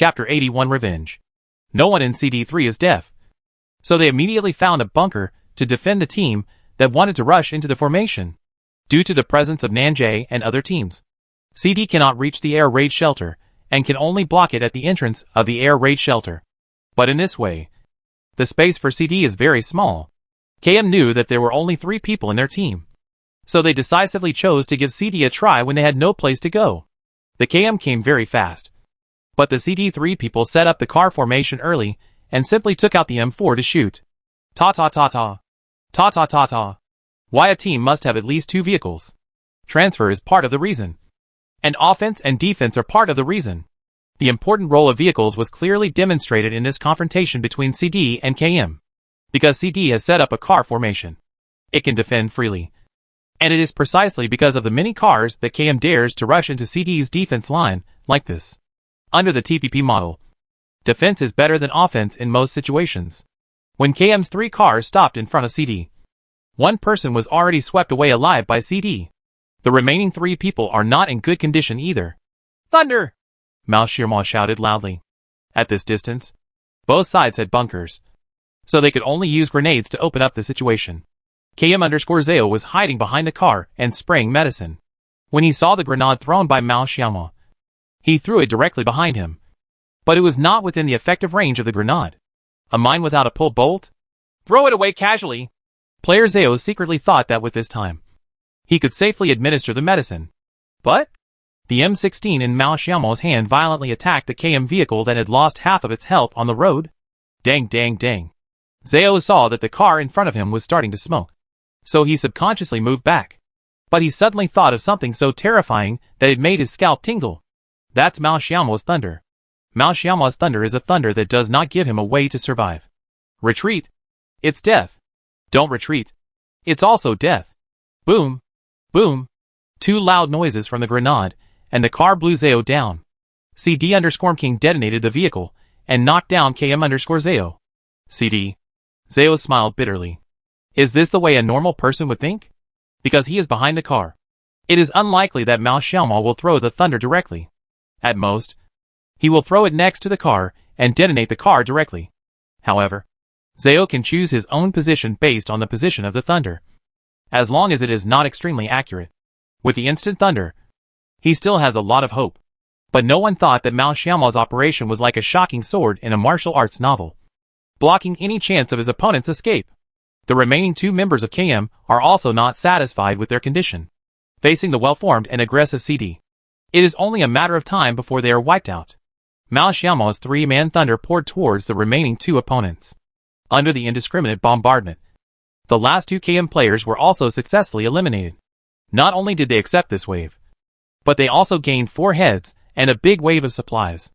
Chapter 81 Revenge. No one in CD3 is deaf, so they immediately found a bunker to defend the team that wanted to rush into the formation. Due to the presence of Nanjay and other teams, CD cannot reach the air raid shelter and can only block it at the entrance of the air raid shelter. But in this way, the space for CD is very small. KM knew that there were only 3 people in their team, so they decisively chose to give CD a try when they had no place to go. The KM came very fast, but the CD3 people set up the car formation early and simply took out the M4 to shoot. Ta-ta-ta-ta. Ta-ta-ta-ta. Why a team must have at least 2 vehicles. Transfer is part of the reason, and offense and defense are part of the reason. The important role of vehicles was clearly demonstrated in this confrontation between CD and KM. Because CD has set up a car formation, it can defend freely. And it is precisely because of the many cars that KM dares to rush into CD's defense line like this. Under the TPP model, defense is better than offense in most situations. When KM's 3 cars stopped in front of CD, one person was already swept away alive by CD. The remaining 3 people are not in good condition either. Thunder! Mao Shirma shouted loudly. At this distance, both sides had bunkers, so they could only use grenades to open up the situation. KM_Zao was hiding behind the car and spraying medicine. When he saw the grenade thrown by Mao Shirma, he threw it directly behind him. But it was not within the effective range of the grenade. A mine without a pull bolt? Throw it away casually. Player Zao secretly thought that with this time, he could safely administer the medicine. But the M16 in Mao Xiaomo's hand violently attacked the KM vehicle that had lost half of its health on the road. Dang dang dang. Zao saw that the car in front of him was starting to smoke, so he subconsciously moved back. But he suddenly thought of something so terrifying that it made his scalp tingle. That's Mao Xiaomo's thunder. Mao Xiaomo's thunder is a thunder that does not give him a way to survive. Retreat. It's death. Don't retreat. It's also death. Boom. Boom. 2 loud noises from the grenade, and the car blew Zao down. CD_King detonated the vehicle and knocked down KM_Zao. CD. Zao smiled bitterly. Is this the way a normal person would think? Because he is behind the car, it is unlikely that Mao Xiaomo will throw the thunder directly. At most, he will throw it next to the car and detonate the car directly. However, Zao can choose his own position based on the position of the thunder, as long as it is not extremely accurate. With the instant thunder, he still has a lot of hope. But no one thought that Mao Xiaomo's operation was like a shocking sword in a martial arts novel, blocking any chance of his opponent's escape. The remaining 2 members of KM are also not satisfied with their condition, facing the well-formed and aggressive CD. It is only a matter of time before they are wiped out. Mao Xiaomo's 3-man thunder poured towards the remaining 2 opponents. Under the indiscriminate bombardment, the last 2 KM players were also successfully eliminated. Not only did they accept this wave, but they also gained 4 heads and a big wave of supplies.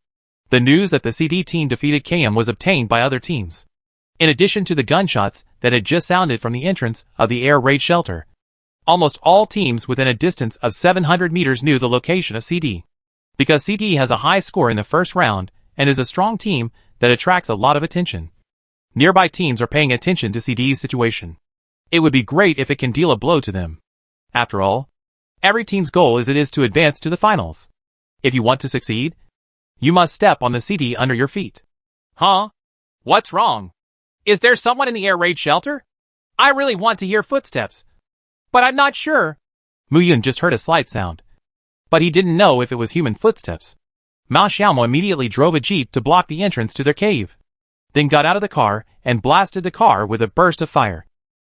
The news that the CD team defeated KM was obtained by other teams. In addition to the gunshots that had just sounded from the entrance of the air raid shelter, almost all teams within a distance of 700 meters knew the location of CD. Because CD has a high score in the first round and is a strong team that attracts a lot of attention. Nearby teams are paying attention to CD's situation. It would be great if it can deal a blow to them. After all, every team's goal is to advance to the finals. If you want to succeed, you must step on the CD under your feet. Huh? What's wrong? Is there someone in the air raid shelter? I really want to hear footsteps, but I'm not sure. Muyun just heard a slight sound, but he didn't know if it was human footsteps. Mao Xiaomo immediately drove a jeep to block the entrance to their cave, then got out of the car and blasted the car with a burst of fire,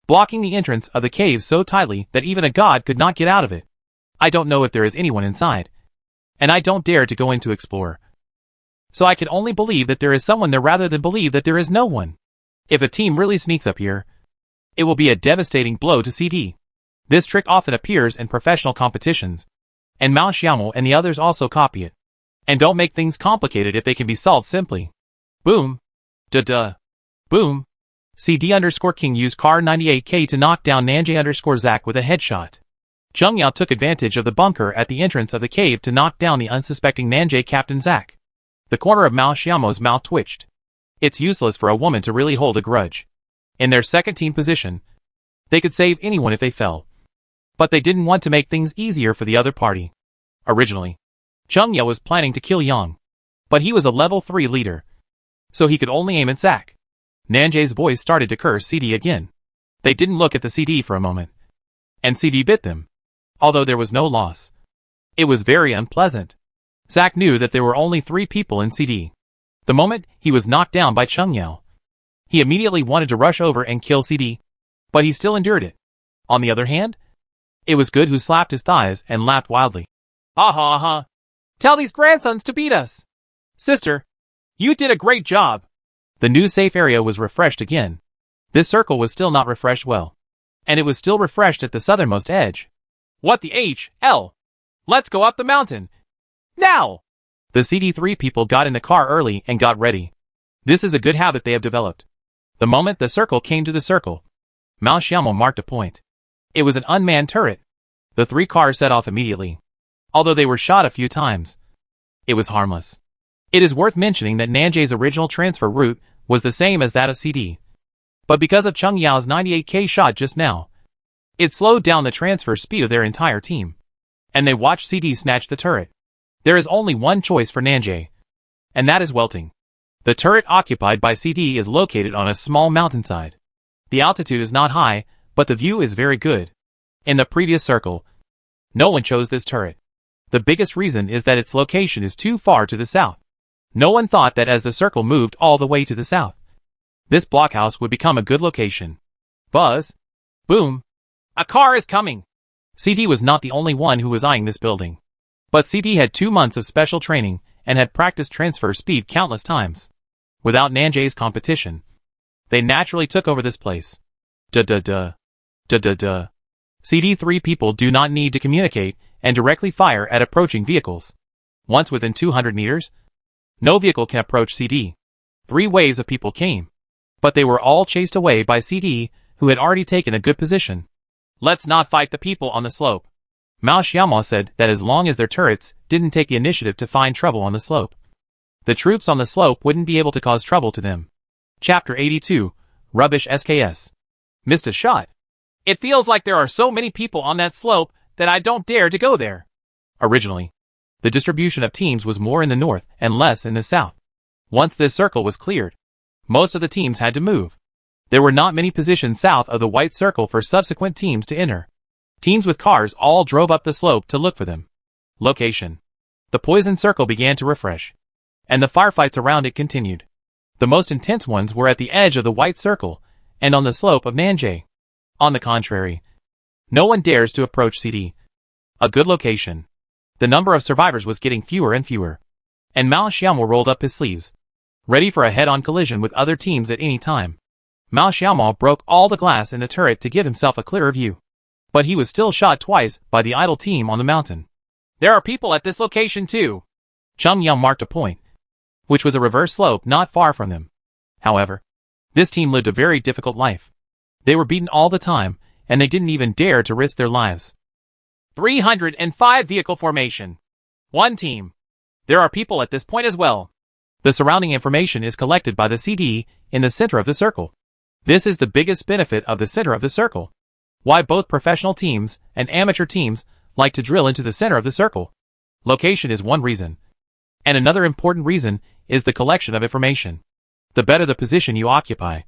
blocking the entrance of the cave so tightly that even a god could not get out of it. I don't know if there is anyone inside, and I don't dare to go in to explore. So I can only believe that there is someone there rather than believe that there is no one. If a team really sneaks up here, it will be a devastating blow to CD. This trick often appears in professional competitions, and Mao Xiaomo and the others also copy it. And don't make things complicated if they can be solved simply. Boom. Duh. Boom. CD_King used Car 98K to knock down Nanjay_Zak with a headshot. Zheng Yao took advantage of the bunker at the entrance of the cave to knock down the unsuspecting Nanjay Captain Zak. The corner of Mao Xiaomo's mouth twitched. It's useless for a woman to really hold a grudge. In their second team position, they could save anyone if they fell. But they didn't want to make things easier for the other party. Originally, Zheng Yao was planning to kill Yang, But he was a level 3 leader, so he could only aim at Zack. Nanjay's voice started to curse CD again. They didn't look at the CD for a moment, and CD bit them, although there was no loss. It was very unpleasant. Zack knew that there were only 3 people in CD. The moment he was knocked down by Chung Yao, he immediately wanted to rush over and kill CD, but he still endured it. On the other hand, it was Good who slapped his thighs and laughed wildly. Ha ha ha! Tell these grandsons to beat us! Sister, you did a great job! The new safe area was refreshed again. This circle was still not refreshed well, and it was still refreshed at the southernmost edge. What the HL? Let's go up the mountain! Now! The CD3 people got in the car early and got ready. This is a good habit they have developed. The moment the circle came to the circle, Mao Xiaomo marked a point. It was an unmanned turret. The 3 cars set off immediately, although they were shot a few times. It was harmless. It is worth mentioning that Nanjay's original transfer route was the same as that of CD. But because of Chung Yao's 98k shot just now, it slowed down the transfer speed of their entire team, and they watched CD snatch the turret. There is only one choice for Nanjay, and that is welting. The turret occupied by CD is located on a small mountainside. The altitude is not high, but the view is very good. In the previous circle, no one chose this turret. The biggest reason is that its location is too far to the south. No one thought that as the circle moved all the way to the south, this blockhouse would become a good location. Buzz! Boom! A car is coming! CD was not the only one who was eyeing this building. But CD had 2 months of special training and had practiced transfer speed countless times. Without Nanjay's competition, they naturally took over this place. Duh. CD3 people do not need to communicate and directly fire at approaching vehicles. Once within 200 meters, no vehicle can approach CD. 3 waves of people came, but they were all chased away by CD, who had already taken a good position. Let's not fight the people on the slope. Mao Xiaomo said that as long as their turrets didn't take the initiative to find trouble on the slope, the troops on the slope wouldn't be able to cause trouble to them. Chapter 82, Rubbish SKS. Missed a shot. It feels like there are so many people on that slope that I don't dare to go there. Originally, the distribution of teams was more in the north and less in the south. Once this circle was cleared, most of the teams had to move. There were not many positions south of the white circle for subsequent teams to enter. Teams with cars all drove up the slope to look for them. Location. The poison circle began to refresh, and the firefights around it continued. The most intense ones were at the edge of the white circle and on the slope of Nanjay. On the contrary, no one dares to approach CD. A good location. The number of survivors was getting fewer and fewer, and Mao Xiaomo rolled up his sleeves, ready for a head-on collision with other teams at any time. Mao Xiaomo broke all the glass in the turret to give himself a clearer view, but he was still shot twice by the idle team on the mountain. There are people at this location too. Chung Yao marked a point, which was a reverse slope not far from them. However, this team lived a very difficult life. They were beaten all the time, and they didn't even dare to risk their lives. 305 vehicle formation. 1 team. There are people at this point as well. The surrounding information is collected by the CD in the center of the circle. This is the biggest benefit of the center of the circle. Why both professional teams and amateur teams like to drill into the center of the circle. Location is one reason. And another important reason is the collection of information. The better the position you occupy,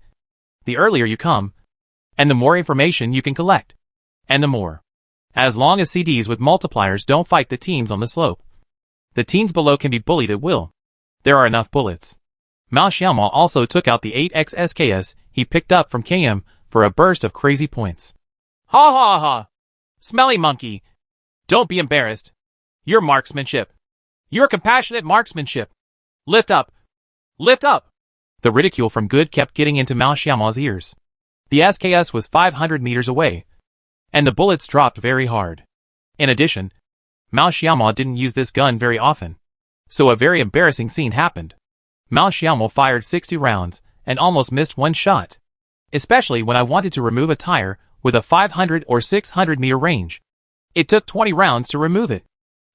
the earlier you come, and the more information you can collect. And the more. As long as CDs with multipliers don't fight the teams on the slope, the teams below can be bullied at will. There are enough bullets. Mao Xiaomo also took out the 8x SKS he picked up from KM for a burst of crazy points. Ha ha ha! Smelly monkey! Don't be embarrassed. Your marksmanship. Your compassionate marksmanship. Lift up. Lift up! The ridicule from Good kept getting into Mao Xiaomo's ears. The SKS was 500 meters away, and the bullets dropped very hard. In addition, Mao Xiaomo didn't use this gun very often, so a very embarrassing scene happened. Mao Xiaomo fired 60 rounds and almost missed 1 shot, especially when I wanted to remove a tire with a 500 or 600 meter range. It took 20 rounds to remove it.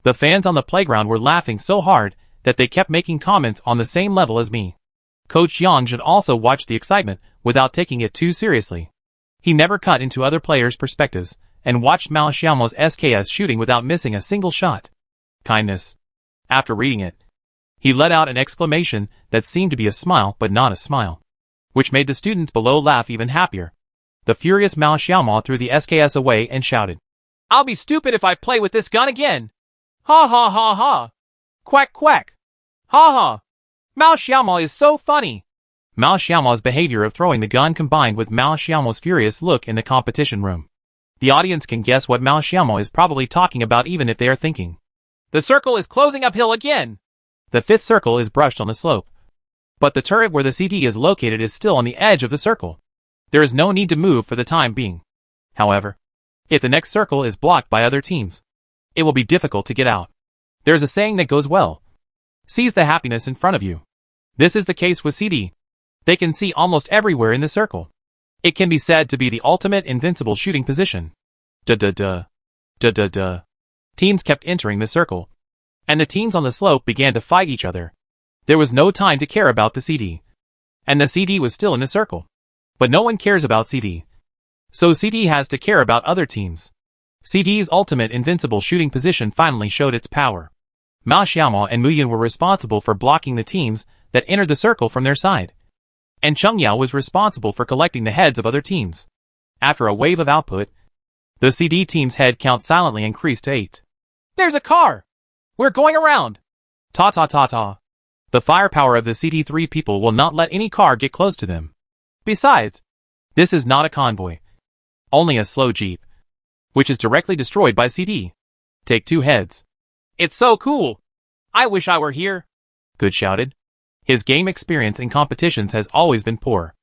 The fans on the playground were laughing so hard that they kept making comments on the same level as me. Coach Yang should also watch the excitement without taking it too seriously. He never cut into other players' perspectives and watched Mao Xiaomo's SKS shooting without missing a single shot. Kindness. After reading it, He let out an exclamation that seemed to be a smile but not a smile, which made the students below laugh even happier. The furious Mao Xiaomao threw the SKS away and shouted, "I'll be stupid if I play with this gun again! Ha ha ha ha! Quack quack! Ha ha! Mao Xiaomao is so funny!" Mao Xiaomao's behavior of throwing the gun combined with Mao Xiaomao's furious look in the competition room. The audience can guess what Mao Xiaomao is probably talking about even if they are thinking, "The circle is closing uphill again!" The fifth circle is brushed on the slope. But the turret where the CD is located is still on the edge of the circle. There is no need to move for the time being. However, if the next circle is blocked by other teams, it will be difficult to get out. There's a saying that goes well: seize the happiness in front of you. This is the case with CD. They can see almost everywhere in the circle. It can be said to be the ultimate invincible shooting position. Da-da-da. Da-da-da. Teams kept entering the circle, and the teams on the slope began to fight each other. There was no time to care about the CD. And the CD was still in the circle. But no one cares about CD. So CD has to care about other teams. CD's ultimate invincible shooting position finally showed its power. Mao Xiaomao and Mu Yun were responsible for blocking the teams that entered the circle from their side. And Cheng Yao was responsible for collecting the heads of other teams. After a wave of output, the CD team's head count silently increased to 8. "There's a car! We're going around!" Ta-ta-ta-ta. The firepower of the CD3 people will not let any car get close to them. Besides, this is not a convoy. Only a slow jeep, which is directly destroyed by CD. Take 2 heads. "It's so cool! I wish I were here!" Good shouted. His game experience in competitions has always been poor.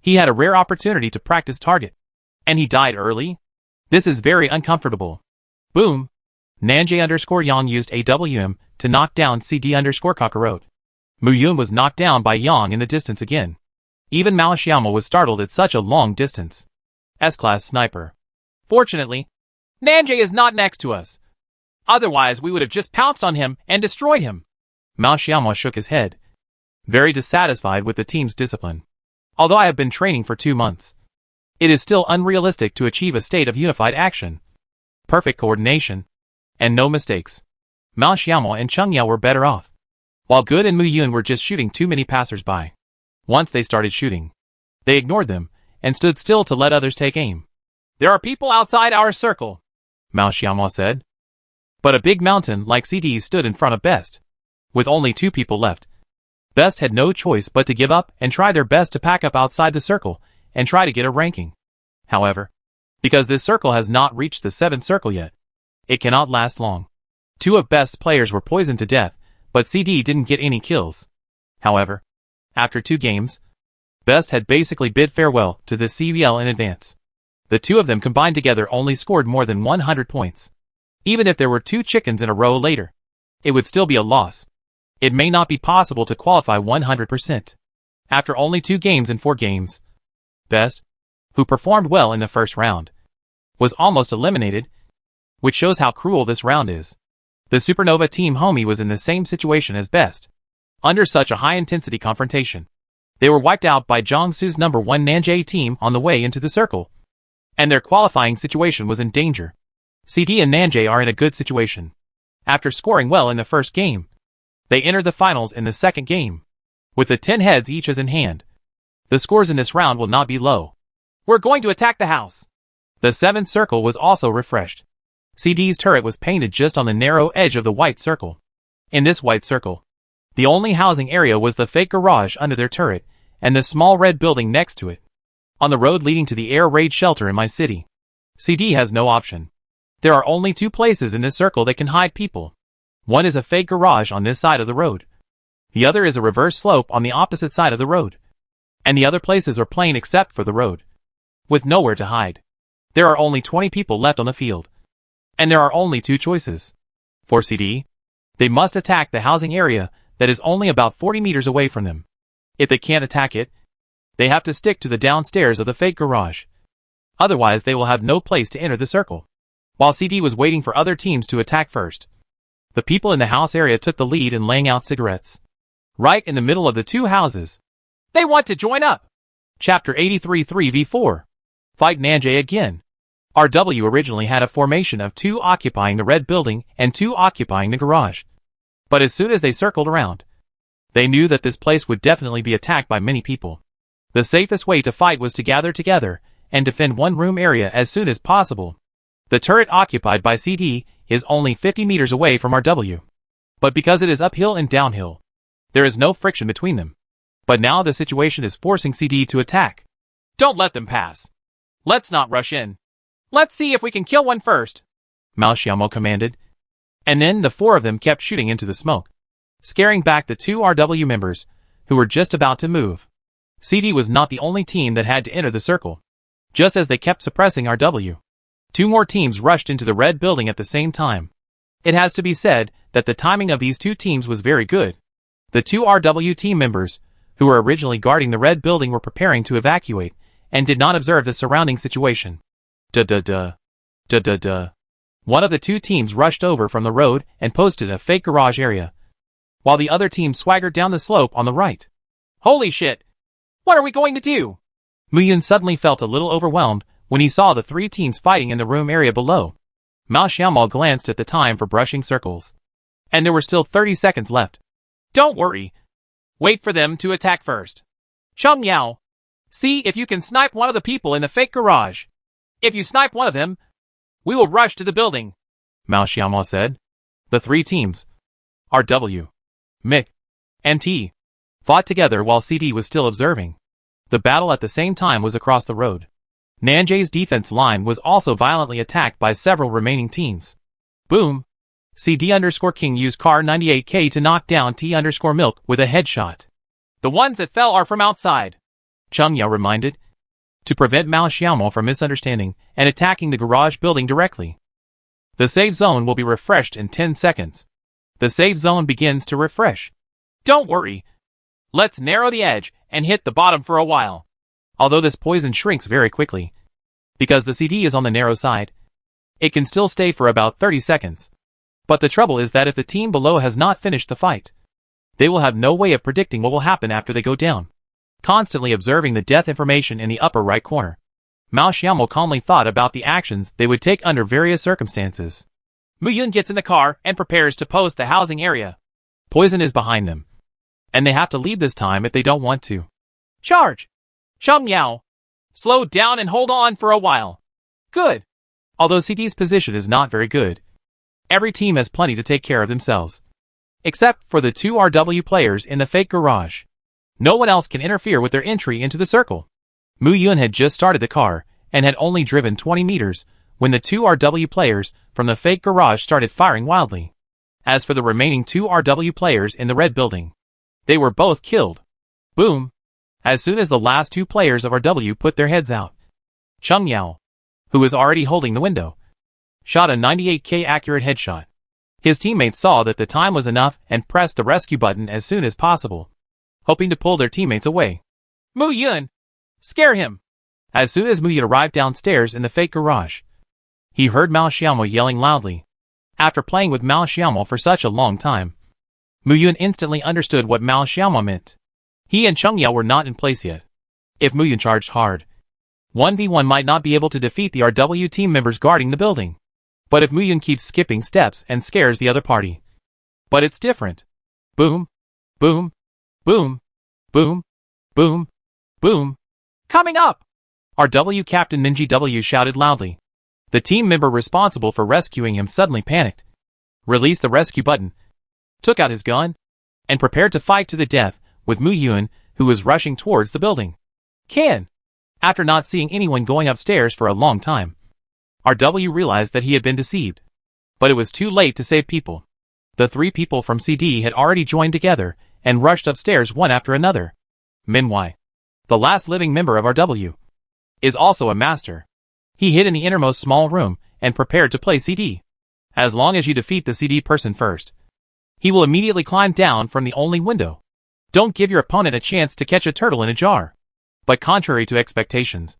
He had a rare opportunity to practice target, and he died early? This is very uncomfortable. Boom! Nanjay_Yang used AWM to knock down CD_Kakarot. Mu Yun was knocked down by Yang in the distance again. Even Mao Xiaomao was startled at such a long distance. S-class sniper. Fortunately, Nanjay is not next to us. Otherwise we would have just pounced on him and destroyed him. Mao Xiaomao shook his head, very dissatisfied with the team's discipline. Although I have been training for 2 months, it is still unrealistic to achieve a state of unified action, perfect coordination, and no mistakes. Mao Xiaomao and Cheng Yao were better off, while Good and Mu Yun were just shooting too many passers-by. Once they started shooting, they ignored them and stood still to let others take aim. "There are people outside our circle," Mao Xiaomao said. But a big mountain like CD stood in front of Best. With only 2 people left, Best had no choice but to give up and try their best to pack up outside the circle and try to get a ranking. However, because this circle has not reached the 7th circle yet, it cannot last long. 2 of Best's players were poisoned to death, but CD didn't get any kills. However, after 2 games, Best had basically bid farewell to the CBL in advance. The 2 of them combined together only scored more than 100 points. Even if there were 2 chickens in a row later, it would still be a loss. It may not be possible to qualify 100%. After only 2 games in 4 games, Best, who performed well in the first round, was almost eliminated, which shows how cruel this round is. The Supernova Team Homie was in the same situation as Best. Under such a high-intensity confrontation, they were wiped out by Jiangsu's number 1 Nanjay team on the way into the circle, and their qualifying situation was in danger. CD and Nanjay are in a good situation. After scoring well in the first game, they entered the finals in the second game, with the 10 heads each as in hand. The scores in this round will not be low. "We're going to attack the house." The 7th circle was also refreshed. CD's turret was painted just on the narrow edge of the white circle. In this white circle, the only housing area was the fake garage under their turret and the small red building next to it. On the road leading to the air raid shelter in my city, CD has no option. There are only 2 places in this circle that can hide people. One is a fake garage on this side of the road. The other is a reverse slope on the opposite side of the road. And the other places are plain except for the road, with nowhere to hide. There are only 20 people left on the field. And there are only 2 choices. For CD, they must attack the housing area that is only about 40 meters away from them. If they can't attack it, they have to stick to the downstairs of the fake garage. Otherwise they will have no place to enter the circle. While CD was waiting for other teams to attack first, the people in the house area took the lead in laying out cigarettes, right in the middle of the 2 houses. "They want to join up." Chapter 83 3v4. Fight Nanjay again. RW originally had a formation of 2 occupying the red building and 2 occupying the garage. But as soon as they circled around, They knew that this place would definitely be attacked by many people. The safest way to fight was to gather together and defend one room area as soon as possible. The turret occupied by CD is only 50 meters away from RW. But because it is uphill and downhill, there is no friction between them. But now the situation is forcing CD to attack. Don't let them pass. Let's not rush in. Let's see if we can kill one first, Mao Xiaomo commanded. And then the four of them kept shooting into the smoke, scaring back the two RW members who were just about to move. CD was not the only team that had to enter the circle. Just as they kept suppressing RW, two more teams rushed into the red building at the same time. It has to be said that the timing of these two teams was very good. The two RW team members, who were originally guarding the red building, were preparing to evacuate and did not observe the surrounding situation. One of the two teams rushed over from the road and posted a fake garage area, while the other team swaggered down the slope on the right. Holy shit! What are we going to do? Muyun suddenly felt a little overwhelmed when he saw the three teams fighting in the room area below. Mao Xiaomo glanced at the time for brushing circles, and there were still 30 seconds left. Don't worry. Wait for them to attack first. Cheng Yao, see if you can snipe one of the people in the fake garage. If you snipe one of them, we will rush to the building, Mao Xiaomo said. The three teams, RW, MIC, and T, fought together while CD was still observing. The battle at the same time was across the road. Nanjay's defense line was also violently attacked by several remaining teams. Boom! CD_King used Car 98K to knock down T_Milk with a headshot. The ones that fell are from outside, Cheng Yao reminded, to prevent Mao Xiaomo from misunderstanding and attacking the garage building directly. The safe zone will be refreshed in 10 seconds. The safe zone begins to refresh. Don't worry. Let's narrow the edge and hit the bottom for a while. Although this poison shrinks very quickly, because the CD is on the narrow side, it can still stay for about 30 seconds. But the trouble is that if the team below has not finished the fight, they will have no way of predicting what will happen after they go down. Constantly observing the death information in the upper right corner, Mao Xiaomo calmly thought about the actions they would take under various circumstances. Muyun gets in the car and prepares to post the housing area. Poison is behind them, and they have to leave this time if they don't want to. Charge! Cheng Yao, slow down and hold on for a while. Good. Although CD's position is not very good, every team has plenty to take care of themselves. Except for the two RW players in the fake garage. No one else can interfere with their entry into the circle. Muyun had just started the car and had only driven 20 meters when the two RW players from the fake garage started firing wildly. As for the remaining two RW players in the red building, they were both killed. Boom! As soon as the last two players of RW put their heads out, Cheng Yao, who was already holding the window, shot a 98K accurate headshot. His teammates saw that the time was enough and pressed the rescue button as soon as possible, hoping to pull their teammates away. Muyun! Scare him! As soon as Muyun arrived downstairs in the fake garage, he heard Mao Xiaomo yelling loudly. After playing with Mao Xiaomo for such a long time, Muyun instantly understood what Mao Xiaomo meant. He and Cheng Yao were not in place yet. If Muyun charged hard, 1v1 might not be able to defeat the RW team members guarding the building. But if Muyun keeps skipping steps and scares the other party. But it's different. Boom, boom, boom, boom, boom, boom. Coming up! RW Captain Ninja W shouted loudly. The team member responsible for rescuing him suddenly panicked, released the rescue button, took out his gun, and prepared to fight to the death with Muyun, who was rushing towards the building. Can! After not seeing anyone going upstairs for a long time, RW realized that he had been deceived. But it was too late to save people. The three people from CD had already joined together and rushed upstairs one after another. Minwei, the last living member of RW, is also a master. He hid in the innermost small room and prepared to play CD. As long as you defeat the CD person first, he will immediately climb down from the only window. Don't give your opponent a chance to catch a turtle in a jar. But contrary to expectations,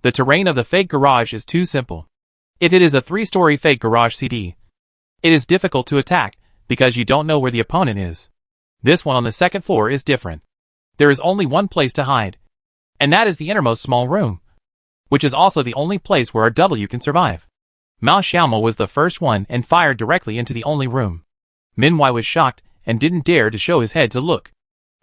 the terrain of the fake garage is too simple. If it is a 3-story fake garage CD, it is difficult to attack because you don't know where the opponent is. This one on the second floor is different. There is only one place to hide, and that is the innermost small room, which is also the only place where RW can survive. Mao Xiaomo was the first one and fired directly into the only room. Minwei was shocked and didn't dare to show his head to look.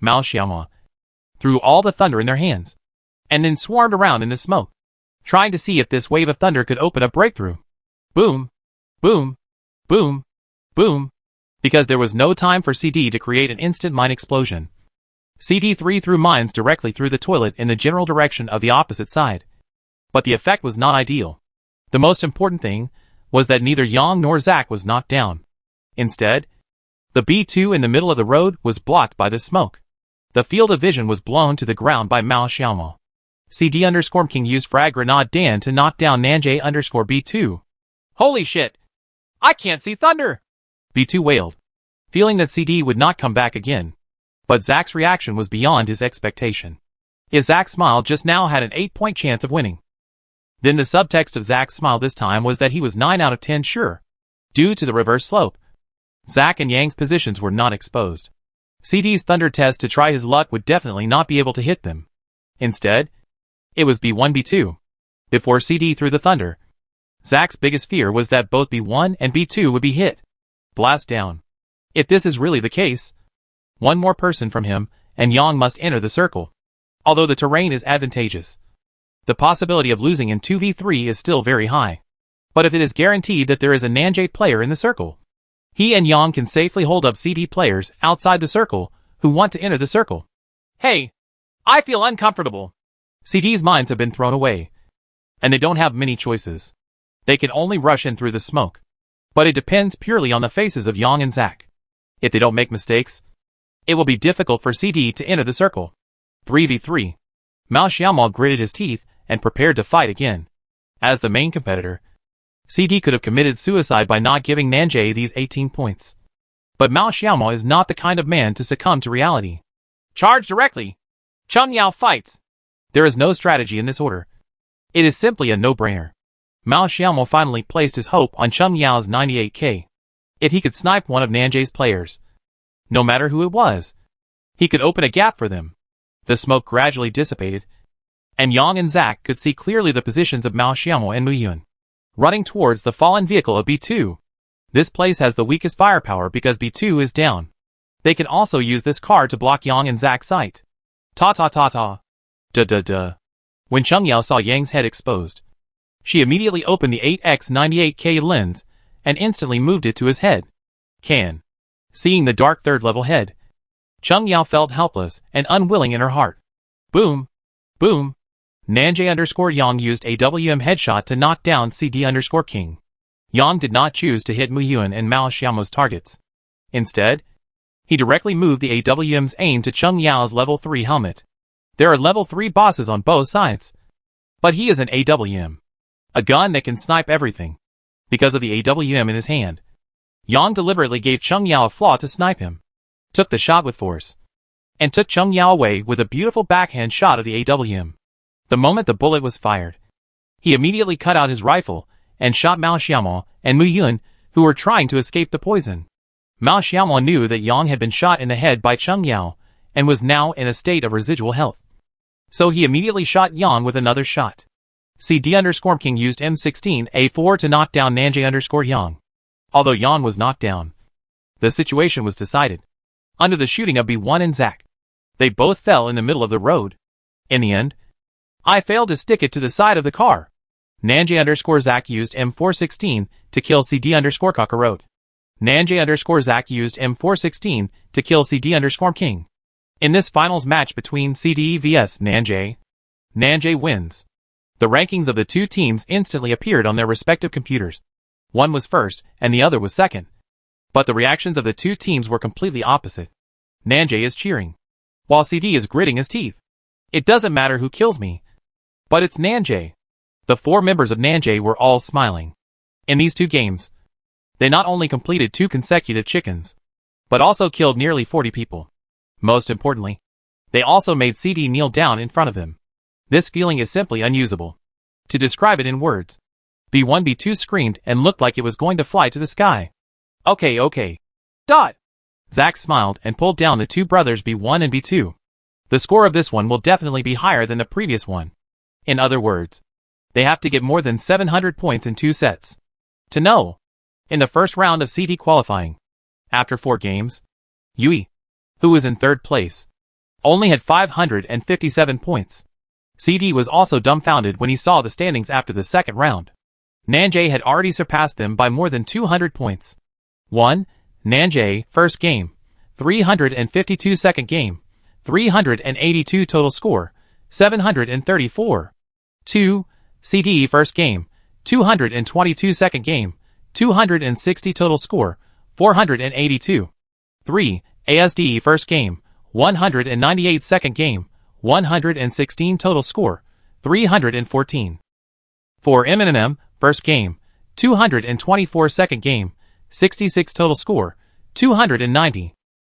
Mao Xiaoma, threw all the thunder in their hands, and then swarmed around in the smoke, trying to see if this wave of thunder could open a breakthrough. Boom, boom, boom, boom. Because there was no time for CD to create an instant mine explosion. CD3 threw mines directly through the toilet in the general direction of the opposite side. But the effect was not ideal. The most important thing was that neither Yang nor Zack was knocked down. Instead, the B2 in the middle of the road was blocked by the smoke. The field of vision was blown to the ground by Mao Xiaoma. CD_King used Frag Grenade Dan to knock down Nanjay_B2. Holy shit! I can't see thunder! B2 wailed, feeling that CD would not come back again. But Zack's reaction was beyond his expectation. If Zack's smile just now had an 8-point chance of winning, then the subtext of Zack's smile this time was that he was 9 out of 10 sure. Due to the reverse slope, Zack and Yang's positions were not exposed. CD's thunder test to try his luck would definitely not be able to hit them. Instead, it was B1 B2. Before CD threw the thunder, Zack's biggest fear was that both B1 and B2 would be hit. Blast down. If this is really the case, one more person from him and Yang must enter the circle. Although the terrain is advantageous, the possibility of losing in 2v3 is still very high. But if it is guaranteed that there is a Nanjay player in the circle, he and Yang can safely hold up CD players outside the circle who want to enter the circle. Hey, I feel uncomfortable. CD's mines have been thrown away, and they don't have many choices. They can only rush in through the smoke. But it depends purely on the faces of Yang and Zack. If they don't make mistakes, it will be difficult for CD to enter the circle. 3v3. Mao Xiaoma gritted his teeth and prepared to fight again. As the main competitor, CD could have committed suicide by not giving Nanjay these 18 points. But Mao Xiaoma is not the kind of man to succumb to reality. Charge directly! Cheng Yao fights! There is no strategy in this order. It is simply a no-brainer. Mao Xiaoma finally placed his hope on Cheng Yao's 98k. If he could snipe one of Nanjay's players, no matter who it was, he could open a gap for them. The smoke gradually dissipated, and Yang and Zack could see clearly the positions of Mao Xiaoma and Mu Yun, running towards the fallen vehicle of B2. This place has the weakest firepower because B2 is down. They can also use this car to block Yang and Zack's sight. Ta-ta-ta-ta. Duh-duh-duh. When Cheng Yao saw Yang's head exposed, she immediately opened the 8x98k lens and instantly moved it to his head. Seeing the dark third-level head, Cheng Yao felt helpless and unwilling in her heart. Boom! Boom! Nanjay_Yang used a WM headshot to knock down CD_King. Yang did not choose to hit Mu Yun and Mao Xiaoma's targets. Instead, he directly moved the AWM's aim to Cheng Yao's level 3 helmet. There are level 3 bosses on both sides, but he is an AWM, a gun that can snipe everything. Because of the AWM in his hand, Yang deliberately gave Cheng Yao a flaw to snipe him, took the shot with force, and took Cheng Yao away with a beautiful backhand shot of the AWM. The moment the bullet was fired, he immediately cut out his rifle and shot Mao Xiaoma and Mu Yun, who were trying to escape the poison. Mao Xiaoma knew that Yang had been shot in the head by Cheng Yao and was now in a state of residual health. So he immediately shot Yang with another shot. CD_King used M16 A4 to knock down Nanjay_Yang. Although Yang was knocked down, the situation was decided. Under the shooting of B1 and Zack, they both fell in the middle of the road. In the end, I failed to stick it to the side of the car. Nanjay_Zack used M416 to kill CD_Kakarot. Nanjay_Zack used M416 to kill CD_King. In this finals match between CD vs Nanjay, Nanjay wins. The rankings of the two teams instantly appeared on their respective computers. One was first, and the other was second. But the reactions of the two teams were completely opposite. Nanjay is cheering, while CD is gritting his teeth. It doesn't matter who kills me, but it's Nanjay. The 4 members of Nanjay were all smiling. In these 2 games, they not only completed 2 consecutive chickens, but also killed nearly 40 people. Most importantly, they also made CD kneel down in front of them. This feeling is simply unusable to describe it in words. B1 B2 screamed and looked like it was going to fly to the sky. Okay. Dot! Zack smiled and pulled down the 2 brothers B1 and B2. The score of this one will definitely be higher than the previous one. In other words, they have to get more than 700 points in 2 sets. To know, in the first round of CD qualifying, after 4 games, Yui, who was in 3rd place, only had 557 points. CD was also dumbfounded when he saw the standings after the second round. Nanjay had already surpassed them by more than 200 points. 1. Nanjay, first game, 352 second game, 382 total score, 734. 2. CD, first game, 222 second game, 260 total score, 482. 3. ASD, first game, 198 second game, 116 total score, 314. 4. M16, first game, 224 second game, 66 total score, 290.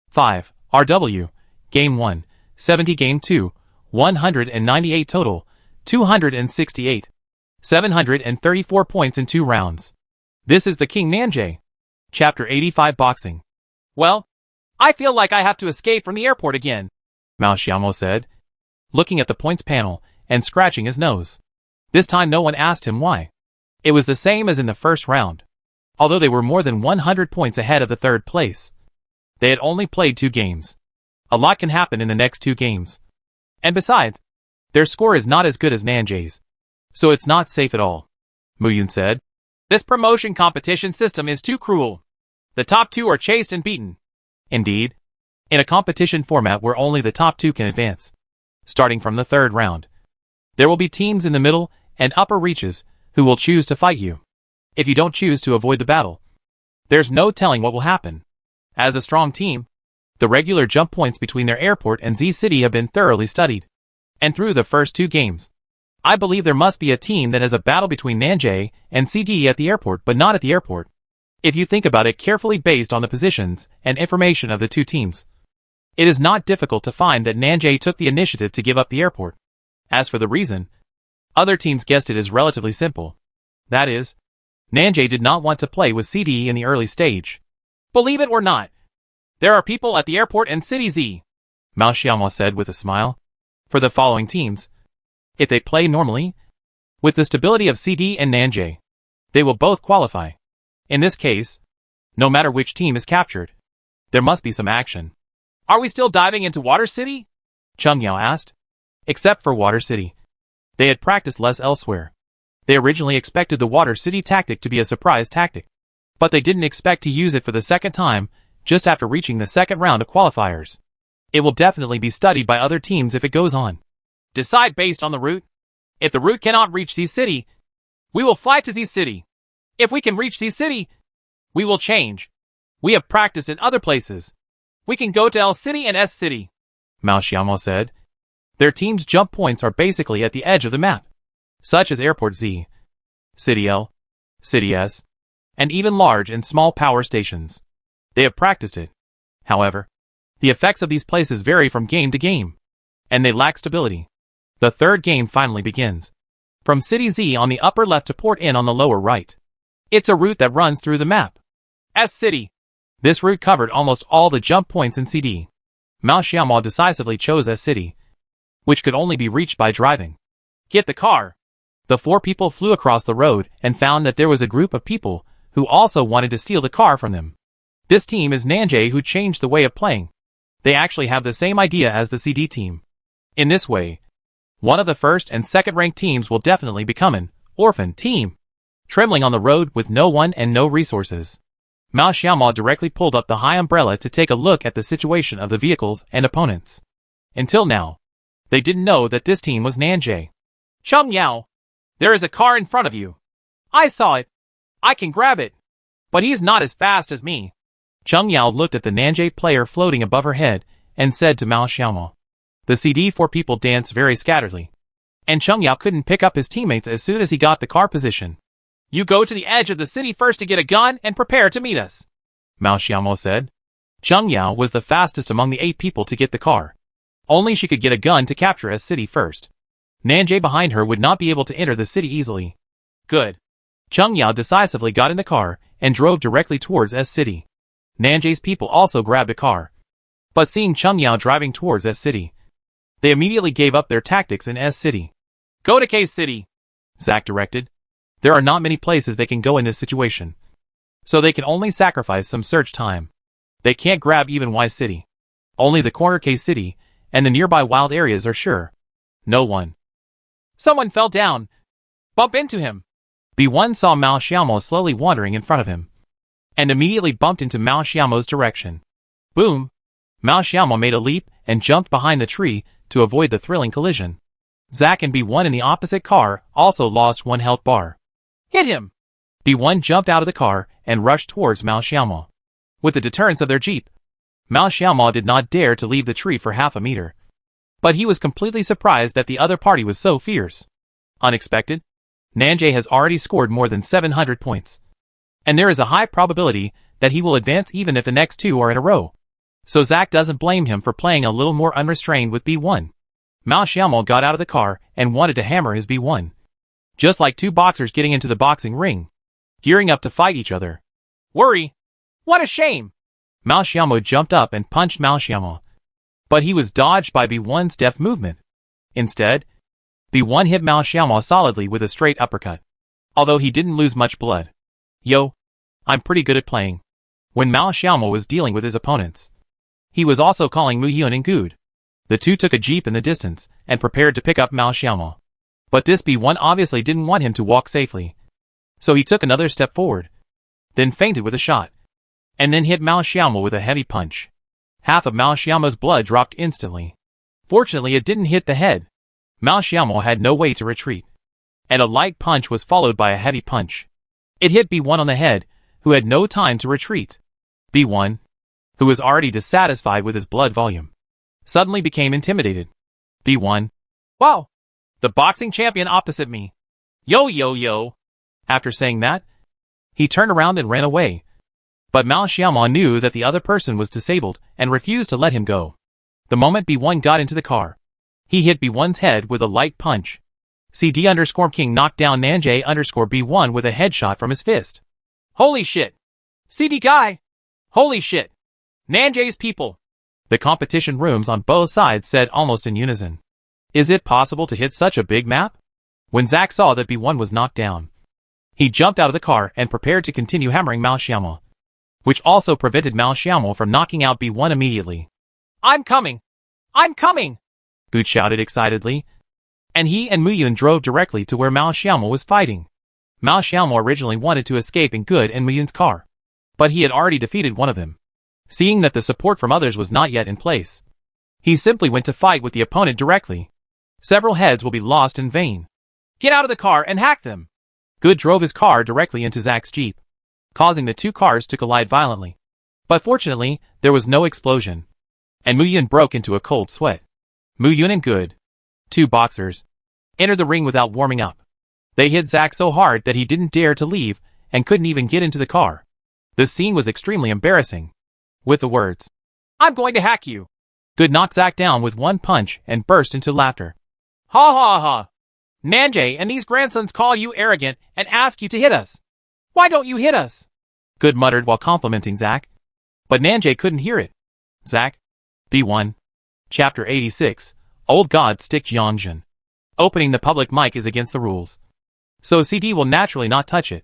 5. RW, game 1, 70 game 2, 198 total, 268. 734 points in 2 rounds. This is the King Nanjay. Chapter 85 Boxing. Well, I feel like I have to escape from the airport again, Mao Xiaomo said, looking at the points panel and scratching his nose. This time no one asked him why. It was the same as in the first round. Although they were more than 100 points ahead of the third place. They had only played 2 games. A lot can happen in the next 2 games. And besides, their score is not as good as Nanjay's. So it's not safe at all, Mu Yun said. This promotion competition system is too cruel. The top 2 are chased and beaten. Indeed, in a competition format where only the top 2 can advance. Starting from the third round, there will be teams in the middle and upper reaches who will choose to fight you. If you don't choose to avoid the battle, there's no telling what will happen. As a strong team, the regular jump points between their airport and Z City have been thoroughly studied. And through the first 2 games, I believe there must be a team that has a battle between Nanjay and CD at the airport but not at the airport. If you think about it carefully based on the positions and information of the 2 teams, it is not difficult to find that Nanjay took the initiative to give up the airport. As for the reason, other teams guessed it is relatively simple. That is, Nanjay did not want to play with CD in the early stage. Believe it or not, there are people at the airport and City Z, Mao Xiaomo said with a smile. For the following teams, if they play normally, with the stability of CD and Nanjay, they will both qualify. In this case, no matter which team is captured, there must be some action. Are we still diving into Water City? Cheng Yao asked. Except for Water City. They had practiced less elsewhere. They originally expected the Water City tactic to be a surprise tactic. But they didn't expect to use it for the second time, just after reaching the second round of qualifiers. It will definitely be studied by other teams if it goes on. Decide based on the route. If the route cannot reach Z City, we will fly to Z City. If we can reach Z City, we will change. We have practiced in other places. We can go to L City and S City, Mao Xiaomo said. Their team's jump points are basically at the edge of the map, such as Airport Z, City L, City S, and even large and small power stations. They have practiced it. However, the effects of these places vary from game to game, and they lack stability. The third game finally begins. From City Z on the upper left to Port Inn on the lower right. It's a route that runs through the map. S City. This route covered almost all the jump points in CD. Mao Xiaomo decisively chose S City, which could only be reached by driving. Get the car. The 4 people flew across the road and found that there was a group of people who also wanted to steal the car from them. This team is Nanjay who changed the way of playing. They actually have the same idea as the CD team. In this way, one of the first and second ranked teams will definitely become an orphan team, trembling on the road with no one and no resources. Mao Xiaomo directly pulled up the high umbrella to take a look at the situation of the vehicles and opponents. Until now, they didn't know that this team was Nanjay. Cheng Yao, there is a car in front of you. I saw it. I can grab it. But he's not as fast as me. Cheng Yao looked at the Nanjay player floating above her head and said to Mao Xiaomo. The CD4 people danced very scatteredly, and Cheng Yao couldn't pick up his teammates as soon as he got the car position. You go to the edge of the city first to get a gun and prepare to meet us, Mao Xiaomo said. Cheng Yao was the fastest among the 8 people to get the car. Only she could get a gun to capture S City first. Nanjay behind her would not be able to enter the city easily. Good. Cheng Yao decisively got in the car and drove directly towards S City. Nanjay's people also grabbed a car. But seeing Cheng Yao driving towards S City, they immediately gave up their tactics in S City. Go to K City, Zack directed. There are not many places they can go in this situation, so they can only sacrifice some search time. They can't grab even Y City. Only the corner K City and the nearby wild areas are sure. No one. Someone fell down. Bump into him. B1 saw Mao Xiaomo slowly wandering in front of him, and immediately bumped into Mao Xiaomo's direction. Boom! Mao Xiaomo made a leap and jumped behind the tree to avoid the thrilling collision. Zack and B1 in the opposite car also lost one health bar. Hit him! B1 jumped out of the car and rushed towards Mao Xiaomo. With the deterrence of their jeep, Mao Xiaomo did not dare to leave the tree for half a meter. But he was completely surprised that the other party was so fierce. Unexpected? Nanjay has already scored more than 700 points. And there is a high probability that he will advance even if the next two are in a row. So Zack doesn't blame him for playing a little more unrestrained with B1. Mao Xiaomo got out of the car and wanted to hammer his B1. Just like two boxers getting into the boxing ring, gearing up to fight each other. Worry! What a shame! Mao Xiaomo jumped up and punched Mao Xiaomo. But he was dodged by B1's deft movement. Instead, B1 hit Mao Xiaomo solidly with a straight uppercut. Although he didn't lose much blood. Yo, I'm pretty good at playing. When Mao Xiaomo was dealing with his opponents, he was also calling Mu Yun and Good. The two took a jeep in the distance and prepared to pick up Mao Xiaomo. But this B1 obviously didn't want him to walk safely. So he took another step forward, then feinted with a shot, and then hit Mao Xiaomo with a heavy punch. Half of Mao Xiaomo's blood dropped instantly. Fortunately, it didn't hit the head. Mao Xiaomo had no way to retreat, and a light punch was followed by a heavy punch. It hit B1 on the head, who had no time to retreat. B1, who was already dissatisfied with his blood volume, suddenly became intimidated. B1. Wow! The boxing champion opposite me. Yo yo yo! After saying that, he turned around and ran away. But Mao Xiaomo knew that the other person was disabled and refused to let him go. The moment B1 got into the car, he hit B1's head with a light punch. CD_King knocked down Nanjay_B1 with a headshot from his fist. Holy shit! CD guy! Holy shit! Nanjay's people! The competition rooms on both sides said almost in unison. Is it possible to hit such a big map? When Zack saw that B1 was knocked down, he jumped out of the car and prepared to continue hammering Mao Xiaomo, which also prevented Mao Xiaomo from knocking out B1 immediately. I'm coming! I'm coming! Good shouted excitedly, and he and Mu Yun drove directly to where Mao Xiaomo was fighting. Mao Xiaomo originally wanted to escape in Good and Mu Yun's car, but he had already defeated one of them. Seeing that the support from others was not yet in place, he simply went to fight with the opponent directly. Several heads will be lost in vain. Get out of the car and hack them! Good drove his car directly into Zack's jeep, causing the two cars to collide violently. But fortunately, there was no explosion, and Mu Yun broke into a cold sweat. Mu Yun and Good, two boxers, entered the ring without warming up. They hit Zack so hard that he didn't dare to leave and couldn't even get into the car. The scene was extremely embarrassing. With the words, I'm going to hack you, Good knocked Zack down with one punch and burst into laughter. Ha ha ha! Nanjay and these grandsons call you arrogant and ask you to hit us. Why don't you hit us? Good muttered while complimenting Zack. But Nanjay couldn't hear it. Zack. B1. Chapter 86. Old God Stick Jiangjin. Opening the public mic is against the rules, so CD will naturally not touch it.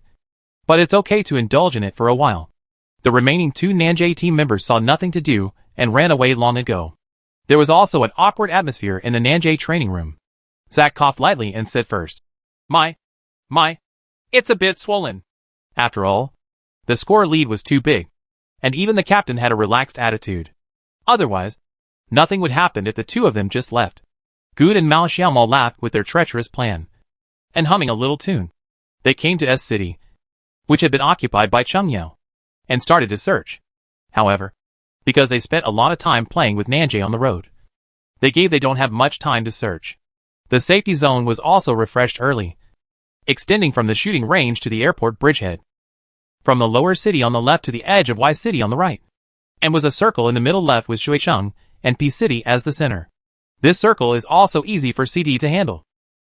But it's okay to indulge in it for a while. The remaining two Nanjay team members saw nothing to do and ran away long ago. There was also an awkward atmosphere in the Nanjay training room. Zack coughed lightly and said first, My, it's a bit swollen. After all, the score lead was too big, and even the captain had a relaxed attitude. Otherwise, nothing would happen if the two of them just left. Good and Mao Xiaomo laughed with their treacherous plan, and humming a little tune, they came to S City, which had been occupied by Chungyao, and started to search. However, because they spent a lot of time playing with Nanjay on the road, they don't have much time to search. The safety zone was also refreshed early, extending from the shooting range to the airport bridgehead, from the lower city on the left to the edge of Y City on the right, and was a circle in the middle left with Shuicheng and P City as the center. This circle is also easy for CD to handle.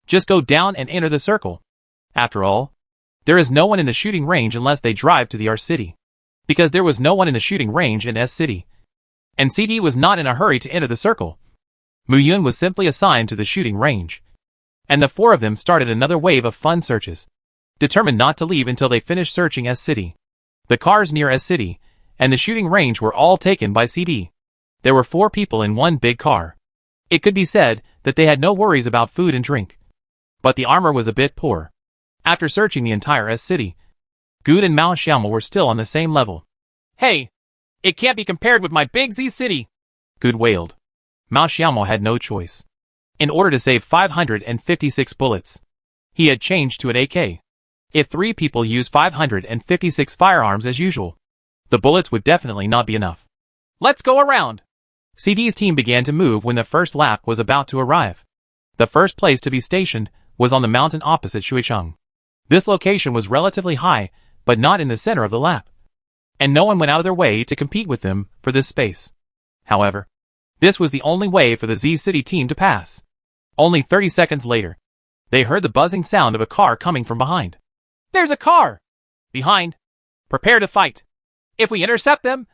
Just go down and enter the circle. After all, there is no one in the shooting range unless they drive to the R City, because there was no one in the shooting range in S City, and CD was not in a hurry to enter the circle. Mu Yun was simply assigned to the shooting range, and the four of them started another wave of fun searches, determined not to leave until they finished searching S City. The cars near S City and the shooting range were all taken by CD. There were 4 people in one big car. It could be said that they had no worries about food and drink. But the armor was a bit poor. After searching the entire S city, Good and Mao Xiaomo were still on the same level. Hey! It can't be compared with my big Z city! Good wailed. Mao Xiaomo had no choice. In order to save 556 bullets, he had changed to an AK. If 3 people use 556 firearms as usual, the bullets would definitely not be enough. Let's go around! CD's team began to move when the first lap was about to arrive. The first place to be stationed was on the mountain opposite Shuicheng. This location was relatively high, but not in the center of the lap, and no one went out of their way to compete with them for this space. However, this was the only way for the Z City team to pass. Only 30 seconds later, they heard the buzzing sound of a car coming from behind. There's a car! Behind. Prepare to fight. If we intercept them,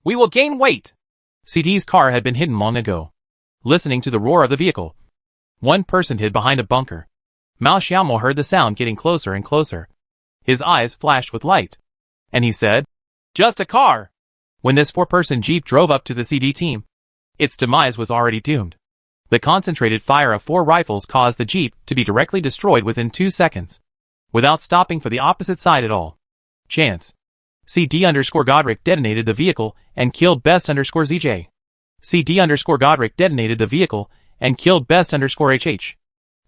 we will gain weight. CD's car had been hidden long ago. Listening to the roar of the vehicle, one person hid behind a bunker. Mao Xiaomo heard the sound getting closer and closer. His eyes flashed with light, and he said, "Just a car." When this 4-person jeep drove up to the CD team, its demise was already doomed. The concentrated fire of 4 rifles caused the jeep to be directly destroyed within 2 seconds, without stopping for the opposite side at all. Chance. CD_Godric detonated the vehicle and killed Best_ZJ. CD_Godric detonated the vehicle and killed Best_HH.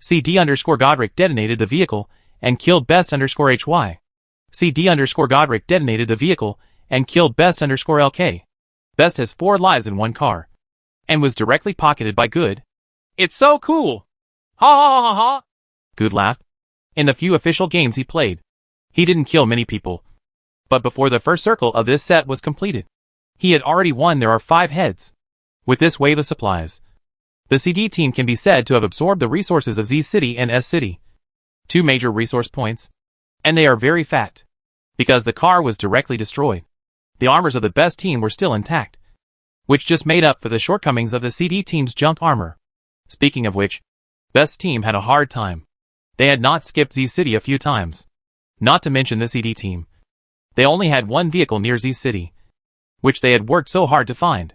CD_Godric detonated the vehicle and killed Best_HY. CD_Godric detonated the vehicle and killed Best_LK. Best has 4 lives in one car, and was directly pocketed by Good. It's so cool! Ha ha ha ha! Good laughed. In the few official games he played, he didn't kill many people. But before the first circle of this set was completed, he had already won. There are 5 heads. With this wave of supplies, the CD team can be said to have absorbed the resources of Z City and S City. 2 major resource points, and they are very fat. Because the car was directly destroyed, the armors of the best team were still intact, which just made up for the shortcomings of the CD team's junk armor. Speaking of which, best team had a hard time. They had not skipped Z City a few times. Not to mention the CD team. They only had 1 vehicle near Z City, which they had worked so hard to find.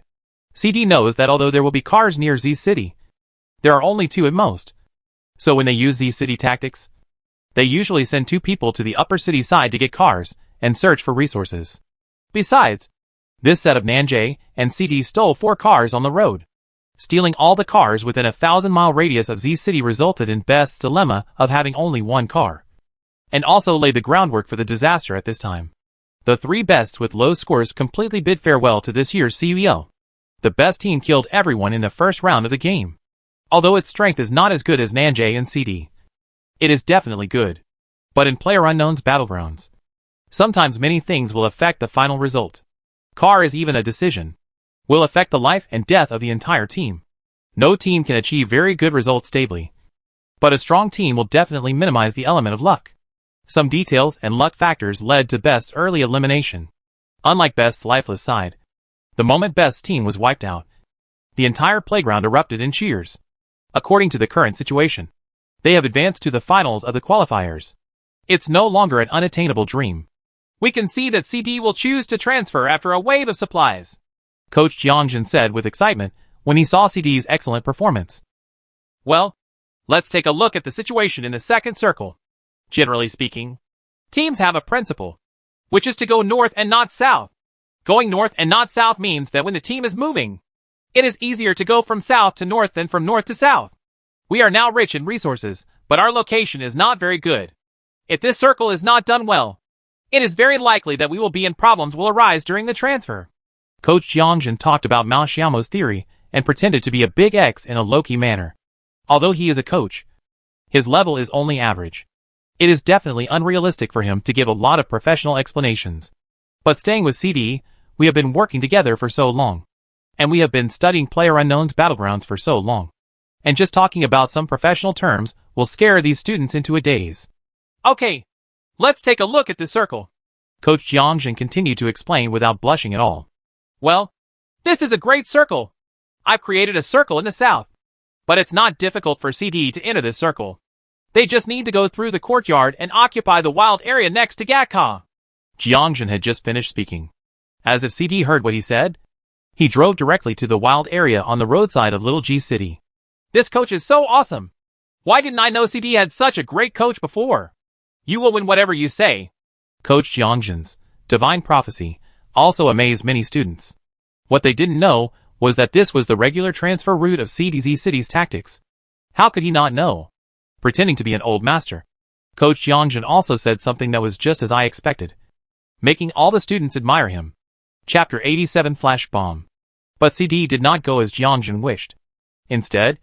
CD knows that although there will be cars near Z City, there are only 2 at most. So when they use Z City tactics, they usually send 2 people to the upper city side to get cars and search for resources. Besides, this set of Nanjay and CD stole 4 cars on the road. Stealing all the cars within a 1,000-mile radius of Z City resulted in Best's dilemma of having only 1 car, and also laid the groundwork for the disaster at this time. The 3 bests with low scores completely bid farewell to this year's CUL. The best team killed everyone in the first round of the game. Although its strength is not as good as Nanjay and CD, it is definitely good. But in PlayerUnknown's Battlegrounds, sometimes many things will affect the final result. Car is even a decision. Will affect the life and death of the entire team. No team can achieve very good results stably, but a strong team will definitely minimize the element of luck. Some details and luck factors led to Best's early elimination. Unlike Best's lifeless side, the moment Best's team was wiped out, the entire playground erupted in cheers. According to the current situation, they have advanced to the finals of the qualifiers. It's no longer an unattainable dream. We can see that CD will choose to transfer after a wave of supplies, Coach Jiangjin said with excitement when he saw CD's excellent performance. Well, let's take a look at the situation in the second circle. Generally speaking, teams have a principle, which is to go north and not south. Going north and not south means that when the team is moving, it is easier to go from south to north than from north to south. We are now rich in resources, but our location is not very good. If this circle is not done well, it is very likely that we will be in problems will arise during the transfer. Coach Jiangjin talked about Mao Xiaomo's theory and pretended to be a big X in a low-key manner. Although he is a coach, his level is only average. It is definitely unrealistic for him to give a lot of professional explanations. But staying with CD, we have been working together for so long. And we have been studying PlayerUnknown's Battlegrounds for so long. And just talking about some professional terms will scare these students into a daze. Okay, let's take a look at this circle. Coach Jiangjin continued to explain without blushing at all. Well, this is a great circle. I've created a circle in the south. But it's not difficult for CD to enter this circle. They just need to go through the courtyard and occupy the wild area next to Gatka. Jiangjin had just finished speaking. As if CD heard what he said, he drove directly to the wild area on the roadside of Little G City. This coach is so awesome. Why didn't I know CD had such a great coach before? You will win whatever you say. Coach Jiangjin's divine prophecy also amazed many students. What they didn't know was that this was the regular transfer route of CDZ City's tactics. How could he not know? Pretending to be an old master. Coach Jiangjin also said something that was just as I expected, making all the students admire him. Chapter 87 Flash Bomb. But CD did not go as Jiangjin wished. Instead,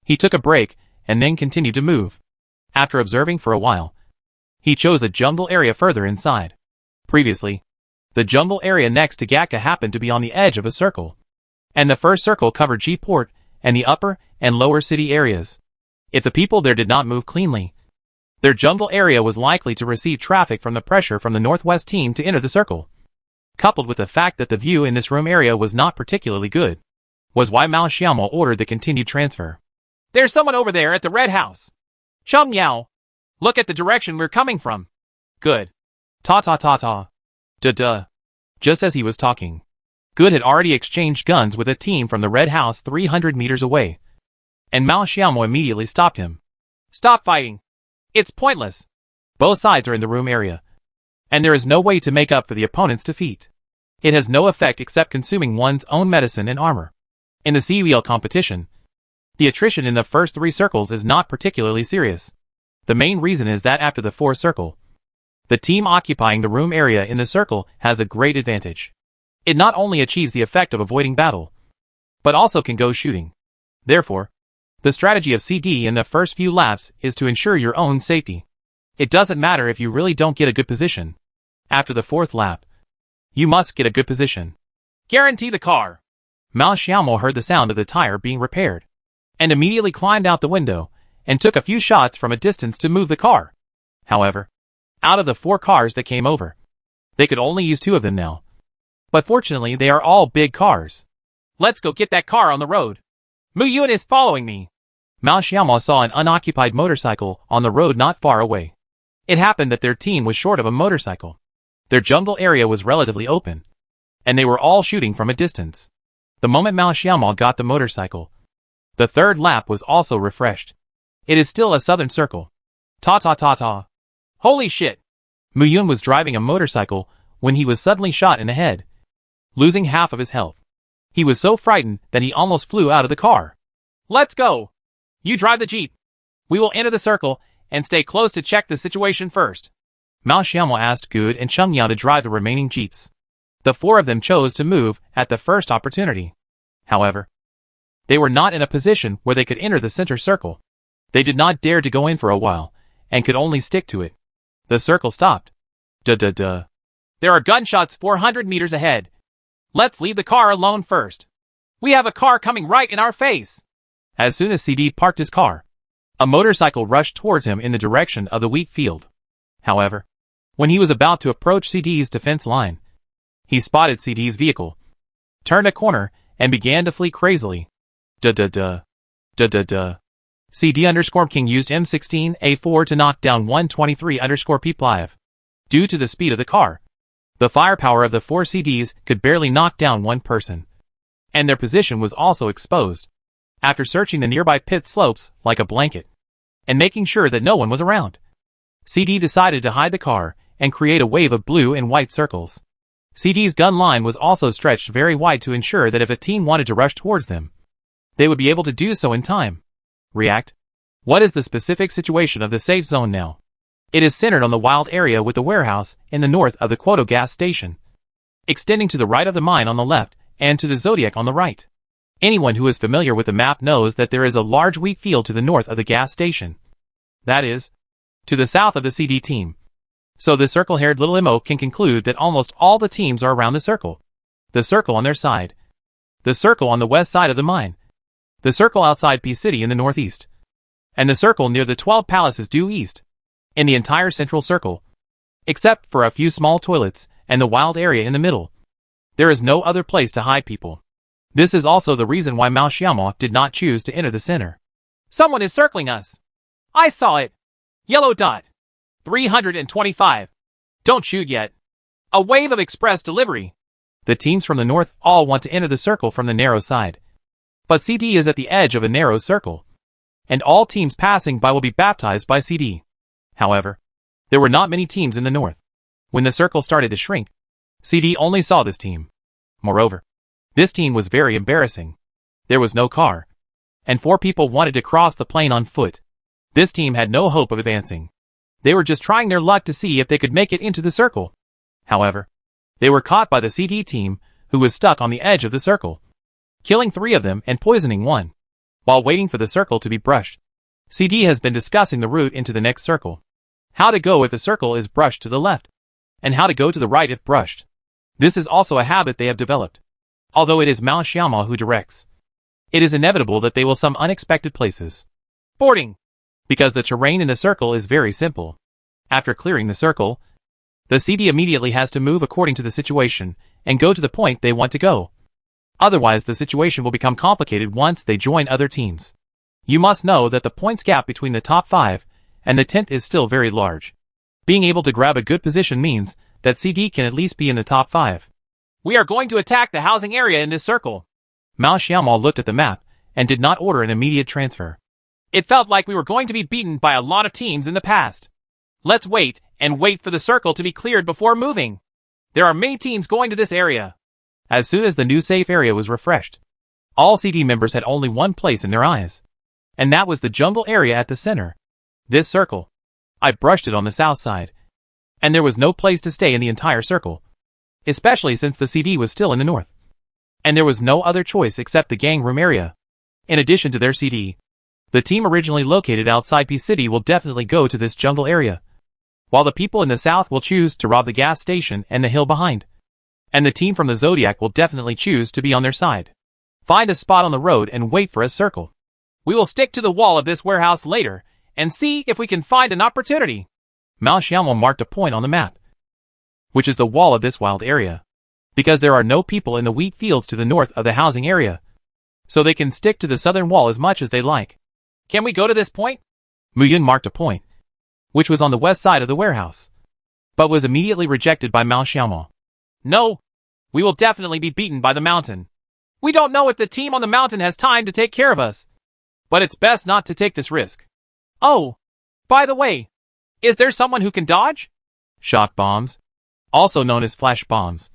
he took a break and then continued to move. After observing for a while, he chose a jungle area further inside. Previously, the jungle area next to Gatka happened to be on the edge of a circle, and the first circle covered G-Port and the upper and lower city areas. If the people there did not move cleanly, their jungle area was likely to receive traffic from the pressure from the northwest team to enter the circle. Coupled with the fact that the view in this room area was not particularly good, was why Mao Xiaomo ordered the continued transfer. There's someone over there at the red house. Chum Yao. Look at the direction we're coming from. Good. Ta. Duh. Just as he was talking, Good had already exchanged guns with a team from the red house 300 meters away, and Mao Xiaomo immediately stopped him. Stop fighting. It's pointless. Both sides are in the room area, and there is no way to make up for the opponent's defeat. It has no effect except consuming one's own medicine and armor. In the CWL competition, the attrition in the first 3 circles is not particularly serious. The main reason is that after the 4th circle, the team occupying the room area in the circle has a great advantage. It not only achieves the effect of avoiding battle, but also can go shooting. Therefore, the strategy of CD in the first few laps is to ensure your own safety. It doesn't matter if you really don't get a good position. After the 4th lap, you must get a good position. Guarantee the car. Mao Xiaomo heard the sound of the tire being repaired, and immediately climbed out the window and took a few shots from a distance to move the car. However, out of the 4 cars that came over, they could only use 2 of them now. But fortunately, they are all big cars. Let's go get that car on the road. Mu Yun is following me. Mao Xiaomo saw an unoccupied motorcycle on the road not far away. It happened that their team was short of a motorcycle. Their jungle area was relatively open, and they were all shooting from a distance. The moment Mao Xiaomo got the motorcycle, the 3rd lap was also refreshed. It is still a southern circle. Ta. Holy shit! Mu Yun was driving a motorcycle when he was suddenly shot in the head, losing half of his health. He was so frightened that he almost flew out of the car. Let's go! You drive the jeep. We will enter the circle and stay close to check the situation first. Mao Xiaomo asked Good and Cheng Yao to drive the remaining jeeps. The 4 of them chose to move at the first opportunity. However, they were not in a position where they could enter the center circle. They did not dare to go in for a while, and could only stick to it. The circle stopped. Duh. There are gunshots 400 meters ahead. Let's leave the car alone first. We have a car coming right in our face. As soon as CD parked his car, a motorcycle rushed towards him in the direction of the wheat field. However, when he was about to approach CD's defense line, he spotted CD's vehicle, turned a corner, and began to flee crazily. Duh. CD_King used M16A4 to knock down 123_P. Due to the speed of the car, the firepower of the 4 CDs could barely knock down one person, and their position was also exposed. After searching the nearby pit slopes like a blanket, and making sure that no one was around, CD decided to hide the car and create a wave of blue and white circles. CD's gun line was also stretched very wide to ensure that if a team wanted to rush towards them, they would be able to do so in time. React. What is the specific situation of the safe zone now? It is centered on the wild area with the warehouse in the north of the Quoto gas station, extending to the right of the mine on the left and to the Zodiac on the right. Anyone who is familiar with the map knows that there is a large wheat field to the north of the gas station. That is, to the south of the CD team. So the circle-haired little Imo can conclude that almost all the teams are around the circle. The circle on their side. The circle on the west side of the mine. The circle outside P City in the northeast. And the circle near the 12 palaces due east. In the entire central circle, except for a few small toilets and the wild area in the middle, there is no other place to hide people. This is also the reason why Mao Xiaomo did not choose to enter the center. Someone is circling us. I saw it. Yellow dot. 325. Don't shoot yet. A wave of express delivery. The teams from the north all want to enter the circle from the narrow side. But CD is at the edge of a narrow circle. and all teams passing by will be baptized by CD. However, there were not many teams in the north. When the circle started to shrink, CD only saw this team. Moreover, this team was very embarrassing. There was no car, and 4 people wanted to cross the plain on foot. This team had no hope of advancing. They were just trying their luck to see if they could make it into the circle. However, they were caught by the CD team, who was stuck on the edge of the circle, killing 3 of them and poisoning 1. While waiting for the circle to be brushed, CD has been discussing the route into the next circle. How to go if the circle is brushed to the left, and how to go to the right if brushed. This is also a habit they have developed. Although it is Mao Xiaoma who directs, it is inevitable that they will some unexpected places. Boarding! Because the terrain in the circle is very simple. After clearing the circle, the CD immediately has to move according to the situation and go to the point they want to go. Otherwise, the situation will become complicated once they join other teams. You must know that the points gap between the top 5 and the 10th is still very large. Being able to grab a good position means that CD can at least be in the top 5. We are going to attack the housing area in this circle. Mao Xiaoma looked at the map and did not order an immediate transfer. It felt like we were going to be beaten by a lot of teams in the past. Let's wait and wait for the circle to be cleared before moving. There are many teams going to this area. As soon as the new safe area was refreshed, all CD members had only one place in their eyes, and that was the jungle area at the center. This circle. I brushed it on the south side, and there was no place to stay in the entire circle, especially since the CD was still in the north. And there was no other choice except the gang room area. In addition to their CD, the team originally located outside P City will definitely go to this jungle area, while the people in the south will choose to rob the gas station and the hill behind. And the team from the Zodiac will definitely choose to be on their side. Find a spot on the road and wait for a circle. We will stick to the wall of this warehouse later and see if we can find an opportunity. Mao Xiaoma marked a point on the map, which is the wall of this wild area, because there are no people in the wheat fields to the north of the housing area, so they can stick to the southern wall as much as they like. Can we go to this point? Mu Yun marked a point, which was on the west side of the warehouse, but was immediately rejected by Mao Xiaoma. No, we will definitely be beaten by the mountain. We don't know if the team on the mountain has time to take care of us, but it's best not to take this risk. Oh, by the way, is there someone who can dodge? Shock bombs, also known as flash bombs,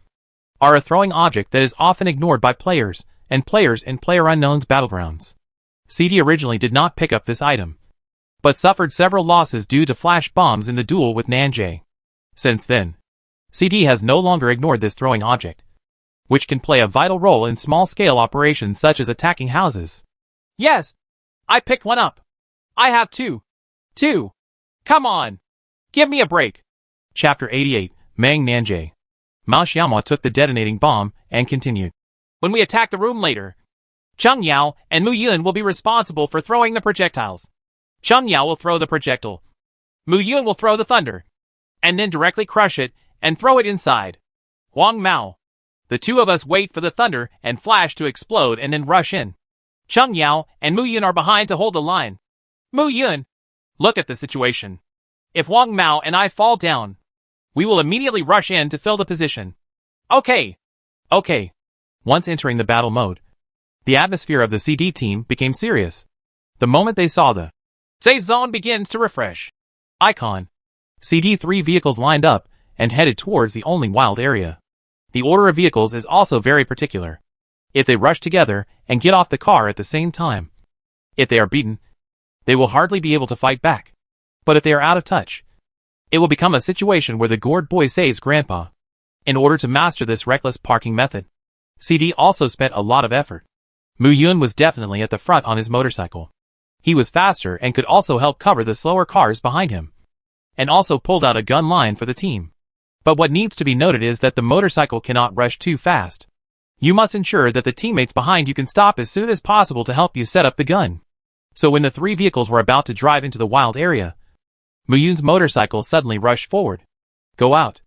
are a throwing object that is often ignored by players and players in PlayerUnknown's battlegrounds. CD originally did not pick up this item, but suffered several losses due to flash bombs in the duel with Nanjay. Since then, CD has no longer ignored this throwing object, which can play a vital role in small-scale operations such as attacking houses. Yes, I picked one up. I have 2. Come on, give me a break. Chapter 88, Mang Nanjay. Mao Xiaoma took the detonating bomb and continued. When we attack the room later, Cheng Yao and Mu Yun will be responsible for throwing the projectiles. Cheng Yao will throw the projectile. Mu Yun will throw the thunder, and then directly crush it and throw it inside. Huang Mao. The 2 of us wait for the thunder and flash to explode and then rush in. Cheng Yao and Mu Yun are behind to hold the line. Mu Yun, look at the situation. If Huang Mao and I fall down, we will immediately rush in to fill the position. Okay. Once entering the battle mode, the atmosphere of the CD team became serious. The moment they saw the safe zone begins to refresh icon, CD3 vehicles lined up and headed towards the only wild area. The order of vehicles is also very particular. If they rush together and get off the car at the same time, if they are beaten, they will hardly be able to fight back. But if they are out of touch, it will become a situation where the gourd boy saves grandpa. In order to master this reckless parking method, CD also spent a lot of effort. Mu Yun was definitely at the front on his motorcycle. He was faster and could also help cover the slower cars behind him, and also pulled out a gun line for the team. But what needs to be noted is that the motorcycle cannot rush too fast. You must ensure that the teammates behind you can stop as soon as possible to help you set up the gun. So when the 3 vehicles were about to drive into the wild area, Mu Yun's motorcycle suddenly rushed forward. Go out.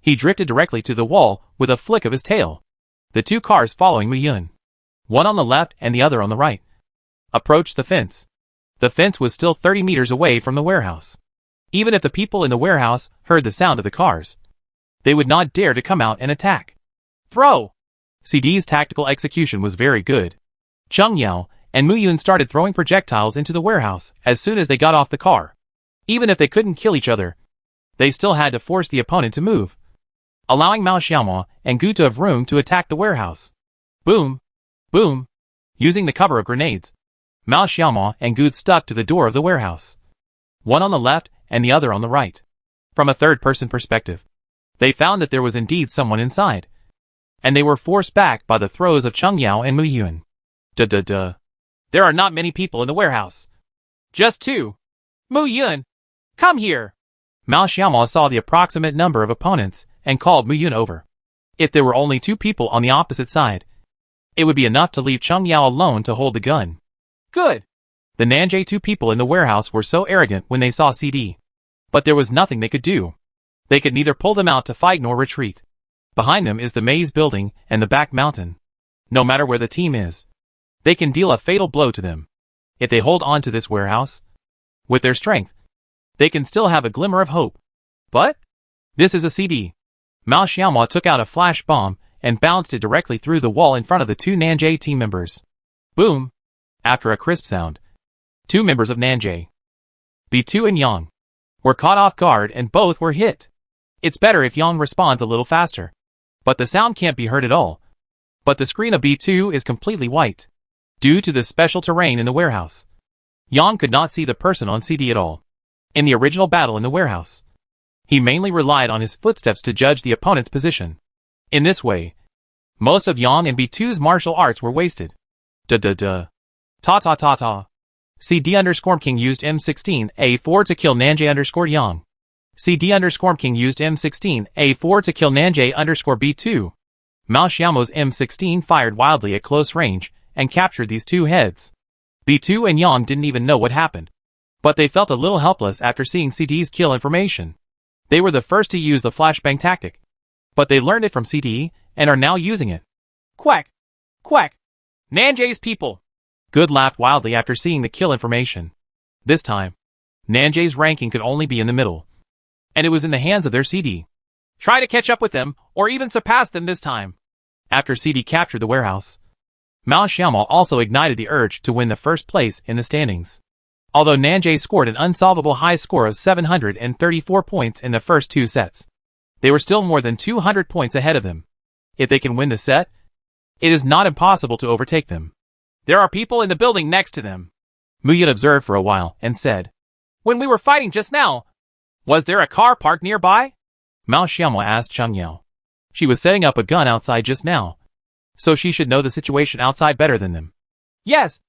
He drifted directly to the wall with a flick of his tail. The 2 cars following Mu Yun, one on the left and the other on the right, approached the fence. The fence was still 30 meters away from the warehouse. Even if the people in the warehouse heard the sound of the cars, they would not dare to come out and attack. Throw! CD's tactical execution was very good. Cheng Yao and Muyun started throwing projectiles into the warehouse as soon as they got off the car. Even if they couldn't kill each other, they still had to force the opponent to move, allowing Mao Xiaomo and Gu to have room to attack the warehouse. Boom! Boom! Using the cover of grenades, Mao Xiaomo and Gu stuck to the door of the warehouse, one on the left and the other on the right. From a third-person perspective, they found that there was indeed someone inside, and they were forced back by the throws of Cheng Yao and Muyun. Duh. There are not many people in the warehouse. Just two. Muyun, come here. Mao Xiaomo saw the approximate number of opponents and called Muyun over. If there were only two people on the opposite side, it would be enough to leave Cheng Yao alone to hold the gun. Good. The Nanjay two people in the warehouse were so arrogant when they saw CD. But there was nothing they could do. They could neither pull them out to fight nor retreat. Behind them is the maze building and the back mountain. No matter where the team is, they can deal a fatal blow to them. If they hold on to this warehouse, with their strength, they can still have a glimmer of hope. But this is a CD. Mao Xiaomo took out a flash bomb and bounced it directly through the wall in front of the two Nanjay team members. Boom! After a crisp sound, two members of Nanjay, B2 and Yang, were caught off guard and both were hit. It's better if Yang responds a little faster. But the sound can't be heard at all. But the screen of B2 is completely white, due to the special terrain in the warehouse. Yang could not see the person on CD at all. In the original battle in the warehouse, he mainly relied on his footsteps to judge the opponent's position. In this way, most of Yang and B2's martial arts were wasted. Ta. CD_King used M16A4 to kill Nanjay_Yang. CD_King used M16A4 to kill Nanjay_B2. Mao Xiaomo's M16 fired wildly at close range and captured these two heads. B2 and Yang didn't even know what happened, but they felt a little helpless after seeing CD's kill information. They were the first to use the flashbang tactic, but they learned it from CD and are now using it. Quack! Quack! Nanjay's people! Good laughed wildly after seeing the kill information. This time, Nanjay's ranking could only be in the middle, and it was in the hands of their CD. Try to catch up with them, or even surpass them this time. After CD captured the warehouse, Mao Xiaomo also ignited the urge to win the first place in the standings. Although Nanjay scored an unsolvable high score of 734 points in the first two sets, they were still more than 200 points ahead of them. If they can win the set, it is not impossible to overtake them. There are people in the building next to them. Muyun observed for a while and said, When we were fighting just now, was there a car parked nearby? Mao Xiaomo asked Cheng Yao. She was setting up a gun outside just now, so she should know the situation outside better than them. Yes,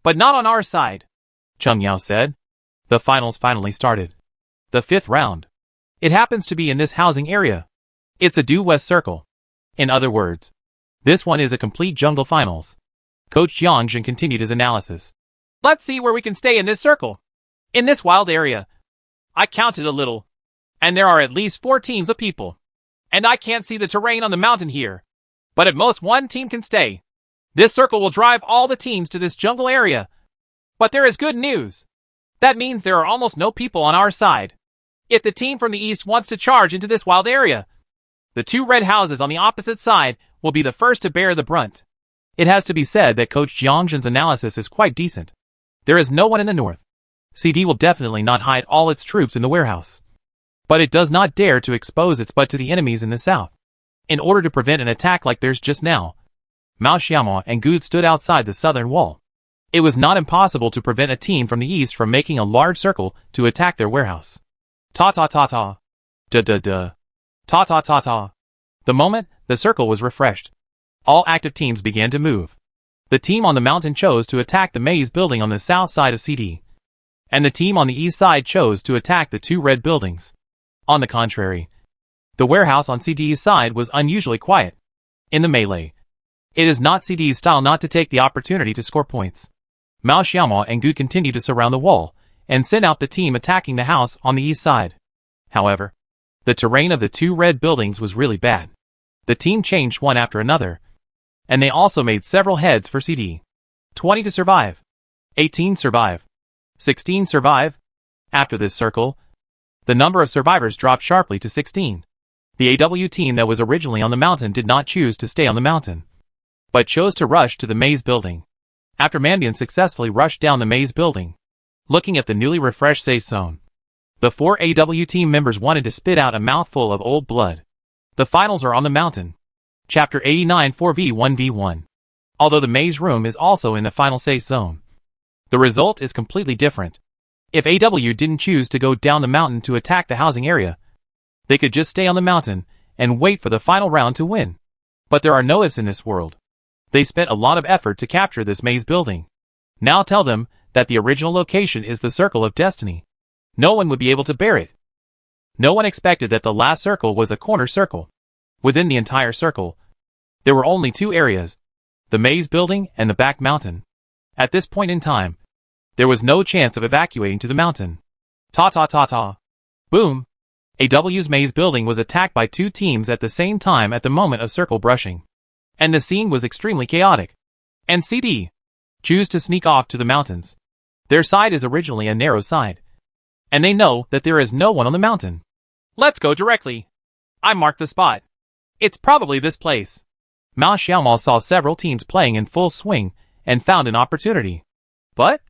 but not on our side, Cheng Yao said. The finals finally started. The fifth round. It happens to be in this housing area. It's a due west circle. In other words, this one is a complete jungle finals. Coach Jiangjin continued his analysis. Let's see where we can stay in this circle. In this wild area, I counted a little, and there are at least 4 teams of people. And I can't see the terrain on the mountain here. But at most one team can stay. This circle will drive all the teams to this jungle area. But there is good news. That means there are almost no people on our side. If the team from the east wants to charge into this wild area, the 2 red houses on the opposite side will be the first to bear the brunt. It has to be said that Coach Jiangjin's analysis is quite decent. There is no one in the north. CD will definitely not hide all its troops in the warehouse. But it does not dare to expose its butt to the enemies in the south. In order to prevent an attack like theirs just now, Mao Xiaomo and Gu stood outside the southern wall. It was not impossible to prevent a team from the east from making a large circle to attack their warehouse. Ta. Duh. Ta. The moment the circle was refreshed, all active teams began to move. The team on the mountain chose to attack the maze building on the south side of CD, and the team on the east side chose to attack the 2 red buildings. On the contrary, the warehouse on CD's side was unusually quiet. In the melee, it is not CD's style not to take the opportunity to score points. Mao Xiaomo and Gu continued to surround the wall and send out the team attacking the house on the east side. However, the terrain of the 2 red buildings was really bad. The team changed one after another, and they also made several heads for CD. 20 to survive. 18 survive. 16 survive. After this circle, the number of survivors dropped sharply to 16. The AW team that was originally on the mountain did not choose to stay on the mountain, but chose to rush to the maze building. after Mandian successfully rushed down the maze building. Looking at the newly refreshed safe zone, the 4 AW team members wanted to spit out a mouthful of old blood. The finals are on the mountain. Chapter 89 4v1v1. Although the maze room is also in the final safe zone, the result is completely different. If AW didn't choose to go down the mountain to attack the housing area, they could just stay on the mountain and wait for the final round to win. But there are no ifs in this world. They spent a lot of effort to capture this maze building. Now tell them that the original location is the Circle of Destiny. No one would be able to bear it. No one expected that the last circle was a corner circle. Within the entire circle, there were only 2 areas, the maze building and the back mountain. At this point in time, there was no chance of evacuating to the mountain. Ta-ta-ta-ta. Boom. AW's maze building was attacked by 2 teams at the same time at the moment of circle brushing. And the scene was extremely chaotic. And CD choose to sneak off to the mountains. Their side is originally a narrow side, and they know that there is no one on the mountain. Let's go directly. I marked the spot. It's probably this place. Mao Xiaomao saw several teams playing in full swing and found an opportunity. But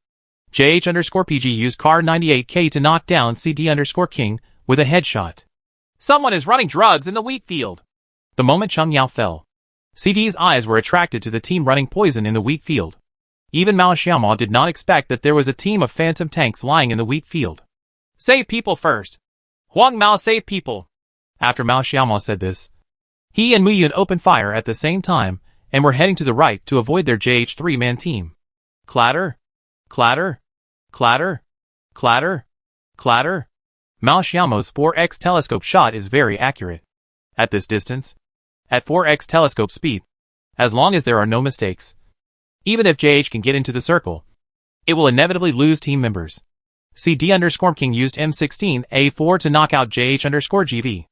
JH_PG used Car 98K to knock down CD_King with a headshot. Someone is running drugs in the wheat field. The moment Cheng Yao fell, CD's eyes were attracted to the team running poison in the wheat field. Even Mao Xiaomao did not expect that there was a team of phantom tanks lying in the wheat field. Save people first. Huang Mao save people. After Mao Xiaomao said this, he and Muyun opened fire at the same time and were heading to the right to avoid their JH 3-man team. Clatter, clatter, clatter, clatter, clatter. Mao Xiaomao's 4x telescope shot is very accurate. At this distance, at 4x telescope speed, as long as there are no mistakes, even if JH can get into the circle, it will inevitably lose team members. CD_King used M16A4 to knock out JH_GV.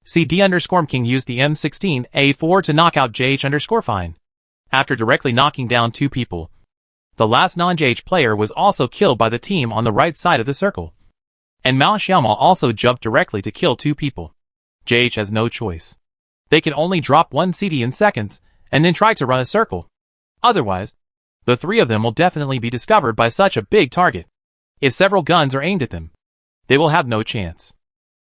CD_King used the M16A4 to knock out JH_Fine. After directly knocking down 2 people, the last non-JH player was also killed by the team on the right side of the circle. And Mao Xiaomao also jumped directly to kill 2 people. JH has no choice. They can only drop 1 CD in seconds and then try to run a circle. Otherwise, the 3 of them will definitely be discovered by such a big target. If several guns are aimed at them, they will have no chance.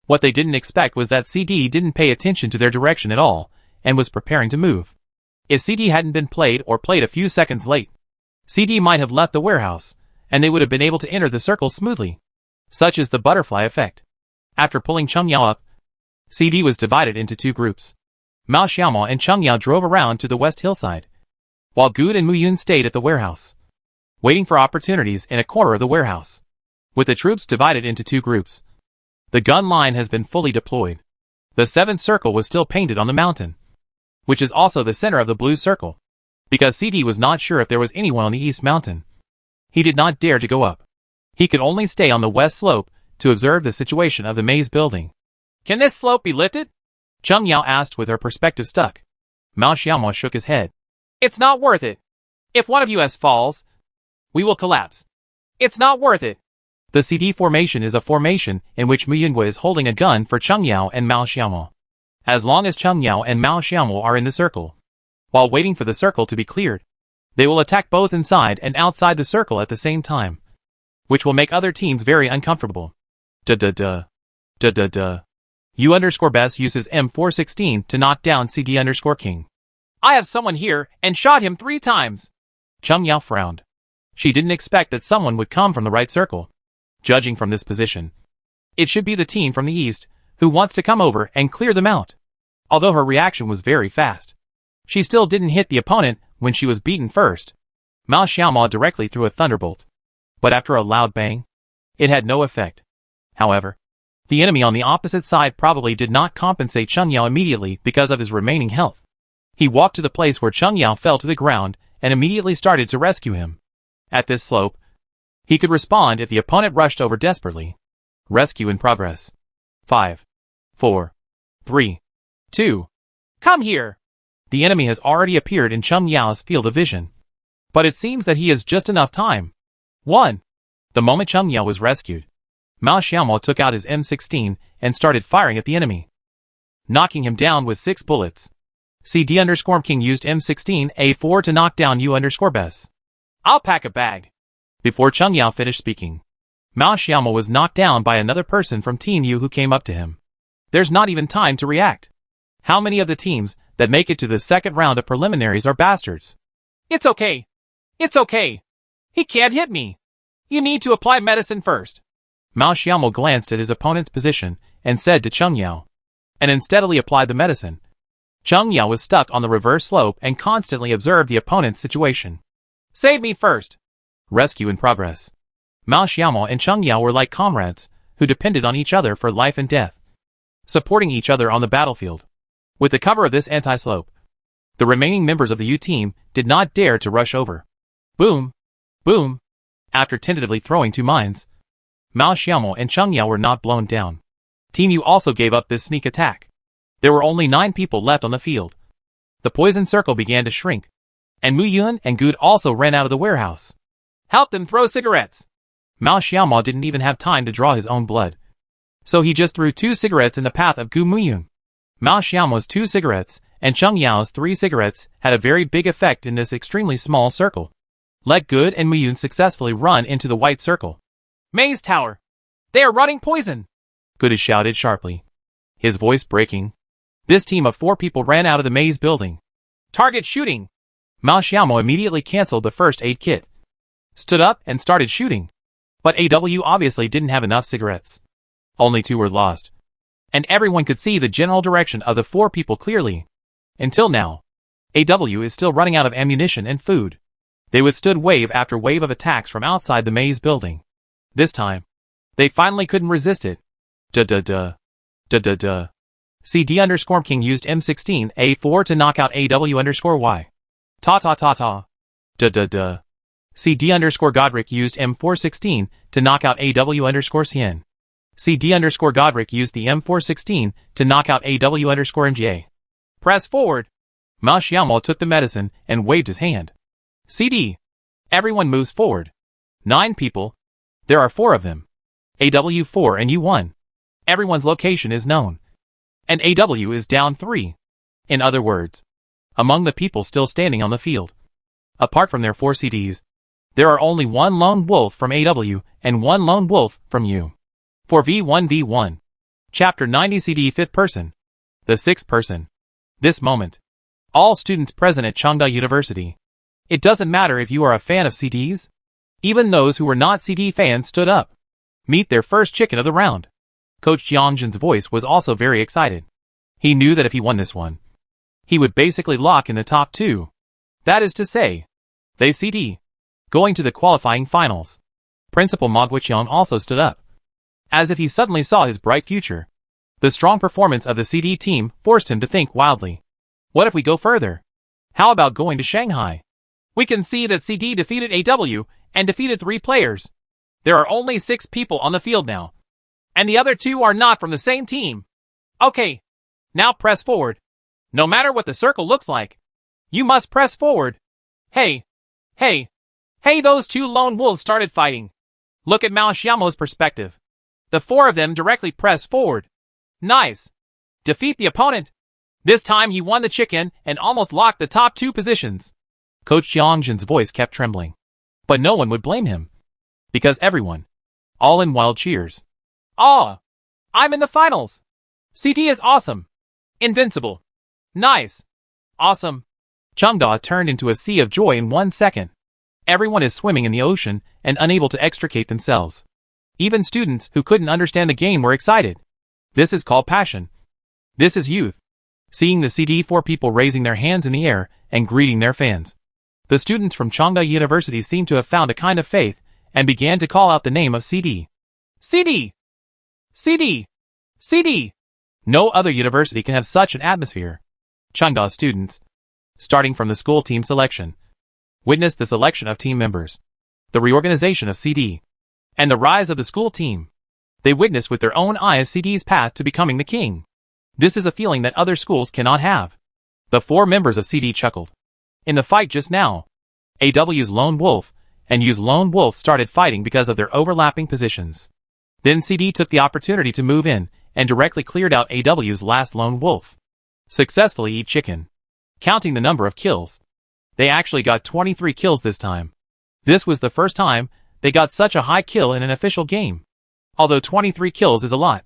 What they didn't expect was that CD didn't pay attention to their direction at all and was preparing to move. If CD hadn't been played or played a few seconds late, CD might have left the warehouse, and they would have been able to enter the circle smoothly. Such is the butterfly effect. After pulling Cheng Yao up, CD was divided into 2 groups. Mao Xiaomao and Cheng Yao drove around to the west hillside, while Good and Muyun stayed at the warehouse, waiting for opportunities in a corner of the warehouse. With the troops divided into 2 groups, the gun line has been fully deployed. The 7th circle was still painted on the mountain, which is also the center of the blue circle. Because CD was not sure if there was anyone on the east mountain, he did not dare to go up. He could only stay on the west slope to observe the situation of the maze building. Can this slope be lifted? Cheng Yao asked with her perspective stuck. Mao Xiaomao shook his head. It's not worth it. If one of us falls, we will collapse. It's not worth it. The CD formation is a formation in which Muyungue is holding a gun for Cheng Yao and Mao Xiaomao. As long as Cheng Yao and Mao Xiaomao are in the circle, while waiting for the circle to be cleared, they will attack both inside and outside the circle at the same time, which will make other teams very uncomfortable. Da-da-da. Da-da-da. U_Bess uses M416 to knock down CD_King. I have someone here and shot him 3 times. Cheng Yao frowned. She didn't expect that someone would come from the right circle. Judging from this position, it should be the team from the east who wants to come over and clear them out. Although her reaction was very fast, she still didn't hit the opponent when she was beaten first. Mao Xiaomao directly threw a thunderbolt, but after a loud bang, it had no effect. However, the enemy on the opposite side probably did not compensate Cheng Yao immediately because of his remaining health. He walked to the place where Cheng Yao fell to the ground and immediately started to rescue him. At this slope, he could respond if the opponent rushed over desperately. Rescue in progress. 5, 4, 3, 2. Come here! The enemy has already appeared in Cheng Yao's field of vision, but it seems that he has just enough time. 1. The moment Cheng Yao was rescued, Mao Xiaomao took out his M16 and started firing at the enemy, knocking him down with 6 bullets. CD_King used M16A4 to knock down U_Bess. I'll pack a bag. Before Cheng Yao finished speaking, Mao Xiaomo was knocked down by another person from Team U who came up to him. There's not even time to react. How many of the teams that make it to the second round of preliminaries are bastards? It's okay. It's okay. He can't hit me. You need to apply medicine first. Mao Xiaomo glanced at his opponent's position and said to Cheng Yao, and then steadily applied the medicine. Cheng Yao was stuck on the reverse slope and constantly observed the opponent's situation. Save me first. Rescue in progress. Mao Xiaomo and Cheng Yao were like comrades who depended on each other for life and death, supporting each other on the battlefield. With the cover of this anti-slope, the remaining members of the U team did not dare to rush over. Boom! Boom! After tentatively throwing 2 mines, Mao Xiaomo and Cheng Yao were not blown down. Team U also gave up this sneak attack. There were only 9 people left on the field. The poison circle began to shrink, and Mu Yun and Good also ran out of the warehouse. Help them throw cigarettes! Mao Xiaomo didn't even have time to draw his own blood, so he just threw 2 cigarettes in the path of Gu Muyun. Mao Xiaomo's 2 cigarettes and Cheng Yao's 3 cigarettes had a very big effect in this extremely small circle. Let Good and Muyun successfully run into the white circle. Maze Tower! They are running poison! Good shouted sharply, his voice breaking. This team of 4 people ran out of the maze building. Target shooting! Mao Xiaomo immediately cancelled the first aid kit, stood up and started shooting. But AW obviously didn't have enough cigarettes. Only 2 were lost, and everyone could see the general direction of the 4 people clearly. Until now, AW is still running out of ammunition and food. They withstood wave after wave of attacks from outside the maze building. This time, they finally couldn't resist it. CD_King used M16 A4 to knock out AW_Y. CD_Godric used M416 to knock out AW_Cien. CD_Godric used the M416 to knock out AW_MGA. Press forward. Mao Xiaomo took the medicine and waved his hand. CD. Everyone moves forward. 9 people. There are 4 of them. AW4 and U1. Everyone's location is known. And AW is down 3. In other words, among the people still standing on the field, apart from their 4 CDs, there are only 1 lone wolf from AW and 1 lone wolf from U. For V1v1. Chapter 90 CD 5th person. The 6th person. This moment. All students present at Chengda University. It doesn't matter if you are a fan of CDs. Even those who were not CD fans stood up. Meet their first chicken of the round. Coach Jiangjin's voice was also very excited. He knew that if he won this one, he would basically lock in the top 2. That is to say, they CD. Going to the qualifying finals. Principal Ma Guiqiang also stood up, as if he suddenly saw his bright future. The strong performance of the CD team forced him to think wildly. What if we go further? How about going to Shanghai? We can see that CD defeated AW and defeated 3 players. There are only 6 people on the field now, and the other 2 are not from the same team. Okay, now press forward. No matter what the circle looks like, you must press forward. Hey, those 2 lone wolves started fighting. Look at Mao Xiaomo's perspective. The 4 of them directly press forward. Nice. Defeat the opponent. This time he won the chicken and almost locked the top 2 positions. Coach Jiangjin's voice kept trembling, but no one would blame him, because everyone, all in wild cheers. Ah! I'm in the finals! CD is awesome! Invincible! Nice! Awesome! Chengda turned into a sea of joy in 1 second. Everyone is swimming in the ocean and unable to extricate themselves. Even students who couldn't understand the game were excited. This is called passion. This is youth. Seeing the CD4 people raising their hands in the air and greeting their fans, the students from Chengda University seemed to have found a kind of faith and began to call out the name of CD. CD! CD! CD! No other university can have such an atmosphere. Chengda students, starting from the school team selection, witnessed the selection of team members, the reorganization of CD, and the rise of the school team. They witnessed with their own eyes CD's path to becoming the king. This is a feeling that other schools cannot have. The 4 members of CD chuckled. In the fight just now, AW's lone wolf and U's lone wolf started fighting because of their overlapping positions. Then CD took the opportunity to move in and directly cleared out AW's last lone wolf. Successfully eat chicken. Counting the number of kills, they actually got 23 kills this time. This was the first time they got such a high kill in an official game. Although 23 kills is a lot,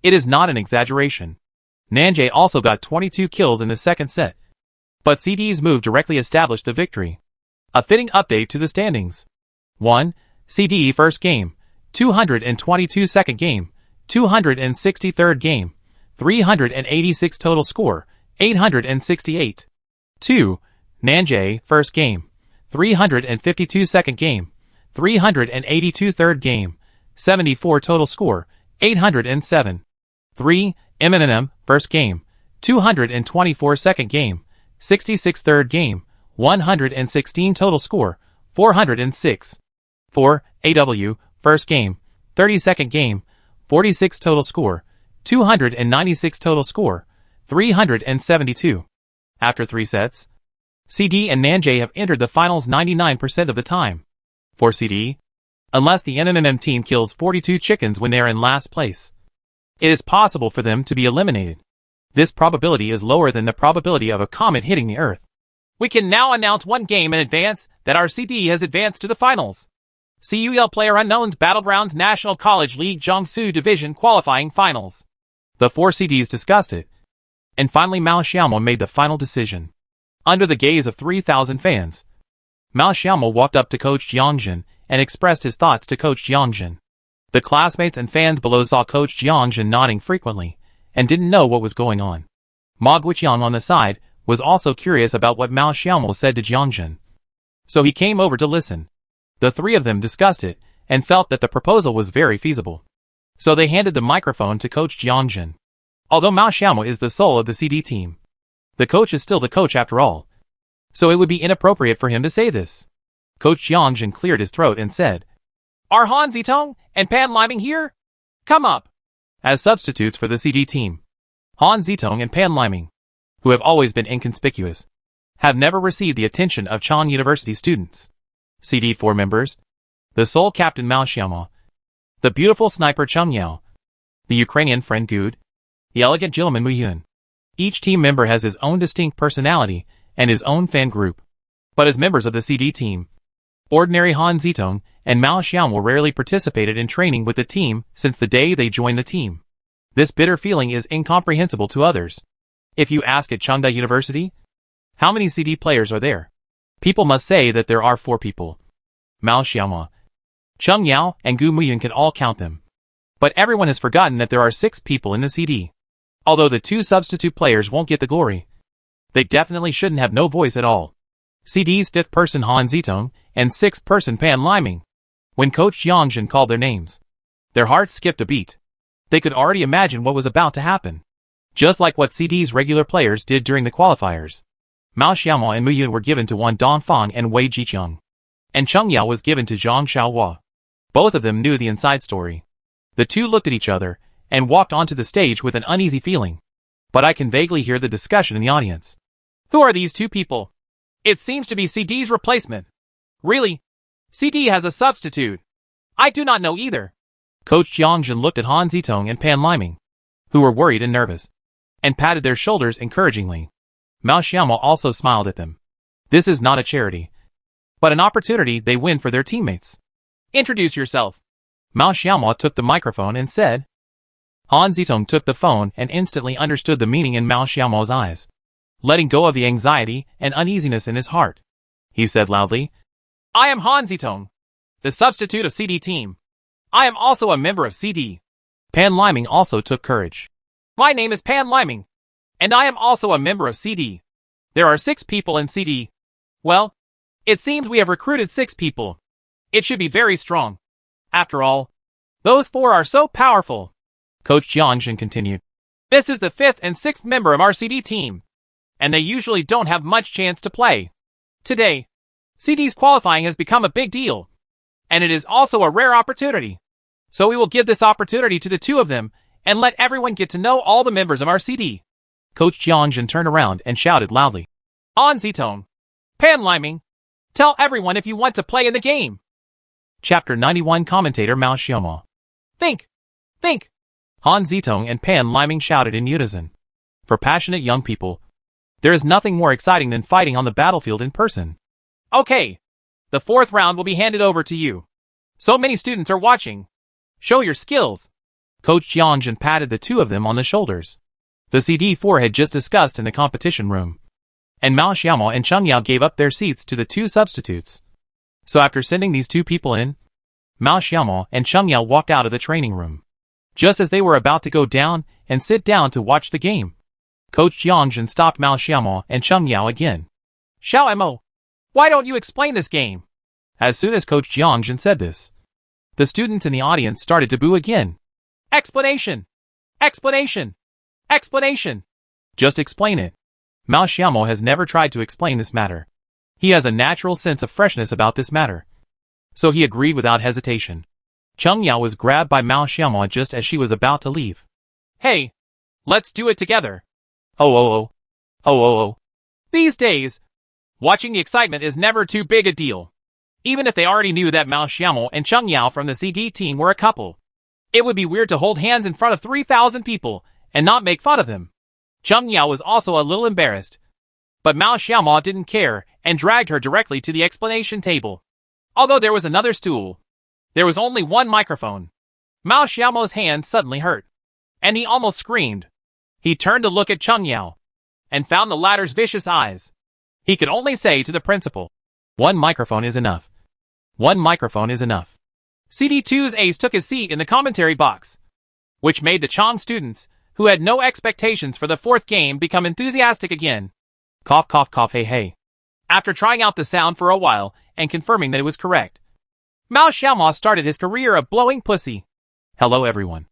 it is not an exaggeration. Nanjay also got 22 kills in the second set. But CD's move directly established the victory. A fitting update to the standings. 1. CD first game, 222 second game, 263rd game, 386 total score, 868. 2. Nanjay first game, 352 second game, 382 third game, 74 total score, 807. 3. M16 first game, 224 second game, 66 third game, 116 total score, 406. 4. AW first game, 32nd game, 46 total score, 296 total score, 372. After 3 sets, CD and Nanjay have entered the finals 99% of the time. For CD, unless the M16 team kills 42 chickens when they are in last place, it is possible for them to be eliminated. This probability is lower than the probability of a comet hitting the Earth. We can now announce one game in advance that our CD has advanced to the finals. CUL PlayerUnknown's Battlegrounds National College League Jiangsu Division Qualifying Finals. The 4 CDs discussed it. And finally Mao Xiaomo made the final decision. Under the gaze of 3,000 fans, Mao Xiaomo walked up to Coach Jiangjin and expressed his thoughts to Coach Jiangjin. The classmates and fans below saw Coach Jiangjin nodding frequently and didn't know what was going on. Ma Guiqiang on the side was also curious about what Mao Xiaomo said to Jiangjin. So he came over to listen. The 3 of them discussed it and felt that the proposal was very feasible. So they handed the microphone to Coach Jiangjin. Although Mao Xiaomo is the soul of the CD team, the coach is still the coach after all. So it would be inappropriate for him to say this. Coach Jiangjin cleared his throat and said, "Are Han Zitong and Pan Liming here? Come up." As substitutes for the CD team, Han Zitong and Pan Liming, who have always been inconspicuous, have never received the attention of Chang University students. CD 4 members, the sole captain Mao Xiaomo, the beautiful sniper Cheng Yao, the Ukrainian friend Gud, the elegant gentleman Mu Yun. Each team member has his own distinct personality and his own fan group. But as members of the CD team, ordinary Han Zitong and Mao Xiaomo rarely participated in training with the team since the day they joined the team. This bitter feeling is incomprehensible to others. If you ask at Chengda University, how many CD players are there? People must say that there are 4 people. Mao Xiaomo, Cheng Yao, and Gu Muyun can all count them. But everyone has forgotten that there are 6 people in the CD. Although the 2 substitute players won't get the glory, they definitely shouldn't have no voice at all. CD's 5th person Han Zitong and 6th person Pan Liming. When Coach Jiangjin called their names, their hearts skipped a beat. They could already imagine what was about to happen. Just like what CD's regular players did during the qualifiers. Mao Xiaomo and Mu Yun were given to Wan Dongfang and Wei Jiqiang. And Cheng Yao was given to Zhang Xiaohua. Both of them knew the inside story. The 2 looked at each other and walked onto the stage with an uneasy feeling. But I can vaguely hear the discussion in the audience. Who are these 2 people? It seems to be CD's replacement. Really? CD has a substitute. I do not know either. Coach Jiangjin looked at Han Zitong and Pan Liming, who were worried and nervous, and patted their shoulders encouragingly. Mao Xiaomo also smiled at them. This is not a charity, but an opportunity they win for their teammates. Introduce yourself. Mao Xiaomo took the microphone and said. Han Zitong took the phone and instantly understood the meaning in Mao Xiaomo's eyes. Letting go of the anxiety and uneasiness in his heart, he said loudly, I am Han Zitong, the substitute of CD team. I am also a member of CD. Pan Liming also took courage. My name is Pan Liming, and I am also a member of CD. There are 6 people in CD. Well, it seems we have recruited 6 people. It should be very strong. After all, those 4 are so powerful. Coach Jiangjin continued. This is the 5th and 6th member of our CD team, and they usually don't have much chance to play. Today, CD's qualifying has become a big deal, and it is also a rare opportunity. So we will give this opportunity to the 2 of them and let everyone get to know all the members of our CD. Coach Jiangjin turned around and shouted loudly. Han Zitong, Pan Liming, tell everyone if you want to play in the game. Chapter 91 Commentator Mao Xiaomo. Think! Han Zitong and Pan Liming shouted in unison. For passionate young people, there is nothing more exciting than fighting on the battlefield in person. Okay, The fourth round will be handed over to you. So many students are watching. Show your skills. Coach Jiangjin patted the two of them on the shoulders. The CD4 had just discussed in the competition room, and Mao Xiaomo and Cheng Yao gave up their seats to the two substitutes. So after sending these two people in, Mao Xiaomo and Cheng Yao walked out of the training room. Just as they were about to go down and sit down to watch the game, Coach Jiangjin stopped Mao Xiaomo and Cheng Yao again. Xiao Mo, why don't you explain this game? As soon as Coach Jiangjin said this, the students in the audience started to boo again. Explanation! Explanation! Explanation! Just explain it. Mao Xiaomo has never tried to explain this matter. He has a natural sense of freshness about this matter. So he agreed without hesitation. Cheng Yao was grabbed by Mao Xiaomo just as she was about to leave. Hey, let's do it together. Oh. These days, watching the excitement is never too big a deal. Even if they already knew that Mao Xiaomo and Cheng Yao from the CD team were a couple, it would be weird to hold hands in front of 3,000 people and not make fun of them. Cheng Yao was also a little embarrassed, but Mao Xiaomo didn't care and dragged her directly to the explanation table. Although there was another stool, there was only one microphone. Mao Xiaomo's hand suddenly hurt, and he almost screamed. He turned to look at Cheng Yao, and found the latter's vicious eyes. He could only say to the principal, "One microphone is enough. One microphone is enough." CD2's ace took his seat in the commentary box, which made the Chong students, who had no expectations for the fourth game, become enthusiastic again. Cough cough cough hey hey. After trying out the sound for a while and confirming that it was correct, Mao Xiaomo started his career of blowing pussy. Hello everyone.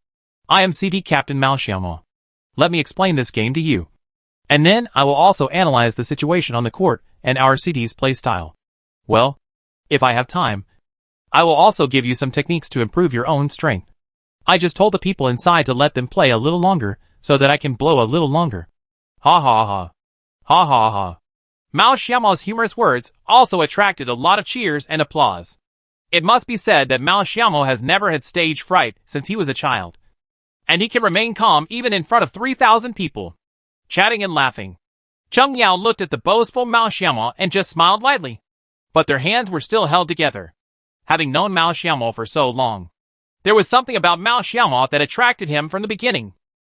I am CD Captain Mao Xiaomo. Let me explain this game to you. And then I will also analyze the situation on the court and our CD's play style. Well, if I have time, I will also give you some techniques to improve your own strength. I just told the people inside to let them play a little longer so that I can blow a little longer. Ha ha ha. Ha ha ha. Mao Xiaomo's humorous words also attracted a lot of cheers and applause. It must be said that Mao Xiaomo has never had stage fright since he was a child, and he can remain calm even in front of 3,000 people, chatting and laughing. Cheng Yao looked at the boastful Mao Xiaomo and just smiled lightly, but their hands were still held together. Having known Mao Xiaomo for so long, there was something about Mao Xiaomo that attracted him from the beginning,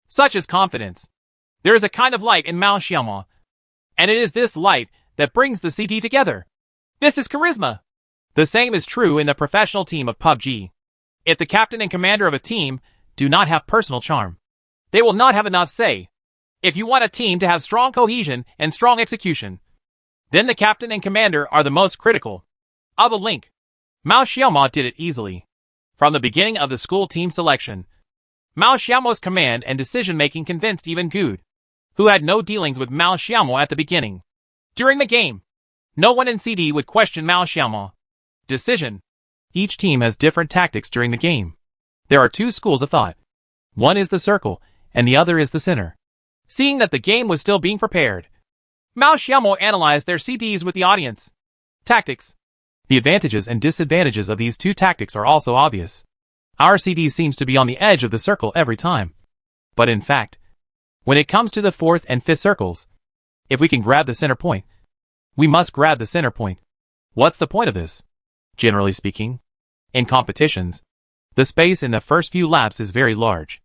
such as confidence. There is a kind of light in Mao Xiaomo, and it is this light that brings the CD together. This is charisma. The same is true in the professional team of PUBG. If the captain and commander of a team do not have personal charm, they will not have enough say. If you want a team to have strong cohesion and strong execution, then the captain and commander are the most critical of a link. Mao Xiaomo did it easily. From the beginning of the school team selection, Mao Xiaomo's command and decision-making convinced even Good, who had no dealings with Mao Xiaomo at the beginning. During the game, no one in CD would question Mao Xiaomo. Decision. Each team has different tactics during the game. There are two schools of thought. One is the circle, and the other is the center. Seeing that the game was still being prepared, Mao Xiaomo analyzed their CDs with the audience. Tactics. The advantages and disadvantages of these two tactics are also obvious. Our CD seems to be on the edge of the circle every time. But in fact, when it comes to the fourth and fifth circles, if we can grab the center point, we must grab the center point. What's the point of this? Generally speaking, in competitions, the space in the first few laps is very large.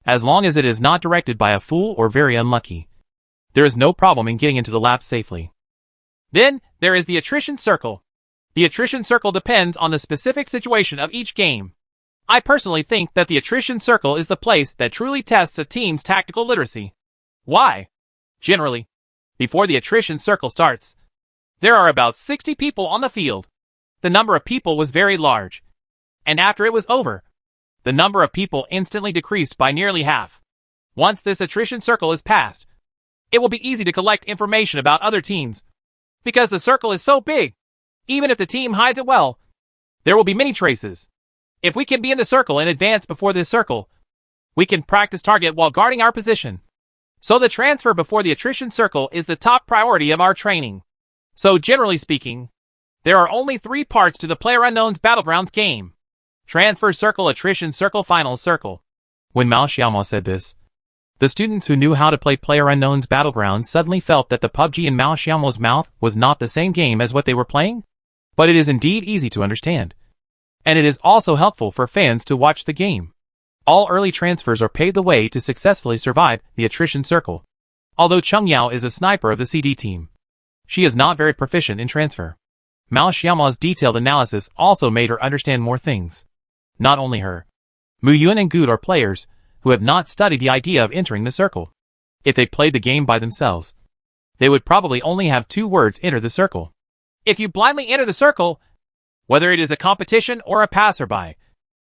As long as it is not directed by a fool or very unlucky, there is no problem in getting into the lap safely. Then, there is the attrition circle. The attrition circle depends on the specific situation of each game. I personally think that the attrition circle is the place that truly tests a team's tactical literacy. Why? Generally, before the attrition circle starts, there are about 60 people on the field. The number of people was very large, and after it was over, the number of people instantly decreased by nearly half. Once this attrition circle is passed, it will be easy to collect information about other teams. Because the circle is so big, even if the team hides it well, there will be many traces. If we can be in the circle and advance before this circle, we can practice target while guarding our position. So the transfer before the attrition circle is the top priority of our training. So generally speaking, there are only 3 parts to the PlayerUnknown's Battlegrounds game: transfer circle, attrition circle, finals circle. When Mao Xiaomo said this, the students who knew how to play PlayerUnknown's Battlegrounds suddenly felt that the PUBG in Mao Xiaomo's mouth was not the same game as what they were playing. but it is indeed easy to understand. And it is also helpful for fans to watch the game. All early transfers are paved the way to successfully survive the attrition circle. Although Chung Yao is a sniper of the CD team, she is not very proficient in transfer. Mao Xiaoma's detailed analysis also made her understand more things. Not only her. Mu Yun and Good are players who have not studied the idea of entering the circle. If they played the game by themselves, they would probably only have 2 words: enter the circle. If you blindly enter the circle, whether it is a competition or a passerby,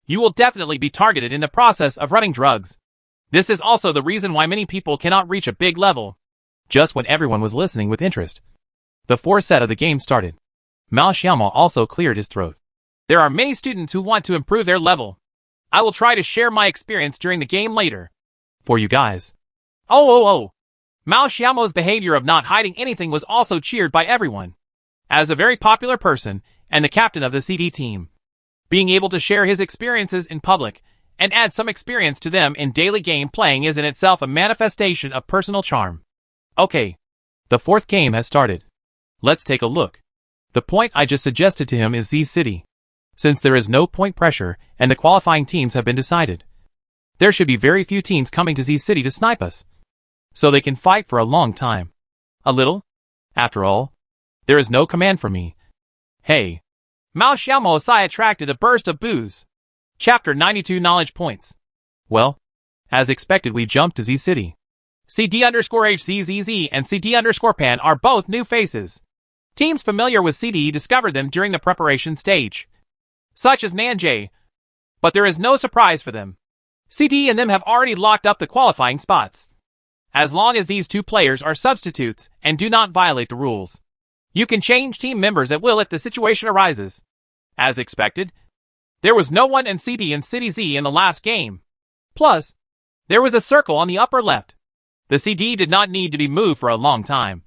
you will definitely be targeted in the process of running drugs. This is also the reason why many people cannot reach a big level. Just when everyone was listening with interest, the 4th set of the game started. Mao Xiaoma also cleared his throat. There are many students who want to improve their level. I will try to share my experience during the game later. For you guys. Oh. Mao Xiaoma's behavior of not hiding anything was also cheered by everyone. As a very popular person and the captain of the CD team, being able to share his experiences in public and add some experience to them in daily game playing is in itself a manifestation of personal charm. Okay. The 4th game has started. Let's take a look. The point I just suggested to him is Z City. Since there is no point pressure and the qualifying teams have been decided, there should be very few teams coming to Z City to snipe us. So they can fight for a long time. A little. After all, there is no command for me. Hey. Mao Xiaomo Asai attracted a burst of boos. Chapter 92 Knowledge Points. Well, as expected we jumped to Z City. CD_HZZZ and CD_Pan are both new faces. Teams familiar with CD discovered them during the preparation stage, such as Nanjay, but there is no surprise for them. CD and them have already locked up the qualifying spots. As long as these 2 players are substitutes and do not violate the rules, you can change team members at will if the situation arises. As expected, there was no one in CD and City Z in the last game. Plus, there was a circle on the upper left. The CD did not need to be moved for a long time,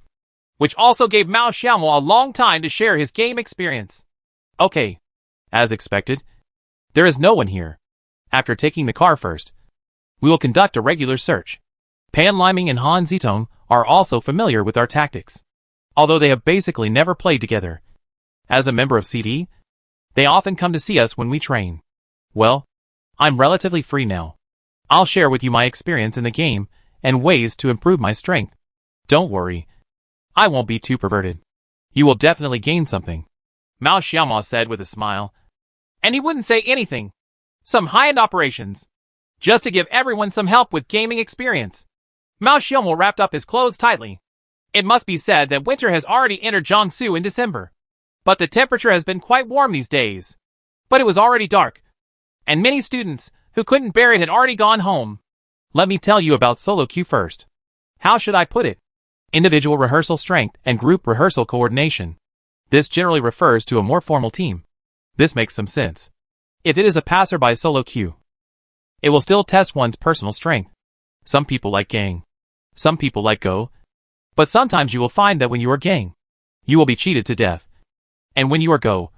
which also gave Mao Xiaomo a long time to share his game experience. Okay. As expected, there is no one here. After taking the car first, we will conduct a regular search. Pan Liming and Han Zitong are also familiar with our tactics, although they have basically never played together. As a member of CD, they often come to see us when we train. Well, I'm relatively free now. I'll share with you my experience in the game and ways to improve my strength. Don't worry. I won't be too perverted. You will definitely gain something, Mao Xiaoma said with a smile. And he wouldn't say anything. Some high-end operations, just to give everyone some help with gaming experience. Mao Xiaoma wrapped up his clothes tightly. It must be said that winter has already entered Jiangsu in December, but the temperature has been quite warm these days. But it was already dark, and many students who couldn't bear it had already gone home. Let me tell you about solo queue first. How should I put it? Individual rehearsal strength and group rehearsal coordination. This generally refers to a more formal team. This makes some sense. If it is a passerby solo queue, it will still test one's personal strength. Some people like gang. Some people like go. But sometimes you will find that when you are gang, you will be cheated to death. And when you are go,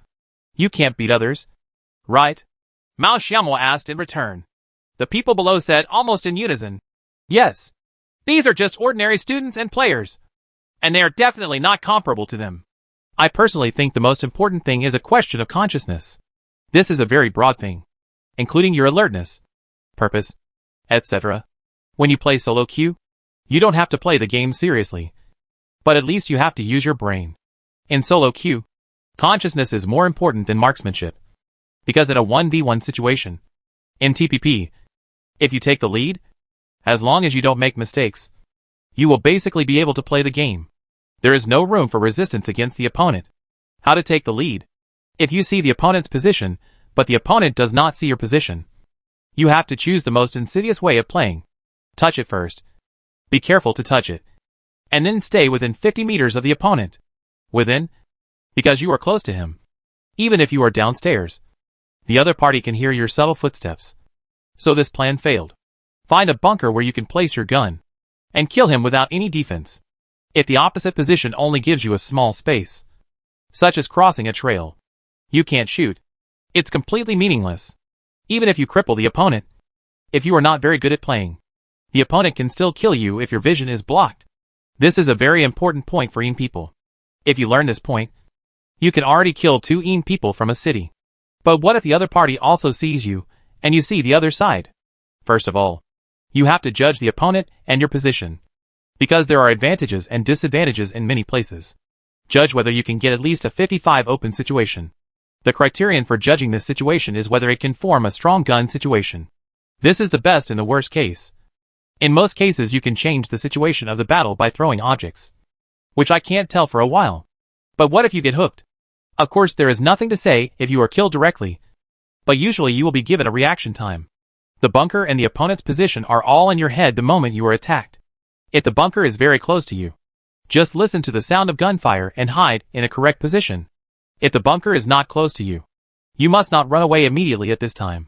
you can't beat others. Right? Mao Xiaomo asked in return. The people below said almost in unison. Yes. These are just ordinary students and players, and they are definitely not comparable to them. I personally think the most important thing is a question of consciousness. This is a very broad thing, including your alertness, purpose, etc. When you play solo queue, you don't have to play the game seriously, but at least you have to use your brain. In solo queue, consciousness is more important than marksmanship, because in a 1v1 situation, in TPP, if you take the lead, as long as you don't make mistakes, you will basically be able to play the game. There is no room for resistance against the opponent. How to take the lead? If you see the opponent's position, but the opponent does not see your position, you have to choose the most insidious way of playing. Touch it first. Be careful to touch it. And then stay within 50 meters of the opponent. Within? Because you are close to him. Even if you are downstairs, the other party can hear your subtle footsteps. So this plan failed. Find a bunker where you can place your gun, and kill him without any defense. If the opposite position only gives you a small space, such as crossing a trail, you can't shoot. It's completely meaningless. Even if you cripple the opponent, if you are not very good at playing, the opponent can still kill you if your vision is blocked. This is a very important point for young people. If you learn this point, You can already kill 2 people from a city. But what if the other party also sees you, and you see the other side? First of all, you have to judge the opponent and your position. Because there are advantages and disadvantages in many places. Judge whether you can get at least a 55 open situation. The criterion for judging this situation is whether it can form a strong gun situation. This is the best in the worst case. In most cases you can change the situation of the battle by throwing objects. Which I can't tell for a while. But what if you get hooked? Of course there is nothing to say if you are killed directly. But usually you will be given a reaction time. The bunker and the opponent's position are all in your head the moment you are attacked. If the bunker is very close to you, just listen to the sound of gunfire and hide in a correct position. If the bunker is not close to you, you must not run away immediately at this time.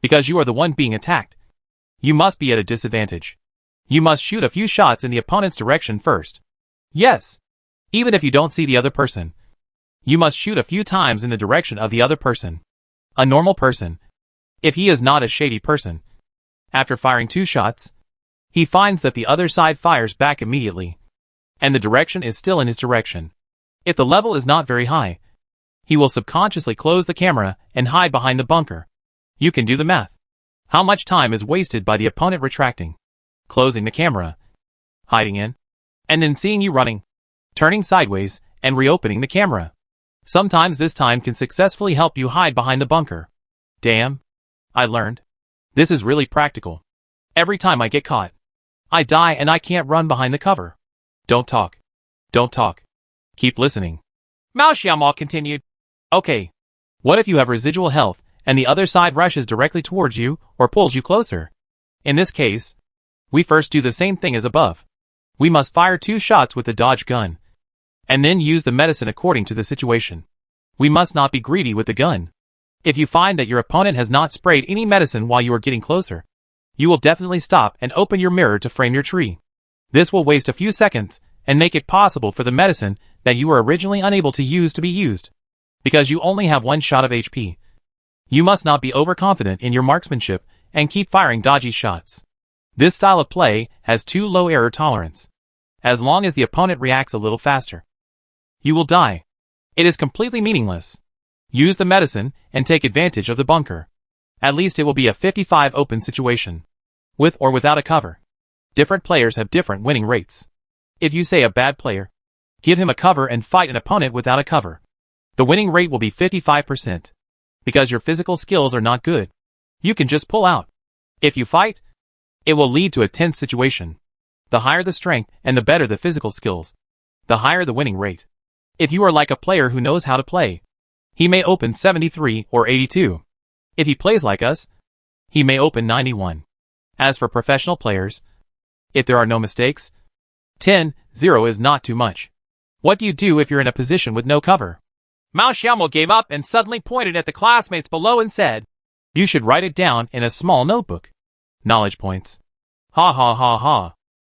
Because you are the one being attacked. You must be at a disadvantage. You must shoot a few shots in the opponent's direction first. Yes. Even if you don't see the other person. You must shoot a few times in the direction of the other person. A normal person. If he is not a shady person. After firing 2 shots, he finds that the other side fires back immediately. And the direction is still in his direction. If the level is not very high, he will subconsciously close the camera and hide behind the bunker. You can do the math. How much time is wasted by the opponent retracting, closing the camera, hiding in, and then seeing you running, turning sideways, and reopening the camera. Sometimes this time can successfully help you hide behind the bunker. Damn. I learned. This is really practical. Every time I get caught, I die and I can't run behind the cover. Don't talk. Don't talk. Keep listening. Mao Xiaomao continued. Okay. What if you have residual health, and the other side rushes directly towards you, or pulls you closer? In this case, we first do the same thing as above. We must fire 2 shots with the dodge gun. And then use the medicine according to the situation. We must not be greedy with the gun. If you find that your opponent has not sprayed any medicine while you are getting closer, you will definitely stop and open your mirror to frame your tree. This will waste a few seconds, and make it possible for the medicine that you were originally unable to use to be used. Because you only have 1 shot of HP. You must not be overconfident in your marksmanship, and keep firing dodgy shots. This style of play has too low error tolerance. As long as the opponent reacts a little faster, you will die. It is completely meaningless. Use the medicine, and take advantage of the bunker. At least it will be a 55 open situation. With or without a cover. Different players have different winning rates. If you say a bad player, give him a cover and fight an opponent without a cover. The winning rate will be 55%. Because your physical skills are not good. You can just pull out. If you fight, it will lead to a tense situation. The higher the strength and the better the physical skills, the higher the winning rate. If you are like a player who knows how to play, he may open 73 or 82. If he plays like us, he may open 91. As for professional players, if there are no mistakes, 10-0 is not too much. What do you do if you're in a position with no cover? Mao Xiaomao gave up and suddenly pointed at the classmates below and said, you should write it down in a small notebook. Knowledge points. Ha ha ha ha.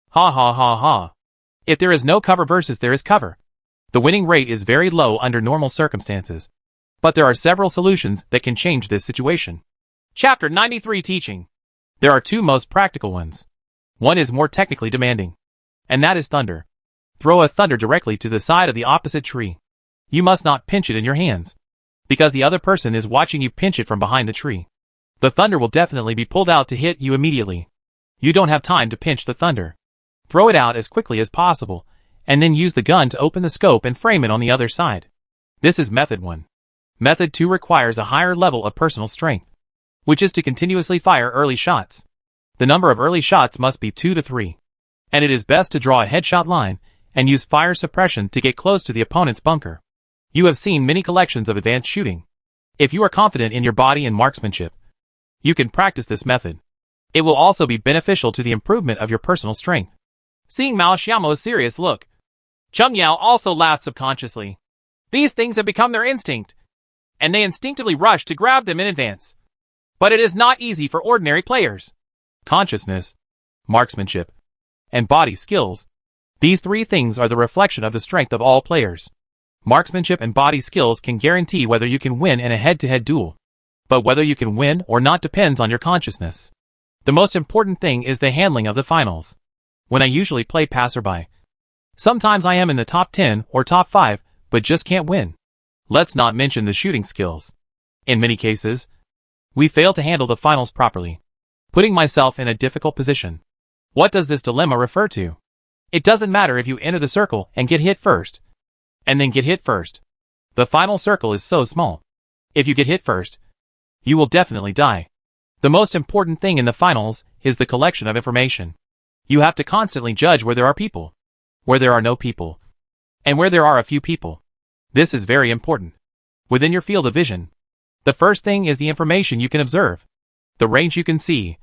Ha ha ha ha. If there is no cover versus there is cover, the winning rate is very low under normal circumstances. But there are several solutions that can change this situation. Chapter 93 Teaching. There are 2 most practical ones. One is more technically demanding. And that is thunder. Throw a thunder directly to the side of the opposite tree. You must not pinch it in your hands. Because the other person is watching you pinch it from behind the tree. The thunder will definitely be pulled out to hit you immediately. You don't have time to pinch the thunder. Throw it out as quickly as possible, and then use the gun to open the scope and frame it on the other side. This is method 1. Method 2 requires a higher level of personal strength, which is to continuously fire early shots. The number of early shots must be 2 to 3. And it is best to draw a headshot line, and use fire suppression to get close to the opponent's bunker. You have seen many collections of advanced shooting. If you are confident in your body and marksmanship, you can practice this method. It will also be beneficial to the improvement of your personal strength. Seeing Mao Xiaomao's serious look, Cheng Yao also laughed subconsciously. These things have become their instinct, and they instinctively rush to grab them in advance. But it is not easy for ordinary players. Consciousness, marksmanship, and body skills. These 3 things are the reflection of the strength of all players. Marksmanship and body skills can guarantee whether you can win in a head-to-head duel. But whether you can win or not depends on your consciousness. The most important thing is the handling of the finals. When I usually play passerby, sometimes I am in the top 10 or top 5, but just can't win. Let's not mention the shooting skills. In many cases, we fail to handle the finals properly, putting myself in a difficult position. What does this dilemma refer to? It doesn't matter if you enter the circle and get hit first, and then get hit first. The final circle is so small. If you get hit first, you will definitely die. The most important thing in the finals is the collection of information. You have to constantly judge where there are people, where there are no people, and where there are a few people. This is very important. Within your field of vision, the first thing is the information you can observe, the range you can see.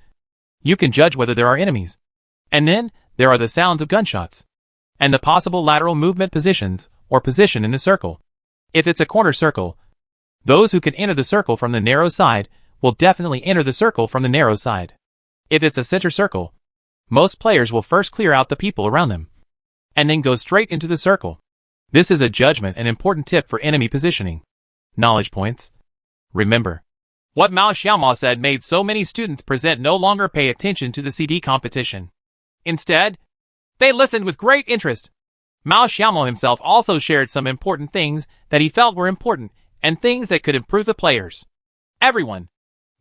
You can judge whether there are enemies. And then, there are the sounds of gunshots, and the possible lateral movement positions, or position in the circle. If it's a corner circle, those who can enter the circle from the narrow side will definitely enter the circle from the narrow side. If it's a center circle, most players will first clear out the people around them, and then go straight into the circle. This is a judgment and important tip for enemy positioning. Knowledge points. Remember, what Mao Xiaomao said made so many students present no longer pay attention to the CD competition. Instead, they listened with great interest. Mao Xiaomao himself also shared some important things that he felt were important and things that could improve the players. Everyone,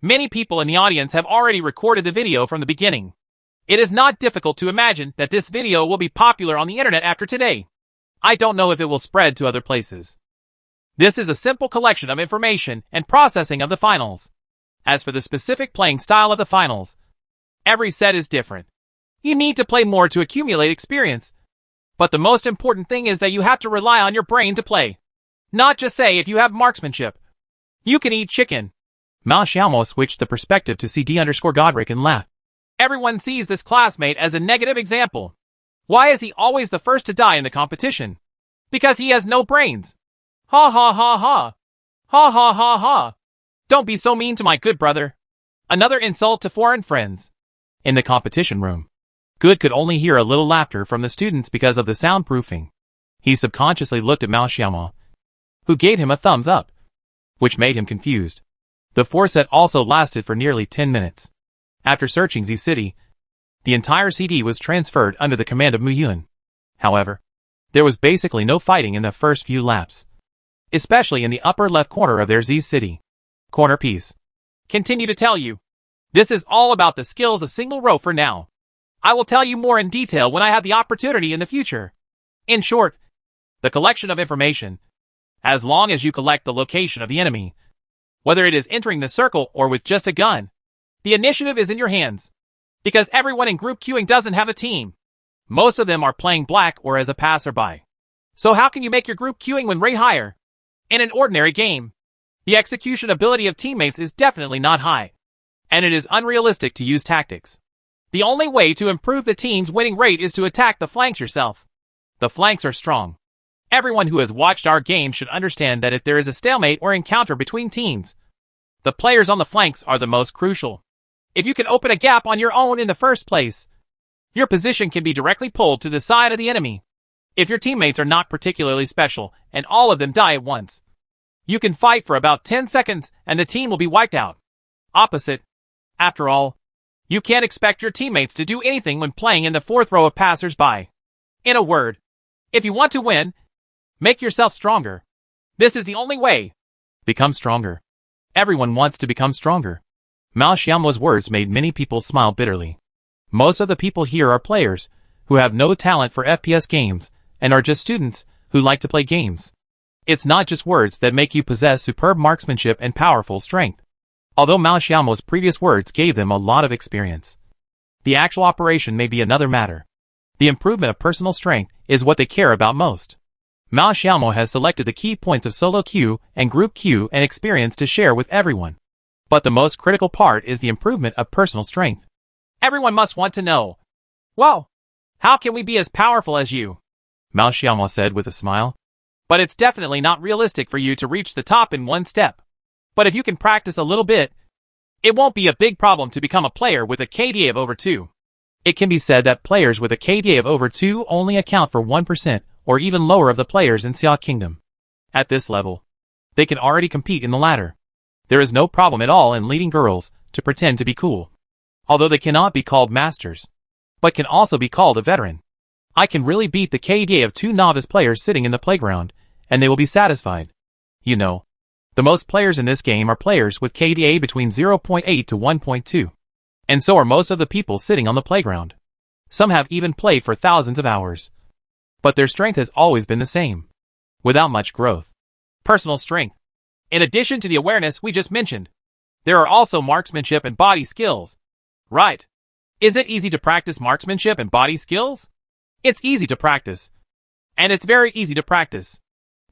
many people in the audience have already recorded the video from the beginning. It is not difficult to imagine that this video will be popular on the internet after today. I don't know if it will spread to other places. This is a simple collection of information and processing of the finals. As for the specific playing style of the finals, every set is different. You need to play more to accumulate experience. But the most important thing is that you have to rely on your brain to play. Not just say if you have marksmanship. You can eat chicken. Mao Xiaomao switched the perspective to CD_Godric and laughed. Everyone sees this classmate as a negative example. Why is he always the first to die in the competition? Because he has no brains. Ha ha ha ha. Ha ha ha ha. Don't be so mean to my good brother. Another insult to foreign friends. In the competition room, Good could only hear a little laughter from the students because of the soundproofing. He subconsciously looked at Mao Xiaomao, who gave him a thumbs up, which made him confused. The 4-set also lasted for nearly 10 minutes. After searching Z City, the entire CD was transferred under the command of Mu Yun. However, there was basically no fighting in the first few laps, especially in the upper left corner of their Z City corner piece. Continue to tell you. This is all about the skills of single row for now. I will tell you more in detail when I have the opportunity in the future. In short, the collection of information. As long as you collect the location of the enemy, whether it is entering the circle or with just a gun, the initiative is in your hands. Because everyone in group queuing doesn't have a team. Most of them are playing black or as a passerby. So how can you make your group queuing when rate higher? In an ordinary game, the execution ability of teammates is definitely not high, and it is unrealistic to use tactics. The only way to improve the team's winning rate is to attack the flanks yourself. The flanks are strong. Everyone who has watched our game should understand that if there is a stalemate or encounter between teams, the players on the flanks are the most crucial. If you can open a gap on your own in the first place, your position can be directly pulled to the side of the enemy. If your teammates are not particularly special and all of them die at once, you can fight for about 10 seconds and the team will be wiped out. Opposite. After all, you can't expect your teammates to do anything when playing in the 4th row of passers-by. In a word, if you want to win, make yourself stronger. This is the only way. Become stronger. Everyone wants to become stronger. Mao Xiaomao's words made many people smile bitterly. Most of the people here are players who have no talent for FPS games and are just students who like to play games. It's not just words that make you possess superb marksmanship and powerful strength. Although Mao Xiaomao's previous words gave them a lot of experience, the actual operation may be another matter. The improvement of personal strength is what they care about most. Mao Xiaomao has selected the key points of solo queue and group queue and experience to share with everyone. But the most critical part is the improvement of personal strength. Everyone must want to know. Whoa! How can we be as powerful as you? Mao Xiaomao said with a smile. But it's definitely not realistic for you to reach the top in one step. But if you can practice a little bit, it won't be a big problem to become a player with a KDA of over 2. It can be said that players with a KDA of over 2 only account for 1% or even lower of the players in Xia Kingdom. At this level, they can already compete in the ladder. There is no problem at all in leading girls to pretend to be cool. Although they cannot be called masters, but can also be called a veteran. I can really beat the KDA of 2 novice players sitting in the playground, and they will be satisfied. You know, the most players in this game are players with KDA between 0.8 to 1.2. And so are most of the people sitting on the playground. Some have even played for thousands of hours. But their strength has always been the same, without much growth. Personal strength. In addition to the awareness we just mentioned, there are also marksmanship and body skills. Right. Is it easy to practice marksmanship and body skills? It's easy to practice. And it's very easy to practice.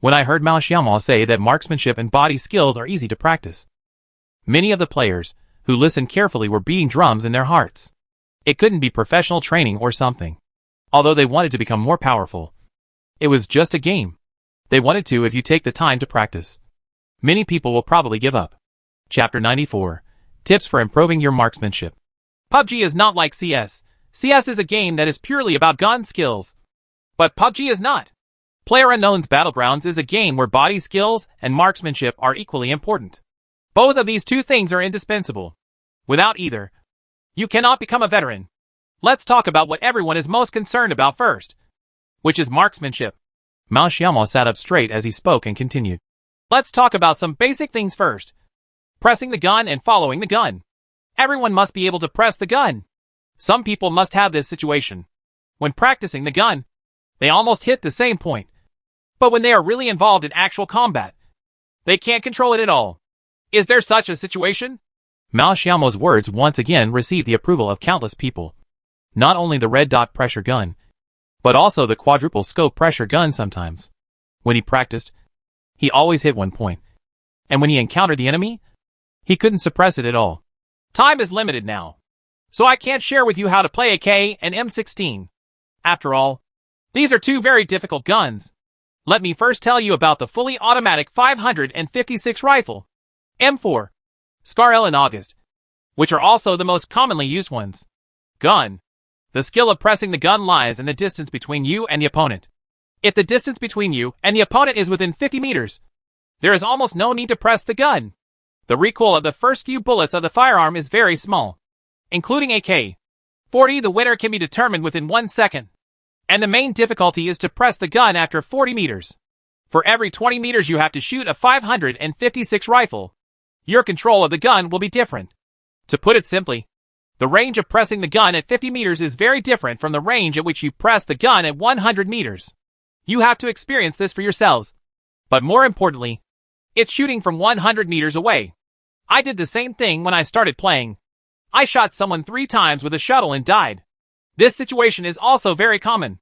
When I heard Mao Xiaomao say that marksmanship and body skills are easy to practice, many of the players who listened carefully were beating drums in their hearts. It couldn't be professional training or something. Although they wanted to become more powerful, it was just a game. They wanted to if you take the time to practice. Many people will probably give up. Chapter 94. Tips for improving your marksmanship. PUBG is not like CS. CS is a game that is purely about gun skills. But PUBG is not. PlayerUnknown's Battlegrounds is a game where body skills and marksmanship are equally important. Both of these two things are indispensable. Without either, you cannot become a veteran. Let's talk about what everyone is most concerned about first, which is marksmanship. Mao Xiaomao sat up straight as he spoke and continued. Let's talk about some basic things first. Pressing the gun and following the gun. Everyone must be able to press the gun. Some people must have this situation. When practicing the gun, they almost hit the same point. But when they are really involved in actual combat, they can't control it at all. Is there such a situation? Mao Xiaomao's words once again received the approval of countless people. Not only the red dot pressure gun, but also the quadruple scope pressure gun sometimes. When he practiced, he always hit one point. And when he encountered the enemy, he couldn't suppress it at all. Time is limited now, so I can't share with you how to play AK and M16. After all, these are two very difficult guns. Let me first tell you about the fully automatic 556 rifle, M4, SCAR-L and August, which are also the most commonly used ones. Gun. The skill of pressing the gun lies in the distance between you and the opponent. If the distance between you and the opponent is within 50 meters, there is almost no need to press the gun. The recoil of the first few bullets of the firearm is very small. Including AK-40, the winner can be determined within 1 second. And the main difficulty is to press the gun after 40 meters. For every 20 meters you have to shoot a 556 rifle. Your control of the gun will be different. To put it simply, the range of pressing the gun at 50 meters is very different from the range at which you press the gun at 100 meters. You have to experience this for yourselves. But more importantly, it's shooting from 100 meters away. I did the same thing when I started playing. I shot someone 3 times with a shuttle and died. This situation is also very common.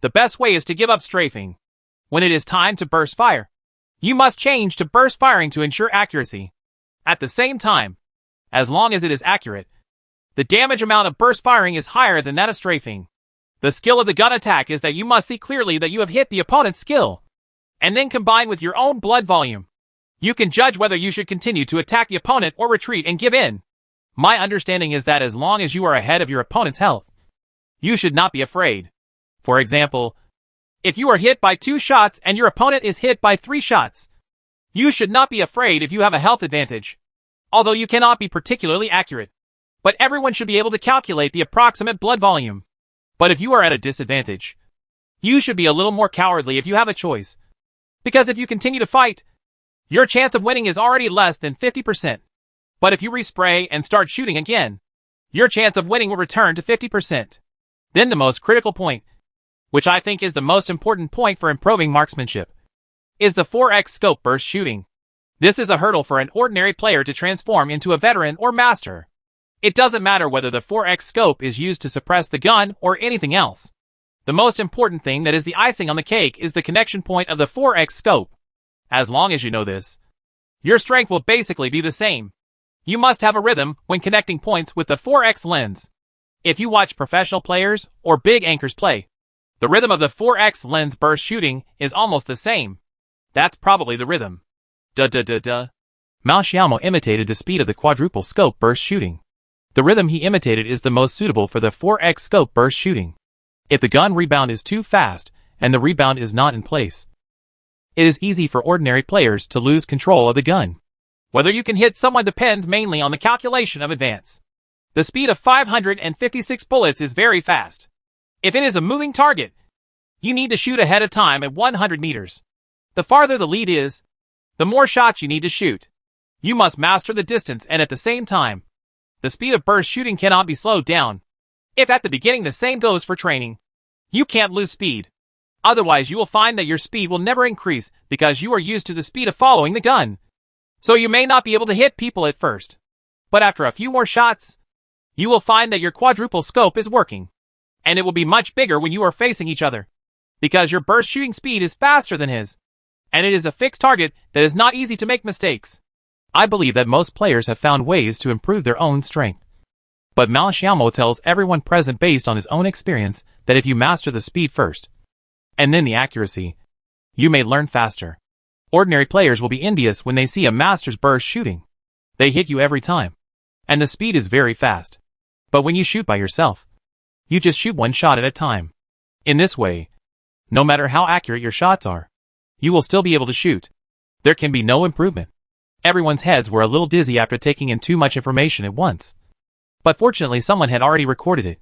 The best way is to give up strafing. When it is time to burst fire, you must change to burst firing to ensure accuracy. At the same time, as long as it is accurate, the damage amount of burst firing is higher than that of strafing. The skill of the gun attack is that you must see clearly that you have hit the opponent's skill, and then combine with your own blood volume. You can judge whether you should continue to attack the opponent or retreat and give in. My understanding is that as long as you are ahead of your opponent's health, you should not be afraid. For example, if you are hit by 2 shots and your opponent is hit by 3 shots, you should not be afraid if you have a health advantage. Although you cannot be particularly accurate, but everyone should be able to calculate the approximate blood volume. But if you are at a disadvantage, you should be a little more cowardly if you have a choice. Because if you continue to fight, your chance of winning is already less than 50%. But if you respray and start shooting again, your chance of winning will return to 50%. Then the most critical point, which I think is the most important point for improving marksmanship, is the 4x scope burst shooting. This is a hurdle for an ordinary player to transform into a veteran or master. It doesn't matter whether the 4x scope is used to suppress the gun or anything else. The most important thing that is the icing on the cake is the connection point of the 4x scope. As long as you know this, your strength will basically be the same. You must have a rhythm when connecting points with the 4x lens. If you watch professional players or big anchors play, the rhythm of the 4x lens burst shooting is almost the same. That's probably the rhythm. Duh. Mao Xiaomao imitated the speed of the quadruple scope burst shooting. The rhythm he imitated is the most suitable for the 4x scope burst shooting. If the gun rebound is too fast and the rebound is not in place, it is easy for ordinary players to lose control of the gun. Whether you can hit someone depends mainly on the calculation of advance. The speed of 556 bullets is very fast. If it is a moving target, you need to shoot ahead of time at 100 meters. The farther the lead is, the more shots you need to shoot. You must master the distance and at the same time, the speed of burst shooting cannot be slowed down. If at the beginning the same goes for training, you can't lose speed. Otherwise you will find that your speed will never increase because you are used to the speed of following the gun. So you may not be able to hit people at first. But after a few more shots, you will find that your quadruple scope is working. And it will be much bigger when you are facing each other. Because your burst shooting speed is faster than his. And it is a fixed target that is not easy to make mistakes. I believe that most players have found ways to improve their own strength. But Mao Xiaomo tells everyone present based on his own experience that if you master the speed first, and then the accuracy, you may learn faster. Ordinary players will be envious when they see a master's burst shooting. They hit you every time. And the speed is very fast. But when you shoot by yourself, you just shoot one shot at a time. In this way, no matter how accurate your shots are, you will still be able to shoot. There can be no improvement. Everyone's heads were a little dizzy after taking in too much information at once. But fortunately someone had already recorded it,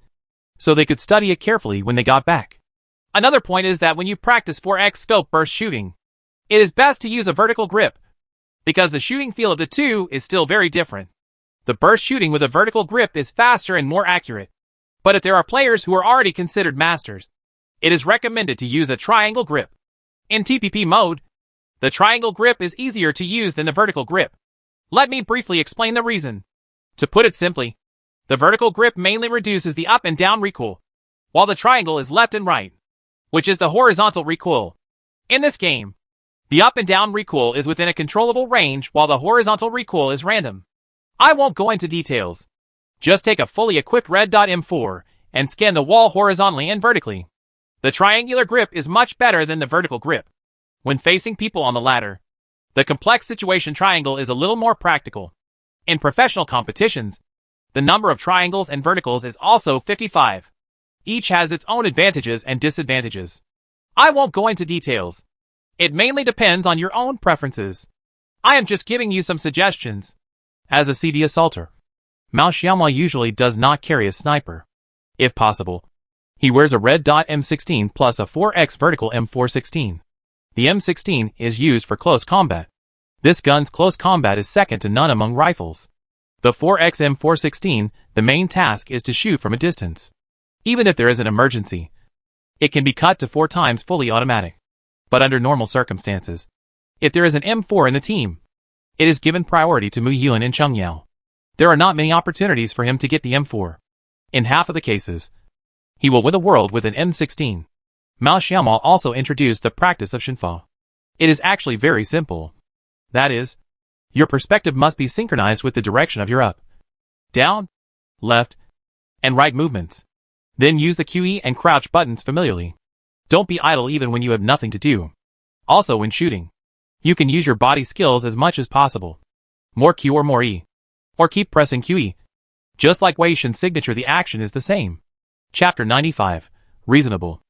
so they could study it carefully when they got back. Another point is that when you practice 4x scope burst shooting, it is best to use a vertical grip, because the shooting feel of the two is still very different. The burst shooting with a vertical grip is faster and more accurate. But if there are players who are already considered masters, it is recommended to use a triangle grip. In TPP mode, the triangle grip is easier to use than the vertical grip. Let me briefly explain the reason. To put it simply, the vertical grip mainly reduces the up and down recoil, while the triangle is left and right, which is the horizontal recoil. In this game, the up and down recoil is within a controllable range while the horizontal recoil is random. I won't go into details. Just take a fully equipped red dot M4 and scan the wall horizontally and vertically. The triangular grip is much better than the vertical grip. When facing people on the ladder, the complex situation triangle is a little more practical. In professional competitions, the number of triangles and verticals is also 55. Each has its own advantages and disadvantages. I won't go into details. It mainly depends on your own preferences. I am just giving you some suggestions. As a CD assaulter, Mao Xiaomo usually does not carry a sniper. If possible, he wears a red dot M16 plus a 4x vertical M416. The M16 is used for close combat. This gun's close combat is second to none among rifles. The 4x M416, the main task is to shoot from a distance. Even if there is an emergency, it can be cut to 4 times fully automatic. But under normal circumstances, if there is an M4 in the team, it is given priority to Mu Yuan and Cheng Yao. There are not many opportunities for him to get the M4. In half of the cases, he will win the world with an M16. Mao Xiaomo also introduced the practice of Shinfa. It is actually very simple. That is, your perspective must be synchronized with the direction of your up, down, left, and right movements. Then use the QE and crouch buttons familiarly. Don't be idle even when you have nothing to do. Also when shooting, you can use your body skills as much as possible. More Q or more E. Or keep pressing QE. Just like Wei Shen's signature, the action is the same. Chapter 95. Reasonable.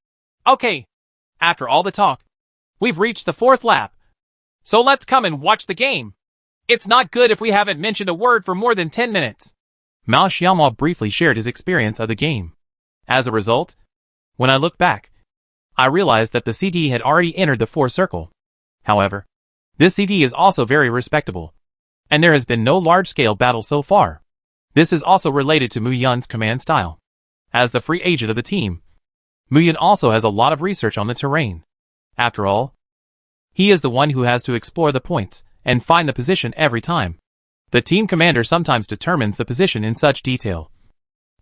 Okay. After all the talk, we've reached the 4th lap. So let's come and watch the game. It's not good if we haven't mentioned a word for more than 10 minutes. Mao Xiaomo briefly shared his experience of the game. As a result, when I looked back, I realized that the CD had already entered the 4 circle. However, this CD is also very respectable, and there has been no large-scale battle so far. This is also related to Mu Yun's command style. As the free agent of the team, Mu Yun also has a lot of research on the terrain. After all, he is the one who has to explore the points and find the position every time. The team commander sometimes determines the position in such detail,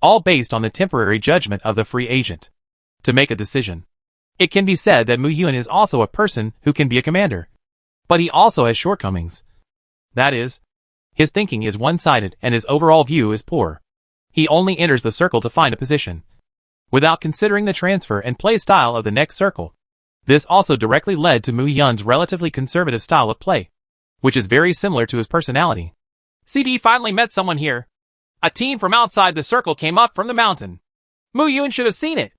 all based on the temporary judgment of the free agent. To make a decision, it can be said that Mu Yun is also a person who can be a commander, but he also has shortcomings. That is, his thinking is one-sided and his overall view is poor. He only enters the circle to find a position, without considering the transfer and play style of the next circle. This also directly led to Mu Yun's relatively conservative style of play, which is very similar to his personality. CD finally met someone here. A team from outside the circle came up from the mountain. Mu Yun should have seen it.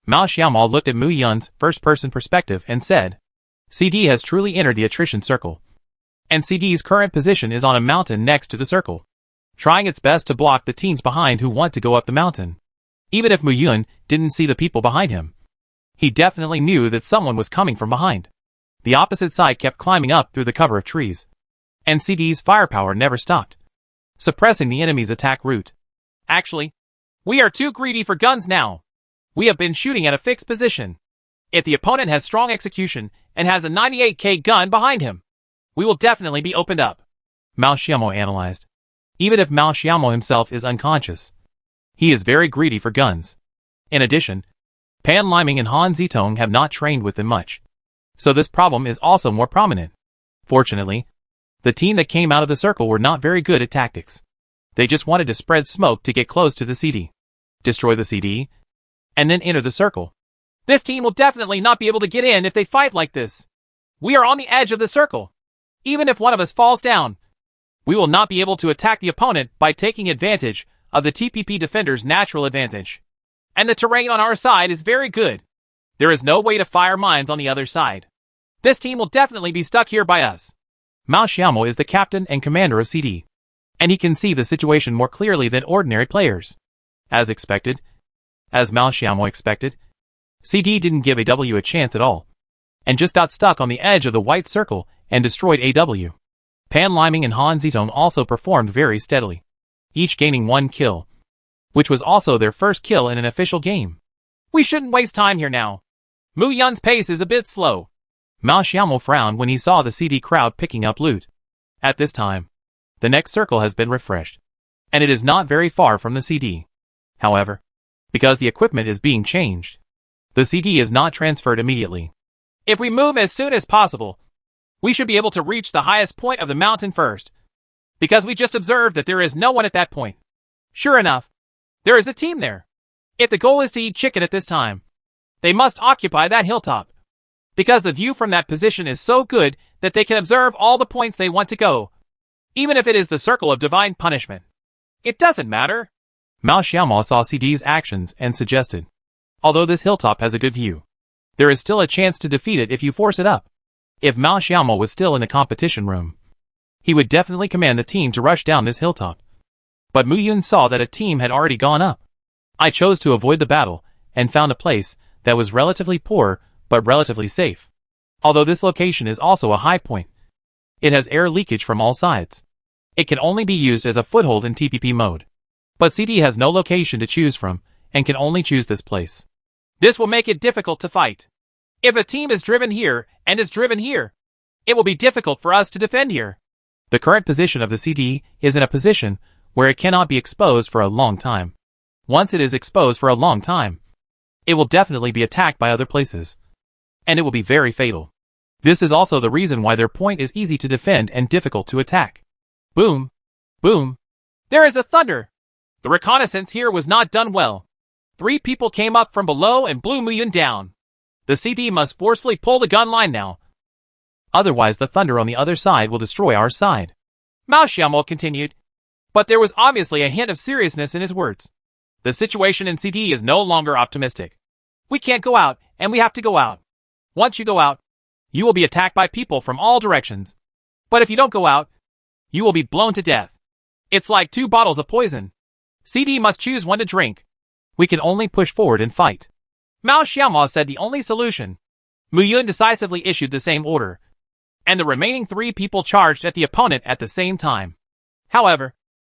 Mao Xiaomo looked at Mu Yun's first-person perspective and said, CD has truly entered the attrition circle, and CD's current position is on a mountain next to the circle, trying its best to block the teams behind who want to go up the mountain. Even if Mu Yun didn't see the people behind him, he definitely knew that someone was coming from behind. The opposite side kept climbing up through the cover of trees. And CD's firepower never stopped, suppressing the enemy's attack route. Actually, we are too greedy for guns now. We have been shooting at a fixed position. If the opponent has strong execution and has a 98K gun behind him, we will definitely be opened up, Mao Xiaomo analyzed. Even if Mao Xiaomo himself is unconscious, he is very greedy for guns. In addition, Pan Liming and Han Zitong have not trained with them much, so this problem is also more prominent. Fortunately, the team that came out of the circle were not very good at tactics. They just wanted to spread smoke to get close to the CD, destroy the CD, and then enter the circle. This team will definitely not be able to get in if they fight like this. We are on the edge of the circle. Even if one of us falls down, we will not be able to attack the opponent by taking advantage of the TPP defender's natural advantage. And the terrain on our side is very good. There is no way to fire mines on the other side. This team will definitely be stuck here by us. Mao Xiaomo is the captain and commander of CD, and he can see the situation more clearly than ordinary players. As expected, as Mao Xiaomo expected, CD didn't give AW a chance at all, and just got stuck on the edge of the white circle and destroyed AW. Pan Liming and Han Zitong also performed very steadily, each gaining 1 kill, which was also their first kill in an official game. We shouldn't waste time here now. Mu Yun's pace is a bit slow. Mao Xiaomo frowned when he saw the CD crowd picking up loot. At this time, the next circle has been refreshed, and it is not very far from the CD. However, because the equipment is being changed, the CD is not transferred immediately. If we move as soon as possible, we should be able to reach the highest point of the mountain first, because we just observed that there is no one at that point. Sure enough, there is a team there. If the goal is to eat chicken at this time, they must occupy that hilltop, because the view from that position is so good that they can observe all the points they want to go, even if it is the circle of divine punishment. It doesn't matter. Mao Xiaomo saw CD's actions and suggested, although this hilltop has a good view, there is still a chance to defeat it if you force it up. If Mao Xiaomo was still in the competition room, he would definitely command the team to rush down this hilltop. But Mu Yun saw that a team had already gone up. I chose to avoid the battle and found a place that was relatively poor but relatively safe. Although this location is also a high point, it has air leakage from all sides. It can only be used as a foothold in TPP mode. But CD has no location to choose from and can only choose this place. This will make it difficult to fight. If a team is driven here and is driven here, it will be difficult for us to defend here. The current position of the CD is in a position where it cannot be exposed for a long time. Once it is exposed for a long time, it will definitely be attacked by other places, and it will be very fatal. This is also the reason why their point is easy to defend and difficult to attack. Boom! Boom! There is a thunder! The reconnaissance here was not done well. 3 people came up from below and blew Mu Yun down. The CD must forcefully pull the gun line now. Otherwise the thunder on the other side will destroy our side. Mao Xiaomo continued, but there was obviously a hint of seriousness in his words. The situation in CD is no longer optimistic. We can't go out, and we have to go out. Once you go out, you will be attacked by people from all directions. But if you don't go out, you will be blown to death. It's like 2 bottles of poison. CD must choose one to drink. We can only push forward and fight. Mao Xiaomo said the only solution. Mu Yun decisively issued the same order, and the remaining 3 people charged at the opponent at the same time. However,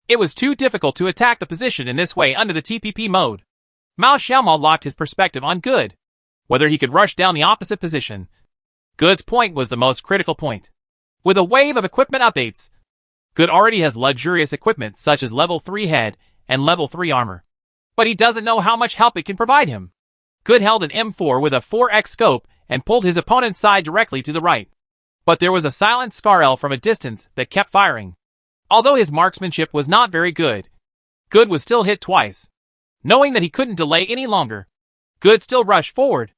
it was too difficult to attack the position in this way under the TPP mode. Mao Xiaomo locked his perspective on Good, whether he could rush down the opposite position. Good's point was the most critical point. With a wave of equipment updates, Good already has luxurious equipment such as level 3 head and level 3 armor, but he doesn't know how much help it can provide him. Good held an M4 with a 4x scope and pulled his opponent's side directly to the right. But there was a silent Scarl from a distance that kept firing. Although his marksmanship was not very good, Good was still hit twice. Knowing that he couldn't delay any longer, Good still rushed forward.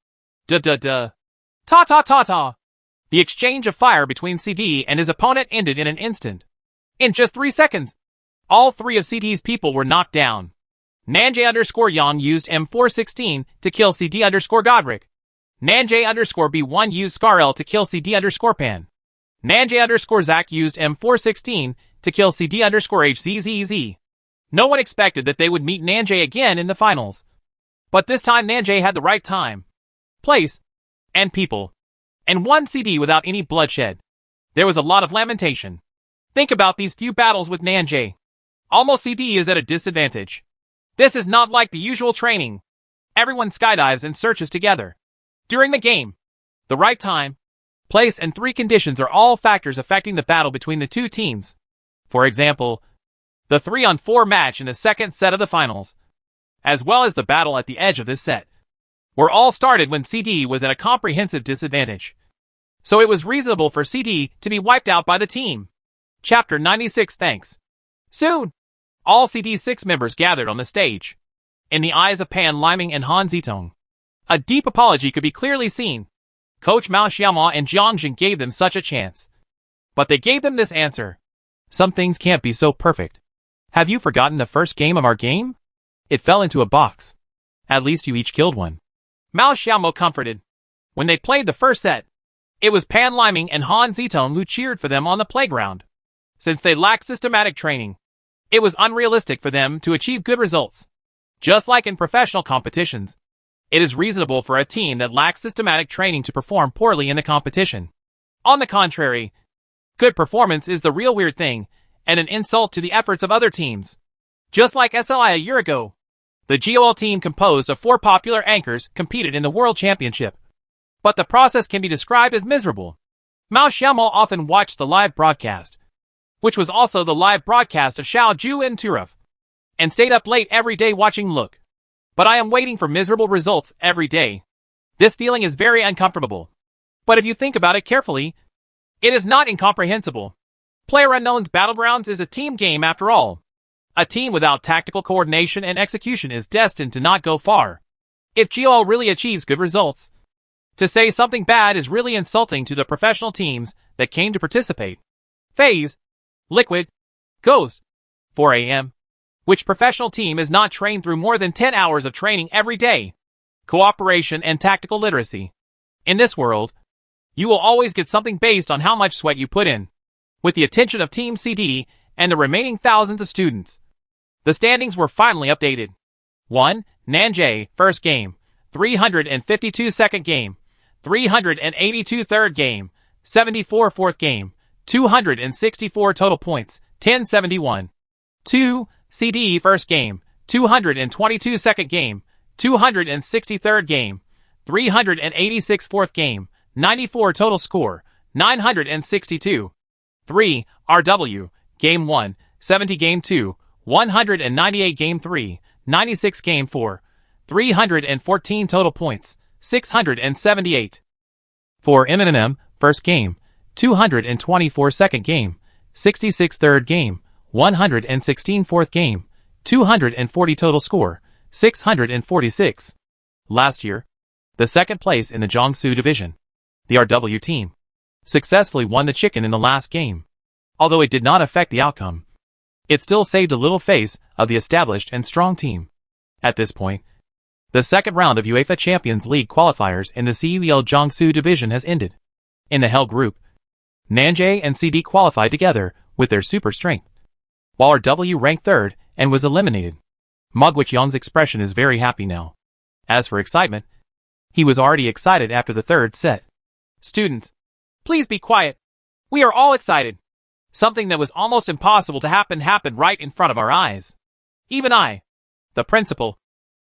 Ta ta ta ta. The exchange of fire between CD and his opponent ended in an instant. In just 3 seconds, all 3 of CD's people were knocked down. Nanjay_Yang used M416 to kill CD_Godric. Nanjay_B1 used Scarl to kill CD_Pan. Nanjay_Zack used M416 to kill CD_HZZZ. No one expected that they would meet Nanjay again in the finals. But this time Nanjay had the right time, place, and people. and won CD without any bloodshed. There was a lot of lamentation. Think about these few battles with Nanjay. Almost CD is at a disadvantage. This is not like the usual training. Everyone skydives and searches together. During the game, the right time, place, and 3 conditions are all factors affecting the battle between the two teams. For example, the 3-on-4 match in the second set of the finals, as well as the battle at the edge of this set, were all started when CD was at a comprehensive disadvantage. So it was reasonable for CD to be wiped out by the team. Chapter 96. Thanks. Soon, all CD's 6 members gathered on the stage. In the eyes of Pan Liming and Han Zitong, a deep apology could be clearly seen. Coach Mao Xiaoma and Jiang Jin gave them such a chance. But they gave them this answer. Some things can't be so perfect. Have you forgotten the first game of our game? It fell into a box. At least you each killed one. Mao Xiaoma comforted. When they played the first set, it was Pan Liming and Han Zitong who cheered for them on the playground. Since they lacked systematic training, it was unrealistic for them to achieve good results. Just like in professional competitions, it is reasonable for a team that lacks systematic training to perform poorly in the competition. On the contrary, good performance is the real weird thing, and an insult to the efforts of other teams. Just like SLI a year ago, the GOL team composed of 4 popular anchors competed in the World Championship. But the process can be described as miserable. Mao Xiaoma often watched the live broadcast, which was also the live broadcast of Xiaoju and Turov, and stayed up late every day watching Look. But I am waiting for miserable results every day. This feeling is very uncomfortable. But if you think about it carefully, it is not incomprehensible. PlayerUnknown's Battlegrounds is a team game after all. A team without tactical coordination and execution is destined to not go far. If GOL really achieves good results, to say something bad is really insulting to the professional teams that came to participate. FaZe, Liquid, Ghost, 4AM. Which professional team is not trained through more than 10 hours of training every day? Cooperation and tactical literacy. In this world, you will always get something based on how much sweat you put in. With the attention of Team CD and the remaining thousands of students, the standings were finally updated. 1. Nanjay, first game. 352 second game. 382 third game. 74 fourth game. 264 total points. 1071. 2. CD first game. 222 second game. 260 third game. 386 fourth game. 94 total score. 962. 3. RW. Game 1. 70 Game 2. 198 Game 3. 96 Game 4. 314 total points. 678. 4. M16. First game. 224 second game. 66 third game. 116 fourth game. 240 total score. 646. Last year, the second place in the Jiangsu division, the RW team, successfully won the chicken in the last game. Although it did not affect the outcome, it still saved a little face of the established and strong team. At this point, the second round of UEFA Champions League qualifiers in the CUEL Jiangsu division has ended. In the Hell group, Nanjay and CD qualified together with their super strength, while RW ranked third and was eliminated. Mogwichong's expression is very happy now. As for excitement, he was already excited after the third set. Students, please be quiet. We are all excited. Something that was almost impossible to happen happened right in front of our eyes. Even I, the principal,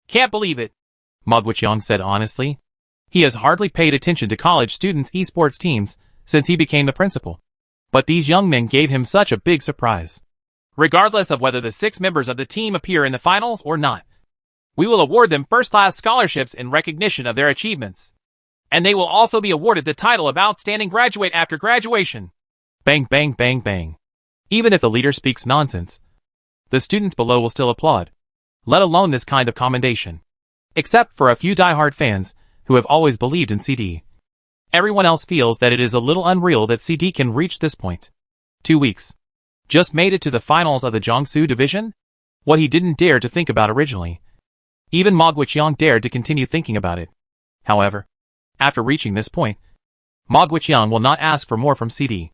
can't believe it, Mogwichong said honestly. He has hardly paid attention to college students' esports teams since he became the principal. But these young men gave him such a big surprise. Regardless of whether the 6 members of the team appear in the finals or not, we will award them first-class scholarships in recognition of their achievements. And they will also be awarded the title of Outstanding Graduate after graduation. Bang, bang, bang, bang. Even if the leader speaks nonsense, the students below will still applaud, let alone this kind of commendation. Except for a few die-hard fans who have always believed in CD. Everyone else feels that it is a little unreal that CD can reach this point. 2 weeks. Just made it to the finals of the Jiangsu division? What he didn't dare to think about originally. Even Mogwichong dared to continue thinking about it. However, after reaching this point, Mogwichong will not ask for more from CD.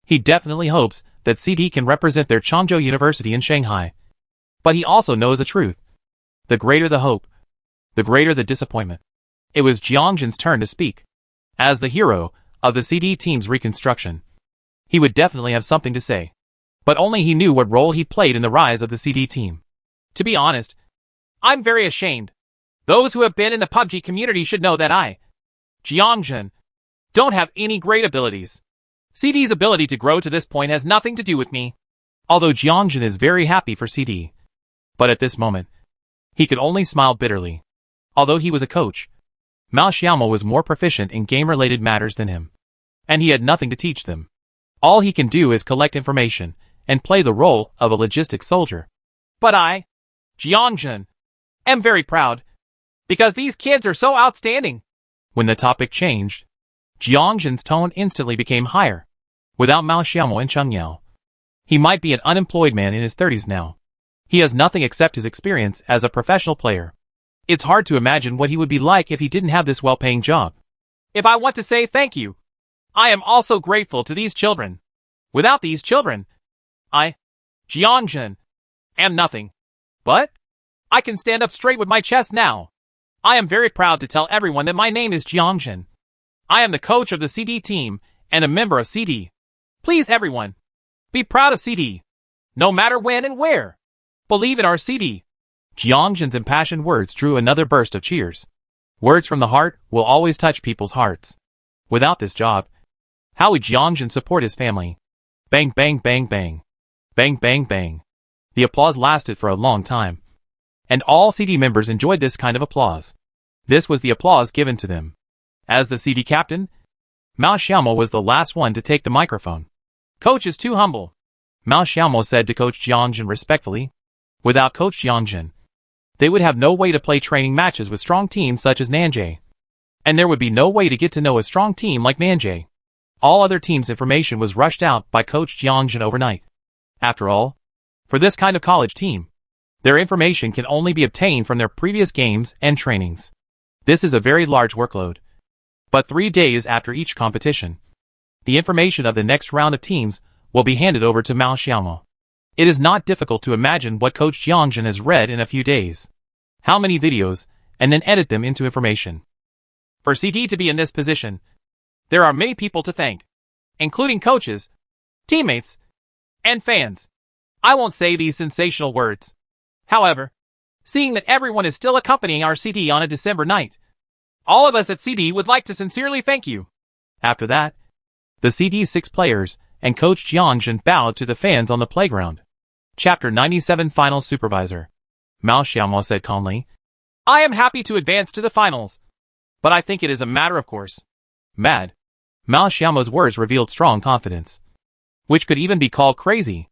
He definitely hopes that CD can represent their Changzhou University in Shanghai. But he also knows the truth. The greater the hope, the greater the disappointment. It was Jiangjin's turn to speak. As the hero, of the CD team's reconstruction. He would definitely have something to say. But only he knew what role he played in the rise of the CD team. To be honest, I'm very ashamed. Those who have been in the PUBG community should know that I, Jiangjun, don't have any great abilities. CD's ability to grow to this point has nothing to do with me. Although Jiangjun is very happy for CD. But at this moment, he could only smile bitterly. Although he was a coach, Mao Xiaomo was more proficient in game-related matters than him. And he had nothing to teach them. All he can do is collect information and play the role of a logistics soldier. But I, Jiangjun, am very proud. Because these kids are so outstanding. When the topic changed, Jiangjun's tone instantly became higher. Without Mao Xiaomo and Cheng Yao, he might be an unemployed man in his 30s now. He has nothing except his experience as a professional player. It's hard to imagine what he would be like if he didn't have this well-paying job. If I want to say thank you, I am also grateful to these children. Without these children, I, Jiangjun, am nothing. But I can stand up straight with my chest now. I am very proud to tell everyone that my name is Jiangjun. I am the coach of the CD team and a member of CD. Please everyone, be proud of CD. No matter when and where. Believe in our CD. Jiangjun's impassioned words drew another burst of cheers. Words from the heart will always touch people's hearts. Without this job, how would Jiangjun support his family? Bang bang bang bang. Bang bang bang. The applause lasted for a long time. And all CD members enjoyed this kind of applause. This was the applause given to them. As the CD captain, Mao Xiaomo was the last one to take the microphone. Coach is too humble, Mao Xiaomo said to Coach Jiangjun respectfully. Without Coach Jiangjun, they would have no way to play training matches with strong teams such as Nanjay. And there would be no way to get to know a strong team like Nanjay. All other teams' information was rushed out by Coach Jiangjun overnight. After all, for this kind of college team, their information can only be obtained from their previous games and trainings. This is a very large workload. But 3 days after each competition, the information of the next round of teams will be handed over to Mao Xiaomo. It is not difficult to imagine what Coach Jiangjun has read in a few days. How many videos, and then edit them into information. For CD to be in this position, there are many people to thank, including coaches, teammates, and fans. I won't say these sensational words. However, seeing that everyone is still accompanying our CD on a December night, all of us at CD would like to sincerely thank you. After that, the CD's 6 players and Coach Jiangjun bowed to the fans on the playground. Chapter 97 Final Supervisor. Mao Xiaomo said calmly, I am happy to advance to the finals, but I think it is a matter of course. Mad. Mao Xiaomo's words revealed strong confidence, which could even be called crazy.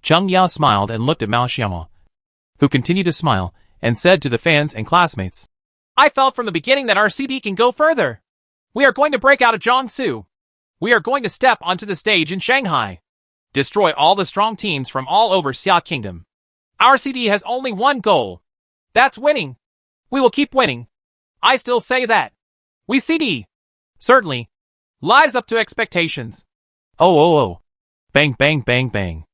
Cheng Yao smiled and looked at Mao Xiaomo, who continued to smile and said to the fans and classmates, I felt from the beginning that our CD can go further. We are going to break out of Jiangsu. We are going to step onto the stage in Shanghai. Destroy all the strong teams from all over Xia Kingdom. Our CD has only one goal. That's winning. We will keep winning. I still say that. We CD. Certainly. Lives up to expectations. Oh. Bang bang bang bang.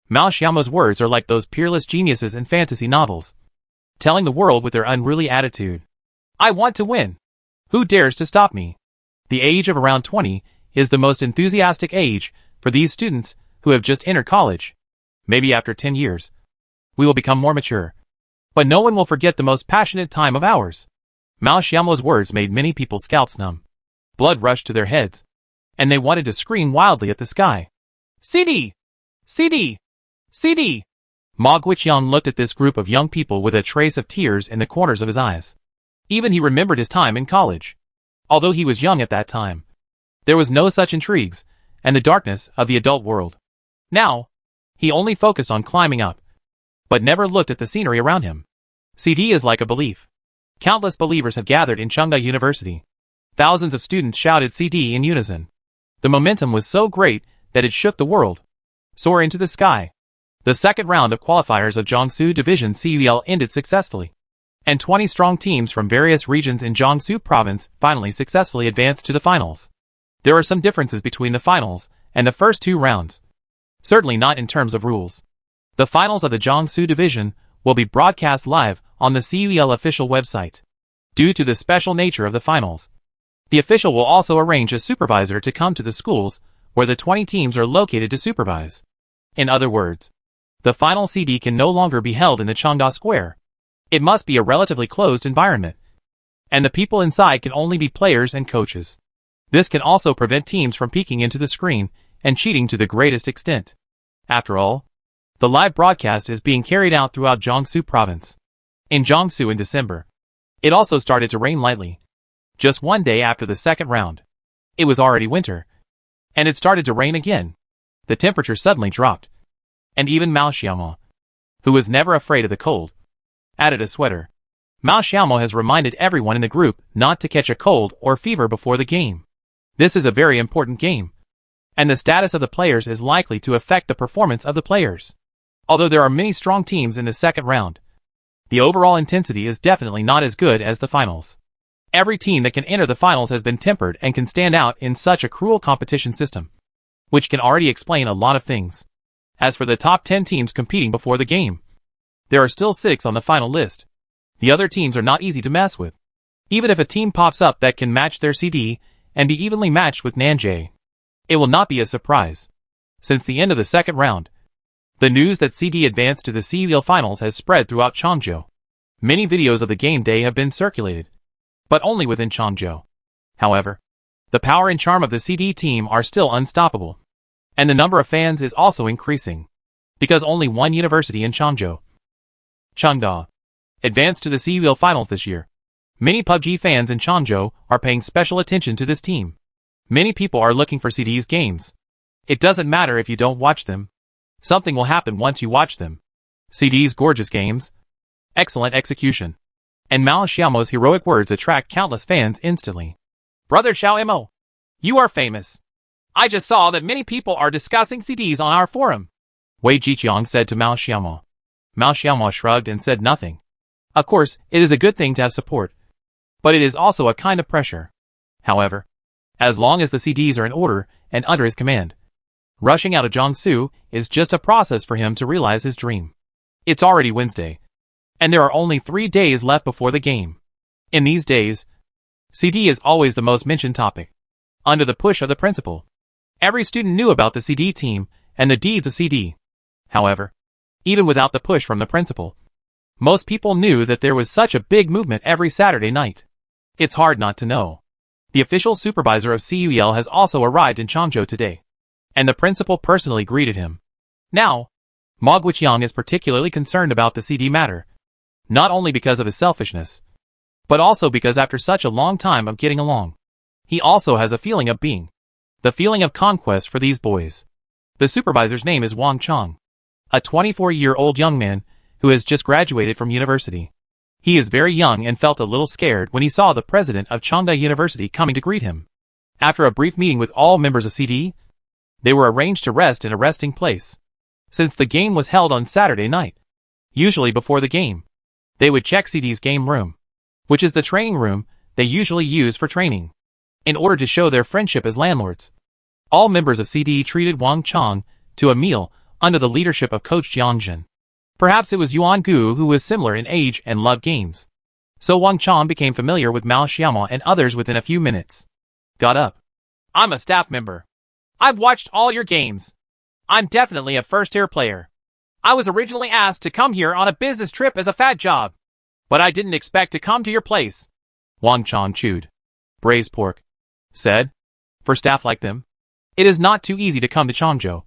Mao Xiaomo's words are like those peerless geniuses in fantasy novels, telling the world with their unruly attitude. I want to win. Who dares to stop me? The age of around 20 is the most enthusiastic age for these students who have just entered college. Maybe after 10 years, we will become more mature. But no one will forget the most passionate time of ours. Mao Xiaomo's words made many people's scalps numb. Blood rushed to their heads, and they wanted to scream wildly at the sky. CD! CD! CD! Ma Guiqian looked at this group of young people with a trace of tears in the corners of his eyes. Even he remembered his time in college. Although he was young at that time, there was no such intrigues and the darkness of the adult world. Now, he only focused on climbing up, but never looked at the scenery around him. CD is like a belief. Countless believers have gathered in Chengda University. Thousands of students shouted CD in unison. The momentum was so great that it shook the world. Soar into the sky. The second round of qualifiers of Jiangsu Division CUL ended successfully, and 20 strong teams from various regions in Jiangsu Province finally successfully advanced to the finals. There are some differences between the finals and the first 2 rounds. Certainly not in terms of rules. The finals of the Jiangsu Division will be broadcast live on the CUL official website. Due to the special nature of the finals, The official will also arrange a supervisor to come to the schools where the 20 teams are located to supervise. In other words, the final CD can no longer be held in the Changda Square. It must be a relatively closed environment, and the people inside can only be players and coaches. This can also prevent teams from peeking into the screen and cheating to the greatest extent. After all, the live broadcast is being carried out throughout Jiangsu province. In Jiangsu in December, it also started to rain lightly. Just one day after the second round, it was already winter, and it started to rain again. The temperature suddenly dropped, and even Mao Xiaomo, who was never afraid of the cold, added a sweater. Mao Xiaomo has reminded everyone in the group not to catch a cold or fever before the game. This is a very important game, and the status of the players is likely to affect the performance of the players. Although there are many strong teams in the second round, the overall intensity is definitely not as good as the finals. Every team that can enter the finals has been tempered and can stand out in such a cruel competition system, which can already explain a lot of things. As for the top 10 teams competing before the game, there are still 6 on the final list. The other teams are not easy to mess with. Even if a team pops up that can match their CD and be evenly matched with Nanjing, it will not be a surprise. Since the end of the second round, the news that CD advanced to the CUL finals has spread throughout Changzhou. Many videos of the game day have been circulated, but only within Changzhou. However, the power and charm of the CD team are still unstoppable, and the number of fans is also increasing, because only one university in Changzhou, Chengda, advanced to the CUL finals this year. Many PUBG fans in Changzhou are paying special attention to this team. Many people are looking for CD's games. It doesn't matter if you don't watch them. Something will happen once you watch them. CD's gorgeous games, excellent execution, and Mao Xiaomo's heroic words attract countless fans instantly. Brother Xiao Mo, you are famous. I just saw that many people are discussing CDs on our forum, Wei Jiqiang said to Mao Xiaomo. Mao Xiaomo shrugged and said nothing. Of course, it is a good thing to have support, but it is also a kind of pressure. However, as long as the CDs are in order and under his command, rushing out of Jiangsu is just a process for him to realize his dream. It's already Wednesday, and there are only 3 days left before the game. In these days, CD is always the most mentioned topic. Under the push of the principal, every student knew about the CD team and the deeds of CD. However, even without the push from the principal, most people knew that there was such a big movement every Saturday night. It's hard not to know. The official supervisor of CUL has also arrived in Changzhou today, and the principal personally greeted him. Now, Ma Guiqiang is particularly concerned about the CD matter, not only because of his selfishness, but also because after such a long time of getting along, he also has a feeling of being, the feeling of conquest for these boys. The supervisor's name is Wang Chong, a 24-year-old young man who has just graduated from university. He is very young and felt a little scared when he saw the president of Chengda University coming to greet him. After a brief meeting with all members of CD, they were arranged to rest in a resting place. Since the game was held on Saturday night, usually before the game, they would check CD's game room, which is the training room they usually use for training, in order to show their friendship as landlords. All members of CD treated Wang Chong to a meal under the leadership of Coach Jiangjin. Perhaps it was Yuan Gu who was similar in age and loved games. So Wang Chong became familiar with Mao Xiaomo and others within a few minutes. Got up. I'm a staff member. I've watched all your games. I'm definitely a first-tier player. I was originally asked to come here on a business trip as a fat job, but I didn't expect to come to your place. Wang Chong chewed. Braised pork. Said, for staff like them, it is not too easy to come to Changzhou,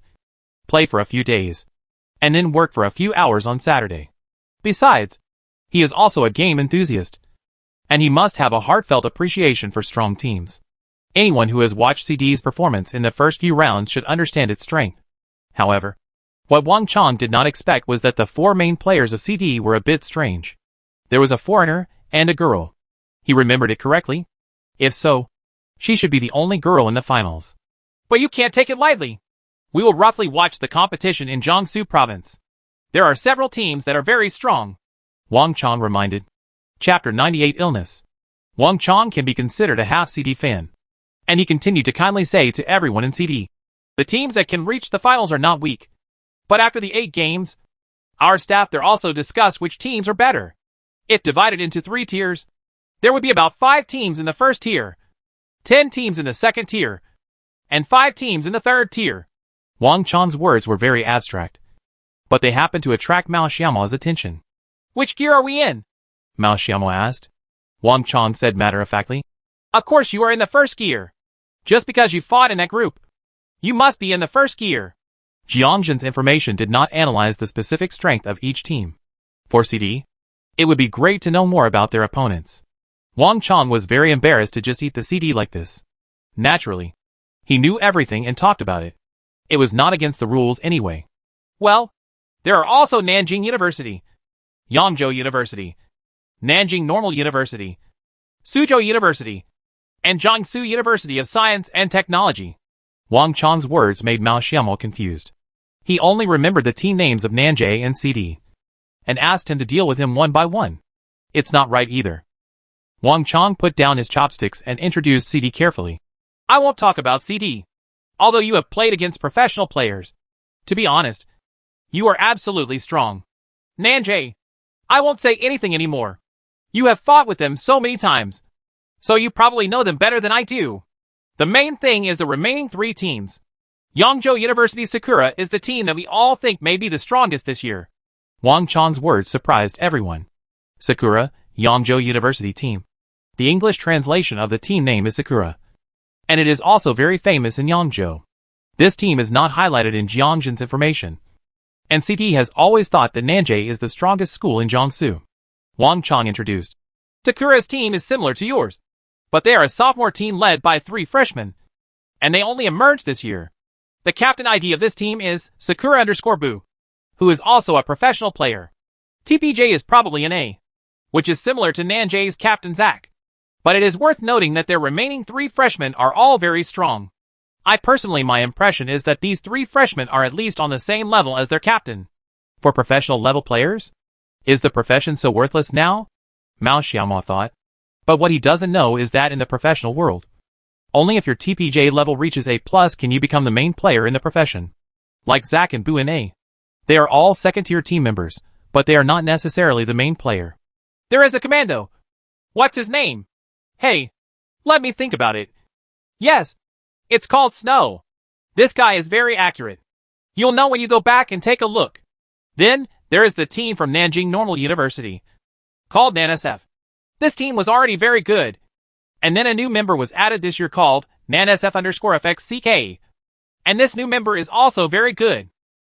play for a few days, and then work for a few hours on Saturday. Besides, he is also a game enthusiast, and he must have a heartfelt appreciation for strong teams. Anyone who has watched CD's performance in the first few rounds should understand its strength. However, what Wang Chong did not expect was that the 4 main players of CD were a bit strange. There was a foreigner and a girl. He remembered it correctly? If so, she should be the only girl in the finals. But you can't take it lightly. We will roughly watch the competition in Jiangsu province. There are several teams that are very strong, Wang Chong reminded. Chapter 98 Illness. Wang Chong can be considered a half CD fan, and he continued to kindly say to everyone in CD, the teams that can reach the finals are not weak. But after the 8 games, our staff there also discussed which teams are better. If divided into 3 tiers, there would be about 5 teams in the first tier, 10 teams in the second tier, and 5 teams in the third tier. Wang Chang's words were very abstract, but they happened to attract Mao Xiaomo's attention. Which gear are we in? Mao Xiaomo asked. Wang Chang said matter-of-factly. Of course you are in the first gear. Just because you fought in that group, you must be in the first gear. Jiangjin's information did not analyze the specific strength of each team. For CD, it would be great to know more about their opponents. Wang Chang was very embarrassed to just eat the CD like this. Naturally, he knew everything and talked about it. It was not against the rules anyway. Well, there are also Nanjing University, Yangzhou University, Nanjing Normal University, Suzhou University, and Jiangsu University of Science and Technology. Wang Chang's words made Mao Xiaomo confused. He only remembered the team names of Nanjing and CD, and asked him to deal with him one by one. It's not right either. Wang Chang put down his chopsticks and introduced CD carefully. I won't talk about CD, although you have played against professional players. To be honest, you are absolutely strong. Nanjing, I won't say anything anymore. You have fought with them so many times, so you probably know them better than I do. The main thing is the remaining 3 teams. Yangzhou University Sakura is the team that we all think may be the strongest this year. Wang Chang's words surprised everyone. Sakura, Yangzhou University team. The English translation of the team name is Sakura, and it is also very famous in Yangzhou. This team is not highlighted in Jiangjin's information, and CD has always thought that Nanjing is the strongest school in Jiangsu. Wang Chang introduced. Sakura's team is similar to yours, but they are a sophomore team led by 3 freshmen, and they only emerged this year. The captain ID of this team is Sakura_Bu, who is also a professional player. TPJ is probably an A, which is similar to Nanjing's captain Zach. But it is worth noting that their remaining 3 freshmen are all very strong. My impression is that these 3 freshmen are at least on the same level as their captain. For professional level players? Is the profession so worthless now? Mao Xiaomo thought. But what he doesn't know is that in the professional world, only if your TPJ level reaches A+ can you become the main player in the profession. Like Zach and Bu in A. They are all second-tier team members, but they are not necessarily the main player. There is a commando. What's his name? Hey, let me think about it. Yes, it's called Snow. This guy is very accurate. You'll know when you go back and take a look. Then, there is the team from Nanjing Normal University, called NANSF. This team was already very good, and then a new member was added this year called NANSF_FXCK, and this new member is also very good.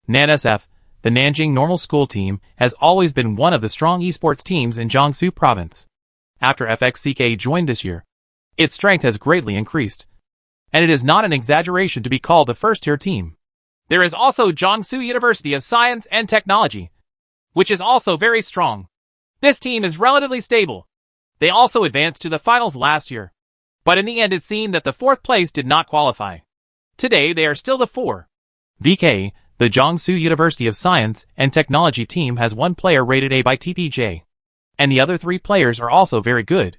NANSF, the Nanjing Normal School team, has always been one of the strong esports teams in Jiangsu province. After FXCK joined this year, its strength has greatly increased, and it is not an exaggeration to be called the first-tier team. There is also Jiangsu University of Science and Technology, which is also very strong. This team is relatively stable. They also advanced to the finals last year, but in the end it seemed that the 4th place did not qualify. Today they are still the 4. VK, the Jiangsu University of Science and Technology team has 1 player rated A by TPJ, and the other 3 players are also very good,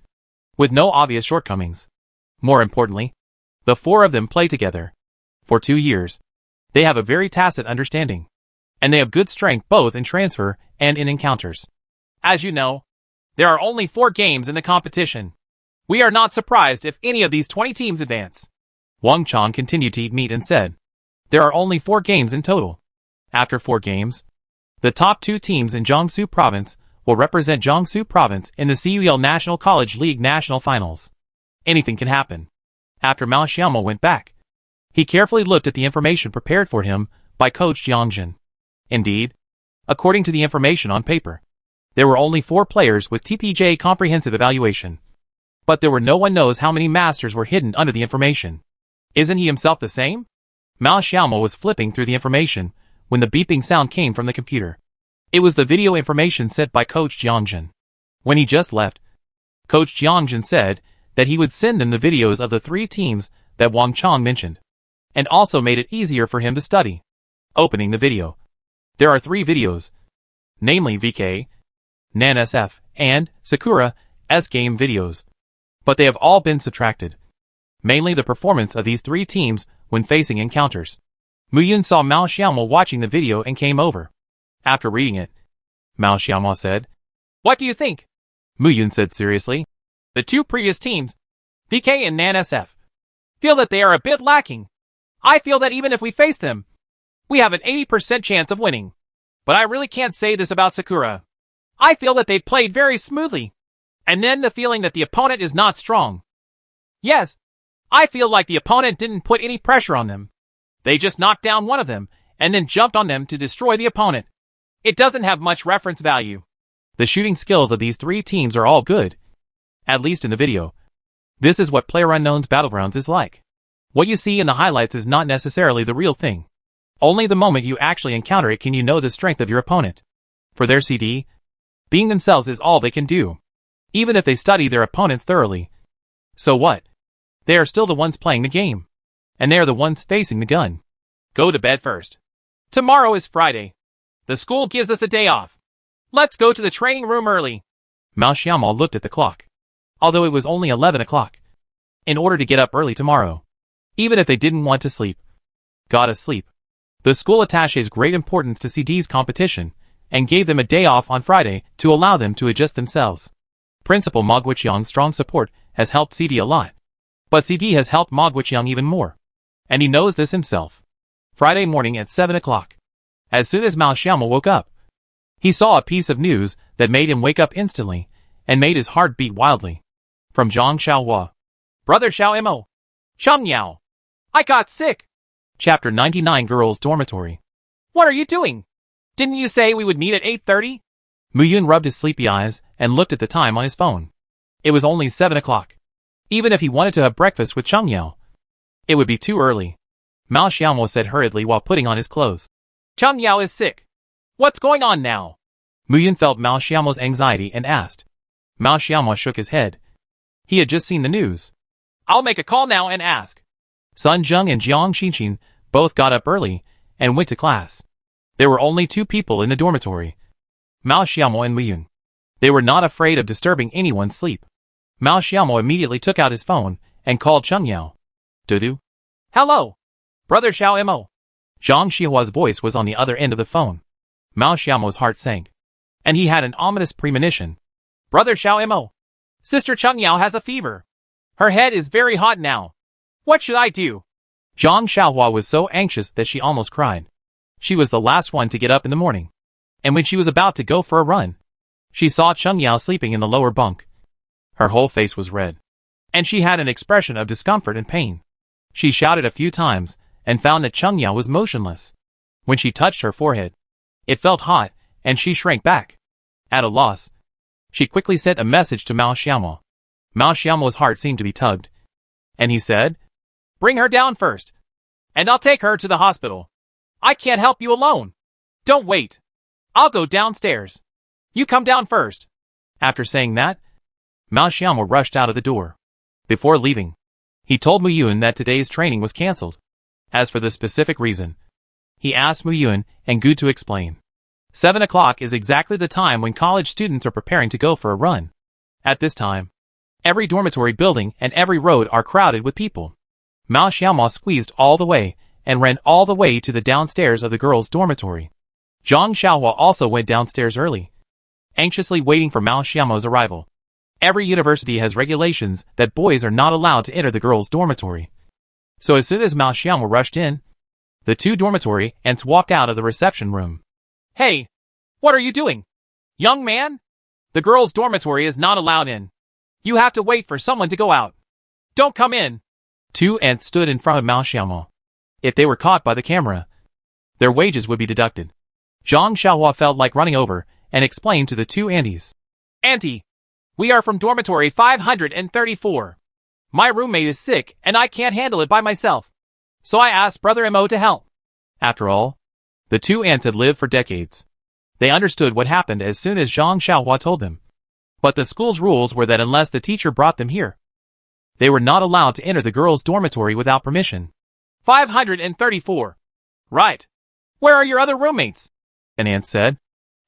with no obvious shortcomings. More importantly, the 4 of them play together. For 2 years, they have a very tacit understanding, and they have good strength both in transfer and in encounters. As you know, there are only 4 games in the competition. We are not surprised if any of these 20 teams advance. Wang Chang continued to eat meat and said, there are only 4 games in total. After 4 games, the top 2 teams in Jiangsu province will represent Jiangsu province in the CUL National College League National Finals. Anything can happen. After Mao Xiaomo went back, he carefully looked at the information prepared for him by Coach Jiangjin. Indeed, according to the information on paper, there were only 4 players with TPJ comprehensive evaluation. But there were no one knows how many masters were hidden under the information. Isn't he himself the same? Mao Xiaomo was flipping through the information when the beeping sound came from the computer. It was the video information sent by Coach Jiangjin. When he just left, Coach Jiangjin said that he would send them the videos of the 3 teams that Wang Chang mentioned, and also made it easier for him to study. Opening the video. There are 3 videos, namely VK, NANSF, and Sakura's game videos. But they have all been subtracted. Mainly the performance of these 3 teams when facing encounters. Muyun saw Mao Xiaomo watching the video and came over. After reading it, Mao Xiaomo said, "What do you think?" Muyun said seriously, "The 2 previous teams, VK and NANSF, feel that they are a bit lacking. I feel that even if we face them, we have an 80% chance of winning. But I really can't say this about Sakura. I feel that they played very smoothly. And then the feeling that the opponent is not strong. Yes, I feel like the opponent didn't put any pressure on them. They just knocked down one of them, and then jumped on them to destroy the opponent. It doesn't have much reference value. The shooting skills of these three teams are all good. At least in the video. This is what PlayerUnknown's Battlegrounds is like. What you see in the highlights is not necessarily the real thing. Only the moment you actually encounter it can you know the strength of your opponent. For their CD, being themselves is all they can do. Even if they study their opponents thoroughly. So what? They are still the ones playing the game. And they are the ones facing the gun. Go to bed first. Tomorrow is Friday. The school gives us a day off. Let's go to the training room early. Mao Xiaomao looked at the clock. Although it was only 11 o'clock. In order to get up early tomorrow. Even if they didn't want to sleep. Gotta sleep. The school attaches great importance to CD's competition, and gave them a day off on Friday to allow them to adjust themselves. Principal Ma Guiqiang's strong support has helped CD a lot. But CD has helped Ma Guiqiang even more. And he knows this himself. Friday morning at 7 o'clock. As soon as Mao Xiaomao woke up, he saw a piece of news that made him wake up instantly, and made his heart beat wildly. From Zhang Xiaohua. Brother Xiao Mo. Cheng Yao. I got sick. Chapter 99 Girls' Dormitory. What are you doing? Didn't you say we would meet at 8:30? Muyun rubbed his sleepy eyes and looked at the time on his phone. It was only 7 o'clock. Even if he wanted to have breakfast with Cheng Yao, it would be too early. Mao Xiaomao said hurriedly while putting on his clothes. Cheng Yao is sick. What's going on now? Muyun felt Mao Xiaomao's anxiety and asked. Mao Xiaomao shook his head. He had just seen the news. I'll make a call now and ask. Sun Zheng and Jiang Xinqin both got up early and went to class. There were only two people in the dormitory. Mao Xiaomao and Muyun. They were not afraid of disturbing anyone's sleep. Mao Xiaomao immediately took out his phone and called Cheng Yao. Dudu. Hello. Brother Xiao Mo. Zhang Xiaohua's voice was on the other end of the phone. Mao Xiaomao's heart sank. And he had an ominous premonition. Brother Xiao Mo. Sister Cheng Yao has a fever. Her head is very hot now. What should I do? Zhang Xiaohua was so anxious that she almost cried. She was the last one to get up in the morning. And when she was about to go for a run, she saw Cheng Yao sleeping in the lower bunk. Her whole face was red. And she had an expression of discomfort and pain. She shouted a few times and found that Cheng Yao was motionless. When she touched her forehead, it felt hot and she shrank back. At a loss, she quickly sent a message to Mao Xiaomao. Mao Xiaomao's heart seemed to be tugged. And he said, bring her down first. And I'll take her to the hospital. I can't help you alone. Don't wait. I'll go downstairs. You come down first. After saying that, Mao Xiaomao rushed out of the door. Before leaving, he told Muyun that today's training was cancelled. As for the specific reason, he asked Muyun and Gu to explain. 7 o'clock is exactly the time when college students are preparing to go for a run. At this time, every dormitory building and every road are crowded with people. Mao Xiaomao squeezed all the way and ran all the way to the downstairs of the girls' dormitory. Zhang Xiaohua also went downstairs early, anxiously waiting for Mao Xiaomao's arrival. Every university has regulations that boys are not allowed to enter the girls' dormitory. So as soon as Mao Xiaomao rushed in, the two dormitory ants walked out of the reception room. Hey, what are you doing? Young man? The girls' dormitory is not allowed in. You have to wait for someone to go out. Don't come in. Two ants stood in front of Mao Xiaomao. If they were caught by the camera, their wages would be deducted. Zhang Xiaohua felt like running over and explained to the two aunties. Auntie, we are from dormitory 534. My roommate is sick and I can't handle it by myself. So I asked Brother Mo to help. After all, the two ants had lived for decades. They understood what happened as soon as Zhang Xiaohua told them. But the school's rules were that unless the teacher brought them here, they were not allowed to enter the girls' dormitory without permission. 534. Right. Where are your other roommates? An ant said.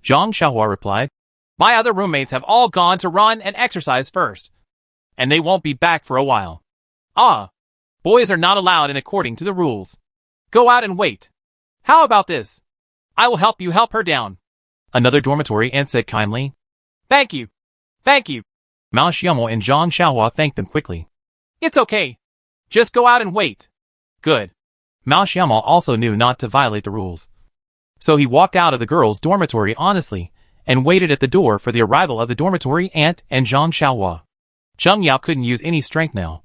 Zhang Xiaohua replied. My other roommates have all gone to run and exercise first. And they won't be back for a while. Ah. Boys are not allowed in according to the rules. Go out and wait. How about this? I will help you help her down. Another dormitory ant said kindly. Thank you. Thank you. Mao Xiaomao and Zhang Xiaohua thanked them quickly. It's okay. Just go out and wait. Good. Mao Xiaomo also knew not to violate the rules. So he walked out of the girls' dormitory honestly, and waited at the door for the arrival of the dormitory aunt and Zhang Xiaohua. Cheng Yao couldn't use any strength now,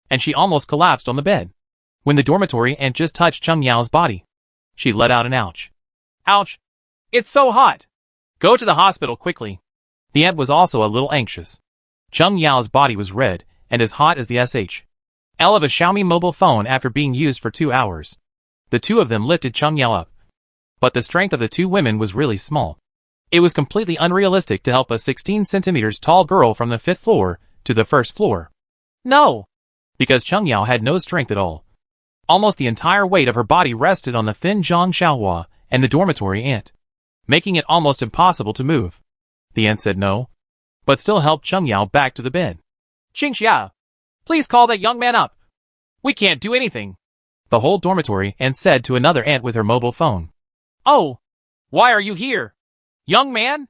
and she almost collapsed on the bed. When the dormitory aunt just touched Cheng Yao's body, she let out an ouch. Ouch! It's so hot! Go to the hospital quickly. The aunt was also a little anxious. Cheng Yao's body was red and as hot as the SHL of a Xiaomi mobile phone after being used for 2 hours. The two of them lifted Cheng Yao up. But the strength of the two women was really small. It was completely unrealistic to help a 16 centimeters tall girl from the 5th floor to the 1st floor. No! Because Cheng Yao had no strength at all. Almost the entire weight of her body rested on the thin Zhang Xiaohua and the dormitory aunt, making it almost impossible to move. The aunt said no, but still helped Cheng Yao back to the bed. Xingxia, please call that young man up. We can't do anything. The whole dormitory aunt said to another aunt with her mobile phone. Oh, why are you here? Young man?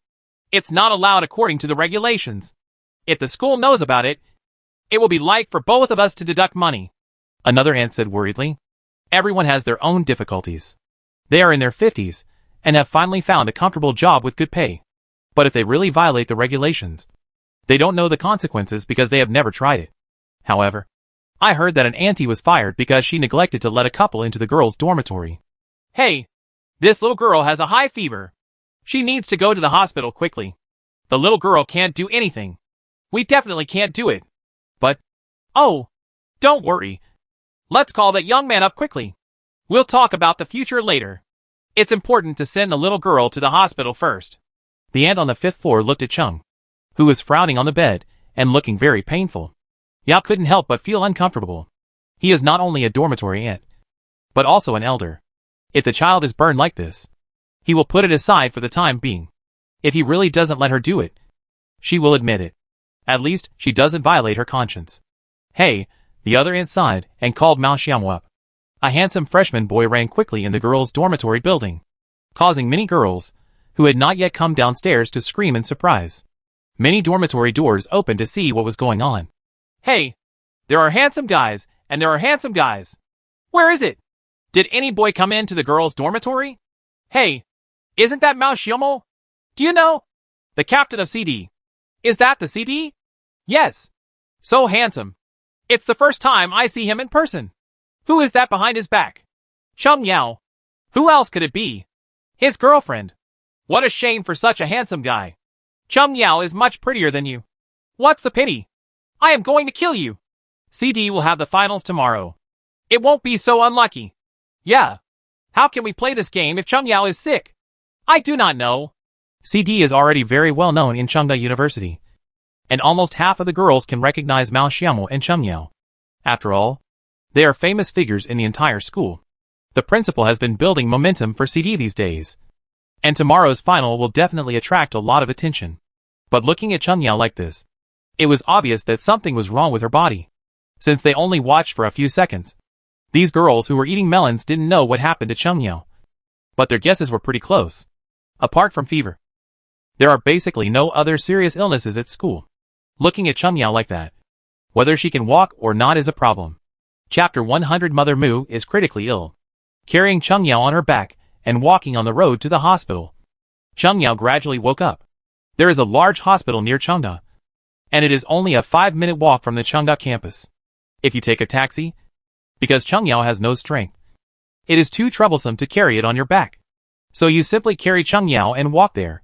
It's not allowed according to the regulations. If the school knows about it, it will be like for both of us to deduct money. Another aunt said worriedly. Everyone has their own difficulties. They are in their 50s, and have finally found a comfortable job with good pay. But if they really violate the regulations, they don't know the consequences because they have never tried it. However, I heard that an auntie was fired because she neglected to let a couple into the girls' dormitory. Hey, this little girl has a high fever. She needs to go to the hospital quickly. The little girl can't do anything. We definitely can't do it. But, oh, don't worry. Let's call that young man up quickly. We'll talk about the future later. It's important to send the little girl to the hospital first. The aunt on the 5th floor looked at Cheng, who was frowning on the bed and looking very painful. Yao couldn't help but feel uncomfortable. He is not only a dormitory aunt, but also an elder. If the child is burned like this, he will put it aside for the time being. If he really doesn't let her do it, she will admit it. At least, she doesn't violate her conscience. Hey, the other aunt sighed and called Mao Xiaomo up. A handsome freshman boy ran quickly in the girls' dormitory building, causing many girls, who had not yet come downstairs, to scream in surprise. Many dormitory doors opened to see what was going on. Hey, there are handsome guys, and there are handsome guys. Where is it? Did any boy come into the girls' dormitory? Hey, isn't that Mao Xiaomo? Do you know? The captain of CD. Is that the CD? Yes. So handsome. It's the first time I see him in person. Who is that behind his back? Cheng Yao. Who else could it be? His girlfriend. What a shame for such a handsome guy. Cheng Yao is much prettier than you. What's the pity? I am going to kill you. CD will have the finals tomorrow. It won't be so unlucky. Yeah. How can we play this game if Cheng Yao is sick? I do not know. CD is already very well known in Chengda University, and almost half of the girls can recognize Mao Xiaomo and Cheng Yao. After all, they are famous figures in the entire school. The principal has been building momentum for CD these days, and tomorrow's final will definitely attract a lot of attention. But looking at Cheng Yao like this, it was obvious that something was wrong with her body, since they only watched for a few seconds. These girls who were eating melons didn't know what happened to Cheng Yao, but their guesses were pretty close. Apart from fever, there are basically no other serious illnesses at school. Looking at Cheng Yao like that, whether she can walk or not is a problem. Chapter 100. Mother Mu is critically ill, carrying Cheng Yao on her back and walking on the road to the hospital. Cheng Yao gradually woke up. There is a large hospital near Chengda, and it is only a 5-minute walk from the Chengda campus. If you take a taxi, because Cheng Yao has no strength, it is too troublesome to carry it on your back. So you simply carry Cheng Yao and walk there.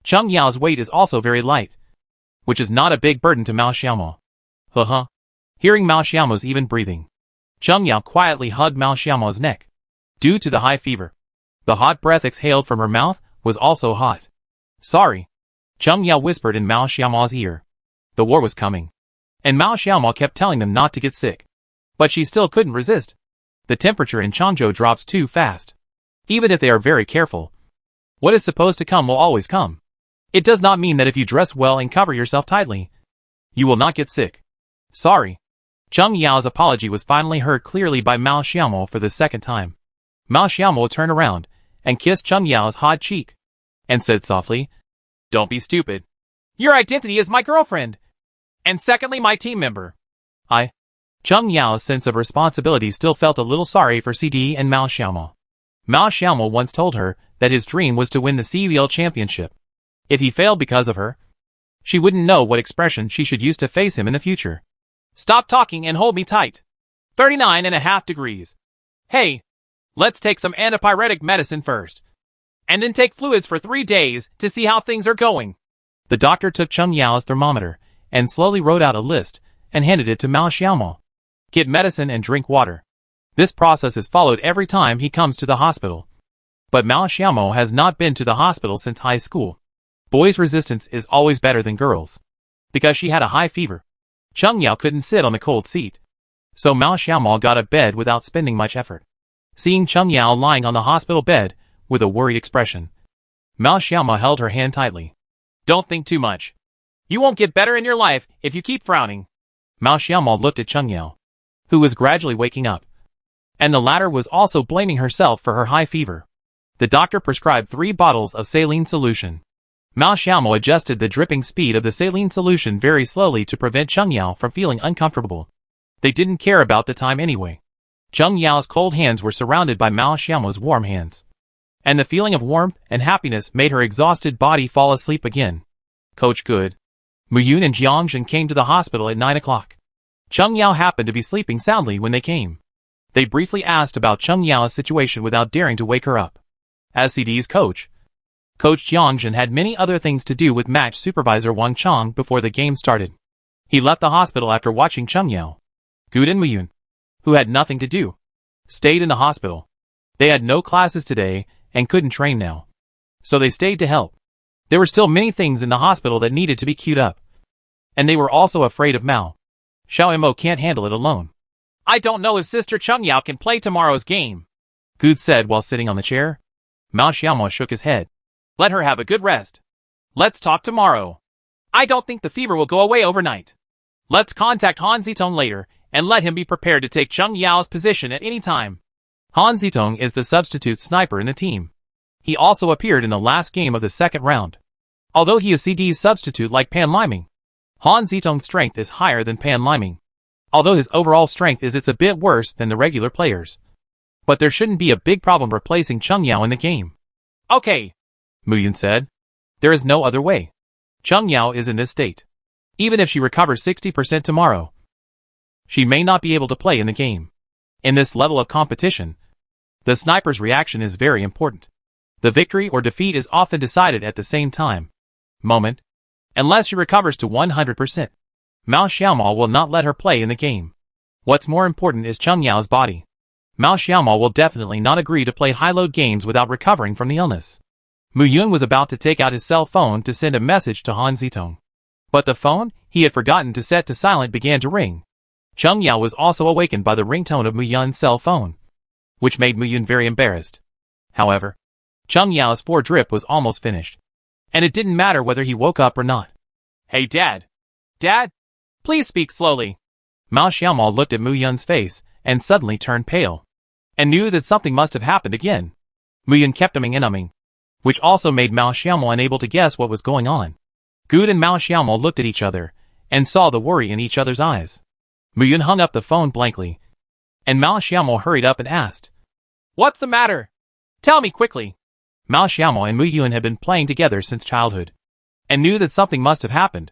Cheng Yao's weight is also very light, which is not a big burden to Mao Xiaomo. Hearing Mao Xiaomo's even breathing, Cheng Yao quietly hugged Mao Xiaomo's neck. Due to the high fever, the hot breath exhaled from her mouth was also hot. Sorry, Cheng Yao whispered in Mao Xiaomo's ear. The war was coming, and Mao Xiaomo kept telling them not to get sick. But she still couldn't resist. The temperature in Changzhou drops too fast. Even if they are very careful, what is supposed to come will always come. It does not mean that if you dress well and cover yourself tightly, you will not get sick. Sorry. Cheng Yao's apology was finally heard clearly by Mao Xiaomo for the second time. Mao Xiaomo turned around and kissed Cheng Yao's hot cheek, and said softly, "Don't be stupid. Your identity is my girlfriend, and secondly my team member. Cheng Yao's sense of responsibility still felt a little sorry for CD and Mao Xiaomo. Mao Xiaomo once told her that his dream was to win the CUL championship. If he failed because of her, she wouldn't know what expression she should use to face him in the future. Stop talking and hold me tight. 39.5 degrees. Hey, let's take some antipyretic medicine first. And then take fluids for 3 days to see how things are going. The doctor took Cheng Yao's thermometer and slowly wrote out a list and handed it to Mao Xiaomo. Get medicine and drink water. This process is followed every time he comes to the hospital. But Mao Xiaomo has not been to the hospital since high school. Boys' resistance is always better than girls. Because she had a high fever, Cheng Yao couldn't sit on the cold seat. So Mao Xiaomo got a bed without spending much effort. Seeing Cheng Yao lying on the hospital bed with a worried expression, Mao Xiaomo held her hand tightly. Don't think too much. You won't get better in your life if you keep frowning. Mao Xiaomo looked at Cheng Yao, who was gradually waking up. And the latter was also blaming herself for her high fever. The doctor prescribed 3 bottles of saline solution. Mao Xiaomo adjusted the dripping speed of the saline solution very slowly to prevent Cheng Yao from feeling uncomfortable. They didn't care about the time anyway. Cheng Yao's cold hands were surrounded by Mao Xiaomo's warm hands. And the feeling of warmth and happiness made her exhausted body fall asleep again. Coach Good, Mu Yun and Jiang Zhen came to the hospital at 9 o'clock. Cheng Yao happened to be sleeping soundly when they came. They briefly asked about Cheng Yao's situation without daring to wake her up. As CD's coach, Coach Jiang Zhen had many other things to do with match supervisor Wang Chang before the game started. He left the hospital after watching Cheng Yao. Good and Mu Yun, who had nothing to do, stayed in the hospital. They had no classes today and couldn't train now. So they stayed to help. There were still many things in the hospital that needed to be queued up. And they were also afraid of Mao Xiaomo can't handle it alone. I don't know if Sister Cheng Yao can play tomorrow's game, Good said while sitting on the chair. Mao Xiaomo shook his head. Let her have a good rest. Let's talk tomorrow. I don't think the fever will go away overnight. Let's contact Han Zitong later and let him be prepared to take Cheng Yao's position at any time. Han Zitong is the substitute sniper in the team. He also appeared in the last game of the second round. Although he is CD's substitute like Pan Liming, Han Zitong's strength is higher than Pan Liming. Although his overall strength is a bit worse than the regular players. But there shouldn't be a big problem replacing Cheng Yao in the game. Okay, Mu Yun said. There is no other way. Cheng Yao is in this state. Even if she recovers 60% tomorrow, she may not be able to play in the game. In this level of competition, the sniper's reaction is very important. The victory or defeat is often decided at the same moment, unless she recovers to 100%. Mao Xiaomo will not let her play in the game. What's more important is Cheng Yao's body. Mao Xiaomo will definitely not agree to play high-load games without recovering from the illness. Mu Yun was about to take out his cell phone to send a message to Han Zitong. But the phone he had forgotten to set to silent began to ring. Cheng Yao was also awakened by the ringtone of Mu Yun's cell phone, which made Mu Yun very embarrassed. However, Cheng Yao's 4 drip was almost finished, and it didn't matter whether he woke up or not. Hey Dad! Dad! Please speak slowly. Mao Xiaomo looked at Mu Yun's face and suddenly turned pale, and knew that something must have happened again. Mu Yun kept umming and umming, which also made Mao Xiaomo unable to guess what was going on. Good and Mao Xiaomo looked at each other and saw the worry in each other's eyes. Mu Yun hung up the phone blankly, and Mao Xiaomo hurried up and asked, What's the matter? Tell me quickly. Mao Xiaomo and Mu Yun had been playing together since childhood, and knew that something must have happened.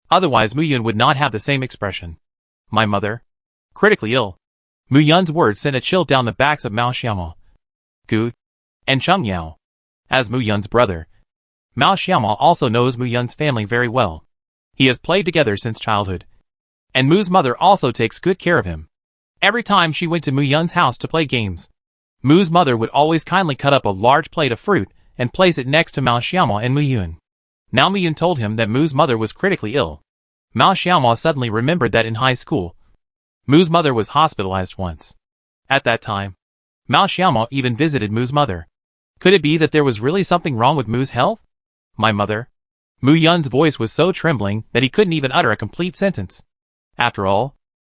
Otherwise Mu Yun would not have the same expression. My mother? Critically ill. Mu Yun's words sent a chill down the backs of Mao Xiaomo, Gu, and Cheng Yao. As Mu Yun's brother, Mao Xiaomo also knows Mu Yun's family very well. He has played together since childhood, and Mu's mother also takes good care of him. Every time she went to Mu Yun's house to play games, Mu's mother would always kindly cut up a large plate of fruit and place it next to Mao Xiaomo and Mu Yun. Now Mu Yun told him that Mu's mother was critically ill. Mao Xiaomo suddenly remembered that in high school, Mu's mother was hospitalized once. At that time, Mao Xiaomo even visited Mu's mother. Could it be that there was really something wrong with Mu's health? My mother? Mu Yun's voice was so trembling that he couldn't even utter a complete sentence. After all,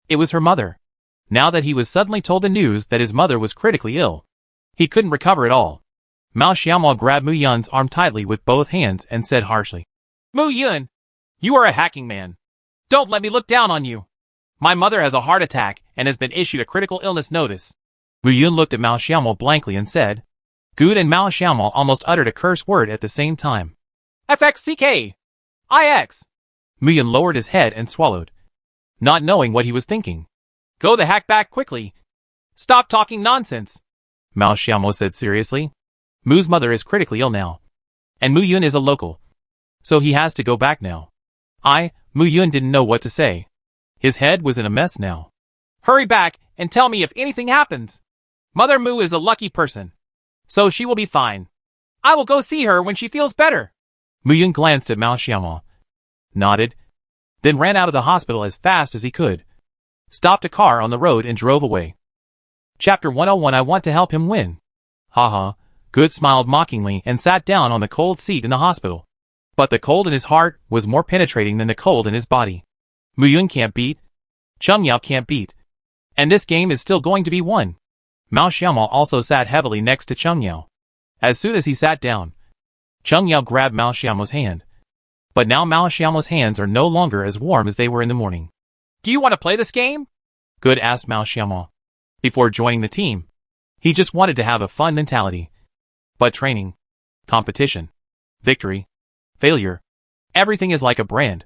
it was her mother. Now that he was suddenly told the news that his mother was critically ill, he couldn't recover at all. Mao Xiaomo grabbed Mu Yun's arm tightly with both hands and said harshly, Mu Yun, you are a hacking man. Don't let me look down on you. My mother has a heart attack and has been issued a critical illness notice. Mu Yun looked at Mao Xiaomo blankly and said. Good and Mao Xiaomo almost uttered a curse word at the same time. FXCK! IX! Mu Yun lowered his head and swallowed, not knowing what he was thinking. Go the heck back quickly. Stop talking nonsense, Mao Xiaomo said seriously. Mu's mother is critically ill now, and Mu Yun is a local, so he has to go back now. Mu Yun didn't know what to say. His head was in a mess now. Hurry back and tell me if anything happens. Mother Mu is a lucky person, so she will be fine. I will go see her when she feels better. Mu Yun glanced at Mao Xiaomo, nodded, then ran out of the hospital as fast as he could, stopped a car on the road and drove away. Chapter 101 I want to help him win. Haha. Good smiled mockingly and sat down on the cold seat in the hospital. But the cold in his heart was more penetrating than the cold in his body. Mu Yun can't beat. Cheng Yao can't beat. And this game is still going to be won. Mao Xiaomo also sat heavily next to Cheng Yao. As soon as he sat down, Cheng Yao grabbed Mao Xiaomo's hand. But now Mao Xiaomo's hands are no longer as warm as they were in the morning. Do you want to play this game? Good asked Mao Xiaomo. Before joining the team, he just wanted to have a fun mentality. But training, competition, victory, failure, everything is like a brand,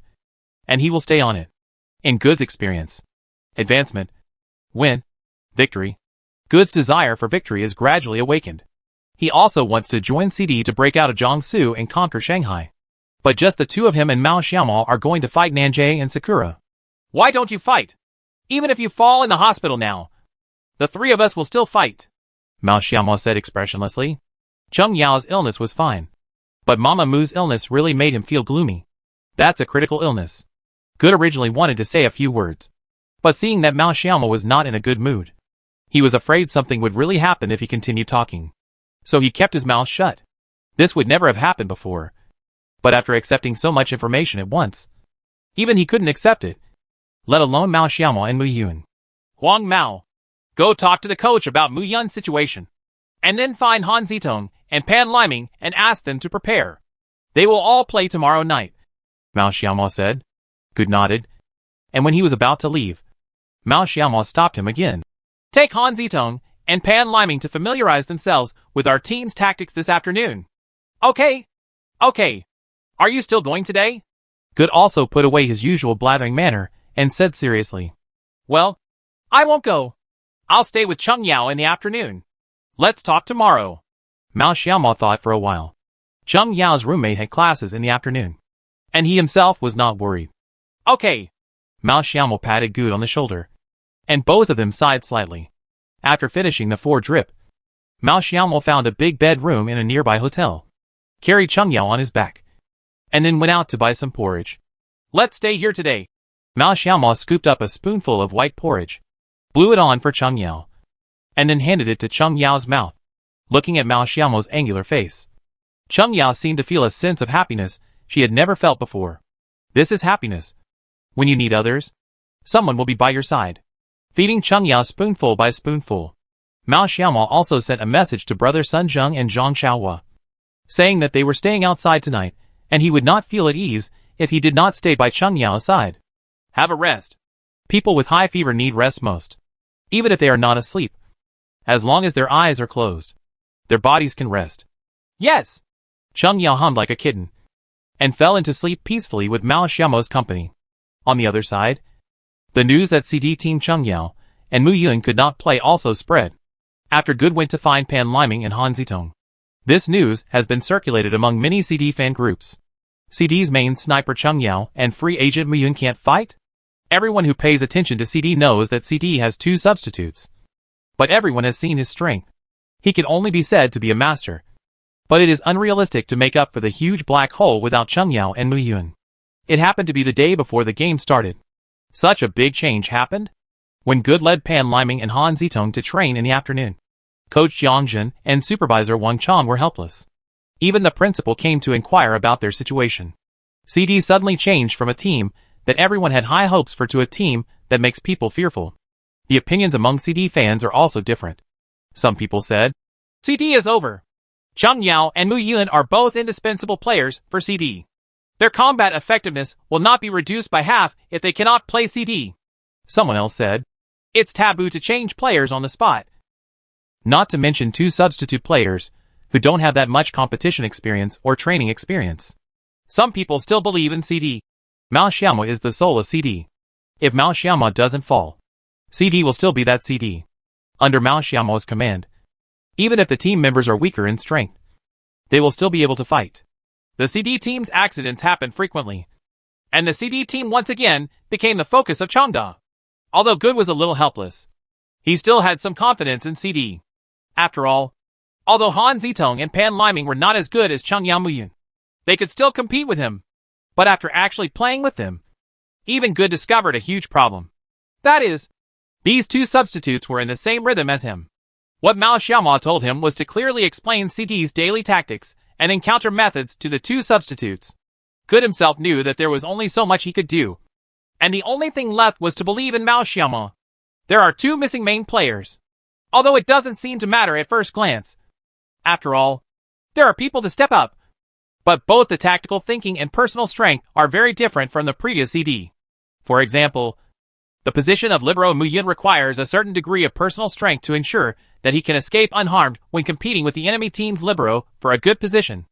and he will stay on it. In Good's experience, advancement, win, victory, Good's desire for victory is gradually awakened. He also wants to join CD to break out of Jiangsu and conquer Shanghai. But just the two of him and Mao Xiaomo are going to fight Nanjay and Sakura. Why don't you fight? Even if you fall in the hospital now, the three of us will still fight, Mao Xiaomo said expressionlessly. Cheng Yao's illness was fine, but Mama Mu's illness really made him feel gloomy. That's a critical illness. Good originally wanted to say a few words, but seeing that Mao Xiaomo was not in a good mood, he was afraid something would really happen if he continued talking. So he kept his mouth shut. This would never have happened before, but after accepting so much information at once, even he couldn't accept it, let alone Mao Xiaomo and Mu Yun. Huang Mao, go talk to the coach about Mu Yun's situation, and then find Han Zitong and Pan Liming and ask them to prepare. They will all play tomorrow night, Mao Xiaomo said. Good nodded, and when he was about to leave, Mao Xiaomo stopped him again. Take Han Zitong and Pan Liming to familiarize themselves with our team's tactics this afternoon. Okay. Are you still going today? Good also put away his usual blathering manner and said seriously. Well, I won't go. I'll stay with Cheng Yao in the afternoon. Let's talk tomorrow. Mao Xiaomo thought for a while. Cheng Yao's roommate had classes in the afternoon, and he himself was not worried. Okay. Mao Xiaomo patted Good on the shoulder, and both of them sighed slightly. After finishing the 4 drip, Mao Xiaomo found a big bedroom in a nearby hotel, carried Cheng Yao on his back, and then went out to buy some porridge. Let's stay here today. Mao Xiaomo scooped up a spoonful of white porridge, blew it on for Cheng Yao, and then handed it to Cheng Yao's mouth, looking at Mao Xiaomo's angular face. Cheng Yao seemed to feel a sense of happiness she had never felt before. This is happiness. When you need others, someone will be by your side. Feeding Cheng Yao spoonful by spoonful, Mao Xiaomo also sent a message to brother Sun Zheng and Zhang Xiaohua, saying that they were staying outside tonight, and he would not feel at ease if he did not stay by Cheng Yao's side. Have a rest. People with high fever need rest most, even if they are not asleep. As long as their eyes are closed, their bodies can rest. Yes! Cheng Yao hummed like a kitten, and fell into sleep peacefully with Mao Xiaomo's company. On the other side, the news that CD Team Cheng Yao and Mu Yun could not play also spread. After Good went to find Pan Liming and Han Zitong. This news has been circulated among many CD fan groups. CD's main sniper Cheng Yao and free agent Mu Yun can't fight? Everyone who pays attention to CD knows that CD has 2 substitutes. But everyone has seen his strength. He can only be said to be a master. But it is unrealistic to make up for the huge black hole without Cheng Yao and Mu Yun. It happened to be the day before the game started. Such a big change happened when Good led Pan Liming and Han Zitong to train in the afternoon. Coach Jiang Jin and supervisor Wang Chong were helpless. Even the principal came to inquire about their situation. CD suddenly changed from a team that everyone had high hopes for to a team that makes people fearful. The opinions among CD fans are also different. Some people said, CD is over. Cheng Yao and Mu Yun are both indispensable players for CD. Their combat effectiveness will not be reduced by half if they cannot play CD. Someone else said, it's taboo to change players on the spot. Not to mention 2 substitute players who don't have that much competition experience or training experience. Some people still believe in CD. Mao Xiaomo is the soul of CD. If Mao Xiaomo doesn't fall, CD will still be that CD. Under Mao Xiaomo's command, even if the team members are weaker in strength, they will still be able to fight. The CD team's accidents happen frequently, and the CD team once again became the focus of Changda. Although Good was a little helpless, he still had some confidence in CD. After all, although Han Zitong and Pan Liming were not as good as Cheng Yao Muyun, they could still compete with him. But after actually playing with them, even Good discovered a huge problem. That is, these 2 substitutes were in the same rhythm as him. What Mao Xiaomo told him was to clearly explain CD's daily tactics and encounter methods to the 2 substitutes. Good himself knew that there was only so much he could do, and the only thing left was to believe in Mao Xiaomo. There are 2 missing main players, although it doesn't seem to matter at first glance. After all, there are people to step up. But both the tactical thinking and personal strength are very different from the previous CD. For example, the position of Libero Muyun requires a certain degree of personal strength to ensure that he can escape unharmed when competing with the enemy team's Libero for a good position.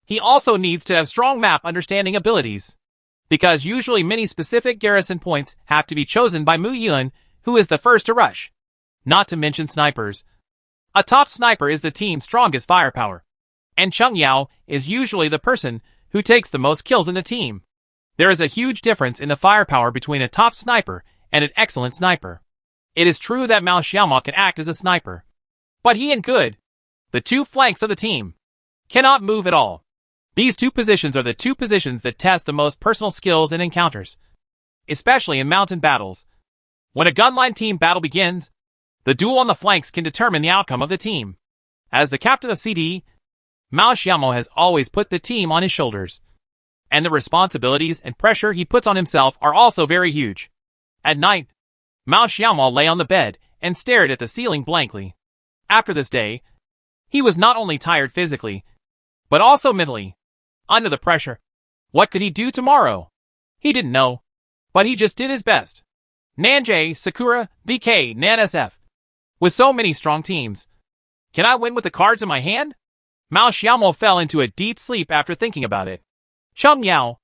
He also needs to have strong map understanding abilities, because usually many specific garrison points have to be chosen by Muyun, who is the first to rush. Not to mention snipers. A top sniper is the team's strongest firepower, and Cheng Yao is usually the person who takes the most kills in the team. There is a huge difference in the firepower between a top sniper and an excellent sniper. It is true that Mao Xiaomo can act as a sniper, but he and Good, the 2 flanks of the team, cannot move at all. These 2 positions are the 2 positions that test the most personal skills in encounters, especially in mountain battles. When a gunline team battle begins, the duel on the flanks can determine the outcome of the team. As the captain of CD, Mao Xiaomo has always put the team on his shoulders, and the responsibilities and pressure he puts on himself are also very huge. At night, Mao Xiaomo lay on the bed and stared at the ceiling blankly. After this day, he was not only tired physically, but also mentally. Under the pressure, what could he do tomorrow? He didn't know, but he just did his best. Nanjay, Sakura, VK, Nan SF. With so many strong teams, can I win with the cards in my hand? Mao Xiaomo fell into a deep sleep after thinking about it. Cheng Yao,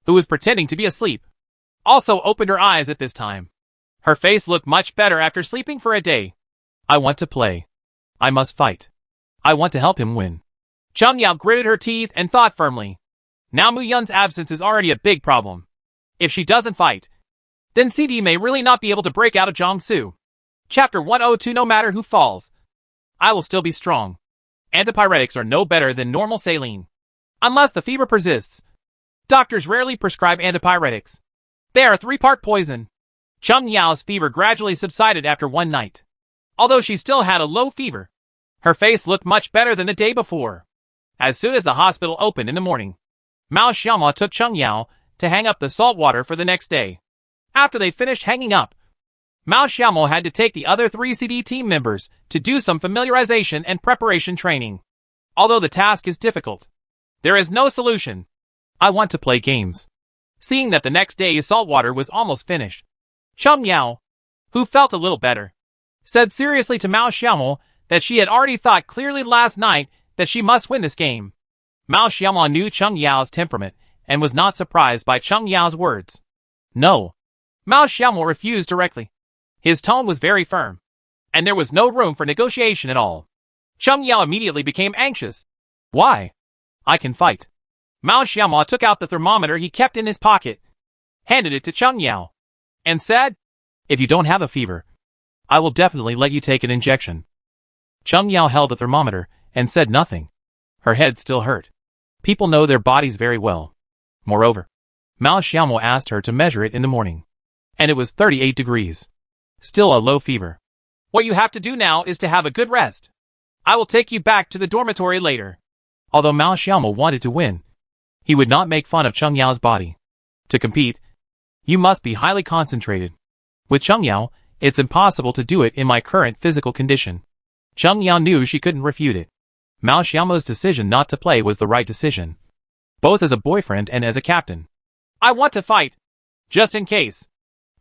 who was pretending to be asleep, also opened her eyes at this time. Her face looked much better after sleeping for a day. I want to play. I must fight. I want to help him win. Cheng Yao gritted her teeth and thought firmly. Now Muyun's absence is already a big problem. If she doesn't fight, then CD may really not be able to break out of Jiangsu. Chapter 102. No matter who falls, I will still be strong. Antipyretics are no better than normal saline. Unless the fever persists, doctors rarely prescribe antipyretics. They are 3-part poison. Cheng Yao's fever gradually subsided after one night. Although she still had a low fever, her face looked much better than the day before. As soon as the hospital opened in the morning, Mao Xiaomo took Cheng Yao to hang up the salt water for the next day. After they finished hanging up, Mao Xiaomo had to take the other 3 CD team members to do some familiarization and preparation training. Although the task is difficult, there is no solution. I want to play games. Seeing that the next day's saltwater was almost finished, Cheng Yao, who felt a little better, said seriously to Mao Xiaomo that she had already thought clearly last night that she must win this game. Mao Xiaomo knew Cheng Yao's temperament and was not surprised by Cheng Yao's words. No. Mao Xiaomo refused directly. His tone was very firm, and there was no room for negotiation at all. Cheng Yao immediately became anxious. Why? I can fight. Mao Xiaomo took out the thermometer he kept in his pocket, handed it to Cheng Yao, and said, if you don't have a fever, I will definitely let you take an injection. Cheng Yao held the thermometer and said nothing. Her head still hurt. People know their bodies very well. Moreover, Mao Xiaomo asked her to measure it in the morning, and it was 38 degrees. Still a low fever. What you have to do now is to have a good rest. I will take you back to the dormitory later. Although Mao Xiaomo wanted to win, he would not make fun of Cheng Yao's body. To compete, you must be highly concentrated. With Cheng Yao, it's impossible to do it in my current physical condition. Cheng Yao knew she couldn't refute it. Mao Xiaomo's decision not to play was the right decision, both as a boyfriend and as a captain. I want to fight. Just in case.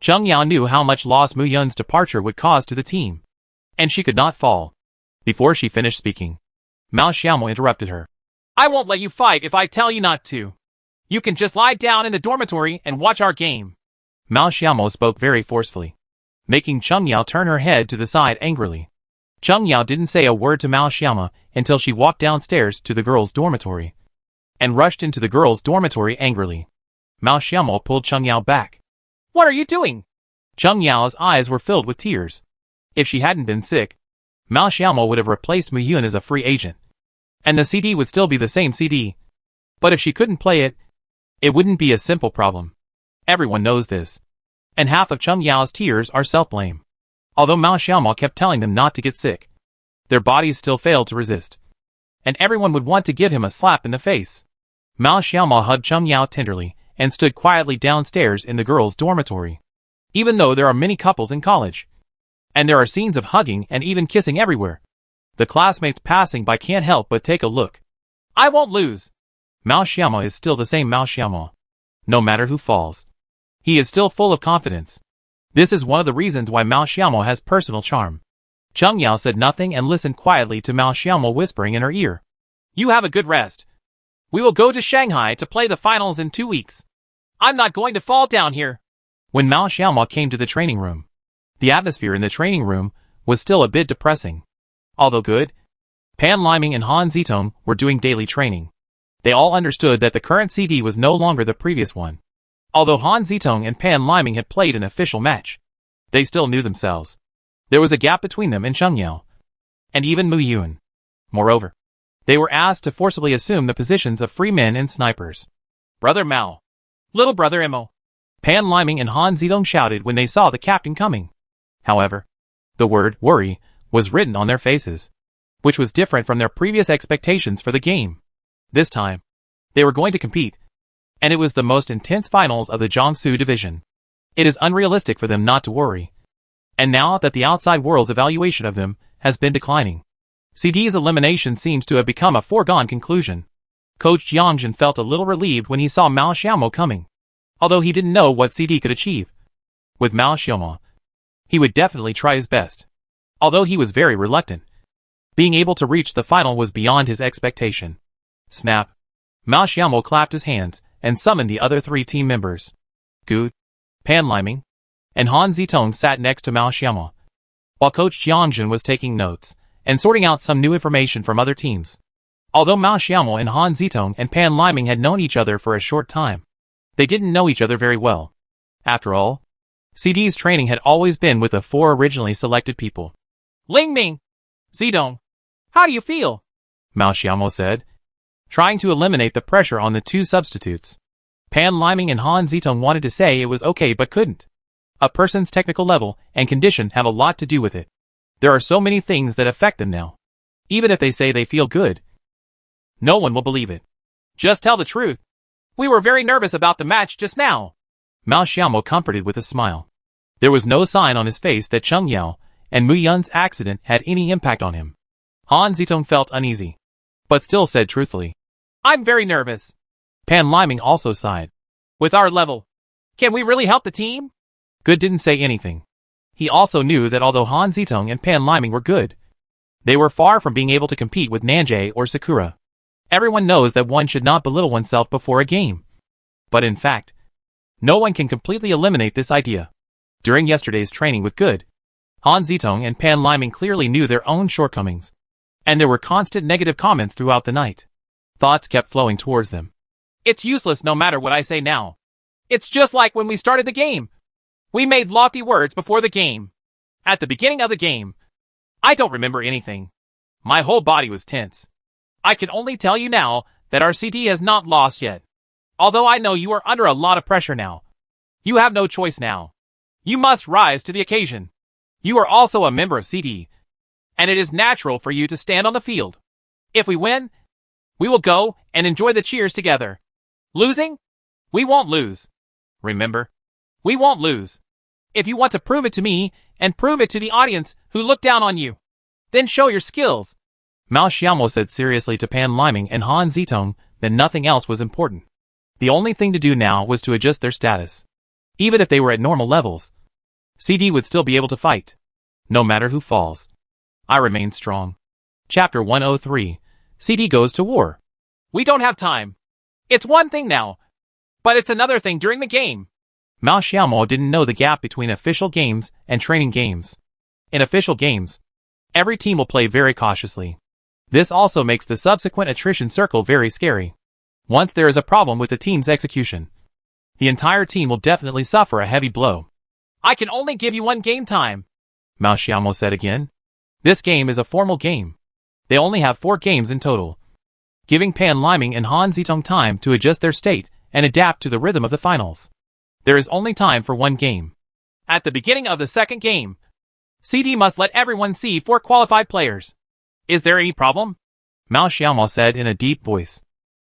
Chung Yao knew how much loss Mu Yun's departure would cause to the team, and she could not fall. Before she finished speaking, Mao Xiaomo interrupted her. I won't let you fight if I tell you not to. You can just lie down in the dormitory and watch our game. Mao Xiaomo spoke very forcefully, making Chung Yao turn her head to the side angrily. Chung Yao didn't say a word to Mao Xiaomo until she walked downstairs to the girls' dormitory and rushed into the girls' dormitory angrily. Mao Xiaomo pulled Chung Yao back. What are you doing? Chung Yao's eyes were filled with tears. If she hadn't been sick, Mao Xiaomo would have replaced Mu Yun as a free agent, and the CD would still be the same CD. But if she couldn't play it, it wouldn't be a simple problem. Everyone knows this, and half of Chung Yao's tears are self-blame. Although Mao Xiaomo kept telling them not to get sick, their bodies still failed to resist, and everyone would want to give him a slap in the face. Mao Xiaomo hugged Chung Yao tenderly and stood quietly downstairs in the girls' dormitory. Even though there are many couples in college, and there are scenes of hugging and even kissing everywhere, the classmates passing by can't help but take a look. I won't lose. Mao Xiaomo is still the same Mao Xiaomo. No matter who falls, he is still full of confidence. This is one of the reasons why Mao Xiaomo has personal charm. Chung Yao said nothing and listened quietly to Mao Xiaomo whispering in her ear. You have a good rest. We will go to Shanghai to play the finals in 2 weeks. I'm not going to fall down here. When Mao Xiaomo came to the training room, the atmosphere in the training room was still a bit depressing. Although good, Pan Liming and Han Zitong were doing daily training. They all understood that the current CD was no longer the previous one. Although Han Zitong and Pan Liming had played an official match, they still knew themselves. There was a gap between them and Chung Yao, and even Mu Yun. Moreover, they were asked to forcibly assume the positions of free men and snipers. Brother Mao. Little brother Mo. Pan Liming and Han Zitong shouted when they saw the captain coming. However, the word worry was written on their faces, which was different from their previous expectations for the game. This time, they were going to compete, and it was the most intense finals of the Jiangsu division. It is unrealistic for them not to worry. And now that the outside world's evaluation of them has been declining, CD's elimination seems to have become a foregone conclusion. Coach Jiangjin felt a little relieved when he saw Mao Xiaomo coming, although he didn't know what CD could achieve. With Mao Xiaomo, he would definitely try his best, although he was very reluctant. Being able to reach the final was beyond his expectation. Snap. Mao Xiaomo clapped his hands and summoned the other 3 team members. Gu, Pan Liming, and Han Zitong sat next to Mao Xiaomo, while Coach Jiangjin was taking notes and sorting out some new information from other teams. Although Mao Xiaomo and Han Zitong and Pan Liming had known each other for a short time, they didn't know each other very well. After all, CD's training had always been with the 4 originally selected people. Ling Ming! Zidong! How do you feel? Mao Xiaomo said, trying to eliminate the pressure on the 2 substitutes. Pan Liming and Han Zitong wanted to say it was okay but couldn't. A person's technical level and condition have a lot to do with it. There are so many things that affect them now. Even if they say they feel good, no one will believe it. Just tell the truth. We were very nervous about the match just now. Mao Xiaomo comforted with a smile. There was no sign on his face that Chung Yao and Mu Yun's accident had any impact on him. Han Zitong felt uneasy, but still said truthfully, I'm very nervous. Pan Liming also sighed. With our level, can we really help the team? Good didn't say anything. He also knew that although Han Zitong and Pan Liming were good, they were far from being able to compete with Nanjay or Sakura. Everyone knows that one should not belittle oneself before a game. But in fact, no one can completely eliminate this idea. During yesterday's training with Good, Han Zitong and Pan Liming clearly knew their own shortcomings, and there were constant negative comments throughout the night. Thoughts kept flowing towards them. It's useless no matter what I say now. It's just like when we started the game. We made lofty words before the game. At the beginning of the game, I don't remember anything. My whole body was tense. I can only tell you now that our CD has not lost yet. Although I know you are under a lot of pressure now. You have no choice now. You must rise to the occasion. You are also a member of CD, and it is natural for you to stand on the field. If we win, we will go and enjoy the cheers together. Losing? We won't lose. Remember, we won't lose. If you want to prove it to me and prove it to the audience who look down on you, then show your skills. Mao Xiaomo said seriously to Pan Liming and Han Zitong that nothing else was important. The only thing to do now was to adjust their status. Even if they were at normal levels, CD would still be able to fight. No matter who falls. I remain strong. Chapter 103. CD goes to war. We don't have time. It's one thing now, but it's another thing during the game. Mao Xiaomo didn't know the gap between official games and training games. In official games, every team will play very cautiously. This also makes the subsequent attrition circle very scary. Once there is a problem with the team's execution, the entire team will definitely suffer a heavy blow. I can only give you one game time, Mao Xiaomo said again. This game is a formal game. They only have 4 games in total, giving Pan Liming and Han Zitong time to adjust their state and adapt to the rhythm of the finals. There is only time for one game. At the beginning of the second game, CD must let everyone see 4 qualified players. Is there any problem? Mao Xiaomo said in a deep voice.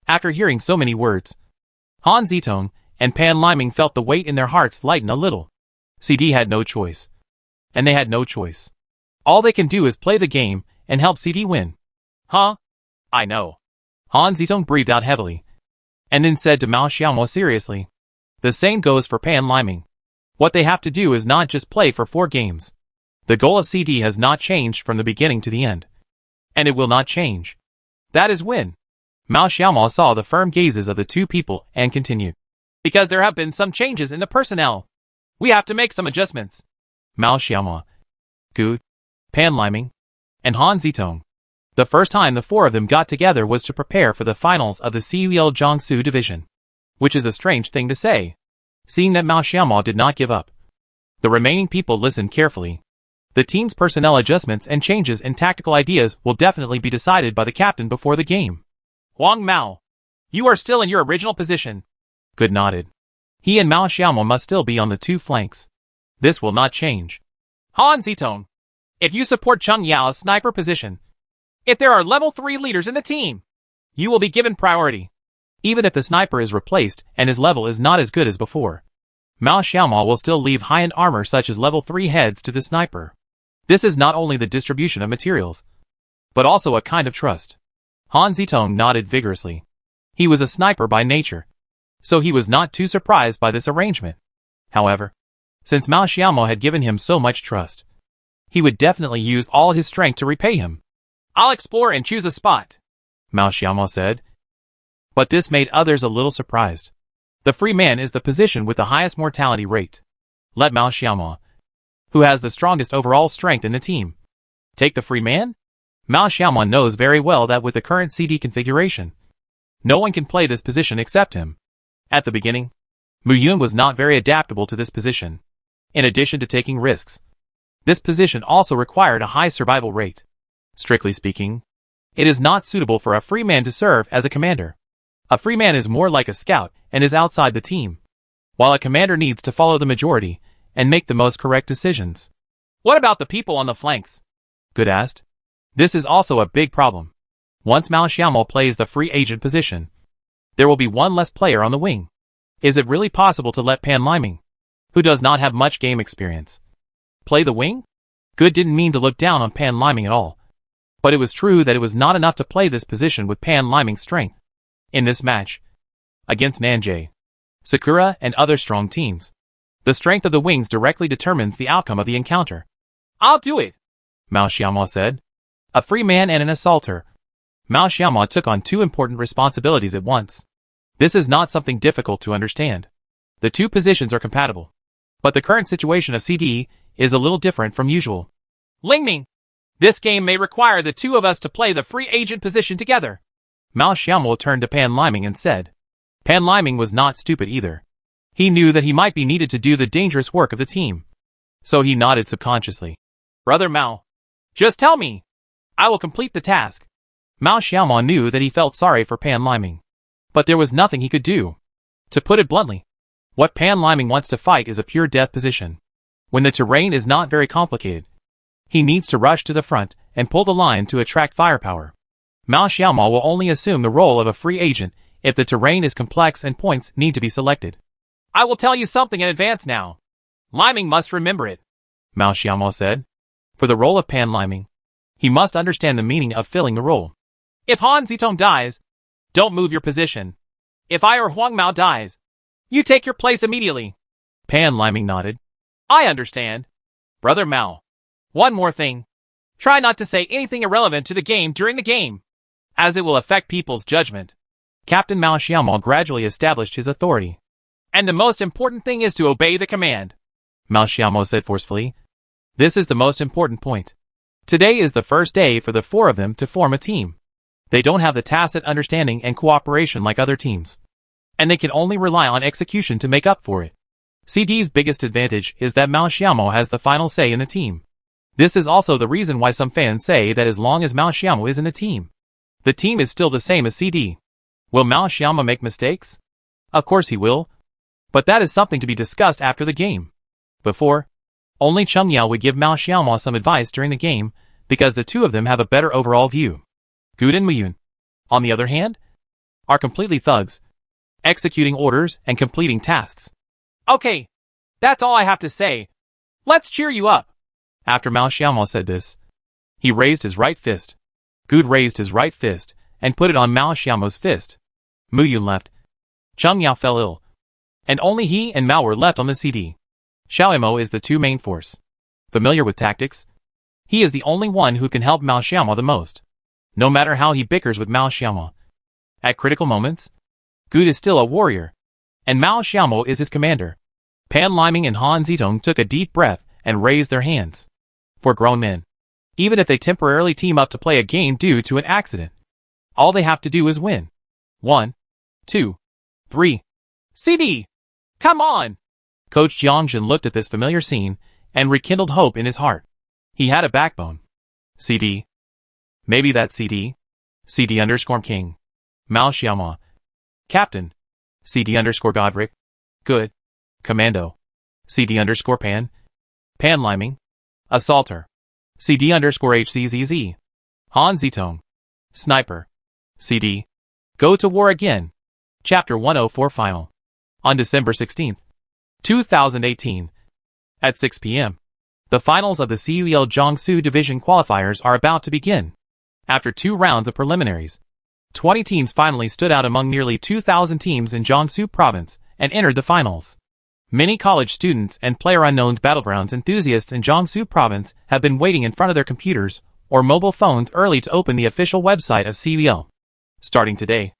After hearing so many words, Han Zitong and Pan Liming felt the weight in their hearts lighten a little. CD had no choice. And they had no choice. All they can do is play the game and help CD win. Huh? I know. Han Zitong breathed out heavily, and then said to Mao Xiaomo seriously. The same goes for Pan Liming. What they have to do is not just play for 4 games. The goal of CD has not changed from the beginning to the end. And it will not change. That is win. Mao Xiaomo saw the firm gazes of the 2 people and continued. Because there have been some changes in the personnel. We have to make some adjustments. Mao Xiaomo, Gu, Pan Liming, and Han Zitong. The first time the 4 of them got together was to prepare for the finals of the CUL Jiangsu division. Which is a strange thing to say, seeing that Mao Xiaomo did not give up. The remaining people listened carefully. The team's personnel adjustments and changes in tactical ideas will definitely be decided by the captain before the game. Huang Mao, you are still in your original position. Good nodded. He and Mao Xiaomo must still be on the 2 flanks. This will not change. Han Zitong, if you support Cheng Yao's sniper position, if there are level 3 leaders in the team, you will be given priority. Even if the sniper is replaced and his level is not as good as before, Mao Xiaomo will still leave high-end armor such as level 3 heads to the sniper. This is not only the distribution of materials, but also a kind of trust. Han Zitong nodded vigorously. He was a sniper by nature, so he was not too surprised by this arrangement. However, since Mao Xiaomo had given him so much trust, he would definitely use all his strength to repay him. I'll explore and choose a spot, Mao Xiaomo said. But this made others a little surprised. The free man is the position with the highest mortality rate. Let Mao Xiaomo, who has the strongest overall strength in the team, take the free man? Mao Xiaomo knows very well that with the current CD configuration, no one can play this position except him. At the beginning, Mu Yun was not very adaptable to this position. In addition to taking risks, this position also required a high survival rate. Strictly speaking, it is not suitable for a free man to serve as a commander. A free man is more like a scout and is outside the team, while a commander needs to follow the majority and make the most correct decisions. What about the people on the flanks? Good asked. This is also a big problem. Once Mao Xiaomo plays the free agent position, there will be one less player on the wing. Is it really possible to let Pan Liming, who does not have much game experience, play the wing? Good didn't mean to look down on Pan Liming at all, but it was true that it was not enough to play this position with Pan Liming's strength. In this match, against Nanjay, Sakura, and other strong teams, the strength of the wings directly determines the outcome of the encounter. I'll do it, Mao Xiaomo said. A free man and an assaulter, Mao Xiaomo took on 2 important responsibilities at once. This is not something difficult to understand. The 2 positions are compatible, but the current situation of CD is a little different from usual. Lingming, this game may require the 2 of us to play the free agent position together. Mao Xiaomo turned to Pan Liming and said. Pan Liming was not stupid either. He knew that he might be needed to do the dangerous work of the team, so he nodded subconsciously. Brother Mao, just tell me. I will complete the task. Mao Xiaomo knew that he felt sorry for Pan Liming, but there was nothing he could do. To put it bluntly, what Pan Liming wants to fight is a pure death position. When the terrain is not very complicated, he needs to rush to the front and pull the line to attract firepower. Mao Xiaomo will only assume the role of a free agent if the terrain is complex and points need to be selected. I will tell you something in advance now. Liming must remember it, Mao Xiaomo said. For the role of Pan Liming, he must understand the meaning of filling the role. If Han Zitong dies, don't move your position. If I or Huang Mao dies, you take your place immediately. Pan Liming nodded. I understand. Brother Mao. One more thing. Try not to say anything irrelevant to the game during the game, as it will affect people's judgment. Captain Mao Xiaomao gradually established his authority. And the most important thing is to obey the command, Mao Xiaomao said forcefully. This is the most important point. Today is the first day for the four of them to form a team. They don't have the tacit understanding and cooperation like other teams, and they can only rely on execution to make up for it. CD's biggest advantage is that Mao Xiaomao has the final say in the team. This is also the reason why some fans say that as long as Mao Xiaomao is in the team is still the same as CD. Will Mao Xiaomao make mistakes? Of course he will, but that is something to be discussed after the game. Before, only Cheng Yao would give Mao Xiaomao some advice during the game, because the two of them have a better overall view. Good and Muyun, on the other hand, are completely thugs, executing orders and completing tasks. Okay, that's all I have to say. Let's cheer you up. After Mao Xiaomao said this, he raised his right fist. Good raised his right fist and put it on Mao Xiaomao's fist. Muyun left. Cheng Yao fell ill, and only he and Mao were left on the CD. Xiaomo is the two main force. Familiar with tactics, he is the only one who can help Mao Xiaomao the most, no matter how he bickers with Mao Xiaomao. At critical moments, Good is still a warrior, and Mao Xiaomao is his commander. Pan Liming and Han Zitong took a deep breath and raised their hands. For grown men, even if they temporarily team up to play a game due to an accident, all they have to do is win. 1, 2, 3. CD! Come on! Coach Jiangjin looked at this familiar scene and rekindled hope in his heart. He had a backbone. CD. Maybe that's CD. CD_King. Mao Xiaomao. Captain. CD_ Godric. Good. Commando. CD_Pan. Pan Liming. Assaulter. CD_HCZZ. Han Zitong. Sniper. CD. Go to war again. Chapter 104 Final. On December 16, 2018. At 6 p.m. The finals of the CUEL Jiangsu Division qualifiers are about to begin. After 2 rounds of preliminaries, 20 teams finally stood out among nearly 2,000 teams in Jiangsu province and entered the finals. Many college students and PlayerUnknown's Battlegrounds enthusiasts in Jiangsu province have been waiting in front of their computers or mobile phones early to open the official website of CUEL. Starting today,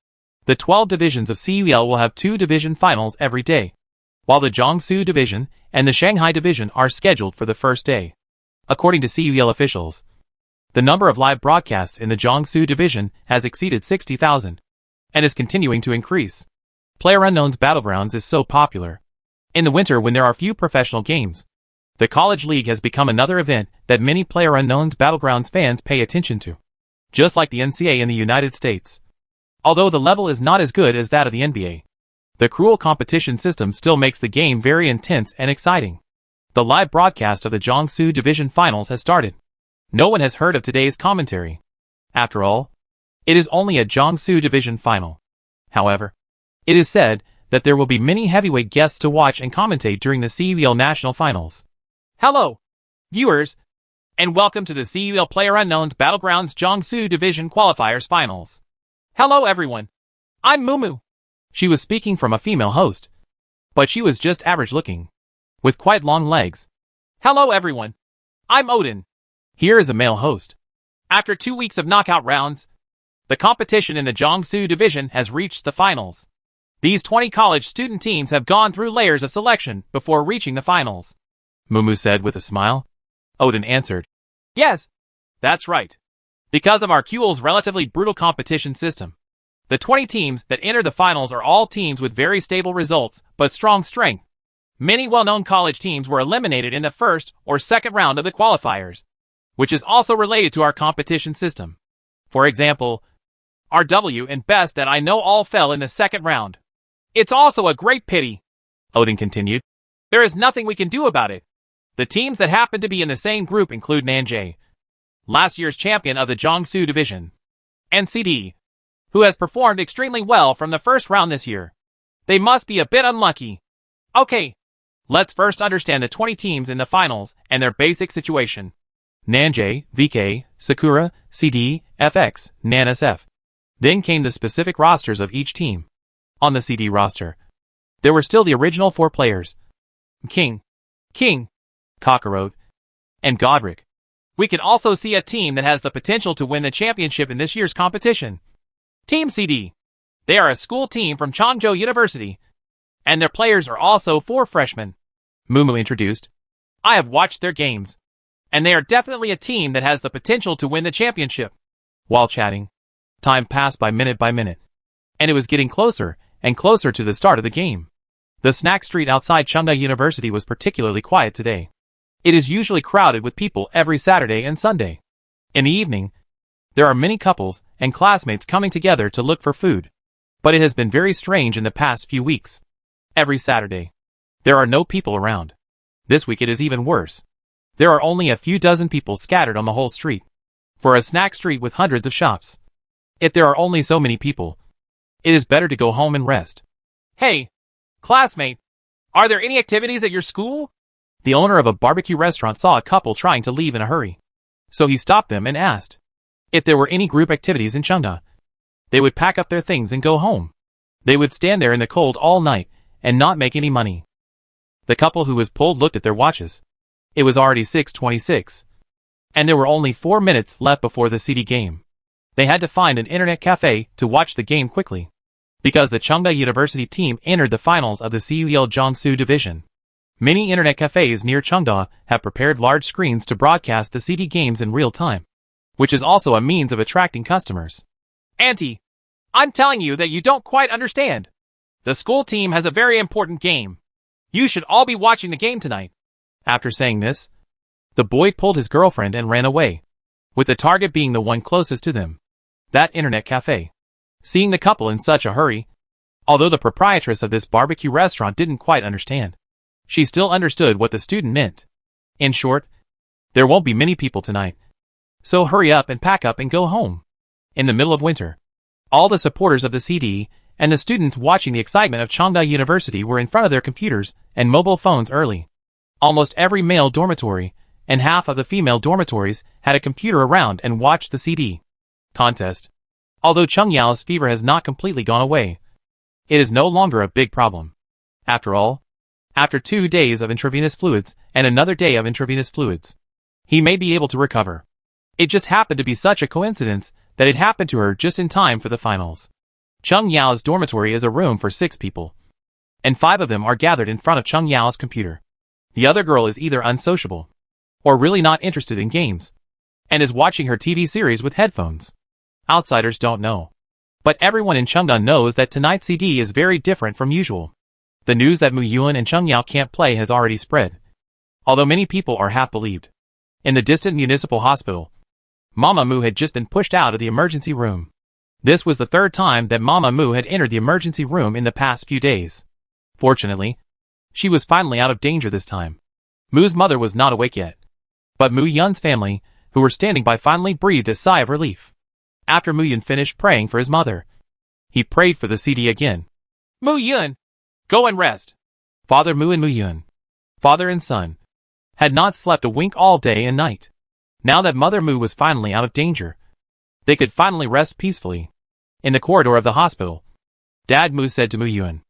the 12 divisions of CUEL will have 2 division finals every day, while the Jiangsu Division and the Shanghai Division are scheduled for the first day. According to CUEL officials, the number of live broadcasts in the Jiangsu Division has exceeded 60,000 and is continuing to increase. PlayerUnknown's Battlegrounds is so popular. In the winter when there are few professional games, the College League has become another event that many PlayerUnknown's Battlegrounds fans pay attention to. Just like the NCAA in the United States. Although the level is not as good as that of the NBA, the cruel competition system still makes the game very intense and exciting. The live broadcast of the Jiangsu Division Finals has started. No one has heard of today's commentary. After all, it is only a Jiangsu Division Final. However, it is said that there will be many heavyweight guests to watch and commentate during the CUEL National Finals. Hello, viewers, and welcome to the CUEL PlayerUnknown's Battlegrounds Jiangsu Division Qualifiers Finals. Hello everyone, I'm Mumu. She was speaking from a female host, but she was just average looking, with quite long legs. Hello everyone, I'm Odin. Here is a male host. After 2 weeks of knockout rounds, the competition in the Jiangsu Division has reached the finals. These 20 college student teams have gone through layers of selection before reaching the finals. Mumu said with a smile. Odin answered, Yes, that's right. Because of our CUEL's relatively brutal competition system, the 20 teams that enter the finals are all teams with very stable results but strong strength. Many well-known college teams were eliminated in the first or second round of the qualifiers, which is also related to our competition system. For example, RW and Best that I know all fell in the second round. It's also a great pity, Odin continued. There is nothing we can do about it. The teams that happen to be in the same group include Nanjing, last year's champion of the Jiangsu Division, and CD, who has performed extremely well from the first round this year. They must be a bit unlucky. Okay, let's first understand the 20 teams in the finals and their basic situation. Nanjing, VK, Sakura, CD, FX, NanSF. Then came the specific rosters of each team. On the CD roster, there were still the original 4 players. King, Kakarot, and Godric. We can also see a team that has the potential to win the championship in this year's competition. Team CD. They are a school team from Changzhou University, and their players are also 4 freshmen. Mumu introduced. I have watched their games, and they are definitely a team that has the potential to win the championship. While chatting, time passed by minute, and it was getting closer and closer to the start of the game. The snack street outside Chengda University was particularly quiet today. It is usually crowded with people every Saturday and Sunday. In the evening, there are many couples and classmates coming together to look for food. But it has been very strange in the past few weeks. Every Saturday, there are no people around. This week it is even worse. There are only a few dozen people scattered on the whole street. For a snack street with hundreds of shops, if there are only so many people, it is better to go home and rest. Hey, classmate, are there any activities at your school? The owner of a barbecue restaurant saw a couple trying to leave in a hurry. So he stopped them and asked if there were any group activities in Chengda. They would pack up their things and go home. They would stand there in the cold all night and not make any money. The couple who was pulled looked at their watches. It was already 6:26, and there were only 4 minutes left before the CD game. They had to find an internet cafe to watch the game quickly, because the Chengda University team entered the finals of the CUEL Jiangsu division. Many internet cafes near Chengda have prepared large screens to broadcast the CD games in real time, which is also a means of attracting customers. Auntie, I'm telling you that you don't quite understand. The school team has a very important game. You should all be watching the game tonight. After saying this, the boy pulled his girlfriend and ran away, with the target being the one closest to them, that internet cafe. Seeing the couple in such a hurry, although the proprietress of this barbecue restaurant didn't quite understand, she still understood what the student meant. In short, there won't be many people tonight. So hurry up and pack up and go home. In the middle of winter, all the supporters of the CD and the students watching the excitement of Chengda University were in front of their computers and mobile phones early. Almost every male dormitory and half of the female dormitories had a computer around and watched the CD contest. Although Chengyao's fever has not completely gone away, it is no longer a big problem. After all, after 2 days of intravenous fluids and another day of intravenous fluids, he may be able to recover. It just happened to be such a coincidence that it happened to her just in time for the finals. Cheng Yao's dormitory is a room for 6 people, and 5 of them are gathered in front of Cheng Yao's computer. The other girl is either unsociable, or really not interested in games, and is watching her TV series with headphones. Outsiders don't know, but everyone in Chengda knows that tonight's CD is very different from usual. The news that Mu Yuan and Cheng Yao can't play has already spread, although many people are half-believed. In the distant municipal hospital, Mama Mu had just been pushed out of the emergency room. This was the 3rd time that Mama Mu had entered the emergency room in the past few days. Fortunately, she was finally out of danger this time. Mu's mother was not awake yet, but Mu Yun's family, who were standing by, finally breathed a sigh of relief. After Mu Yun finished praying for his mother, he prayed for the CD again. Mu Yun, go and rest. Father Mu and Mu Yun, father and son, had not slept a wink all day and night. Now that Mother Mu was finally out of danger, they could finally rest peacefully. In the corridor of the hospital, Dad Mu said to Mu Yun.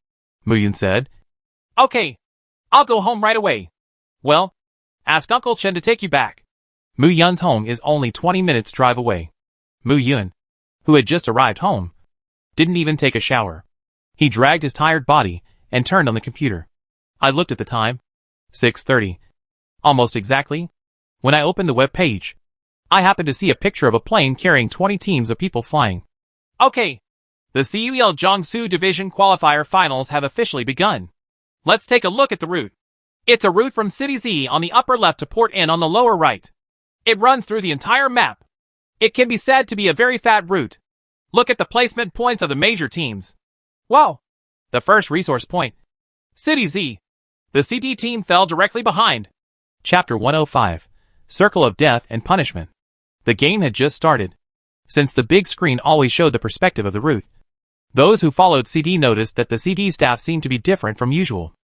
Mu Yun said, "Okay, I'll go home right away. Well, ask Uncle Chen to take you back." Mu Yun's home is only 20 minutes drive away. Mu Yun, who had just arrived home, didn't even take a shower. He dragged his tired body and turned on the computer. I looked at the time. 6:30. Almost exactly. When I opened the web page, I happened to see a picture of a plane carrying 20 teams of people flying. Okay, the CUEL Jiangsu Division Qualifier Finals have officially begun. Let's take a look at the route. It's a route from City Z on the upper left to Port N on the lower right. It runs through the entire map. It can be said to be a very fat route. Look at the placement points of the major teams. Wow! The first resource point, City Z. The CD team fell directly behind. Chapter 105, Circle of Death and Punishment. The game had just started. Since the big screen always showed the perspective of the route, those who followed CD noticed that the CD staff seemed to be different from usual.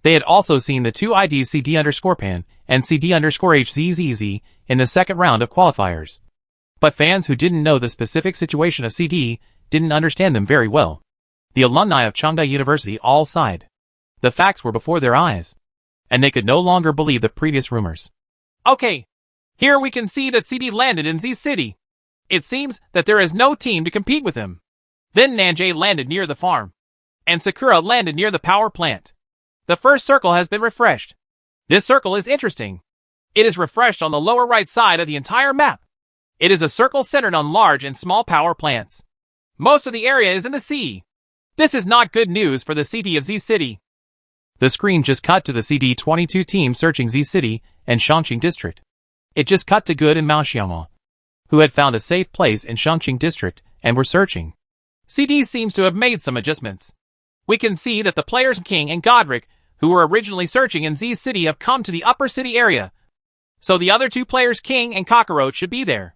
They had also seen the 2 IDs CD_PAN and CD_HZZZ in the second round of qualifiers. But fans who didn't know the specific situation of CD didn't understand them very well. The alumni of Chengda University all sighed. The facts were before their eyes. and they could no longer believe the previous rumors. Okay, here we can see that CD landed in Z City. It seems that there is no team to compete with him. Then Nanjay landed near the farm, and Sakura landed near the power plant. The first circle has been refreshed. This circle is interesting. It is refreshed on the lower right side of the entire map. It is a circle centered on large and small power plants. Most of the area is in the sea. This is not good news for the city of Z City. The screen just cut to the CD22 team searching Z City and Shangqing District. It just cut to Good and Mao Xiaomao, who had found a safe place in Shangqing District and were searching. CD seems to have made some adjustments. We can see that the players King and Godric, who were originally searching in Z City, have come to the upper city area. So the other two players King and Cockroach should be there.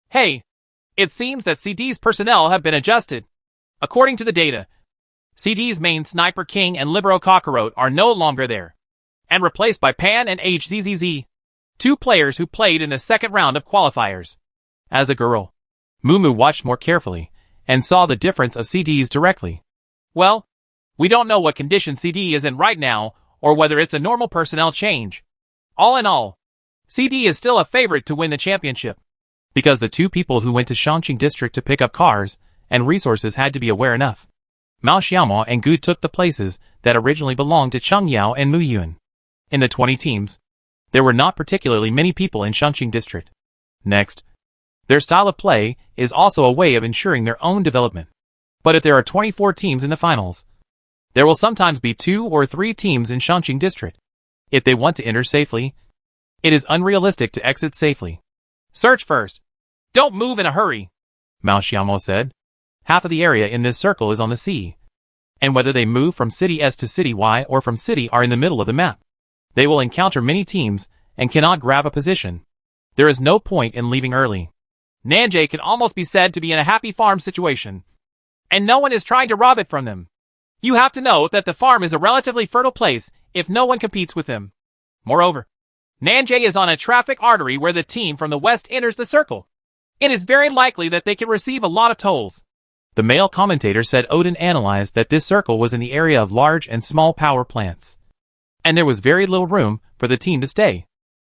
Hey, it seems that CD's personnel have been adjusted. According to the data, CD's main sniper King and Libero Cockroach are no longer there, and replaced by Pan and HZZZ, two players who played in the second round of qualifiers. As a girl, Mumu watched more carefully and saw the difference of CD's directly. Well, we don't know what condition CD is in right now or whether it's a normal personnel change. All in all, CD is still a favorite to win the championship, because the two people who went to Shangqing District to pick up cars and resources had to be aware enough. Mao Xiaomao and Gu took the places that originally belonged to Cheng Yao and Mu Yun. In the 20 teams, there were not particularly many people in Shangqing District. Next, their style of play is also a way of ensuring their own development. But if there are 24 teams in the finals, there will sometimes be 2 or 3 teams in Shangqing District. If they want to enter safely, it is unrealistic to exit safely. Search first. Don't move in a hurry, Mao Xiaomao said. Half of the area in this circle is on the sea, and whether they move from City S to City Y or from City R in the middle of the map, they will encounter many teams and cannot grab a position. There is no point in leaving early. Nanjay can almost be said to be in a happy farm situation, and no one is trying to rob it from them. You have to know that the farm is a relatively fertile place if no one competes with them. Moreover, Nanjay is on a traffic artery where the team from the west enters the circle. It is very likely that they can receive a lot of tolls. The male commentator said Odin analyzed that this circle was in the area of large and small power plants, and there was very little room for the team to stay.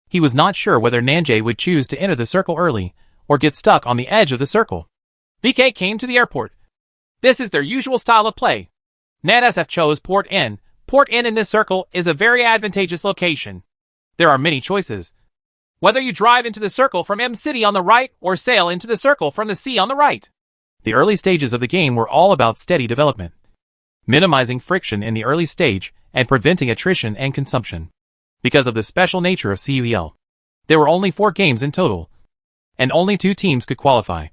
He was not sure whether Nanjay would choose to enter the circle early or get stuck on the edge of the circle. VK came to the airport. This is their usual style of play. NANSF chose Port N. Port N in this circle is a very advantageous location. There are many choices. Whether you drive into the circle from M City on the right or sail into the circle from the sea on the right. The early stages of the game were all about steady development, minimizing friction in the early stage and preventing attrition and consumption. Because of the special nature of CUEL, there were only 4 games in total, and only 2 teams could qualify.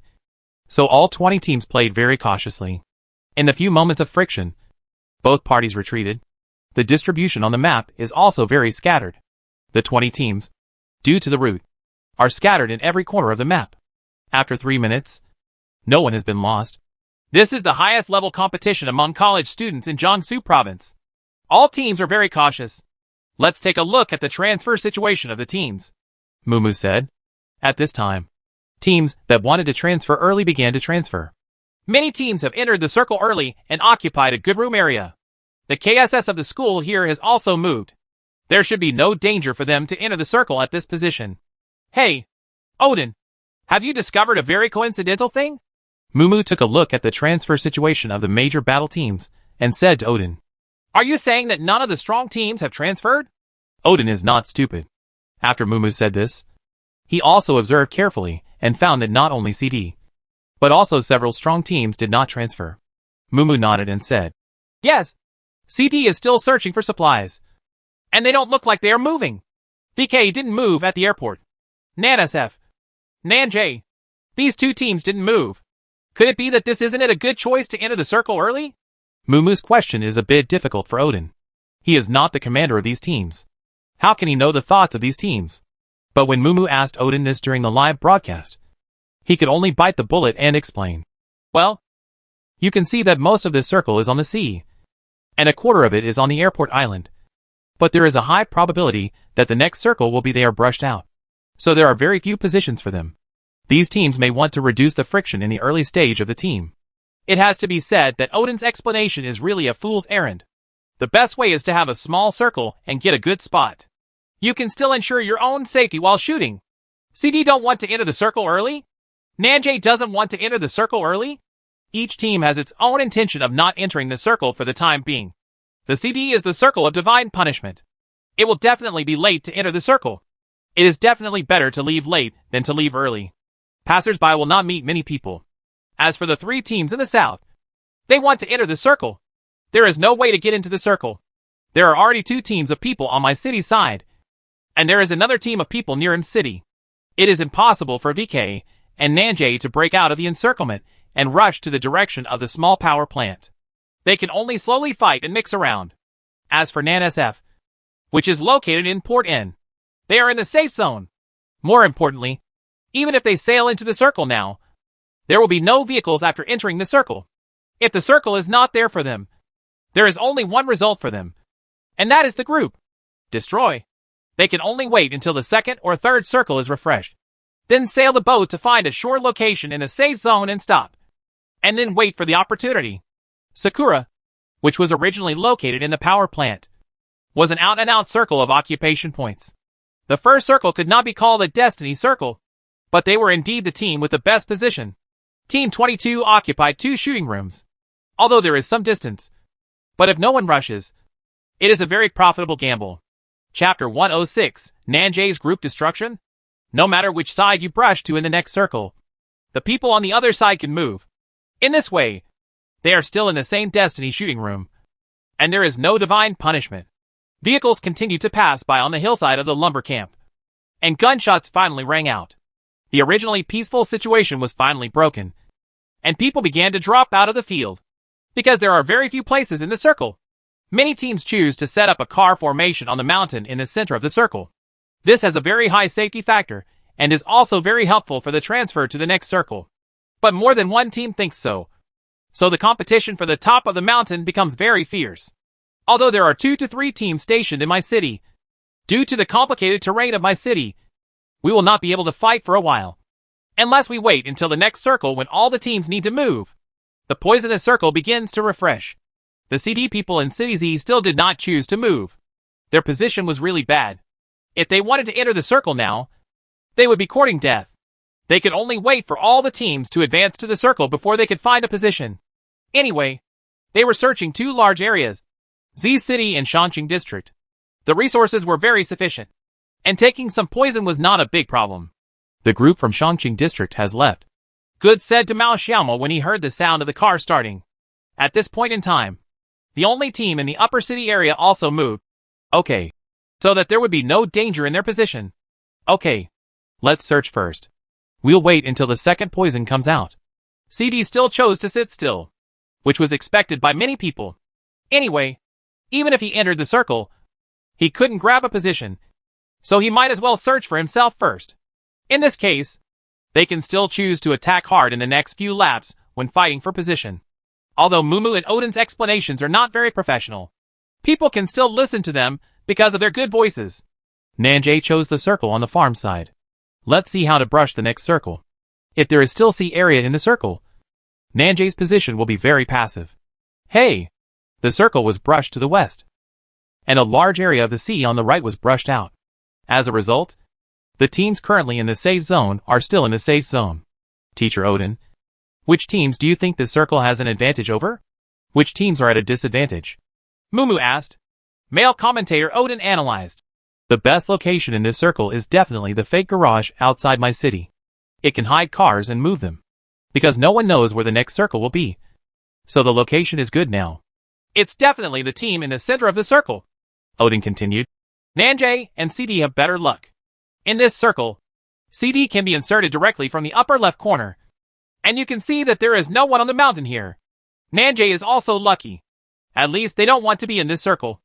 So all 20 teams played very cautiously. In the few moments of friction, both parties retreated. The distribution on the map is also very scattered. The 20 teams, due to the route, are scattered in every corner of the map. After 3 minutes, no one has been lost. This is the highest level competition among college students in Jiangsu province. All teams are very cautious. Let's take a look at the transfer situation of the teams, Mumu said. At this time, teams that wanted to transfer early began to transfer. Many teams have entered the circle early and occupied a good room area. The KSS of the school here has also moved. There should be no danger for them to enter the circle at this position. Hey, Odin, have you discovered a very coincidental thing? Mumu took a look at the transfer situation of the major battle teams and said to Odin, "Are you saying that none of the strong teams have transferred?" Odin is not stupid. After Mumu said this, he also observed carefully and found that not only CD, but also several strong teams did not transfer. Mumu nodded and said, "Yes, CD is still searching for supplies, and they don't look like they are moving. VK didn't move at the airport. NANSF, Nanjay, these 2 teams didn't move. Could it be that this isn't a good choice to enter the circle early?" Mumu's question is a bit difficult for Odin. He is not the commander of these teams. How can he know the thoughts of these teams? But when Mumu asked Odin this during the live broadcast, he could only bite the bullet and explain. Well, you can see that most of this circle is on the sea, and a quarter of it is on the airport island. But there is a high probability that the next circle will be they are brushed out. So there are very few positions for them. These teams may want to reduce the friction in the early stage of the team. It has to be said that Odin's explanation is really a fool's errand. The best way is to have a small circle and get a good spot. You can still ensure your own safety while shooting. CD don't want to enter the circle early. Nanjay doesn't want to enter the circle early. Each team has its own intention of not entering the circle for the time being. The CD is the circle of divine punishment. It will definitely be late to enter the circle. It is definitely better to leave late than to leave early. Passers-by will not meet many people. As for the three teams in the south, they want to enter the circle. There is no way to get into the circle. There are already 2 teams of people on my city side, and there is another team of people near M city. It is impossible for VK and Nanjay to break out of the encirclement and rush to the direction of the small power plant. They can only slowly fight and mix around. As for NAN-SF, which is located in Port N, they are in the safe zone. More importantly, even if they sail into the circle now, there will be no vehicles after entering the circle. If the circle is not there for them, there is only one result for them, and that is the group. Destroy. They can only wait until the second or third circle is refreshed. Then sail the boat to find a shore location in a safe zone and stop. And then wait for the opportunity. Sakura, which was originally located in the power plant, was an out-and-out circle of occupation points. The first circle could not be called a destiny circle, but they were indeed the team with the best position. Team 22 occupied 2 shooting rooms, although there is some distance. But if no one rushes, it is a very profitable gamble. Chapter 106, Nanjay's Group Destruction. No matter which side you brush to in the next circle, the people on the other side can move. In this way, they are still in the same destiny shooting room, and there is no divine punishment. Vehicles continue to pass by on the hillside of the lumber camp, and gunshots finally rang out. The originally peaceful situation was finally broken, and people began to drop out of the field, because there are very few places in the circle. Many teams choose to set up a car formation on the mountain in the center of the circle. This has a very high safety factor, and is also very helpful for the transfer to the next circle. But more than one team thinks so. So the competition for the top of the mountain becomes very fierce. Although there are 2 to 3 teams stationed in my city, due to the complicated terrain of my city, we will not be able to fight for a while. Unless we wait until the next circle when all the teams need to move. The poisonous circle begins to refresh. The CD people in City Z still did not choose to move. Their position was really bad. If they wanted to enter the circle now, they would be courting death. They could only wait for all the teams to advance to the circle before they could find a position. Anyway, they were searching 2 large areas, Z City and Shanqing District. The resources were very sufficient, and taking some poison was not a big problem. The group from Shanqing District has left. Good said to Mao Xiaomo when he heard the sound of the car starting. At this point in time, the only team in the upper city area also moved. Okay, so that there would be no danger in their position. Okay, let's search first. We'll wait until the second poison comes out. CD still chose to sit still, which was expected by many people. Anyway, even if he entered the circle, he couldn't grab a position, so he might as well search for himself first. In this case, they can still choose to attack hard in the next few laps when fighting for position. Although Mumu and Odin's explanations are not very professional, people can still listen to them because of their good voices. Nanjay chose the circle on the farm side. Let's see how to brush the next circle. If there is still sea area in the circle, Nanjay's position will be very passive. Hey! The circle was brushed to the west, and a large area of the sea on the right was brushed out. As a result, the teams currently in the safe zone are still in the safe zone. Teacher Odin, which teams do you think this circle has an advantage over? Which teams are at a disadvantage? Mumu asked. Male commentator Odin analyzed. The best location in this circle is definitely the fake garage outside my city. It can hide cars and move them, because no one knows where the next circle will be. So the location is good now. It's definitely the team in the center of the circle, Odin continued. Nanjay and CD have better luck. In this circle, CD can be inserted directly from the upper left corner, and you can see that there is no one on the mountain here. Nanjay is also lucky. At least they don't want to be in this circle.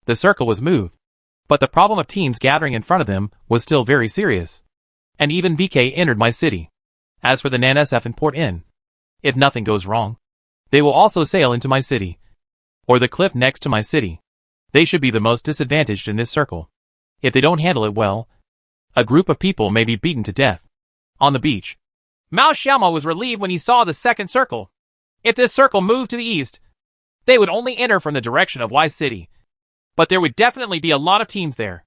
The circle was moved, but the problem of teams gathering in front of them was still very serious. And even VK entered my city. As for the NAN-SF and Port N, if nothing goes wrong, they will also sail into my city, or the cliff next to my city. They should be the most disadvantaged in this circle. If they don't handle it well, a group of people may be beaten to death. On the beach, Mao Xiaomo was relieved when he saw the second circle. If this circle moved to the east, They would only enter from the direction of Y City. But there would definitely be a lot of teams there.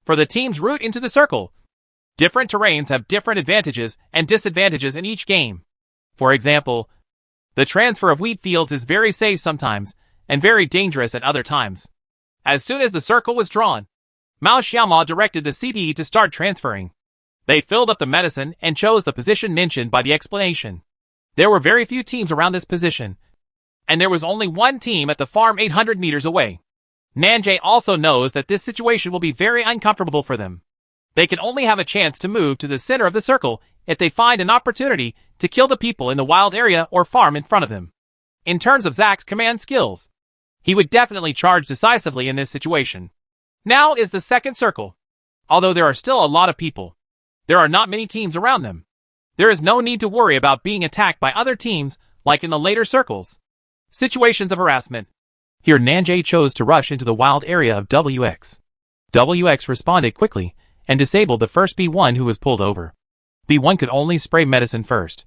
For the team's route into the circle, different terrains have different advantages and disadvantages in each game. For example, the transfer of wheat fields is very safe sometimes, and very dangerous at other times. As soon as the circle was drawn, Mao Xiaoma directed the CDE to start transferring. They filled up the medicine and chose the position mentioned by the explanation. There were very few teams around this position, and there was only one team at the farm 800 meters away. Nanjay also knows that this situation will be very uncomfortable for them. They can only have a chance to move to the center of the circle if they find an opportunity to kill the people in the wild area or farm in front of them. In terms of Zack's command skills, he would definitely charge decisively in this situation. Now is the second circle. Although there are still a lot of people, there are not many teams around them. There is no need to worry about being attacked by other teams like in the later circles. Situations of harassment. Here Nanjay chose to rush into the wild area of WX. WX responded quickly and disabled the first B1 who was pulled over. B1 could only spray medicine first.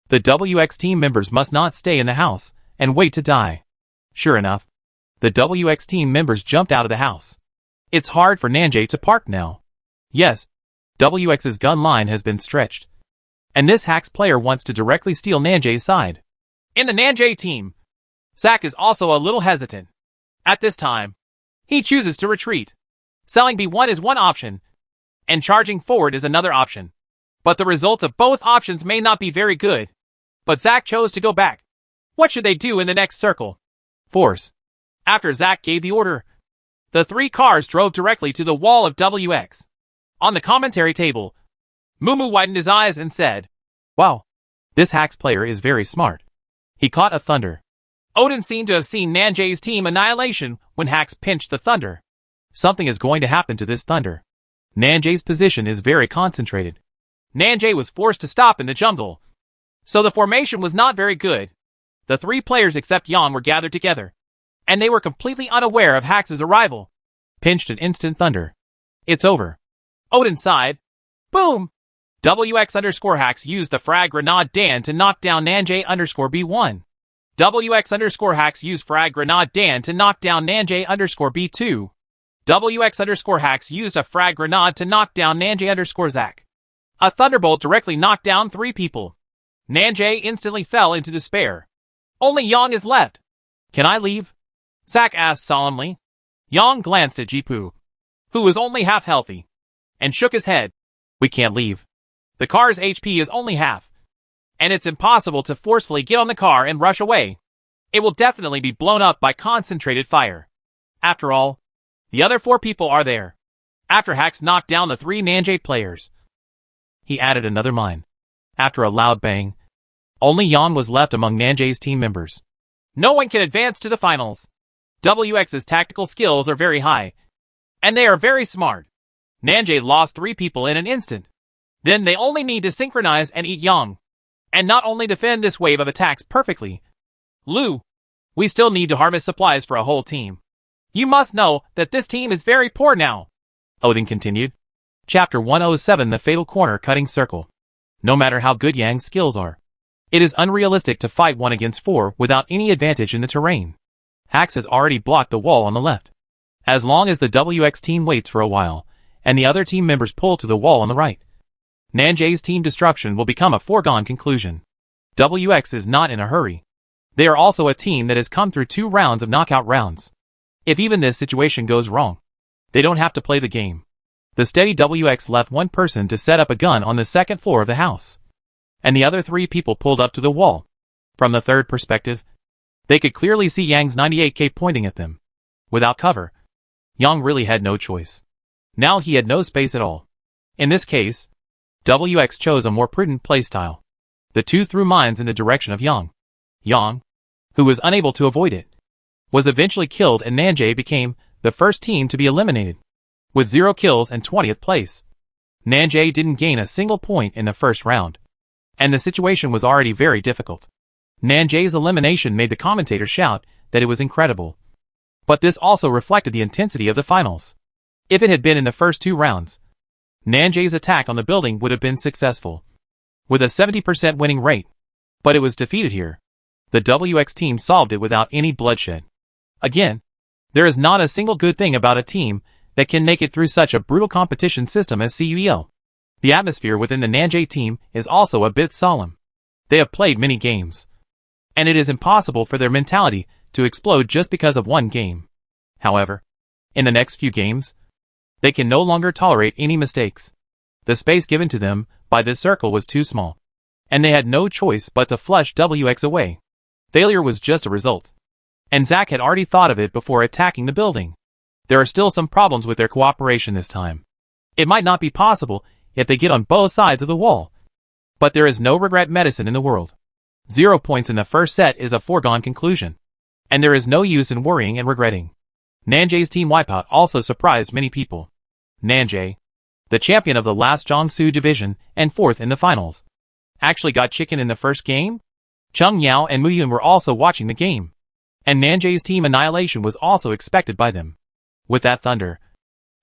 The WX team members must not stay in the house and wait to die. Sure enough, the WX team members jumped out of the house. It's hard for Nanjay to park now. Yes, WX's gun line has been stretched. And this Hacks player wants to directly steal Nanjay's side. In the Nanjay team, Zack is also a little hesitant. At this time, he chooses to retreat. Selling B1 is one option, and charging forward is another option. But the results of both options may not be very good. But Zack chose to go back. What should they do in the next circle? Force. After Zack gave the order, the three cars drove directly to the wall of WX. On the commentary table, Mumu widened his eyes and said, "Wow, this Hacks player is very smart. He caught a thunder." Odin seemed to have seen Nanjay's team annihilation when Hacks pinched the thunder. Something is going to happen to this thunder. Nanjay's position is very concentrated. Nanjay was forced to stop in the jungle, so the formation was not very good. The three players except Yang were gathered together, and they were completely unaware of Hacks' arrival. Pinched an instant thunder. It's over. Odin sighed. Boom! WX_Hacks used the frag grenade Dan to knock down Nanjay_B1. WX_Hacks used frag grenade Dan to knock down Nanjay_B2. WX_Hacks used a frag grenade to knock down Nanjay_Zack. A thunderbolt directly knocked down three people. Nanjay instantly fell into despair. Only Yang is left. Can I leave? Zack asked solemnly. Yang glanced at Jipu, who was only half healthy, and shook his head. We can't leave. The car's HP is only half, and it's impossible to forcefully get on the car and rush away. It will definitely be blown up by concentrated fire. After all, the other four people are there. After Hacks knocked down the three Nanjay players, he added another mine. After a loud bang, only Yan was left among Nanjay's team members. No one can advance to the finals. WX's tactical skills are very high, and they are very smart. Nanjay lost three people in an instant. Then they only need to synchronize and eat Yang, and not only defend this wave of attacks perfectly. Lu, we still need to harvest supplies for a whole team. You must know that this team is very poor now. Odin continued. Chapter 107 The Fatal Corner Cutting Circle. No matter how good Yang's skills are, it is unrealistic to fight 1 against 4 without any advantage in the terrain. Hacks has already blocked the wall on the left. As long as the WX team waits for a while, and the other team members pull to the wall on the right, Nanjay's team destruction will become a foregone conclusion. WX is not in a hurry. They are also a team that has come through 2 rounds of knockout rounds. If even this situation goes wrong, they don't have to play the game. The steady WX left one person to set up a gun on the second floor of the house, and the other 3 people pulled up to the wall. From the third perspective, they could clearly see Yang's 98K pointing at them. Without cover, Yang really had no choice. Now he had no space at all. In this case, WX chose a more prudent playstyle. The 2 threw mines in the direction of Yang. Yang, who was unable to avoid it, was eventually killed, and Nanjay became the first team to be eliminated, with 0 kills and 20th place. Nanjay didn't gain a single point in the first round, and the situation was already very difficult. Nanjay's elimination made the commentator shout that it was incredible. But this also reflected the intensity of the finals. If it had been in the first 2 rounds, Nanjay's attack on the building would have been successful, with a 70% winning rate. But it was defeated here. The WX team solved it without any bloodshed. Again, there is not a single good thing about a team that can make it through such a brutal competition system as CUEL. The atmosphere within the Nanjay team is also a bit solemn. They have played many games, and it is impossible for their mentality to explode just because of one game. However, in the next few games, they can no longer tolerate any mistakes. The space given to them by this circle was too small, and they had no choice but to flush WX away. Failure was just a result, and Zack had already thought of it before attacking the building. There are still some problems with their cooperation this time. It might not be possible if they get on both sides of the wall, but there is no regret medicine in the world. 0 points in the first set is a foregone conclusion, and there is no use in worrying and regretting. Nanjay's team wipeout also surprised many people. Nanjay, the champion of the last Jiangsu division and fourth in the finals, actually got chicken in the first game? Chung Yao and Muyun were also watching the game, and Nanjay's team annihilation was also expected by them. With that thunder,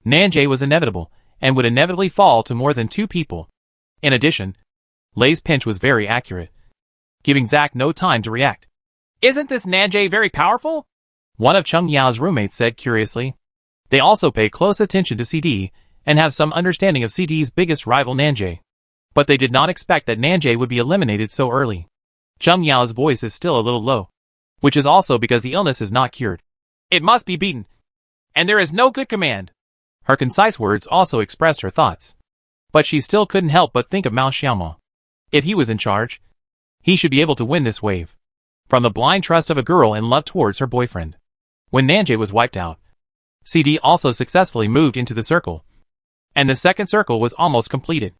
Nanjay was inevitable and would inevitably fall to more than 2 people. In addition, Lei's pinch was very accurate, giving Zack no time to react. "Isn't this Nanjay very powerful?" one of Chung Yao's roommates said curiously. They also pay close attention to CD and have some understanding of CD's biggest rival Nanjay, but they did not expect that Nanjay would be eliminated so early. Chung Yao's voice is still a little low, which is also because the illness is not cured. "It must be beaten, and there is no good command." Her concise words also expressed her thoughts, but she still couldn't help but think of Mao Xiaomo. If he was in charge, he should be able to win this wave, from the blind trust of a girl in love towards her boyfriend. When Nanjay was wiped out, CD also successfully moved into the circle, and the second circle was almost completed.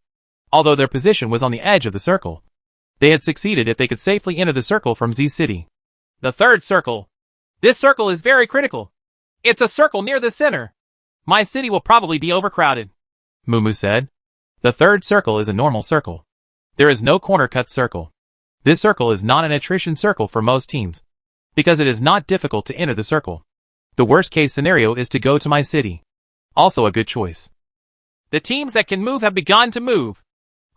Although their position was on the edge of the circle, they had succeeded if they could safely enter the circle from Z City. "The third circle. This circle is very critical. It's a circle near the center. My city will probably be overcrowded," Mumu said. The third circle is a normal circle. There is no corner cut circle. This circle is not an attrition circle for most teams, because it is not difficult to enter the circle. The worst case scenario is to go to my city. Also a good choice. "The teams that can move have begun to move.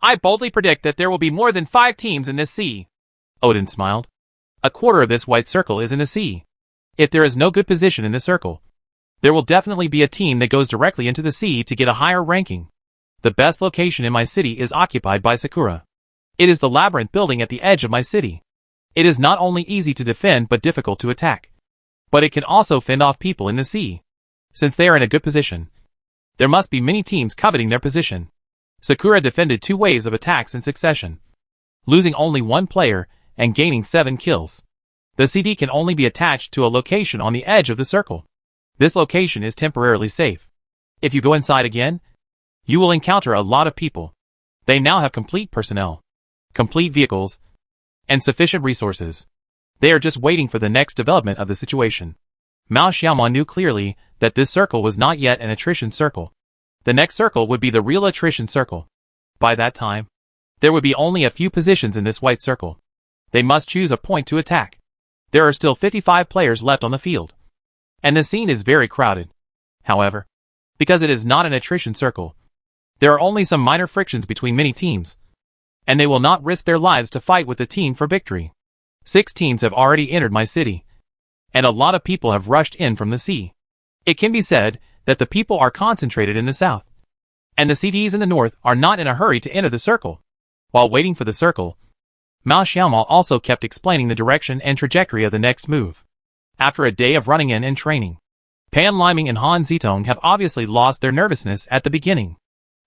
I boldly predict that there will be more than 5 teams in this sea." Odin smiled. A quarter of this white circle is in the sea. If there is no good position in the circle, there will definitely be a team that goes directly into the sea to get a higher ranking. The best location in my city is occupied by Sakura. It is the labyrinth building at the edge of my city. It is not only easy to defend but difficult to attack, but it can also fend off people in the sea. Since they are in a good position, there must be many teams coveting their position. Sakura defended 2 waves of attacks in succession, losing only 1 player and gaining 7 kills. The CD can only be attached to a location on the edge of the circle. This location is temporarily safe. If you go inside again, you will encounter a lot of people. They now have complete personnel, complete vehicles, and sufficient resources. They are just waiting for the next development of the situation. Mao Xiaomon knew clearly that this circle was not yet an attrition circle. The next circle would be the real attrition circle. By that time, there would be only a few positions in this white circle. They must choose a point to attack. There are still 55 players left on the field, and the scene is very crowded. However, because it is not an attrition circle, there are only some minor frictions between many teams, and they will not risk their lives to fight with the team for victory. 6 teams have already entered my city, and a lot of people have rushed in from the sea. It can be said that the people are concentrated in the south, and the CDs in the north are not in a hurry to enter the circle. While waiting for the circle, Mao Xiaomao also kept explaining the direction and trajectory of the next move. After a day of running in and training, Pan Liming and Han Zitong have obviously lost their nervousness at the beginning.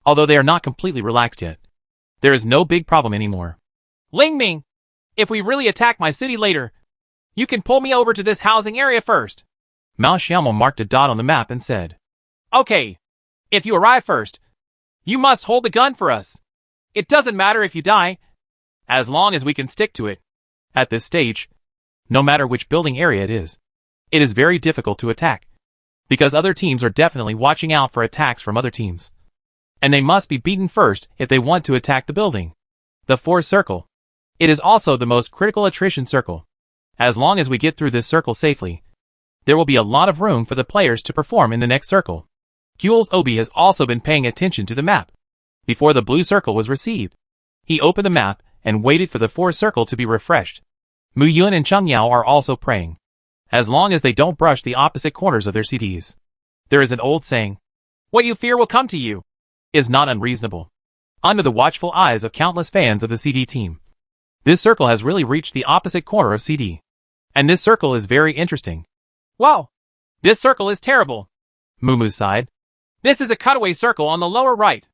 Although they are not completely relaxed yet, there is no big problem anymore. "Ling Ming, if we really attack my city later, you can pull me over to this housing area first." Mao Xiaomao marked a dot on the map and said, "Okay, if you arrive first, you must hold the gun for us. It doesn't matter if you die, as long as we can stick to it." At this stage, no matter which building area it is very difficult to attack, because other teams are definitely watching out for attacks from other teams, and they must be beaten first if they want to attack the building. The 4th circle. It is also the most critical attrition circle. As long as we get through this circle safely, there will be a lot of room for the players to perform in the next circle. Gules Obi has also been paying attention to the map. Before the blue circle was received, he opened the map and waited for the 4th circle to be refreshed. Mu Yun and Chung Yao are also praying. as long as they don't brush the opposite corners of their CDs. There is an old saying, "What you fear will come to you," is not unreasonable. Under the watchful eyes of countless fans of the CD team, this circle has really reached the opposite corner of CD. And this circle is very interesting. Wow! This circle is terrible, Mumu sighed. This is a cutaway circle on the lower right.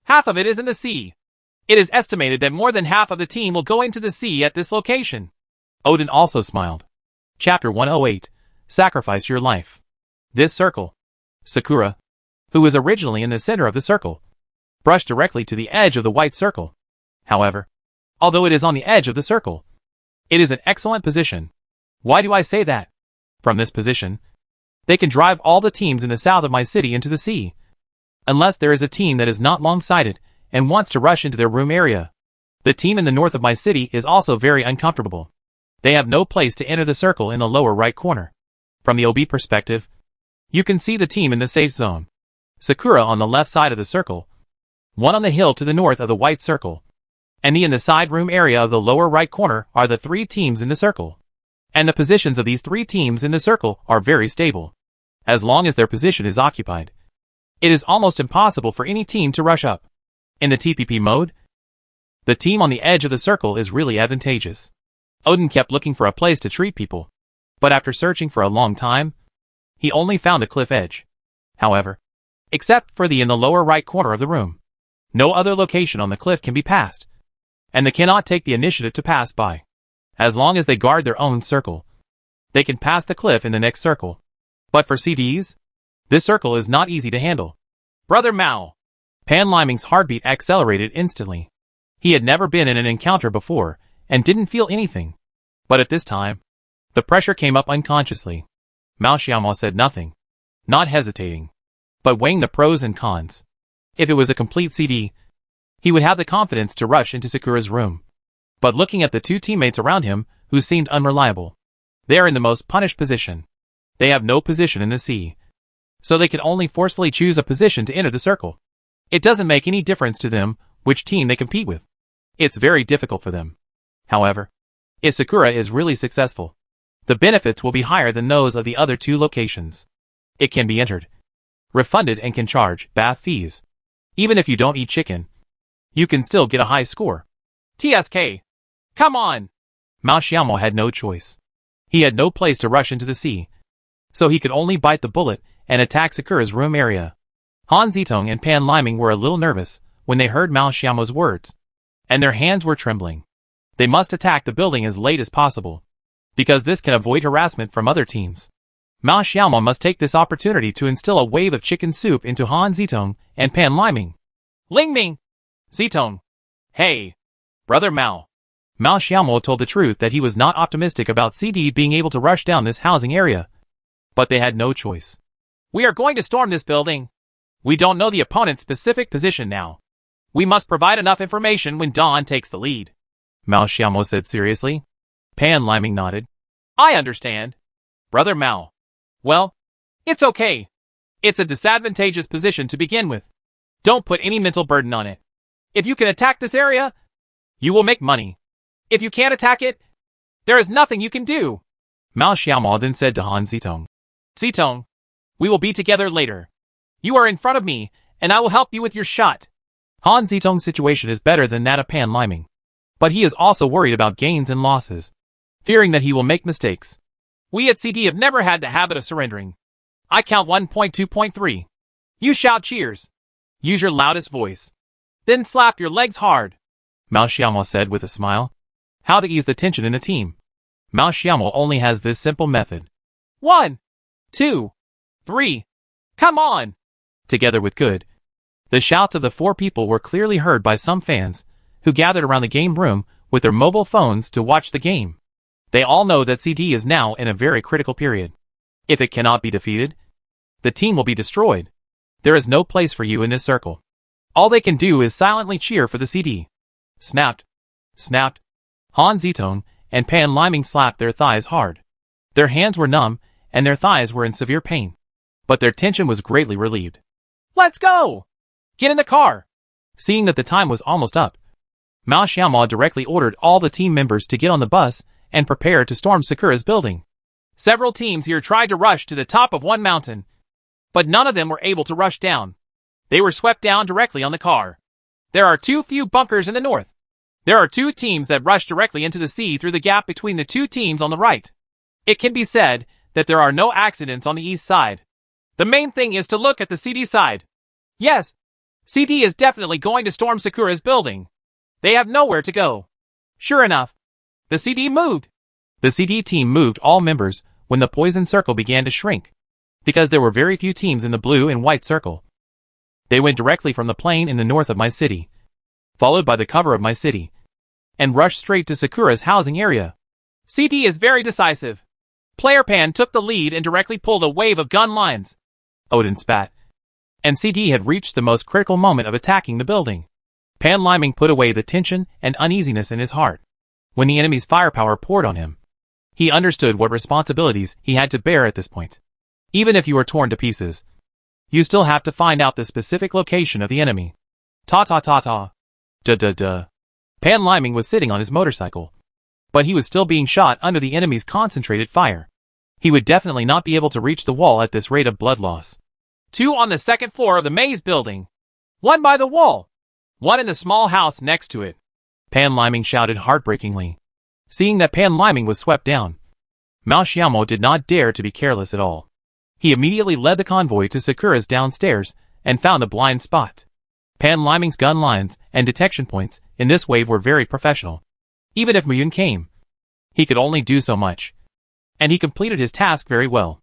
Half of it is in the sea. It is estimated that more than half of the team will go into the sea at this location. Odin also smiled. Chapter 108, Sacrifice Your Life. This circle, Sakura, who was originally in the center of the circle, brushed directly to the edge of the white circle. However, although it is on the edge of the circle, it is an excellent position. Why do I say that? From this position, they can drive all the teams in the south of my city into the sea. Unless there is a team that is not long-sighted and wants to rush into their room area. The team in the north of my city is also very uncomfortable. They have no place to enter the circle in the lower right corner. From the OB perspective, you can see the team in the safe zone. Sakura on the left side of the circle, one on the hill to the north of the white circle, and in the side room area of the lower right corner are the three teams in the circle. And the positions of these three teams in the circle are very stable. As long as their position is occupied, it is almost impossible for any team to rush up. In the TPP mode, the team on the edge of the circle is really advantageous. Odin kept looking for a place to treat people, but after searching for a long time, he only found a cliff edge. However, except for in the lower right corner of the room, no other location on the cliff can be passed, and they cannot take the initiative to pass by. As long as they guard their own circle, they can pass the cliff in the next circle. But for CDs, this circle is not easy to handle. Brother Mao! Pan Liming's heartbeat accelerated instantly. He had never been in an encounter before, and didn't feel anything. But at this time, the pressure came up unconsciously. Mao Xiaomao said nothing, not hesitating, but weighing the pros and cons. If it was a complete CD, he would have the confidence to rush into Sakura's room. But looking at the two teammates around him, who seemed unreliable, they are in the most punished position. They have no position in the sea, so they can only forcefully choose a position to enter the circle. It doesn't make any difference to them which team they compete with. It's very difficult for them. However, if Sakura is really successful, the benefits will be higher than those of the other two locations. It can be entered, refunded, and can charge bath fees. Even if you don't eat chicken, you can still get a high score. TSK! Come on! Mao Xiaomao had no choice. He had no place to rush into the sea, so he could only bite the bullet and attack Sakura's room area. Han Zitong and Pan Liming were a little nervous when they heard Mao Xiaomao's words, and their hands were trembling. They must attack the building as late as possible, because this can avoid harassment from other teams. Mao Xiaomao must take this opportunity to instill a wave of chicken soup into Han Zitong and Pan Liming. Ling Ming! Zitong! Hey! Brother Mao! Mao Xiaomao told the truth that he was not optimistic about CD being able to rush down this housing area. But they had no choice. We are going to storm this building. We don't know the opponent's specific position now. We must provide enough information when Dawn takes the lead. Mao Xiaomao said seriously. Pan Liming nodded. I understand. Brother Mao. Well, it's okay. It's a disadvantageous position to begin with. Don't put any mental burden on it. If you can attack this area, you will make money. If you can't attack it, there is nothing you can do. Mao Xiaomao then said to Han Zitong. Zitong, we will be together later. You are in front of me, and I will help you with your shot. Han Zitong's situation is better than that of Pan Liming, but he is also worried about gains and losses, fearing that he will make mistakes. We at CD have never had the habit of surrendering. I count 1.2.3. You shout cheers. Use your loudest voice. Then slap your legs hard. Mao Xiaomao said with a smile. How to ease the tension in a team. Mao Xiaomao only has this simple method. 1, 2, 3. Come on! Together with good. The shouts of the four people were clearly heard by some fans, who gathered around the game room with their mobile phones to watch the game. They all know that CD is now in a very critical period. If it cannot be defeated, the team will be destroyed. There is no place for you in this circle. All they can do is silently cheer for the CD. Snapped. Snapped. Han Zitong and Pan Liming slapped their thighs hard. Their hands were numb, and their thighs were in severe pain. But their tension was greatly relieved. Let's go! Get in the car! Seeing that the time was almost up, Mao Xiaomao directly ordered all the team members to get on the bus and prepare to storm Sakura's building. Several teams here tried to rush to the top of one mountain, but none of them were able to rush down. They were swept down directly on the car. There are too few bunkers in the north. There are two teams that rush directly into the sea through the gap between the two teams on the right. It can be said that there are no accidents on the east side. The main thing is to look at the CD side. Yes, CD is definitely going to storm Sakura's building. They have nowhere to go. Sure enough, the CD moved. The CD team moved all members when the poison circle began to shrink, because there were very few teams in the blue and white circle. They went directly from the plain in the north of my city, followed by the cover of my city, and rushed straight to Sakura's housing area. CD is very decisive. Player Pan took the lead and directly pulled a wave of gun lines. Odin spat, and CD had reached the most critical moment of attacking the building. Pan Liming put away the tension and uneasiness in his heart. When the enemy's firepower poured on him, he understood what responsibilities he had to bear at this point. Even if you are torn to pieces, you still have to find out the specific location of the enemy. Ta-ta-ta-ta. Duh-duh-duh. Pan Liming was sitting on his motorcycle, but he was still being shot under the enemy's concentrated fire. He would definitely not be able to reach the wall at this rate of blood loss. Two on the second floor of the maze building. One by the wall. One in the small house next to it. Pan Liming shouted heartbreakingly. Seeing that Pan Liming was swept down, Mao Xiaomo did not dare to be careless at all. He immediately led the convoy to Sakura's downstairs and found a blind spot. Pan Liming's gun lines and detection points in this wave were very professional. Even if Muyun came, he could only do so much, and he completed his task very well.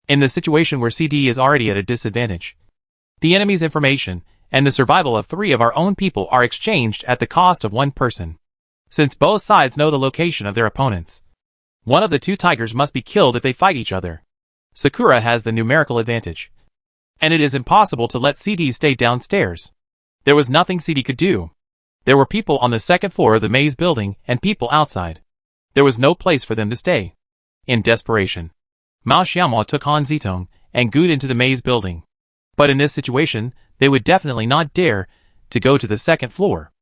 In the situation where CD is already at a disadvantage, the enemy's information and the survival of 3 of our own people are exchanged at the cost of 1 person. Since both sides know the location of their opponents, one of the 2 tigers must be killed if they fight each other. Sakura has the numerical advantage, and it is impossible to let CD stay downstairs. There was nothing CD could do. There were people on the second floor of the maze building and people outside. There was no place for them to stay. In desperation, Mao Xiaomo took Han Zitong and Good into the maze building. But in this situation, they would definitely not dare to go to the second floor.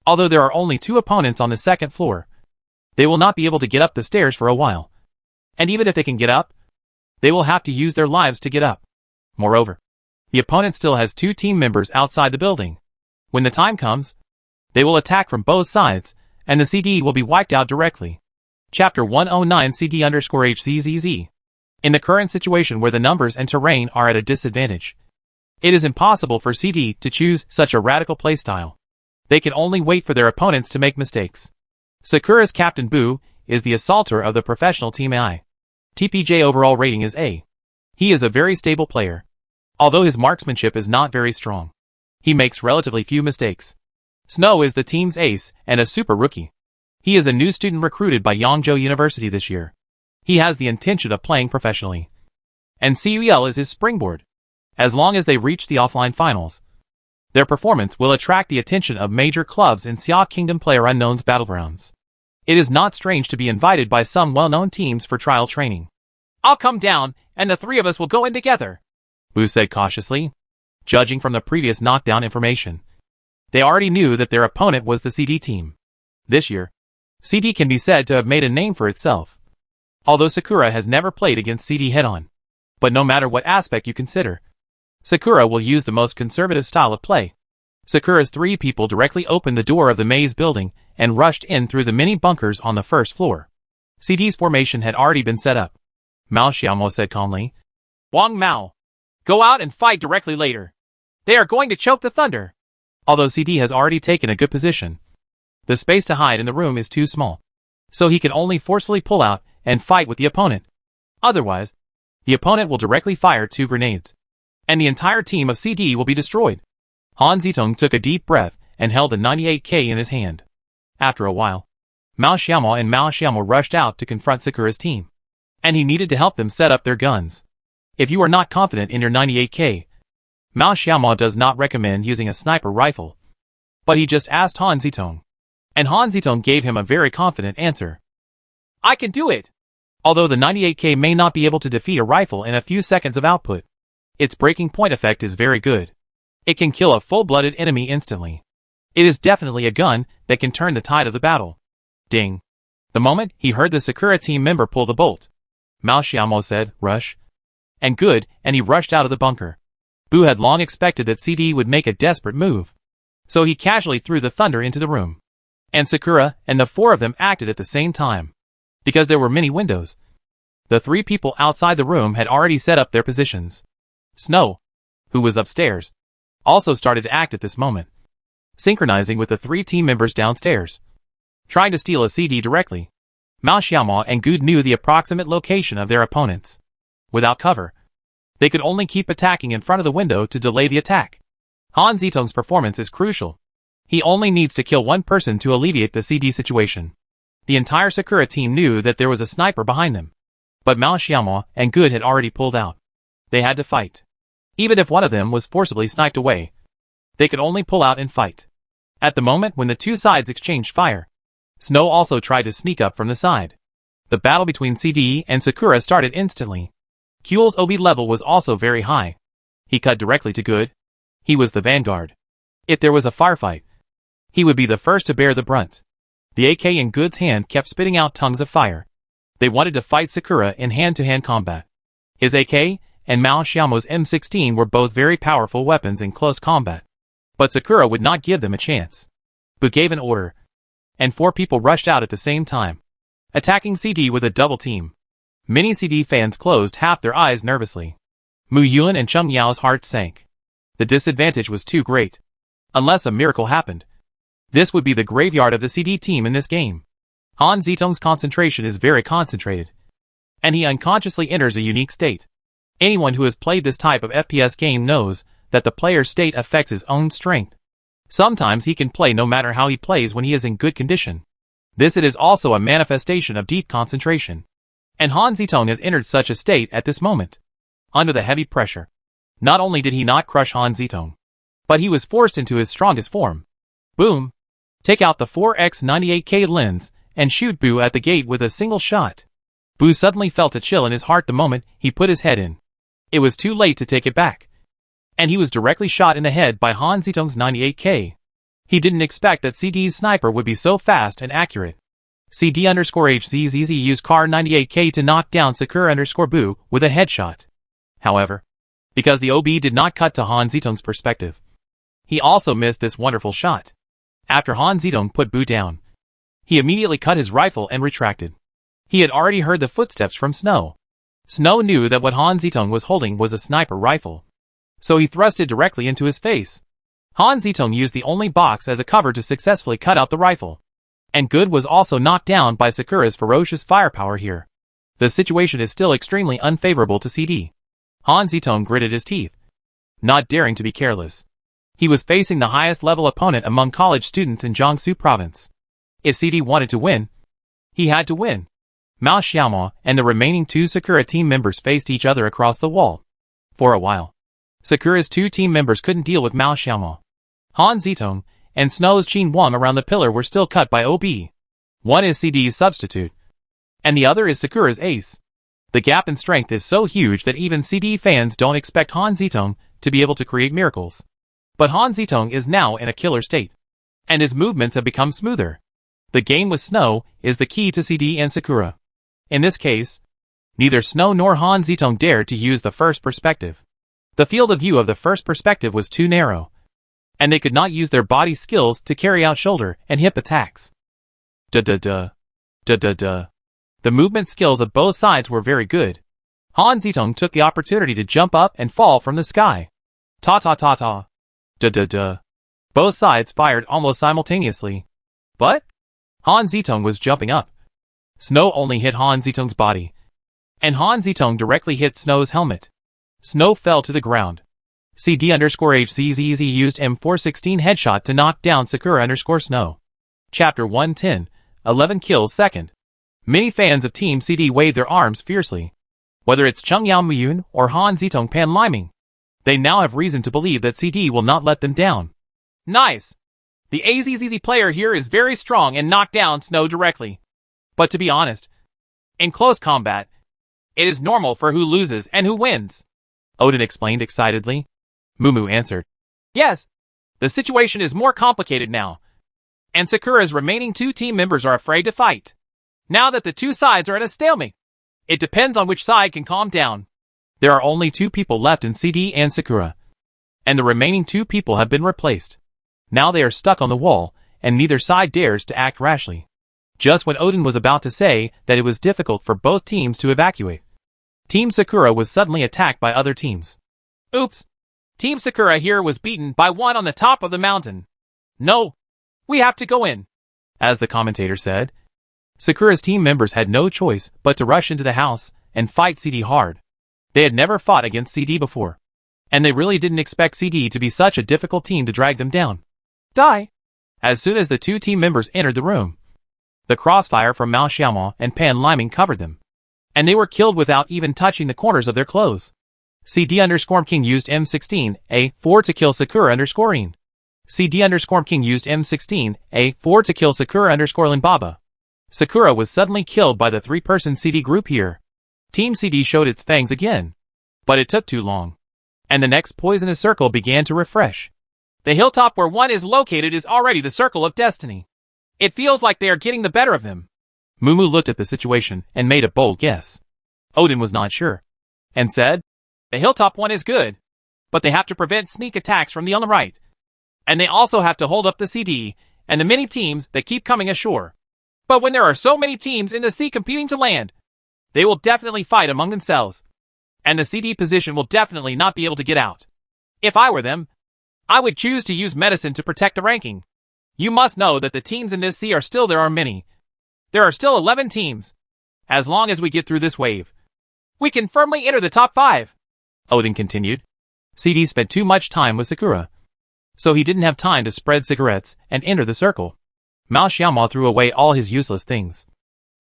Although there are only 2 opponents on the second floor, they will not be able to get up the stairs for a while. And even if they can get up, they will have to use their lives to get up. Moreover, the opponent still has 2 team members outside the building. When the time comes, they will attack from both sides, and the CD will be wiped out directly. Chapter 109 CD_HCZZ. In the current situation where the numbers and terrain are at a disadvantage, it is impossible for CD to choose such a radical playstyle. They can only wait for their opponents to make mistakes. Sakura's Captain Boo is the assaulter of the professional Team AI. TPJ overall rating is A. He is a very stable player. Although his marksmanship is not very strong, he makes relatively few mistakes. Snow is the team's ace and a super rookie. He is a new student recruited by Yangzhou University this year. He has the intention of playing professionally, and CUL is his springboard. As long as they reach the offline finals, their performance will attract the attention of major clubs in Xia Kingdom PlayerUnknown's battlegrounds. It is not strange to be invited by some well-known teams for trial training. I'll come down, and the 3 of us will go in together, Wu said cautiously. Judging from the previous knockdown information, they already knew that their opponent was the CD team. This year, CD can be said to have made a name for itself. Although Sakura has never played against CD head-on. But no matter what aspect you consider, Sakura will use the most conservative style of play. Sakura's 3 people directly opened the door of the maze building and rushed in through the many bunkers on the first floor. CD's formation had already been set up. Mao Xiaomo said calmly, Wang Mao, go out and fight directly later. They are going to choke the thunder. Although CD has already taken a good position, the space to hide in the room is too small, so he can only forcefully pull out and fight with the opponent. Otherwise, the opponent will directly fire 2 grenades, and the entire team of CD will be destroyed. Han Zitong took a deep breath and held the 98K in his hand. After a while, Mao Xiaomo rushed out to confront Sakura's team, and he needed to help them set up their guns. If you are not confident in your 98K, Mao Xiaomo does not recommend using a sniper rifle, but he just asked Han Zitong, and Han Zitong gave him a very confident answer. I can do it! Although the 98K may not be able to defeat a rifle in a few seconds of output, its breaking point effect is very good. It can kill a full-blooded enemy instantly. It is definitely a gun that can turn the tide of the battle. Ding. The moment he heard the Sakura team member pull the bolt, Mao Xiaomo said, rush. And good, and he rushed out of the bunker. Bu had long expected that CD would make a desperate move. So he casually threw the thunder into the room. And Sakura and the four of them acted at the same time. Because there were many windows. The three people outside the room had already set up their positions. Snow, who was upstairs, also started to act at this moment, synchronizing with the three team members downstairs, trying to steal a CD directly. Mao Xiaomo and Good knew the approximate location of their opponents. Without cover, they could only keep attacking in front of the window to delay the attack. Han Zitong's performance is crucial. He only needs to kill one person to alleviate the CD situation. The entire Sakura team knew that there was a sniper behind them. But Mao Xiaomo and Good had already pulled out. They had to fight. Even if one of them was forcibly sniped away, they could only pull out and fight. At the moment when the two sides exchanged fire, Snow also tried to sneak up from the side. The battle between CD and Sakura started instantly. Kuehl's OB level was also very high. He cut directly to Good. He was the vanguard. If there was a firefight, he would be the first to bear the brunt. The AK in Good's hand kept spitting out tongues of fire. They wanted to fight Sakura in hand-to-hand combat. His AK and Mao Xiaomo's M16 were both very powerful weapons in close combat. But Sakura would not give them a chance. Bu gave an order, and four people rushed out at the same time, attacking CD with a double team. Many CD fans closed half their eyes nervously. Mu Yuan and Cheng Yao's hearts sank. The disadvantage was too great. Unless a miracle happened, this would be the graveyard of the CD team in this game. Han Zitong's concentration is very concentrated, and he unconsciously enters a unique state. Anyone who has played this type of FPS game knows that the player's state affects his own strength. Sometimes he can play no matter how he plays when he is in good condition. This it is also a manifestation of deep concentration. And Han Zitong has entered such a state at this moment. Under the heavy pressure, not only did he not crush Han Zitong, but he was forced into his strongest form. Boom! Take out the 4x98K lens and shoot Bu at the gate with a single shot. Bu suddenly felt a chill in his heart the moment he put his head in. It was too late to take it back. And he was directly shot in the head by Han Zitong's 98K. He didn't expect that CD's sniper would be so fast and accurate. CD_HZZZ used Kar 98K to knock down Sakura_Bu with a headshot. However, because the OB did not cut to Han Zitong's perspective, he also missed this wonderful shot. After Han Zitong put Bu down, he immediately cut his rifle and retracted. He had already heard the footsteps from Snow. Snow knew that what Han Zitong was holding was a sniper rifle, so he thrust it directly into his face. Han Zitong used the only box as a cover to successfully cut out the rifle. And Good was also knocked down by Sakura's ferocious firepower here. The situation is still extremely unfavorable to CD. Han Zitong gritted his teeth, not daring to be careless. He was facing the highest level opponent among college students in Jiangsu province. If CD wanted to win, he had to win. Mao Xiaomo and the remaining two Sakura team members faced each other across the wall. For a while, Sakura's two team members couldn't deal with Mao Xiaomo. Han Zitong and Snow's Qin Wang around the pillar were still cut by OB. One is CD's substitute, and the other is Sakura's ace. The gap in strength is so huge that even CD fans don't expect Han Zitong to be able to create miracles. But Han Zitong is now in a killer state, and his movements have become smoother. The game with Snow is the key to CD and Sakura. In this case, neither Snow nor Han Zitong dared to use the first perspective. The field of view of the first perspective was too narrow, and they could not use their body skills to carry out shoulder and hip attacks. The movement skills of both sides were very good. Han Zitong took the opportunity to jump up and fall from the sky. Ta-ta-ta-ta. Both sides fired almost simultaneously. But Han Zitong was jumping up. Snow only hit Han Zitong's body, and Han Zitong directly hit Snow's helmet. Snow fell to the ground. CD_HZZZ used M416 headshot to knock down Sakura_Snow. Chapter 110, 11 kills second. Many fans of Team CD waved their arms fiercely. Whether it's Cheng Yao Muyun or Han Zitong Pan Liming, they now have reason to believe that CD will not let them down. Nice! The AZZZ player here is very strong and knocked down Snow directly. But to be honest, in close combat, it is normal for who loses and who wins. Odin explained excitedly. Mumu answered, yes, the situation is more complicated now, and Sakura's remaining two team members are afraid to fight. Now that the two sides are at a stalemate, It depends on which side can calm down. There are only 2 people left in CD and Sakura, and the remaining 2 people have been replaced. Now they are stuck on the wall, and neither side dares to act rashly. Just when Odin was about to say that it was difficult for both teams to evacuate, Team Sakura was suddenly attacked by other teams. Oops! Team Sakura here was beaten by one on the top of the mountain. No! We have to go in! As the commentator said, Sakura's team members had no choice but to rush into the house and fight CD hard. They had never fought against CD before, and they really didn't expect CD to be such a difficult team to drag them down. Die! As soon as the 2 team members entered the room, the crossfire from Mao Xiaomao and Pan Liming covered them, and they were killed without even touching the corners of their clothes. CD_King used M16A4 to kill Sakura_Rin. CD_King used M16A4 to kill Sakura_Lin Baba. Sakura was suddenly killed by the 3-person CD group here. Team CD showed its fangs again, but it took too long, and the next poisonous circle began to refresh. The hilltop where one is located is already the circle of destiny. It feels like they are getting the better of them. Mumu looked at the situation and made a bold guess. Odin was not sure, and said, the hilltop one is good, but they have to prevent sneak attacks from the on the right. And they also have to hold up the CD and the many teams that keep coming ashore. But when there are so many teams in the sea competing to land, they will definitely fight among themselves, and the CD position will definitely not be able to get out. If I were them, I would choose to use medicine to protect the ranking. You must know that the teams in this sea there are many. There are still 11 teams. As long as we get through this wave, we can firmly enter the top 5. Odin continued. CD spent too much time with Sakura, so he didn't have time to spread cigarettes and enter the circle. Mao Xiaomao threw away all his useless things,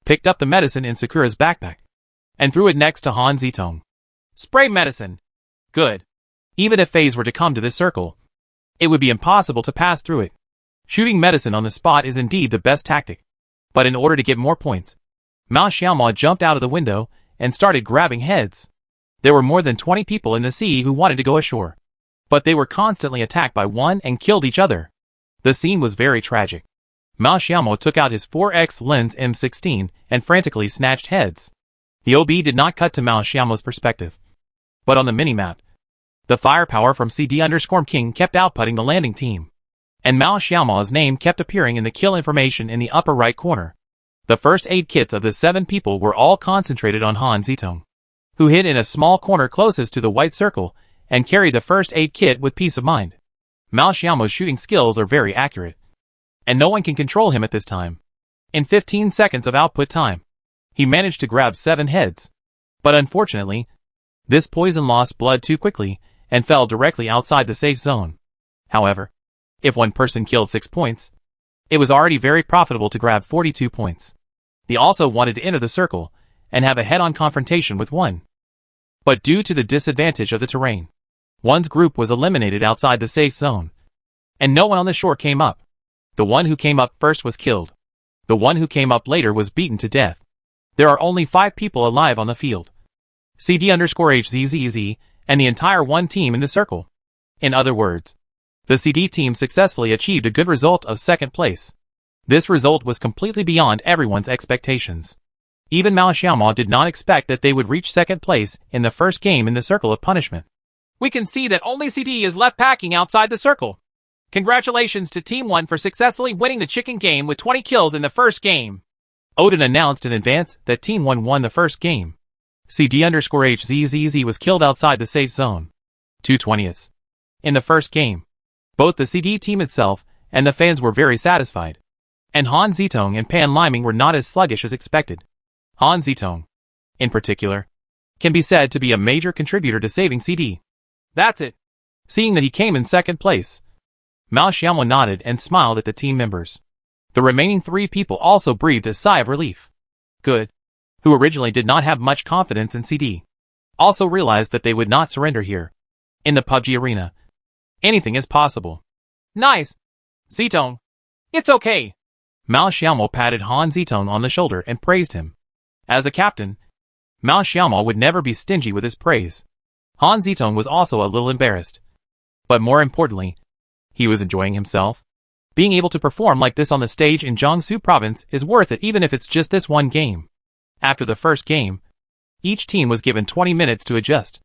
picked up the medicine in Sakura's backpack, and threw it next to Han Zitong. Spray medicine. Good. Even if phase were to come to this circle, it would be impossible to pass through it. Shooting medicine on the spot is indeed the best tactic. But in order to get more points, Mao Xiaomao jumped out of the window and started grabbing heads. There were more than 20 people in the sea who wanted to go ashore, but they were constantly attacked by one and killed each other. The scene was very tragic. Mao Xiaomao took out his 4x lens M16 and frantically snatched heads. The OB did not cut to Mao Xiaomao's perspective, but on the minimap, the firepower from CD_King kept outputting the landing team, and Mao Xiaomao's name kept appearing in the kill information in the upper right corner. The first aid kits of the 7 people were all concentrated on Han Zitong, who hid in a small corner closest to the white circle and carried the first aid kit with peace of mind. Mao Xiaomao's shooting skills are very accurate, and no one can control him at this time. In 15 seconds of output time, he managed to grab 7 heads, but unfortunately, this poison lost blood too quickly and fell directly outside the safe zone. However, if one person killed 6 points, it was already very profitable to grab 42 points. He also wanted to enter the circle and have a head-on confrontation with one. But due to the disadvantage of the terrain, one's group was eliminated outside the safe zone, and no one on the shore came up. The one who came up first was killed. The one who came up later was beaten to death. There are only 5 people alive on the field. CD_HZZZ and the entire one team in the circle. In other words, the CD team successfully achieved a good result of 2nd place. This result was completely beyond everyone's expectations. Even Mao Xiaomao did not expect that they would reach 2nd place in the first game in the circle of punishment. We can see that only CD is left packing outside the circle. Congratulations to Team 1 for successfully winning the chicken game with 20 kills in the first game. Odin announced in advance that Team 1 won the first game. CD_HZZZ was killed outside the safe zone. 2/20ths. In the first game, both the CD team itself and the fans were very satisfied, and Han Zitong and Pan Liming were not as sluggish as expected. Han Zitong, in particular, can be said to be a major contributor to saving CD. That's it. Seeing that he came in 2nd place, Mao Xiaomao nodded and smiled at the team members. The remaining 3 people also breathed a sigh of relief. Good. Who originally did not have much confidence in CD, also realized that they would not surrender here. In the PUBG arena, anything is possible. Nice. Zitong. It's okay. Mao Xiaomao patted Han Zitong on the shoulder and praised him. As a captain, Mao Xiaomao would never be stingy with his praise. Han Zitong was also a little embarrassed, but more importantly, he was enjoying himself. Being able to perform like this on the stage in Jiangsu province is worth it even if it's just this one game. After the first game, Each team was given 20 minutes to adjust.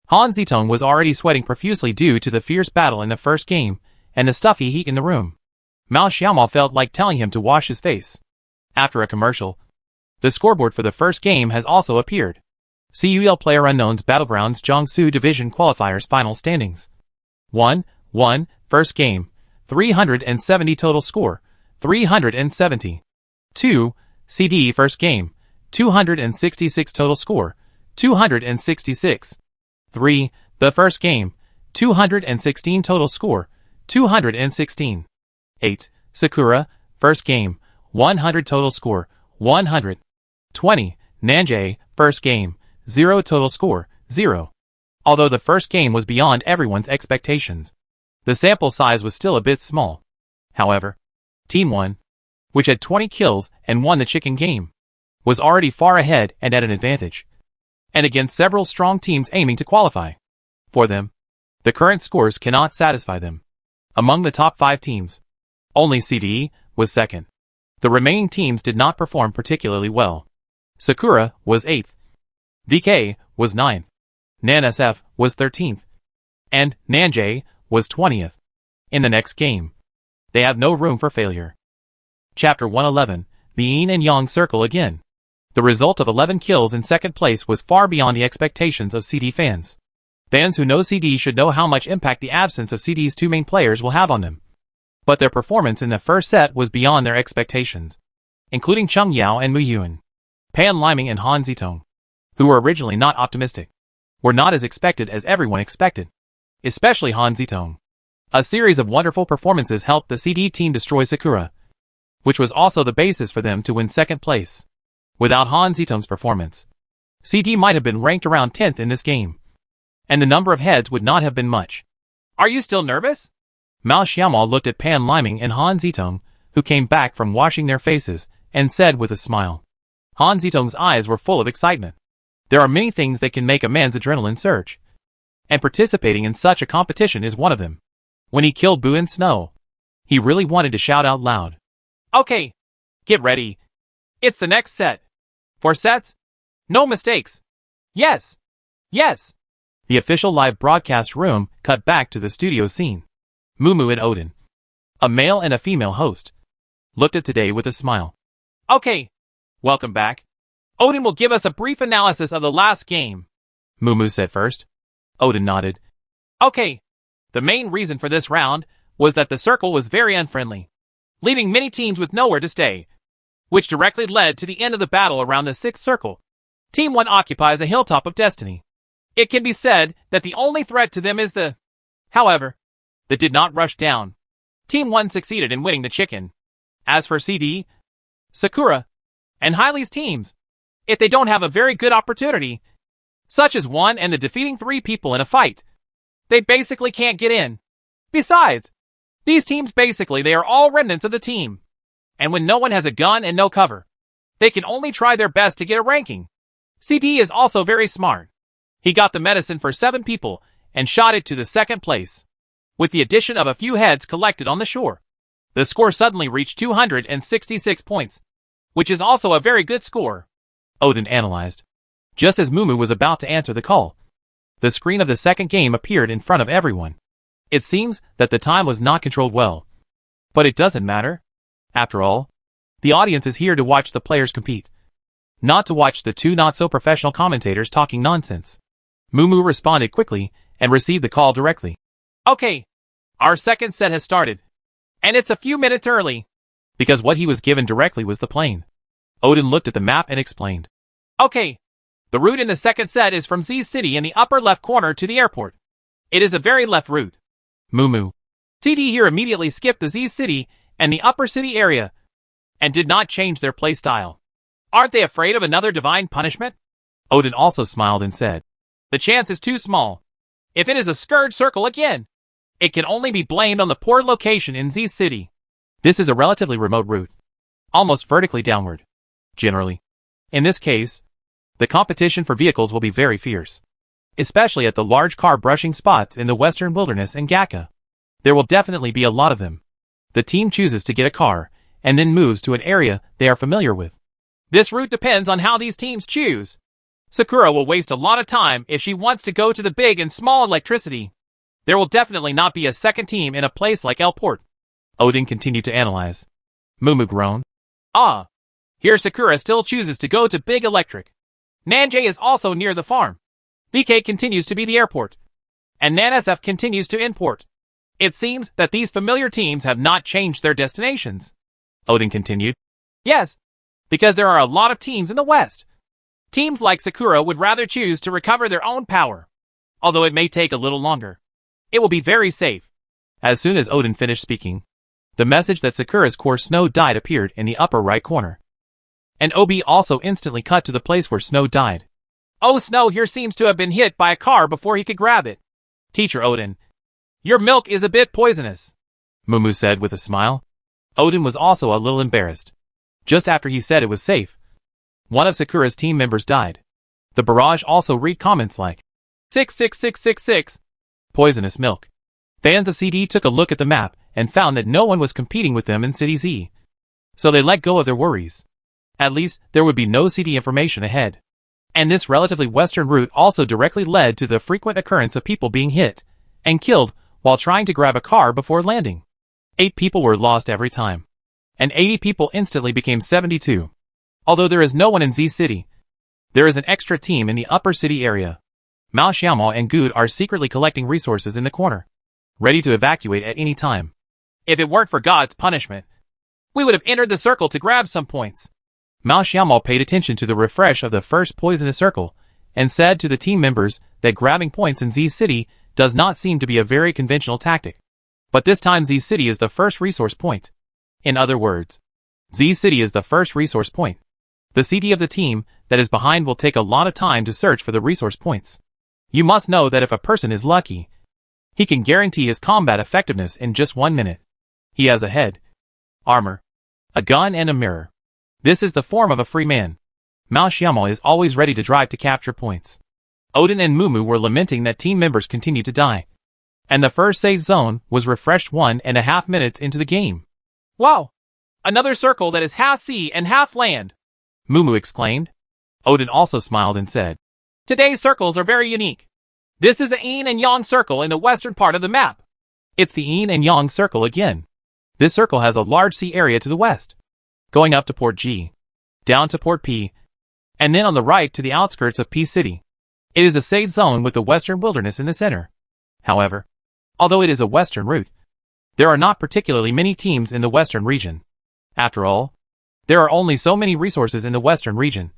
Han Zitong was already sweating profusely due to the fierce battle in the first game and the stuffy heat in the room. Mao Xiaomao felt like telling him to wash his face. After a commercial, the scoreboard for the first game has also appeared. CUL PlayerUnknown's Battlegrounds Jiangsu Division Qualifiers Final Standings. 1-1, First Game, 370 Total Score, 370. 2, CD First Game, 266 Total Score, 266. 3, The First Game, 216 Total Score, 216. 8, Sakura, First Game, 100 Total Score, 100. 20, Nanjay, First Game, 0 Total Score, 0. Although the first game was beyond everyone's expectations, the sample size was still a bit small. However, Team 1, which had 20 kills and won the chicken game, was already far ahead and at an advantage, and against several strong teams aiming to qualify. For them, the current scores cannot satisfy them. Among the top 5 teams, only CDE was second. The remaining teams did not perform particularly well. Sakura was 8th. DK was 9th. NanSF was 13th. And Nanjay was 20th. In the next game, they have no room for failure. Chapter 111, the Yin and Yang Circle again. The result of 11 kills in second place was far beyond the expectations of CD fans. Fans who know CD should know how much impact the absence of CD's 2 main players will have on them. But their performance in the first set was beyond their expectations, including Cheng Yao and Mu Yuan. Pan Liming and Han Zitong, who were originally not optimistic, were not as expected as everyone expected, especially Han Zitong. A series of wonderful performances helped the CD team destroy Sakura, which was also the basis for them to win second place. Without Han Zitong's performance, CD might have been ranked around 10th in this game, and the number of heads would not have been much. Are you still nervous? Mao Xiaomao looked at Pan Liming and Han Zitong, who came back from washing their faces, and said with a smile. Han Zitong's eyes were full of excitement. There are many things that can make a man's adrenaline surge, and participating in such a competition is one of them. When he killed Bu in snow, he really wanted to shout out loud. Okay, get ready. It's the next set. 4 sets? No mistakes. Yes. Yes. The official live broadcast room cut back to the studio scene. Mumu and Odin, a male and a female host, looked at Today with a smile. Okay, welcome back. Odin will give us a brief analysis of the last game, Mumu said first. Odin nodded. Okay, the main reason for this round was that the circle was very unfriendly, leaving many teams with nowhere to stay, which directly led to the end of the battle around the 6th circle. Team 1 occupies a hilltop of destiny. It can be said that the only threat to them is the... However, they did not rush down. Team 1 succeeded in winning the chicken. As for CD, Sakura, and Hyli's teams, if they don't have a very good opportunity, such as one and the defeating 3 people in a fight, they basically can't get in. Besides, these teams they are all remnants of the team. And when no one has a gun and no cover, they can only try their best to get a ranking. CD is also very smart. He got the medicine for 7 people and shot it to the 2nd place. With the addition of a few heads collected on the shore, the score suddenly reached 266 points, which is also a very good score, Odin analyzed. Just as Mumu was about to answer the call, the screen of the second game appeared in front of everyone. It seems that the time was not controlled well. But it doesn't matter. After all, the audience is here to watch the players compete, not to watch the 2 not-so-professional commentators talking nonsense. Mumu responded quickly and received the call directly. Okay, our second set has started, and it's a few minutes early, because what he was given directly was the plane. Odin looked at the map and explained. Okay, the route in the second set is from Z City in the upper left corner to the airport. It is a very left route. Mumu. CD here immediately skipped the Z City and the upper city area, and did not change their play style. Aren't they afraid of another divine punishment? Odin also smiled and said. The chance is too small. If it is a scourge circle again, it can only be blamed on the poor location in Z City. This is a relatively remote route, almost vertically downward. Generally, in this case, the competition for vehicles will be very fierce, especially at the large car brushing spots in the western wilderness and Gakka. There will definitely be a lot of them. The team chooses to get a car, and then moves to an area they are familiar with. This route depends on how these teams choose. Sakura will waste a lot of time if she wants to go to the big and small electricity. There will definitely not be a second team in a place like L-Port. Odin continued to analyze. Mumu groaned. Ah. Here Sakura still chooses to go to big electric. Nanjay is also near the farm. VK continues to be the airport. And NanSF continues to import. It seems that these familiar teams have not changed their destinations. Odin continued. Yes. Because there are a lot of teams in the west. Teams like Sakura would rather choose to recover their own power. Although it may take a little longer. It will be very safe. As soon as Odin finished speaking, the message that Sakura's core Snow died appeared in the upper right corner. And OB also instantly cut to the place where Snow died. Oh, Snow here seems to have been hit by a car before he could grab it. Teacher Odin. Your milk is a bit poisonous, Mumu said with a smile. Odin was also a little embarrassed. Just after he said it was safe, one of Sakura's team members died. The barrage also read comments like 66666, poisonous milk. Fans of CD took a look at the map and found that no one was competing with them in City Z. So they let go of their worries. At least, there would be no CD information ahead. And this relatively western route also directly led to the frequent occurrence of people being hit and killed while trying to grab a car before landing. 8 people were lost every time. And 80 people instantly became 72. Although there is no one in Z City, there is an extra team in the upper city area. Mao Xiaomao and Good are secretly collecting resources in the corner, ready to evacuate at any time. If it weren't for God's punishment, we would have entered the circle to grab some points. Mao Xiaomao paid attention to the refresh of the first poisonous circle and said to the team members that grabbing points in Z City does not seem to be a very conventional tactic. But this time Z City is the first resource point. In other words, Z City is the first resource point. The CD of the team that is behind will take a lot of time to search for the resource points. You must know that if a person is lucky, he can guarantee his combat effectiveness in just 1 minute. He has a head, armor, a gun and a mirror. This is the form of a free man. Mao Xiaomao is always ready to drive to capture points. Odin and Mumu were lamenting that team members continued to die. And the first save zone was refreshed 1.5 minutes into the game. Wow! Another circle that is half sea and half land! Mumu exclaimed. Odin also smiled and said, Today's circles are very unique. This is the yin and yang circle in the western part of the map. It's the yin and yang circle again. This circle has a large sea area to the west, going up to Port G, down to Port P, and then on the right to the outskirts of P City. It is a safe zone with the western wilderness in the center. However, although it is a western route, there are not particularly many teams in the western region. After all, there are only so many resources in the western region,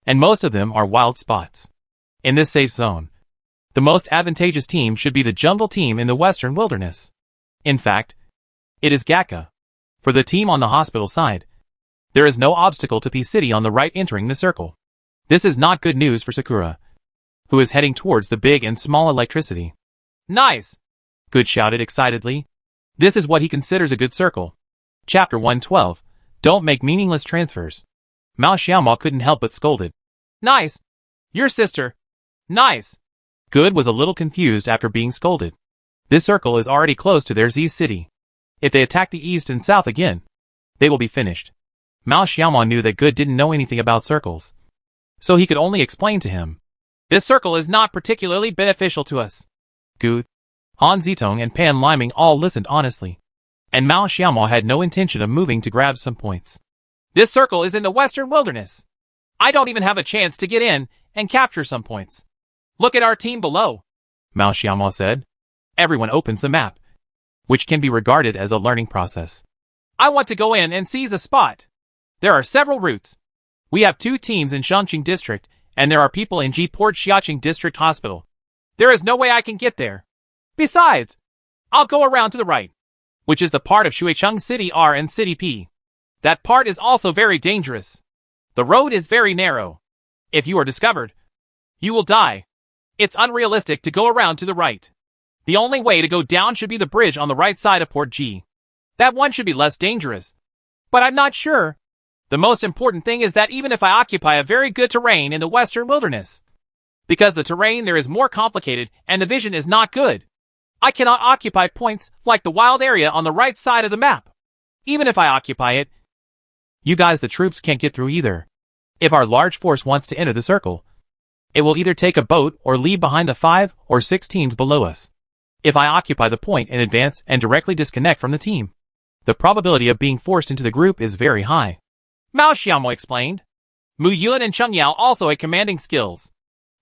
and most of them are wild spots. In this safe zone, the most advantageous team should be the jungle team in the western wilderness. In fact, it is Gatka. For the team on the hospital side, there is no obstacle to P City on the right entering the circle. This is not good news for Sakura, who is heading towards the big and small electricity. Nice! Good shouted excitedly. This is what he considers a good circle. Chapter 112. Don't make meaningless transfers. Mao Xiaomao couldn't help but scolded. Nice! Your sister! Nice! Good was a little confused after being scolded. This circle is already close to their Z City. If they attack the east and south again, they will be finished. Mao Xiaomao knew that Good didn't know anything about circles, so he could only explain to him. This circle is not particularly beneficial to us. Good, Han Zitong and Pan Liming all listened honestly, and Mao Xiaomao had no intention of moving to grab some points. This circle is in the western wilderness. I don't even have a chance to get in and capture some points. Look at our team below, Mao Xiaomao said. Everyone opens the map, which can be regarded as a learning process. I want to go in and seize a spot. There are several routes. We have 2 teams in Shangqing District, and there are people in G-Port Xiaoqing District Hospital. There is no way I can get there. Besides, I'll go around to the right, which is the part of Shuicheng City R and City P. That part is also very dangerous. The road is very narrow. If you are discovered, you will die. It's unrealistic to go around to the right. The only way to go down should be the bridge on the right side of Port G. That one should be less dangerous. But I'm not sure. The most important thing is that even if I occupy a very good terrain in the western wilderness, because the terrain there is more complicated and the vision is not good, I cannot occupy points like the wild area on the right side of the map. Even if I occupy it, you guys the troops can't get through either. If our large force wants to enter the circle, It will either take a boat or leave behind the 5 or 6 teams below us. If I occupy the point in advance and directly disconnect from the team, the probability of being forced into the group is very high. Mao Xiaomo explained. Mu Yun and Cheng Yao also had commanding skills.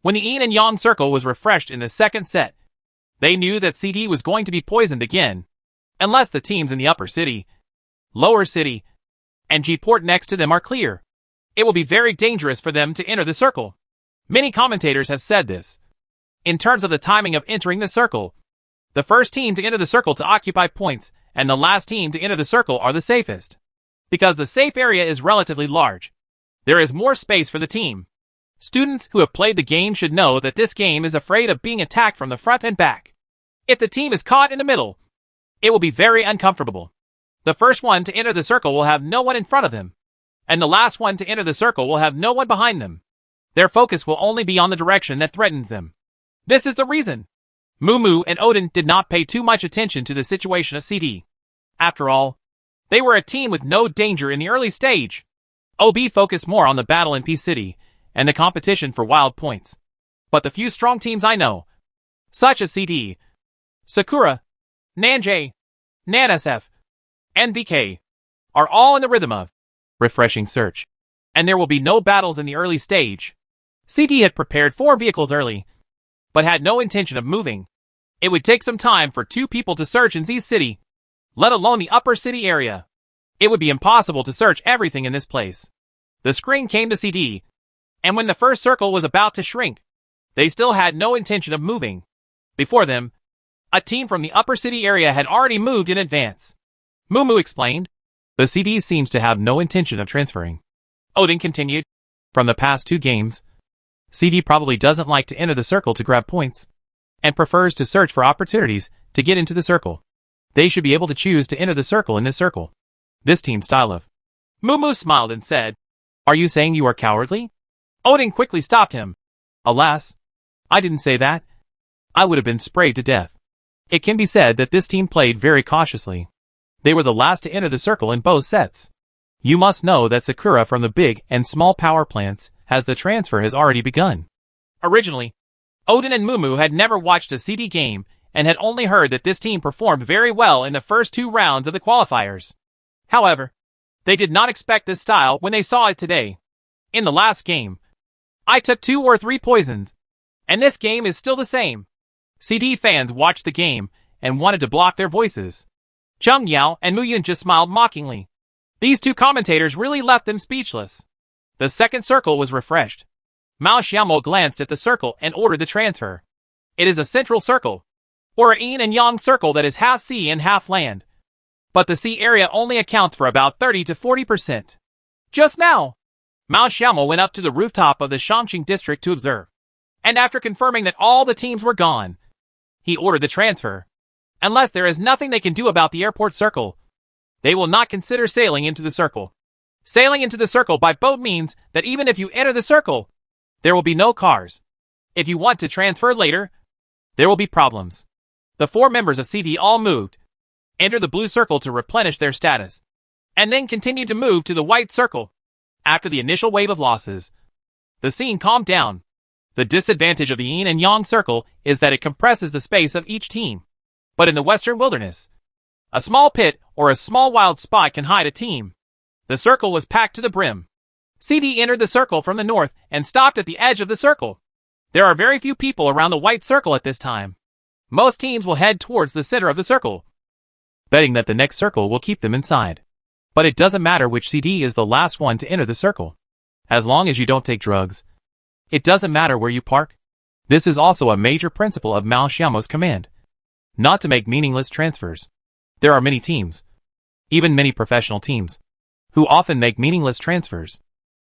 When the yin and yang circle was refreshed in the second set, they knew that CD was going to be poisoned again, unless the teams in the upper city, lower city, and G-port next to them are clear. It will be very dangerous for them to enter the circle. Many commentators have said this. In terms of the timing of entering the circle, the first team to enter the circle to occupy points and the last team to enter the circle are the safest. Because the safe area is relatively large, there is more space for the team. Students who have played the game should know that this game is afraid of being attacked from the front and back. If the team is caught in the middle, it will be very uncomfortable. The first one to enter the circle will have no one in front of them, and the last one to enter the circle will have no one behind them. Their focus will only be on the direction that threatens them. This is the reason Mumu and Odin did not pay too much attention to the situation of CD. After all, they were a team with no danger in the early stage. OB focused more on the battle in Peace City and the competition for wild points. But the few strong teams I know, such as CD, Sakura, Nanjay, NanSF, and VK, are all in the rhythm of refreshing search. And there will be no battles in the early stage. CD had prepared 4 vehicles early, but had no intention of moving. It would take some time for 2 people to search in Z City, let alone the upper city area. It would be impossible to search everything in this place. The screen came to CD, and when the first circle was about to shrink, they still had no intention of moving. Before them, a team from the upper city area had already moved in advance. Mumu explained. The CD seems to have no intention of transferring. Odin continued. From the past 2 games, CD probably doesn't like to enter the circle to grab points, and prefers to search for opportunities to get into the circle. They should be able to choose to enter the circle in this circle. This team's style of. Mumu smiled and said, "Are you saying you are cowardly?" Odin quickly stopped him. Alas, I didn't say that. I would have been sprayed to death. It can be said that this team played very cautiously. They were the last to enter the circle in both sets. You must know that Sakura from the big and small power plants has the transfer has already begun. Originally, Odin and Mumu had never watched a CD game and had only heard that this team performed very well in the first 2 rounds of the qualifiers. However, they did not expect this style when they saw it today. In the last game, I took 2 or 3 poisons, and this game is still the same. CD fans watched the game and wanted to block their voices. Cheng Yao and Mu Yun just smiled mockingly. These 2 commentators really left them speechless. The second circle was refreshed. Mao Xiaomo glanced at the circle and ordered the transfer. It is a central circle, or a yin and yang circle that is half sea and half land. But the sea area only accounts for about 30 to 40%. Just now, Mao Xiaomo went up to the rooftop of the Shangqing district to observe. And after confirming that all the teams were gone, he ordered the transfer. Unless there is nothing they can do about the airport circle, they will not consider sailing into the circle. Sailing into the circle by boat means that even if you enter the circle, there will be no cars. If you want to transfer later, there will be problems. The 4 members of CD all moved, entered the blue circle to replenish their status, and then continued to move to the white circle. After the initial wave of losses, the scene calmed down. The disadvantage of the yin and yang circle is that it compresses the space of each team. But in the western wilderness, a small pit or a small wild spot can hide a team. The circle was packed to the brim. CD entered the circle from the north and stopped at the edge of the circle. There are very few people around the white circle at this time. Most teams will head towards the center of the circle, betting that the next circle will keep them inside. But it doesn't matter which CD is the last one to enter the circle. As long as you don't take drugs, it doesn't matter where you park. This is also a major principle of Mao Xiaomo's command. Not to make meaningless transfers. There are many teams, even many professional teams, who often make meaningless transfers.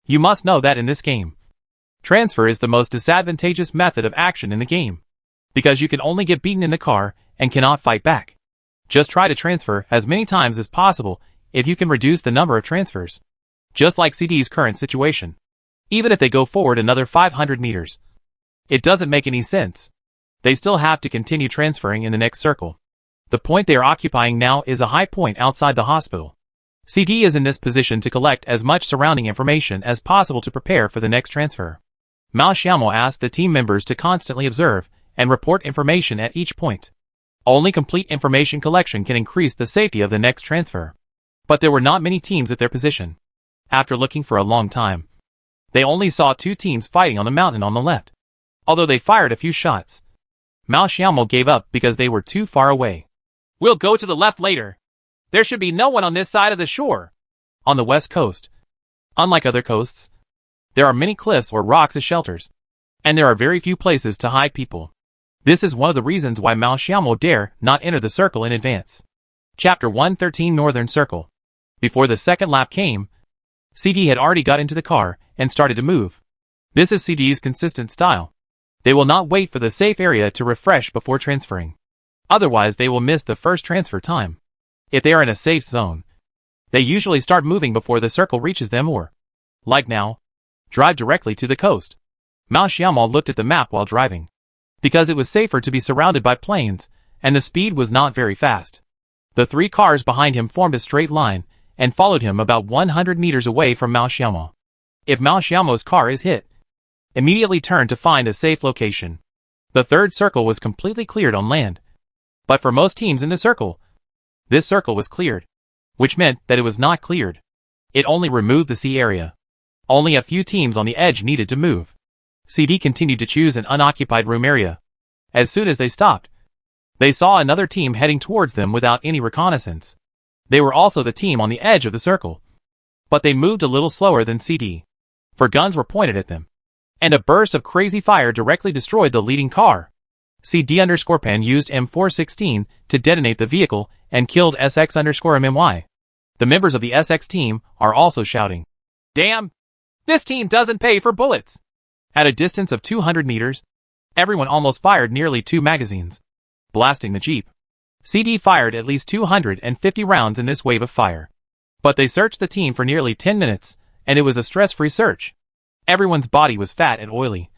You must know that in this game, transfer is the most disadvantageous method of action in the game, because you can only get beaten in the car and cannot fight back. Just try to transfer as many times as possible if you can reduce the number of transfers. Just like CD's current situation. Even if they go forward another 500 meters, it doesn't make any sense. They still have to continue transferring in the next circle. The point they are occupying now is a high point outside the hospital. CD is in this position to collect as much surrounding information as possible to prepare for the next transfer. Mao Xiaomo asked the team members to constantly observe and report information at each point. Only complete information collection can increase the safety of the next transfer. But there were not many teams at their position. After looking for a long time, they only saw 2 teams fighting on the mountain on the left. Although they fired a few shots, Mao Xiaomo gave up because they were too far away. "We'll go to the left later. There should be no one on this side of the shore." On the west coast, unlike other coasts, there are many cliffs or rocks as shelters, and there are very few places to hide people. This is one of the reasons why Mao Xiaomo dare not enter the circle in advance. Chapter 113 Northern Circle. Before the second lap came, CD had already got into the car and started to move. This is CD's consistent style. They will not wait for the safe area to refresh before transferring. Otherwise they will miss the first transfer time. If they are in a safe zone, they usually start moving before the circle reaches them or, like now, drive directly to the coast. Mao Xiaomo looked at the map while driving, because it was safer to be surrounded by planes, and the speed was not very fast. The 3 cars behind him formed a straight line and followed him about 100 meters away from Mao Xiaomo. If Mao Xiaomo's car is hit, immediately turn to find a safe location. The third circle was completely cleared on land. But for most teams in the circle, this circle was cleared, which meant that it was not cleared. It only removed the sea area. Only a few teams on the edge needed to move. CD continued to choose an unoccupied room area. As soon as they stopped, they saw another team heading towards them without any reconnaissance. They were also the team on the edge of the circle. But they moved a little slower than CD, for guns were pointed at them. And a burst of crazy fire directly destroyed the leading car. CD_Pen used M16 to detonate the vehicle and killed SX_MMY. The members of the SX team are also shouting, "Damn! This team doesn't pay for bullets!" At a distance of 200 meters, everyone almost fired nearly 2 magazines, blasting the jeep. CD fired at least 250 rounds in this wave of fire. But they searched the team for nearly 10 minutes, and it was a stress-free search. Everyone's body was fat and oily.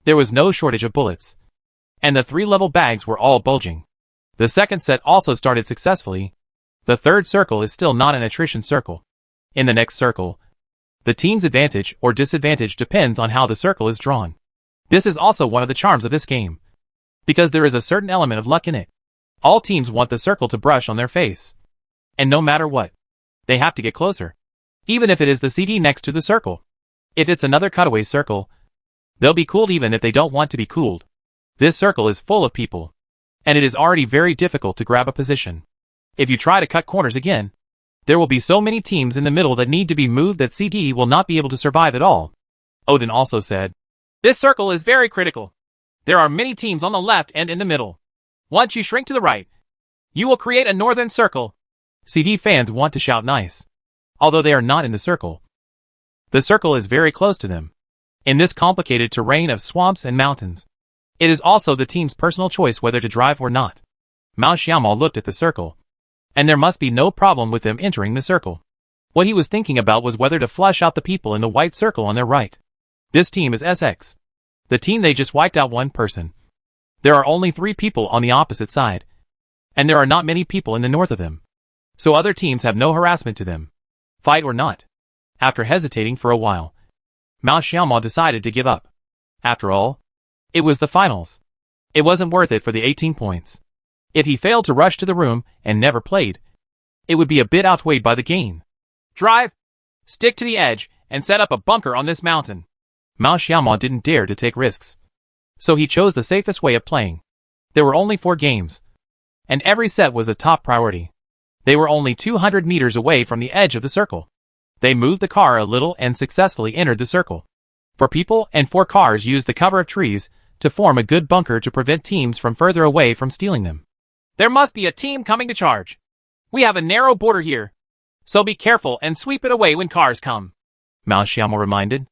There was no shortage of bullets. And the 3-level bags were all bulging. The second set also started successfully. The third circle is still not an attrition circle. In the next circle, the team's advantage or disadvantage depends on how the circle is drawn. This is also one of the charms of this game, because there is a certain element of luck in it. All teams want the circle to brush on their face. And no matter what, they have to get closer, even if it is the CD next to the circle. If it's another cutaway circle, they'll be cooled even if they don't want to be cooled. This circle is full of people, and it is already very difficult to grab a position. If you try to cut corners again, there will be so many teams in the middle that need to be moved that CD will not be able to survive at all. Odin also said, "This circle is very critical. There are many teams on the left and in the middle. Once you shrink to the right, you will create a northern circle." CD fans want to shout nice, although they are not in the circle. The circle is very close to them, in this complicated terrain of swamps and mountains. It is also the team's personal choice whether to drive or not. Mao Xiaomo looked at the circle, and there must be no problem with them entering the circle. What he was thinking about was whether to flush out the people in the white circle on their right. This team is SX. The team they just wiped out one person. There are only 3 people on the opposite side, and there are not many people in the north of them. So other teams have no harassment to them, fight or not. After hesitating for a while, Mao Xiaomo decided to give up. After all, it was the finals. It wasn't worth it for the 18 points. If he failed to rush to the room and never played, it would be a bit outweighed by the gain. "Drive, stick to the edge, and set up a bunker on this mountain." Mao Xiaomo didn't dare to take risks, so he chose the safest way of playing. There were only 4 games, and every set was a top priority. They were only 200 meters away from the edge of the circle. They moved the car a little and successfully entered the circle. 4 people and 4 cars used the cover of trees to form a good bunker to prevent teams from further away from stealing them. "There must be a team coming to charge. We have a narrow border here, so be careful and sweep it away when cars come," Mao Xiaomo reminded.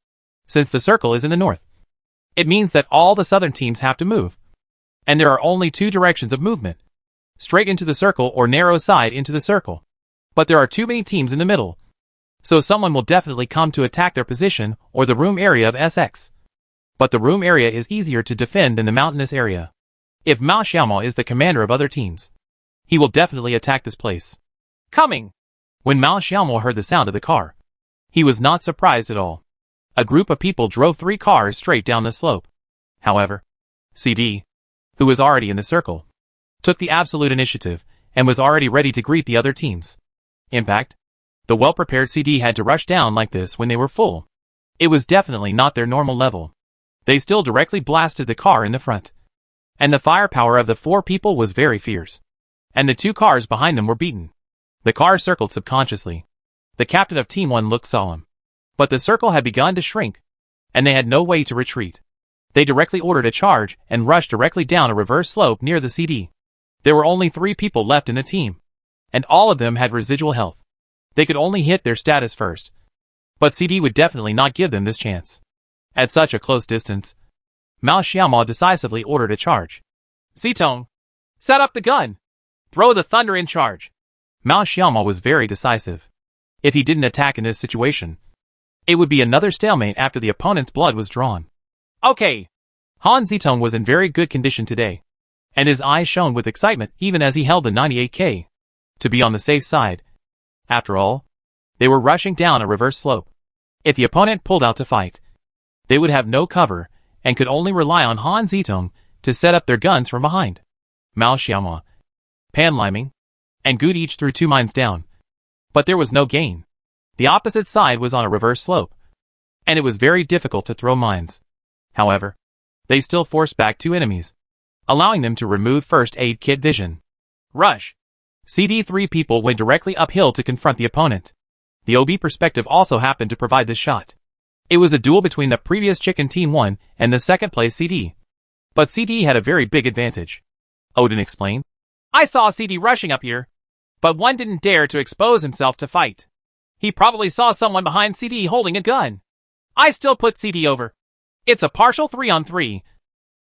Since the circle is in the north, it means that all the southern teams have to move. And there are only 2 directions of movement: straight into the circle or narrow side into the circle. But there are too many teams in the middle, so someone will definitely come to attack their position or the room area of SX. But the room area is easier to defend than the mountainous area. If Mao Xiaomo is the commander of other teams, he will definitely attack this place. "Coming!" When Mao Xiaomo heard the sound of the car, he was not surprised at all. A group of people drove 3 cars straight down the slope. However, CD, who was already in the circle, took the absolute initiative and was already ready to greet the other teams. In fact, the well-prepared CD had to rush down like this when they were full. It was definitely not their normal level. They still directly blasted the car in the front. And the firepower of the 4 people was very fierce. And the 2 cars behind them were beaten. The car circled subconsciously. The captain of Team 1 looked solemn. But the circle had begun to shrink, and they had no way to retreat. They directly ordered a charge and rushed directly down a reverse slope near the CD. There were only 3 people left in the team, and all of them had residual health. They could only hit their status first. But CD would definitely not give them this chance. At such a close distance, Mao Xiaomao decisively ordered a charge. Zitong, set up the gun! Throw the thunder in charge! Mao Xiaomao was very decisive. If he didn't attack in this situation, it would be another stalemate after the opponent's blood was drawn. Okay. Han Zitong was in very good condition today, and his eyes shone with excitement even as he held the 98K. To be on the safe side. After all, they were rushing down a reverse slope. If the opponent pulled out to fight, they would have no cover and could only rely on Han Zitong to set up their guns from behind. Mao Xiaomao, Pan Liming, and Good each threw 2 mines down. But there was no gain. The opposite side was on a reverse slope, and it was very difficult to throw mines. However, they still forced back 2 enemies, allowing them to remove first aid kit vision. Rush! CD3 people went directly uphill to confront the opponent. The OB perspective also happened to provide this shot. It was a duel between the previous Chicken Team 1 and the second place CD. But CD had a very big advantage. Odin explained. I saw CD rushing up here, but one didn't dare to expose himself to fight. He probably saw someone behind CD holding a gun. I still put CD over. It's a partial 3-on-3,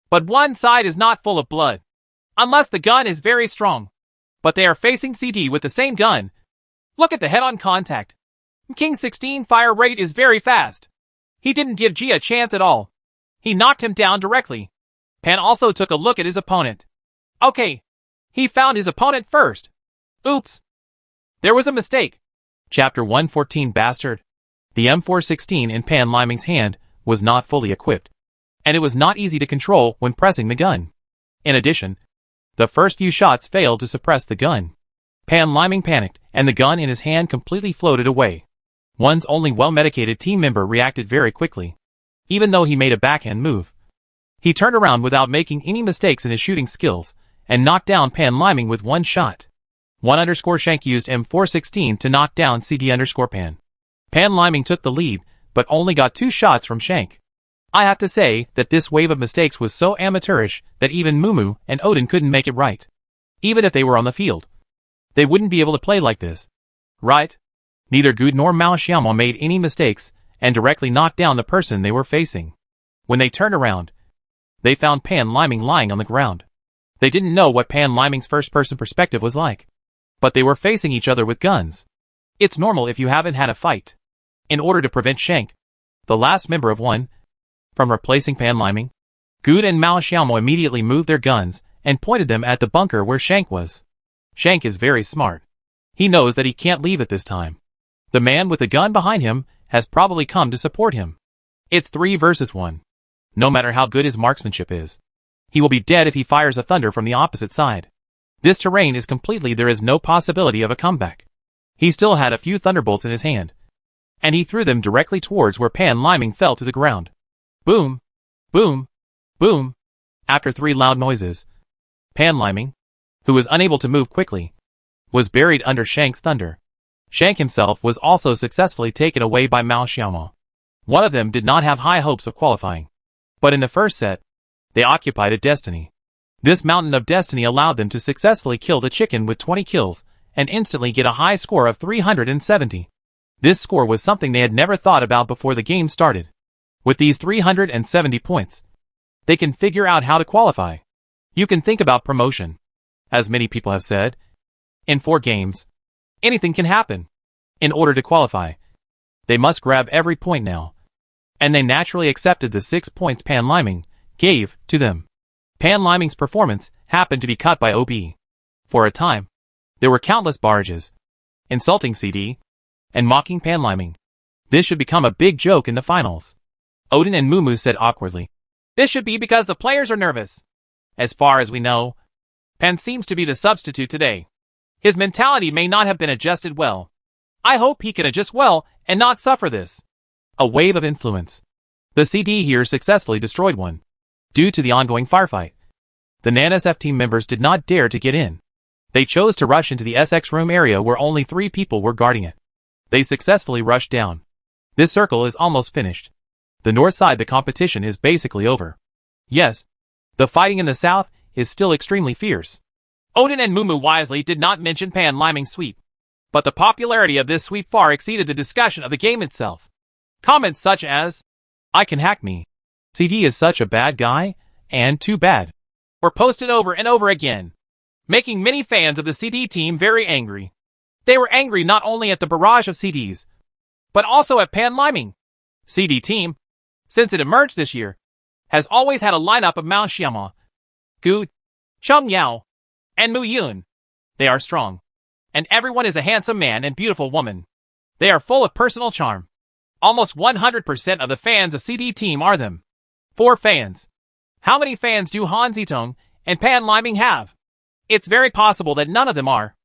but one side is not full of blood. Unless the gun is very strong. But they are facing CD with the same gun. Look at the head-on contact. King 16 fire rate is very fast. He didn't give G a chance at all. He knocked him down directly. Pan also took a look at his opponent. Okay. He found his opponent first. Oops. There was a mistake. Chapter 114 Bastard. The M416 in Pan Liming's hand was not fully equipped, and it was not easy to control when pressing the gun. In addition, the first few shots failed to suppress the gun. Pan Liming panicked, and the gun in his hand completely floated away. One's only well-medicated team member reacted very quickly, even though he made a backhand move. He turned around without making any mistakes in his shooting skills, and knocked down Pan Liming with 1 shot. 1_Shank used M416 to knock down CD_Pan. Pan Liming took the lead, but only got 2 shots from Shank. I have to say that this wave of mistakes was so amateurish that even Mumu and Odin couldn't make it right. Even if they were on the field, they wouldn't be able to play like this. Right? Neither Good nor Mao Xiaomao made any mistakes and directly knocked down the person they were facing. When they turned around, they found Pan Liming lying on the ground. They didn't know what Pan Liming's first-person perspective was like, but they were facing each other with guns. It's normal if you haven't had a fight. In order to prevent Shank, the last member of one, from replacing Pan Liming, Good and Mao Xiaomao immediately moved their guns and pointed them at the bunker where Shank was. Shank is very smart. He knows that he can't leave at this time. The man with the gun behind him has probably come to support him. It's 3 versus 1. No matter how good his marksmanship is, he will be dead if he fires a thunder from the opposite side. This terrain is completely there is no possibility of a comeback. He still had a few thunderbolts in his hand, and he threw them directly towards where Pan Liming fell to the ground. Boom! Boom! Boom! After 3 loud noises, Pan Liming, who was unable to move quickly, was buried under Shank's thunder. Shank himself was also successfully taken away by Mao Xiaomao. One of them did not have high hopes of qualifying, but in the first set, they occupied a destiny. This mountain of destiny allowed them to successfully kill the chicken with 20 kills and instantly get a high score of 370. This score was something they had never thought about before the game started. With these 370 points, they can figure out how to qualify. You can think about promotion. As many people have said, in 4 games, anything can happen. In order to qualify, they must grab every point now. And they naturally accepted the 6 points Pan Liming gave to them. Pan Liming's performance happened to be cut by OB. For a time, there were countless barrages, insulting CD, and mocking Pan Liming. This should become a big joke in the finals. Odin and Mumu said awkwardly. This should be because the players are nervous. As far as we know, Pan seems to be the substitute today. His mentality may not have been adjusted well. I hope he can adjust well and not suffer this. A wave of influence. The CD here successfully destroyed one. Due to the ongoing firefight, the NANSF team members did not dare to get in. They chose to rush into the SX room area where only 3 people were guarding it. They successfully rushed down. This circle is almost finished. The north side the competition is basically over. Yes, the fighting in the south is still extremely fierce. Odin and Mumu wisely did not mention Pan Liming's sweep. But the popularity of this sweep far exceeded the discussion of the game itself. Comments such as, I can hack me. CD is such a bad guy, and too bad, were posted over and over again, making many fans of the CD team very angry. They were angry not only at the barrage of CDs, but also at Pan Liming. CD team, since it emerged this year, has always had a lineup of Mao Xiaoma, Gu, Cheng Yao, and Mu Yun. They are strong, and everyone is a handsome man and beautiful woman. They are full of personal charm. Almost 100% of the fans of CD team are them. 4 fans. How many fans do Han Zitong and Pan Liming have? It's very possible that none of them are.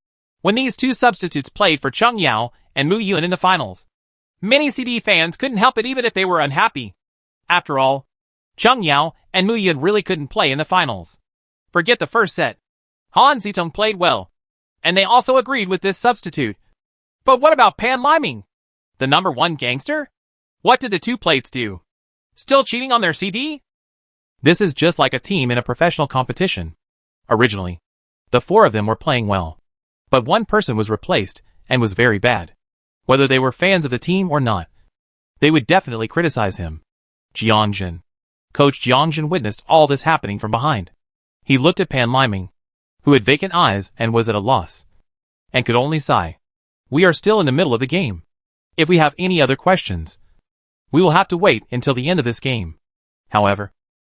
When these 2 substitutes played for Cheng Yao and Mu Yun in the finals, many CD fans couldn't help it even if they were unhappy. After all, Cheng Yao and Mu Yun really couldn't play in the finals. Forget the first set. Han Zitong played well, and they also agreed with this substitute. But what about Pan Liming? The number 1 gangster? What did the 2 plates do? Still cheating on their CD? This is just like a team in a professional competition. Originally, the 4 of them were playing well. But one person was replaced and was very bad. Whether they were fans of the team or not, they would definitely criticize him. Jiangjin. Coach Jiangjin witnessed all this happening from behind. He looked at Pan Liming, who had vacant eyes and was at a loss, and could only sigh. We are still in the middle of the game. If we have any other questions, we will have to wait until the end of this game. However,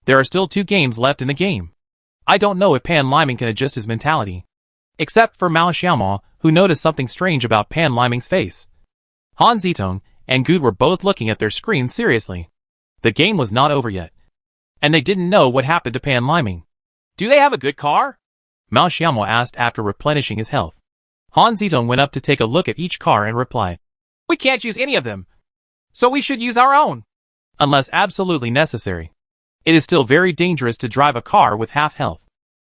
there are still 2 games left in the game. I don't know if Pan Liming can adjust his mentality. Except for Mao Xiaoma, who noticed something strange about Pan Liming's face. Han Zitong and Good were both looking at their screens seriously. The game was not over yet, and they didn't know what happened to Pan Liming. Do they have a good car? Mao Xiaoma asked after replenishing his health. Han Zitong went up to take a look at each car and replied, We can't use any of them, so we should use our own. Unless absolutely necessary. It is still very dangerous to drive a car with half health.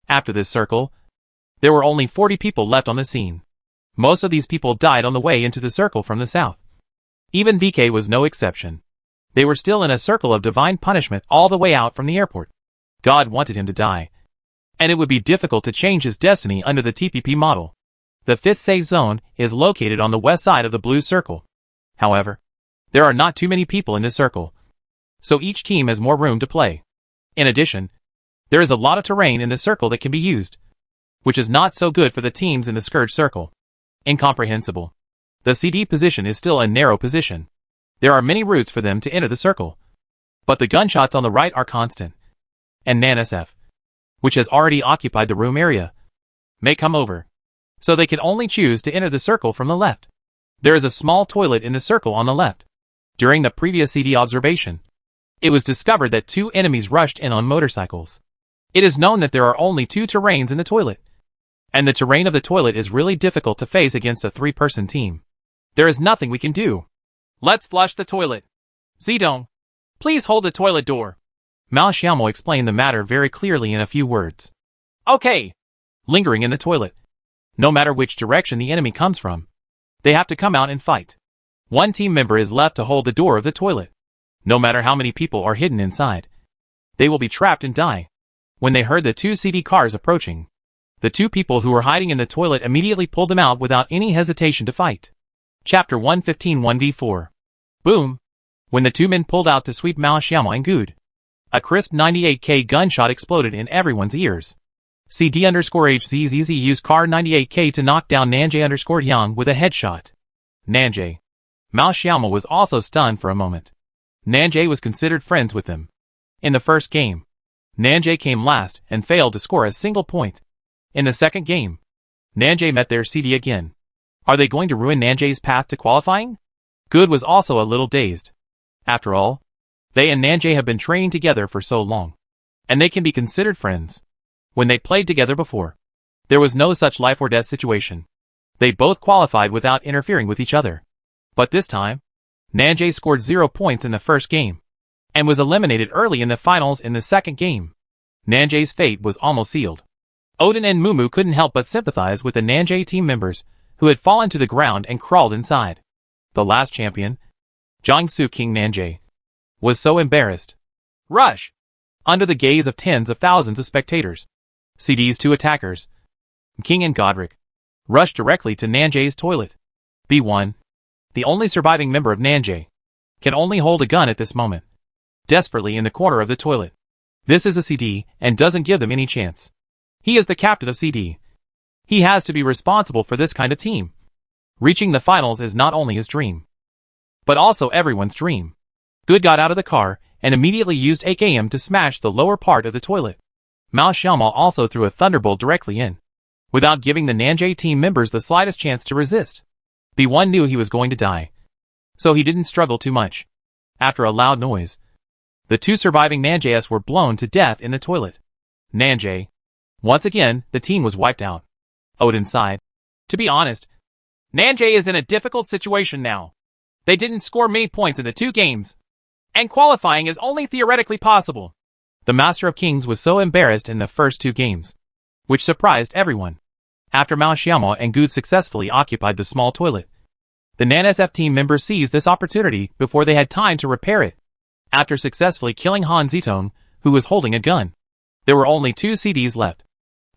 After this circle, there were only 40 people left on the scene. Most of these people died on the way into the circle from the south. Even BK was no exception. They were still in a circle of divine punishment all the way out from the airport. God wanted him to die, and it would be difficult to change his destiny under the TPP model. The 5th safe zone is located on the west side of the blue circle. However, there are not too many people in this circle, so each team has more room to play. In addition, there is a lot of terrain in the circle that can be used, which is not so good for the teams in the Scourge circle. Incomprehensible. The CD position is still a narrow position. There are many routes for them to enter the circle, but the gunshots on the right are constant. And NANSF, which has already occupied the room area, may come over, so they can only choose to enter the circle from the left. There is a small toilet in the circle on the left. During the previous CD observation, it was discovered that 2 enemies rushed in on motorcycles. It is known that there are only 2 terrains in the toilet, and the terrain of the toilet is really difficult to face against a 3-person team. There is nothing we can do. Let's flush the toilet. Zidong, please hold the toilet door. Mao Xiaomo explained the matter very clearly in a few words. Okay. Lingering in the toilet. No matter which direction the enemy comes from, they have to come out and fight. One team member is left to hold the door of the toilet. No matter how many people are hidden inside, they will be trapped and die. When they heard the 2 CD cars approaching, the 2 people who were hiding in the toilet immediately pulled them out without any hesitation to fight. Chapter 115 1v4. Boom! When the 2 men pulled out to sweep Mao Xiaoma and Good, a crisp 98K gunshot exploded in everyone's ears. CD_HZZZ used Car 98K to knock down Nanjay_Yang with a headshot. Nanjay. Mao Xiaoma was also stunned for a moment. Nanjay was considered friends with them. In the first game, Nanjay came last and failed to score a single point. In the second game, Nanjay met their CD again. Are they going to ruin Nanjay's path to qualifying? Good was also a little dazed. After all, They and Nanjay have been training together for so long, and they can be considered friends. When they played together before, there was no such life or death situation. They both qualified without interfering with each other. But this time, Nanjay scored 0 points in the first game, and was eliminated early in the finals in the second game. Nanjay's fate was almost sealed. Odin and Mumu couldn't help but sympathize with the Nanjay team members, who had fallen to the ground and crawled inside. The last champion, Jiangsu King Nanjay, was so embarrassed. Rush! Under the gaze of tens of thousands of spectators, CD's 2 attackers, King and Godric, rushed directly to Nanjay's toilet. B1, the only surviving member of Nanjay, can only hold a gun at this moment, desperately in the corner of the toilet. This is a CD and doesn't give them any chance. He is the captain of CD. He has to be responsible for this kind of team. Reaching the finals is not only his dream, but also everyone's dream. Good got out of the car and immediately used AKM to smash the lower part of the toilet. Mao Xiaomo also threw a thunderbolt directly in, without giving the Nanjay team members the slightest chance to resist. B1 knew he was going to die, so he didn't struggle too much. After a loud noise, the 2 surviving Nanjays were blown to death in the toilet. Nanjay. Once again, the team was wiped out. Odin sighed. To be honest, Nanjay is in a difficult situation now. They didn't score many points in the 2 games, and qualifying is only theoretically possible. The Master of Kings was so embarrassed in the first 2 games, which surprised everyone. After Mao Xiaomo and Good successfully occupied the small toilet, the NanSF team members seized this opportunity before they had time to repair it. After successfully killing Han Zitong, who was holding a gun, there were only 2 CDs left.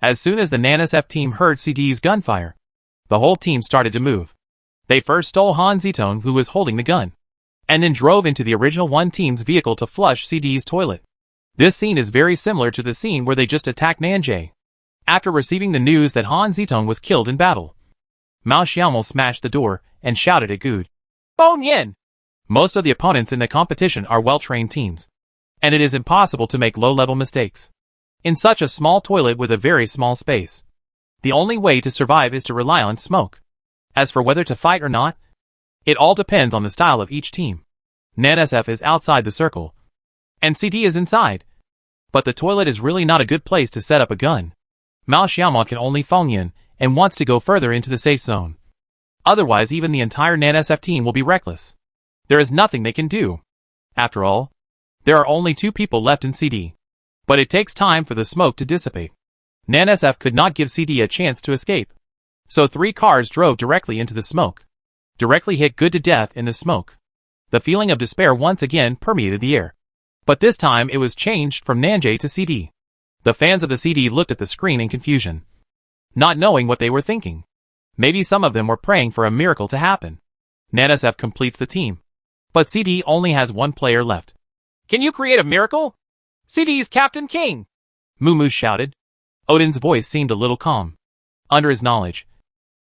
As soon as the NanSF team heard CD's gunfire, the whole team started to move. They first stole Han Zitong, who was holding the gun, and then drove into the original 1 team's vehicle to flush CD's toilet. This scene is very similar to the scene where they just attacked Nanjay. After receiving the news that Han Zitong was killed in battle, Mao Xiaomo smashed the door and shouted at Good. Bone Yin! Most of the opponents in the competition are well-trained teams, and it is impossible to make low-level mistakes in such a small toilet with a very small space. The only way to survive is to rely on smoke. As for whether to fight or not, it all depends on the style of each team. NanSF is outside the circle, and CD is inside. But the toilet is really not a good place to set up a gun. Mao Xiaomo can only Fengyan and wants to go further into the safe zone. Otherwise even the entire NanSF team will be reckless. There is nothing they can do. After all, there are only 2 people left in CD. But it takes time for the smoke to dissipate. NanSF could not give CD a chance to escape. So 3 cars drove directly into the smoke. Directly hit Good to death in the smoke. The feeling of despair once again permeated the air. But this time it was changed from Nanjay to CD. The fans of the CD looked at the screen in confusion, not knowing what they were thinking. Maybe some of them were praying for a miracle to happen. NanSF completes the team, but CD only has 1 player left. Can you create a miracle? CD's Captain King! Mumu shouted. Odin's voice seemed a little calm. Under his knowledge,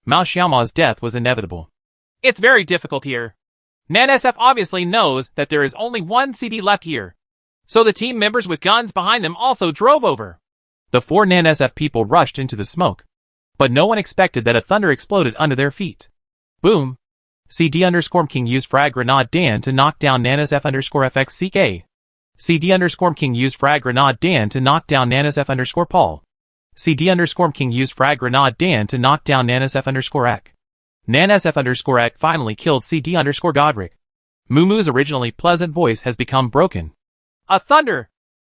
Mao Xiaomo's death was inevitable. It's very difficult here. NanSF obviously knows that there is only 1 CD left here, so the team members with guns behind them also drove over. The 4 NanSF people rushed into the smoke, but no one expected that a thunder exploded under their feet. Boom! CD_King used frag grenade Dan to knock down NanSF_FXCK. CD_King used frag grenade Dan to knock down NanSF_Paul. CD_King used frag grenade Dan to knock down NanSF_Ek. NanSF_Ek finally killed CD_Godric. Mumu's originally pleasant voice has become broken. A thunder!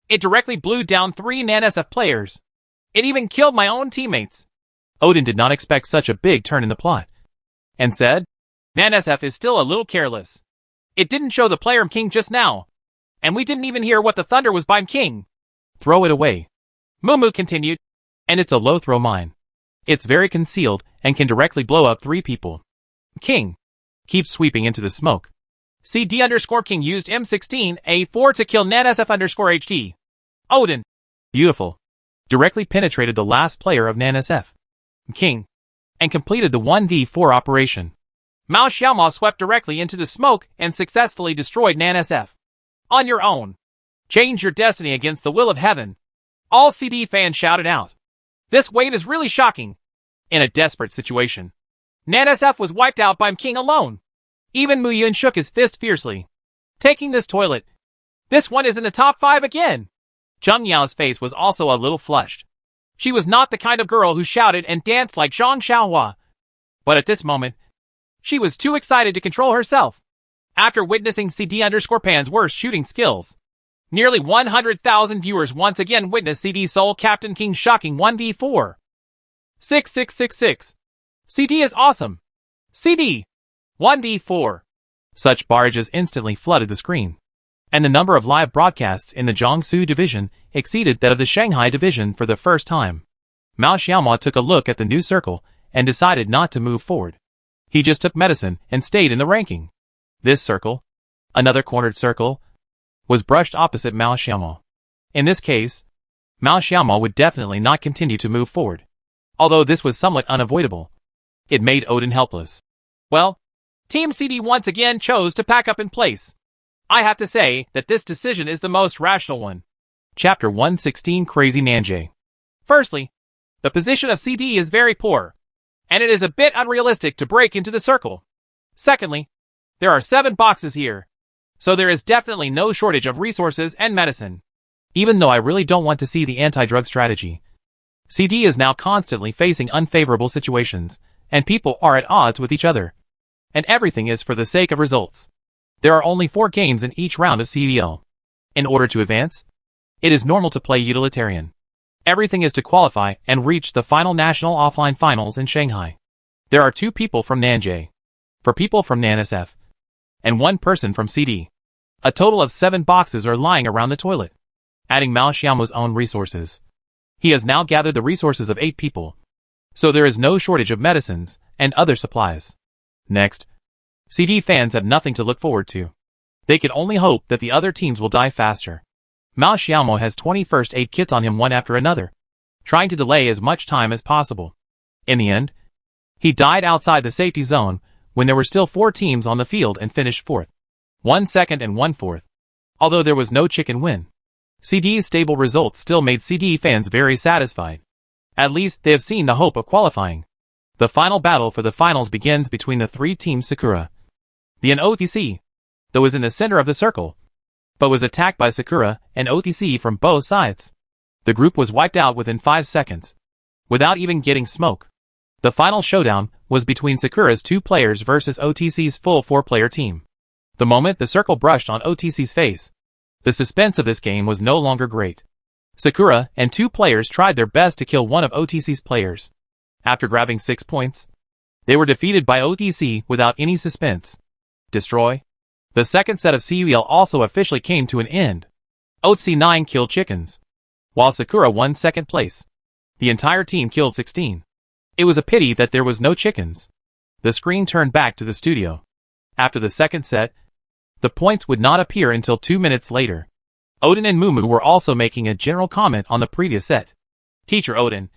It directly blew down 3 NanSF players. It even killed my own teammates. Odin did not expect such a big turn in the plot, and said, NanSF is still a little careless. It didn't show the player King just now, and we didn't even hear what the thunder was by King. Throw it away. Mumu continued, and it's a low throw mine. It's very concealed and can directly blow up 3 people. King. Keep sweeping into the smoke. CD_King used M16 A4 to kill NanSF_HD. Odin. Beautiful. Directly penetrated the last player of NanSF. King. And completed the 1v4 operation. Mao Xiaomo swept directly into the smoke and successfully destroyed NanSF. On your own. Change your destiny against the will of heaven. All CD fans shouted out. This wave is really shocking. In a desperate situation, NanSF was wiped out by King alone. Even Mu Yun shook his fist fiercely. Taking this toilet, This one is in the top 5 again. Zheng Yao's face was also a little flushed. She was not the kind of girl who shouted and danced like Zhang Xiaohua. But at this moment, she was too excited to control herself. After witnessing CD_Pan's worst shooting skills, nearly 100,000 viewers once again witnessed CD Seoul Captain King's shocking 1v4. 6666. CD is awesome. CD. 1v4. Such barrages instantly flooded the screen, and the number of live broadcasts in the Jiangsu division exceeded that of the Shanghai division for the first time. Mao Xiaomo took a look at the new circle and decided not to move forward. He just took medicine and stayed in the ranking. This circle, another cornered circle, was brushed opposite Mao Xiaomo. In this case, Mao Xiaomo would definitely not continue to move forward. Although this was somewhat unavoidable, it made Odin helpless. Well, Team CD once again chose to pack up in place. I have to say that this decision is the most rational one. Chapter 116 Crazy Nanjay. Firstly, the position of CD is very poor, and it is a bit unrealistic to break into the circle. Secondly, there are 7 boxes here, so there is definitely no shortage of resources and medicine. Even though I really don't want to see the anti-drug strategy, CD is now constantly facing unfavorable situations, and people are at odds with each other. And everything is for the sake of results. There are only 4 games in each round of CDL. In order to advance, it is normal to play utilitarian. Everything is to qualify and reach the final national offline finals in Shanghai. There are 2 people from Nanjay, 4 people from NANSF, and 1 person from CD. A total of 7 boxes are lying around the toilet. Adding Mao Xiaomo's own resources, he has now gathered the resources of 8 people, so there is no shortage of medicines and other supplies. Next, CD fans have nothing to look forward to. They can only hope that the other teams will die faster. Mao Xiaomo has 20 first aid kits on him one after another, trying to delay as much time as possible. In the end, he died outside the safety zone when there were still 4 teams on the field and finished 4th. 1 second and 1 4th. Although there was no chicken win, CD's stable results still made CD fans very satisfied. At least they have seen the hope of qualifying. The final battle for the finals begins between the 3 teams Sakura. The OTC, though is in the center of the circle, but was attacked by Sakura and OTC from both sides. The group was wiped out within 5 seconds, without even getting smoke. The final showdown was between Sakura's 2 players versus OTC's full 4-player team. The moment the circle brushed on OTC's face, the suspense of this game was no longer great. Sakura and 2 players tried their best to kill one of OTC's players. After grabbing 6 points, they were defeated by OTC without any suspense. Destroy. The second set of CUL also officially came to an end. OTC 9 killed chickens, while Sakura won 2nd place. The entire team killed 16. It was a pity that there was no chickens. The screen turned back to the studio. After the second set, the points would not appear until 2 minutes later. Odin and Mumu were also making a general comment on the previous set. Teacher Odin,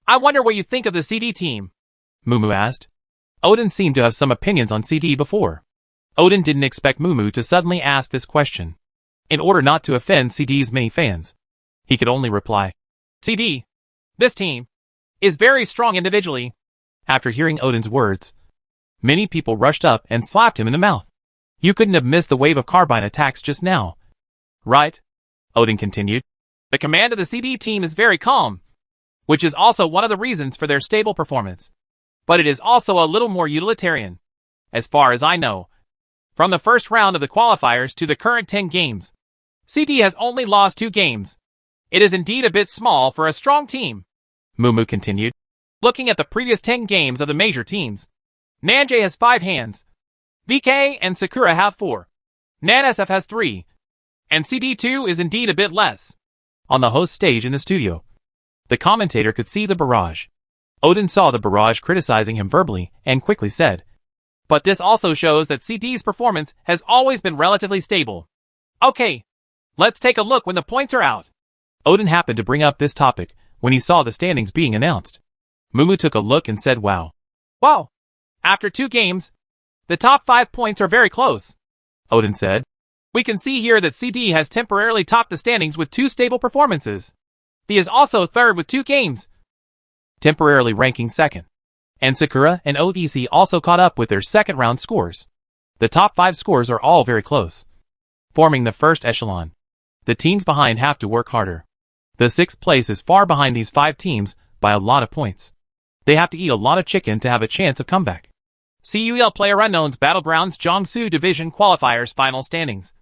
I wonder what you think of the CD team, Mumu asked. Odin seemed to have some opinions on CD before. Odin didn't expect Mumu to suddenly ask this question. In order not to offend CD's many fans, he could only reply, CD, this team, is very strong individually. After hearing Odin's words, many people rushed up and slapped him in the mouth. You couldn't have missed the wave of carbine attacks just now. Right? Odin continued. The command of the CD team is very calm, which is also one of the reasons for their stable performance. But it is also a little more utilitarian. As far as I know, from the first round of the qualifiers to the current 10 games, CD has only lost 2 games. It is indeed a bit small for a strong team, Mumu continued. Looking at the previous 10 games of the major teams, Nanjay has 5 hands. VK and Sakura have 4. NANSF has 3. And CD2 is indeed a bit less. On the host stage in the studio, the commentator could see the barrage. Odin saw the barrage criticizing him verbally and quickly said, but this also shows that CD's performance has always been relatively stable. Okay, let's take a look when the points are out. Odin happened to bring up this topic when he saw the standings being announced. Mumu took a look and said, wow. Wow! After 2 games, the top 5 points are very close, Odin said. We can see here that CD has temporarily topped the standings with 2 stable performances. He is also 3rd with 2 games, temporarily ranking 2nd. And Sakura and OTC also caught up with their 2nd round scores. The top 5 scores are all very close. forming the first echelon. The teams behind have to work harder. The 6th place is far behind these 5 teams by a lot of points. They have to eat a lot of chicken to have a chance of comeback. CUEL PlayerUnknown's Battlegrounds Jiangsu Division Qualifiers Final Standings.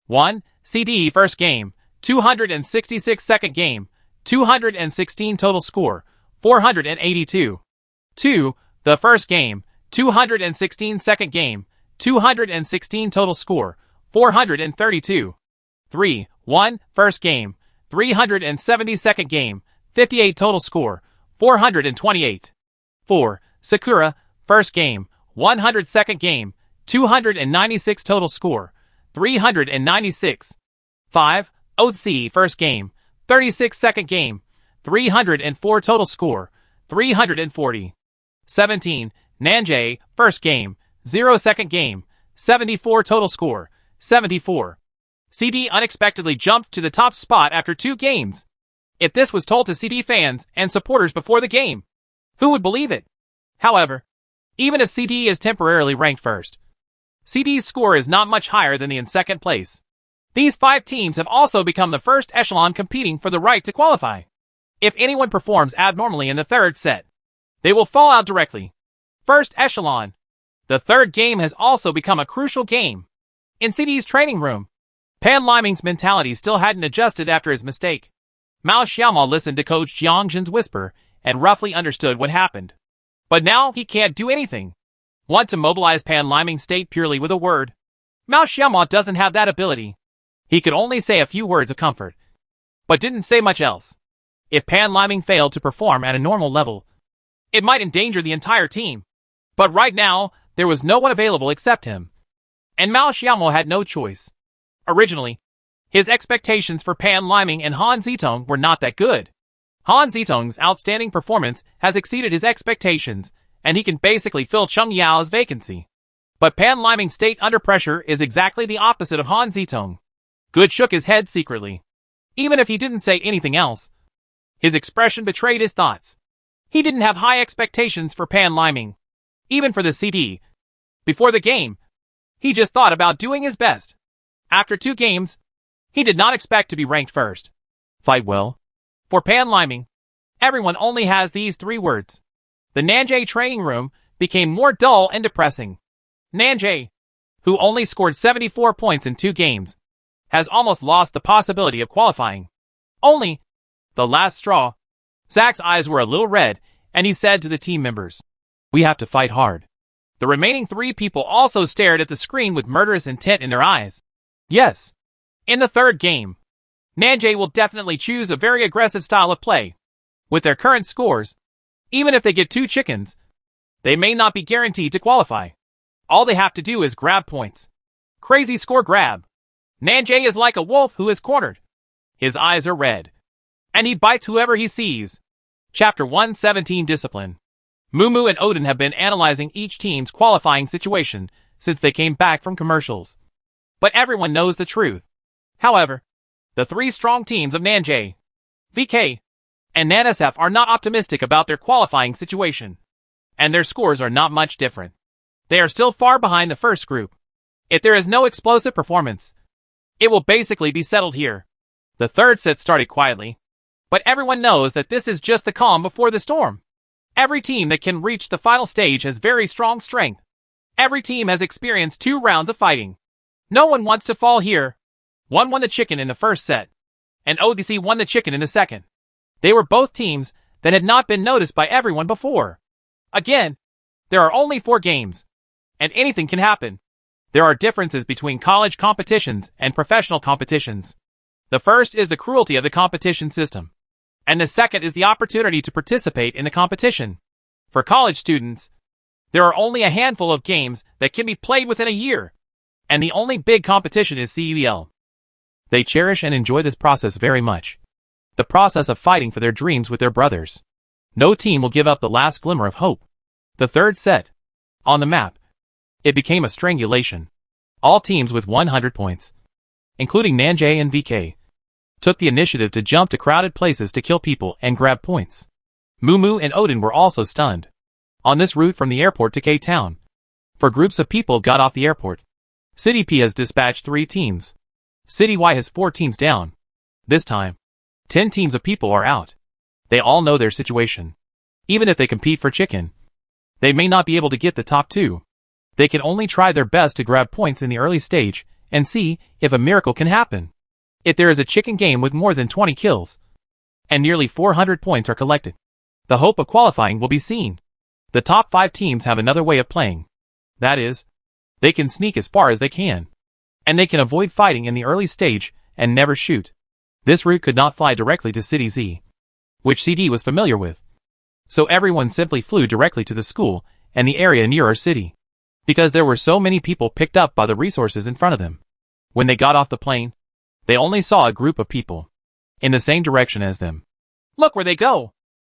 1. CD First Game, 266 Second Game, 216 Total Score, 482. 2. The First Game, 216 Second Game, 216 Total Score, 432. 3. 1. First Game, 370 Second Game, 58 Total Score, 428. 4. Sakura, First Game, 100 Second Game, 296 Total Score, 396. 5. OC First Game, 36 Second Game, 304 Total Score, 340. 17. Nanjay First Game, 0 Second Game, 74 Total Score, 74. CD unexpectedly jumped to the top spot after 2 games. If this was told to CD fans and supporters before the game, who would believe it? However, even if CD is temporarily ranked first, CD's score is not much higher than the in second place. These 5 teams have also become the first echelon competing for the right to qualify. If anyone performs abnormally in the 3rd set, they will fall out directly. First echelon. The 3rd game has also become a crucial game. In CD's training room, Pan Liming's mentality still hadn't adjusted after his mistake. Mao Xiaomo listened to Coach Jiang Jin's whisper and roughly understood what happened. But now he can't do anything. Want to mobilize Pan Liming's state purely with a word? Mao Xiaomo doesn't have that ability. He could only say a few words of comfort, but didn't say much else. If Pan Liming failed to perform at a normal level, it might endanger the entire team. But right now, there was no one available except him. And Mao Xiaomo had no choice. Originally, his expectations for Pan Liming and Han Zitong were not that good. Han Zitong's outstanding performance has exceeded his expectations, and he can basically fill Cheng Yao's vacancy. But Pan Liming's state under pressure is exactly the opposite of Han Zitong. Good shook his head secretly. Even if he didn't say anything else, his expression betrayed his thoughts. He didn't have high expectations for Pan Liming, even for the CD. Before the game, he just thought about doing his best. After 2 games, he did not expect to be ranked first. Fight well. For Pan Liming, everyone only has these 3 words. The Nanjay training room became more dull and depressing. Nanjay, who only scored 74 points in 2 games, has almost lost the possibility of qualifying. Only the last straw. Zach's eyes were a little red, and he said to the team members, "We have to fight hard." The remaining 3 people also stared at the screen with murderous intent in their eyes. Yes. In the 3rd game, Nanjay will definitely choose a very aggressive style of play. With their current scores, even if they get 2 chickens, they may not be guaranteed to qualify. All they have to do is grab points. Crazy score grab. Nanjay is like a wolf who is cornered. His eyes are red, and he bites whoever he sees. Chapter 117 Discipline. Mumu and Odin have been analyzing each team's qualifying situation since they came back from commercials. But everyone knows the truth. However, the 3 strong teams of Nanjay, VK, and NanSF are not optimistic about their qualifying situation, and their scores are not much different. They are still far behind the first group. If there is no explosive performance, it will basically be settled here. The 3rd set started quietly, but everyone knows that this is just the calm before the storm. Every team that can reach the final stage has very strong strength. Every team has experienced 2 rounds of fighting. No one wants to fall here. One won the chicken in the first set, and ODC won the chicken in the second. They were both teams that had not been noticed by everyone before. Again, there are only 4 games, and anything can happen. There are differences between college competitions and professional competitions. The first is the cruelty of the competition system, and the second is the opportunity to participate in the competition. For college students, there are only a handful of games that can be played within a year, and the only big competition is CUEL. They cherish and enjoy this process very much. The process of fighting for their dreams with their brothers. No team will give up the last glimmer of hope. The 3rd set. On the map, it became a strangulation. All teams with 100 points, including Nanjay and VK, took the initiative to jump to crowded places to kill people and grab points. Mumu and Odin were also stunned. On this route from the airport to K-Town, 4 groups of people got off the airport. CDP has dispatched 3 teams. City Y has 4 teams down. This time, 10 teams of people are out. They all know their situation. Even if they compete for chicken, they may not be able to get the top 2. They can only try their best to grab points in the early stage and see if a miracle can happen. If there is a chicken game with more than 20 kills, and nearly 400 points are collected, the hope of qualifying will be seen. The top 5 teams have another way of playing. That is, they can sneak as far as they can, and they can avoid fighting in the early stage and never shoot. This route could not fly directly to City Z, which CD was familiar with. So everyone simply flew directly to the school and the area near our city, because there were so many people picked up by the resources in front of them. When they got off the plane, they only saw a group of people in the same direction as them. Look where they go!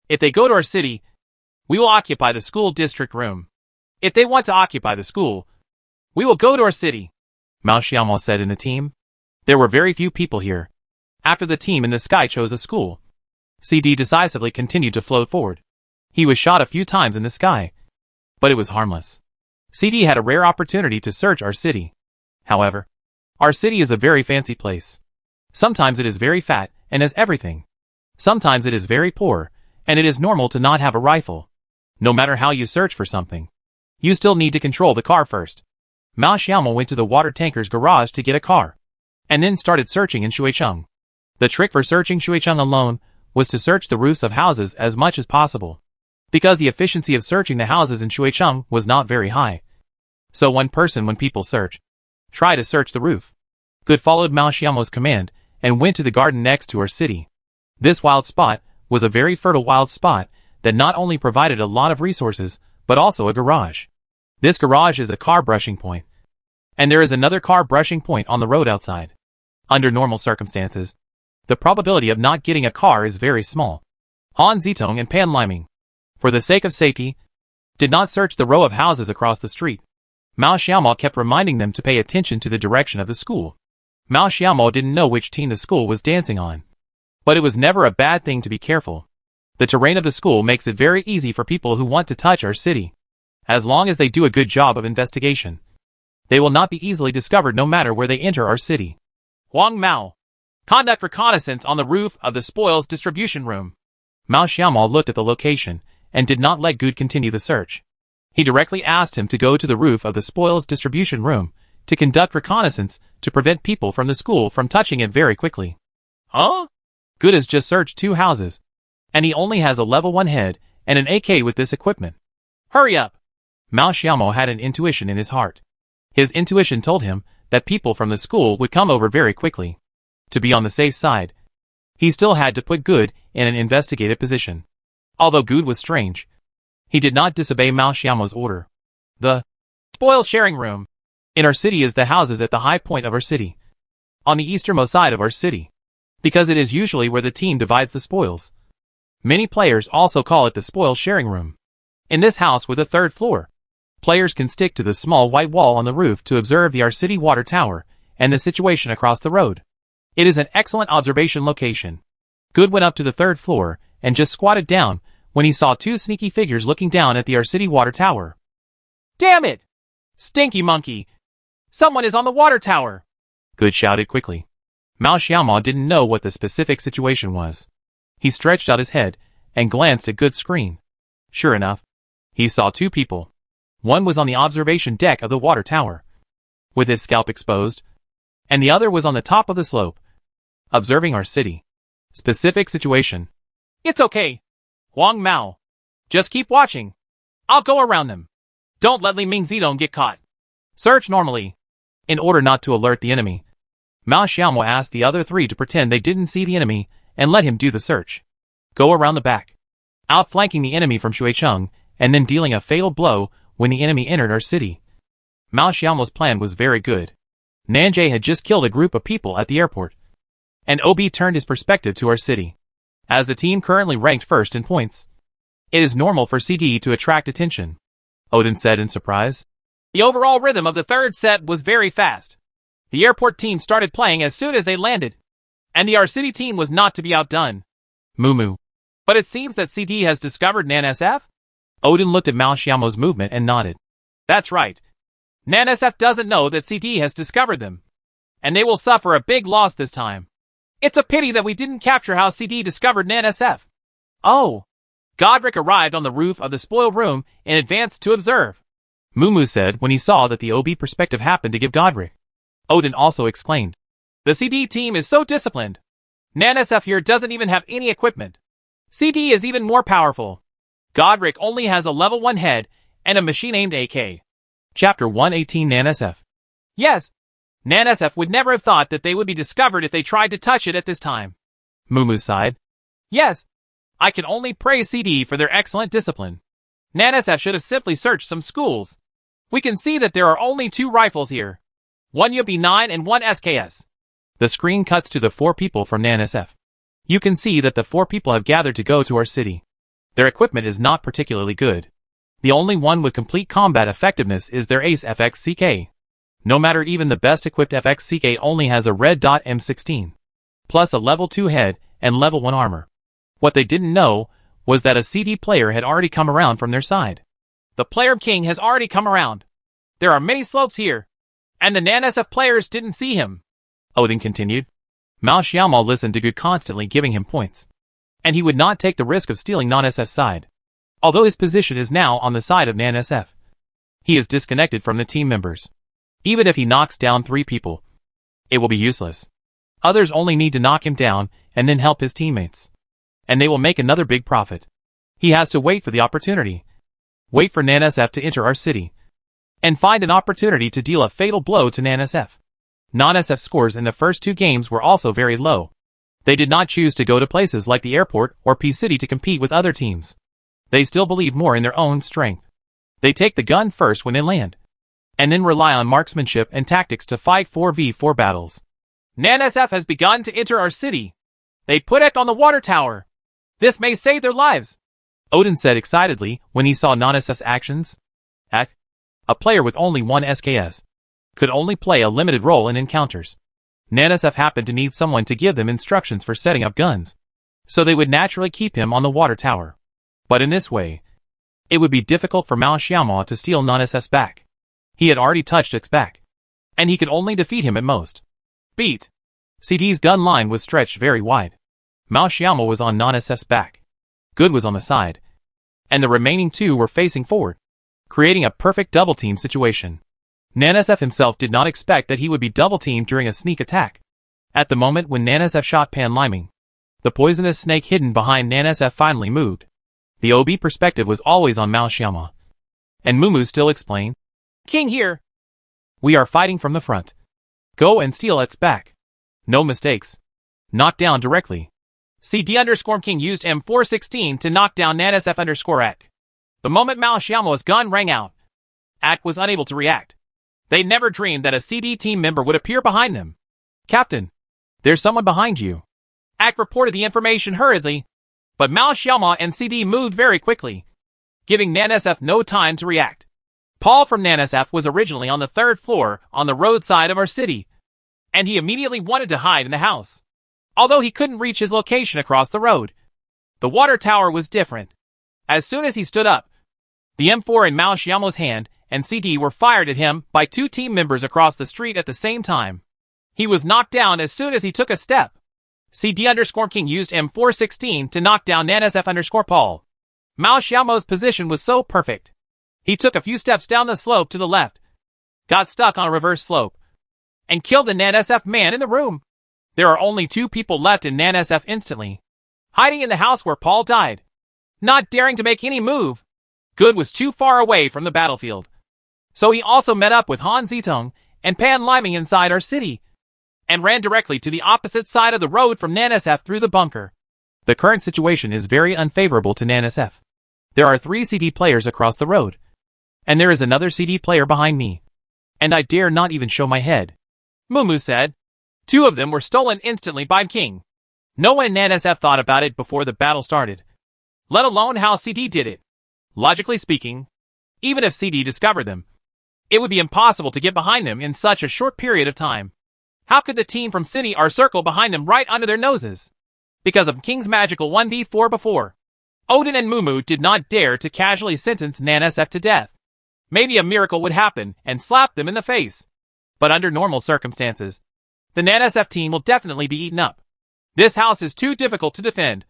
If they go to our city, we will occupy the school district room. If they want to occupy the school, we will go to our city, Mao Xiaomo said in the team. There were very few people here. After the team in the sky chose a school, CD decisively continued to float forward. He was shot a few times in the sky, but it was harmless. CD had a rare opportunity to search our city. However, our city is a very fancy place. Sometimes it is very fat and has everything. Sometimes it is very poor, and it is normal to not have a rifle. No matter how you search for something, you still need to control the car first. Mao Xiaomo went to the water tanker's garage to get a car, and then started searching in Shuicheng. The trick for searching Shuicheng alone was to search the roofs of houses as much as possible, because the efficiency of searching the houses in Shuicheng was not very high. So one person, when people search, try to search the roof. Good followed Mao Xiaomo's command and went to the garden next to our city. This wild spot was a very fertile wild spot that not only provided a lot of resources, but also a garage. This garage is a car brushing point, and there is another car brushing point on the road outside. Under normal circumstances, the probability of not getting a car is very small. Han Zitong and Pan Liming, for the sake of safety, did not search the row of houses across the street. Mao Xiaomo kept reminding them to pay attention to the direction of the school. Mao Xiaomo didn't know which team the school was dancing on, but it was never a bad thing to be careful. The terrain of the school makes it very easy for people who want to touch our city. As long as they do a good job of investigation, they will not be easily discovered no matter where they enter our city. Wang Mao, conduct reconnaissance on the roof of the spoils distribution room. Mao Xiaomo looked at the location and did not let Good continue the search. He directly asked him to go to the roof of the spoils distribution room to conduct reconnaissance to prevent people from the school from touching it very quickly. Huh? Good has just searched 2 houses, and he only has a level 1 head and an AK with this equipment. Hurry up! Mao Xiaomo had an intuition in his heart. His intuition told him that people from the school would come over very quickly. To be on the safe side, he still had to put Good in an investigative position. Although Good was strange, he did not disobey Mao Xiaomo's order. The spoil sharing room in our city is the houses at the high point of our city, on the easternmost side of our city, because it is usually where the team divides the spoils. Many players also call it the spoil sharing room. In this house with a 3rd floor, players can stick to the small white wall on the roof to observe the our city water tower and the situation across the road. It is an excellent observation location. Good went up to the 3rd floor and just squatted down when he saw 2 sneaky figures looking down at the our city water tower. Damn it! Stinky monkey! Someone is on the water tower! Good shouted quickly. Mao Xiaomo didn't know what the specific situation was. He stretched out his head and glanced at Good's screen. Sure enough, he saw 2 people. One was on the observation deck of the water tower, with his scalp exposed, and the other was on the top of the slope, observing our city. Specific situation. It's okay, Wang Mao. Just keep watching. I'll go around them. Don't let Li Ming Zidong get caught. Search normally. In order not to alert the enemy, Mao Xiaomo asked the other 3 to pretend they didn't see the enemy and let him do the search. Go around the back, outflanking the enemy from Shuicheng, and then dealing a fatal blow when the enemy entered our city. Mao Xiaomo's plan was very good. Nanjay had just killed a group of people at the airport, and OB turned his perspective to our city. As the team currently ranked first in points, it is normal for CD to attract attention, Odin said in surprise. The overall rhythm of the 3rd set was very fast. The airport team started playing as soon as they landed, and the our city team was not to be outdone. Moo. But it seems that CD has discovered Nan SF? Odin looked at Mao Xiaomo's movement and nodded. That's right. Nan SF doesn't know that CD has discovered them, and they will suffer a big loss this time. It's a pity that we didn't capture how CD discovered NSF. Oh. Godric arrived on the roof of the spoil room and advanced to observe. Mumu said when he saw that the OB perspective happened to give Godric. Odin also exclaimed. The CD team is so disciplined. NSF here doesn't even have any equipment. CD is even more powerful. Godric only has a level 1 head and a machine-aimed AK. Chapter 118 NSF. Yes. NSF would never have thought that they would be discovered if they tried to touch it at this time. Mumu sighed. Yes. I can only praise CD for their excellent discipline. NSF should have simply searched some schools. We can see that there are only 2 rifles here. One UB9 and one SKS. The screen cuts to the 4 people from NSF. You can see that the 4 people have gathered to go to our city. Their equipment is not particularly good. The only one with complete combat effectiveness is their ace FXCK. No matter, even the best equipped FXCK only has a red dot M16, plus a level 2 head and level 1 armor. What they didn't know was that a CD player had already come around from their side. The player king has already come around. There are many slopes here, and the NSF players didn't see him. Odin continued. Mao Xiaomo listened to Good, constantly giving him points. And he would not take the risk of stealing NSF's side. Although his position is now on the side of NSF. He is disconnected from the team members. Even if he knocks down 3 people, it will be useless. Others only need to knock him down and then help his teammates. And they will make another big profit. He has to wait for the opportunity. Wait for NSF to enter our city. And find an opportunity to deal a fatal blow to NSF. NSF scores in the first 2 games were also very low. They did not choose to go to places like the airport or P-City to compete with other teams. They still believe more in their own strength. They take the gun first when they land, and then rely on marksmanship and tactics to fight 4v4 battles. NSF has begun to enter our city. They put it on the water tower. This may save their lives, Odin said excitedly when he saw NSF's actions. A player with only 1 SKS could only play a limited role in encounters. NSF happened to need someone to give them instructions for setting up guns, so they would naturally keep him on the water tower. But in this way, it would be difficult for Mao Xiaomo to steal NSF's back. He had already touched its back, and he could only defeat him at most. Beat. CD's gun line was stretched very wide. Mao Xiaomo was on NSF's back. Good was on the side, and the remaining 2 were facing forward, creating a perfect double-team situation. NSF himself did not expect that he would be double-teamed during a sneak attack. At the moment when NSF shot Pan Liming, the poisonous snake hidden behind NSF finally moved. The OB perspective was always on Mao Xiaomo. And Mumu still explained, King here. We are fighting from the front. Go and steal its back. No mistakes. Knock down directly. CD_King used M416 to knock down NSF_AK. The moment Mao Xiaomo's gun rang out, AK was unable to react. They never dreamed that a CD team member would appear behind them. Captain, there's someone behind you. AK reported the information hurriedly, but Mao Xiaomo and CD moved very quickly, giving NSF no time to react. Paul from NSF was originally on the 3rd floor on the roadside of our city, and he immediately wanted to hide in the house. Although he couldn't reach his location across the road, the water tower was different. As soon as he stood up, the M4 in Mao Xiaomo's hand and CD were fired at him by 2 team members across the street at the same time. He was knocked down as soon as he took a step. CD_King used M416 to knock down NSF_Paul. Mao Xiaomo's position was so perfect. He took a few steps down the slope to the left, got stuck on a reverse slope, and killed the NSF man in the room. There are only 2 people left in NSF instantly, hiding in the house where Paul died, not daring to make any move. Good was too far away from the battlefield, so he also met up with Han Zitong and Pan Liming inside our city, and ran directly to the opposite side of the road from NSF through the bunker. The current situation is very unfavorable to NSF. There are 3 CD players across the road, and there is another CD player behind me, and I dare not even show my head. Mumu said. 2 of them were stolen instantly by King. No one in NSF thought about it before the battle started, let alone how CD did it. Logically speaking, even if CD discovered them, it would be impossible to get behind them in such a short period of time. How could the team from City R circle behind them right under their noses? Because of King's magical 1v4 before. Odin and Mumu did not dare to casually sentence NSF to death. Maybe a miracle would happen and slap them in the face. But under normal circumstances, the NSF team will definitely be eaten up. This house is too difficult to defend,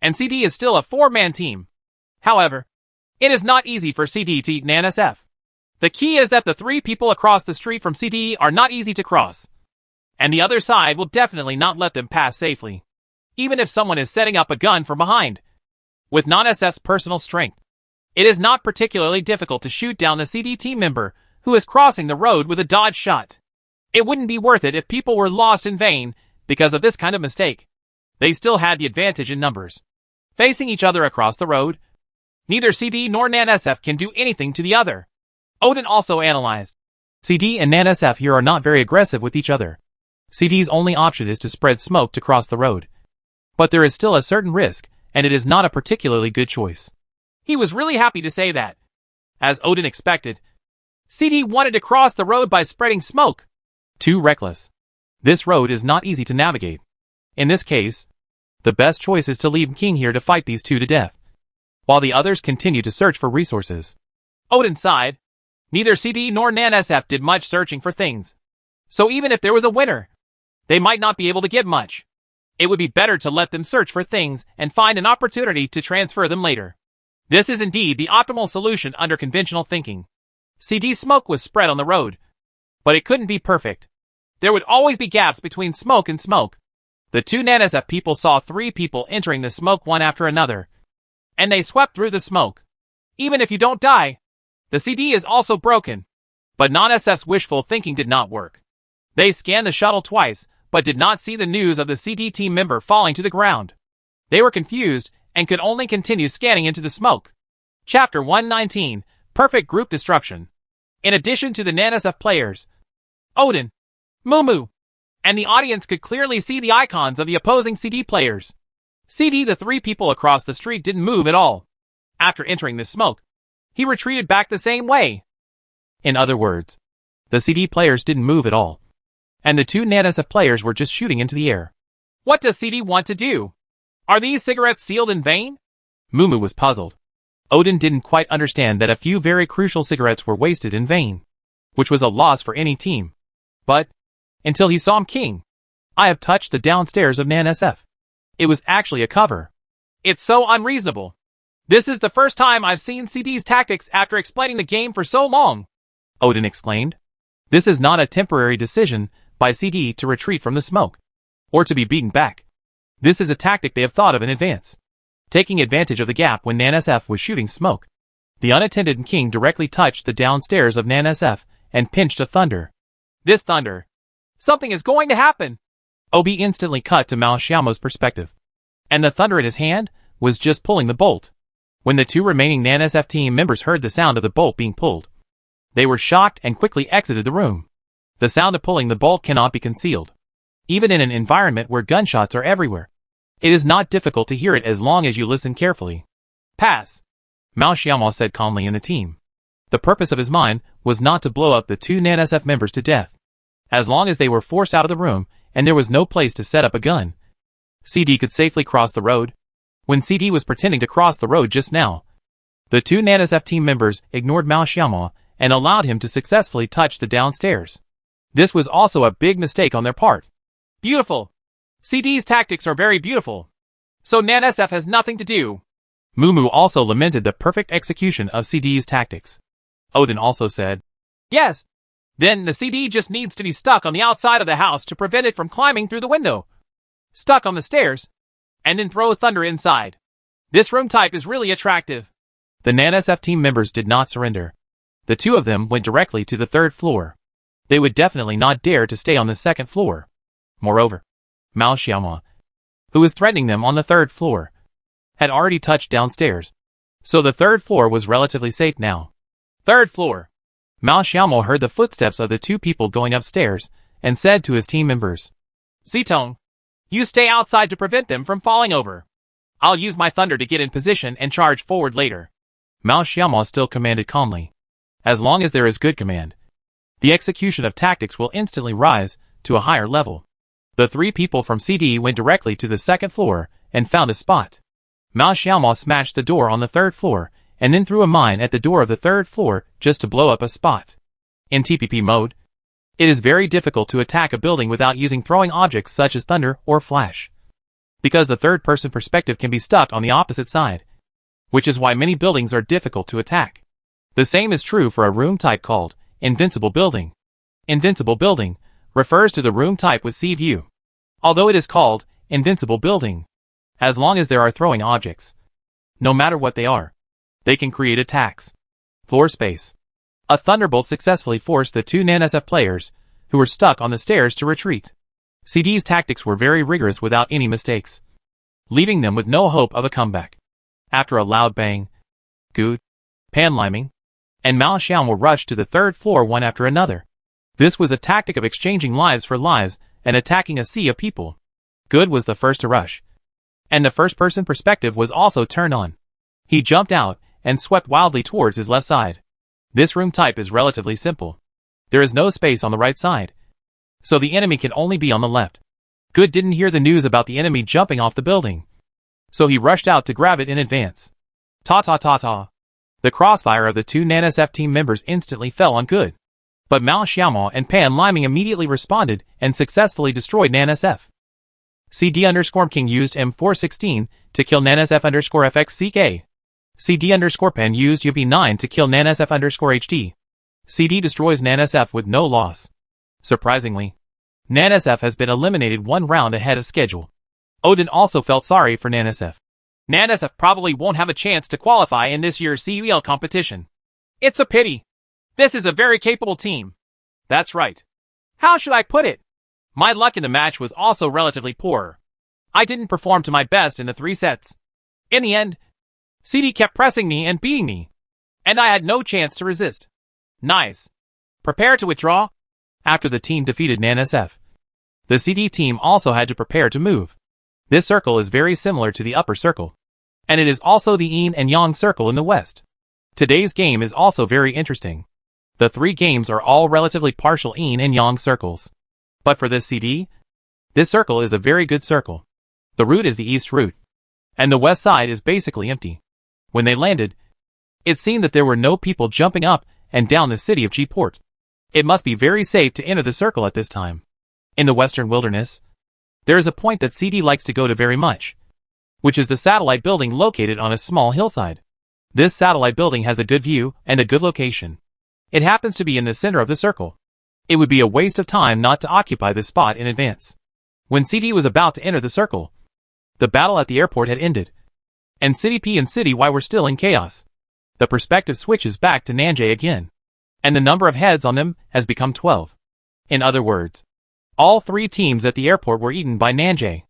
and CD is still a 4-man team. However, it is not easy for CD to eat NSF. The key is that the 3 people across the street from CD are not easy to cross, and the other side will definitely not let them pass safely, even if someone is setting up a gun from behind. With NSF's personal strength, it is not particularly difficult to shoot down the CD team member who is crossing the road with a dodge shot. It wouldn't be worth it if people were lost in vain because of this kind of mistake. They still had the advantage in numbers. Facing each other across the road, neither CD nor NSF can do anything to the other. Odin also analyzed. CD and NSF here are not very aggressive with each other. CD's only option is to spread smoke to cross the road. But there is still a certain risk, and it is not a particularly good choice. He was really happy to say that. As Odin expected, CD wanted to cross the road by spreading smoke. Too reckless. This road is not easy to navigate. In this case, the best choice is to leave King here to fight these 2 to death, while the others continue to search for resources. Odin sighed. Neither CD nor NSF did much searching for things. So even if there was a winner, they might not be able to get much. It would be better to let them search for things and find an opportunity to transfer them later. This is indeed the optimal solution under conventional thinking. CD's smoke was spread on the road, but it couldn't be perfect. There would always be gaps between smoke and smoke. The 2 NSF people saw 3 people entering the smoke one after another, and they swept through the smoke. Even if you don't die, the CD is also broken. But NSF's wishful thinking did not work. They scanned the shuttle twice, but did not see the news of the CD team member falling to the ground. They were confused and could only continue scanning into the smoke. Chapter 119, Perfect Group Destruction. In addition to the NSF players, Odin, Mumu, and the audience could clearly see the icons of the opposing CD players. CD, the 3 people across the street, didn't move at all. After entering the smoke, he retreated back the same way. In other words, the CD players didn't move at all, and the 2 NSF players were just shooting into the air. What does CD want to do? Are these cigarettes sealed in vain? Mumu was puzzled. Odin didn't quite understand that a few very crucial cigarettes were wasted in vain, which was a loss for any team. But, until he saw King, I have touched the downstairs of NSF. It was actually a cover. It's so unreasonable. This is the first time I've seen CD's tactics after explaining the game for so long, Odin exclaimed. This is not a temporary decision by CD to retreat from the smoke, or to be beaten back. This is a tactic they have thought of in advance, taking advantage of the gap when NSF was shooting smoke. The unattended King directly touched the downstairs of NSF and pinched a thunder. This thunder. Something is going to happen. Obi instantly cut to Mao Xiaomo's perspective, and the thunder in his hand was just pulling the bolt. When the 2 remaining NSF team members heard the sound of the bolt being pulled, they were shocked and quickly exited the room. The sound of pulling the bolt cannot be concealed, even in an environment where gunshots are everywhere. It is not difficult to hear it as long as you listen carefully. Pass, Mao Xiaomo said calmly in the team. The purpose of his mind was not to blow up the 2 NSF members to death. As long as they were forced out of the room and there was no place to set up a gun, CD could safely cross the road. When CD was pretending to cross the road just now, the 2 NSF team members ignored Mao Xiaomo and allowed him to successfully touch the downstairs. This was also a big mistake on their part. Beautiful. CD's tactics are very beautiful. So NSF has nothing to do. Mumu also lamented the perfect execution of CD's tactics. Odin also said, yes. Then the CD just needs to be stuck on the outside of the house to prevent it from climbing through the window. Stuck on the stairs, and then throw thunder inside. This room type is really attractive. The NSF team members did not surrender. The 2 of them went directly to the 3rd floor. They would definitely not dare to stay on the 2nd floor. Moreover, Mao Xiaomo, who was threatening them on the 3rd floor, had already touched downstairs, so the 3rd floor was relatively safe now. 3rd floor. Mao Xiaomo heard the footsteps of the 2 people going upstairs and said to his team members, Zitong, you stay outside to prevent them from falling over. I'll use my thunder to get in position and charge forward later. Mao Xiaomo still commanded calmly. As long as there is good command, the execution of tactics will instantly rise to a higher level. The 3 people from CD went directly to the 2nd floor and found a spot. Mao Xiaomo smashed the door on the 3rd floor and then threw a mine at the door of the 3rd floor just to blow up a spot. In TPP mode, It is very difficult to attack a building without using throwing objects such as thunder or flash, because the third-person perspective can be stuck on the opposite side, which is why many buildings are difficult to attack. The same is true for a room type called Invincible Building. Invincible Building refers to the room type with sea view. Although it is called Invincible Building, as long as there are throwing objects, no matter what they are, they can create attacks. Floor space. A thunderbolt successfully forced the two NANSF players, who were stuck on the stairs, to retreat. CD's tactics were very rigorous without any mistakes, leaving them with no hope of a comeback. After a loud bang, Good, Pan Liming, and Mao Xiao were rushed to the third floor one after another. This was a tactic of exchanging lives for lives and attacking a sea of people. Good was the first to rush, and the first-person perspective was also turned on. He jumped out and swept wildly towards his left side. This room type is relatively simple. There is no space on the right side, so the enemy can only be on the left. Good didn't hear the news about the enemy jumping off the building, so he rushed out to grab it in advance. Ta-ta-ta-ta. The crossfire of the two NANSF team members instantly fell on Good, but Mao Xiaomao and Pan Liming immediately responded and successfully destroyed NANSF. CD_King used M416 to kill NANSF_FXCK. CD_Pen used UB9 to kill NANSF_HD. CD destroys NANSF with no loss. Surprisingly, NANSF has been eliminated one round ahead of schedule. Odin also felt sorry for NANSF. NANSF probably won't have a chance to qualify in this year's CUL competition. It's a pity. This is a very capable team. That's right. How should I put it? My luck in the match was also relatively poor. I didn't perform to my best in the 3 sets. In the end, CD kept pressing me and beating me, and I had no chance to resist. Nice. Prepare to withdraw? After the team defeated NANSF, the CD team also had to prepare to move. This circle is very similar to the upper circle, and it is also the Yin and Yang circle in the west. Today's game is also very interesting. The 3 games are all relatively partial Yin and Yang circles. But for this CD, this circle is a very good circle. The route is the east route, and the west side is basically empty. When they landed, it seemed that there were no people jumping up and down the city of G-Port. It must be very safe to enter the circle at this time. In the western wilderness, there is a point that CD likes to go to very much, which is the satellite building located on a small hillside. This satellite building has a good view and a good location. It happens to be in the center of the circle. It would be a waste of time not to occupy this spot in advance. When CD was about to enter the circle, the battle at the airport had ended, and City P and City Y were still in chaos. The perspective switches back to Nanjay again, and the number of heads on them has become 12. In other words, all 3 teams at the airport were eaten by Nanjay.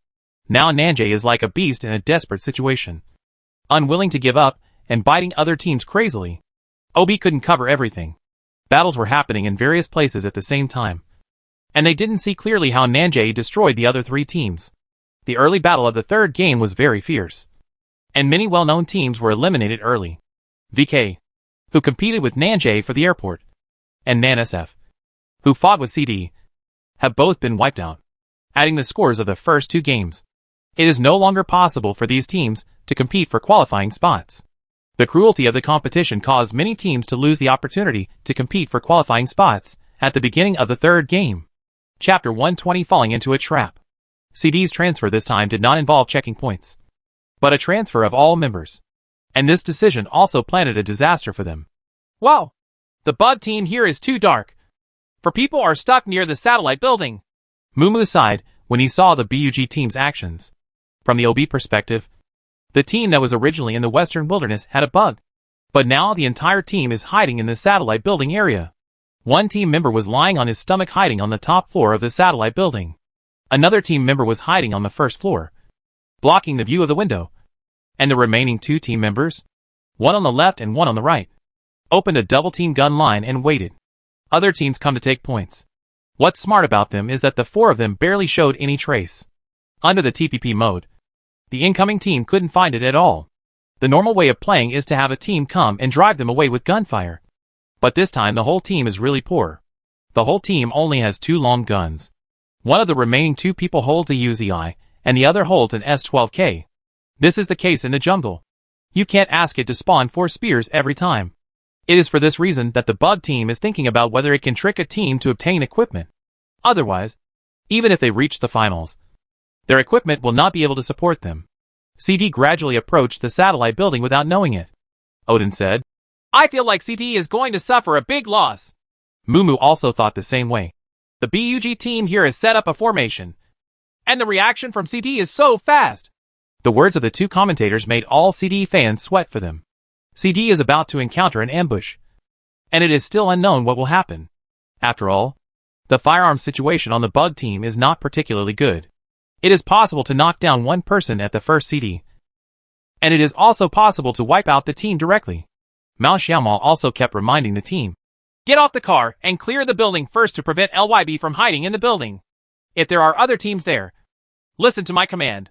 Now Nanjay is like a beast in a desperate situation, unwilling to give up and biting other teams crazily. OB couldn't cover everything. Battles were happening in various places at the same time, and they didn't see clearly how Nanjay destroyed the other 3 teams. The early battle of the 3rd game was very fierce, and many well-known teams were eliminated early. VK, who competed with Nanjay for the airport, and NANSF, who fought with CD, have both been wiped out, adding the scores of the first 2 games. It is no longer possible for these teams to compete for qualifying spots. The cruelty of the competition caused many teams to lose the opportunity to compete for qualifying spots at the beginning of the 3rd game. Chapter 120 Falling into a Trap. CD's transfer this time did not involve checking points, but a transfer of all members. And this decision also planted a disaster for them. Wow! The Bud team here is too dark, for people are stuck near the satellite building. Mumu sighed when he saw the BUG team's actions. From the OB perspective, the team that was originally in the western wilderness had a bug, but now the entire team is hiding in the satellite building area. One team member was lying on his stomach hiding on the top floor of the satellite building. Another team member was hiding on the 1st floor, blocking the view of the window. And the remaining 2 team members, one on the left and one on the right, opened a double-team gun line and waited. Other teams come to take points. What's smart about them is that the 4 of them barely showed any trace. Under the TPP mode, the incoming team couldn't find it at all. The normal way of playing is to have a team come and drive them away with gunfire. But this time the whole team is really poor. The whole team only has 2 long guns. One of the remaining 2 people holds a UZI, and the other holds an S12K. This is the case in the jungle. You can't ask it to spawn 4 spears every time. It is for this reason that the bug team is thinking about whether it can trick a team to obtain equipment. Otherwise, even if they reach the finals, their equipment will not be able to support them. CD gradually approached the satellite building without knowing it. Odin said, "I feel like CD is going to suffer a big loss." Mumu also thought the same way. The BUG team here has set up a formation, and the reaction from CD is so fast. The words of the two commentators made all CD fans sweat for them. CD is about to encounter an ambush, and it is still unknown what will happen. After all, the firearms situation on the bug team is not particularly good. It is possible to knock down one person at the first CD, and it is also possible to wipe out the team directly. Mao Xiaomal also kept reminding the team, "Get off the car and clear the building first to prevent LYB from hiding in the building. If there are other teams there, listen to my command."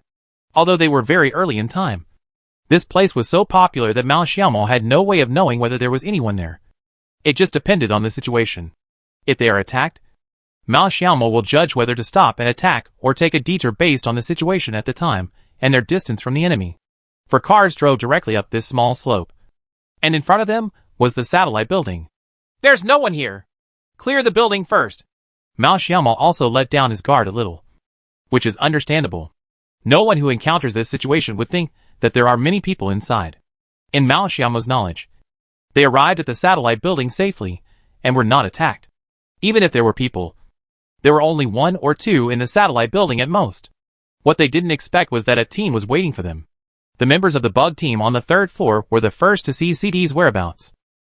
Although they were very early in time, this place was so popular that Mao Xiaomal had no way of knowing whether there was anyone there. It just depended on the situation. If they are attacked, Mao Xiaomal will judge whether to stop and attack or take a detour based on the situation at the time and their distance from the enemy. For cars drove directly up this small slope, and in front of them was the satellite building. "There's no one here. Clear the building first." Mao Xiaomal also let down his guard a little, which is understandable. No one who encounters this situation would think that there are many people inside. In Mao Xiaomal's knowledge, they arrived at the satellite building safely and were not attacked. Even if there were people, there were only 1 or 2 in the satellite building at most. What they didn't expect was that a team was waiting for them. The members of the bug team on the 3rd floor were the first to see CD's whereabouts.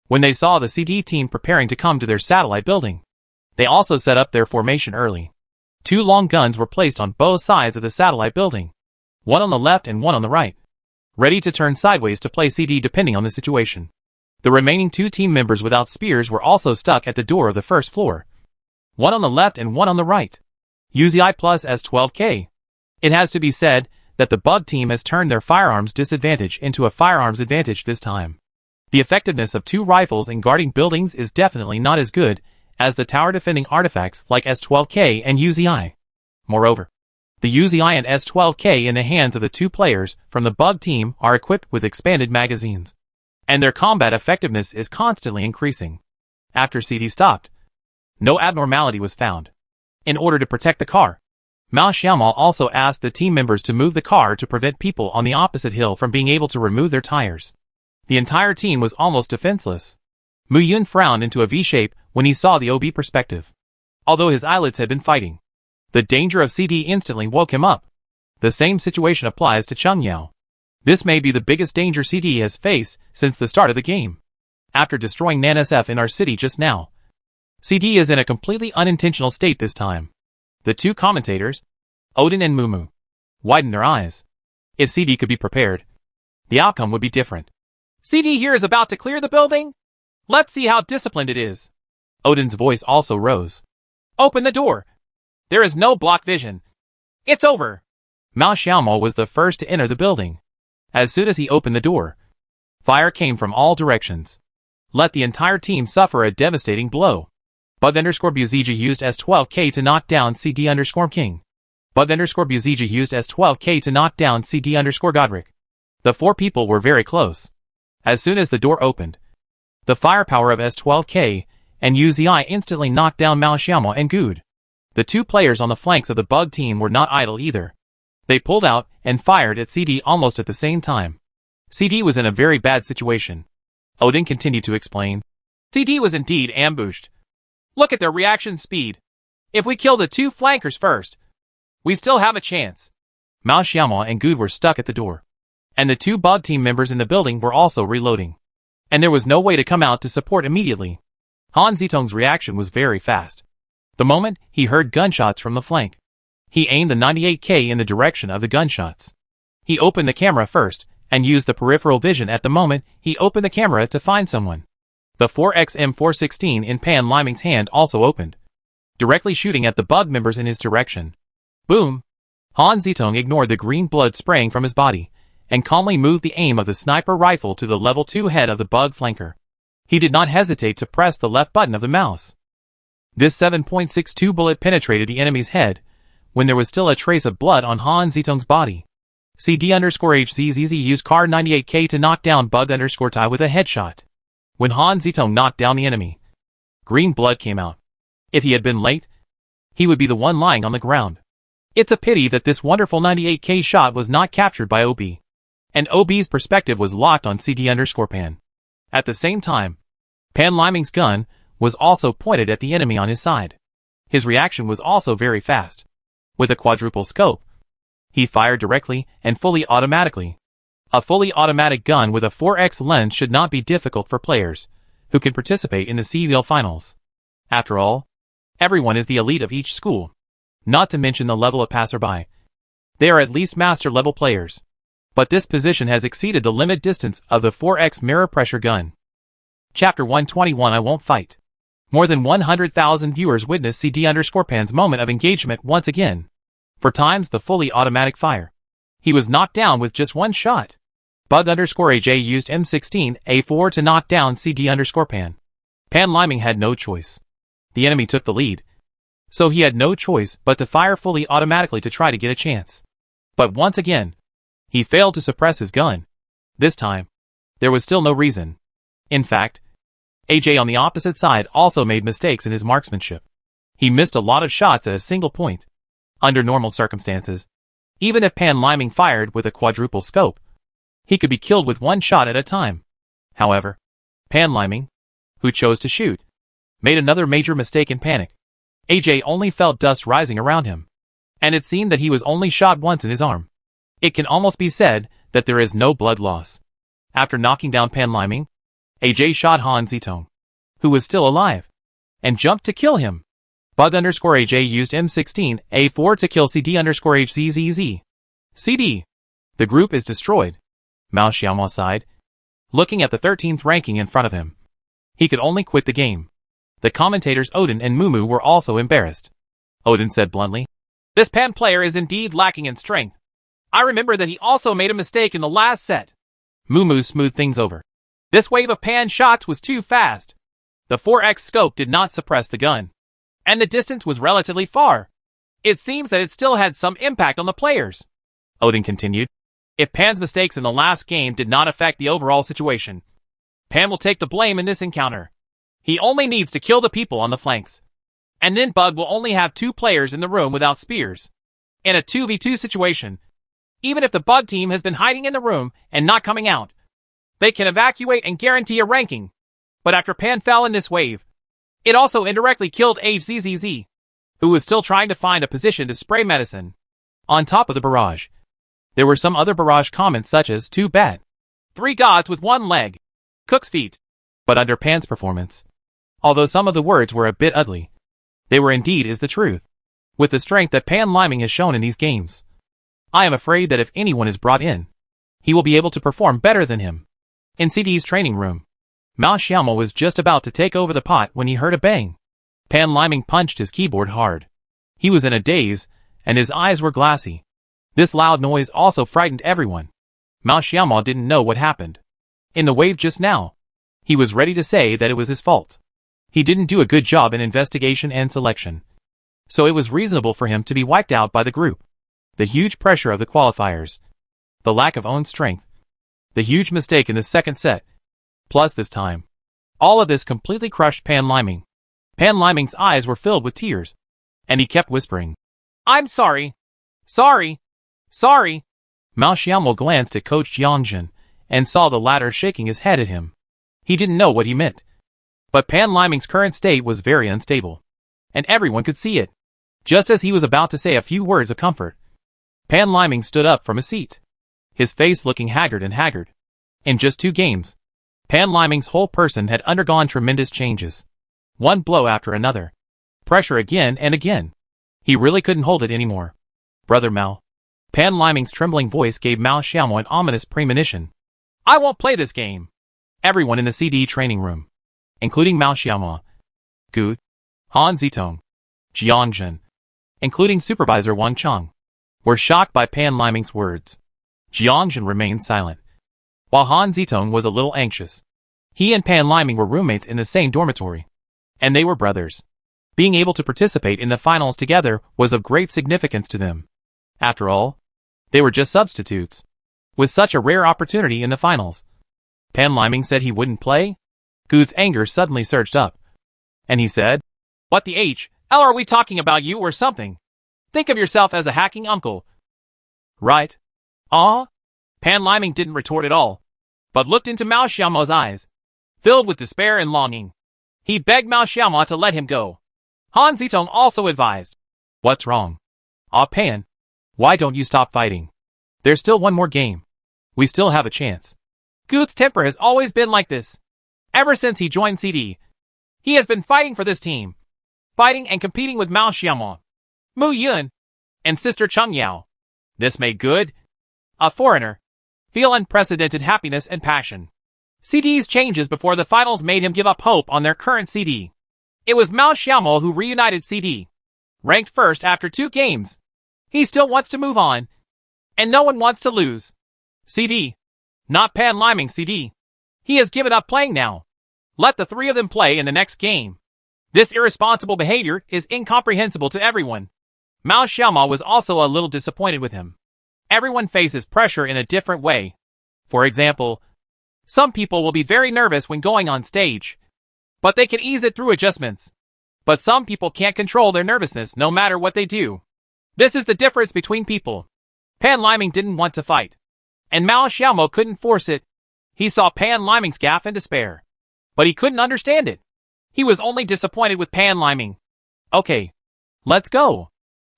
When they saw the CD team preparing to come to their satellite building, they also set up their formation early. 2 long guns were placed on both sides of the satellite building, one on the left and one on the right, ready to turn sideways to play CD depending on the situation. The remaining 2 team members without spears were also stuck at the door of the 1st floor, one on the left and one on the right. UZI plus S12K. It has to be said that the bug team has turned their firearms disadvantage into a firearms advantage this time. The effectiveness of 2 rifles in guarding buildings is definitely not as good as the tower defending artifacts like S12K and UZI. Moreover, the UZI and S12K in the hands of the 2 players from the bug team are equipped with expanded magazines, and their combat effectiveness is constantly increasing. After CD stopped, no abnormality was found. In order to protect the car, Mao Xiaomal also asked the team members to move the car to prevent people on the opposite hill from being able to remove their tires. The entire team was almost defenseless. Mu Yun frowned into a V-shape when he saw the OB perspective. Although his eyelids had been fighting, the danger of CD instantly woke him up. The same situation applies to Chung Yao. This may be the biggest danger CD has faced since the start of the game. After destroying NanSF in our city just now, CD is in a completely unintentional state this time. The 2 commentators, Odin and Mumu, widened their eyes. If CD could be prepared, the outcome would be different. "CD here is about to clear the building? Let's see how disciplined it is." Odin's voice also rose. "Open the door. There is no block vision. It's over." Mao Xiaomal was the first to enter the building. As soon as he opened the door, fire came from all directions. Let the entire team suffer a devastating blow. Bug_Buzija used S12K to knock down CD_King. Bug_Buzija used S12K to knock down CD_Godric. The 4 people were very close. As soon as the door opened, the firepower of S12K and UZI instantly knocked down Mao Xiaomal and Good. The 2 players on the flanks of the bug team were not idle either. They pulled out and fired at CD almost at the same time. CD was in a very bad situation. Odin continued to explain. "CD was indeed ambushed. Look at their reaction speed. If we kill the 2 flankers first, we still have a chance." Mao Xiaomal and Good were stuck at the door, and the 2 bug team members in the building were also reloading, and there was no way to come out to support immediately. Han Zitong's reaction was very fast. The moment he heard gunshots from the flank, he aimed the 98K in the direction of the gunshots. He opened the camera first and used the peripheral vision at the moment he opened the camera to find someone. The 4X M416 in Pan Liming's hand also opened, directly shooting at the bug members in his direction. Boom! Han Zitong ignored the green blood spraying from his body and calmly moved the aim of the sniper rifle to the level 2 head of the bug flanker. He did not hesitate to press the left button of the mouse. This 7.62 bullet penetrated the enemy's head when there was still a trace of blood on Han Zitong's body. CD_HZZZ used Car 98K to knock down Bug_Tai with a headshot. when Han Zitong knocked down the enemy. Green blood came out. If he had been late, he would be the one lying on the ground. It's a pity that this wonderful 98K shot was not captured by OB. And OB's perspective was locked on CD_Pan. At the same time, Pan Liming's gun was also pointed at the enemy on his side. His reaction was also very fast. With a quadruple scope, he fired directly and fully automatically. A fully automatic gun with a 4x lens should not be difficult for players who can participate in the CUL finals. After all, everyone is the elite of each school, not to mention the level of passerby. They are at least master level players. But this position has exceeded the limit distance of the 4x mirror pressure gun. Chapter 121 I Won't Fight. More than 100,000 viewers witnessed CD_Pan's moment of engagement once again. 4 times the fully automatic fire. He was knocked down with just one shot. Bug_AJ used M16A4 to knock down CD_Pan. Pan Liming had no choice. The enemy took the lead, so he had no choice but to fire fully automatically to try to get a chance. But once again, he failed to suppress his gun. This time, there was still no reason. In fact, AJ on the opposite side also made mistakes in his marksmanship. He missed a lot of shots at a single point. Under normal circumstances, even if Pan Liming fired with a quadruple scope, he could be killed with one shot at a time. However, Pan Liming, who chose to shoot, made another major mistake in panic. AJ only felt dust rising around him, and it seemed that he was only shot once in his arm. It can almost be said that there is no blood loss. After knocking down Pan Liming, AJ shot Han Zitong, who was still alive, and jumped to kill him. Bug_AJ used M16A4 to kill CD_HZZZ. CD. The group is destroyed. Mao Xiaomao sighed, looking at the 13th ranking in front of him. He could only quit the game. The commentators Odin and Mumu were also embarrassed. Odin said bluntly, "This Pan player is indeed lacking in strength. I remember that he also made a mistake in the last set." Mumu smoothed things over. This wave of Pan shots was too fast. The 4x scope did not suppress the gun, and the distance was relatively far. It seems that it still had some impact on the players. Odin continued, "If Pan's mistakes in the last game did not affect the overall situation, Pan will take the blame in this encounter. He only needs to kill the people on the flanks. And then Bug will only have 2 players in the room without spears. In a 2v2 situation, even if the Bug team has been hiding in the room and not coming out, they can evacuate and guarantee a ranking. But after Pan fell in this wave, it also indirectly killed HZZZ, who was still trying to find a position to spray medicine. On top of the barrage, there were some other barrage comments such as, 'Too bad. 3 gods with 1 leg. Cook's feet.' But under Pan's performance, although some of the words were a bit ugly, they were indeed is the truth. With the strength that Pan Liming has shown in these games, I am afraid that if anyone is brought in, he will be able to perform better than him." In CD's training room, Mao Xiaomao was just about to take over the pot when he heard a bang. Pan Liming punched his keyboard hard. He was in a daze, and his eyes were glassy. This loud noise also frightened everyone. Mao Xiaomao didn't know what happened. In the wave just now, he was ready to say that it was his fault. He didn't do a good job in investigation and selection, so it was reasonable for him to be wiped out by the group. The huge pressure of the qualifiers, the lack of own strength, the huge mistake in the second set, plus this time, all of this completely crushed Pan Liming. Pan Liming's eyes were filled with tears, and he kept whispering, "I'm sorry. Sorry. Sorry." Mao Xiaomao glanced at Coach Jiangjun and saw the latter shaking his head at him. He didn't know what he meant. But Pan Liming's current state was very unstable, and everyone could see it. Just as he was about to say a few words of comfort, Pan Liming stood up from his seat, his face looking haggard and haggard. In just 2 games, Pan Liming's whole person had undergone tremendous changes. One blow after another. Pressure again and again. He really couldn't hold it anymore. "Brother Mao." Pan Liming's trembling voice gave Mao Xiaomao an ominous premonition. "I won't play this game." Everyone in the CD training room, including Mao Xiaomao, Gu, Han Zitong, Jiangjun, including Supervisor Wang Cheng, were shocked by Pan Liming's words. Jiangjun remained silent, while Han Zitong was a little anxious. He and Pan Liming were roommates in the same dormitory, and they were brothers. Being able to participate in the finals together was of great significance to them. After all, they were just substitutes, with such a rare opportunity in the finals. Pan Liming said he wouldn't play? Gu's anger suddenly surged up, and he said, "What the hell are we talking about, you or something? Think of yourself as a hacking uncle." "Right. Ah?" Pan Liming didn't retort at all, but looked into Mao Xiaomo's eyes, filled with despair and longing. He begged Mao Xiaomo to let him go. Han Zitong also advised, "What's wrong? Ah, Pan, why don't you stop fighting? There's still one more game. We still have a chance." Gu's temper has always been like this. Ever since he joined CD, he has been fighting for this team, fighting and competing with Mao Xiaomo, Mu Yun, and sister Cheng Yao. This made Good, a foreigner, feel unprecedented happiness and passion. CD's changes before the finals made him give up hope on their current CD. It was Mao Xiaomo who reunited CD, ranked first after 2 games. He still wants to move on, and no one wants to lose. CD, not Pan Liming CD. He has given up playing now. Let the 3 of them play in the next game. This irresponsible behavior is incomprehensible to everyone. Mao Xiaomo was also a little disappointed with him. Everyone faces pressure in a different way. For example, some people will be very nervous when going on stage, but they can ease it through adjustments. But some people can't control their nervousness no matter what they do. This is the difference between people. Pan Liming didn't want to fight, and Mao Xiaomo couldn't force it. He saw Pan Liming's gaffe and despair, but he couldn't understand it. He was only disappointed with Pan Liming. "Okay, let's go."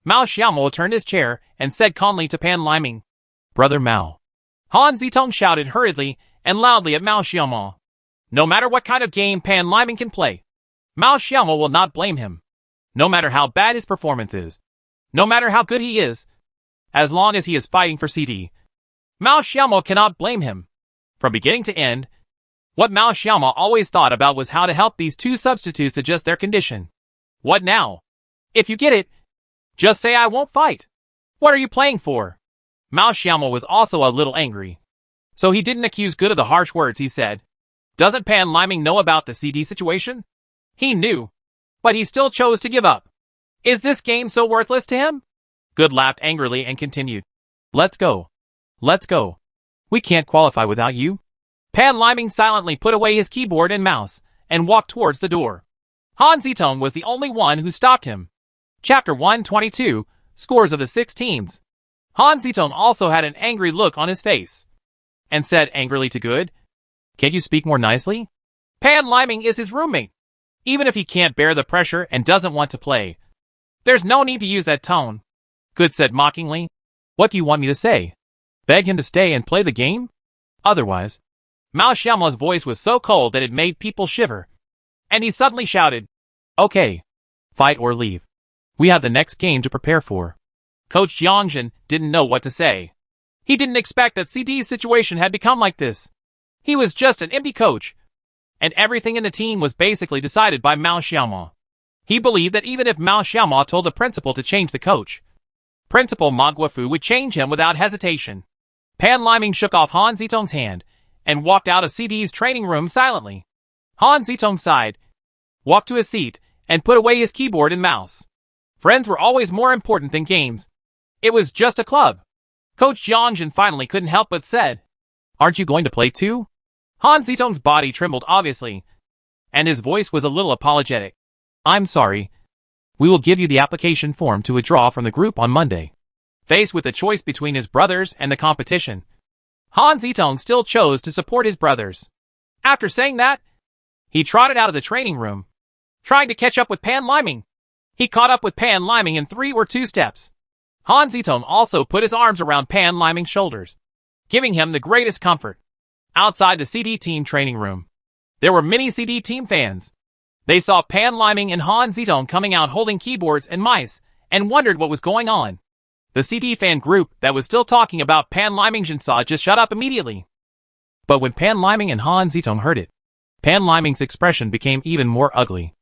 Mao Xiaomo turned his chair and said calmly to Pan Liming, "Brother Mao." Han Zitong shouted hurriedly and loudly at Mao Xiaomo. No matter what kind of game Pan Liming can play, Mao Xiaomo will not blame him. No matter how bad his performance is, no matter how good he is, as long as he is fighting for CD, Mao Xiaomo cannot blame him. From beginning to end, what Mao Xiaomo always thought about was how to help these 2 substitutes adjust their condition. What now? If you get it, just say I won't fight. What are you playing for? Mao Xiaomo was also a little angry, so he didn't accuse Good of the harsh words he said. Doesn't Pan Liming know about the CD situation? He knew, but he still chose to give up. Is this game so worthless to him? Good laughed angrily and continued, "Let's go. Let's go. We can't qualify without you." Pan Liming silently put away his keyboard and mouse and walked towards the door. Han Zitong was the only one who stopped him. Chapter 122, Scores of the 6 Teams. Han Zitong also had an angry look on his face, and said angrily to Good, "Can't you speak more nicely? Pan Liming is his roommate. Even if he can't bear the pressure and doesn't want to play, there's no need to use that tone." Good said mockingly, "What do you want me to say? Beg him to stay and play the game? Otherwise." Mao Xiaomo's voice was so cold that it made people shiver, and he suddenly shouted, "Okay, fight or leave. We have the next game to prepare for." Coach Jiangjin didn't know what to say. He didn't expect that CD's situation had become like this. He was just an empty coach, and everything in the team was basically decided by Mao Xiaomo. He believed that even if Mao Xiaomo told the principal to change the coach, Principal Ma Guofu would change him without hesitation. Pan Liming shook off Han Zitong's hand and walked out of CD's training room silently. Han Zitong sighed, walked to his seat, and put away his keyboard and mouse. Friends were always more important than games. It was just a club. Coach Jiangjin finally couldn't help but said, "Aren't you going to play too?" Han Zitong's body trembled obviously, and his voice was a little apologetic. "I'm sorry. We will give you the application form to withdraw from the group on Monday." Faced with the choice between his brothers and the competition, Han Zitong still chose to support his brothers. After saying that, he trotted out of the training room, trying to catch up with Pan Liming. He caught up with Pan Liming in 3 or 2 steps. Han Zitong also put his arms around Pan Liming's shoulders, giving him the greatest comfort. Outside the CD team training room, there were many CD team fans. They saw Pan Liming and Han Zitong coming out holding keyboards and mice, and wondered what was going on. The CD fan group that was still talking about Pan Liming Jinsa just shut up immediately. But when Pan Liming and Han Zitong heard it, Pan Liming's expression became even more ugly.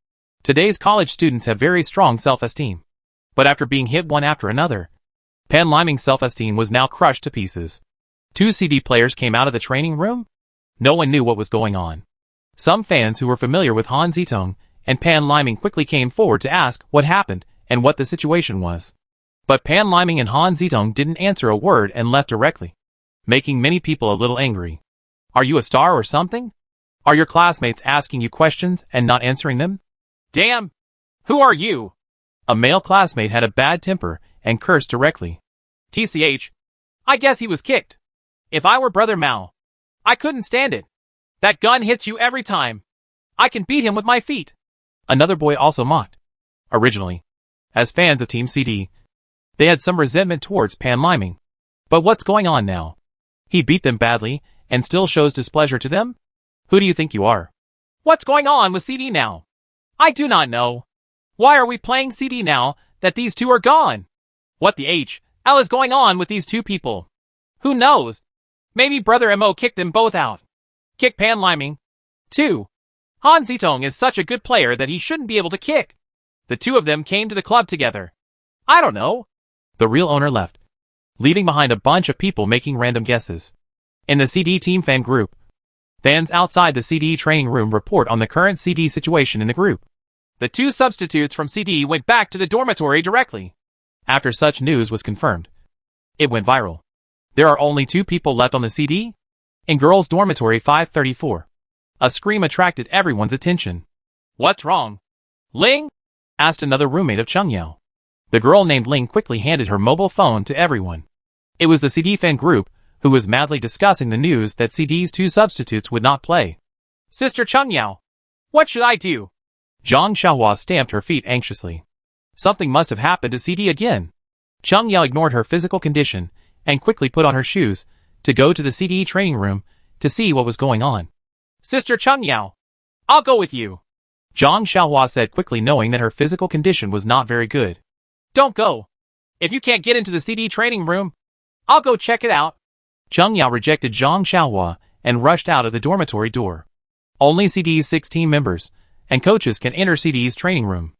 Today's college students have very strong self-esteem. But after being hit one after another, Pan Liming's self-esteem was now crushed to pieces. 2 CD players came out of the training room. No one knew what was going on. Some fans who were familiar with Han Zitong and Pan Liming quickly came forward to ask what happened and what the situation was. But Pan Liming and Han Zitong didn't answer a word and left directly, making many people a little angry. "Are you a star or something? Are your classmates asking you questions and not answering them? Damn! Who are you? A male classmate had a bad temper and cursed directly. TCH. I guess he was kicked. If I were Brother Mao, I couldn't stand it. That gun hits you every time. I can beat him with my feet. Another boy also mocked. Originally, as fans of Team CD, they had some resentment towards Pan Liming. But what's going on now? He beat them badly and still shows displeasure to them? Who do you think you are? What's going on with CD now? I do not know. Why are we playing CD now that these two are gone? What the HL is going on with these two people? Who knows? Maybe Brother Mo kicked them both out. Kick Pan Liming. 2. Han Zitong is such a good player that he shouldn't be able to kick. The two of them came to the club together. I don't know. The real owner left, leaving behind a bunch of people making random guesses. In the CD team fan group, fans outside the CD training room report on the current CD situation in the group. The two substitutes from CD went back to the dormitory directly. After such news was confirmed, it went viral. There are only 2 people left on the CD? In girls' dormitory 534. A scream attracted everyone's attention. What's wrong? Ling? Asked another roommate of Chung Yao. The girl named Ling quickly handed her mobile phone to everyone. It was the CD fan group who was madly discussing the news that CD's 2 substitutes would not play. Sister Chung Yao, what should I do? Zhang Xiaohua stamped her feet anxiously. Something must have happened to CD again. Chung Yao ignored her physical condition and quickly put on her shoes to go to the CD training room to see what was going on. Sister Chung Yao, I'll go with you. Zhang Xiaohua said quickly, knowing that her physical condition was not very good. Don't go. If you can't get into the CD training room, I'll go check it out. Chung Yao rejected Zhang Xiaohua and rushed out of the dormitory door. Only CD's 16 members and coaches can enter CD's training room.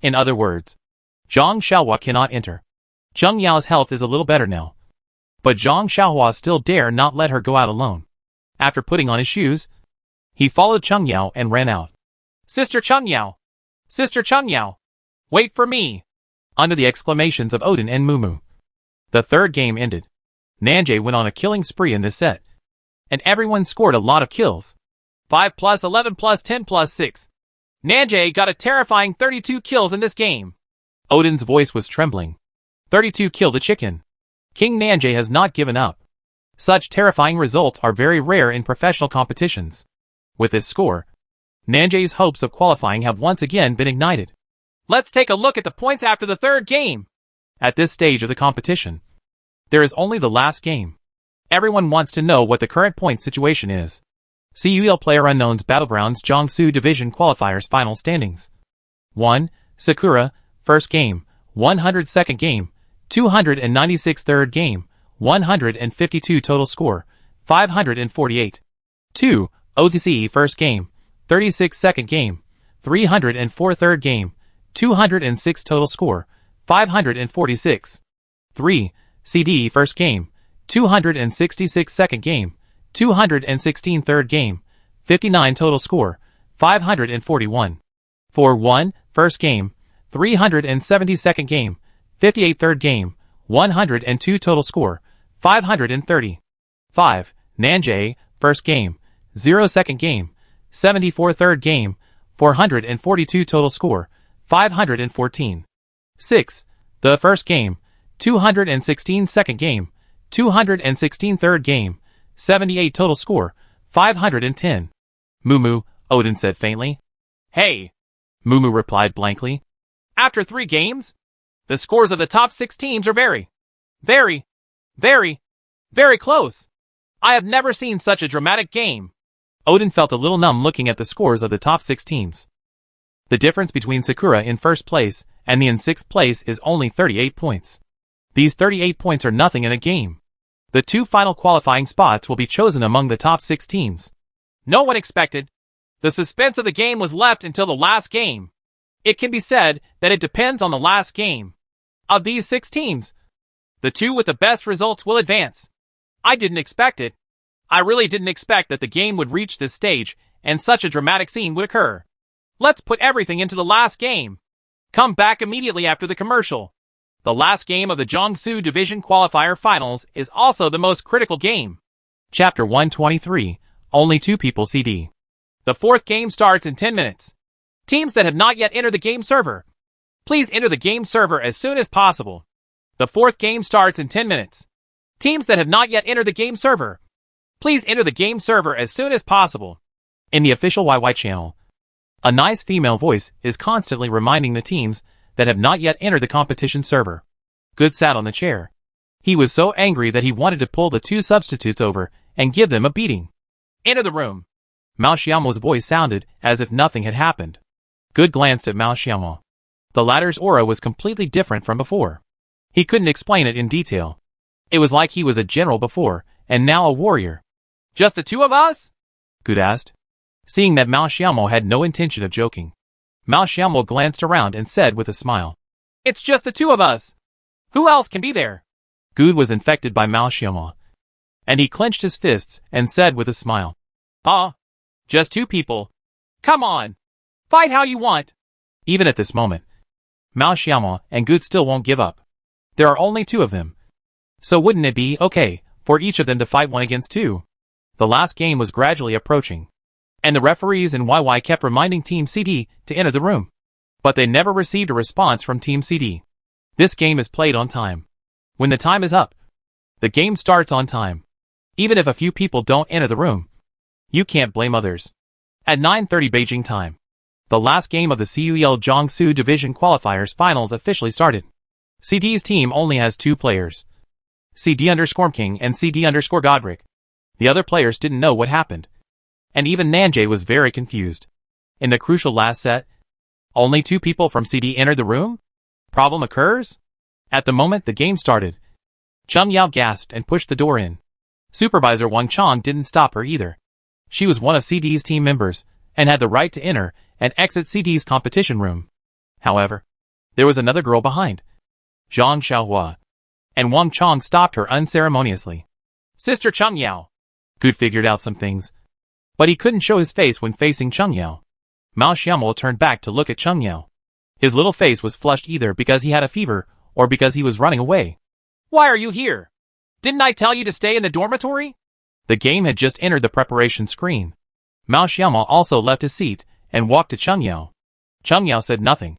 In other words, Zhang Xiaohua cannot enter. Chung Yao's health is a little better now, but Zhang Xiaohua still dare not let her go out alone. After putting on his shoes, he followed Chung Yao and ran out. Sister Chung Yao! Sister Chung Yao! Wait for me! Under the exclamations of Odin and Mumu. The third game ended. Nanjay went on a killing spree in this set, and everyone scored a lot of kills. 5 plus 11 plus 10 plus 6. Nanjay got a terrifying 32 kills in this game. Odin's voice was trembling. 32 killed the chicken. King Nanjay has not given up. Such terrifying results are very rare in professional competitions. With this score, Nanjay's hopes of qualifying have once again been ignited. Let's take a look at the points after the third game. At this stage of the competition, there is only the last game. Everyone wants to know what the current point situation is. CUL PlayerUnknown's Battlegrounds Jiangsu Division Qualifiers Final Standings. 1. Sakura, first game, 100 second game, 296 third game, 152 total score, 548. 2. OTC first game, 36 second game, 304 third game, 206 total score, 546. 3. CD first game, 266 second game, 216 third game, 59 total score, 541. 4. 1. First game, 370 second game, 58 third game, 102 total score, 530. 5. Nanjay, first game, 0 second game, 74 third game, 442 total score, 514. 6. The first game, 216 second game, 216 third game, 78 total score, 510. Mumu, Odin said faintly. Hey! Mumu replied blankly. After 3 games, the scores of the top 6 teams are very close. I have never seen such a dramatic game. Odin felt a little numb looking at the scores of the top 6 teams. The difference between Sakura in first place and the in 6th place is only 38 points. These 38 points are nothing in a game. The 2 final qualifying spots will be chosen among the top 6 teams. No one expected. The suspense of the game was left until the last game. It can be said that it depends on the last game. Of these 6 teams, the 2 with the best results will advance. I didn't expect it. I really didn't expect that the game would reach this stage and such a dramatic scene would occur. Let's put everything into the last game. Come back immediately after the commercial. The last game of the Jiangsu Division Qualifier Finals is also the most critical game. Chapter 123, Only 2 People CD. The fourth game starts in 10 minutes. Teams that have not yet entered the game server, please enter the game server as soon as possible. The fourth game starts in 10 minutes. Teams that have not yet entered the game server, please enter the game server as soon as possible. In the official YY channel, a nice female voice is constantly reminding the teams that have not yet entered the competition server. Good sat on the chair. He was so angry that he wanted to pull the two substitutes over and give them a beating. Enter the room. Mao Xiaomo's voice sounded as if nothing had happened. Good glanced at Mao Xiaomo. The latter's aura was completely different from before. He couldn't explain it in detail. It was like he was a general before, and now a warrior. Just the two of us? Good asked. Seeing that Mao Xiaomo had no intention of joking, Mao Xiaomo glanced around and said with a smile, It's just the two of us. Who else can be there? Good was infected by Mao Xiaomo, and he clenched his fists and said with a smile, Just two people. Come on. Fight how you want. Even at this moment, Mao Xiaomo and Good still won't give up. There are only two of them. So wouldn't it be okay for each of them to fight 1 against 2? The last game was gradually approaching, and the referees in YY kept reminding Team CD to enter the room. But they never received a response from Team CD. This game is played on time. When the time is up, the game starts on time. Even if a few people don't enter the room, you can't blame others. At 9:30 Beijing time, the last game of the CUEL Jiangsu Division Qualifiers Finals officially started. CD's team only has 2 players, CD_King and CD_Godric. The other players didn't know what happened, and even Nanjay was very confused. In the crucial last set, only 2 people from CD entered the room? Problem occurs? At the moment the game started, Cheng Yao gasped and pushed the door in. Supervisor Wang Chong didn't stop her either. She was one of CD's team members, and had the right to enter and exit CD's competition room. However, there was another girl behind, Zhang Xiaohua, and Wang Chong stopped her unceremoniously. Sister Cheng Yao. Good figured out some things, but he couldn't show his face when facing Cheng Yao. Mao Xiaomo turned back to look at Cheng Yao. His little face was flushed either because he had a fever or because he was running away. Why are you here? Didn't I tell you to stay in the dormitory? The game had just entered the preparation screen. Mao Xiaomo also left his seat and walked to Cheng Yao. Cheng Yao said nothing,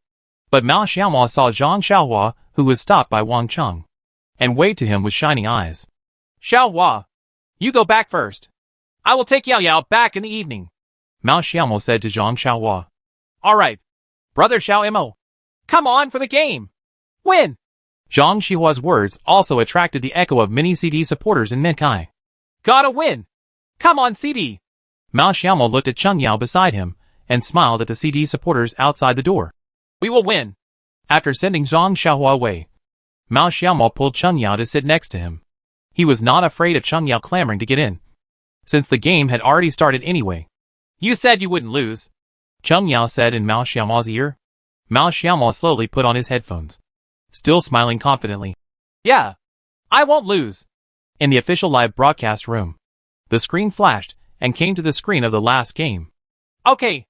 but Mao Xiaomo saw Zhang Xiaohua, who was stopped by Wang Chong, and waved to him with shining eyes. Xiaohua, you go back first. I will take Yao Yao back in the evening. Mao Xiaomo said to Zhang Xiaohua. All right, brother Xiao Mo. Come on for the game. Win. Zhang Xiaohua's words also attracted the echo of many CD supporters in Menkai. Gotta win. Come on, CD. Mao Xiaomo looked at Cheng Yao beside him and smiled at the CD supporters outside the door. We will win. After sending Zhang Xiaohua away, Mao Xiaomo pulled Cheng Yao to sit next to him. He was not afraid of Cheng Yao clamoring to get in, since the game had already started anyway. You said you wouldn't lose, Cheng Yao said in Mao Xiaomo's ear. Mao Xiaomo slowly put on his headphones, still smiling confidently. Yeah, I won't lose. In the official live broadcast room, the screen flashed and came to the screen of the last game. Okay,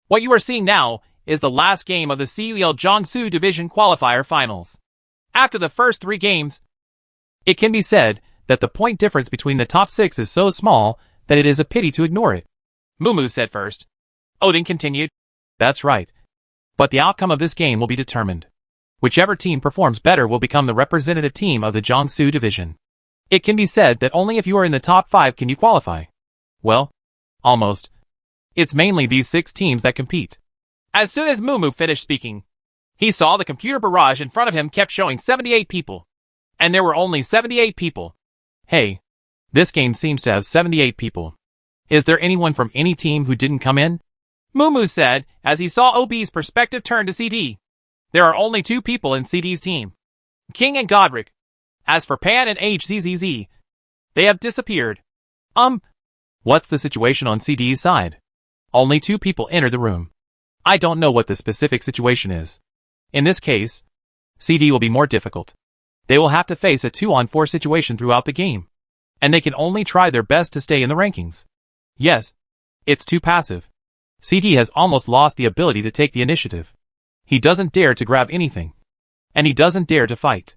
what you are seeing now is the last game of the CUEL Jiangsu Division Qualifier Finals. After the first 3 games, it can be said that the point difference between the top 6 is so small that it is a pity to ignore it. Mumu said first. Odin continued. That's right. But the outcome of this game will be determined. Whichever team performs better will become the representative team of the Jiangsu Division. It can be said that only if you are in the top 5 can you qualify. Well, almost. It's mainly these 6 teams that compete. As soon as Mumu finished speaking, he saw the computer barrage in front of him kept showing 78 people. And there were only 78 people. Hey, this game seems to have 78 people. Is there anyone from any team who didn't come in? Mumu said as he saw OB's perspective turn to CD. There are only 2 people in CD's team, King and Godric. As for Pan and HZZZ, they have disappeared. What's the situation on CD's side? Only 2 people enter the room. I don't know what the specific situation is. In this case, CD will be more difficult. They will have to face a 2-on-4 situation throughout the game, and they can only try their best to stay in the rankings. Yes, it's too passive. CD has almost lost the ability to take the initiative. He doesn't dare to grab anything, and he doesn't dare to fight.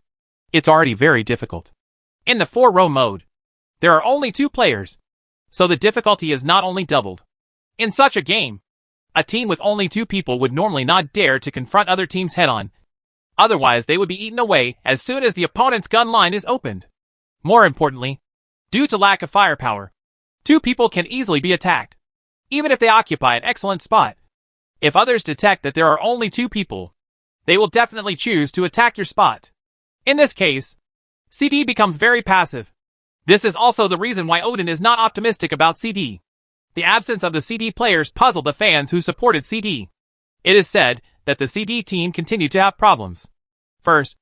It's already very difficult. In the 4-row mode, there are only 2 players, so the difficulty is not only doubled, In such a game, a team with only 2 people would normally not dare to confront other teams head-on. Otherwise, they would be eaten away as soon as the opponent's gun line is opened. More importantly, due to lack of firepower, 2 people can easily be attacked, even if they occupy an excellent spot. If others detect that there are only 2 people, they will definitely choose to attack your spot. In this case, CD becomes very passive. This is also the reason why Odin is not optimistic about CD. The absence of the CD players puzzled the fans who supported CD. It is said that the CD team continued to have problems. First,